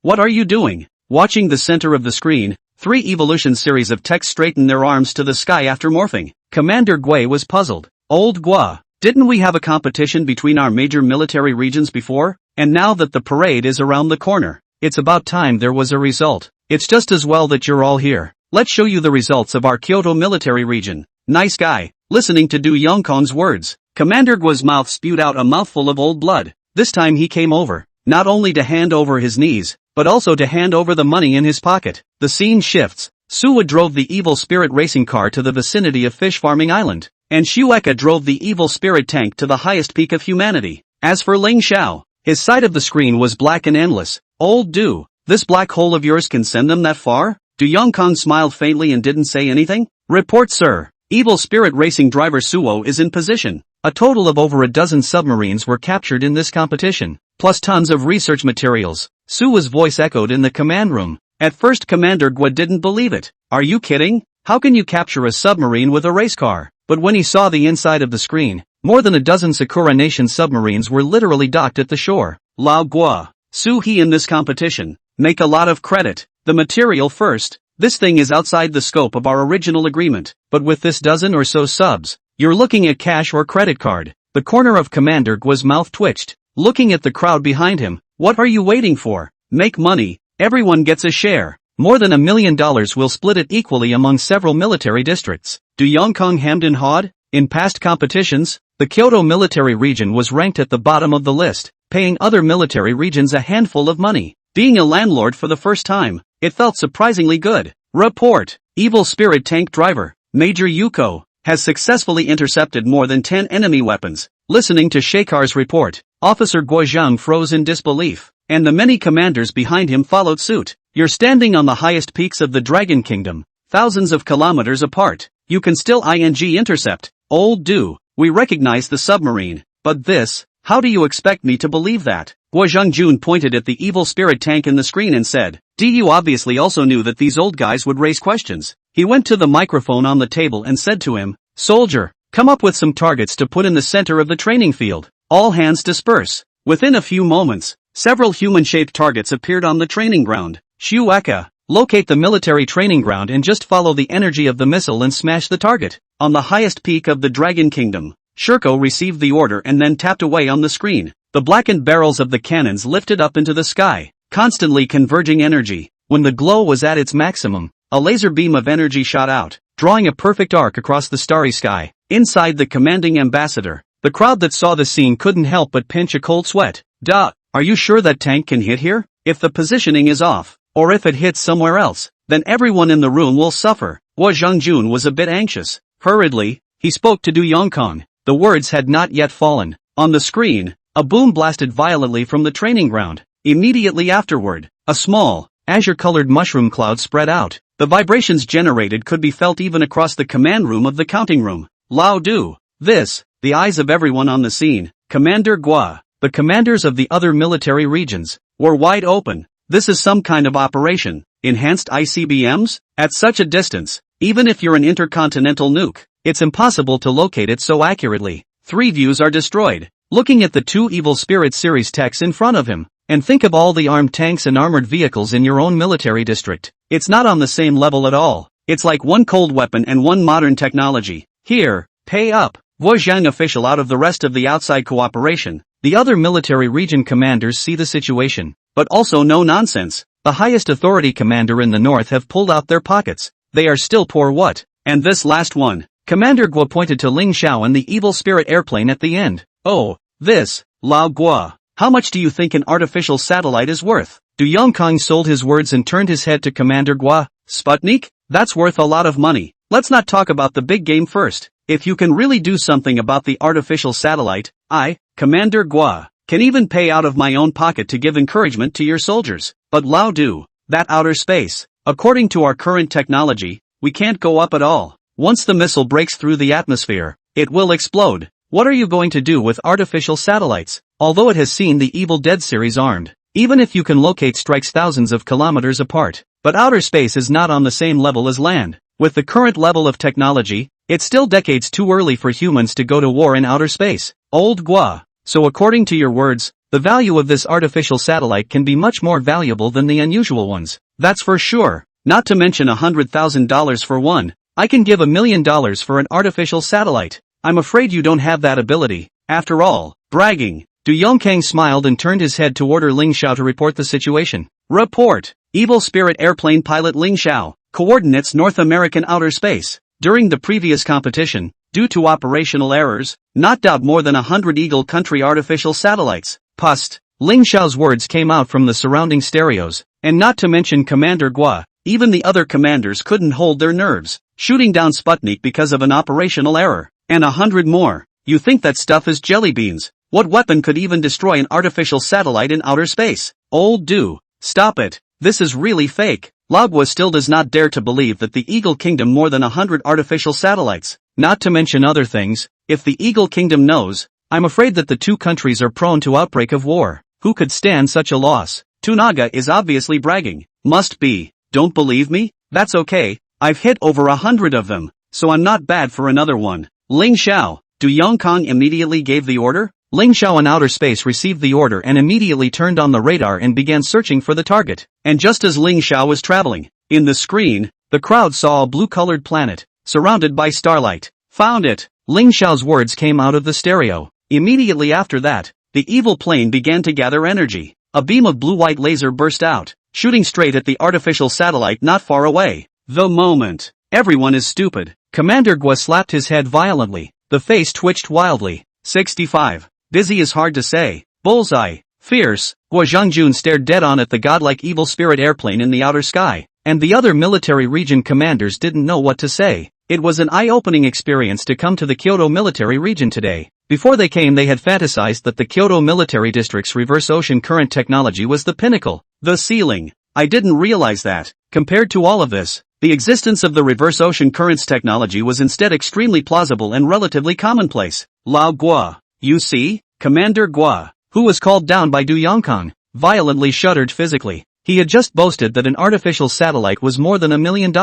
What are you doing? Watching the center of the screen, three evolution series of text straightened their arms to the sky after morphing. Commander Gui was puzzled. Old Guo, didn't we have a competition between our major military regions before? And now that the parade is around the corner, it's about time there was a result. It's just as well that you're all here. Let's show you the results of our Kyoto military region. Nice guy. Listening to Du Yongkong's words, Commander Guo's mouth spewed out a mouthful of old blood. This time he came over, not only to hand over his knees, but also to hand over the money in his pocket. The scene shifts. Suwa drove the evil spirit racing car to the vicinity of Fish Farming Island, and Shueka drove the evil spirit tank to the highest peak of humanity. As for Ling Xiao, his side of the screen was black and endless. Old Du, this black hole of yours can send them that far? Du Yongkong smiled faintly and didn't say anything. Report, sir. Evil spirit racing driver Suo is in position. A total of over a dozen submarines were captured in this competition, plus tons of research materials. Suwa's voice echoed in the command room. At first Commander Guo didn't believe it. Are you kidding? How can you capture a submarine with a race car? But when he saw the inside of the screen, more than a dozen Sakura Nation submarines were literally docked at the shore. Lao Guo, Su He in this competition. Make a lot of credit. The material first. This thing is outside the scope of our original agreement, but with this dozen or so subs, you're looking at cash or credit card. The corner of Commander Guo's mouth twitched, looking at the crowd behind him. What are you waiting for? Make money. Everyone gets a share. More than $1 million will split it equally among several military districts. Du Yongkong hemmed and hawed? In past competitions, the Kyoto military region was ranked at the bottom of the list, paying other military regions a handful of money. Being a landlord for the first time, it felt surprisingly good. Report. Evil spirit tank driver, Major Yuko, has successfully intercepted more than 10 enemy weapons. Listening to Shekar's report, Officer Guozhang froze in disbelief, and the many commanders behind him followed suit. You're standing on the highest peaks of the Dragon Kingdom, thousands of kilometers apart. You can still intercept. Old Du, we recognize the submarine, but this, how do you expect me to believe that? Guozhang Jun pointed at the evil spirit tank in the screen and said, Du obviously also knew that these old guys would raise questions. He went to the microphone on the table and said to him, Soldier, come up with some targets to put in the center of the training field. All hands disperse. Within a few moments, several human-shaped targets appeared on the training ground. Shueka, locate the military training ground and just follow the energy of the missile and smash the target. On the highest peak of the Dragon Kingdom, Shirko received the order and then tapped away on the screen. The blackened barrels of the cannons lifted up into the sky, constantly converging energy. When the glow was at its maximum, a laser beam of energy shot out, drawing a perfect arc across the starry sky. Inside the commanding ambassador, the crowd that saw the scene couldn't help but pinch a cold sweat. Duh, are you sure that tank can hit here? If the positioning is off, or if it hits somewhere else, then everyone in the room will suffer. Guozhang Jun was a bit anxious. Hurriedly, he spoke to Du Yongkong. The words had not yet fallen. On the screen, a boom blasted violently from the training ground. Immediately afterward, a small, azure-colored mushroom cloud spread out. The vibrations generated could be felt even across the command room of the counting room. Lao Du, the the eyes of everyone on the scene, Commander Gua, the commanders of the other military regions, were wide open. This is some kind of operation. Enhanced ICBMs? At such a distance, even if you're an intercontinental nuke, it's impossible to locate it so accurately. 3 views are destroyed. Looking at the 2 Evil Spirit series techs in front of him, and think of all the armed tanks and armored vehicles in your own military district. It's not on the same level at all. It's like 1 cold weapon and 1 modern technology. Here, pay up. Guozhang official out of the rest of the outside cooperation. The other military region commanders see the situation, but also no nonsense. The highest authority commander in the north have pulled out their pockets. They are still poor what? And this last one. Commander Gua pointed to Ling Xiao and the Evil Spirit airplane at the end. Oh, this, Lao Gua. How much do you think an artificial satellite is worth? Du Yongkang sold his words and turned his head to Commander Gua. Sputnik? That's worth a lot of money. Let's not talk about the big game first. If you can really do something about the artificial satellite, I, Commander Gua, can even pay out of my own pocket to give encouragement to your soldiers. But Lao Du, that outer space, according to our current technology, we can't go up at all. Once the missile breaks through the atmosphere, it will explode. What are you going to do with artificial satellites? Although it has seen the Evil Dead series armed, even if you can locate strikes thousands of kilometers apart, but outer space is not on the same level as land. With the current level of technology, it's still decades too early for humans to go to war in outer space. Old Gua. So according to your words, the value of this artificial satellite can be much more valuable than the unusual ones. That's for sure. Not to mention $100,000 for one. I can give $1 million for an artificial satellite. I'm afraid you don't have that ability. After all, bragging. Du Yongkang smiled and turned his head to order Ling Xiao to report the situation. Report. Evil Spirit airplane pilot Ling Xiao. Coordinates North American outer space. During the previous competition, due to operational errors, knocked out more than 100 Eagle Country artificial satellites. Pust. Ling Xiao's words came out from the surrounding stereos, and not to mention Commander Gua, even the other commanders couldn't hold their nerves, shooting down Sputnik because of an operational error. And 100 more. You think that stuff is jelly beans? What weapon could even destroy an artificial satellite in outer space? Old Du, stop it. This is really fake. Lao Gua still does not dare to believe that the Eagle Kingdom more than 100 artificial satellites, not to mention other things. If the Eagle Kingdom knows, I'm afraid that the 2 countries are prone to outbreak of war. Who could stand such a loss? Tunaga is obviously bragging. Must be. Don't believe me? That's okay. I've hit over 100 of them, so I'm not bad for another one. Ling Xiao. Du Yongkang immediately gave the order? Ling Xiao in outer space received the order and immediately turned on the radar and began searching for the target. And just as Ling Xiao was traveling, in the screen, the crowd saw a blue-colored planet, surrounded by starlight. Found it. Ling Xiao's words came out of the stereo. Immediately after that, the evil plane began to gather energy. A beam of blue-white laser burst out, shooting straight at the artificial satellite not far away. The moment. Everyone is stupid. Commander Gua slapped his head violently. The face twitched wildly. 65. Dizzy is hard to say. Bullseye. Fierce. Gua Zhangjun stared dead on at the godlike evil spirit airplane in the outer sky, and the other military region commanders didn't know what to say. It was an eye-opening experience to come to the Kyoto military region today. Before they came they had fantasized that the Kyoto military district's reverse ocean current technology was the pinnacle, the ceiling. I didn't realize that, compared to all of this, the existence of the reverse ocean currents technology was instead extremely plausible and relatively commonplace. Lao Gua. You see? Commander Gua, who was called down by Du Yongkang, violently shuddered physically. He had just boasted that an artificial satellite was more than $1 million,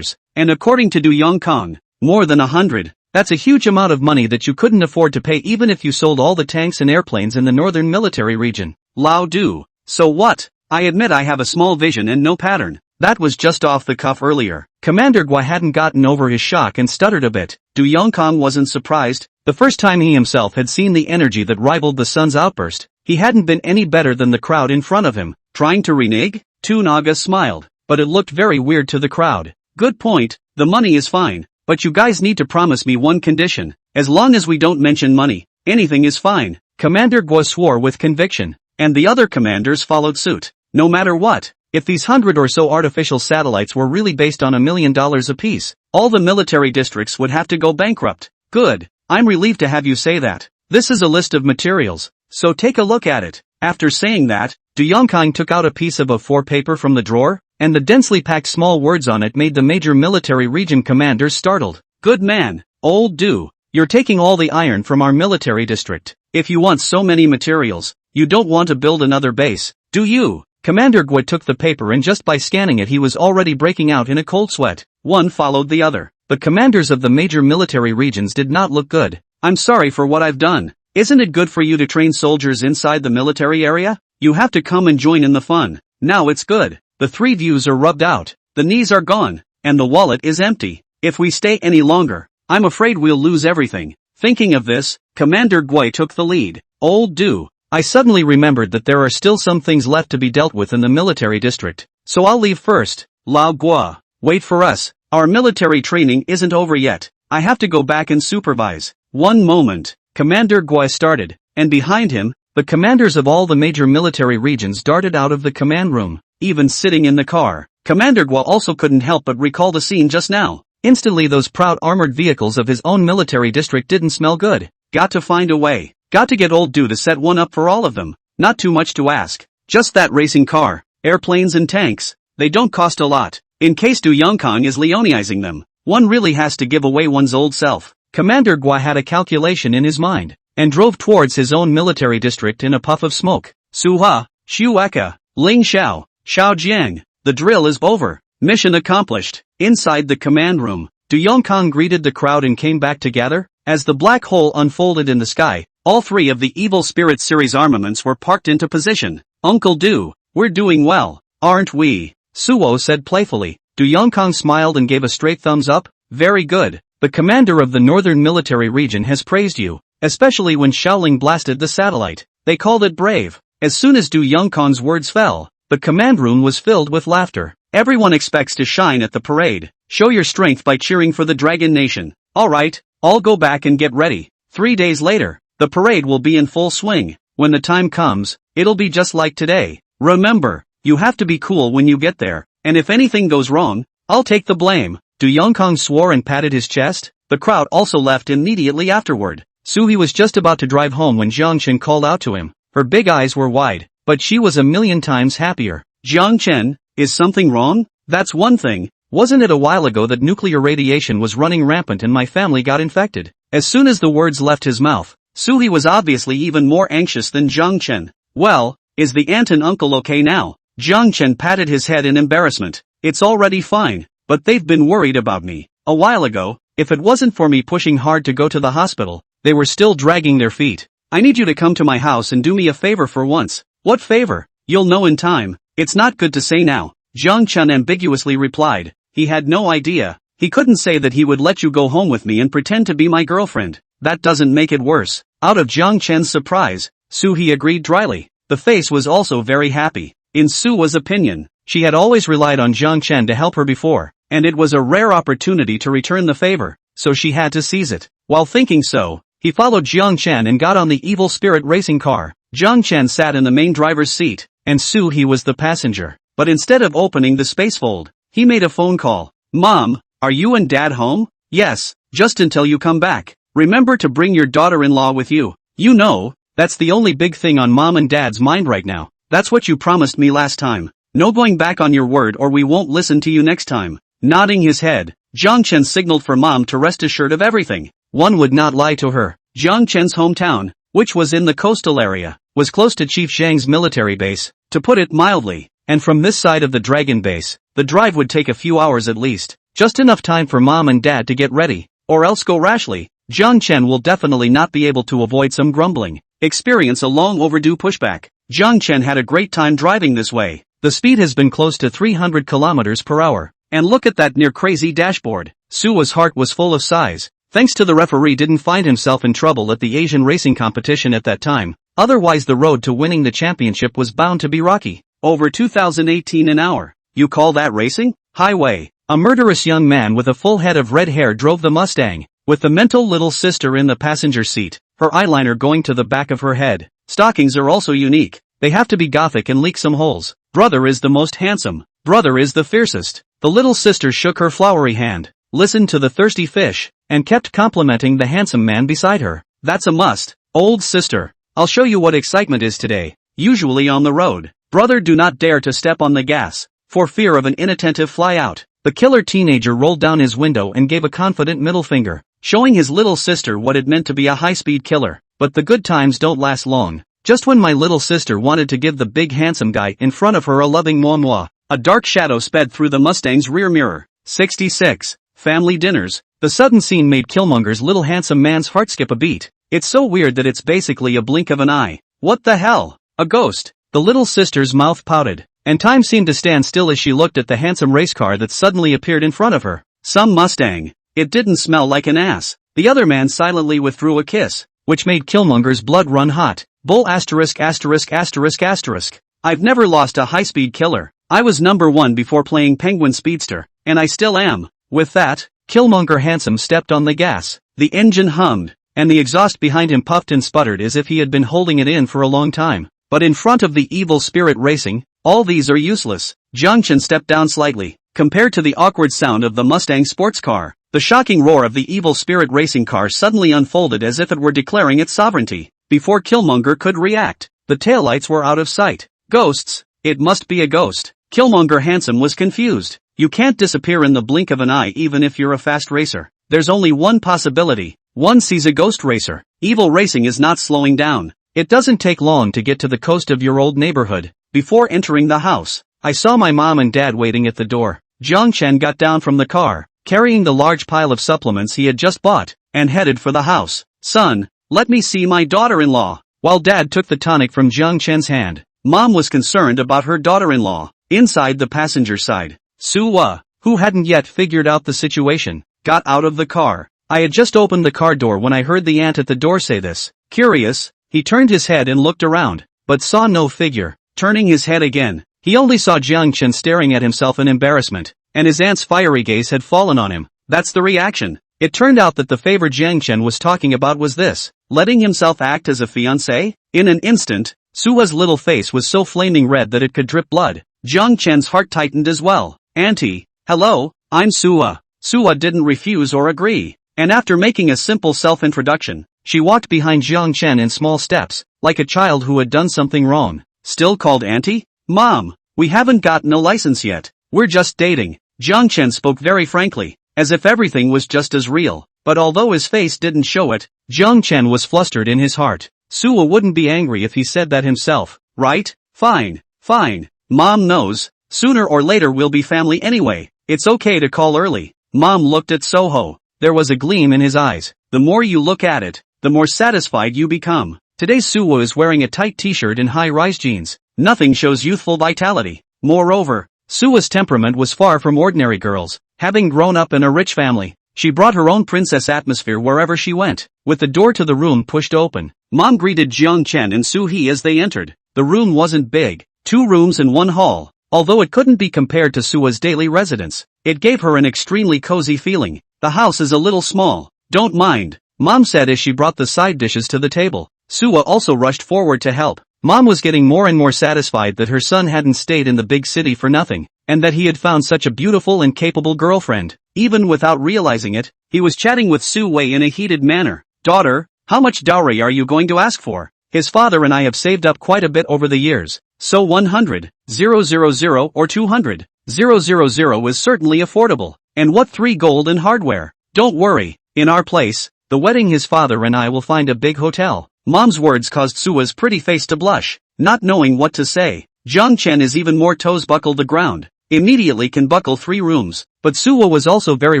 and according to Du Yongkang, more than 100. That's a huge amount of money that you couldn't afford to pay even if you sold all the tanks and airplanes in the northern military region. Lao Du. So what? I admit I have a small vision and no pattern. That was just off the cuff earlier. Commander Gua hadn't gotten over his shock and stuttered a bit. Du Yongkang wasn't surprised. The first time he himself had seen the energy that rivaled the sun's outburst, he hadn't been any better than the crowd in front of him. Trying to renege? Tunaga smiled, but it looked very weird to the crowd. Good point, the money is fine, but you guys need to promise me one condition. As long as we don't mention money, anything is fine. Commander Gua swore with conviction, and the other commanders followed suit. No matter what, if these 100 or so artificial satellites were really based on $1 million apiece, all the military districts would have to go bankrupt. Good. I'm relieved to have you say that. This is a list of materials, so take a look at it. After saying that, Du Yongkang took out a piece of A4 paper from the drawer, and the densely packed small words on it made the major military region commanders startled. Good man, old Du. You're taking all the iron from our military district. If you want so many materials, you don't want to build another base, do you? Commander Gui took the paper and just by scanning it he was already breaking out in a cold sweat. One followed the other. The commanders of the major military regions did not look good. I'm sorry for what I've done. Isn't it good for you to train soldiers inside the military area? You have to come and join in the fun. Now it's good. The 3 views are rubbed out. The knees are gone. And the wallet is empty. If we stay any longer, I'm afraid we'll lose everything. Thinking of this, Commander Gui took the lead. Old Do. I suddenly remembered that there are still some things left to be dealt with in the military district. So I'll leave first. Lao Gua. Wait for us. Our military training isn't over yet. I have to go back and supervise. One moment. Commander Gui started, and behind him, the commanders of all the major military regions darted out of the command room, even sitting in the car. Commander Gui also couldn't help but recall the scene just now. Instantly those proud armored vehicles of his own military district didn't smell good. Got to find a way. Got to get old Do to set one up for all of them. Not too much to ask. Just that racing car, airplanes and tanks. They don't cost a lot. In case Du Yongkang is Leonizing them, one really has to give away one's old self. Commander Gui had a calculation in his mind, and drove towards his own military district in a puff of smoke. Suha, Shueka, Ling Xiao, Xiao Jiang, the drill is over. Mission accomplished. Inside the command room, Du Yongkang greeted the crowd and came back to gather. As the black hole unfolded in the sky, all 3 of the Evil Spirit series armaments were parked into position. Uncle Du, we're doing well, aren't we? Suo said playfully. Du Yongkang smiled and gave a straight thumbs up. Very good. The commander of the northern military region has praised you, especially when Shaoling blasted the satellite. They called it brave. As soon as Du Yongkang's words fell, the command room was filled with laughter. Everyone expects to shine at the parade. Show your strength by cheering for the Dragon Nation. Alright, I'll go back and get ready. 3 days later, the parade will be in full swing. When the time comes, it'll be just like today. Remember, you have to be cool when you get there, and if anything goes wrong, I'll take the blame. Du Yongkang swore and patted his chest. The crowd also left immediately afterward. Suhi was just about to drive home when Jiang Chen called out to him. Her big eyes were wide, but she was a million times happier. Jiang Chen, is something wrong? That's one thing. Wasn't it a while ago that nuclear radiation was running rampant and my family got infected? As soon as the words left his mouth, Suhi was obviously even more anxious than Jiang Chen. Well, is the aunt and uncle okay now? Jiang Chen patted his head in embarrassment. It's already fine, but they've been worried about me. A while ago, if it wasn't for me pushing hard to go to the hospital, they were still dragging their feet. I need you to come to my house and do me a favor for once. What favor? You'll know in time. It's not good to say now. Jiang Chen ambiguously replied. He had no idea. He couldn't say that he would let you go home with me and pretend to be my girlfriend. That doesn't make it worse. Out of Jiang Chen's surprise, Suhi agreed dryly. The face was also very happy. In Su's opinion, she had always relied on Jiang Chen to help her before, and it was a rare opportunity to return the favor, so she had to seize it. While thinking so, he followed Jiang Chen and got on the Evil Spirit racing car. Jiang Chen sat in the main driver's seat, and Suhi was the passenger. But instead of opening the spacefold, he made a phone call. Mom, are you and Dad home? Yes, just until you come back. Remember to bring your daughter-in-law with you. You know, that's the only big thing on Mom and Dad's mind right now. That's what you promised me last time. No going back on your word or we won't listen to you next time. Nodding his head, Jiang Chen signaled for Mom to rest assured of everything. One would not lie to her. Jiang Chen's hometown, which was in the coastal area, was close to Chief Zhang's military base, to put it mildly, and from this side of the Dragon base, the drive would take a few hours at least, just enough time for Mom and Dad to get ready, or else go rashly. Jiang Chen will definitely not be able to avoid some grumbling, experience a long overdue pushback. Jiang Chen had a great time driving this way. The speed has been close to 300 kilometers per hour, and look at that near crazy dashboard. Sua's heart was full of sighs. Thanks to the referee didn't find himself in trouble at the Asian racing competition at that time, otherwise the road to winning the championship was bound to be rocky. Over 2018 an hour. You call that racing? Highway. A murderous young man with a full head of red hair drove the Mustang, with the mental little sister in the passenger seat, her eyeliner going to the back of her head. Stockings are also unique. They have to be gothic and leak some holes. Brother is the most handsome. Brother is the fiercest. The little sister shook her flowery hand, listened to the thirsty fish, and kept complimenting the handsome man beside her. That's a must. Old sister, I'll show you what excitement is today. Usually on the road, brother do not dare to step on the gas, for fear of an inattentive fly out. The killer teenager rolled down his window and gave a confident middle finger. showing his little sister what it meant to be a high-speed killer. But the good times don't last long. Just when my little sister wanted to give the big handsome guy in front of her a loving manhwa, a dark shadow sped through the Mustang's rear mirror. 66. Family dinners. The sudden scene made Killmonger's little handsome man's heart skip a beat. It's so weird that it's basically a blink of an eye. What the hell? A ghost? The little sister's mouth pouted, and time seemed to stand still as she looked at the handsome race car that suddenly appeared in front of her. Some Mustang. It didn't smell like an ass. The other man silently withdrew a kiss, which made Killmonger's blood run hot. Bull asterisk asterisk asterisk asterisk. I've never lost a high-speed killer. I was number 1 before playing Penguin Speedster, and I still am. With that, Killmonger handsome stepped on the gas. The engine hummed, and the exhaust behind him puffed and sputtered as if he had been holding it in for a long time. But in front of the evil spirit racing, all these are useless. Jiang Chen stepped down slightly. Compared to the awkward sound of the Mustang sports car, the shocking roar of the evil spirit racing car suddenly unfolded as if it were declaring its sovereignty. Before Killmonger could react, the taillights were out of sight. Ghosts? It must be a ghost. Killmonger handsome was confused. You can't disappear in the blink of an eye even if you're a fast racer. There's only one possibility. One sees a ghost racer. Evil racing is not slowing down. It doesn't take long to get to the coast of your old neighborhood. Before entering the house, I saw my mom and dad waiting at the door. Jiang Chen got down from the car, carrying the large pile of supplements he had just bought, and headed for the house. Son, let me see my daughter-in-law. While dad took the tonic from Jiang Chen's hand, mom was concerned about her daughter-in-law. Inside the passenger side, Suwa, who hadn't yet figured out the situation, got out of the car. I had just opened the car door when I heard the aunt at the door say this. Curious, he turned his head and looked around, but saw no figure. Turning his head again, he only saw Jiang Chen staring at himself in embarrassment, and his aunt's fiery gaze had fallen on him. That's the reaction. It turned out that the favor Jiang Chen was talking about was this, letting himself act as a fiancé? In an instant, Suwa's little face was so flaming red that it could drip blood. Jiang Chen's heart tightened as well. Auntie, hello, I'm Suwa. Suwa didn't refuse or agree, and after making a simple self-introduction, she walked behind Jiang Chen in small steps, like a child who had done something wrong. Still called Auntie? Mom, we haven't gotten a license yet. We're just dating. Jiang Chen spoke very frankly, as if everything was just as real, but although his face didn't show it, Jiang Chen was flustered in his heart. Suwa wouldn't be angry if he said that himself, right? Fine, fine. Mom knows, sooner or later we'll be family anyway. It's okay to call early. Mom looked at Soho. There was a gleam in his eyes. The more you look at it, the more satisfied you become. Today Suwa is wearing a tight t-shirt and high-rise jeans. Nothing shows youthful vitality. Moreover, Suwa's temperament was far from ordinary girls. Having grown up in a rich family, she brought her own princess atmosphere wherever she went. With the door to the room pushed open, Mom greeted Jiang Chen and Su-hee as they entered. The room wasn't big, 2 rooms and 1 hall. Although it couldn't be compared to Suwa's daily residence, it gave her an extremely cozy feeling. The house is a little small. Don't mind, Mom said as she brought the side dishes to the table. Suwa also rushed forward to help. Mom was getting more and more satisfied that her son hadn't stayed in the big city for nothing, and that he had found such a beautiful and capable girlfriend. Even without realizing it, he was chatting with Su Wei in a heated manner. Daughter, how much dowry are you going to ask for? His father and I have saved up quite a bit over the years. So 100, 000 or 200, 000 is certainly affordable. And what 3 gold and hardware? Don't worry, in our place, the wedding his father and I will find a big hotel. Mom's words caused Suwa's pretty face to blush. Not knowing what to say, Jiang Chen is even more toes buckled the ground. Immediately can buckle 3 rooms. But Suwa was also very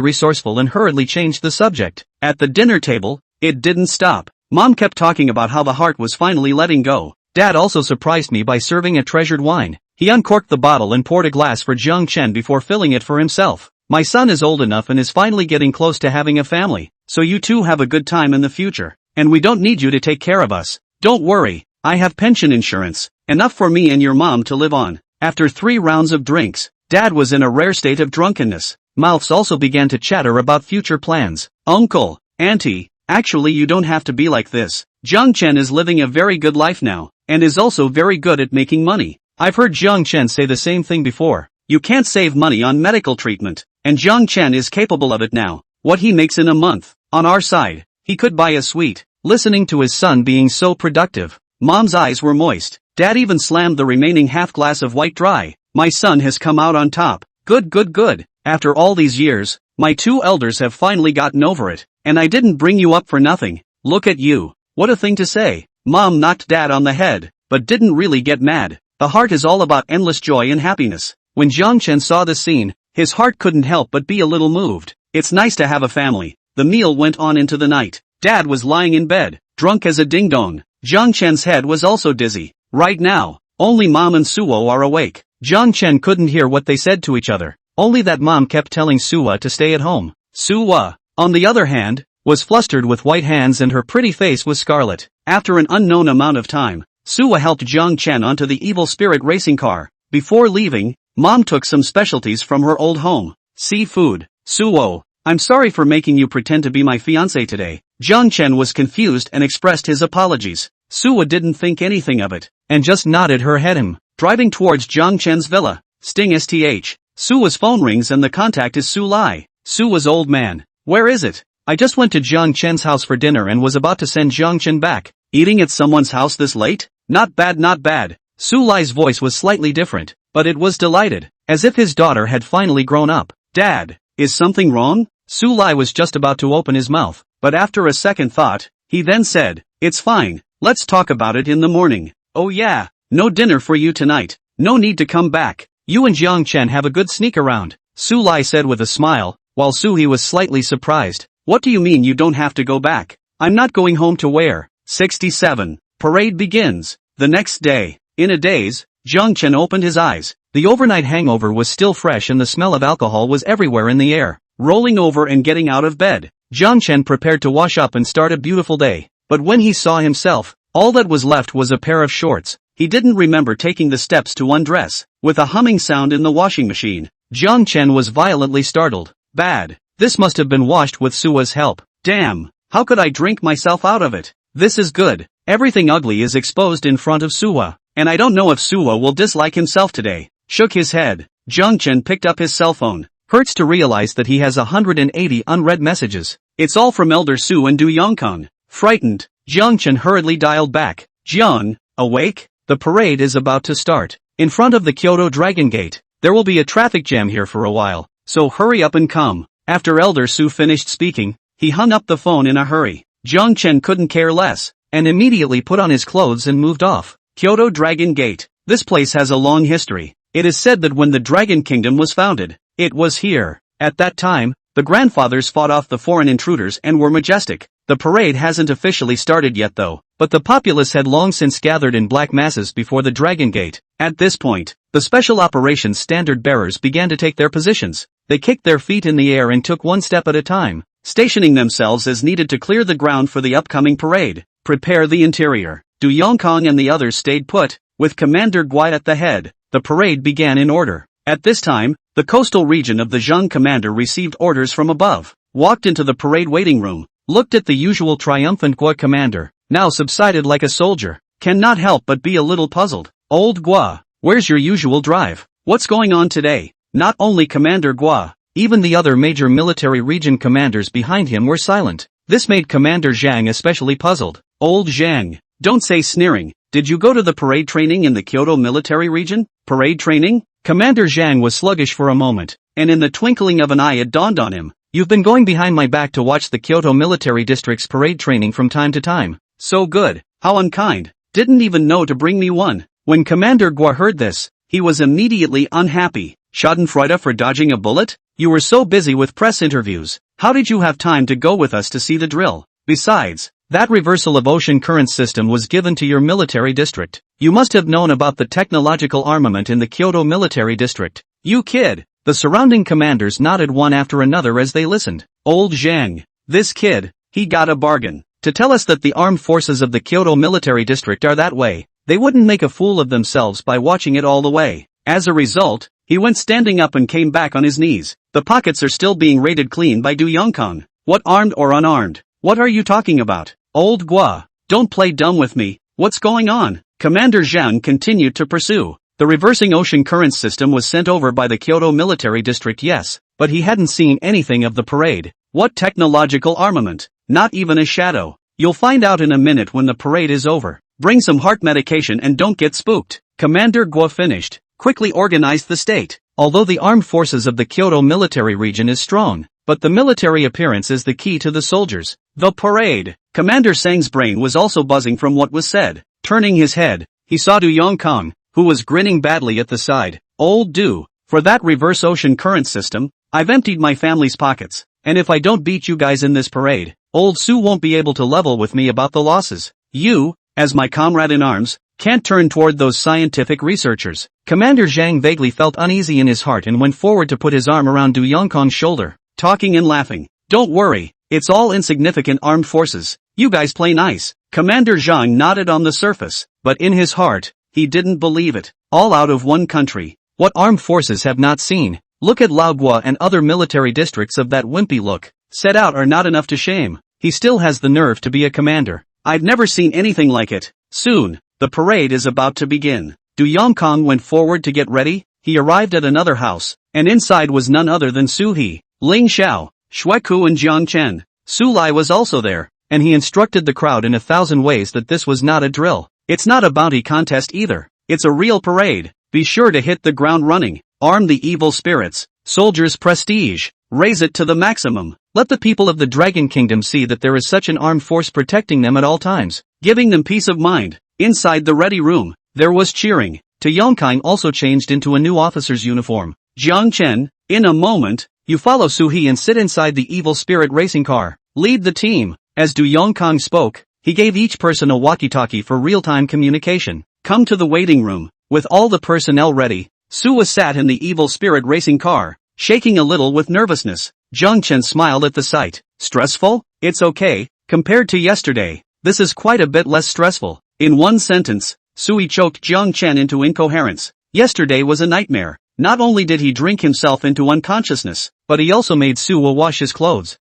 resourceful and hurriedly changed the subject. At the dinner table, it didn't stop. Mom kept talking about how the heart was finally letting go. Dad also surprised me by serving a treasured wine. He uncorked the bottle and poured a glass for Jiang Chen before filling it for himself. My son is old enough and is finally getting close to having a family, so you two have a good time in the future. And we don't need you to take care of us. Don't worry, I have pension insurance, enough for me and your mom to live on. After 3 rounds of drinks, Dad was in a rare state of drunkenness. Mouths also began to chatter about future plans. Uncle, Auntie, actually you don't have to be like this. Jiang Chen is living a very good life now, and is also very good at making money. I've heard Jiang Chen say the same thing before. You can't save money on medical treatment, and Jiang Chen is capable of it now. What he makes in a month, on our side, he could buy a suite. Listening to his son being so productive, Mom's eyes were moist. Dad even slammed the remaining half glass of white dry. My son has come out on top. Good, good, good. After all these years, my two elders have finally gotten over it, and I didn't bring you up for nothing. Look at you. What a thing to say. Mom knocked Dad on the head, but didn't really get mad. The heart is all about endless joy and happiness. When Jiang Chen saw the scene, his heart couldn't help but be a little moved. It's nice to have a family. The meal went on into the night. Dad was lying in bed, drunk as a ding-dong. Jiang Chen's head was also dizzy. Right now, only Mom and Suo are awake. Jiang Chen couldn't hear what they said to each other. Only that Mom kept telling Suo to stay at home. Suo, on the other hand, was flustered with white hands and her pretty face was scarlet. After an unknown amount of time, Suo helped Jiang Chen onto the evil spirit racing car. Before leaving, Mom took some specialties from her old home. Seafood. Suo, I'm sorry for making you pretend to be my fiancé today. Jiang Chen was confused and expressed his apologies. Suo didn't think anything of it, and just nodded her head driving towards Jiang Chen's villa. Sting STH. Suo's phone rings and the contact is Su Lai. Suo's old man. Where is it? I just went to Jiang Chen's house for dinner and was about to send Jiang Chen back. Eating at someone's house this late? Not bad, not bad. Su Lai's voice was slightly different, but it was delighted, as if his daughter had finally grown up. Dad, is something wrong? Su Lai was just about to open his mouth, but after a second thought, he then said, it's fine, let's talk about it in the morning. Oh yeah, no dinner for you tonight, no need to come back. You and Jiang Chen have a good sneak around, Su Lai said with a smile, while Suhi was slightly surprised. What do you mean you don't have to go back? I'm not going home to where? 67. Parade begins. The next day. In a daze, Jiang Chen opened his eyes. The overnight hangover was still fresh and the smell of alcohol was everywhere in the air. Rolling over and getting out of bed, Jiang Chen prepared to wash up and start a beautiful day. But when he saw himself, all that was left was a pair of shorts. He didn't remember taking the steps to undress. With a humming sound in the washing machine, Jiang Chen was violently startled. Bad. This must have been washed with Suo's help. Damn. How could I drink myself out of it? This is good. Everything ugly is exposed in front of Suo. And I don't know if Suo will dislike himself today. Shook his head. Jiang Chen picked up his cell phone. Hurts to realize that he has 180 unread messages. It's all from Elder Su and Du Yongkong. Frightened, Jiang Chen hurriedly dialed back. Jiang, awake? The parade is about to start. In front of the Kyoto Dragon Gate. There will be a traffic jam here for a while, so hurry up and come. After Elder Su finished speaking, he hung up the phone in a hurry. Jiang Chen couldn't care less, and immediately put on his clothes and moved off. Kyoto Dragon Gate. This place has a long history. It is said that when the Dragon Kingdom was founded, it was here. At that time, the grandfathers fought off the foreign intruders and were majestic. The parade hasn't officially started yet though, but the populace had long since gathered in black masses before the Dragon Gate. At this point, the Special Operations Standard Bearers began to take their positions. They kicked their feet in the air and took one step at a time, stationing themselves as needed to clear the ground for the upcoming parade. Prepare the interior. Du Yongkong and the others stayed put, with Commander Guai at the head. The parade began in order. At this time, the coastal region of the Zheng commander received orders from above, walked into the parade waiting room, looked at the usual triumphant Guai commander, now subsided like a soldier, cannot help but be a little puzzled. Old Guai, where's your usual drive? What's going on today? Not only Commander Guai, even the other major military region commanders behind him were silent. This made Commander Zhang especially puzzled. Old Zhang, don't say sneering, did you go to the parade training in the Kyoto military region? Parade training? Commander Zhang was sluggish for a moment, and in the twinkling of an eye it dawned on him. You've been going behind my back to watch the Kyoto military district's parade training from time to time. So good, how unkind, didn't even know to bring me one. When Commander Guai heard this, he was immediately unhappy. Schadenfreude for dodging a bullet? You were so busy with press interviews, how did you have time to go with us to see the drill? Besides, that reversal of ocean current system was given to your military district. You must have known about the technological armament in the Kyoto military district. You kid! The surrounding commanders nodded one after another as they listened. Old Zhang, this kid, he got a bargain. To tell us that the armed forces of the Kyoto military district are that way, they wouldn't make a fool of themselves by watching it all the way. As a result, he went standing up and came back on his knees. The pockets are still being raided clean by Du Yongkong. What, armed or unarmed? What are you talking about? Old Guai, don't play dumb with me. What's going on? Commander Zhang continued to pursue. The reversing ocean current system was sent over by the Kyoto military district, yes, but he hadn't seen anything of the parade. What technological armament? Not even a shadow. You'll find out in a minute when the parade is over. Bring some heart medication and don't get spooked. Commander Guai finished, quickly organized the state. although the armed forces of the Kyoto military region is strong, but the military appearance is the key to the soldiers. The parade. Commander Sang's brain was also buzzing from what was said. Turning his head, he saw Du Yongkong, who was grinning badly at the side. Old Du, for that reverse ocean current system, I've emptied my family's pockets, and if I don't beat you guys in this parade, old Su won't be able to level with me about the losses. You, as my comrade in arms, can't turn toward those scientific researchers. Commander Zhang vaguely felt uneasy in his heart and went forward to put his arm around Du Yongkong's shoulder, talking and laughing. Don't worry, it's all insignificant armed forces. You guys play nice. Commander Zhang nodded on the surface, but in his heart, he didn't believe it. All out of one country. What armed forces have not seen? Look at Laoguo and other military districts of that wimpy look. Set out are not enough to shame. He still has the nerve to be a commander. I've never seen anything like it. Soon, the parade is about to begin. Du Yongkong went forward to get ready. He arrived at another house, and inside was none other than Su He, Ling Xiao, Xueku and Jiang Chen. Su Lai was also there, and he instructed the crowd in 1,000 ways that this was not a drill. It's not a bounty contest either. It's a real parade. Be sure to hit the ground running. Arm the evil spirits. Soldiers' prestige. Raise it to the maximum. Let the people of the Dragon Kingdom see that there is such an armed force protecting them at all times, giving them peace of mind. Inside the ready room, there was cheering. Tu Yongkang also changed into a new officer's uniform. Jiang Chen, in a moment, you follow Su He and sit inside the evil spirit racing car. Lead the team. As Du Yongkang spoke, he gave each person a walkie-talkie for real-time communication. Come to the waiting room. With all the personnel ready, Su was sat in the evil spirit racing car, shaking a little with nervousness. Jiang Chen smiled at the sight. Stressful? It's okay. Compared to yesterday, this is quite a bit less stressful. In one sentence, Sui choked Jiang Chen into incoherence. Yesterday was a nightmare. Not only did he drink himself into unconsciousness, but he also made Suwa wash his clothes.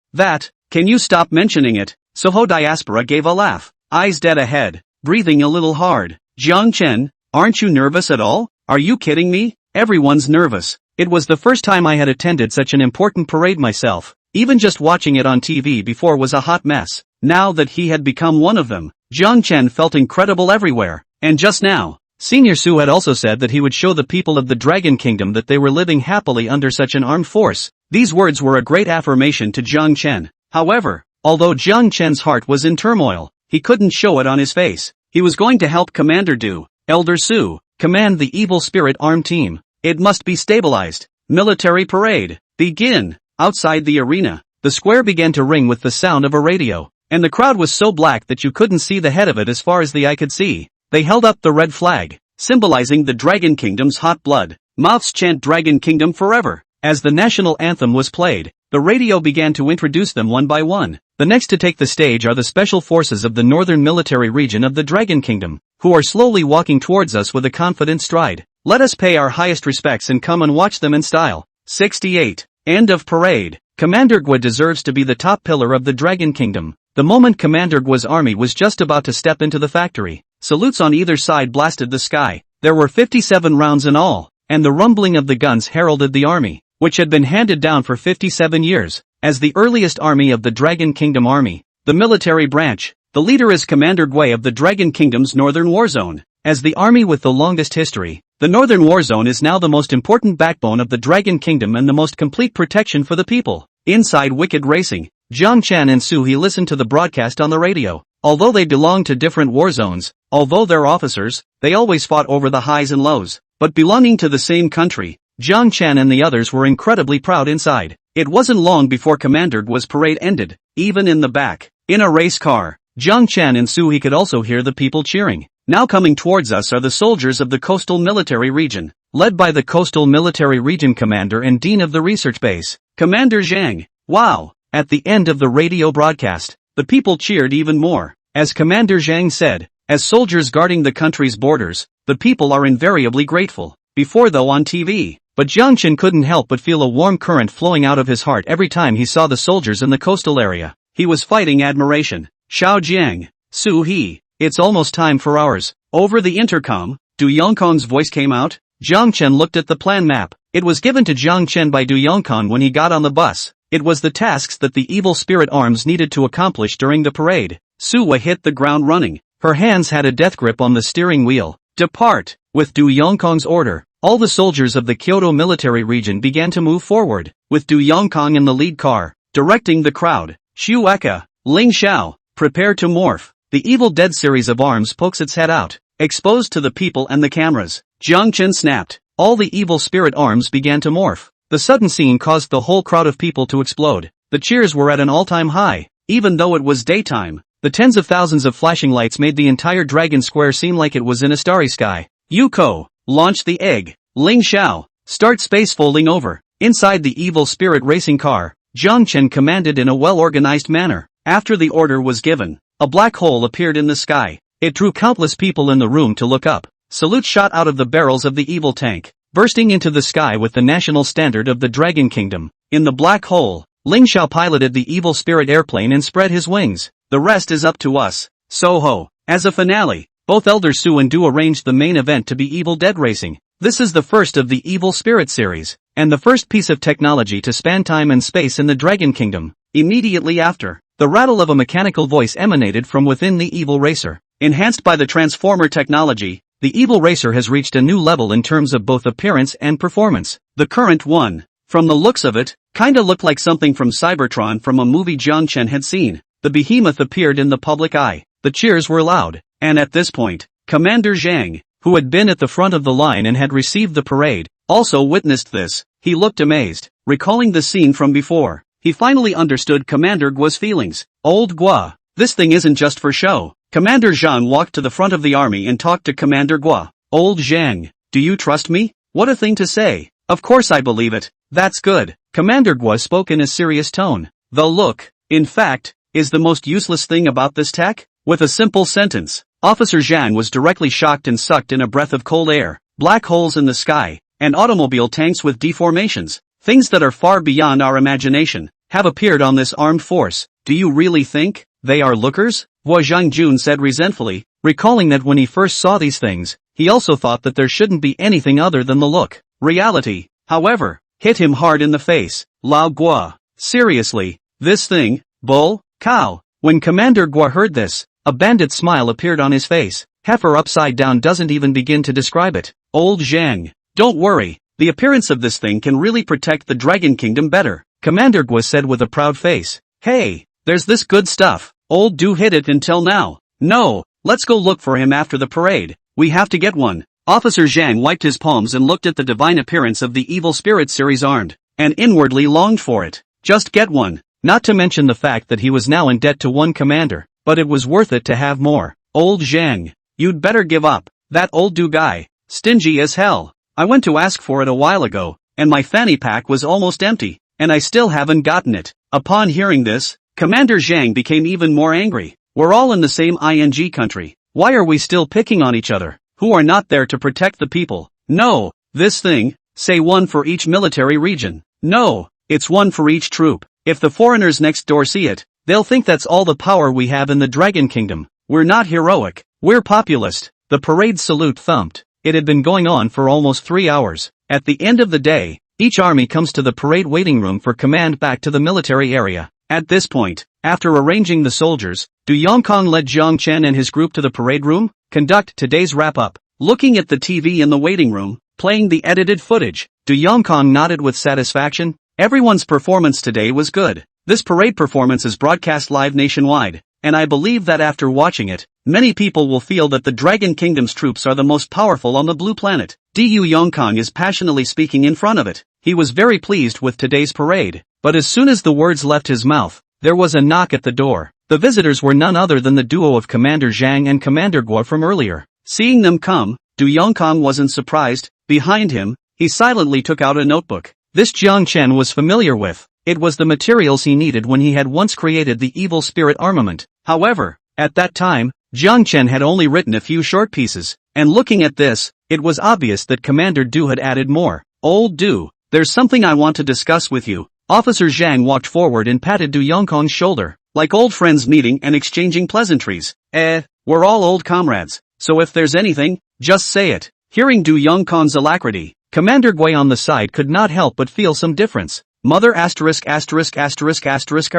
Can you stop mentioning it? Soho Diaspora gave a laugh, eyes dead ahead, breathing a little hard. Jiang Chen, aren't you nervous at all? Are you kidding me? Everyone's nervous. It was the first time I had attended such an important parade myself. Even just watching it on TV before was a hot mess. Now that he had become one of them, Jiang Chen felt incredible everywhere. And just now, Senior Su had also said that he would show the people of the Dragon Kingdom that they were living happily under such an armed force. These words were a great affirmation to Jiang Chen. However, although Jiang Chen's heart was in turmoil, he couldn't show it on his face. He was going to help Commander Du, Elder Su, command the evil spirit armed team. It must be stabilized. Military parade. Begin. Outside the arena, the square began to ring with the sound of a radio, and the crowd was so black that you couldn't see the head of it as far as the eye could see. They held up the red flag, symbolizing the Dragon Kingdom's hot blood. Mouths chant Dragon Kingdom forever. As the national anthem was played, the radio began to introduce them one by one. The next to take the stage are the special forces of the northern military region of the Dragon Kingdom, who are slowly walking towards us with a confident stride. Let us pay our highest respects and come and watch them in style. 68. End of parade. Commander Gua deserves to be the top pillar of the Dragon Kingdom. The moment Commander Gua's army was just about to step into the factory, salutes on either side blasted the sky. There were 57 rounds in all, and the rumbling of the guns heralded the army, which had been handed down for 57 years, as the earliest army of the Dragon Kingdom army. The military branch. The leader is Commander Gui of the Dragon Kingdom's Northern War Zone. As the army with the longest history, the Northern War Zone is now the most important backbone of the Dragon Kingdom and the most complete protection for the people. Inside Wicked Racing, Jiang Chen and Su He listened to the broadcast on the radio. Although they belonged to different war zones, although they're officers, they always fought over the highs and lows. But belonging to the same country, Jiang Chen and the others were incredibly proud inside. It wasn't long before Commander Gua's parade ended, even in the back. In a race car, Jiang Chen and Su He could also hear the people cheering. Now coming towards us are the soldiers of the Coastal Military Region, led by the Coastal Military Region Commander and Dean of the Research Base, Commander Zhang. Wow! At the end of the radio broadcast, the people cheered even more. As Commander Zhang said, as soldiers guarding the country's borders, the people are invariably grateful. Before though on TV, but Jiang Chen couldn't help but feel a warm current flowing out of his heart every time he saw the soldiers in the coastal area. He was fighting admiration. Xiao Jiang, Su He, it's almost time for ours. Over the intercom, Du Yongkong's voice came out. Jiang Chen looked at the plan map. It was given to Jiang Chen by Du Yongkong when he got on the bus. It was the tasks that the evil spirit arms needed to accomplish during the parade. Suwa hit the ground running. Her hands had a death grip on the steering wheel. Depart! With Du Yongkong's order, all the soldiers of the Kyoto military region began to move forward, with Du Yongkang in the lead car, directing the crowd. Shu Eka, Ling Xiao, prepare to morph. The Evil Dead series of arms pokes its head out, exposed to the people and the cameras. Jiang Chen snapped. All the evil spirit arms began to morph. The sudden scene caused the whole crowd of people to explode. The cheers were at an all-time high, even though it was daytime. The tens of thousands of flashing lights made the entire Dragon Square seem like it was in a starry sky. Yuko, launch the egg. Ling Xiao, start space folding over. Inside the evil spirit racing car, Jiang Chen commanded in a well-organized manner. After the order was given, a black hole appeared in the sky. It drew countless people in the room to look up. Salutes shot out of the barrels of the evil tank, bursting into the sky with the national standard of the Dragon Kingdom. In the black hole, Ling Xiao piloted the evil spirit airplane and spread his wings. The rest is up to us. Soho. As a finale, both Elder Su and Du arranged the main event to be Evil Dead Racing. This is the first of the Evil Spirit series, and the first piece of technology to span time and space in the Dragon Kingdom. Immediately after, the rattle of a mechanical voice emanated from within the evil racer. Enhanced by the transformer technology, the evil racer has reached a new level in terms of both appearance and performance. The current one, from the looks of it, kinda looked like something from Cybertron from a movie Jiang Chen had seen. The behemoth appeared in the public eye. The cheers were loud, and at this point, Commander Zhang, who had been at the front of the line and had received the parade, also witnessed this. He looked amazed, recalling the scene from before. He finally understood Commander Guo's feelings. Old Guo, this thing isn't just for show. Commander Zhang walked to the front of the army and talked to Commander Guo. Old Zhang, do you trust me? What a thing to say. Of course I believe it. That's good. Commander Guo spoke in a serious tone. The look, in fact, is the most useless thing about this tech? With a simple sentence, Officer Zhang was directly shocked and sucked in a breath of cold air. Black holes in the sky, and automobile tanks with deformations, things that are far beyond our imagination, have appeared on this armed force. Do you really think they are lookers? Guo Zhangjun said resentfully, recalling that when he first saw these things, he also thought that there shouldn't be anything other than the look. Reality, however, hit him hard in the face. Lao Guo, seriously, this thing, bull, cow. When Commander Guo heard this, a bandit smile appeared on his face. Heifer upside down doesn't even begin to describe it. Old Zhang, don't worry, the appearance of this thing can really protect the Dragon Kingdom better, Commander Guo said with a proud face. Hey, there's this good stuff. Old Du hid it until now. No, let's go look for him after the parade. We have to get one. Officer Zhang wiped his palms and looked at the divine appearance of the Evil Spirit series armed, and inwardly longed for it. Just get one. Not to mention the fact that he was now in debt to one commander, but it was worth it to have more. Old Zhang, you'd better give up. That old Du guy, stingy as hell. I went to ask for it a while ago, and my fanny pack was almost empty, and I still haven't gotten it. Upon hearing this, Commander Zhang became even more angry. We're all in the same ING country. Why are we still picking on each other? Who are not there to protect the people? No, this thing, say one for each military region. No, it's one for each troop. If the foreigners next door see it, they'll think that's all the power we have in the Dragon Kingdom. We're not heroic, we're populist. The parade salute thumped. It had been going on for almost 3 hours. At the end of the day, each army comes to the parade waiting room for command back to the military area. At this point, after arranging the soldiers, Du Yongkang led Jiang Chen and his group to the parade room, conduct today's wrap-up. Looking at the TV in the waiting room, playing the edited footage, Du Yongkang nodded with satisfaction. Everyone's performance today was good. This parade performance is broadcast live nationwide, and I believe that after watching it, many people will feel that the Dragon Kingdom's troops are the most powerful on the blue planet. Du Yongkang is passionately speaking in front of it. He was very pleased with today's parade, but as soon as the words left his mouth, there was a knock at the door. The visitors were none other than the duo of Commander Zhang and Commander Guo from earlier. Seeing them come, Du Yongkang wasn't surprised. Behind him, he silently took out a notebook. This Jiang Chen was familiar with. It was the materials he needed when he had once created the evil spirit armament. However, at that time, Jiang Chen had only written a few short pieces, and looking at this, it was obvious that Commander Du had added more. Old Du, there's something I want to discuss with you. Officer Zhang walked forward and patted Du Yongkang's shoulder, like old friends meeting and exchanging pleasantries. We're all old comrades, so if there's anything, just say it. Hearing Du Yongkang's alacrity, Commander Gui on the side could not help but feel some difference. Mother asterisk asterisk asterisk asterisk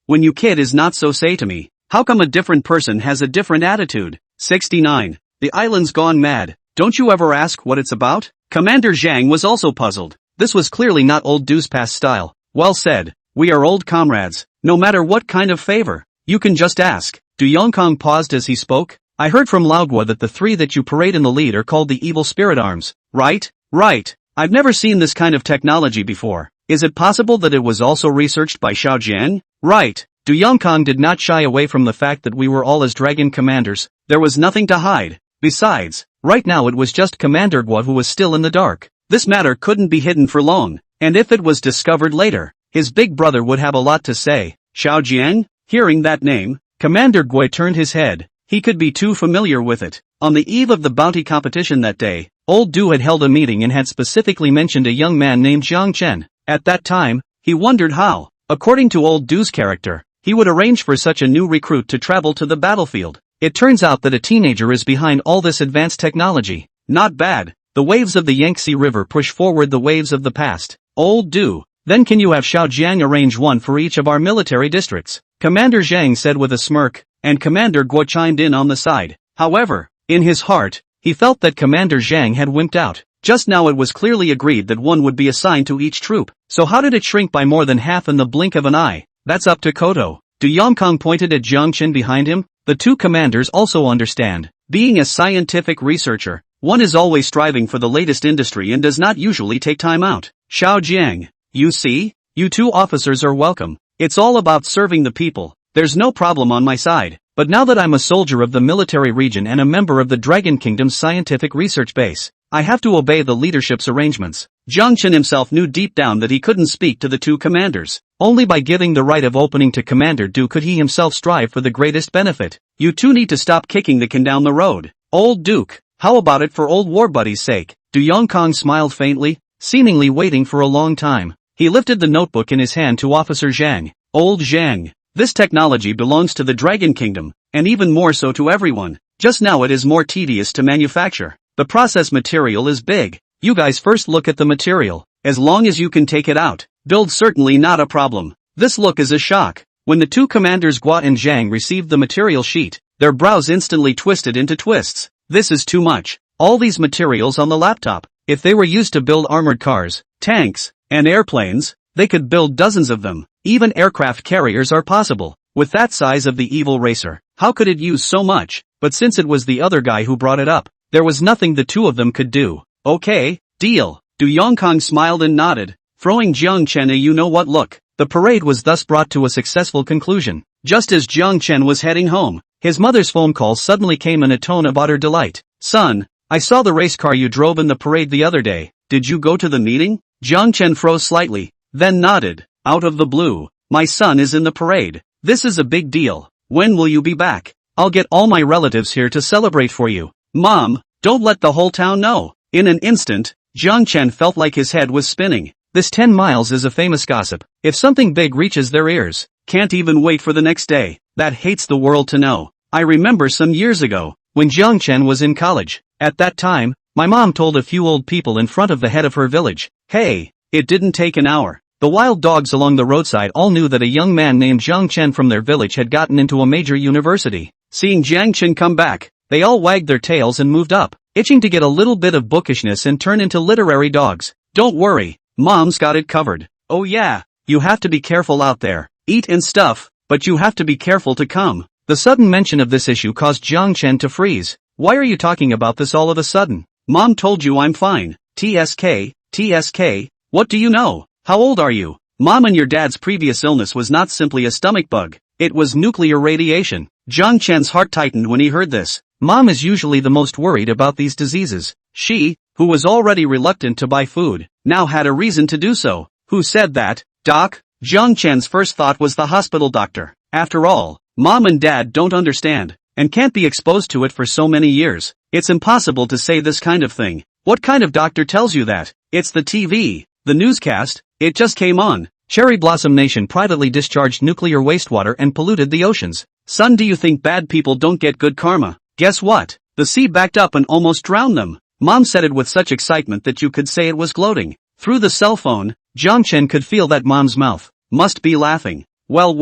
when you kid is not so say to me. How come a different person has a different attitude? 69. The island's gone mad. Don't you ever ask what it's about? Commander Zhang was also puzzled. This was clearly not old Du's past style. Well said. We are old comrades. No matter what kind of favor, you can just ask. Du Yongkong paused as he spoke. I heard from Laogua that the three that you parade in the lead are called the evil spirit arms. Right? Right. I've never seen this kind of technology before. Is it possible that it was also researched by Xiao Jian? Right. Du Yongkong did not shy away from the fact that we were all as dragon commanders. There was nothing to hide. Besides, right now it was just Commander Gua who was still in the dark. This matter couldn't be hidden for long, and if it was discovered later, his big brother would have a lot to say. Xiao Jian? Hearing that name, Commander Gui turned his head. He could be too familiar with it. On the eve of the bounty competition that day, old Du had held a meeting and had specifically mentioned a young man named Jiang Chen. At that time, he wondered how, according to old Du's character, he would arrange for such a new recruit to travel to the battlefield. It turns out that a teenager is behind all this advanced technology. Not bad. The waves of the Yangtze River push forward the waves of the past. Old Du. Then can you have Xiao Jiang arrange one for each of our military districts? Commander Zhang said with a smirk, and Commander Guo chimed in on the side. However, in his heart, he felt that Commander Zhang had wimped out. Just now it was clearly agreed that one would be assigned to each troop. So how did it shrink by more than half in the blink of an eye? That's up to Koto. Du Yongkong pointed at Jiang Chen behind him. The two commanders also understand. Being a scientific researcher, one is always striving for the latest industry and does not usually take time out. Xiao Jiang. You see? You two officers are welcome. It's all about serving the people. There's no problem on my side. But now that I'm a soldier of the military region and a member of the Dragon Kingdom's scientific research base, I have to obey the leadership's arrangements. Jiang Chen himself knew deep down that he couldn't speak to the two commanders. Only by giving the right of opening to Commander Du could he himself strive for the greatest benefit. You two need to stop kicking the can down the road. Old Duke, how about it for old war buddy's sake? Du Yongkong smiled faintly, seemingly waiting for a long time. He lifted the notebook in his hand to Officer Zhang. Old Zhang, this technology belongs to the Dragon Kingdom, and even more so to everyone. Just now it is more tedious to manufacture. The process material is big. You guys first look at the material. As long as you can take it out, build certainly not a problem. This look is a shock. When the two commanders Gua and Zhang received the material sheet, their brows instantly twisted into twists. This is too much. All these materials on the laptop. If they were used to build armored cars, tanks, and airplanes, they could build dozens of them. Even aircraft carriers are possible. With that size of the evil racer, how could it use so much? But since it was the other guy who brought it up, there was nothing the two of them could do. Okay, deal. Du Yongkong smiled and nodded, throwing Jiang Chen a you-know-what look. The parade was thus brought to a successful conclusion. Just as Jiang Chen was heading home, his mother's phone call suddenly came in a tone of utter delight. Son, I saw the race car you drove in the parade the other day. Did you go to the meeting? Jiang Chen froze slightly, then nodded. Out of the blue, my son is in the parade. This is a big deal. When will you be back? I'll get all my relatives here to celebrate for you. Mom, don't let the whole town know. In an instant, Jiang Chen felt like his head was spinning. This 10 miles is a famous gossip. If something big reaches their ears, can't even wait for the next day. That hates the world to know. I remember some years ago, when Jiang Chen was in college. At that time, my mom told a few old people in front of the head of her village. Hey, it didn't take an hour. The wild dogs along the roadside all knew that a young man named Jiang Chen from their village had gotten into a major university. Seeing Jiang Chen come back, they all wagged their tails and moved up, itching to get a little bit of bookishness and turn into literary dogs. Don't worry, Mom's got it covered. Oh yeah, you have to be careful out there. Eat and stuff, but you have to be careful to come. The sudden mention of this issue caused Jiang Chen to freeze. Why are you talking about this all of a sudden? Mom told you I'm fine. TSK, what do you know? How old are you? Mom and your dad's previous illness was not simply a stomach bug. It was nuclear radiation. Jiang Chen's heart tightened when he heard this. Mom is usually the most worried about these diseases. She, who was already reluctant to buy food, now had a reason to do so. Who said that? Doc? Jiang Chen's first thought was the hospital doctor. After all, Mom and Dad don't understand, and can't be exposed to it for so many years. It's impossible to say this kind of thing. What kind of doctor tells you that? It's the TV. The newscast. It just came on. Cherry Blossom Nation privately discharged nuclear wastewater and polluted the oceans. Son, do you think bad people don't get good karma? Guess what? The sea backed up and almost drowned them. Mom said it with such excitement that you could say it was gloating. Through the cell phone, Jiang Chen could feel that Mom's mouth must be laughing. Well,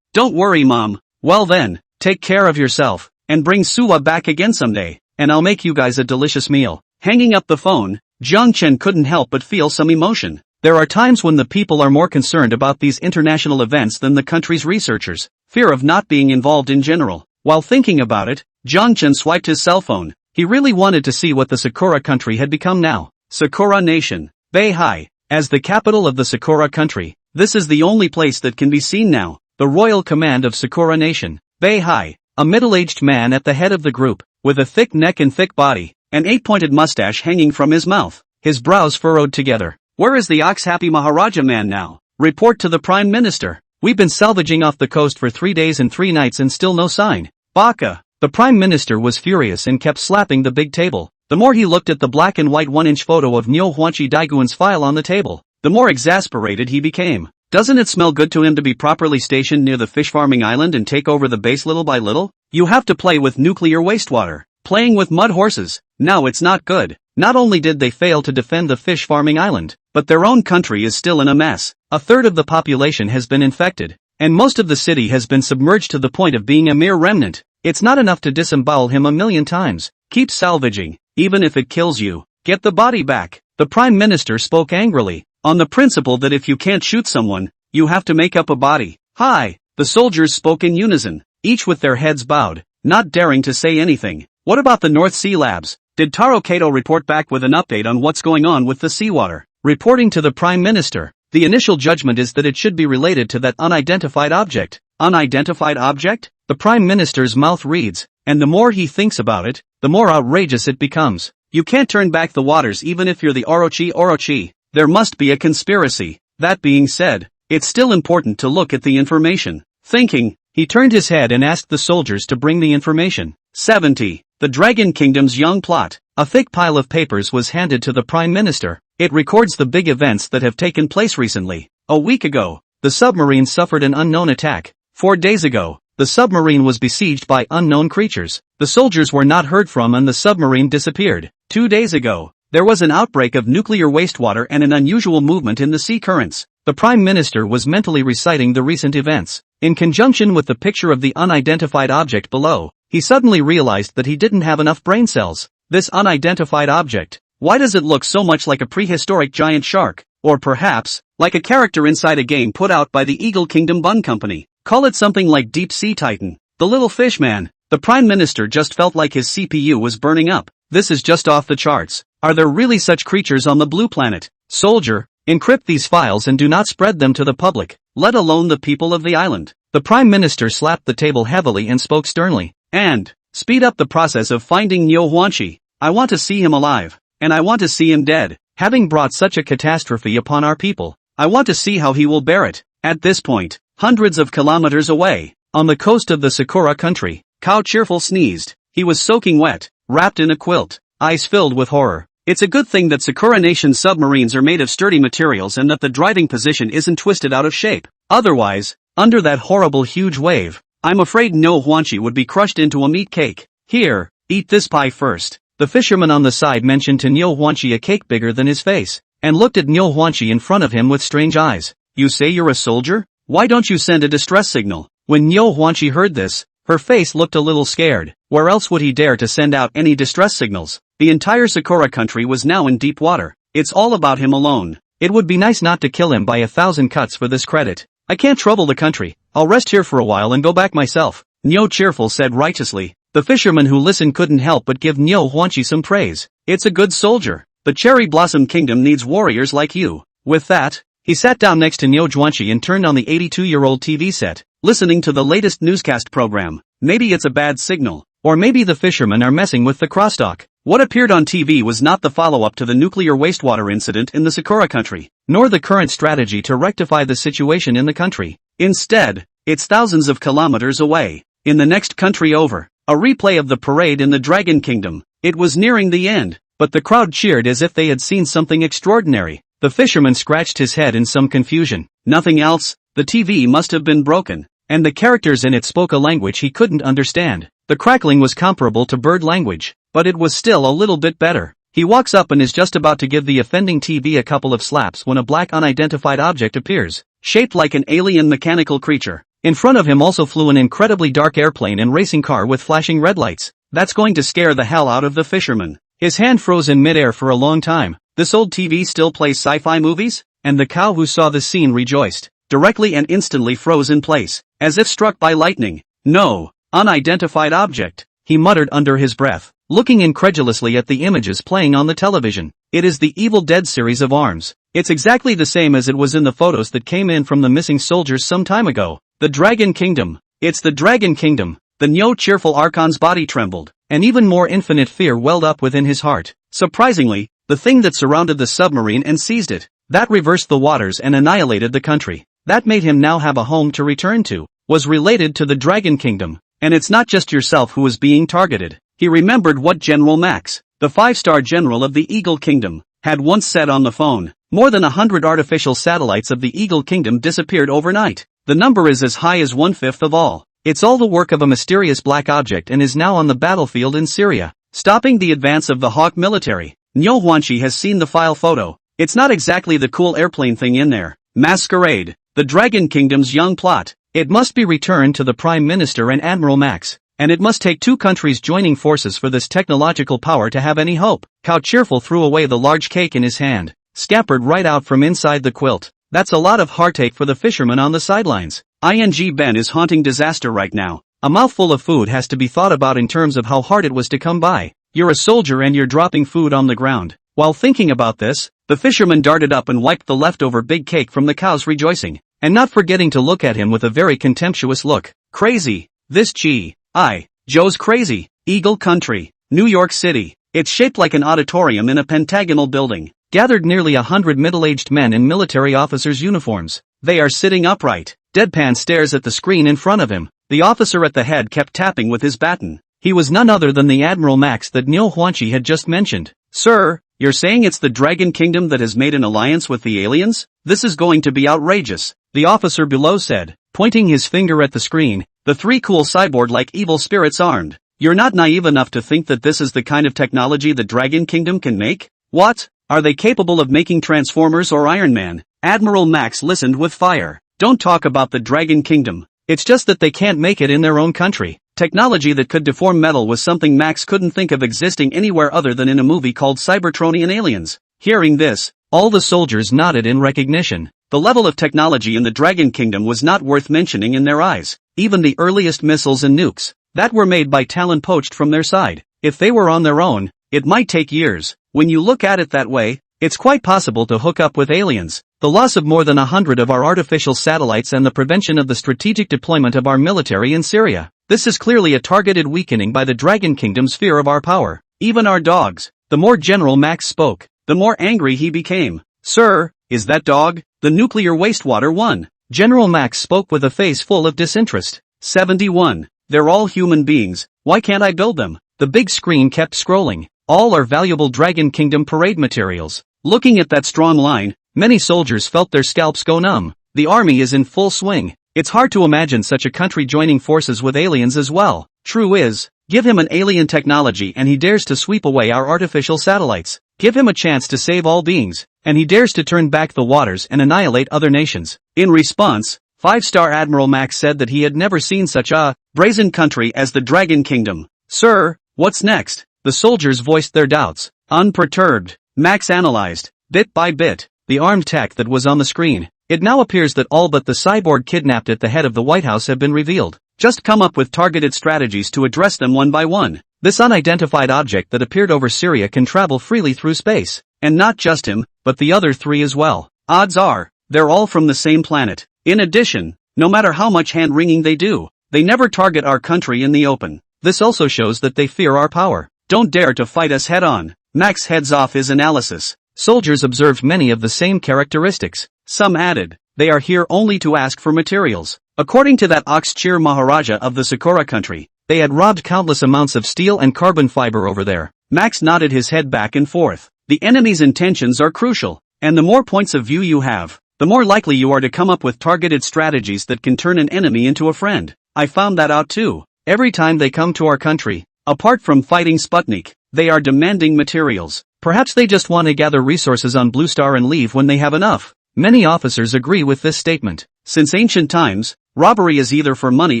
don't worry Mom. Well then, take care of yourself, and bring Suwa back again someday, and I'll make you guys a delicious meal. Hanging up the phone, Jiang Chen couldn't help but feel some emotion. There are times when the people are more concerned about these international events than the country's researchers, fear of not being involved in general. While thinking about it, Jiang Chen swiped his cell phone. He really wanted to see what the Sakura country had become now. Sakura Nation. Beihai. As the capital of the Sakura country, this is the only place that can be seen now. The royal command of Sakura Nation. Beihai. A middle-aged man at the head of the group, with a thick neck and thick body, an 8-pointed mustache hanging from his mouth, his brows furrowed together. Where is the ox-happy Maharaja man now? Report to the Prime Minister. We've been salvaging off the coast for 3 days and 3 nights and still no sign. Baka. The Prime Minister was furious and kept slapping the big table. The more he looked at the black and white 1-inch photo of Nyo Huanchi Daiguan's file on the table, the more exasperated he became. Doesn't it smell good to him to be properly stationed near the fish farming island and take over the base little by little? You have to play with nuclear wastewater, playing with mud horses. No, it's not good. Not only did they fail to defend the fish farming island, but their own country is still in a mess. A third of the population has been infected, and most of the city has been submerged to the point of being a mere remnant. It's not enough to disembowel him 1,000,000 times. Keep salvaging, even if it kills you. Get the body back. The Prime Minister spoke angrily, on the principle that if you can't shoot someone, you have to make up a body. Hi! The soldiers spoke in unison, each with their heads bowed, not daring to say anything. What about the North Sea Labs? Did Taro Kato report back with an update on what's going on with the seawater? Reporting to the Prime Minister, the initial judgment is that it should be related to that unidentified object. Unidentified object? The Prime Minister's mouth reads, and the more he thinks about it, the more outrageous it becomes. You can't turn back the waters even if you're the Orochi. There must be a conspiracy. That being said, it's still important to look at the information. Thinking, he turned his head and asked the soldiers to bring the information. 70. The Dragon Kingdom's young plot. A thick pile of papers was handed to the Prime Minister. It records the big events that have taken place recently. A week ago, the submarine suffered an unknown attack. 4 days ago, the submarine was besieged by unknown creatures. The soldiers were not heard from and the submarine disappeared. 2 days ago, there was an outbreak of nuclear wastewater and an unusual movement in the sea currents. The Prime Minister was mentally reciting the recent events. In conjunction with the picture of the unidentified object below, he suddenly realized that he didn't have enough brain cells. This unidentified object, why does it look so much like a prehistoric giant shark? Or perhaps, like a character inside a game put out by the Eagle Kingdom Bun Company. Call it something like Deep Sea Titan. The Little Fish Man. The Prime Minister just felt like his CPU was burning up. This is just off the charts. Are there really such creatures on the blue planet? Soldier, encrypt these files and do not spread them to the public, let alone the people of the island. The Prime Minister slapped the table heavily and spoke sternly. And, speed up the process of finding Nyo Huanchi. I want to see him alive. And I want to see him dead. Having brought such a catastrophe upon our people, I want to see how he will bear it. At this point, hundreds of kilometers away, on the coast of the Sakura country, Kao Cheerful sneezed. He was soaking wet, wrapped in a quilt, eyes filled with horror. It's a good thing that Sakura Nation submarines are made of sturdy materials and that the driving position isn't twisted out of shape. Otherwise, under that horrible huge wave, I'm afraid Nyo Huanchi would be crushed into a meat cake. Here, eat this pie first. The fisherman on the side mentioned to Nyo Huanchi a cake bigger than his face, and looked at Nyo Huanchi in front of him with strange eyes. You say you're a soldier? Why don't you send a distress signal? When Nyo Huanchi heard this, her face looked a little scared. Where else would he dare to send out any distress signals? The entire Sakura country was now in deep water. It's all about him alone. It would be nice not to kill him by 1,000 cuts for this credit. I can't trouble the country. I'll rest here for a while and go back myself. Nyo Cheerful said righteously. The fisherman who listened couldn't help but give Nyo Huanchi some praise. It's a good soldier. The Cherry Blossom Kingdom needs warriors like you. With that, he sat down next to Nyo Huanchi and turned on the 82-year-old TV set, listening to the latest newscast program. Maybe it's a bad signal. Or maybe the fishermen are messing with the crosstalk. What appeared on TV was not the follow-up to the nuclear wastewater incident in the Sakura country, nor the current strategy to rectify the situation in the country. Instead, it's thousands of kilometers away, in the next country over. A replay of the parade in the Dragon Kingdom. It was nearing the end, but the crowd cheered as if they had seen something extraordinary. The fisherman scratched his head in some confusion. Nothing else? The TV must have been broken, and the characters in it spoke a language he couldn't understand. The crackling was comparable to bird language, but it was still a little bit better. He walks up and is just about to give the offending TV a couple of slaps when a black unidentified object appears, shaped like an alien mechanical creature. In front of him also flew an incredibly dark airplane and racing car with flashing red lights. That's going to scare the hell out of the fisherman. His hand froze in midair for a long time. This old TV still plays sci-fi movies? And the cow who saw the scene rejoiced, directly and instantly froze in place, as if struck by lightning. No, unidentified object, he muttered under his breath, looking incredulously at the images playing on the television. It is the Evil Dead series of arms. It's exactly the same as it was in the photos that came in from the missing soldiers some time ago. The Dragon Kingdom. It's the Dragon Kingdom. The Nyo cheerful Archon's body trembled, and even more infinite fear welled up within his heart. Surprisingly, the thing that surrounded the submarine and seized it, that reversed the waters and annihilated the country, that made him now have a home to return to, was related to the Dragon Kingdom. And it's not just yourself who was being targeted. He remembered what General Max, the 5-star general of the Eagle Kingdom, had once said on the phone. More than 100 artificial satellites of the Eagle Kingdom disappeared overnight. The number is as high as 1/5 of all. It's all the work of a mysterious black object and is now on the battlefield in Syria, stopping the advance of the Hawk military. Nyo Huanchi has seen the file photo. It's not exactly the cool airplane thing in there. Masquerade, the Dragon Kingdom's young plot. It must be returned to the Prime Minister and Admiral Max, and it must take two countries joining forces for this technological power to have any hope. Cow Cheerful threw away the large cake in his hand, scampered right out from inside the quilt. That's a lot of heartache for the fisherman on the sidelines. Ben is haunting disaster right now. A mouthful of food has to be thought about in terms of how hard it was to come by. You're a soldier and you're dropping food on the ground. While thinking about this, the fisherman darted up and wiped the leftover big cake from the cows, rejoicing, and not forgetting to look at him with a very contemptuous look. Crazy. This Joe's crazy. Eagle Country, New York City. It's shaped like an auditorium in a pentagonal building. Gathered nearly 100 middle-aged men in military officers' uniforms. They are sitting upright. Deadpan stares at the screen in front of him. The officer at the head kept tapping with his baton. He was none other than the Admiral Max that Nyo Huanchi had just mentioned. Sir, you're saying it's the Dragon Kingdom that has made an alliance with the aliens? This is going to be outrageous, the officer below said, pointing his finger at the screen. The three cool cyborg-like evil spirits armed. You're not naive enough to think that this is the kind of technology the Dragon Kingdom can make? What? Are they capable of making Transformers or Iron Man? Admiral Max listened with fire. Don't talk about the Dragon Kingdom. It's just that they can't make it in their own country. Technology that could deform metal was something Max couldn't think of existing anywhere other than in a movie called Cybertronian Aliens. Hearing this, all the soldiers nodded in recognition. The level of technology in the Dragon Kingdom was not worth mentioning in their eyes. Even the earliest missiles and nukes, that were made by talent poached from their side. If they were on their own, it might take years. When you look at it that way, it's quite possible to hook up with aliens. The loss of more than 100 of our artificial satellites and the prevention of the strategic deployment of our military in Syria. This is clearly a targeted weakening by the Dragon Kingdom's fear of our power. Even our dogs. The more General Max spoke, the more angry he became. Sir, is that dog the nuclear wastewater one? General Max spoke with a face full of disinterest. 71. They're all human beings. Why can't I build them? The big screen kept scrolling. All are valuable Dragon Kingdom parade materials. Looking at that strong line, many soldiers felt their scalps go numb. The army is in full swing. It's hard to imagine such a country joining forces with aliens as well. True is, give him an alien technology and he dares to sweep away our artificial satellites. Give him a chance to save all beings, and he dares to turn back the waters and annihilate other nations. In response, 5-star Admiral Max said that he had never seen such a brazen country as the Dragon Kingdom. Sir, what's next? The soldiers voiced their doubts. Unperturbed, Max analyzed, bit by bit, the armed tech that was on the screen. It now appears that all but the cyborg kidnapped at the head of the White House have been revealed. Just come up with targeted strategies to address them one by one. This unidentified object that appeared over Syria can travel freely through space. And not just him, but the other three as well. Odds are, they're all from the same planet. In addition, no matter how much hand-wringing they do, they never target our country in the open. This also shows that they fear our power. Don't dare to fight us head-on. Max heads off his analysis. Soldiers observed many of the same characteristics. Some added, they are here only to ask for materials. According to that Oxcheer Maharaja of the Sakura country, they had robbed countless amounts of steel and carbon fiber over there. Max nodded his head back and forth. The enemy's intentions are crucial, and the more points of view you have, the more likely you are to come up with targeted strategies that can turn an enemy into a friend. I found that out too. Every time they come to our country, apart from fighting Sputnik, they are demanding materials. Perhaps they just want to gather resources on Blue Star and leave when they have enough. Many officers agree with this statement. Since ancient times, robbery is either for money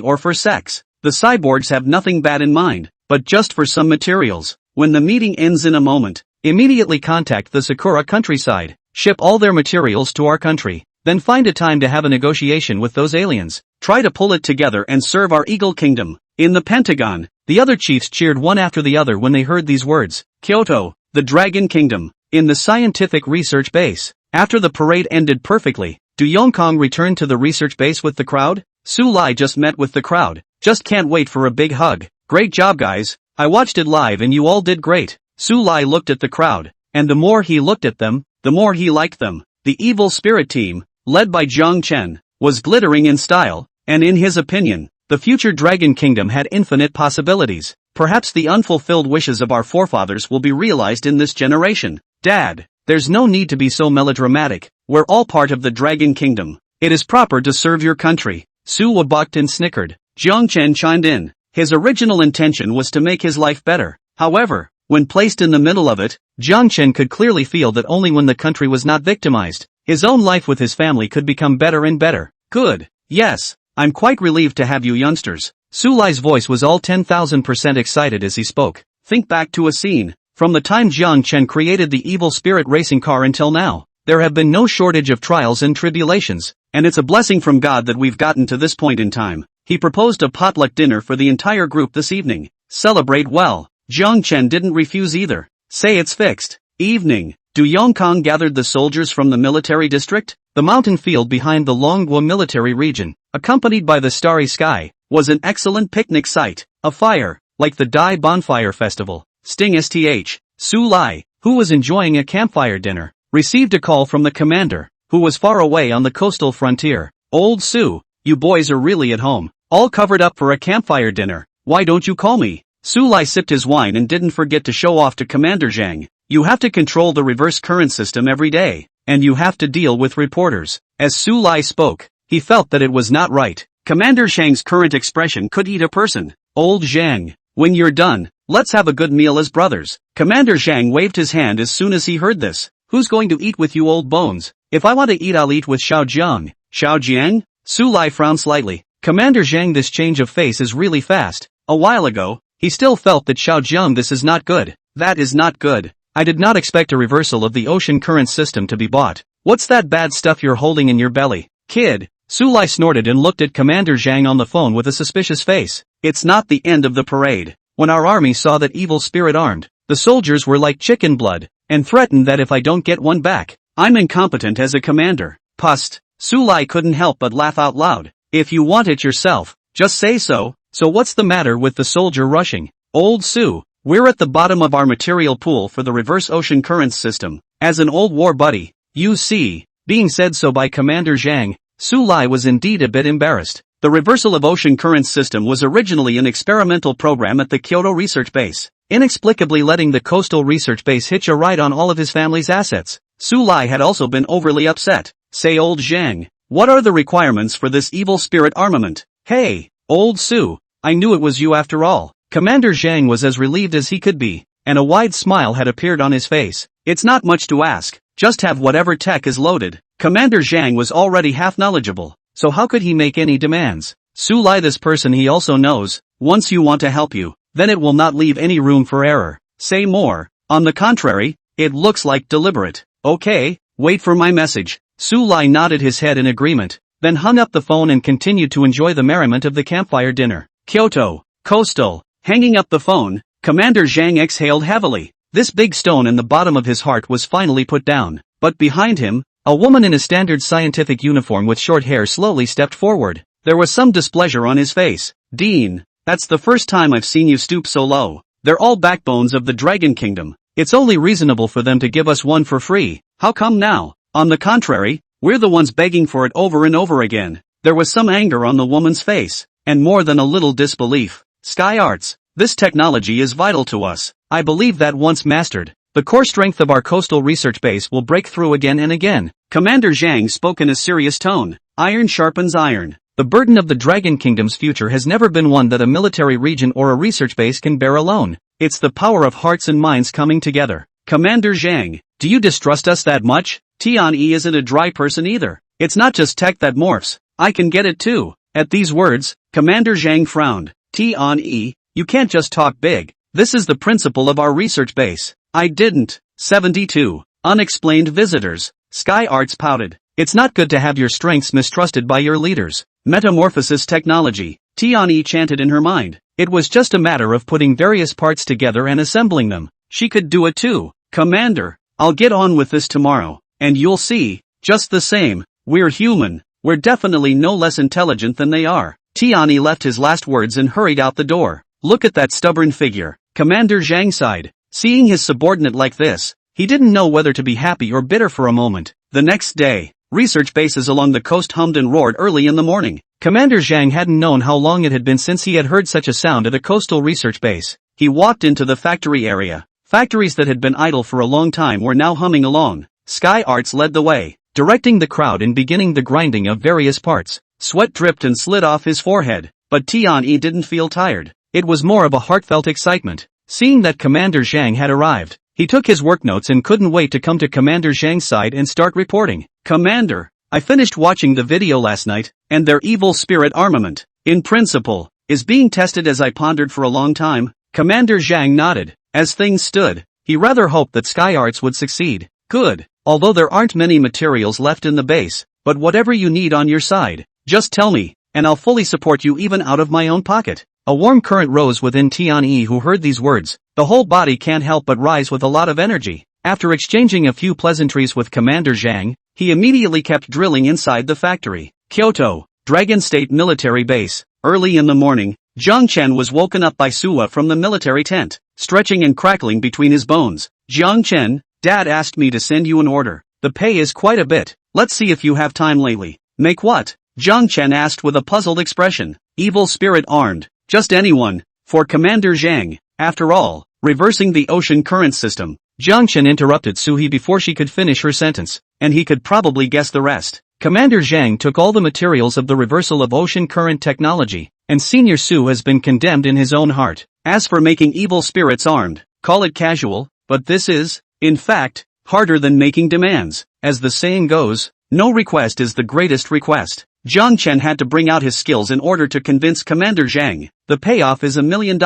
or for sex. The cyborgs have nothing bad in mind, but just for some materials. When the meeting ends in a moment, Immediately contact the Sakura countryside, ship all their materials to our country, then find a time to have a negotiation with those aliens. Try to pull it together and serve our Eagle Kingdom. In the Pentagon, the other chiefs cheered one after the other when they heard these words. Kyoto, the Dragon Kingdom. In the scientific research base. After the parade ended perfectly, Do Yongkong returned to the research base with the crowd? Su Lai just met with the crowd. Just can't wait for a big hug. Great job guys. I watched it live and you all did great. Su Lai looked at the crowd, and the more he looked at them, the more he liked them. The evil spirit team, led by Jiang Chen, was glittering in style, and in his opinion, the future Dragon Kingdom had infinite possibilities. Perhaps the unfulfilled wishes of our forefathers will be realized in this generation. Dad, there's no need to be so melodramatic. We're all part of the Dragon Kingdom. It is proper to serve your country. Su Wa balked and snickered. Jiang Chen chimed in. His original intention was to make his life better. However, when placed in the middle of it, Jiang Chen could clearly feel that only when the country was not victimized, his own life with his family could become better and better. Good. Yes, I'm quite relieved to have you youngsters. Su Lai's voice was all 10,000% excited as he spoke. Think back to a scene. From the time Jiang Chen created the evil spirit racing car until now, there have been no shortage of trials and tribulations, and it's a blessing from God that we've gotten to this point in time. He proposed a potluck dinner for the entire group this evening. Celebrate well. Jiang Chen didn't refuse either. Say it's fixed. Evening. Du Yongkong gathered the soldiers from the military district. The mountain field behind the Longhua military region, accompanied by the starry sky, was an excellent picnic site. A fire, like the Dai Bonfire Festival. Sting Sth. Su Lai, who was enjoying a campfire dinner, received a call from the commander, who was far away on the coastal frontier. Old Su, you boys are really at home, all covered up for a campfire dinner. Why don't you call me? Su Lai sipped his wine and didn't forget to show off to Commander Zhang. You have to control the reverse current system every day, and you have to deal with reporters. As Su Lai spoke, he felt that it was not right. Commander Zhang's current expression could eat a person. Old Zhang, when you're done, let's have a good meal as brothers. Commander Zhang waved his hand as soon as he heard this. Who's going to eat with you old bones? If I want to eat I'll eat with Xiao Jiang. Xiao Jiang? Su Lai frowned slightly. Commander Zhang, this change of face is really fast. A while ago, he still felt that Xiao Jiang, this is not good. That is not good. I did not expect a reversal of the ocean current system to be bought. What's that bad stuff you're holding in your belly? Kid. Su Lai snorted and looked at Commander Zhang on the phone with a suspicious face. It's not the end of the parade. When our army saw that evil spirit armed, the soldiers were like chicken blood, and threatened that if I don't get one back, I'm incompetent as a commander. Pust. Su Lai couldn't help but laugh out loud. If you want it yourself, just say so. So what's the matter with the soldier rushing? Old Su, we're at the bottom of our material pool for the reverse ocean currents system. As an old war buddy, you see. Being said so by Commander Zhang, Su Lai was indeed a bit embarrassed. The reversal of ocean currents system was originally an experimental program at the Kyoto research base, inexplicably letting the coastal research base hitch a ride on all of his family's assets. Su Lai had also been overly upset. Say old Zhang, what are the requirements for this evil spirit armament? Hey, old Su, I knew it was you after all. Commander Zhang was as relieved as he could be, and a wide smile had appeared on his face. It's not much to ask, just have whatever tech is loaded. Commander Zhang was already half knowledgeable, so how could he make any demands? Su Lai, this person he also knows. Once you want to help you, then it will not leave any room for error. Say more. On the contrary, it looks like deliberate. Okay, wait for my message. Su Lai nodded his head in agreement, then hung up the phone and continued to enjoy the merriment of the campfire dinner. Kyoto, coastal. Hanging up the phone, Commander Zhang exhaled heavily. This big stone in the bottom of his heart was finally put down, but behind him, a woman in a standard scientific uniform with short hair slowly stepped forward. There was some displeasure on his face. Dean, that's the first time I've seen you stoop so low. They're all backbones of the Dragon Kingdom. It's only reasonable for them to give us one for free. How come now? On the contrary, we're the ones begging for it over and over again. There was some anger on the woman's face, and more than a little disbelief. Sky Arts, this technology is vital to us. I believe that once mastered, the core strength of our coastal research base will break through again and again. Commander Zhang spoke in a serious tone. Iron sharpens iron. The burden of the Dragon Kingdom's future has never been one that a military region or a research base can bear alone. It's the power of hearts and minds coming together. Commander Zhang, do you distrust us that much? Tian-E isn't a dry person either. It's not just tech that morphs. I can get it too. At these words, Commander Zhang frowned. Tian-E, you can't just talk big. This is the principle of our research base. I didn't. 72. Unexplained visitors. Sky Arts pouted. It's not good to have your strengths mistrusted by your leaders. Metamorphosis technology. Tian chanted in her mind. It was just a matter of putting various parts together and assembling them. She could do it too. Commander, I'll get on with this tomorrow, and you'll see. Just the same, we're human. We're definitely no less intelligent than they are. Tian left his last words and hurried out the door. Look at that stubborn figure. Commander Zhang sighed. Seeing his subordinate like this, he didn't know whether to be happy or bitter for a moment. The next day, research bases along the coast hummed and roared early in the morning. Commander Zhang hadn't known how long it had been since he had heard such a sound at a coastal research base. He walked into the factory area. Factories that had been idle for a long time were now humming along. Sky Arts led the way, directing the crowd and beginning the grinding of various parts. Sweat dripped and slid off his forehead, but Tian didn't feel tired. It was more of a heartfelt excitement. Seeing that Commander Zhang had arrived, he took his work notes and couldn't wait to come to Commander Zhang's side and start reporting. Commander, I finished watching the video last night, and their evil spirit armament, in principle, is being tested as I pondered for a long time. Commander Zhang nodded. As things stood, he rather hoped that Sky Arts would succeed. Good, although there aren't many materials left in the base, but whatever you need on your side, just tell me, and I'll fully support you even out of my own pocket. A warm current rose within Tian who heard these words. The whole body can't help but rise with a lot of energy. After exchanging a few pleasantries with Commander Zhang, he immediately kept drilling inside the factory. Kyoto, Dragon State Military Base. Early in the morning, Jiang Chen was woken up by Suwa from the military tent, stretching and crackling between his bones. Jiang Chen, Dad asked me to send you an order. The pay is quite a bit. Let's see if you have time lately. Make what? Jiang Chen asked with a puzzled expression. Evil spirit armed. Just anyone. For Commander Zhang. After all, reversing the ocean current system. Jiang Chen interrupted Suhi before she could finish her sentence, and he could probably guess the rest. Commander Zhang took all the materials of the reversal of ocean current technology, and Senior Su has been condemned in his own heart. As for making evil spirits armed, call it casual, but this is, in fact, harder than making demands. As the saying goes, no request is the greatest request. Jiang Chen had to bring out his skills in order to convince Commander Zhang. The payoff is $1 million.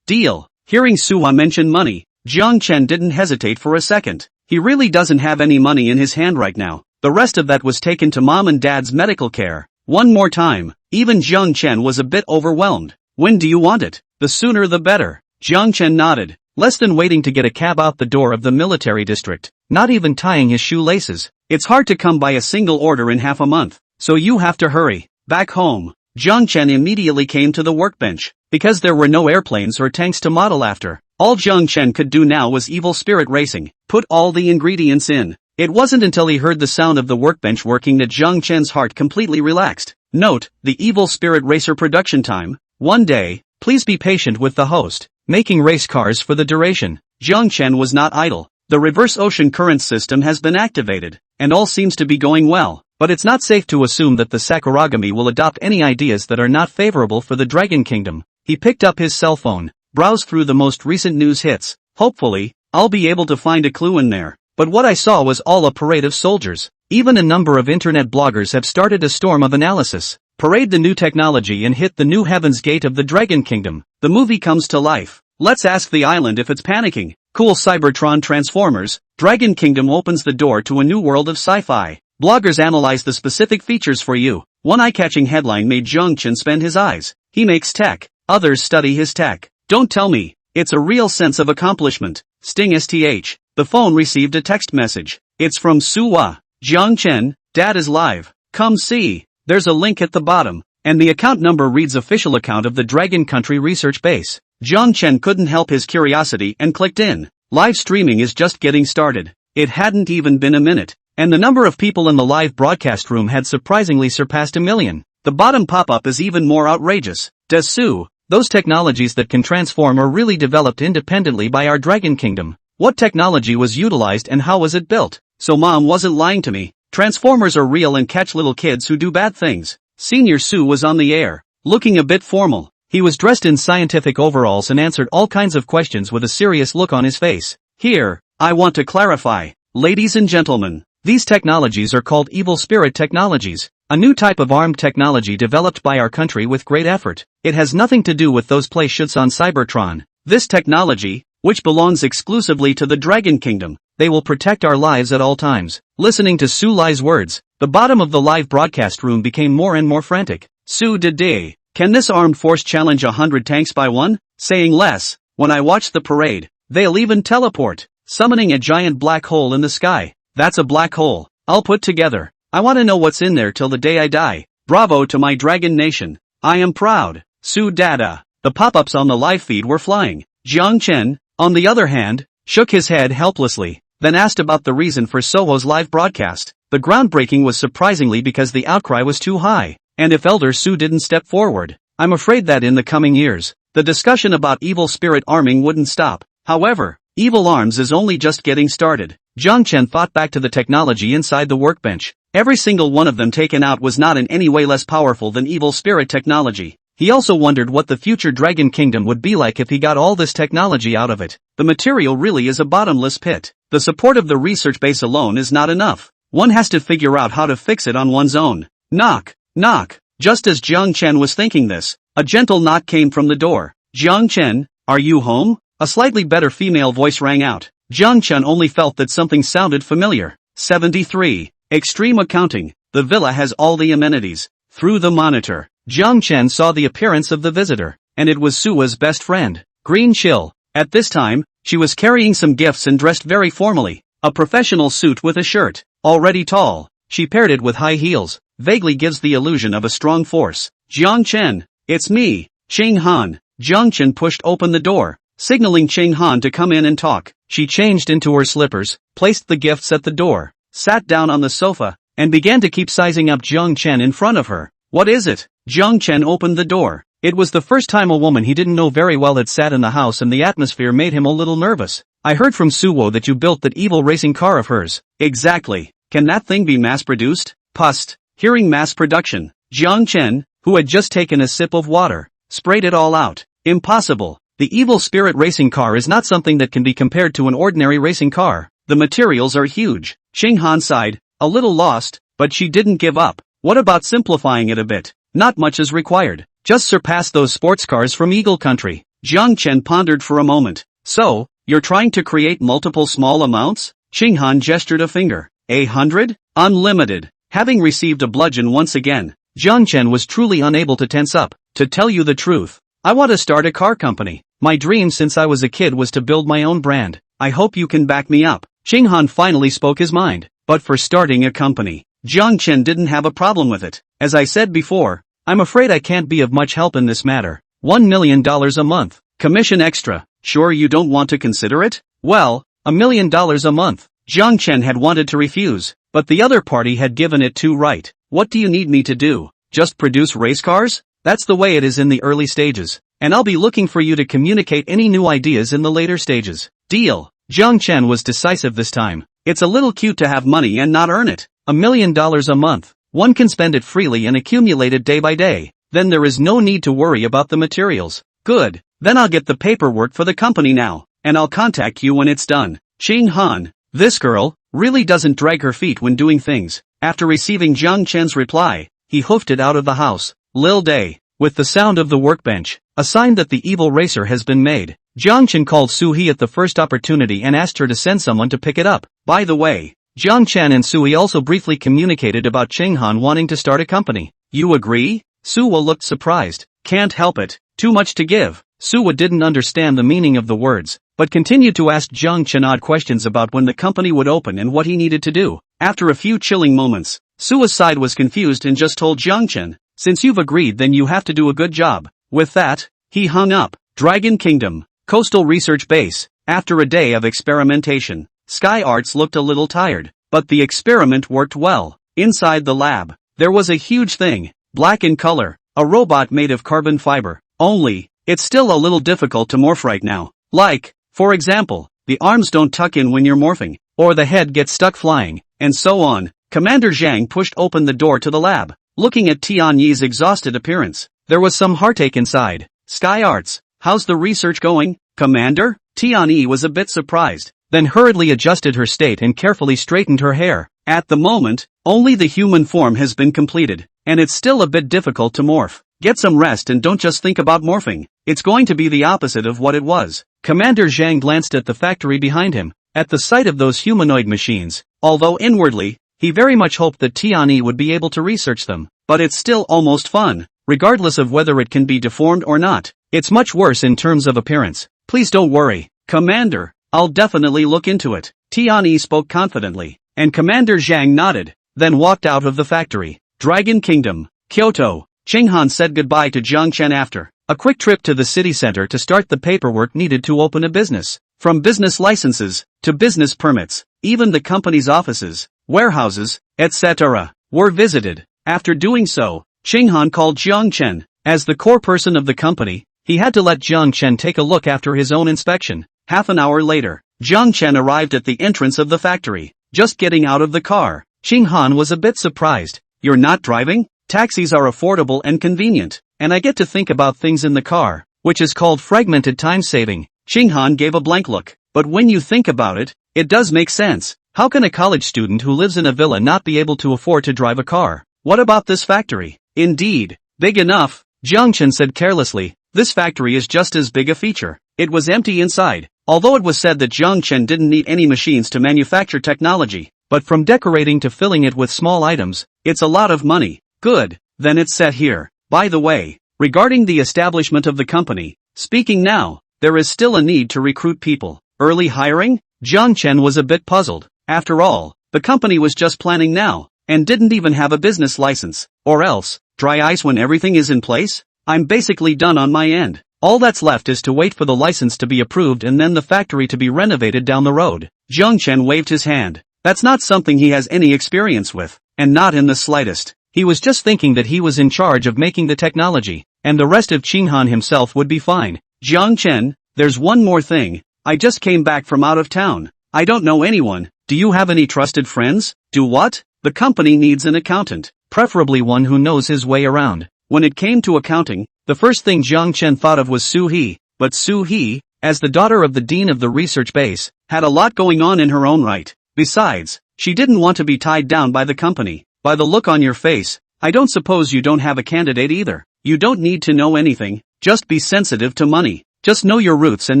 Deal. Hearing Suwa mention money, Jiang Chen didn't hesitate for a second. He really doesn't have any money in his hand right now. The rest of that was taken to Mom and Dad's medical care. One more time. Even Jiang Chen was a bit overwhelmed. When do you want it? The sooner the better. Jiang Chen nodded, less than waiting to get a cab out the door of the military district, not even tying his shoelaces. It's hard to come by a single order in half a month, so you have to hurry. Back home, Jiang Chen immediately came to the workbench. Because there were no airplanes or tanks to model after, all Jiang Chen could do now was evil spirit racing. Put all the ingredients in. It wasn't until he heard the sound of the workbench working that Jiang Chen's heart completely relaxed. Note, the evil spirit racer production time. 1 day, please be patient with the host. Making race cars for the duration. Jiang Chen was not idle. The reverse ocean current system has been activated, and all seems to be going well. But it's not safe to assume that the Sakuragami will adopt any ideas that are not favorable for the Dragon Kingdom. He picked up his cell phone, browsed through the most recent news hits. Hopefully, I'll be able to find a clue in there. But what I saw was all a parade of soldiers. Even a number of internet bloggers have started a storm of analysis. Parade the new technology and hit the new heaven's gate of the Dragon Kingdom. The movie comes to life. Let's ask the island if it's panicking. Cool Cybertron Transformers. Dragon Kingdom opens the door to a new world of sci-fi. Bloggers analyze the specific features for you. One eye-catching headline made Jiang Chen spend his eyes. He makes tech. Others study his tech. Don't tell me. It's a real sense of accomplishment. Sting STH. The phone received a text message. It's from Suwa. Jiang Chen, Dad is live. Come see. There's a link at the bottom, and the account number reads official account of the Dragon Country Research Base. Jiang Chen couldn't help his curiosity and clicked in. Live streaming is just getting started. It hadn't even been a minute, and the number of people in the live broadcast room had surprisingly surpassed 1 million. The bottom pop-up is even more outrageous. Desu, those technologies that can transform are really developed independently by our Dragon Kingdom. What technology was utilized and how was it built? So Mom wasn't lying to me. Transformers are real and catch little kids who do bad things. Senior Su was on the air, looking a bit formal. He was dressed in scientific overalls and answered all kinds of questions with a serious look on his face. Here, I want to clarify. Ladies and gentlemen, these technologies are called evil spirit technologies, a new type of armed technology developed by our country with great effort. It has nothing to do with those play shoots on Cybertron. This technology, which belongs exclusively to the Dragon Kingdom. They will protect our lives at all times. Listening to Su Lai's words, the bottom of the live broadcast room became more and more frantic. Su Dede, can this armed force challenge 100 tanks by one? Saying less, when I watch the parade, they'll even teleport, summoning a giant black hole in the sky. That's a black hole I'll put together. I want to know what's in there till the day I die. Bravo to my Dragon Nation. I am proud. Su Dada. The pop-ups on the live feed were flying. Jiang Chen, on the other hand, shook his head helplessly, then asked about the reason for Soho's live broadcast. The groundbreaking was surprisingly because the outcry was too high, and if Elder Su didn't step forward, I'm afraid that in the coming years, the discussion about evil spirit arming wouldn't stop. However, evil arms is only just getting started. Jiang Chen thought back to the technology inside the workbench. Every single one of them taken out was not in any way less powerful than evil spirit technology. He also wondered what the future Dragon Kingdom would be like if he got all this technology out of it. The material really is a bottomless pit. The support of the research base alone is not enough. One has to figure out how to fix it on one's own. Knock, knock. Just as Jiang Chen was thinking this, a gentle knock came from the door. Jiang Chen, are you home? A slightly better female voice rang out. Jiang Chen only felt that something sounded familiar. 73. Extreme accounting. The villa has all the amenities. Through the monitor, Jiang Chen saw the appearance of the visitor, and it was Sua's best friend, Green Chill. At this time, she was carrying some gifts and dressed very formally. A professional suit with a shirt, already tall. She paired it with high heels, vaguely gives the illusion of a strong force. Jiang Chen, it's me, Ching Han. Jiang Chen pushed open the door, signaling Ching Han to come in and talk. She changed into her slippers, placed the gifts at the door, sat down on the sofa, and began to keep sizing up Jiang Chen in front of her. What is it? Jiang Chen opened the door. It was the first time a woman he didn't know very well had sat in the house, and the atmosphere made him a little nervous. I heard from Suwo that you built that evil racing car of hers. Exactly. Can that thing be mass-produced? Pust. Hearing mass production, Jiang Chen, who had just taken a sip of water, sprayed it all out. Impossible. The evil spirit racing car is not something that can be compared to an ordinary racing car. The materials are huge. Ching Han sighed, a little lost, but she didn't give up. What about simplifying it a bit? Not much is required. Just surpass those sports cars from Eagle Country. Jiang Chen pondered for a moment. So, you're trying to create multiple small amounts? Ching Han gestured a finger. 100? Unlimited. Having received a bludgeon once again, Jiang Chen was truly unable to tense up. To tell you the truth, I want to start a car company. My dream since I was a kid was to build my own brand. I hope you can back me up. Ching Han finally spoke his mind. But for starting a company, Jiang Chen didn't have a problem with it. As I said before, I'm afraid I can't be of much help in this matter. $1 million a month. Commission extra. Sure you don't want to consider it? Well, $1 million a month. Jiang Chen had wanted to refuse, but the other party had given it too right. What do you need me to do? Just produce race cars? That's the way it is in the early stages. And I'll be looking for you to communicate any new ideas in the later stages. Deal. Jiang Chen was decisive this time. It's a little cute to have money and not earn it. $1 million a month. One can spend it freely and accumulate it day by day. Then there is no need to worry about the materials. Good. Then I'll get the paperwork for the company now, and I'll contact you when it's done. Ching Han. This girl really doesn't drag her feet when doing things. After receiving Jiang Chen's reply, he hoofed it out of the house. Lil Day. With the sound of the workbench, a sign that the evil racer has been made. Jiang Chen called Su-hee at the first opportunity and asked her to send someone to pick it up. By the way, Jiang Chen and Su-hee also briefly communicated about Ching Han wanting to start a company. You agree? Suwa looked surprised. Can't help it. Too much to give. Suwa didn't understand the meaning of the words, but continued to ask Jiang Chen odd questions about when the company would open and what he needed to do. After a few chilling moments, Suwa's side was confused and just told Jiang Chen, since you've agreed then you have to do a good job. With that, he hung up. Dragon Kingdom. Coastal Research Base. After a day of experimentation, Sky Arts looked a little tired, but the experiment worked well. Inside the lab, there was a huge thing, black in color, a robot made of carbon fiber. Only, it's still a little difficult to morph right now. Like, for example, the arms don't tuck in when you're morphing, or the head gets stuck flying, and so on. Commander Zhang pushed open the door to the lab, looking at Tian Yi's exhausted appearance. There was some heartache inside. Sky Arts, how's the research going, Commander? Tian Yi was a bit surprised, then hurriedly adjusted her state and carefully straightened her hair. At the moment, only the human form has been completed, and it's still a bit difficult to morph. Get some rest and don't just think about morphing. It's going to be the opposite of what it was. Commander Zhang glanced at the factory behind him, at the sight of those humanoid machines, although inwardly, he very much hoped that Tianyi would be able to research them. But it's still almost fun, regardless of whether it can be deformed or not. It's much worse in terms of appearance. Please don't worry, Commander. I'll definitely look into it. Tianyi spoke confidently, and Commander Zhang nodded, then walked out of the factory. Dragon Kingdom, Kyoto. Qinghan said goodbye to Jiang Chen after a quick trip to the city center to start the paperwork needed to open a business. From business licenses, to business permits, even the company's offices, warehouses, etc., were visited. After doing so, Qinghan called Jiang Chen. As the core person of the company, he had to let Jiang Chen take a look after his own inspection. Half an hour later, Jiang Chen arrived at the entrance of the factory, just getting out of the car. Qinghan was a bit surprised. You're not driving? Taxis are affordable and convenient, and I get to think about things in the car, which is called fragmented time saving. Qinghan gave a blank look, but when you think about it, it does make sense. How can a college student who lives in a villa not be able to afford to drive a car? What about this factory? Indeed, big enough, Jiang Chen said carelessly. This factory is just as big a feature. It was empty inside, although it was said that Jiang Chen didn't need any machines to manufacture technology, but from decorating to filling it with small items, it's a lot of money. Good, then it's set here. By the way, regarding the establishment of the company, speaking now, there is still a need to recruit people. Early hiring? Jiang Chen was a bit puzzled. After all, the company was just planning now, and didn't even have a business license. Or else, dry ice when everything is in place? I'm basically done on my end. All that's left is to wait for the license to be approved and then the factory to be renovated down the road. Jiang Chen waved his hand. That's not something he has any experience with, and not in the slightest. He was just thinking that he was in charge of making the technology, and the rest of Qinghan himself would be fine. Jiang Chen, there's one more thing. I just came back from out of town. I don't know anyone. Do you have any trusted friends? Do what? The company needs an accountant, preferably one who knows his way around. When it came to accounting, the first thing Jiang Chen thought of was Su He, but Su He, as the daughter of the dean of the research base, had a lot going on in her own right. Besides, she didn't want to be tied down by the company. By the look on your face, I don't suppose you don't have a candidate either. You don't need to know anything, just be sensitive to money. Just know your roots and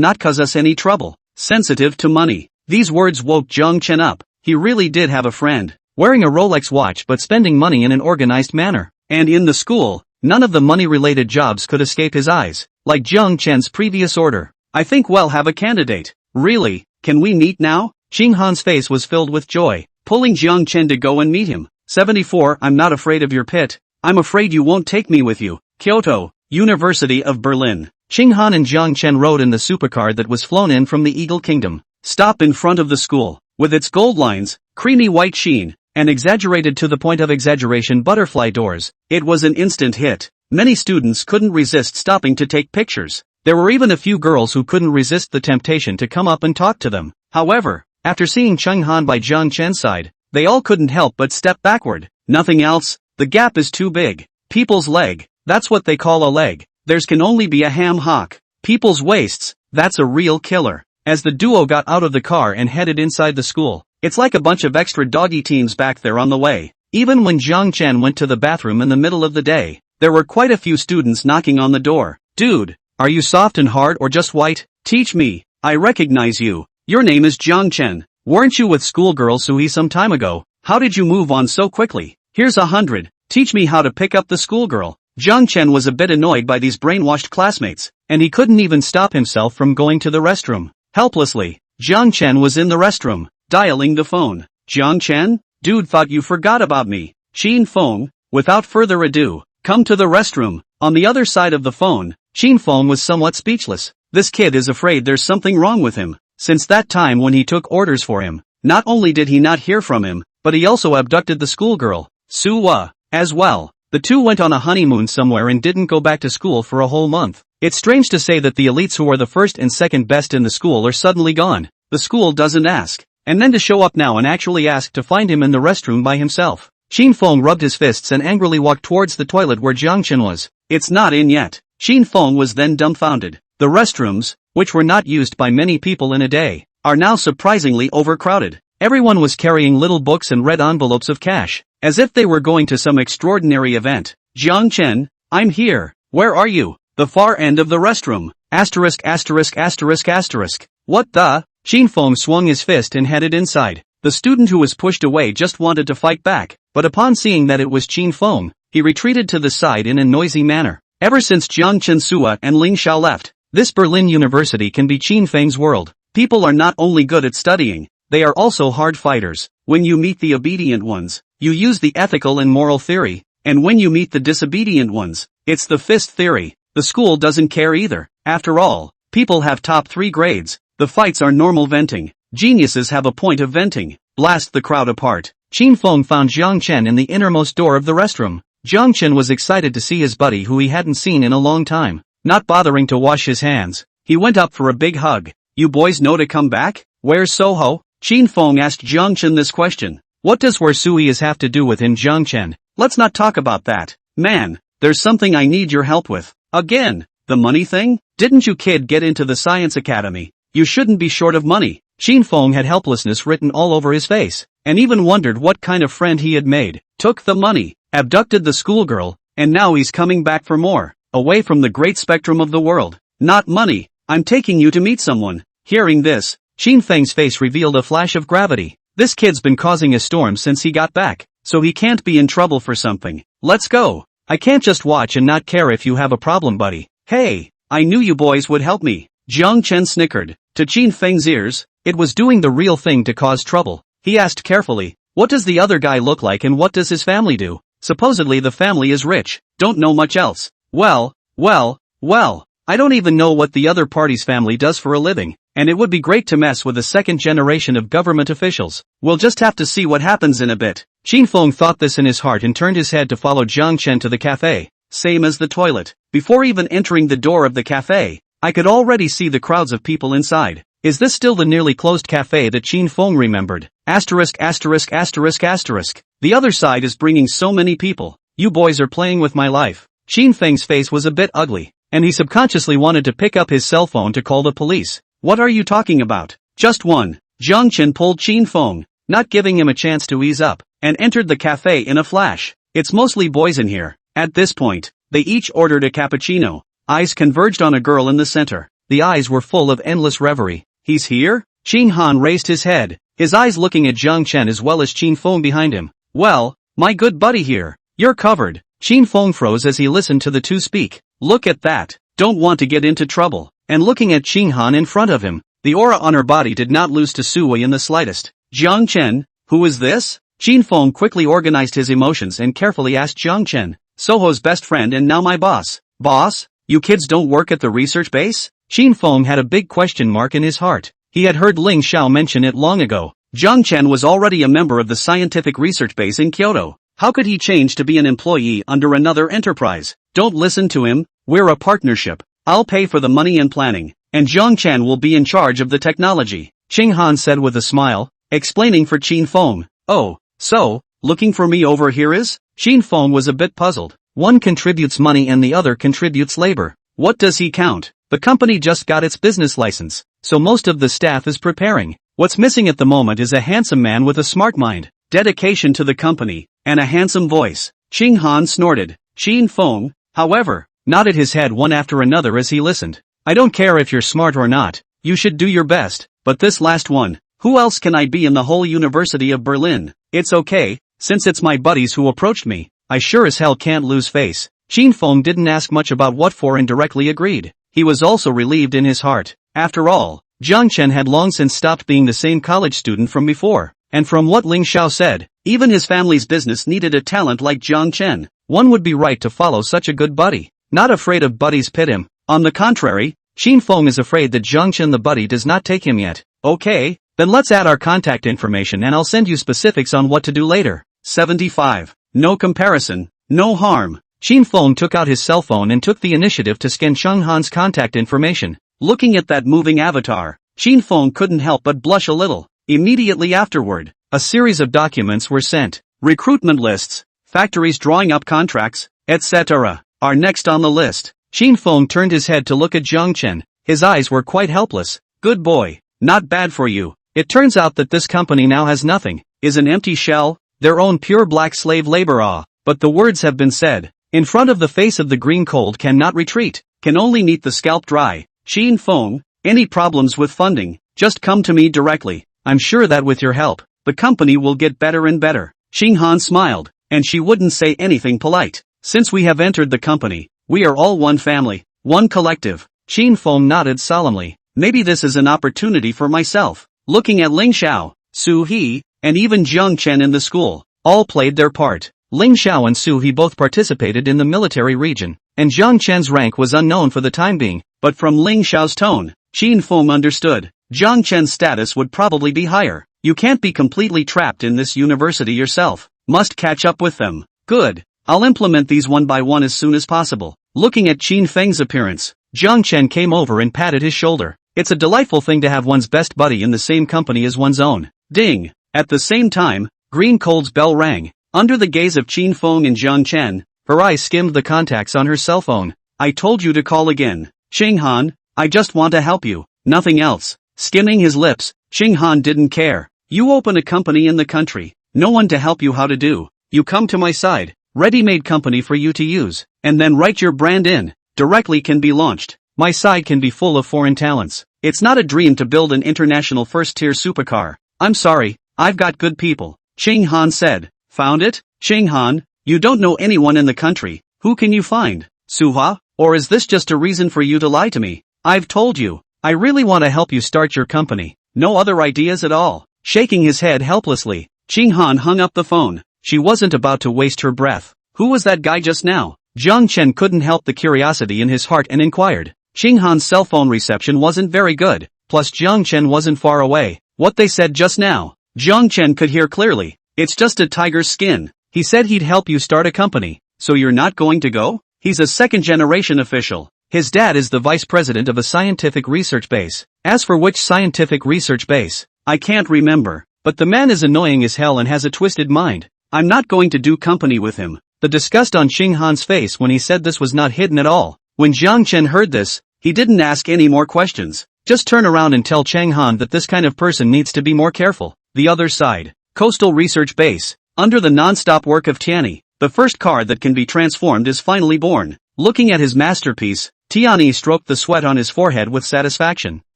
not cause us any trouble. Sensitive to money. These words woke Jiang Chen up. He really did have a friend, wearing a Rolex watch but spending money in an organized manner. And in the school, none of the money-related jobs could escape his eyes, like Jiang Chen's previous order. I think we'll have a candidate. Really? Can we meet now? Qinghan's face was filled with joy, pulling Jiang Chen to go and meet him. 74. I'm not afraid of your pit. I'm afraid you won't take me with you. Kyoto, University of Berlin. Qinghan and Jiang Chen rode in the supercar that was flown in from the Eagle Kingdom. Stop in front of the school, with its gold lines, creamy white sheen, and exaggerated to the point of exaggeration butterfly doors. It was an instant hit. Many students couldn't resist stopping to take pictures. There were even a few girls who couldn't resist the temptation to come up and talk to them. However, after seeing Qinghan by Jiang Chen's side, they all couldn't help but step backward. Nothing else, the gap is too big. People's leg, that's what they call a leg. Theirs can only be a ham hock. People's waists, that's a real killer. As the duo got out of the car and headed inside the school, it's like a bunch of extra doggy teams back there on the way. Even when Jiang Chen went to the bathroom in the middle of the day, there were quite a few students knocking on the door. Dude, are you soft and hard or just white? Teach me, I recognize you. Your name is Jiang Chen. Weren't you with schoolgirl Sui some time ago? How did you move on so quickly? Here's 100. Teach me how to pick up the schoolgirl. Jiang Chen was a bit annoyed by these brainwashed classmates, and he couldn't even stop himself from going to the restroom. Helplessly, Jiang Chen was in the restroom, dialing the phone. Jiang Chen? Dude, thought you forgot about me. Qin Feng, without further ado, come to the restroom. On the other side of the phone, Qin Feng was somewhat speechless. This kid is afraid there's something wrong with him. Since that time when he took orders for him, not only did he not hear from him, but he also abducted the schoolgirl, Suwa, as well. The two went on a honeymoon somewhere and didn't go back to school for a whole month. It's strange to say that the elites who are the first and second best in the school are suddenly gone. The school doesn't ask. And then to show up now and actually ask to find him in the restroom by himself. Qin Feng rubbed his fists and angrily walked towards the toilet where Jiang Chen was. It's not in yet. Qin Feng was then dumbfounded. The restrooms, which were not used by many people in a day, are now surprisingly overcrowded. Everyone was carrying little books and red envelopes of cash, as if they were going to some extraordinary event. Jiang Chen, I'm here. Where are you? The far end of the restroom. Asterisk asterisk asterisk asterisk. What the? Qin Feng swung his fist and headed inside. The student who was pushed away just wanted to fight back, but upon seeing that it was Qin Feng, he retreated to the side in a noisy manner. Ever since Jiang Qinsua and Ling Xiao left, this Berlin University can be Qin Feng's world. People are not only good at studying, they are also hard fighters. When you meet the obedient ones, you use the ethical and moral theory, and when you meet the disobedient ones, it's the fist theory. The school doesn't care either. After all, people have top 3 grades. The fights are normal venting. Geniuses have a point of venting. Blast the crowd apart. Qin Feng found Jiang Chen in the innermost door of the restroom. Jiang Chen was excited to see his buddy who he hadn't seen in a long time. Not bothering to wash his hands, he went up for a big hug. You boys know to come back? Where's Soho? Qin Feng asked Jiang Chen this question. What does where Sui is have to do with him? Jiang Chen? Let's not talk about that. Man, there's something I need your help with. Again, the money thing? Didn't you kid get into the science academy? You shouldn't be short of money. Qin Feng had helplessness written all over his face, and even wondered what kind of friend he had made. Took the money, abducted the schoolgirl, and now he's coming back for more. Away from the great spectrum of the world. Not money, I'm taking you to meet someone. Hearing this, Qin Feng's face revealed a flash of gravity. This kid's been causing a storm since he got back, so he can't be in trouble for something. Let's go. I can't just watch and not care if you have a problem, buddy. Hey, I knew you boys would help me. Jiang Chen snickered. To Qin Feng's ears, it was doing the real thing to cause trouble. He asked carefully, what does the other guy look like and what does his family do? Supposedly the family is rich, don't know much else. Well, I don't even know what the other party's family does for a living, and it would be great to mess with a second generation of government officials. We'll just have to see what happens in a bit. Qin Feng thought this in his heart and turned his head to follow Jiang Chen to the cafe. Same as the toilet. Before even entering the door of the cafe, I could already see the crowds of people inside. Is this still the nearly closed cafe that Qin Feng remembered? Asterisk asterisk asterisk asterisk. The other side is bringing so many people. You boys are playing with my life. Qin Feng's face was a bit ugly, and he subconsciously wanted to pick up his cell phone to call the police. What are you talking about? Just one. Jiang Chen pulled Qin Feng, not giving him a chance to ease up, and entered the cafe in a flash. It's mostly boys in here. At this point, they each ordered a cappuccino. Eyes converged on a girl in the center. The eyes were full of endless reverie. He's here? Qin Han raised his head, his eyes looking at Jiang Chen as well as Qin Feng behind him. Well, my good buddy here. You're covered. Qin Feng froze as he listened to the two speak. Look at that. Don't want to get into trouble. And looking at Qin Han in front of him, the aura on her body did not lose to Sui in the slightest. Jiang Chen, who is this? Qin Feng quickly organized his emotions and carefully asked Jiang Chen. Soho's best friend and now my boss. Boss? You kids don't work at the research base? Qin Feng had a big question mark in his heart. He had heard Ling Xiao mention it long ago. Jiang Chen was already a member of the scientific research base in Kyoto. How could he change to be an employee under another enterprise? Don't listen to him, we're a partnership. I'll pay for the money and planning, and Jiang Chen will be in charge of the technology, Qin Han said with a smile, explaining for Qin Feng. Oh, so, looking for me over here is? Qin Feng was a bit puzzled. One contributes money and the other contributes labor. What does he count? The company just got its business license, so most of the staff is preparing. What's missing at the moment is a handsome man with a smart mind, dedication to the company, and a handsome voice. Qin Han snorted. Qin Feng, however, nodded his head one after another as he listened. I don't care if you're smart or not, you should do your best, but this last one, who else can I be in the whole University of Berlin? It's okay, since it's my buddies who approached me, I sure as hell can't lose face. Qin Feng didn't ask much about what for and directly agreed. He was also relieved in his heart. After all, Jiang Chen had long since stopped being the same college student from before. And from what Ling Xiao said, even his family's business needed a talent like Jiang Chen. One would be right to follow such a good buddy. Not afraid of buddies pit him. On the contrary, Qin Feng is afraid that Jiang Chen the buddy does not take him yet. Okay, then let's add our contact information and I'll send you specifics on what to do later. 75. No comparison, no harm. Qin Feng took out his cell phone and took the initiative to scan Jiang Han's contact information. Looking at that moving avatar, Qin Feng couldn't help but blush a little. Immediately afterward, a series of documents were sent. Recruitment lists, factories drawing up contracts, etc. are next on the list. Qin Feng turned his head to look at Jiang Chen. His eyes were quite helpless. Good boy, not bad for you. It turns out that this company now has nothing, is an empty shell, their own pure black slave labor. But the words have been said. In front of the face of the green cold cannot retreat, can only neat the scalp dry. Qin Feng, any problems with funding, just come to me directly. I'm sure that with your help, the company will get better and better. Xing Han smiled, and she wouldn't say anything polite. Since we have entered the company, we are all one family, one collective. Qin Feng nodded solemnly. Maybe this is an opportunity for myself. Looking at Ling Xiao, Su He, and even Jiang Chen in the school, all played their part. Ling Xiao and Su He both participated in the military region, and Jiang Chen's rank was unknown for the time being, but from Ling Xiao's tone, Qin Feng understood. Jiang Chen's status would probably be higher. You can't be completely trapped in this university yourself. Must catch up with them. Good. I'll implement these one by one as soon as possible. Looking at Qin Feng's appearance, Jiang Chen came over and patted his shoulder. It's a delightful thing to have one's best buddy in the same company as one's own. Ding! At the same time, Green Cold's bell rang. Under the gaze of Qin Feng and Jiang Chen, her eyes skimmed the contacts on her cell phone. I told you to call again. Xing Han, I just want to help you, nothing else. Skimming his lips, Xing Han didn't care. You open a company in the country, no one to help you how to do. You come to my side, ready-made company for you to use, and then write your brand in, directly can be launched. My side can be full of foreign talents. It's not a dream to build an international first-tier supercar. I'm sorry, I've got good people. Xing Han said. Found it? Xing Han, you don't know anyone in the country, who can you find? Suha? Or is this just a reason for you to lie to me? I've told you, I really want to help you start your company. No other ideas at all. Shaking his head helplessly, Xing Han hung up the phone. She wasn't about to waste her breath. Who was that guy just now? Jiang Chen couldn't help the curiosity in his heart and inquired. Xing Han's cell phone reception wasn't very good, plus Jiang Chen wasn't far away. What they said just now, Jiang Chen could hear clearly. It's just a tiger's skin. He said he'd help you start a company. So you're not going to go? He's a second-generation official. His dad is the vice president of a scientific research base. As for which scientific research base, I can't remember. But the man is annoying as hell and has a twisted mind. I'm not going to do company with him. The disgust on Xing Han's face when he said this was not hidden at all. When Jiang Chen heard this, he didn't ask any more questions. Just turn around and tell Cheng Han that this kind of person needs to be more careful. The other side. Coastal Research Base. Under the non-stop work of Tianyi, the first car that can be transformed is finally born. Looking at his masterpiece, Tianyi stroked the sweat on his forehead with satisfaction.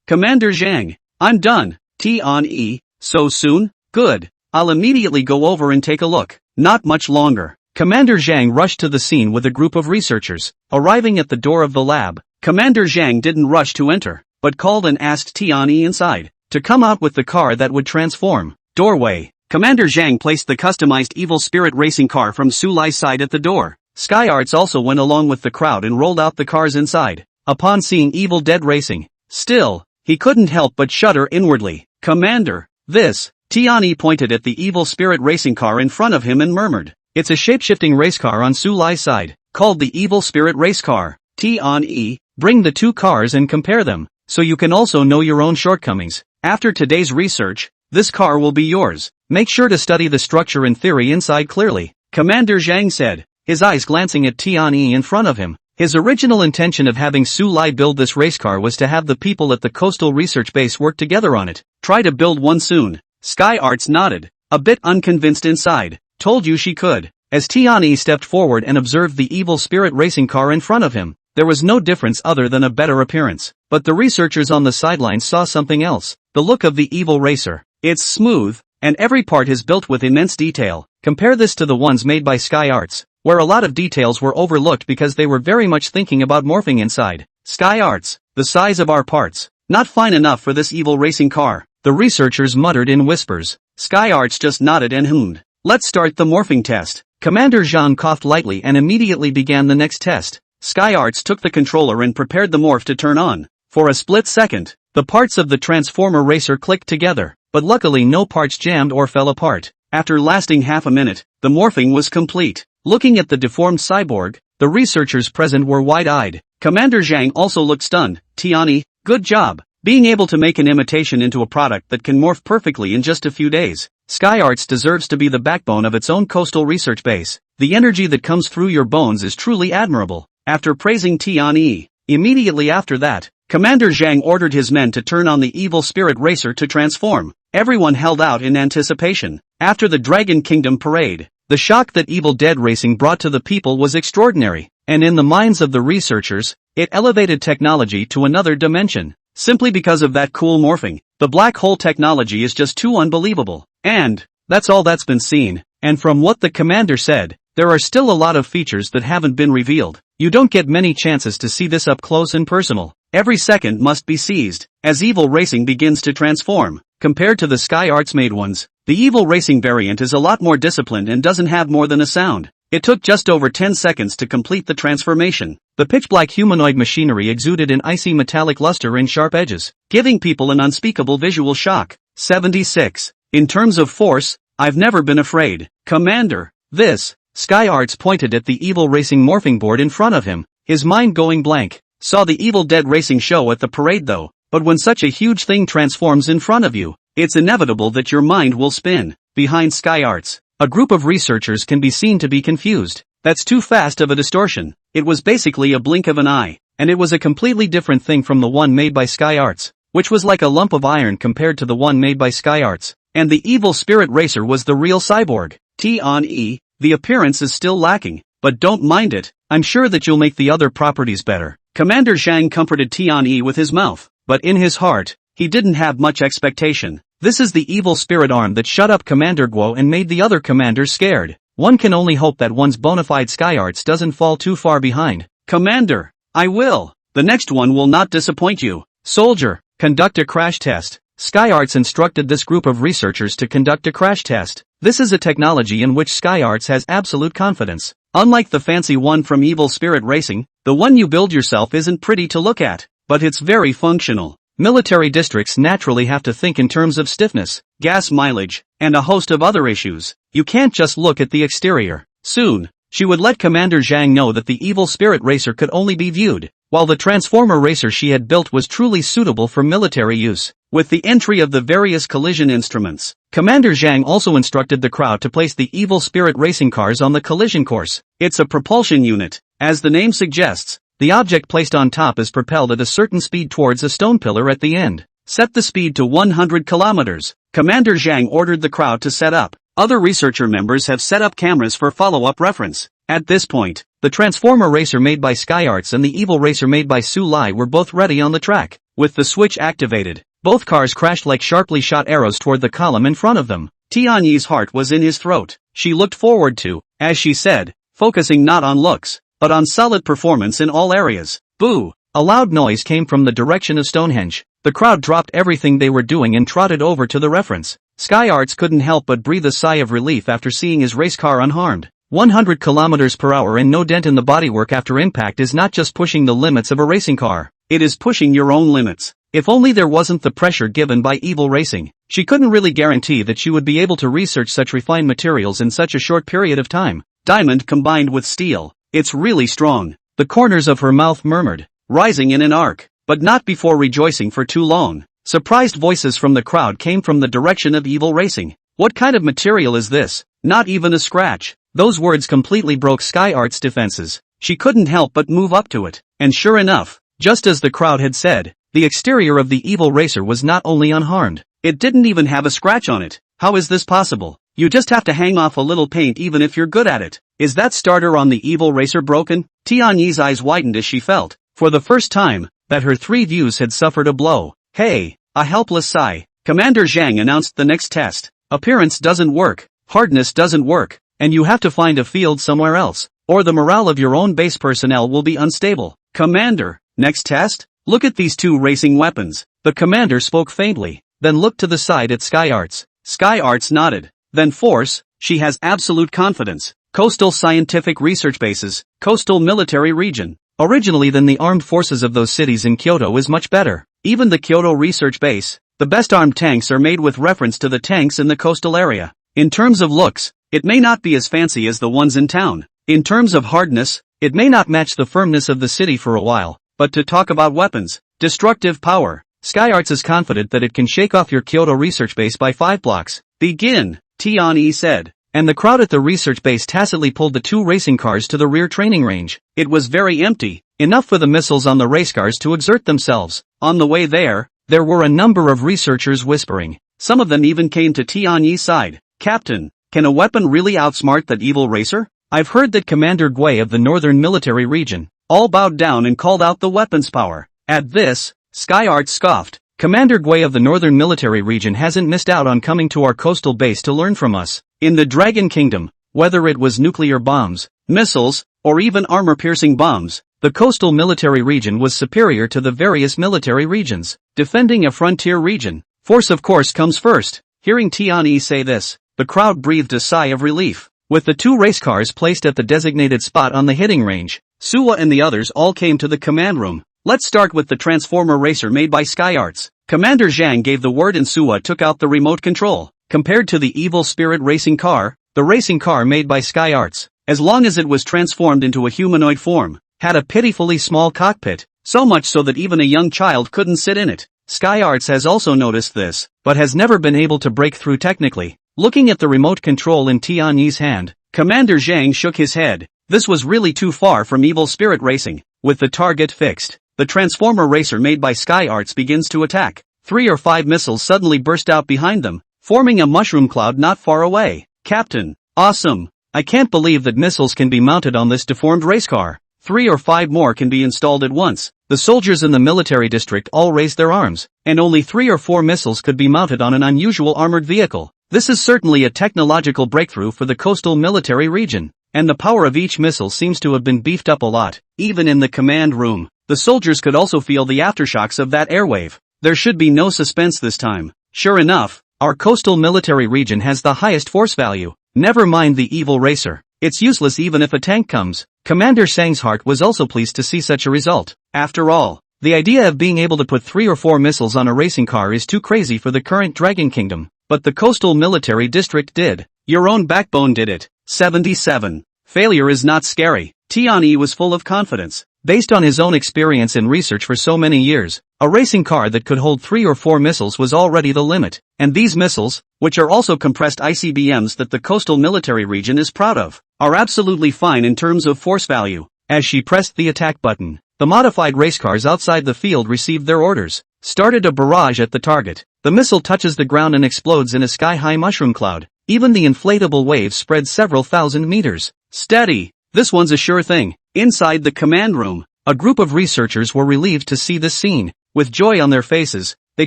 Commander Zhang, I'm done. Tianyi, so soon? Good. I'll immediately go over and take a look. Not much longer. Commander Zhang rushed to the scene with a group of researchers. Arriving at the door of the lab, Commander Zhang didn't rush to enter, but called and asked Tianyi inside to come out with the car that would transform. Doorway. Commander Zhang placed the customized Evil Spirit racing car from Su Lai's side at the door. Sky Arts also went along with the crowd and rolled out the cars inside. Upon seeing Evil Dead Racing, still, he couldn't help but shudder inwardly. Commander, this. Tianyi pointed at the Evil Spirit racing car in front of him and murmured. It's a shape-shifting race car on Su Lai's side, called the Evil Spirit race car. Tianyi, bring the two cars and compare them, so you can also know your own shortcomings. After today's research, this car will be yours. Make sure to study the structure and theory inside clearly. Commander Zhang said, his eyes glancing at Tianyi in front of him. His original intention of having Su Lai build this race car was to have the people at the Coastal Research Base work together on it. Try to build one soon. Sky Arts nodded, a bit unconvinced inside. Told you she could. As Tianyi stepped forward and observed the Evil Spirit racing car in front of him, there was no difference other than a better appearance. But the researchers on the sidelines saw something else. The look of the evil racer. It's smooth, and every part is built with immense detail. Compare this to the ones made by Sky Arts, where a lot of details were overlooked because they were very much thinking about morphing inside. Sky Arts, the size of our parts, not fine enough for this evil racing car. The researchers muttered in whispers. Sky Arts just nodded and hummed. Let's start the morphing test. Commander Zhang coughed lightly and immediately began the next test. Sky Arts took the controller and prepared the morph to turn on. For a split second, the parts of the Transformer racer clicked together, but luckily no parts jammed or fell apart. After lasting half a minute, the morphing was complete. Looking at the deformed cyborg, the researchers present were wide-eyed. Commander Zhang also looked stunned. Tianyi, good job. Being able to make an imitation into a product that can morph perfectly in just a few days. Sky Arts deserves to be the backbone of its own coastal research base. The energy that comes through your bones is truly admirable. After praising Tianyi, immediately after that, Commander Zhang ordered his men to turn on the Evil Spirit racer to transform. Everyone held out in anticipation. After the Dragon Kingdom parade, The shock that Evil Dead Racing brought to the people was extraordinary, and in the minds of the researchers, it elevated technology to another dimension. Simply because of that cool morphing, the black hole technology is just too unbelievable. And that's all that's been seen, and from what the commander said, there are still a lot of features that haven't been revealed. You don't get many chances to see this up close and personal. Every second must be seized, as Evil Racing begins to transform. Compared to the Sky Arts made ones, the Evil Racing variant is a lot more disciplined and doesn't have more than a sound. It took just over 10 seconds to complete the transformation. The pitch-black humanoid machinery exuded an icy metallic luster and sharp edges, giving people an unspeakable visual shock. 76. In terms of force, I've never been afraid. Commander, this. Sky Arts pointed at the Evil Racing morphing board in front of him, his mind going blank. Saw the Evil Dead Racing show at the parade though, but when such a huge thing transforms in front of you, it's inevitable that your mind will spin. Behind Sky Arts, a group of researchers can be seen to be confused. That's too fast of a distortion. It was basically a blink of an eye, and it was a completely different thing from the one made by Sky Arts, which was like a lump of iron compared to the one made by Sky Arts. And the Evil Spirit Racer was the real cyborg. T-on-E, the appearance is still lacking, but don't mind it, I'm sure that you'll make the other properties better. Commander Zhang comforted T-on-E with his mouth, but in his heart, he didn't have much expectation. This is the evil spirit arm that shut up Commander Guo and made the other commanders scared. One can only hope that one's bona fide Sky Arts doesn't fall too far behind. Commander, I will. The next one will not disappoint you. Soldier, conduct a crash test. Sky Arts instructed this group of researchers to conduct a crash test. This is a technology in which Sky Arts has absolute confidence. Unlike the fancy one from Evil Spirit Racing, the one you build yourself isn't pretty to look at, but it's very functional. Military districts naturally have to think in terms of stiffness, gas mileage, and a host of other issues. You can't just look at the exterior. Soon, she would let Commander Zhang know that the Evil Spirit Racer could only be viewed, while the Transformer Racer she had built was truly suitable for military use. With the entry of the various collision instruments, Commander Zhang also instructed the crowd to place the Evil Spirit Racing cars on the collision course. It's a propulsion unit. As the name suggests, the object placed on top is propelled at a certain speed towards a stone pillar at the end. Set the speed to 100 kilometers. Commander Zhang ordered the crowd to set up. Other researcher members have set up cameras for follow-up reference. At this point, the Transformer Racer made by Sky Arts and the Evil Racer made by Su Lai were both ready on the track. With the switch activated, both cars crashed like sharply shot arrows toward the column in front of them. Tianyi's heart was in his throat. She looked forward to, as she said, focusing not on looks, but on solid performance in all areas. Boo! A loud noise came from the direction of Stonehenge. The crowd dropped everything they were doing and trotted over to the reference. Sky Arts couldn't help but breathe a sigh of relief after seeing his race car unharmed. 100 kilometers per hour and no dent in the bodywork after impact is not just pushing the limits of a racing car. It is pushing your own limits. If only there wasn't the pressure given by Evil Racing. She couldn't really guarantee that she would be able to research such refined materials in such a short period of time. Diamond combined with steel. It's really strong. The corners of her mouth murmured, rising in an arc, but not before rejoicing for too long. Surprised voices from the crowd came from the direction of Evil Racing. What kind of material is this? Not even a scratch. Those words completely broke Sky Arts' defenses. She couldn't help but move up to it. And sure enough, just as the crowd had said, the exterior of the Evil Racer was not only unharmed, it didn't even have a scratch on it. How is this possible? You just have to hang off a little paint even if you're good at it. Is that starter on the Evil Racer broken? Tianyi's eyes widened as she felt, for the first time, that her three views had suffered a blow. Hey, a helpless sigh. Commander Zhang announced the next test. Appearance doesn't work, hardness doesn't work, and you have to find a field somewhere else, or the morale of your own base personnel will be unstable. Commander, next test? Look at these two racing weapons. The commander spoke faintly, then looked to the side at Sky Arts. Sky Arts nodded. Then force, she has absolute confidence. Coastal scientific research bases, coastal military region. Originally then the armed forces of those cities in Kyoto is much better. Even the Kyoto research base, the best armed tanks are made with reference to the tanks in the coastal area. In terms of looks, it may not be as fancy as the ones in town. In terms of hardness, it may not match the firmness of the city for a while. But to talk about weapons, destructive power, Sky Arts is confident that it can shake off your Kyoto research base by 5 blocks. Begin, Tian-E said. And the crowd at the research base tacitly pulled the two racing cars to the rear training range. It was very empty, enough for the missiles on the race cars to exert themselves. On the way there were a number of researchers whispering. Some of them even came to Tian-Yi's side. Captain, Can a weapon really outsmart that evil racer? I've heard that Commander Gui of the Northern Military Region all bowed down and called out the weapon's power. At this, Sky Arts scoffed. Commander Gui of the Northern Military Region hasn't missed out on coming to our coastal base to learn from us. In the Dragon Kingdom, whether it was nuclear bombs, missiles, or even armor-piercing bombs, the coastal military region was superior to the various military regions. Defending a frontier region, force of course comes first. Hearing Tianyi say this, the crowd breathed a sigh of relief. With the 2 race cars placed at the designated spot on the hitting range, Suwa and the others all came to the command room. Let's start with the Transformer Racer made by Sky Arts. Commander Zhang gave the word and Suwa took out the remote control. Compared to the Evil Spirit racing car, the racing car made by Sky Arts, as long as it was transformed into a humanoid form, had a pitifully small cockpit, so much so that even a young child couldn't sit in it. Sky Arts has also noticed this, but has never been able to break through technically. Looking at the remote control in Tianyi's hand, Commander Zhang shook his head. This was really too far from Evil Spirit Racing. With the target fixed, the Transformer Racer made by Sky Arts begins to attack. 3 or 5 missiles suddenly burst out behind them, forming a mushroom cloud not far away. Captain, awesome! I can't believe that missiles can be mounted on this deformed race car. 3 or 5 more can be installed at once. The soldiers in the military district all raised their arms, and only 3 or 4 missiles could be mounted on an unusual armored vehicle. This is certainly a technological breakthrough for the coastal military region, and the power of each missile seems to have been beefed up a lot. Even in the command room, the soldiers could also feel the aftershocks of that airwave. There should be no suspense this time. Sure enough, our coastal military region has the highest force value. Never mind the evil racer. It's useless even if a tank comes. Commander Sang's heart was also pleased to see such a result. After all, the idea of being able to put 3 or 4 missiles on a racing car is too crazy for the current Dragon Kingdom. But the coastal military district did. Your own backbone did it. 77. Failure is not scary. Tianyi was full of confidence. Based on his own experience and research for so many years, a racing car that could hold 3 or 4 missiles was already the limit. And these missiles, which are also compressed ICBMs that the coastal military region is proud of, are absolutely fine in terms of force value. As she pressed the attack button, the modified race cars outside the field received their orders, started a barrage at the target. The missile touches the ground and explodes in a sky-high mushroom cloud. Even the inflatable waves spread several thousand meters. Steady! This one's a sure thing. Inside the command room, a group of researchers were relieved to see this scene. With joy on their faces, they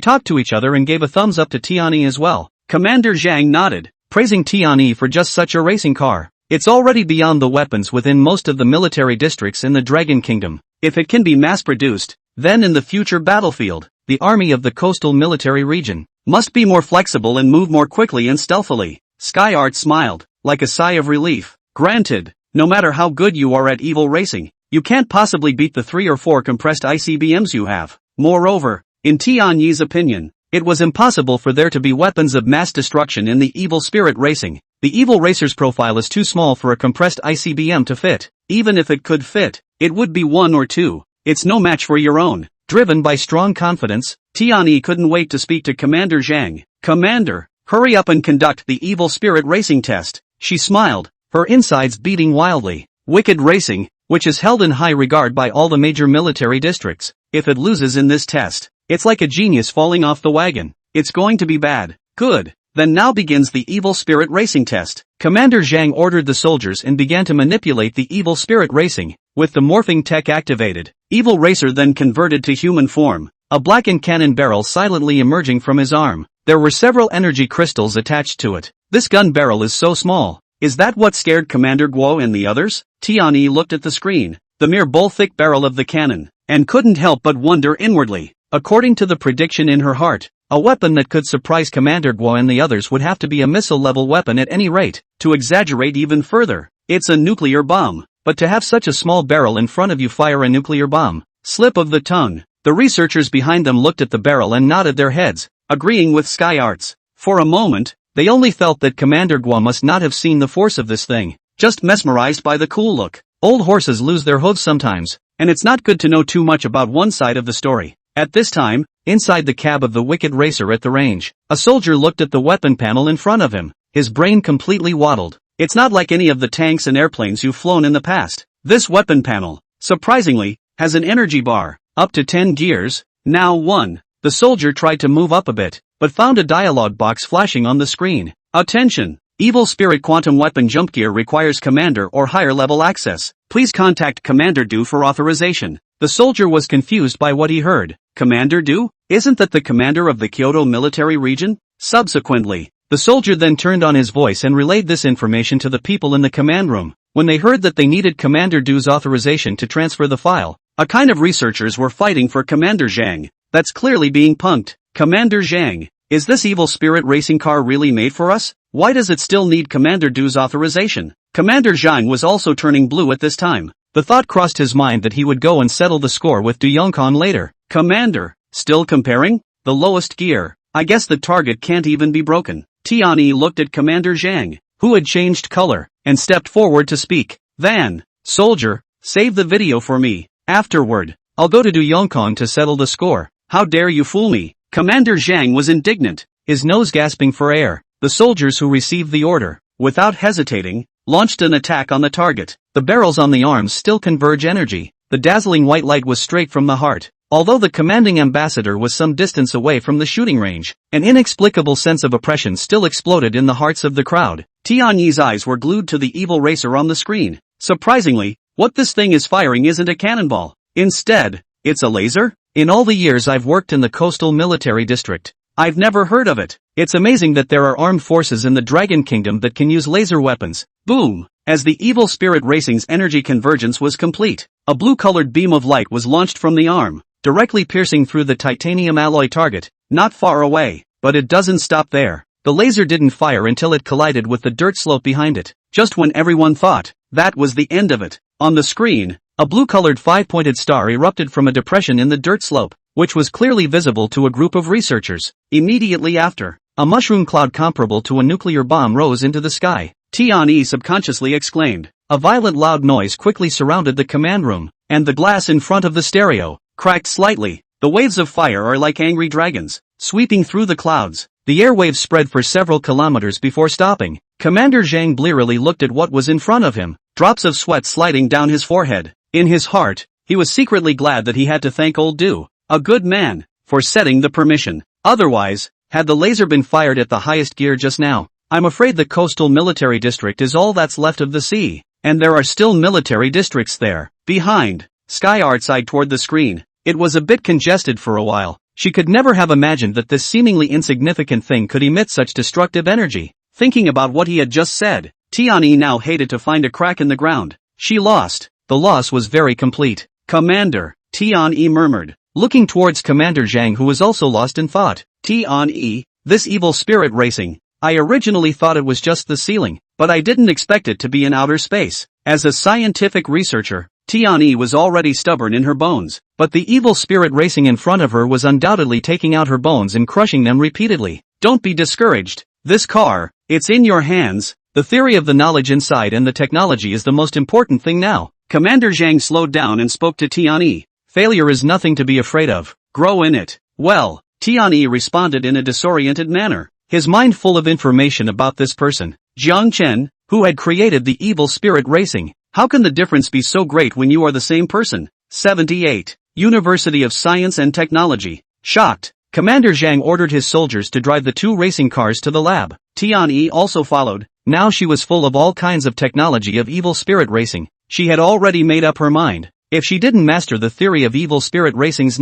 talked to each other and gave a thumbs up to Tianyi as well. Commander Zhang nodded, praising Tianyi for just such a racing car. It's already beyond the weapons within most of the military districts in the Dragon Kingdom. If it can be mass-produced, then in the future battlefield, the army of the coastal military region must be more flexible and move more quickly and stealthily. Sky Arts smiled, like a sigh of relief. Granted, no matter how good you are at evil racing, you can't possibly beat the 3 or 4 compressed ICBMs you have. Moreover, in Tianyi's opinion, it was impossible for there to be weapons of mass destruction in the evil spirit racing. The evil racer's profile is too small for a compressed ICBM to fit. Even if it could fit, it would be 1 or 2. It's no match for your own. Driven by strong confidence, Tianyi couldn't wait to speak to Commander Zhang. Commander, hurry up and conduct the evil spirit racing test. She smiled, her insides beating wildly. Wicked racing, which is held in high regard by all the major military districts. If it loses in this test, it's like a genius falling off the wagon. It's going to be bad. Good. Then now begins the evil spirit racing test. Commander Zhang ordered the soldiers and began to manipulate the evil spirit racing. With the morphing tech activated, Evil Racer then converted to human form, a blackened cannon barrel silently emerging from his arm. There were several energy crystals attached to it. This gun barrel is so small. Is that what scared Commander Guo and the others? Tianyi looked at the screen, the mere bull-thick barrel of the cannon, and couldn't help but wonder inwardly. According to the prediction in her heart, a weapon that could surprise Commander Guo and the others would have to be a missile-level weapon at any rate. To exaggerate even further, it's a nuclear bomb. But to have such a small barrel in front of you fire a nuclear bomb, slip of the tongue. The researchers behind them looked at the barrel and nodded their heads, agreeing with Sky Arts. For a moment, they only felt that Commander Guo must not have seen the force of this thing, just mesmerized by the cool look. Old horses lose their hooves sometimes, and it's not good to know too much about one side of the story. At this time, inside the cab of the wicked racer at the range, a soldier looked at the weapon panel in front of him, his brain completely waddled. It's not like any of the tanks and airplanes you've flown in the past. This weapon panel, surprisingly, has an energy bar, up to 10 gears, now 1. The soldier tried to move up a bit, but found a dialogue box flashing on the screen. Attention! Evil Spirit Quantum Weapon Jump Gear requires Commander or higher level access. Please contact Commander Du for authorization. The soldier was confused by what he heard. Commander Du? Isn't that the commander of the Kyoto military region? Subsequently, the soldier then turned on his voice and relayed this information to the people in the command room. When they heard that they needed Commander Du's authorization to transfer the file, a kind of researchers were fighting for Commander Zhang. That's clearly being punked. Commander Zhang, is this evil spirit racing car really made for us? Why does it still need Commander Du's authorization? Commander Zhang was also turning blue at this time. The thought crossed his mind that he would go and settle the score with Du Yongkon later. Commander, still comparing? The lowest gear. I guess the target can't even be broken. Tianyi looked at Commander Zhang, who had changed color, and stepped forward to speak. Van, soldier, save the video for me. Afterward, I'll go to Du Yongkon to settle the score. How dare you fool me? Commander Zhang was indignant, his nose gasping for air. The soldiers who received the order, without hesitating, launched an attack on the target. The barrels on the arms still converge energy. The dazzling white light was straight from the heart. Although the commanding ambassador was some distance away from the shooting range, an inexplicable sense of oppression still exploded in the hearts of the crowd. Tianyi's eyes were glued to the evil racer on the screen. Surprisingly, what this thing is firing isn't a cannonball. Instead, it's a laser? In all the years I've worked in the coastal military district, I've never heard of it. It's amazing that there are armed forces in the Dragon Kingdom that can use laser weapons. Boom! As the evil spirit racing's energy convergence was complete, a blue-colored beam of light was launched from the arm, directly piercing through the titanium alloy target, not far away. But it doesn't stop there. The laser didn't fire until it collided with the dirt slope behind it, just when everyone thought that was the end of it. On the screen, a blue-colored five-pointed star erupted from a depression in the dirt slope, which was clearly visible to a group of researchers. Immediately after, a mushroom cloud comparable to a nuclear bomb rose into the sky. Tianyi subconsciously exclaimed. A violent loud noise quickly surrounded the command room, and the glass in front of the stereo cracked slightly. The waves of fire are like angry dragons, sweeping through the clouds. The airwaves spread for several kilometers before stopping. Commander Zhang blearily looked at what was in front of him, drops of sweat sliding down his forehead. In his heart, he was secretly glad that he had to thank old Du, a good man, for setting the permission. Otherwise, had the laser been fired at the highest gear just now, I'm afraid the coastal military district is all that's left of the sea, and there are still military districts there. Behind, Sky Art eyed toward the screen. It was a bit congested for a while. She could never have imagined that this seemingly insignificant thing could emit such destructive energy. Thinking about what he had just said, Tianyi now hated to find a crack in the ground. She lost. The loss was very complete. Commander, Tianyi murmured, looking towards Commander Zhang, who was also lost in thought. Tianyi, this evil spirit racing. I originally thought it was just the ceiling, but I didn't expect it to be in outer space. As a scientific researcher, Tianyi was already stubborn in her bones, but the evil spirit racing in front of her was undoubtedly taking out her bones and crushing them repeatedly. Don't be discouraged. This car, it's in your hands. The theory of the knowledge inside and the technology is the most important thing now. Commander Zhang slowed down and spoke to Tianyi. Failure is nothing to be afraid of. Grow in it. Well, Tianyi responded in a disoriented manner, his mind full of information about this person, Jiang Chen, who had created the evil spirit racing. How can the difference be so great when you are the same person? 78. University of Science and Technology. Shocked, Commander Zhang ordered his soldiers to drive the two racing cars to the lab. Tianyi also followed. Now she was full of all kinds of technology of evil spirit racing. She had already made up her mind. If she didn't master the theory of evil spirit racing's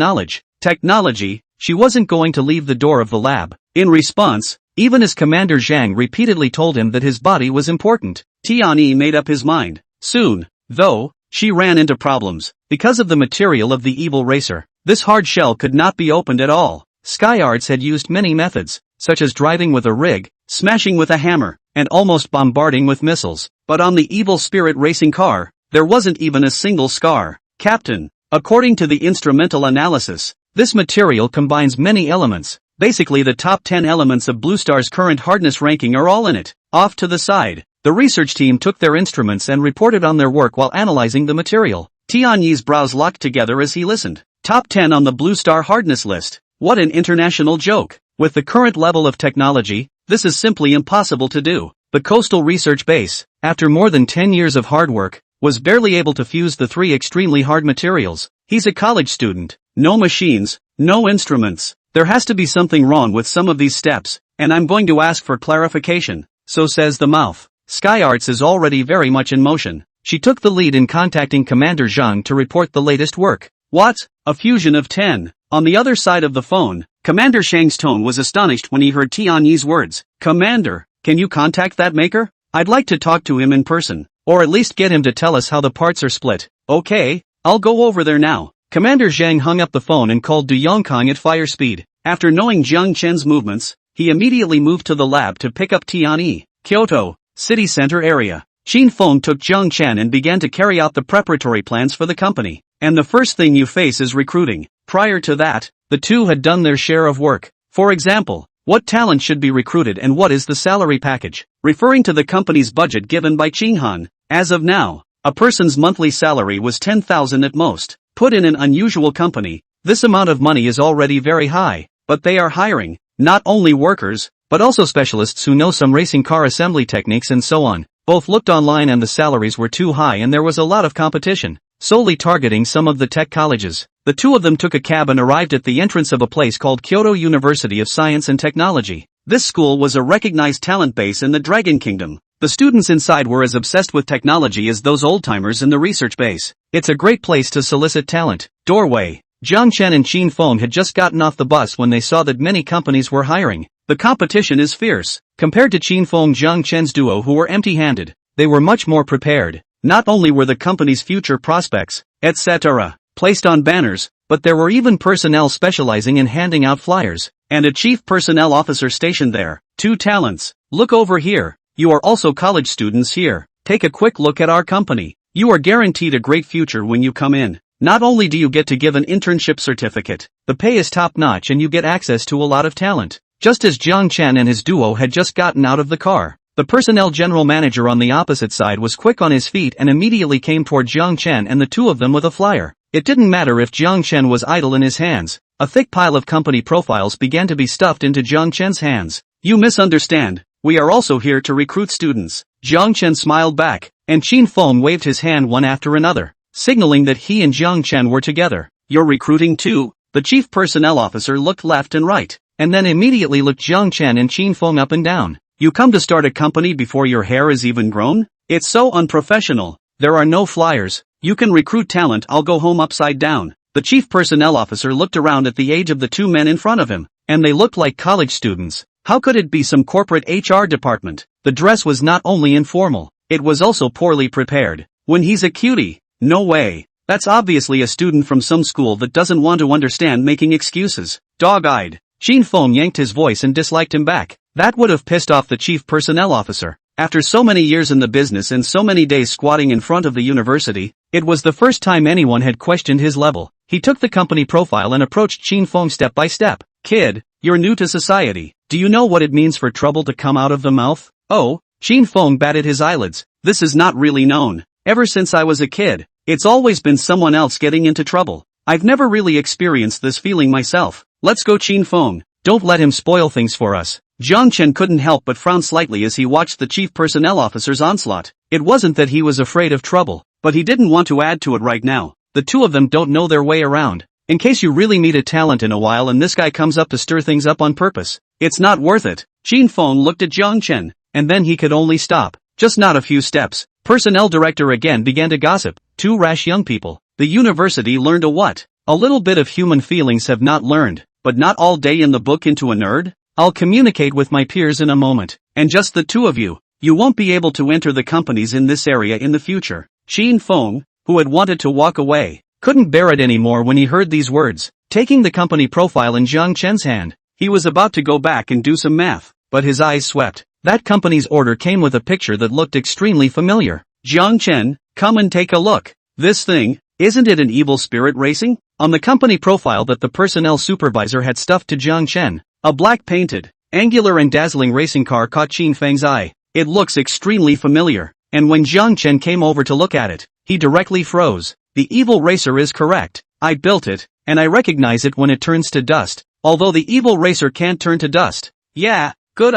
technology, she wasn't going to leave the door of the lab. In response, even as Commander Zhang repeatedly told him that his body was important, Tianyi made up his mind. Soon, though, she ran into problems. Because of the material of the evil racer, this hard shell could not be opened at all. Sky Arts had used many methods, such as driving with a rig, smashing with a hammer, and almost bombarding with missiles. But on the evil spirit racing car, there wasn't even a single scar. Captain, according to the instrumental analysis, this material combines many elements. Basically the top 10 elements of Blue Star's current hardness ranking are all in it. Off to the side, the research team took their instruments and reported on their work while analyzing the material. Tianyi's brows locked together as he listened. Top 10 on the Blue Star hardness list. What an international joke. With the current level of technology, this is simply impossible to do. The coastal research base, after more than 10 years of hard work, was barely able to fuse the three extremely hard materials. He's a college student. No machines, no instruments. There has to be something wrong with some of these steps, and I'm going to ask for clarification. so says the mouth. Sky Arts is already very much in motion. She took the lead in contacting Commander Zhang to report the latest work. What? A fusion of 10. On the other side of the phone, Commander Shang's tone was astonished when he heard Tian Yi's words. Commander, can you contact that maker? I'd like to talk to him in person, or at least get him to tell us how the parts are split. Okay, I'll go over there now. Commander Zhang hung up the phone and called Du Yongkang at fire speed. After knowing Jiang Chen's movements, he immediately moved to the lab to pick up Tian Yi. Kyoto, city center area. Qin Feng took Jiang Chen and began to carry out the preparatory plans for the company. And the first thing you face is recruiting. Prior to that, the two had done their share of work. For example, what talent should be recruited and what is the salary package? Referring to the company's budget given by Qin Han, as of now, a person's monthly salary was 10,000 at most. Put in an unusual company, this amount of money is already very high, but they are hiring, not only workers, but also specialists who know some racing car assembly techniques and so on. Both looked online and the salaries were too high and there was a lot of competition, solely targeting some of the tech colleges. The two of them took a cab and arrived at the entrance of a place called Kyoto University of Science and Technology. This school was a recognized talent base in the Dragon Kingdom. The students inside were as obsessed with technology as those old-timers in the research base. It's a great place to solicit talent. Doorway. Jiang Chen and Qin Feng had just gotten off the bus when they saw that many companies were hiring. The competition is fierce. Compared to Qin Feng Jiang Chen's duo who were empty-handed, they were much more prepared. Not only were the company's future prospects, etc., placed on banners, but there were even personnel specializing in handing out flyers, and a chief personnel officer stationed there. 2 talents. Look over here. You are also college students here. Take a quick look at our company. You are guaranteed a great future when you come in. Not only do you get to give an internship certificate, the pay is top-notch and you get access to a lot of talent. Just as Jiang Chen and his duo had just gotten out of the car, the personnel general manager on the opposite side was quick on his feet and immediately came toward Jiang Chen and the two of them with a flyer. It didn't matter if Jiang Chen was idle in his hands. A thick pile of company profiles began to be stuffed into Jiang Chen's hands. You misunderstand. We are also here to recruit students. Jiang Chen smiled back, and Qin Feng waved his hand one after another, signaling that he and Jiang Chen were together. You're recruiting too? The chief personnel officer looked left and right, and then immediately looked Jiang Chen and Qin Feng up and down. You come to start a company before your hair is even grown? It's so unprofessional. There are no flyers. You can recruit talent. I'll go home upside down. The chief personnel officer looked around at the age of the two men in front of him, and they looked like college students. How could it be some corporate HR department? The dress was not only informal, it was also poorly prepared. When he's a cutie? No way. That's obviously a student from some school that doesn't want to understand making excuses. Dog-eyed. Qin Feng yanked his voice and disliked him back. That would have pissed off the chief personnel officer. After so many years in the business and so many days squatting in front of the university, it was the first time anyone had questioned his level. He took the company profile and approached Qin Feng step by step. Kid, you're new to society. Do you know what it means for trouble to come out of the mouth? Oh, Qin Feng batted his eyelids. This is not really known. Ever since I was a kid, it's always been someone else getting into trouble. I've never really experienced this feeling myself. Let's go, Qin Feng. Don't let him spoil things for us. Jiang Chen couldn't help but frown slightly as he watched the chief personnel officer's onslaught. It wasn't that he was afraid of trouble, but he didn't want to add to it right now. The two of them don't know their way around. In case you really meet a talent in a while and this guy comes up to stir things up on purpose, it's not worth it. Qin Feng looked at Jiang Chen, and then he could only stop. Just not a few steps. Personnel director again began to gossip. 2 rash young people. The university learned a what? A little bit of human feelings have not learned, but not all day in the book into a nerd? I'll communicate with my peers in a moment. And just the two of you. You won't be able to enter the companies in this area in the future. Qin Feng, who had wanted to walk away, couldn't bear it anymore when he heard these words. Taking the company profile in Jiang Chen's hand, he was about to go back and do some math, but his eyes swept. That company's order came with a picture that looked extremely familiar. Jiang Chen, come and take a look. This thing, isn't it an evil spirit racing? On the company profile that the personnel supervisor had stuffed to Jiang Chen, a black-painted, angular and dazzling racing car caught Qin Feng's eye. It looks extremely familiar, and when Jiang Chen came over to look at it, he directly froze. The evil racer is correct. I built it, and I recognize it when it turns to dust, although the evil racer can't turn to dust. Yeah, good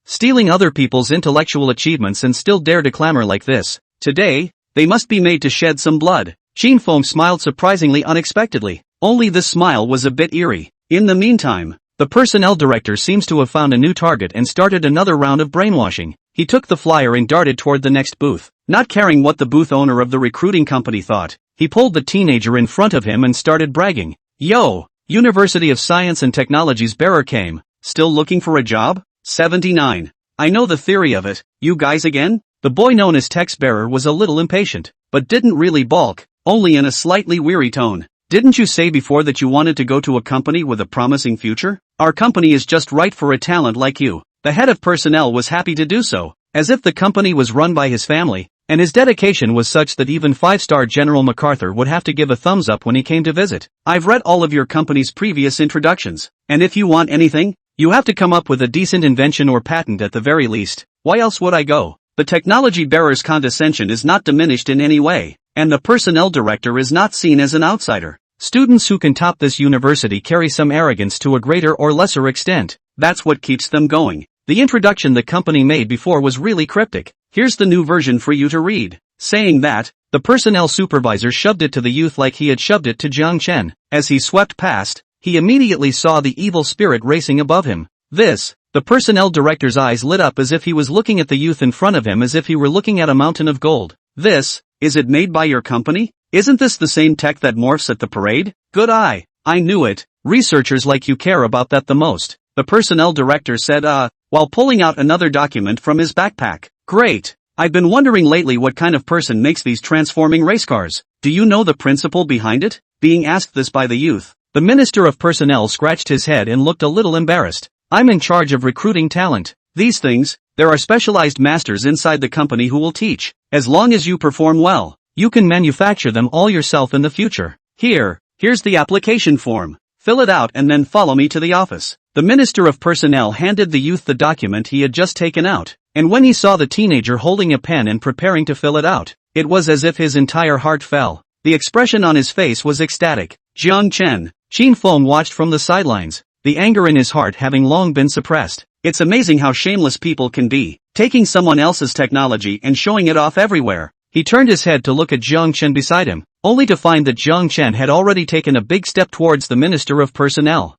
stealing other people's intellectual achievements and still dare to clamor like this. Today, they must be made to shed some blood. Qin Feng smiled surprisingly unexpectedly, only this smile was a bit eerie. In the meantime, the personnel director seems to have found a new target and started another round of brainwashing. he took the flyer and darted toward the next booth. Not caring what the booth owner of the recruiting company thought, he pulled the teenager in front of him and started bragging. Yo, University of Science and Technology's bearer came. Still looking for a job? 79. I know the theory of it. You guys again? The boy known as Tech's bearer was a little impatient, but didn't really balk, only in a slightly weary tone. Didn't you say before that you wanted to go to a company with a promising future? Our company is just right for a talent like you. The head of personnel was happy to do so, as if the company was run by his family, and his dedication was such that even 5-star General MacArthur would have to give a thumbs up when he came to visit. I've read all of your company's previous introductions, and if you want anything, you have to come up with a decent invention or patent at the very least. Why else would I go? The technology bearer's condescension is not diminished in any way, and the personnel director is not seen as an outsider. Students who can top this university carry some arrogance to a greater or lesser extent. That's what keeps them going. The introduction the company made before was really cryptic. Here's the new version for you to read. Saying that, the personnel supervisor shoved it to the youth like he had shoved it to Jiang Chen. As he swept past, he immediately saw the evil spirit racing above him. The personnel director's eyes lit up as if he was looking at the youth in front of him as if he were looking at a mountain of gold. Is it made by your company? Isn't this the same tech that morphs at the parade? Good eye. I knew it. Researchers like you care about that the most. The personnel director said, while pulling out another document from his backpack. Great. I've been wondering lately what kind of person makes these transforming race cars. Do you know the principle behind it? Being asked this by the youth, the Minister of Personnel scratched his head and looked a little embarrassed. I'm in charge of recruiting talent. These things, there are specialized masters inside the company who will teach. As long as you perform well, you can manufacture them all yourself in the future. Here's the application form. Fill it out and then follow me to the office. The Minister of Personnel handed the youth the document he had just taken out, and when he saw the teenager holding a pen and preparing to fill it out, it was as if his entire heart fell. The expression on his face was ecstatic. Jiang Chen, Qin Feng watched from the sidelines, the anger in his heart having long been suppressed. It's amazing how shameless people can be, taking someone else's technology and showing it off everywhere. He turned his head to look at Jiang Chen beside him, only to find that Jiang Chen had already taken a big step towards the Minister of Personnel.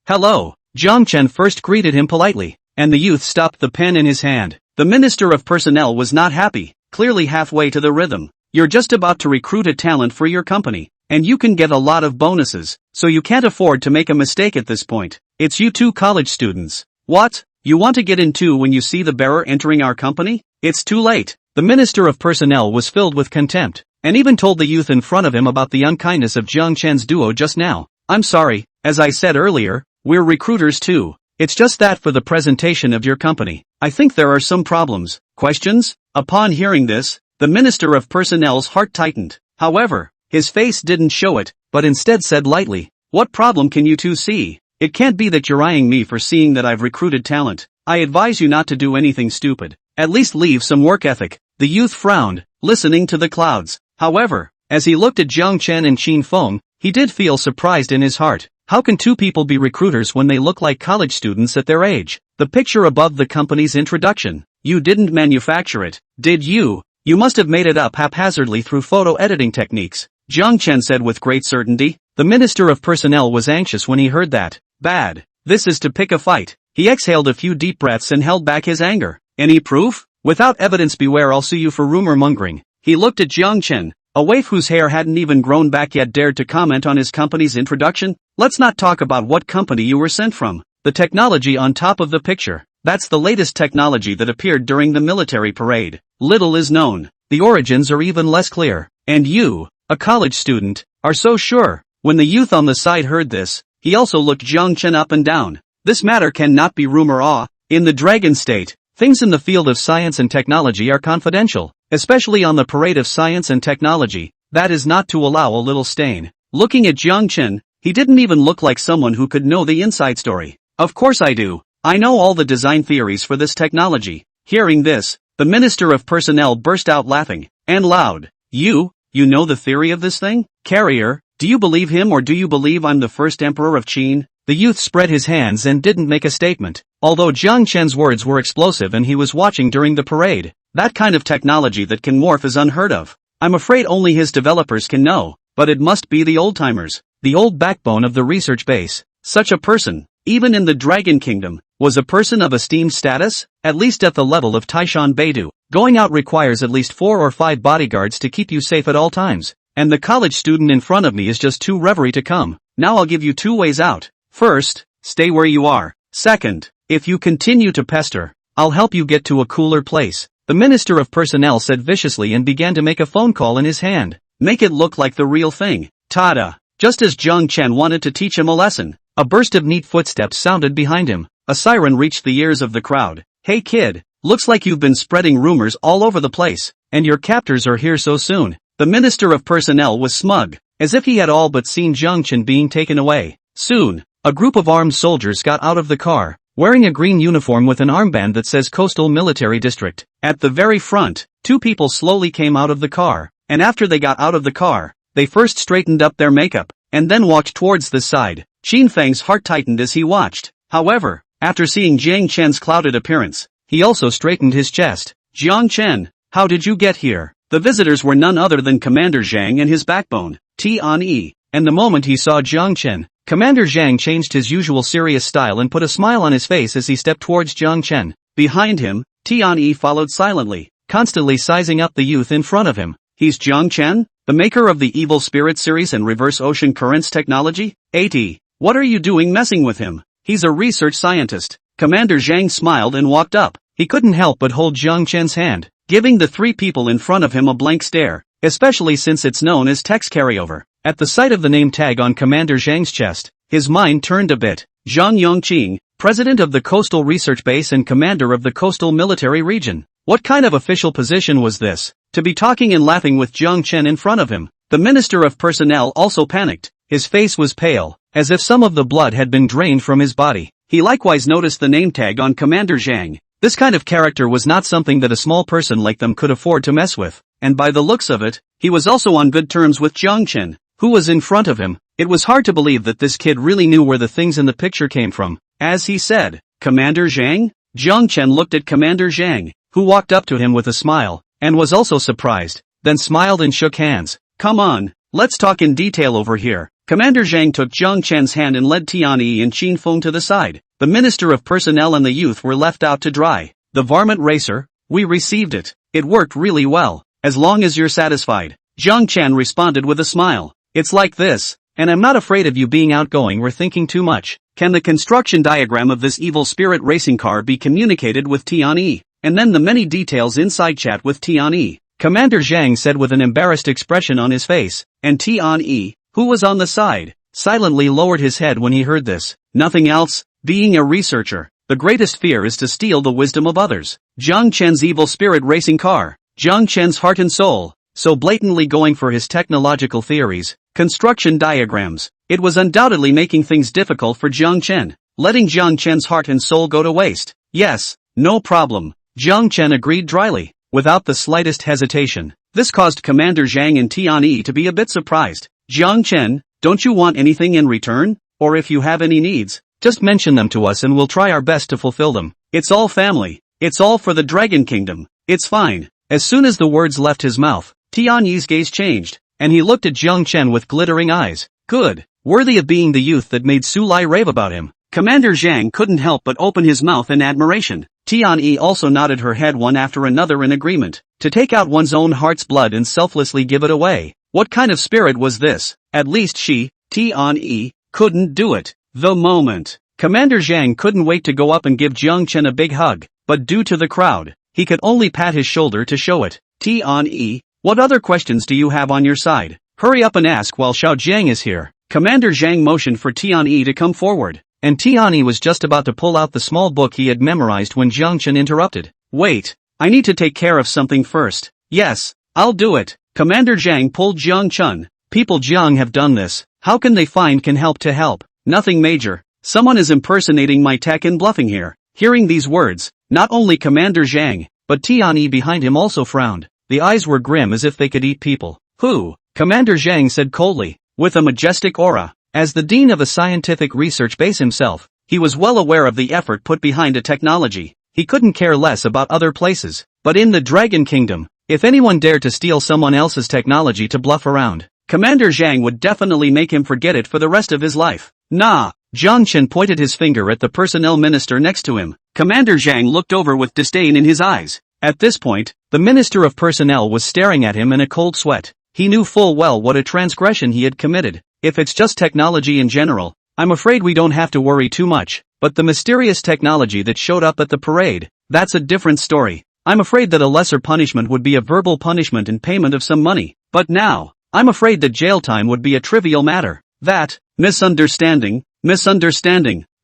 Hello. Jiang Chen first greeted him politely, and the youth stopped the pen in his hand. The Minister of Personnel was not happy, clearly halfway to the rhythm. You're just about to recruit a talent for your company, and you can get a lot of bonuses, so you can't afford to make a mistake at this point. It's you two college students. What? You want to get in too when you see the bearer entering our company? It's too late. The Minister of Personnel was filled with contempt, and even told the youth in front of him about the unkindness of Jiang Chen's duo just now. I'm sorry, as I said earlier, we're recruiters too. It's just that for the presentation of your company, I think there are some problems. Questions? Upon hearing this, the Minister of Personnel's heart tightened. However, his face didn't show it, but instead said lightly, what problem can you two see? It can't be that you're eyeing me for seeing that I've recruited talent. I advise you not to do anything stupid. At least leave some work ethic. The youth frowned, listening to the clouds. However, as he looked at Jiang Chen and Qin Feng, he did feel surprised in his heart. How can two people be recruiters when they look like college students at their age? The picture above the company's introduction. You didn't manufacture it, did you? You must have made it up haphazardly through photo editing techniques, Jiang Chen said with great certainty. The Minister of Personnel was anxious when he heard that. Bad. This is to pick a fight. He exhaled a few deep breaths and held back his anger. Any proof? Without evidence, beware, I'll sue you for rumor mongering. He looked at Jiang Chen. A waif whose hair hadn't even grown back yet dared to comment on his company's introduction. Let's not talk about what company you were sent from. The technology on top of the picture. That's the latest technology that appeared during the military parade. Little is known. The origins are even less clear. And you, a college student, are so sure. When the youth on the side heard this, he also looked Jiang Chen up and down. This matter cannot be rumor. In the Dragon State, things in the field of science and technology are confidential, especially on the parade of science and technology. That is not to allow a little stain. Looking at Jiang Chen, he didn't even look like someone who could know the inside story. Of course I do. I know all the design theories for this technology. Hearing this, the Minister of Personnel burst out laughing, and loud. You know the theory of this thing? Carrier, do you believe him or do you believe I'm the first emperor of Qin? The youth spread his hands and didn't make a statement. Although Jiang Chen's words were explosive and he was watching during the parade, that kind of technology that can morph is unheard of. I'm afraid only his developers can know, but it must be the old-timers, the old backbone of the research base. Such a person, even in the Dragon Kingdom, was a person of esteemed status, at least at the level of Taishan Beidou. Going out requires at least 4 or 5 bodyguards to keep you safe at all times. And the college student in front of me is just too reverie to come. Now I'll give you 2 ways out. First, stay where you are. Second, if you continue to pester, I'll help you get to a cooler place. The Minister of Personnel said viciously and began to make a phone call in his hand. Make it look like the real thing. Tada! Just as Zhang Chen wanted to teach him a lesson, a burst of neat footsteps sounded behind him. A siren reached the ears of the crowd. Hey kid, looks like you've been spreading rumors all over the place, and your captors are here so soon. The Minister of Personnel was smug, as if he had all but seen Zhang Chen being taken away. Soon, a group of armed soldiers got out of the car, wearing a green uniform with an armband that says Coastal Military District. At the very front, 2 people slowly came out of the car, and after they got out of the car, they first straightened up their makeup, and then walked towards the side. Qin Feng's heart tightened as he watched. However, after seeing Jiang Chen's clouded appearance, he also straightened his chest. Jiang Chen, how did you get here? The visitors were none other than Commander Zhang and his backbone, Tian-yi, and the moment he saw Jiang Chen, Commander Zhang changed his usual serious style and put a smile on his face as he stepped towards Jiang Chen. Behind him, Tian-yi followed silently, constantly sizing up the youth in front of him. He's Jiang Chen, the maker of the Evil Spirit series and Reverse Ocean Currents technology? AT, what are you doing messing with him? He's a research scientist. Commander Zhang smiled and walked up. He couldn't help but hold Jiang Chen's hand, giving the 3 people in front of him a blank stare, especially since it's known as text carryover. At the sight of the name tag on Commander Zhang's chest, his mind turned a bit. Zhang Yongqing, President of the Coastal Research Base and Commander of the Coastal Military Region. What kind of official position was this? To be talking and laughing with Jiang Chen in front of him. The Minister of Personnel also panicked. His face was pale, as if some of the blood had been drained from his body. He likewise noticed the name tag on Commander Zhang. This kind of character was not something that a small person like them could afford to mess with, and by the looks of it, he was also on good terms with Jiang Chen, who was in front of him. It was hard to believe that this kid really knew where the things in the picture came from. As he said, Commander Zhang? Jiang Chen looked at Commander Zhang, who walked up to him with a smile, and was also surprised, then smiled and shook hands. Come on, let's talk in detail over here. Commander Zhang took Jiang Chen's hand and led Tianyi and Qin Feng to the side. The Minister of Personnel and the youth were left out to dry. The varmint racer, we received it. It worked really well, as long as you're satisfied. Jiang Chen responded with a smile. It's like this, and I'm not afraid of you being outgoing or thinking too much. Can the construction diagram of this evil spirit racing car be communicated with Tianyi? And then the many details inside chat with Tianyi. Commander Zhang said with an embarrassed expression on his face, and Tianyi, who was on the side, silently lowered his head when he heard this. Nothing else, being a researcher, the greatest fear is to steal the wisdom of others. Jiang Chen's evil spirit racing car, Jiang Chen's heart and soul, so blatantly going for his technological theories, construction diagrams. It was undoubtedly making things difficult for Jiang Chen, letting Jiang Chen's heart and soul go to waste. Yes, no problem, Jiang Chen agreed dryly, without the slightest hesitation. This caused Commander Zhang and Tianyi to be a bit surprised. Jiang Chen, don't you want anything in return? Or if you have any needs, just mention them to us and we'll try our best to fulfill them. It's all family. It's all for the Dragon Kingdom. It's fine. As soon as the words left his mouth, Tianyi's gaze changed, and he looked at Jiang Chen with glittering eyes. Good. Worthy of being the youth that made Su Lai rave about him. Commander Zhang couldn't help but open his mouth in admiration. Tianyi also nodded her head one after another in agreement. To take out one's own heart's blood and selflessly give it away. What kind of spirit was this? At least she, Tianyi, couldn't do it. The moment. Commander Zhang couldn't wait to go up and give Jiang Chen a big hug, but due to the crowd, he could only pat his shoulder to show it. Tianyi, what other questions do you have on your side? Hurry up and ask while Xiao Jiang is here. Commander Zhang motioned for Tianyi to come forward, and Tianyi was just about to pull out the small book he had memorized when Jiang Chen interrupted. Wait, I need to take care of something first. Yes, I'll do it. Commander Zhang pulled Jiang Chen. People Jiang have done this. How can they find can help to help? Nothing major. Someone is impersonating my tech and bluffing here. Hearing these words, not only Commander Zhang, but Tianyi behind him also frowned. The eyes were grim as if they could eat people. Who? Commander Zhang said coldly, with a majestic aura. As the dean of a scientific research base himself, he was well aware of the effort put behind a technology. He couldn't care less about other places. But in the Dragon Kingdom, if anyone dared to steal someone else's technology to bluff around, Commander Zhang would definitely make him forget it for the rest of his life. Nah, Jiang Chen pointed his finger at the personnel minister next to him. Commander Zhang looked over with disdain in his eyes. At this point, the Minister of Personnel was staring at him in a cold sweat. He knew full well what a transgression he had committed. If it's just technology in general, I'm afraid we don't have to worry too much. But the mysterious technology that showed up at the parade, that's a different story. I'm afraid that a lesser punishment would be a verbal punishment in payment of some money. But now, I'm afraid that jail time would be a trivial matter. That, misunderstanding.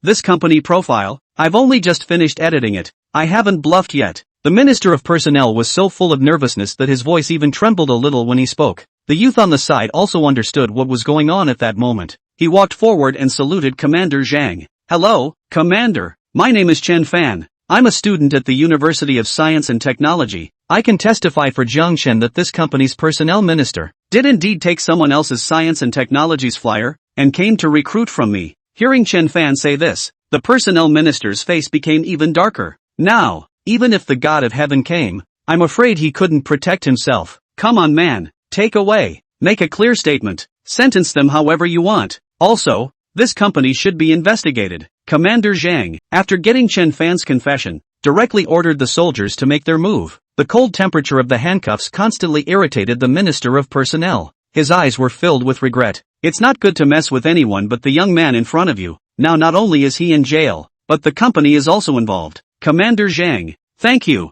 This company profile, I've only just finished editing it. I haven't bluffed yet. The Minister of Personnel was so full of nervousness that his voice even trembled a little when he spoke. The youth on the side also understood what was going on at that moment. He walked forward and saluted Commander Zhang. Hello, Commander. My name is Chen Fan. I'm a student at the University of Science and Technology. I can testify for Jiang Chen that this company's personnel minister did indeed take someone else's science and technology's flyer and came to recruit from me. Hearing Chen Fan say this, the personnel minister's face became even darker. Now, even if the god of heaven came, I'm afraid he couldn't protect himself. Come on man, take away. Make a clear statement. Sentence them however you want. Also, this company should be investigated. Commander Zhang, after getting Chen Fan's confession, directly ordered the soldiers to make their move. The cold temperature of the handcuffs constantly irritated the Minister of Personnel. His eyes were filled with regret. It's not good to mess with anyone but the young man in front of you. Now not only is he in jail, but the company is also involved. Commander Zhang, thank you.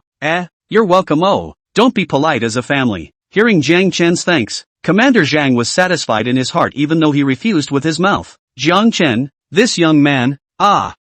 You're welcome. Oh, don't be polite as a family. Hearing Jiang Chen's thanks, Commander Zhang was satisfied in his heart even though he refused with his mouth. Jiang Chen, this young man,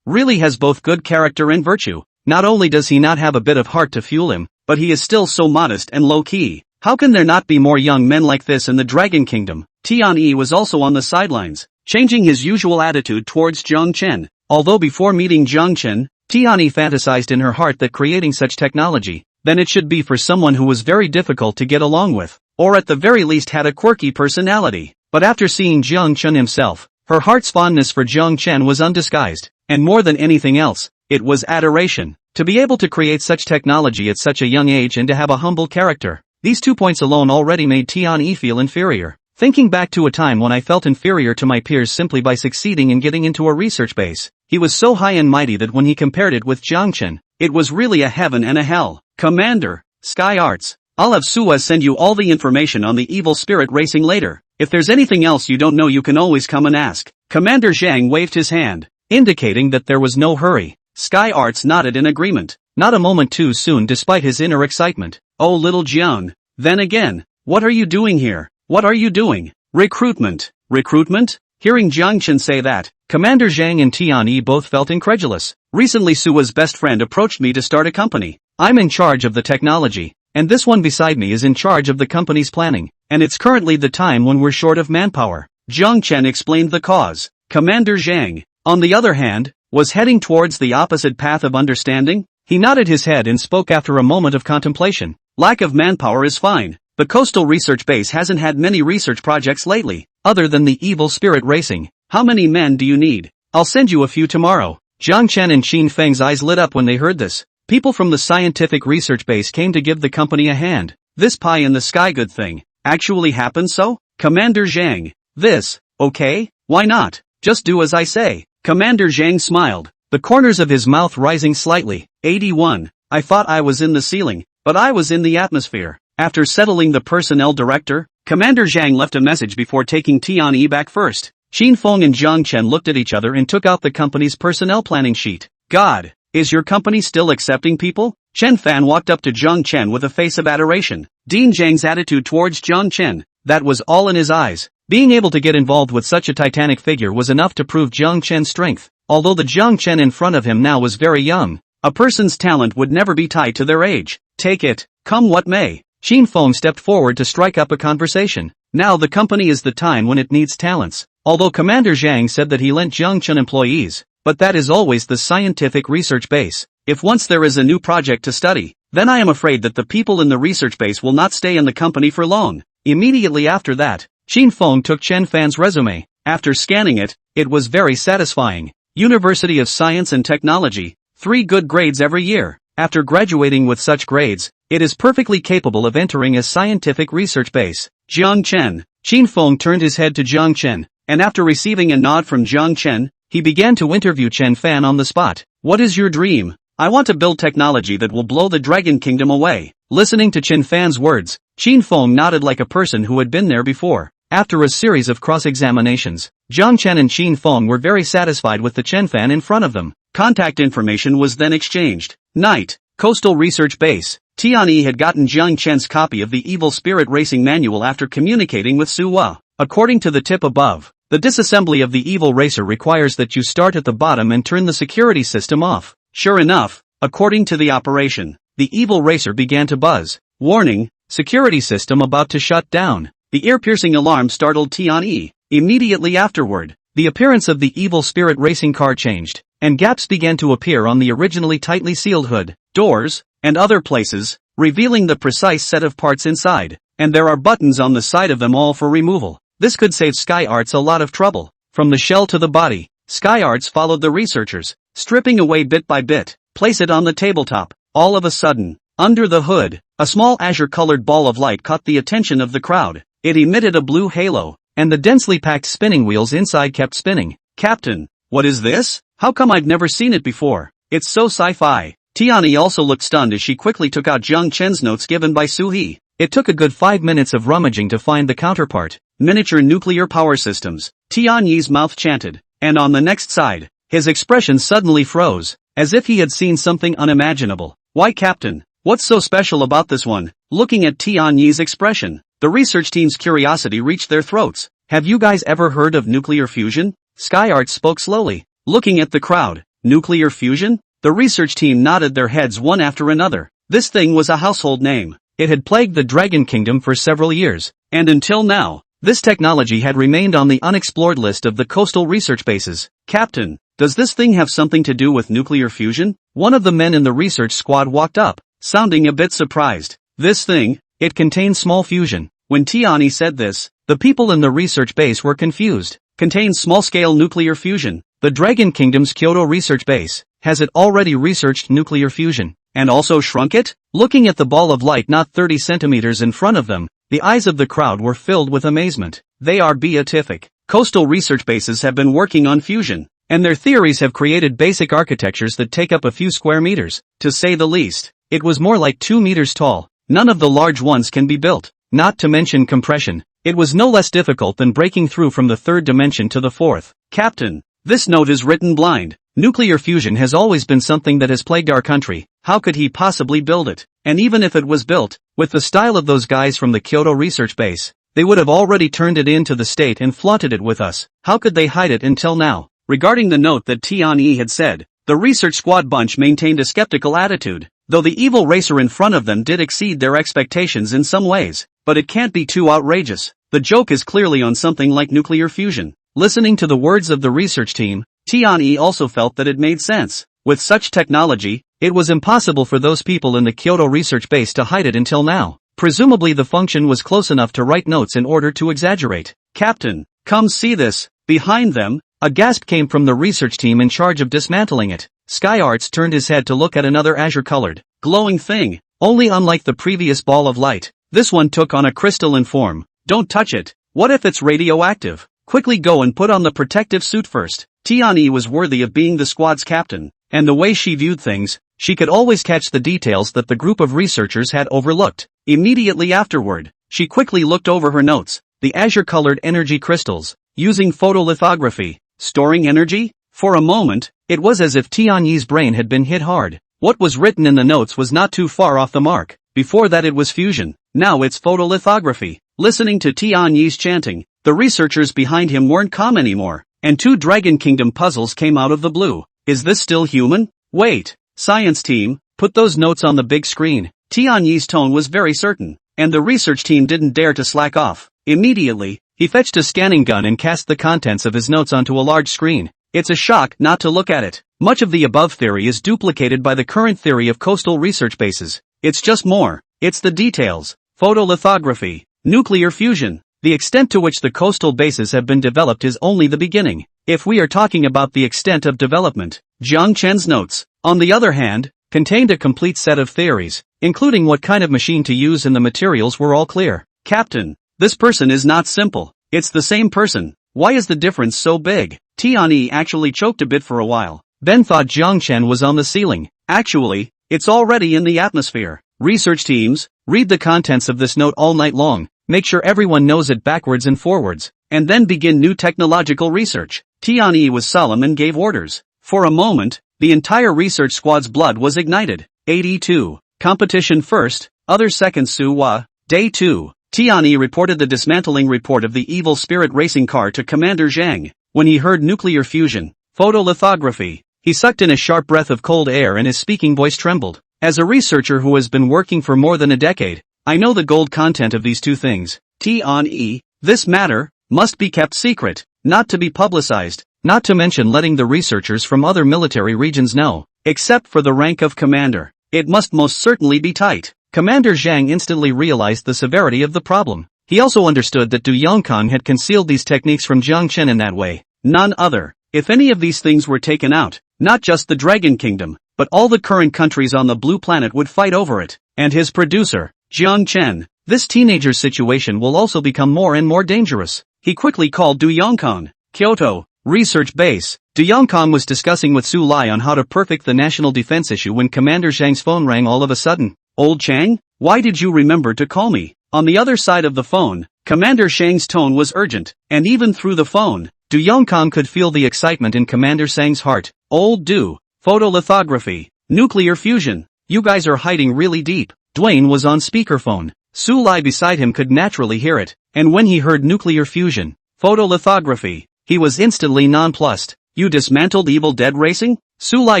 really has both good character and virtue. Not only does he not have a bit of heart to fuel him, but he is still so modest and low-key. How can there not be more young men like this in the Dragon Kingdom? Tian Yi was also on the sidelines, changing his usual attitude towards Jiang Chen. Although before meeting Jiang Chen, Tian Yi fantasized in her heart that creating such technology, then it should be for someone who was very difficult to get along with, or at the very least had a quirky personality. But after seeing Jiang Chen himself, her heart's fondness for Jiang Chen was undisguised, and more than anything else, it was adoration. To be able to create such technology at such a young age and to have a humble character, these 2 points alone already made Tian Yi feel inferior. Thinking back to a time when I felt inferior to my peers simply by succeeding in getting into a research base, he was so high and mighty that when he compared it with Jiang Chen, it was really a heaven and a hell. Commander, Sky Arts, I'll have Suwa send you all the information on the evil spirit racing later. If there's anything else you don't know you can always come and ask. Commander Zhang waved his hand, indicating that there was no hurry. Sky Arts nodded in agreement, not a moment too soon despite his inner excitement. Oh little Jiang, then again, what are you doing here? What are you doing? Recruitment. Recruitment? Hearing Jiang Chen say that, Commander Zhang and Tian Yi both felt incredulous. Recently Suwa's best friend approached me to start a company. I'm in charge of the technology, and this one beside me is in charge of the company's planning, and it's currently the time when we're short of manpower. Jiang Chen explained the cause. Commander Zhang, on the other hand, was heading towards the opposite path of understanding. He nodded his head and spoke after a moment of contemplation. Lack of manpower is fine. The coastal research base hasn't had many research projects lately, other than the evil spirit racing. How many men do you need? I'll send you a few tomorrow. Jiang Chen and Qin Feng's eyes lit up when they heard this. People from the scientific research base came to give the company a hand. This pie in the sky good thing actually happened so? Commander Zhang, this, okay, why not? Just do as I say. Commander Zhang smiled, the corners of his mouth rising slightly. 81. I thought I was in the ceiling, but I was in the atmosphere. After settling the personnel director, Commander Zhang left a message before taking Tian Yi back first. Qin Feng and Jiang Chen looked at each other and took out the company's personnel planning sheet. God, is your company still accepting people? Chen Fan walked up to Jiang Chen with a face of adoration. Dean Zhang's attitude towards Jiang Chen, that was all in his eyes. Being able to get involved with such a titanic figure was enough to prove Jiang Chen's strength. Although the Jiang Chen in front of him now was very young, a person's talent would never be tied to their age. Take it, come what may. Qin Feng stepped forward to strike up a conversation. Now the company is the time when it needs talents. Although Commander Zhang said that he lent Jiang Chen employees, but that is always the scientific research base. If once there is a new project to study, then I am afraid that the people in the research base will not stay in the company for long. Immediately after that, Qin Feng took Chen Fan's resume. After scanning it, it was very satisfying. University of Science and Technology, 3 good grades every year. After graduating with such grades, it is perfectly capable of entering a scientific research base. Jiang Chen. Qin Feng turned his head to Jiang Chen, and after receiving a nod from Jiang Chen, he began to interview Chen Fan on the spot. What is your dream? I want to build technology that will blow the Dragon Kingdom away. Listening to Chen Fan's words, Qin Feng nodded like a person who had been there before. After a series of cross-examinations, Jiang Chen and Qin Feng were very satisfied with the Chen Fan in front of them. Contact information was then exchanged. Night. Coastal Research Base. Tianyi had gotten Jiang Chen's copy of the Evil Spirit Racing Manual after communicating with Su Hua. According to the tip above, the disassembly of the Evil Racer requires that you start at the bottom and turn the security system off. Sure enough, according to the operation, the Evil Racer began to buzz. Warning, security system about to shut down. The ear-piercing alarm startled Tianyi. Immediately afterward, the appearance of the Evil Spirit Racing car changed, and gaps began to appear on the originally tightly sealed hood, doors, and other places, revealing the precise set of parts inside. And there are buttons on the side of them all for removal. This could save Sky Arts a lot of trouble. From the shell to the body, Sky Arts followed the researchers, stripping away bit by bit. Place it on the tabletop. All of a sudden, under the hood, a small azure-colored ball of light caught the attention of the crowd. It emitted a blue halo, and the densely packed spinning wheels inside kept spinning. Captain, what is this? How come I've never seen it before? It's so sci-fi. Tianyi also looked stunned as she quickly took out Jiang Chen's notes given by Su He. It took a good 5 minutes of rummaging to find the counterpart. Miniature nuclear power systems. Tianyi's mouth chanted, and on the next side, his expression suddenly froze, as if he had seen something unimaginable. Why, Captain? What's so special about this one? Looking at Tianyi's expression, the research team's curiosity reached their throats. Have you guys ever heard of nuclear fusion? Sky Arts spoke slowly, looking at the crowd. Nuclear fusion? The research team nodded their heads one after another. This thing was a household name. It had plagued the Dragon Kingdom for several years, and until now, this technology had remained on the unexplored list of the coastal research bases. Captain, does this thing have something to do with nuclear fusion? One of the men in the research squad walked up, sounding a bit surprised. This thing, it contains small fusion. When Tianyi said this, the people in the research base were confused. Contains small-scale nuclear fusion. The Dragon Kingdom's Kyoto research base, has it already researched nuclear fusion, and also shrunk it? Looking at the ball of light not 30 centimeters in front of them, the eyes of the crowd were filled with amazement. They are beatific. Coastal research bases have been working on fusion, and their theories have created basic architectures that take up a few square meters, to say the least. It was more like 2 meters tall. None of the large ones can be built, not to mention compression. It was no less difficult than breaking through from the third dimension to the fourth. Captain, this note is written blind. Nuclear fusion has always been something that has plagued our country. How could he possibly build it? And even if it was built, with the style of those guys from the Kyoto research base, they would have already turned it into the state and flaunted it with us. How could they hide it until now? Regarding the note that Tianyi had said, the research squad bunch maintained a skeptical attitude, though the evil racer in front of them did exceed their expectations in some ways. But it can't be too outrageous. The joke is clearly on something like nuclear fusion. Listening to the words of the research team, Tianyi also felt that it made sense. With such technology, it was impossible for those people in the Kyoto research base to hide it until now. Presumably the function was close enough to write notes in order to exaggerate. Captain, come see this. Behind them, a gasp came from the research team in charge of dismantling it. Sky Arts turned his head to look at another azure-colored, glowing thing. Only unlike the previous ball of light, this one took on a crystalline form. Don't touch it. What if it's radioactive? Quickly go and put on the protective suit first. Tianyi was worthy of being the squad's captain, and the way she viewed things, she could always catch the details that the group of researchers had overlooked. Immediately afterward, she quickly looked over her notes. The azure-colored energy crystals, using photolithography, storing energy? For a moment, it was as if Tianyi's brain had been hit hard. What was written in the notes was not too far off the mark. Before that it was fusion, now it's photolithography. Listening to Tianyi's chanting, the researchers behind him weren't calm anymore, and 2 Dragon Kingdom puzzles came out of the blue. Is this still human? Wait, science team, put those notes on the big screen. Tianyi's tone was very certain, and the research team didn't dare to slack off. Immediately, he fetched a scanning gun and cast the contents of his notes onto a large screen. It's a shock not to look at it. Much of the above theory is duplicated by the current theory of coastal research bases. It's just more. It's the details. Photolithography. Nuclear fusion. The extent to which the coastal bases have been developed is only the beginning. If we are talking about the extent of development, Jiang Chen's notes, on the other hand, contained a complete set of theories, including what kind of machine to use, and the materials were all clear. Captain, this person is not simple. It's the same person. Why is the difference so big? Tianyi actually choked a bit for a while. Ben thought Jiang Chen was on the ceiling. Actually, it's already in the atmosphere. Research teams, read the contents of this note all night long, make sure everyone knows it backwards and forwards, and then begin new technological research. Tianyi was solemn and gave orders. For a moment, the entire research squad's blood was ignited. 82. Competition first, others second. Su-Wa. Day 2. Tianyi reported the dismantling report of the evil spirit racing car to Commander Zhang. When he heard nuclear fusion, photolithography, he sucked in a sharp breath of cold air and his speaking voice trembled. As a researcher who has been working for more than a decade, I know the gold content of these two things. Tianyi, this matter must be kept secret, not to be publicized, not to mention letting the researchers from other military regions know, except for the rank of commander. It must most certainly be tight. Commander Zhang instantly realized the severity of the problem. He also understood that Du Yongkang had concealed these techniques from Jiang Chen in that way. None other. If any of these things were taken out, not just the Dragon Kingdom, but all the current countries on the Blue Planet would fight over it. And his producer, Jiang Chen. This teenager's situation will also become more and more dangerous. He quickly called Du Yongkang. Kyoto, research base. Du Yongkang was discussing with Su Lai on how to perfect the national defense issue when Commander Zhang's phone rang all of a sudden. Old Chang? Why did you remember to call me? On the other side of the phone, Commander Zhang's tone was urgent, and even through the phone, Du Yongkang could feel the excitement in Commander Zhang's heart. Old Du. Photolithography. Nuclear fusion. You guys are hiding really deep. Dwayne was on speakerphone. Su Lai beside him could naturally hear it, and when he heard nuclear fusion, photolithography, he was instantly nonplussed. You dismantled Evil Dead Racing? Su Lai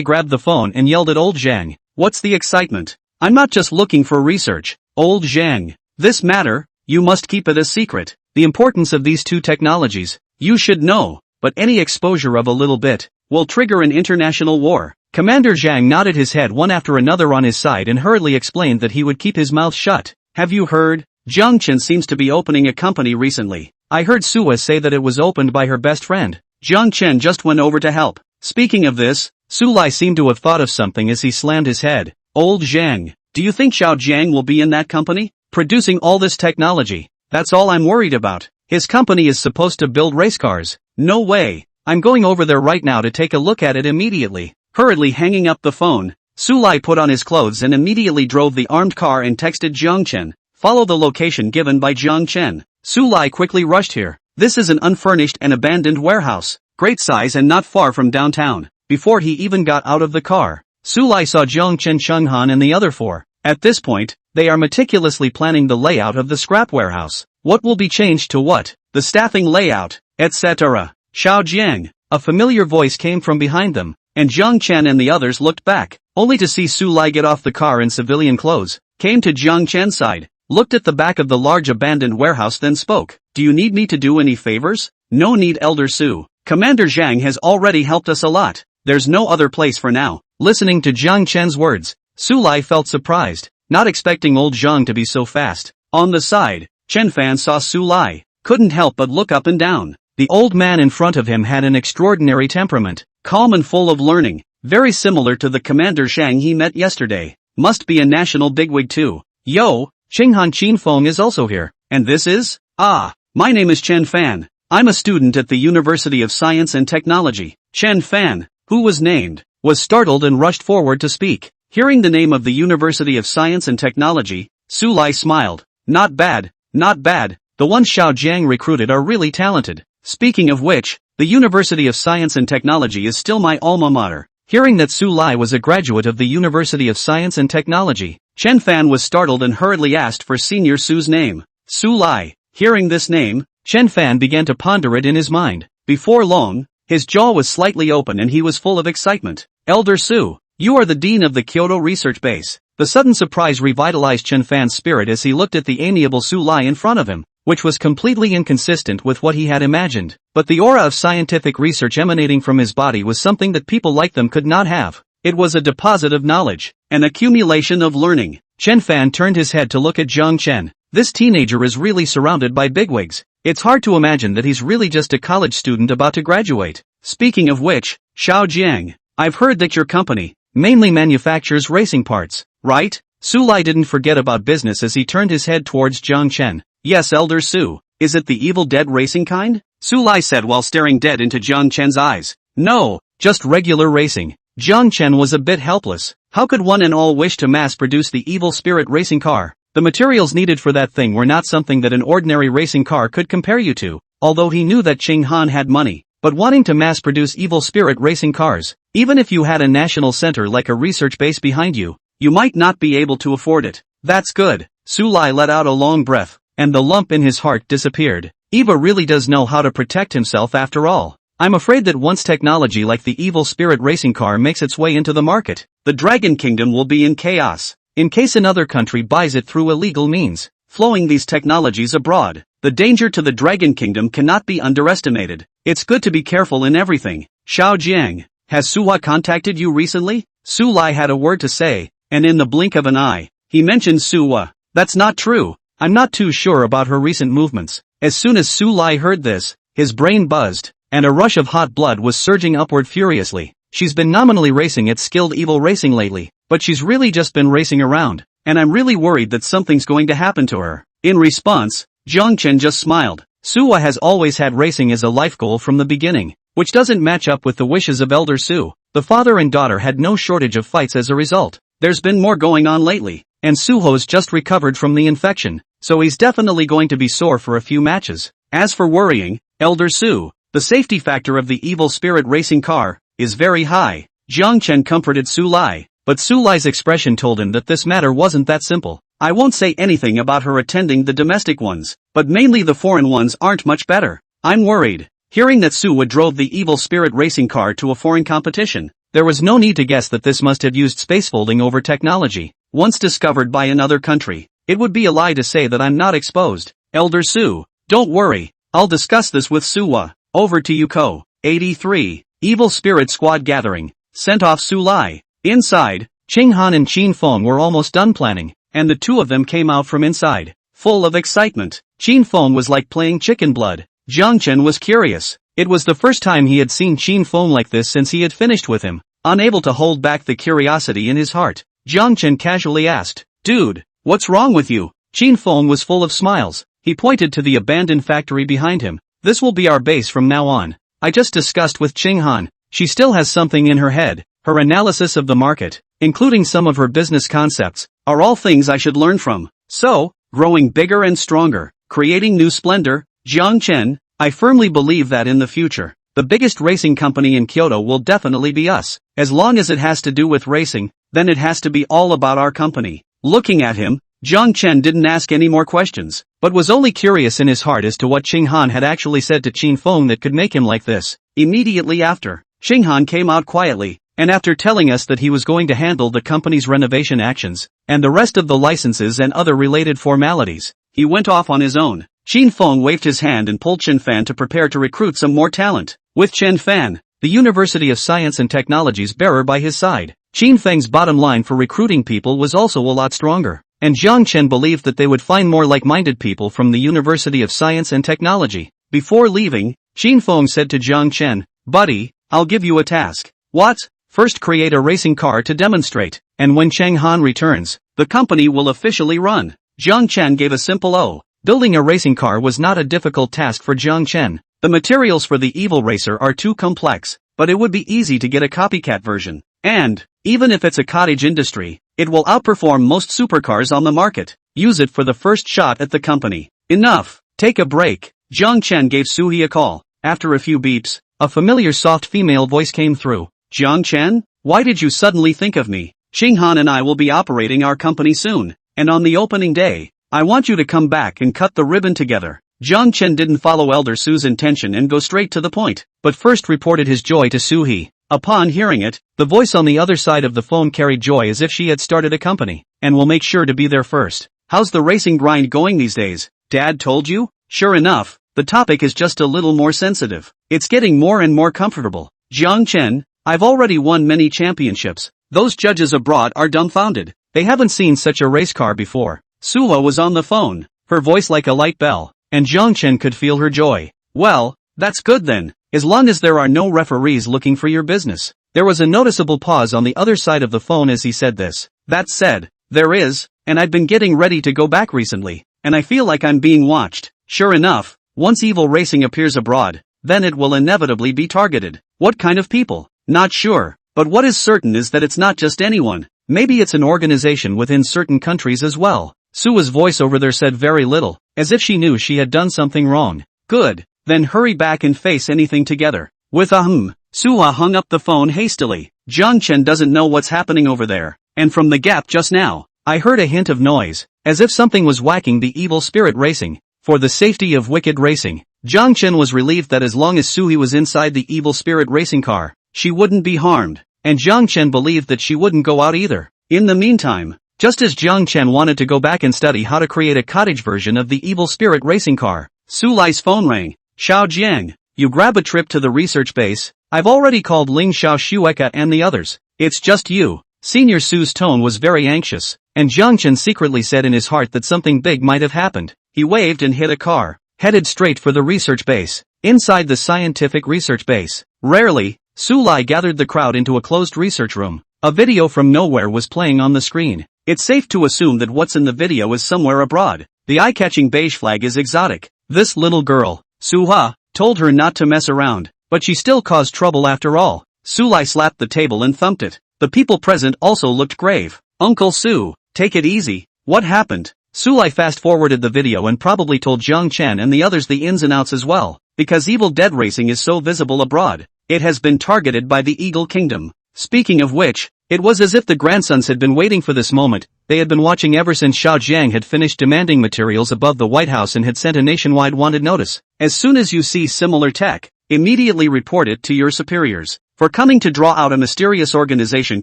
grabbed the phone and yelled at old Zhang. What's the excitement? I'm not just looking for research. Old Zhang. This matter, you must keep it a secret. The importance of these two technologies, you should know, but any exposure of a little bit will trigger an international war. Commander Zhang nodded his head one after another on his side and hurriedly explained that he would keep his mouth shut. Have you heard? Jiang Chen seems to be opening a company recently. I heard Suwa say that it was opened by her best friend. Jiang Chen just went over to help. Speaking of this, Su Lai seemed to have thought of something as he slammed his head. Old Zhang, do you think Xiao Jiang will be in that company? Producing all this technology? That's all I'm worried about. His company is supposed to build race cars. No way. I'm going over there right now to take a look at it immediately. Hurriedly hanging up the phone, Su Lai put on his clothes and immediately drove the armed car and texted Jiang Chen. Follow the location given by Jiang Chen. Su Lai quickly rushed here. This is an unfurnished and abandoned warehouse. Great size and not far from downtown. Before he even got out of the car, Su Lai saw Jiang Chen, Chenghan and the other four. At this point, they are meticulously planning the layout of the scrap warehouse. What will be changed to what? The staffing layout, etc. Xiao Jiang. A familiar voice came from behind them, and Jiang Chen and the others looked back, only to see Su Lai get off the car in civilian clothes, came to Jiang Chen's side, looked at the back of the large abandoned warehouse then spoke. Do you need me to do any favors? No need, Elder Su. Commander Zhang has already helped us a lot. There's no other place for now. Listening to Jiang Chen's words, Su Lai felt surprised, not expecting old Zhang to be so fast. On the side, Chen Fan saw Su Lai, couldn't help but look up and down. The old man in front of him had an extraordinary temperament, calm and full of learning, very similar to the Commander Zhang he met yesterday. Must be a national bigwig too. Yo, Qinghan Qinfeng is also here, and this is? Ah, my name is Chen Fan. I'm a student at the University of Science and Technology. Chen Fan, who was named, was startled and rushed forward to speak. Hearing the name of the University of Science and Technology, Su Lai smiled. Not bad, not bad. The ones Xiao Jiang recruited are really talented. Speaking of which, the University of Science and Technology is still my alma mater. Hearing that Su Lai was a graduate of the University of Science and Technology, Chen Fan was startled and hurriedly asked for Senior Su's name. Su Lai. Hearing this name, Chen Fan began to ponder it in his mind. Before long, his jaw was slightly open and he was full of excitement. Elder Su, you are the dean of the Kyoto Research Base. The sudden surprise revitalized Chen Fan's spirit as he looked at the amiable Su Lai in front of him, which was completely inconsistent with what he had imagined. But the aura of scientific research emanating from his body was something that people like them could not have. It was a deposit of knowledge, an accumulation of learning. Chen Fan turned his head to look at Jiang Chen. This teenager is really surrounded by bigwigs. It's hard to imagine that he's really just a college student about to graduate. Speaking of which, Xiao Jiang, I've heard that your company mainly manufactures racing parts, right? Su Lai didn't forget about business as he turned his head towards Jiang Chen. Yes, Elder Su. Is it the Evil Dead Racing kind? Su Lai said while staring dead into Jiang Chen's eyes. No, just regular racing. Jiang Chen was a bit helpless. How could one and all wish to mass-produce the evil spirit racing car? The materials needed for that thing were not something that an ordinary racing car could compare you to, although he knew that Qing Han had money. But wanting to mass-produce evil spirit racing cars, even if you had a national center like a research base behind you, you might not be able to afford it. That's good. Su Lai let out a long breath, and the lump in his heart disappeared. Eva really does know how to protect himself after all. I'm afraid that once technology like the evil spirit racing car makes its way into the market, the Dragon Kingdom will be in chaos. In case another country buys it through illegal means, flowing these technologies abroad, the danger to the Dragon Kingdom cannot be underestimated. It's good to be careful in everything. Xiao Jiang, has Suhua contacted you recently? Su Lai had a word to say, and in the blink of an eye, he mentioned Suhua. That's not true. I'm not too sure about her recent movements. As soon as Su Lai heard this, his brain buzzed, and a rush of hot blood was surging upward furiously. She's been nominally racing at skilled evil racing lately, but she's really just been racing around, and I'm really worried that something's going to happen to her. In response, Jiang Chen just smiled. Suhua has always had racing as a life goal from the beginning, which doesn't match up with the wishes of Elder Su. The father and daughter had no shortage of fights as a result. There's been more going on lately, and Suho's just recovered from the infection, so he's definitely going to be sore for a few matches. As for worrying, Elder Su, the safety factor of the evil spirit racing car is very high. Jiang Chen comforted Su Lai, but Su Lai's expression told him that this matter wasn't that simple. I won't say anything about her attending the domestic ones, but mainly the foreign ones aren't much better. I'm worried. Hearing that Suhua drove the evil spirit racing car to a foreign competition, there was no need to guess that this must have used spacefolding over technology, once discovered by another country. It would be a lie to say that I'm not exposed. Elder Su, don't worry, I'll discuss this with Suhua. Over to you, Ko. 83. Evil Spirit Squad Gathering. Sent off Su Lai. Inside, Qing Han and Qin Feng were almost done planning, and the two of them came out from inside, full of excitement. Qin Feng was like playing chicken blood. Jiang Chen was curious. It was the first time he had seen Qin Feng like this since he had finished with him. Unable to hold back the curiosity in his heart, Jiang Chen casually asked, "Dude, what's wrong with you?" Qin Feng was full of smiles. He pointed to the abandoned factory behind him. "This will be our base from now on. I just discussed with Qing Han. She still has something in her head. Her analysis of the market, including some of her business concepts, are all things I should learn from. So, growing bigger and stronger, creating new splendor, Jiang Chen, I firmly believe that in the future, the biggest racing company in Kyoto will definitely be us. As long as it has to do with racing, then it has to be all about our company." Looking at him, Jiang Chen didn't ask any more questions, but was only curious in his heart as to what Qing Han had actually said to Qin Feng that could make him like this. Immediately after, Qing Han came out quietly, and after telling us that he was going to handle the company's renovation actions, and the rest of the licenses and other related formalities, he went off on his own. Qin Feng waved his hand and pulled Chen Fan to prepare to recruit some more talent. With Chen Fan, the University of Science and Technology's bearer by his side, Qin Feng's bottom line for recruiting people was also a lot stronger, and Jiang Chen believed that they would find more like-minded people from the University of Science and Technology. Before leaving, Qin Feng said to Jiang Chen, "Buddy, I'll give you a task." "What?" "First create a racing car to demonstrate, and when Cheng Han returns, the company will officially run." Jiang Chen gave a simple "oh." Building a racing car was not a difficult task for Jiang Chen. The materials for the evil racer are too complex, but it would be easy to get a copycat version. And, even if it's a cottage industry, it will outperform most supercars on the market. Use it for the first shot at the company. Enough. Take a break. Jiang Chen gave Suhi a call. After a few beeps, a familiar soft female voice came through. "Jiang Chen, why did you suddenly think of me? Qing Han and I will be operating our company soon, and on the opening day, I want you to come back and cut the ribbon together." Jiang Chen didn't follow Elder Su's intention and go straight to the point, but first reported his joy to Suhi. Upon hearing it, the voice on the other side of the phone carried joy as if she had started a company, and will make sure to be there first. "How's the racing grind going these days? Dad told you?" Sure enough, the topic is just a little more sensitive. It's getting more and more comfortable. "Jiang Chen, I've already won many championships." Those judges abroad are dumbfounded. They haven't seen such a race car before. Suho was on the phone, her voice like a light bell, and Jiang Chen could feel her joy. "Well, that's good then, as long as there are no referees looking for your business." There was a noticeable pause on the other side of the phone as he said this. "That said, there is, and I've been getting ready to go back recently, and I feel like I'm being watched." Sure enough, Once evil racing appears abroad, then it will inevitably be targeted. What kind of people? Not sure. But what is certain is that it's not just anyone. Maybe it's an organization within certain countries as well. Sua's voice over there said very little, as if she knew she had done something wrong. Good. Then hurry back and face anything together. With a Sua hung up the phone hastily. Jiang Chen doesn't know what's happening over there. And from the gap just now, I heard a hint of noise, as if something was whacking the evil spirit racing. For the safety of wicked racing, Jiang Chen was relieved that as long as Sui was inside the evil spirit racing car, she wouldn't be harmed. And Jiang Chen believed that she wouldn't go out either. In the meantime, just as Jiang Chen wanted to go back and study how to create a cottage version of the evil spirit racing car, Su Lai's phone rang. Xiao Jiang, you grab a trip to the research base. I've already called Ling Xiao Shueka and the others. It's just you. Senior Su's tone was very anxious, and Jiang Chen secretly said in his heart that something big might have happened. He waved and hit a car, headed straight for the research base. Inside the scientific research base, rarely, Su Lai gathered the crowd into a closed research room. A video from nowhere was playing on the screen. It's safe to assume that what's in the video is somewhere abroad. The eye-catching beige flag is exotic. This little girl, Su-ha, told her not to mess around, but she still caused trouble after all. Su Lai slapped the table and thumped it. The people present also looked grave. Uncle Su, take it easy. What happened? Su Lai fast-forwarded the video and probably told Jiang Chen and the others the ins and outs as well, because Evil Dead racing is so visible abroad. It has been targeted by the Eagle Kingdom. Speaking of which, it was as if the grandsons had been waiting for this moment. They had been watching ever since Xiao Jiang had finished demanding materials above the White House and had sent a nationwide wanted notice. As soon as you see similar tech, immediately report it to your superiors. For coming to draw out a mysterious organization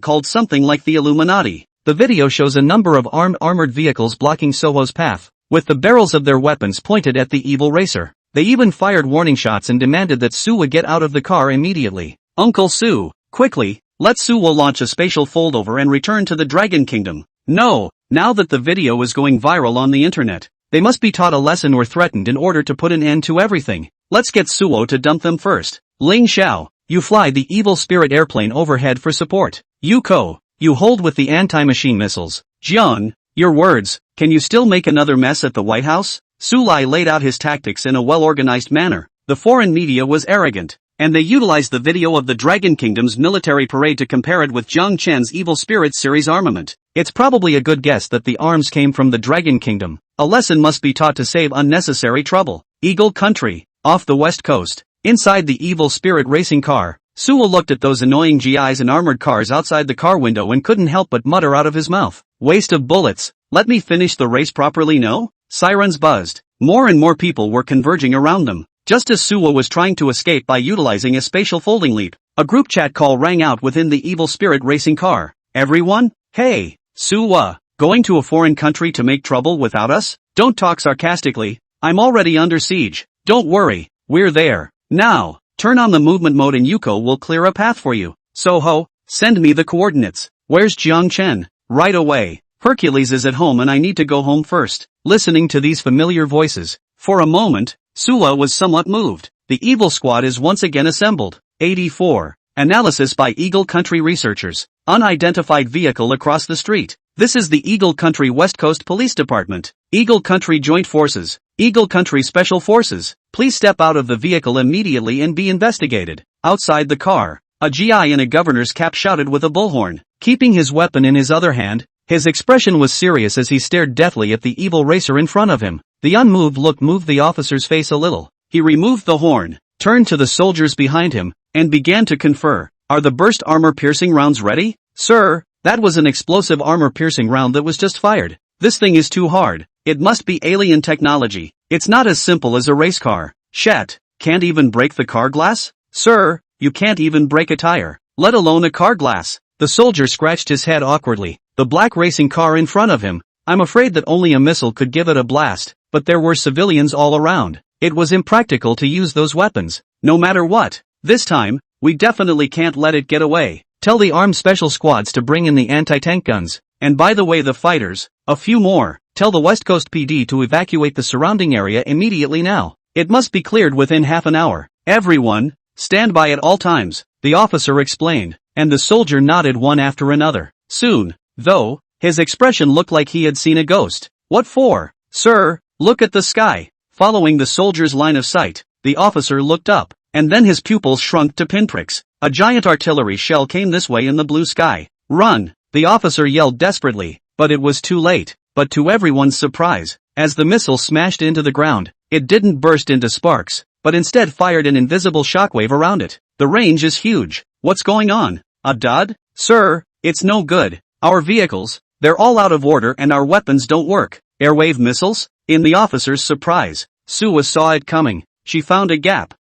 called something like the Illuminati. The video shows a number of armored vehicles blocking Soho's path, with the barrels of their weapons pointed at the evil racer. They even fired warning shots and demanded that Su would get out of the car immediately. Uncle Su, quickly, let Suwo launch a spatial foldover and return to the Dragon Kingdom. No, now that the video is going viral on the internet, they must be taught a lesson or threatened in order to put an end to everything. Let's get Suwo to dump them first. Ling Xiao, you fly the evil spirit airplane overhead for support. Yuko, you hold with the anti-machine missiles. Jiang, your words, can you still make another mess at the White House? Su Lai laid out his tactics in a well-organized manner. The foreign media was arrogant, and they utilized the video of the Dragon Kingdom's military parade to compare it with Jiang Chen's Evil Spirit series armament. It's probably a good guess that the arms came from the Dragon Kingdom. A lesson must be taught to save unnecessary trouble. Eagle Country, off the west coast, inside the Evil Spirit racing car, Suwa looked at those annoying GIs and armored cars outside the car window and couldn't help but mutter out of his mouth. Waste of bullets. Let me finish the race properly, no? Sirens buzzed. More and more people were converging around them. Just as Suwa was trying to escape by utilizing a spatial folding leap, a group chat call rang out within the Evil Spirit racing car. Everyone? Hey, Suwa, going to a foreign country to make trouble without us? Don't talk sarcastically. I'm already under siege. Don't worry, we're there. Now, turn on the movement mode and Yuko will clear a path for you. Soho, send me the coordinates. Where's Jiang Chen? Right away. Hercules is at home and I need to go home first. Listening to these familiar voices, for a moment, Suwa was somewhat moved. The evil squad is once again assembled. 84. Analysis by Eagle Country researchers. Unidentified vehicle across the street. This is the Eagle Country West Coast Police Department. Eagle Country Joint Forces. Eagle Country Special Forces. Please step out of the vehicle immediately and be investigated. Outside the car, a GI in a governor's cap shouted with a bullhorn. Keeping his weapon in his other hand, his expression was serious as he stared deathly at the evil racer in front of him. The unmoved look moved the officer's face a little. He removed the horn, turned to the soldiers behind him, and began to confer. Are the burst armor-piercing rounds ready? Sir, that was an explosive armor-piercing round that was just fired. This thing is too hard. It must be alien technology. It's not as simple as a race car. Shat, can't even break the car glass? Sir, you can't even break a tire, let alone a car glass. The soldier scratched his head awkwardly. The black racing car in front of him. I'm afraid that only a missile could give it a blast, but there were civilians all around. It was impractical to use those weapons. No matter what, this time, we definitely can't let it get away. Tell the armed special squads to bring in the anti-tank guns. And by the way, the fighters, a few more. Tell the West Coast PD to evacuate the surrounding area immediately now. It must be cleared within half an hour. Everyone, stand by at all times, the officer explained, and the soldier nodded one after another. Soon, though, his expression looked like he had seen a ghost. What for? Sir, look at the sky. Following the soldier's line of sight, the officer looked up, and then his pupils shrunk to pinpricks. A giant artillery shell came this way in the blue sky. "Run!" The officer yelled desperately, but it was too late. But to everyone's surprise, as the missile smashed into the ground, it didn't burst into sparks, but instead fired an invisible shockwave around it. "The range is huge. What's going on? A dud? Sir, it's no good. Our vehicles, they're all out of order and our weapons don't work." Airwave missiles? In the officer's surprise, Suwa saw it coming. She found a gap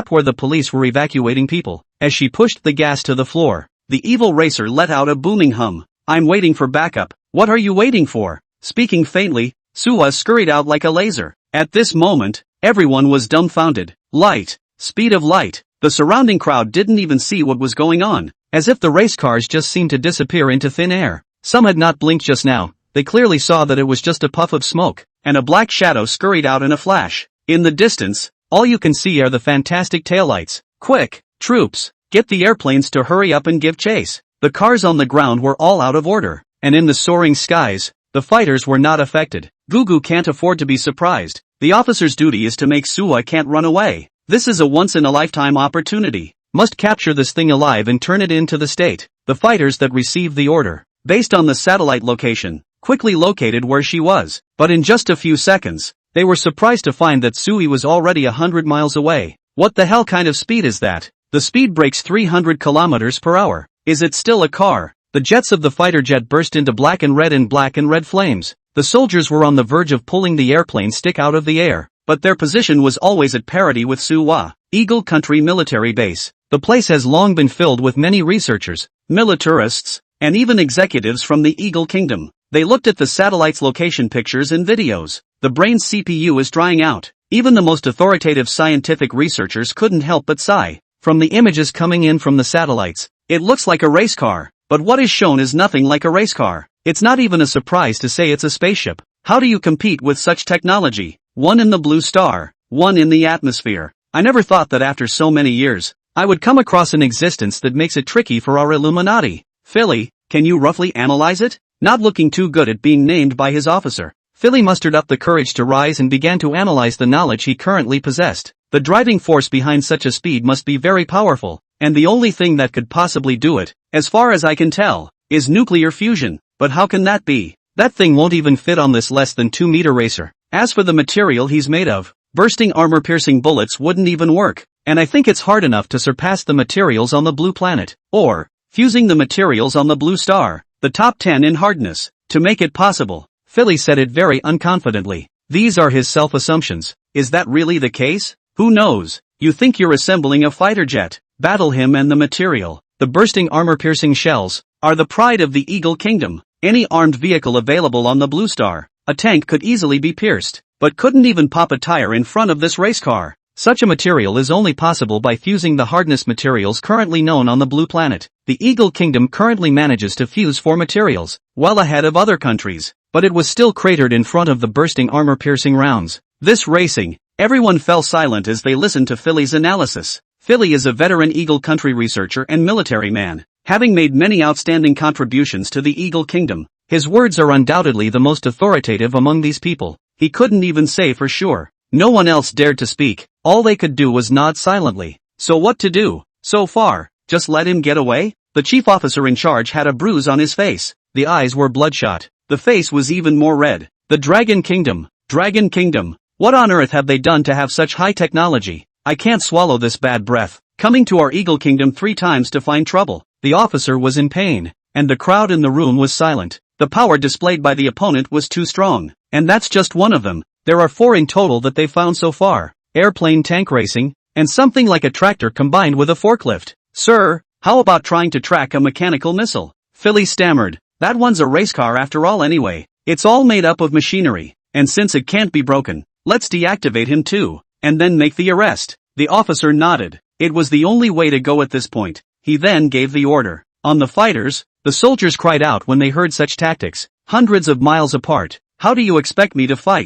where the police were evacuating people. As she pushed the gas to the floor, the evil racer let out a booming hum. "I'm waiting for backup." "What are you waiting for?" Speaking faintly, Suwa scurried out like a laser. At this moment, everyone was dumbfounded. Light, speed of light. The surrounding crowd didn't even see what was going on, as if the race cars just seemed to disappear into thin air. Some had not blinked just now. They clearly saw that it was just a puff of smoke, and a black shadow scurried out in a flash. In the distance, all you can see are the fantastic taillights. "Quick, troops, get the airplanes to hurry up and give chase." The cars on the ground were all out of order, and in the soaring skies, the fighters were not affected. Gugu can't afford to be surprised. The officer's duty is to make Suwa can't run away. This is a once-in-a-lifetime opportunity. Must capture this thing alive and turn it into the state. The fighters that received the order, based on the satellite location, quickly located where she was. But in just a few seconds, they were surprised to find that Sui was already 100 miles away. What the hell kind of speed is that? The speed breaks 300 kilometers per hour. Is it still a car? The jets of the fighter jet burst into black and red flames. The soldiers were on the verge of pulling the airplane stick out of the air, but their position was always at parity with Suwa. Eagle Country Military Base. The place has long been filled with many researchers, militarists, and even executives from the Eagle Kingdom. They looked at the satellite's location pictures and videos. The brain's CPU is drying out. Even the most authoritative scientific researchers couldn't help but sigh. From the images coming in from the satellites, it looks like a race car. But what is shown is nothing like a race car. It's not even a surprise to say it's a spaceship. How do you compete with such technology? One in the blue star, one in the atmosphere. I never thought that after so many years, I would come across an existence that makes it tricky for our Illuminati. Philly, can you roughly analyze it? Not looking too good at being named by his officer, Philly mustered up the courage to rise and began to analyze the knowledge he currently possessed. The driving force behind such a speed must be very powerful, and the only thing that could possibly do it, as far as I can tell, is nuclear fusion. But how can that be? That thing won't even fit on this less than 2-meter racer. As for the material he's made of, bursting armor-piercing bullets wouldn't even work, and I think it's hard enough to surpass the materials on the blue planet, or fusing the materials on the blue star, the top 10 in hardness, to make it possible. Philly said it very unconfidently. These are his self-assumptions. Is that really the case? Who knows? You think you're assembling a fighter jet. Battle him and the material. The bursting armor-piercing shells are the pride of the Eagle Kingdom. Any armed vehicle available on the Blue Star, a tank could easily be pierced, but couldn't even pop a tire in front of this race car. Such a material is only possible by fusing the hardness materials currently known on the Blue Planet. The Eagle Kingdom currently manages to fuse 4 materials, well ahead of other countries, but it was still cratered in front of the bursting armor-piercing rounds. This racing, everyone fell silent as they listened to Philly's analysis. Philly is a veteran Eagle Country researcher and military man, having made many outstanding contributions to the Eagle Kingdom. His words are undoubtedly the most authoritative among these people. He couldn't even say for sure. No one else dared to speak. All they could do was nod silently. So what to do? So far, just let him get away? The chief officer in charge had a bruise on his face. The eyes were bloodshot. The face was even more red. The Dragon Kingdom. Dragon Kingdom. What on earth have they done to have such high technology? I can't swallow this bad breath. Coming to our Eagle Kingdom 3 times to find trouble. The officer was in pain, and the crowd in the room was silent. The power displayed by the opponent was too strong, and that's just one of them. There are 4 in total that they've found so far. Airplane tank racing, and something like a tractor combined with a forklift. Sir, how about trying to track a mechanical missile? Philly stammered. That one's a race car after all anyway. It's all made up of machinery, and since it can't be broken, let's deactivate him too, and then make the arrest. The officer nodded. It was the only way to go at this point. He then gave the order. On the fighters, the soldiers cried out when they heard such tactics. Hundreds of miles apart. How do you expect me to fight?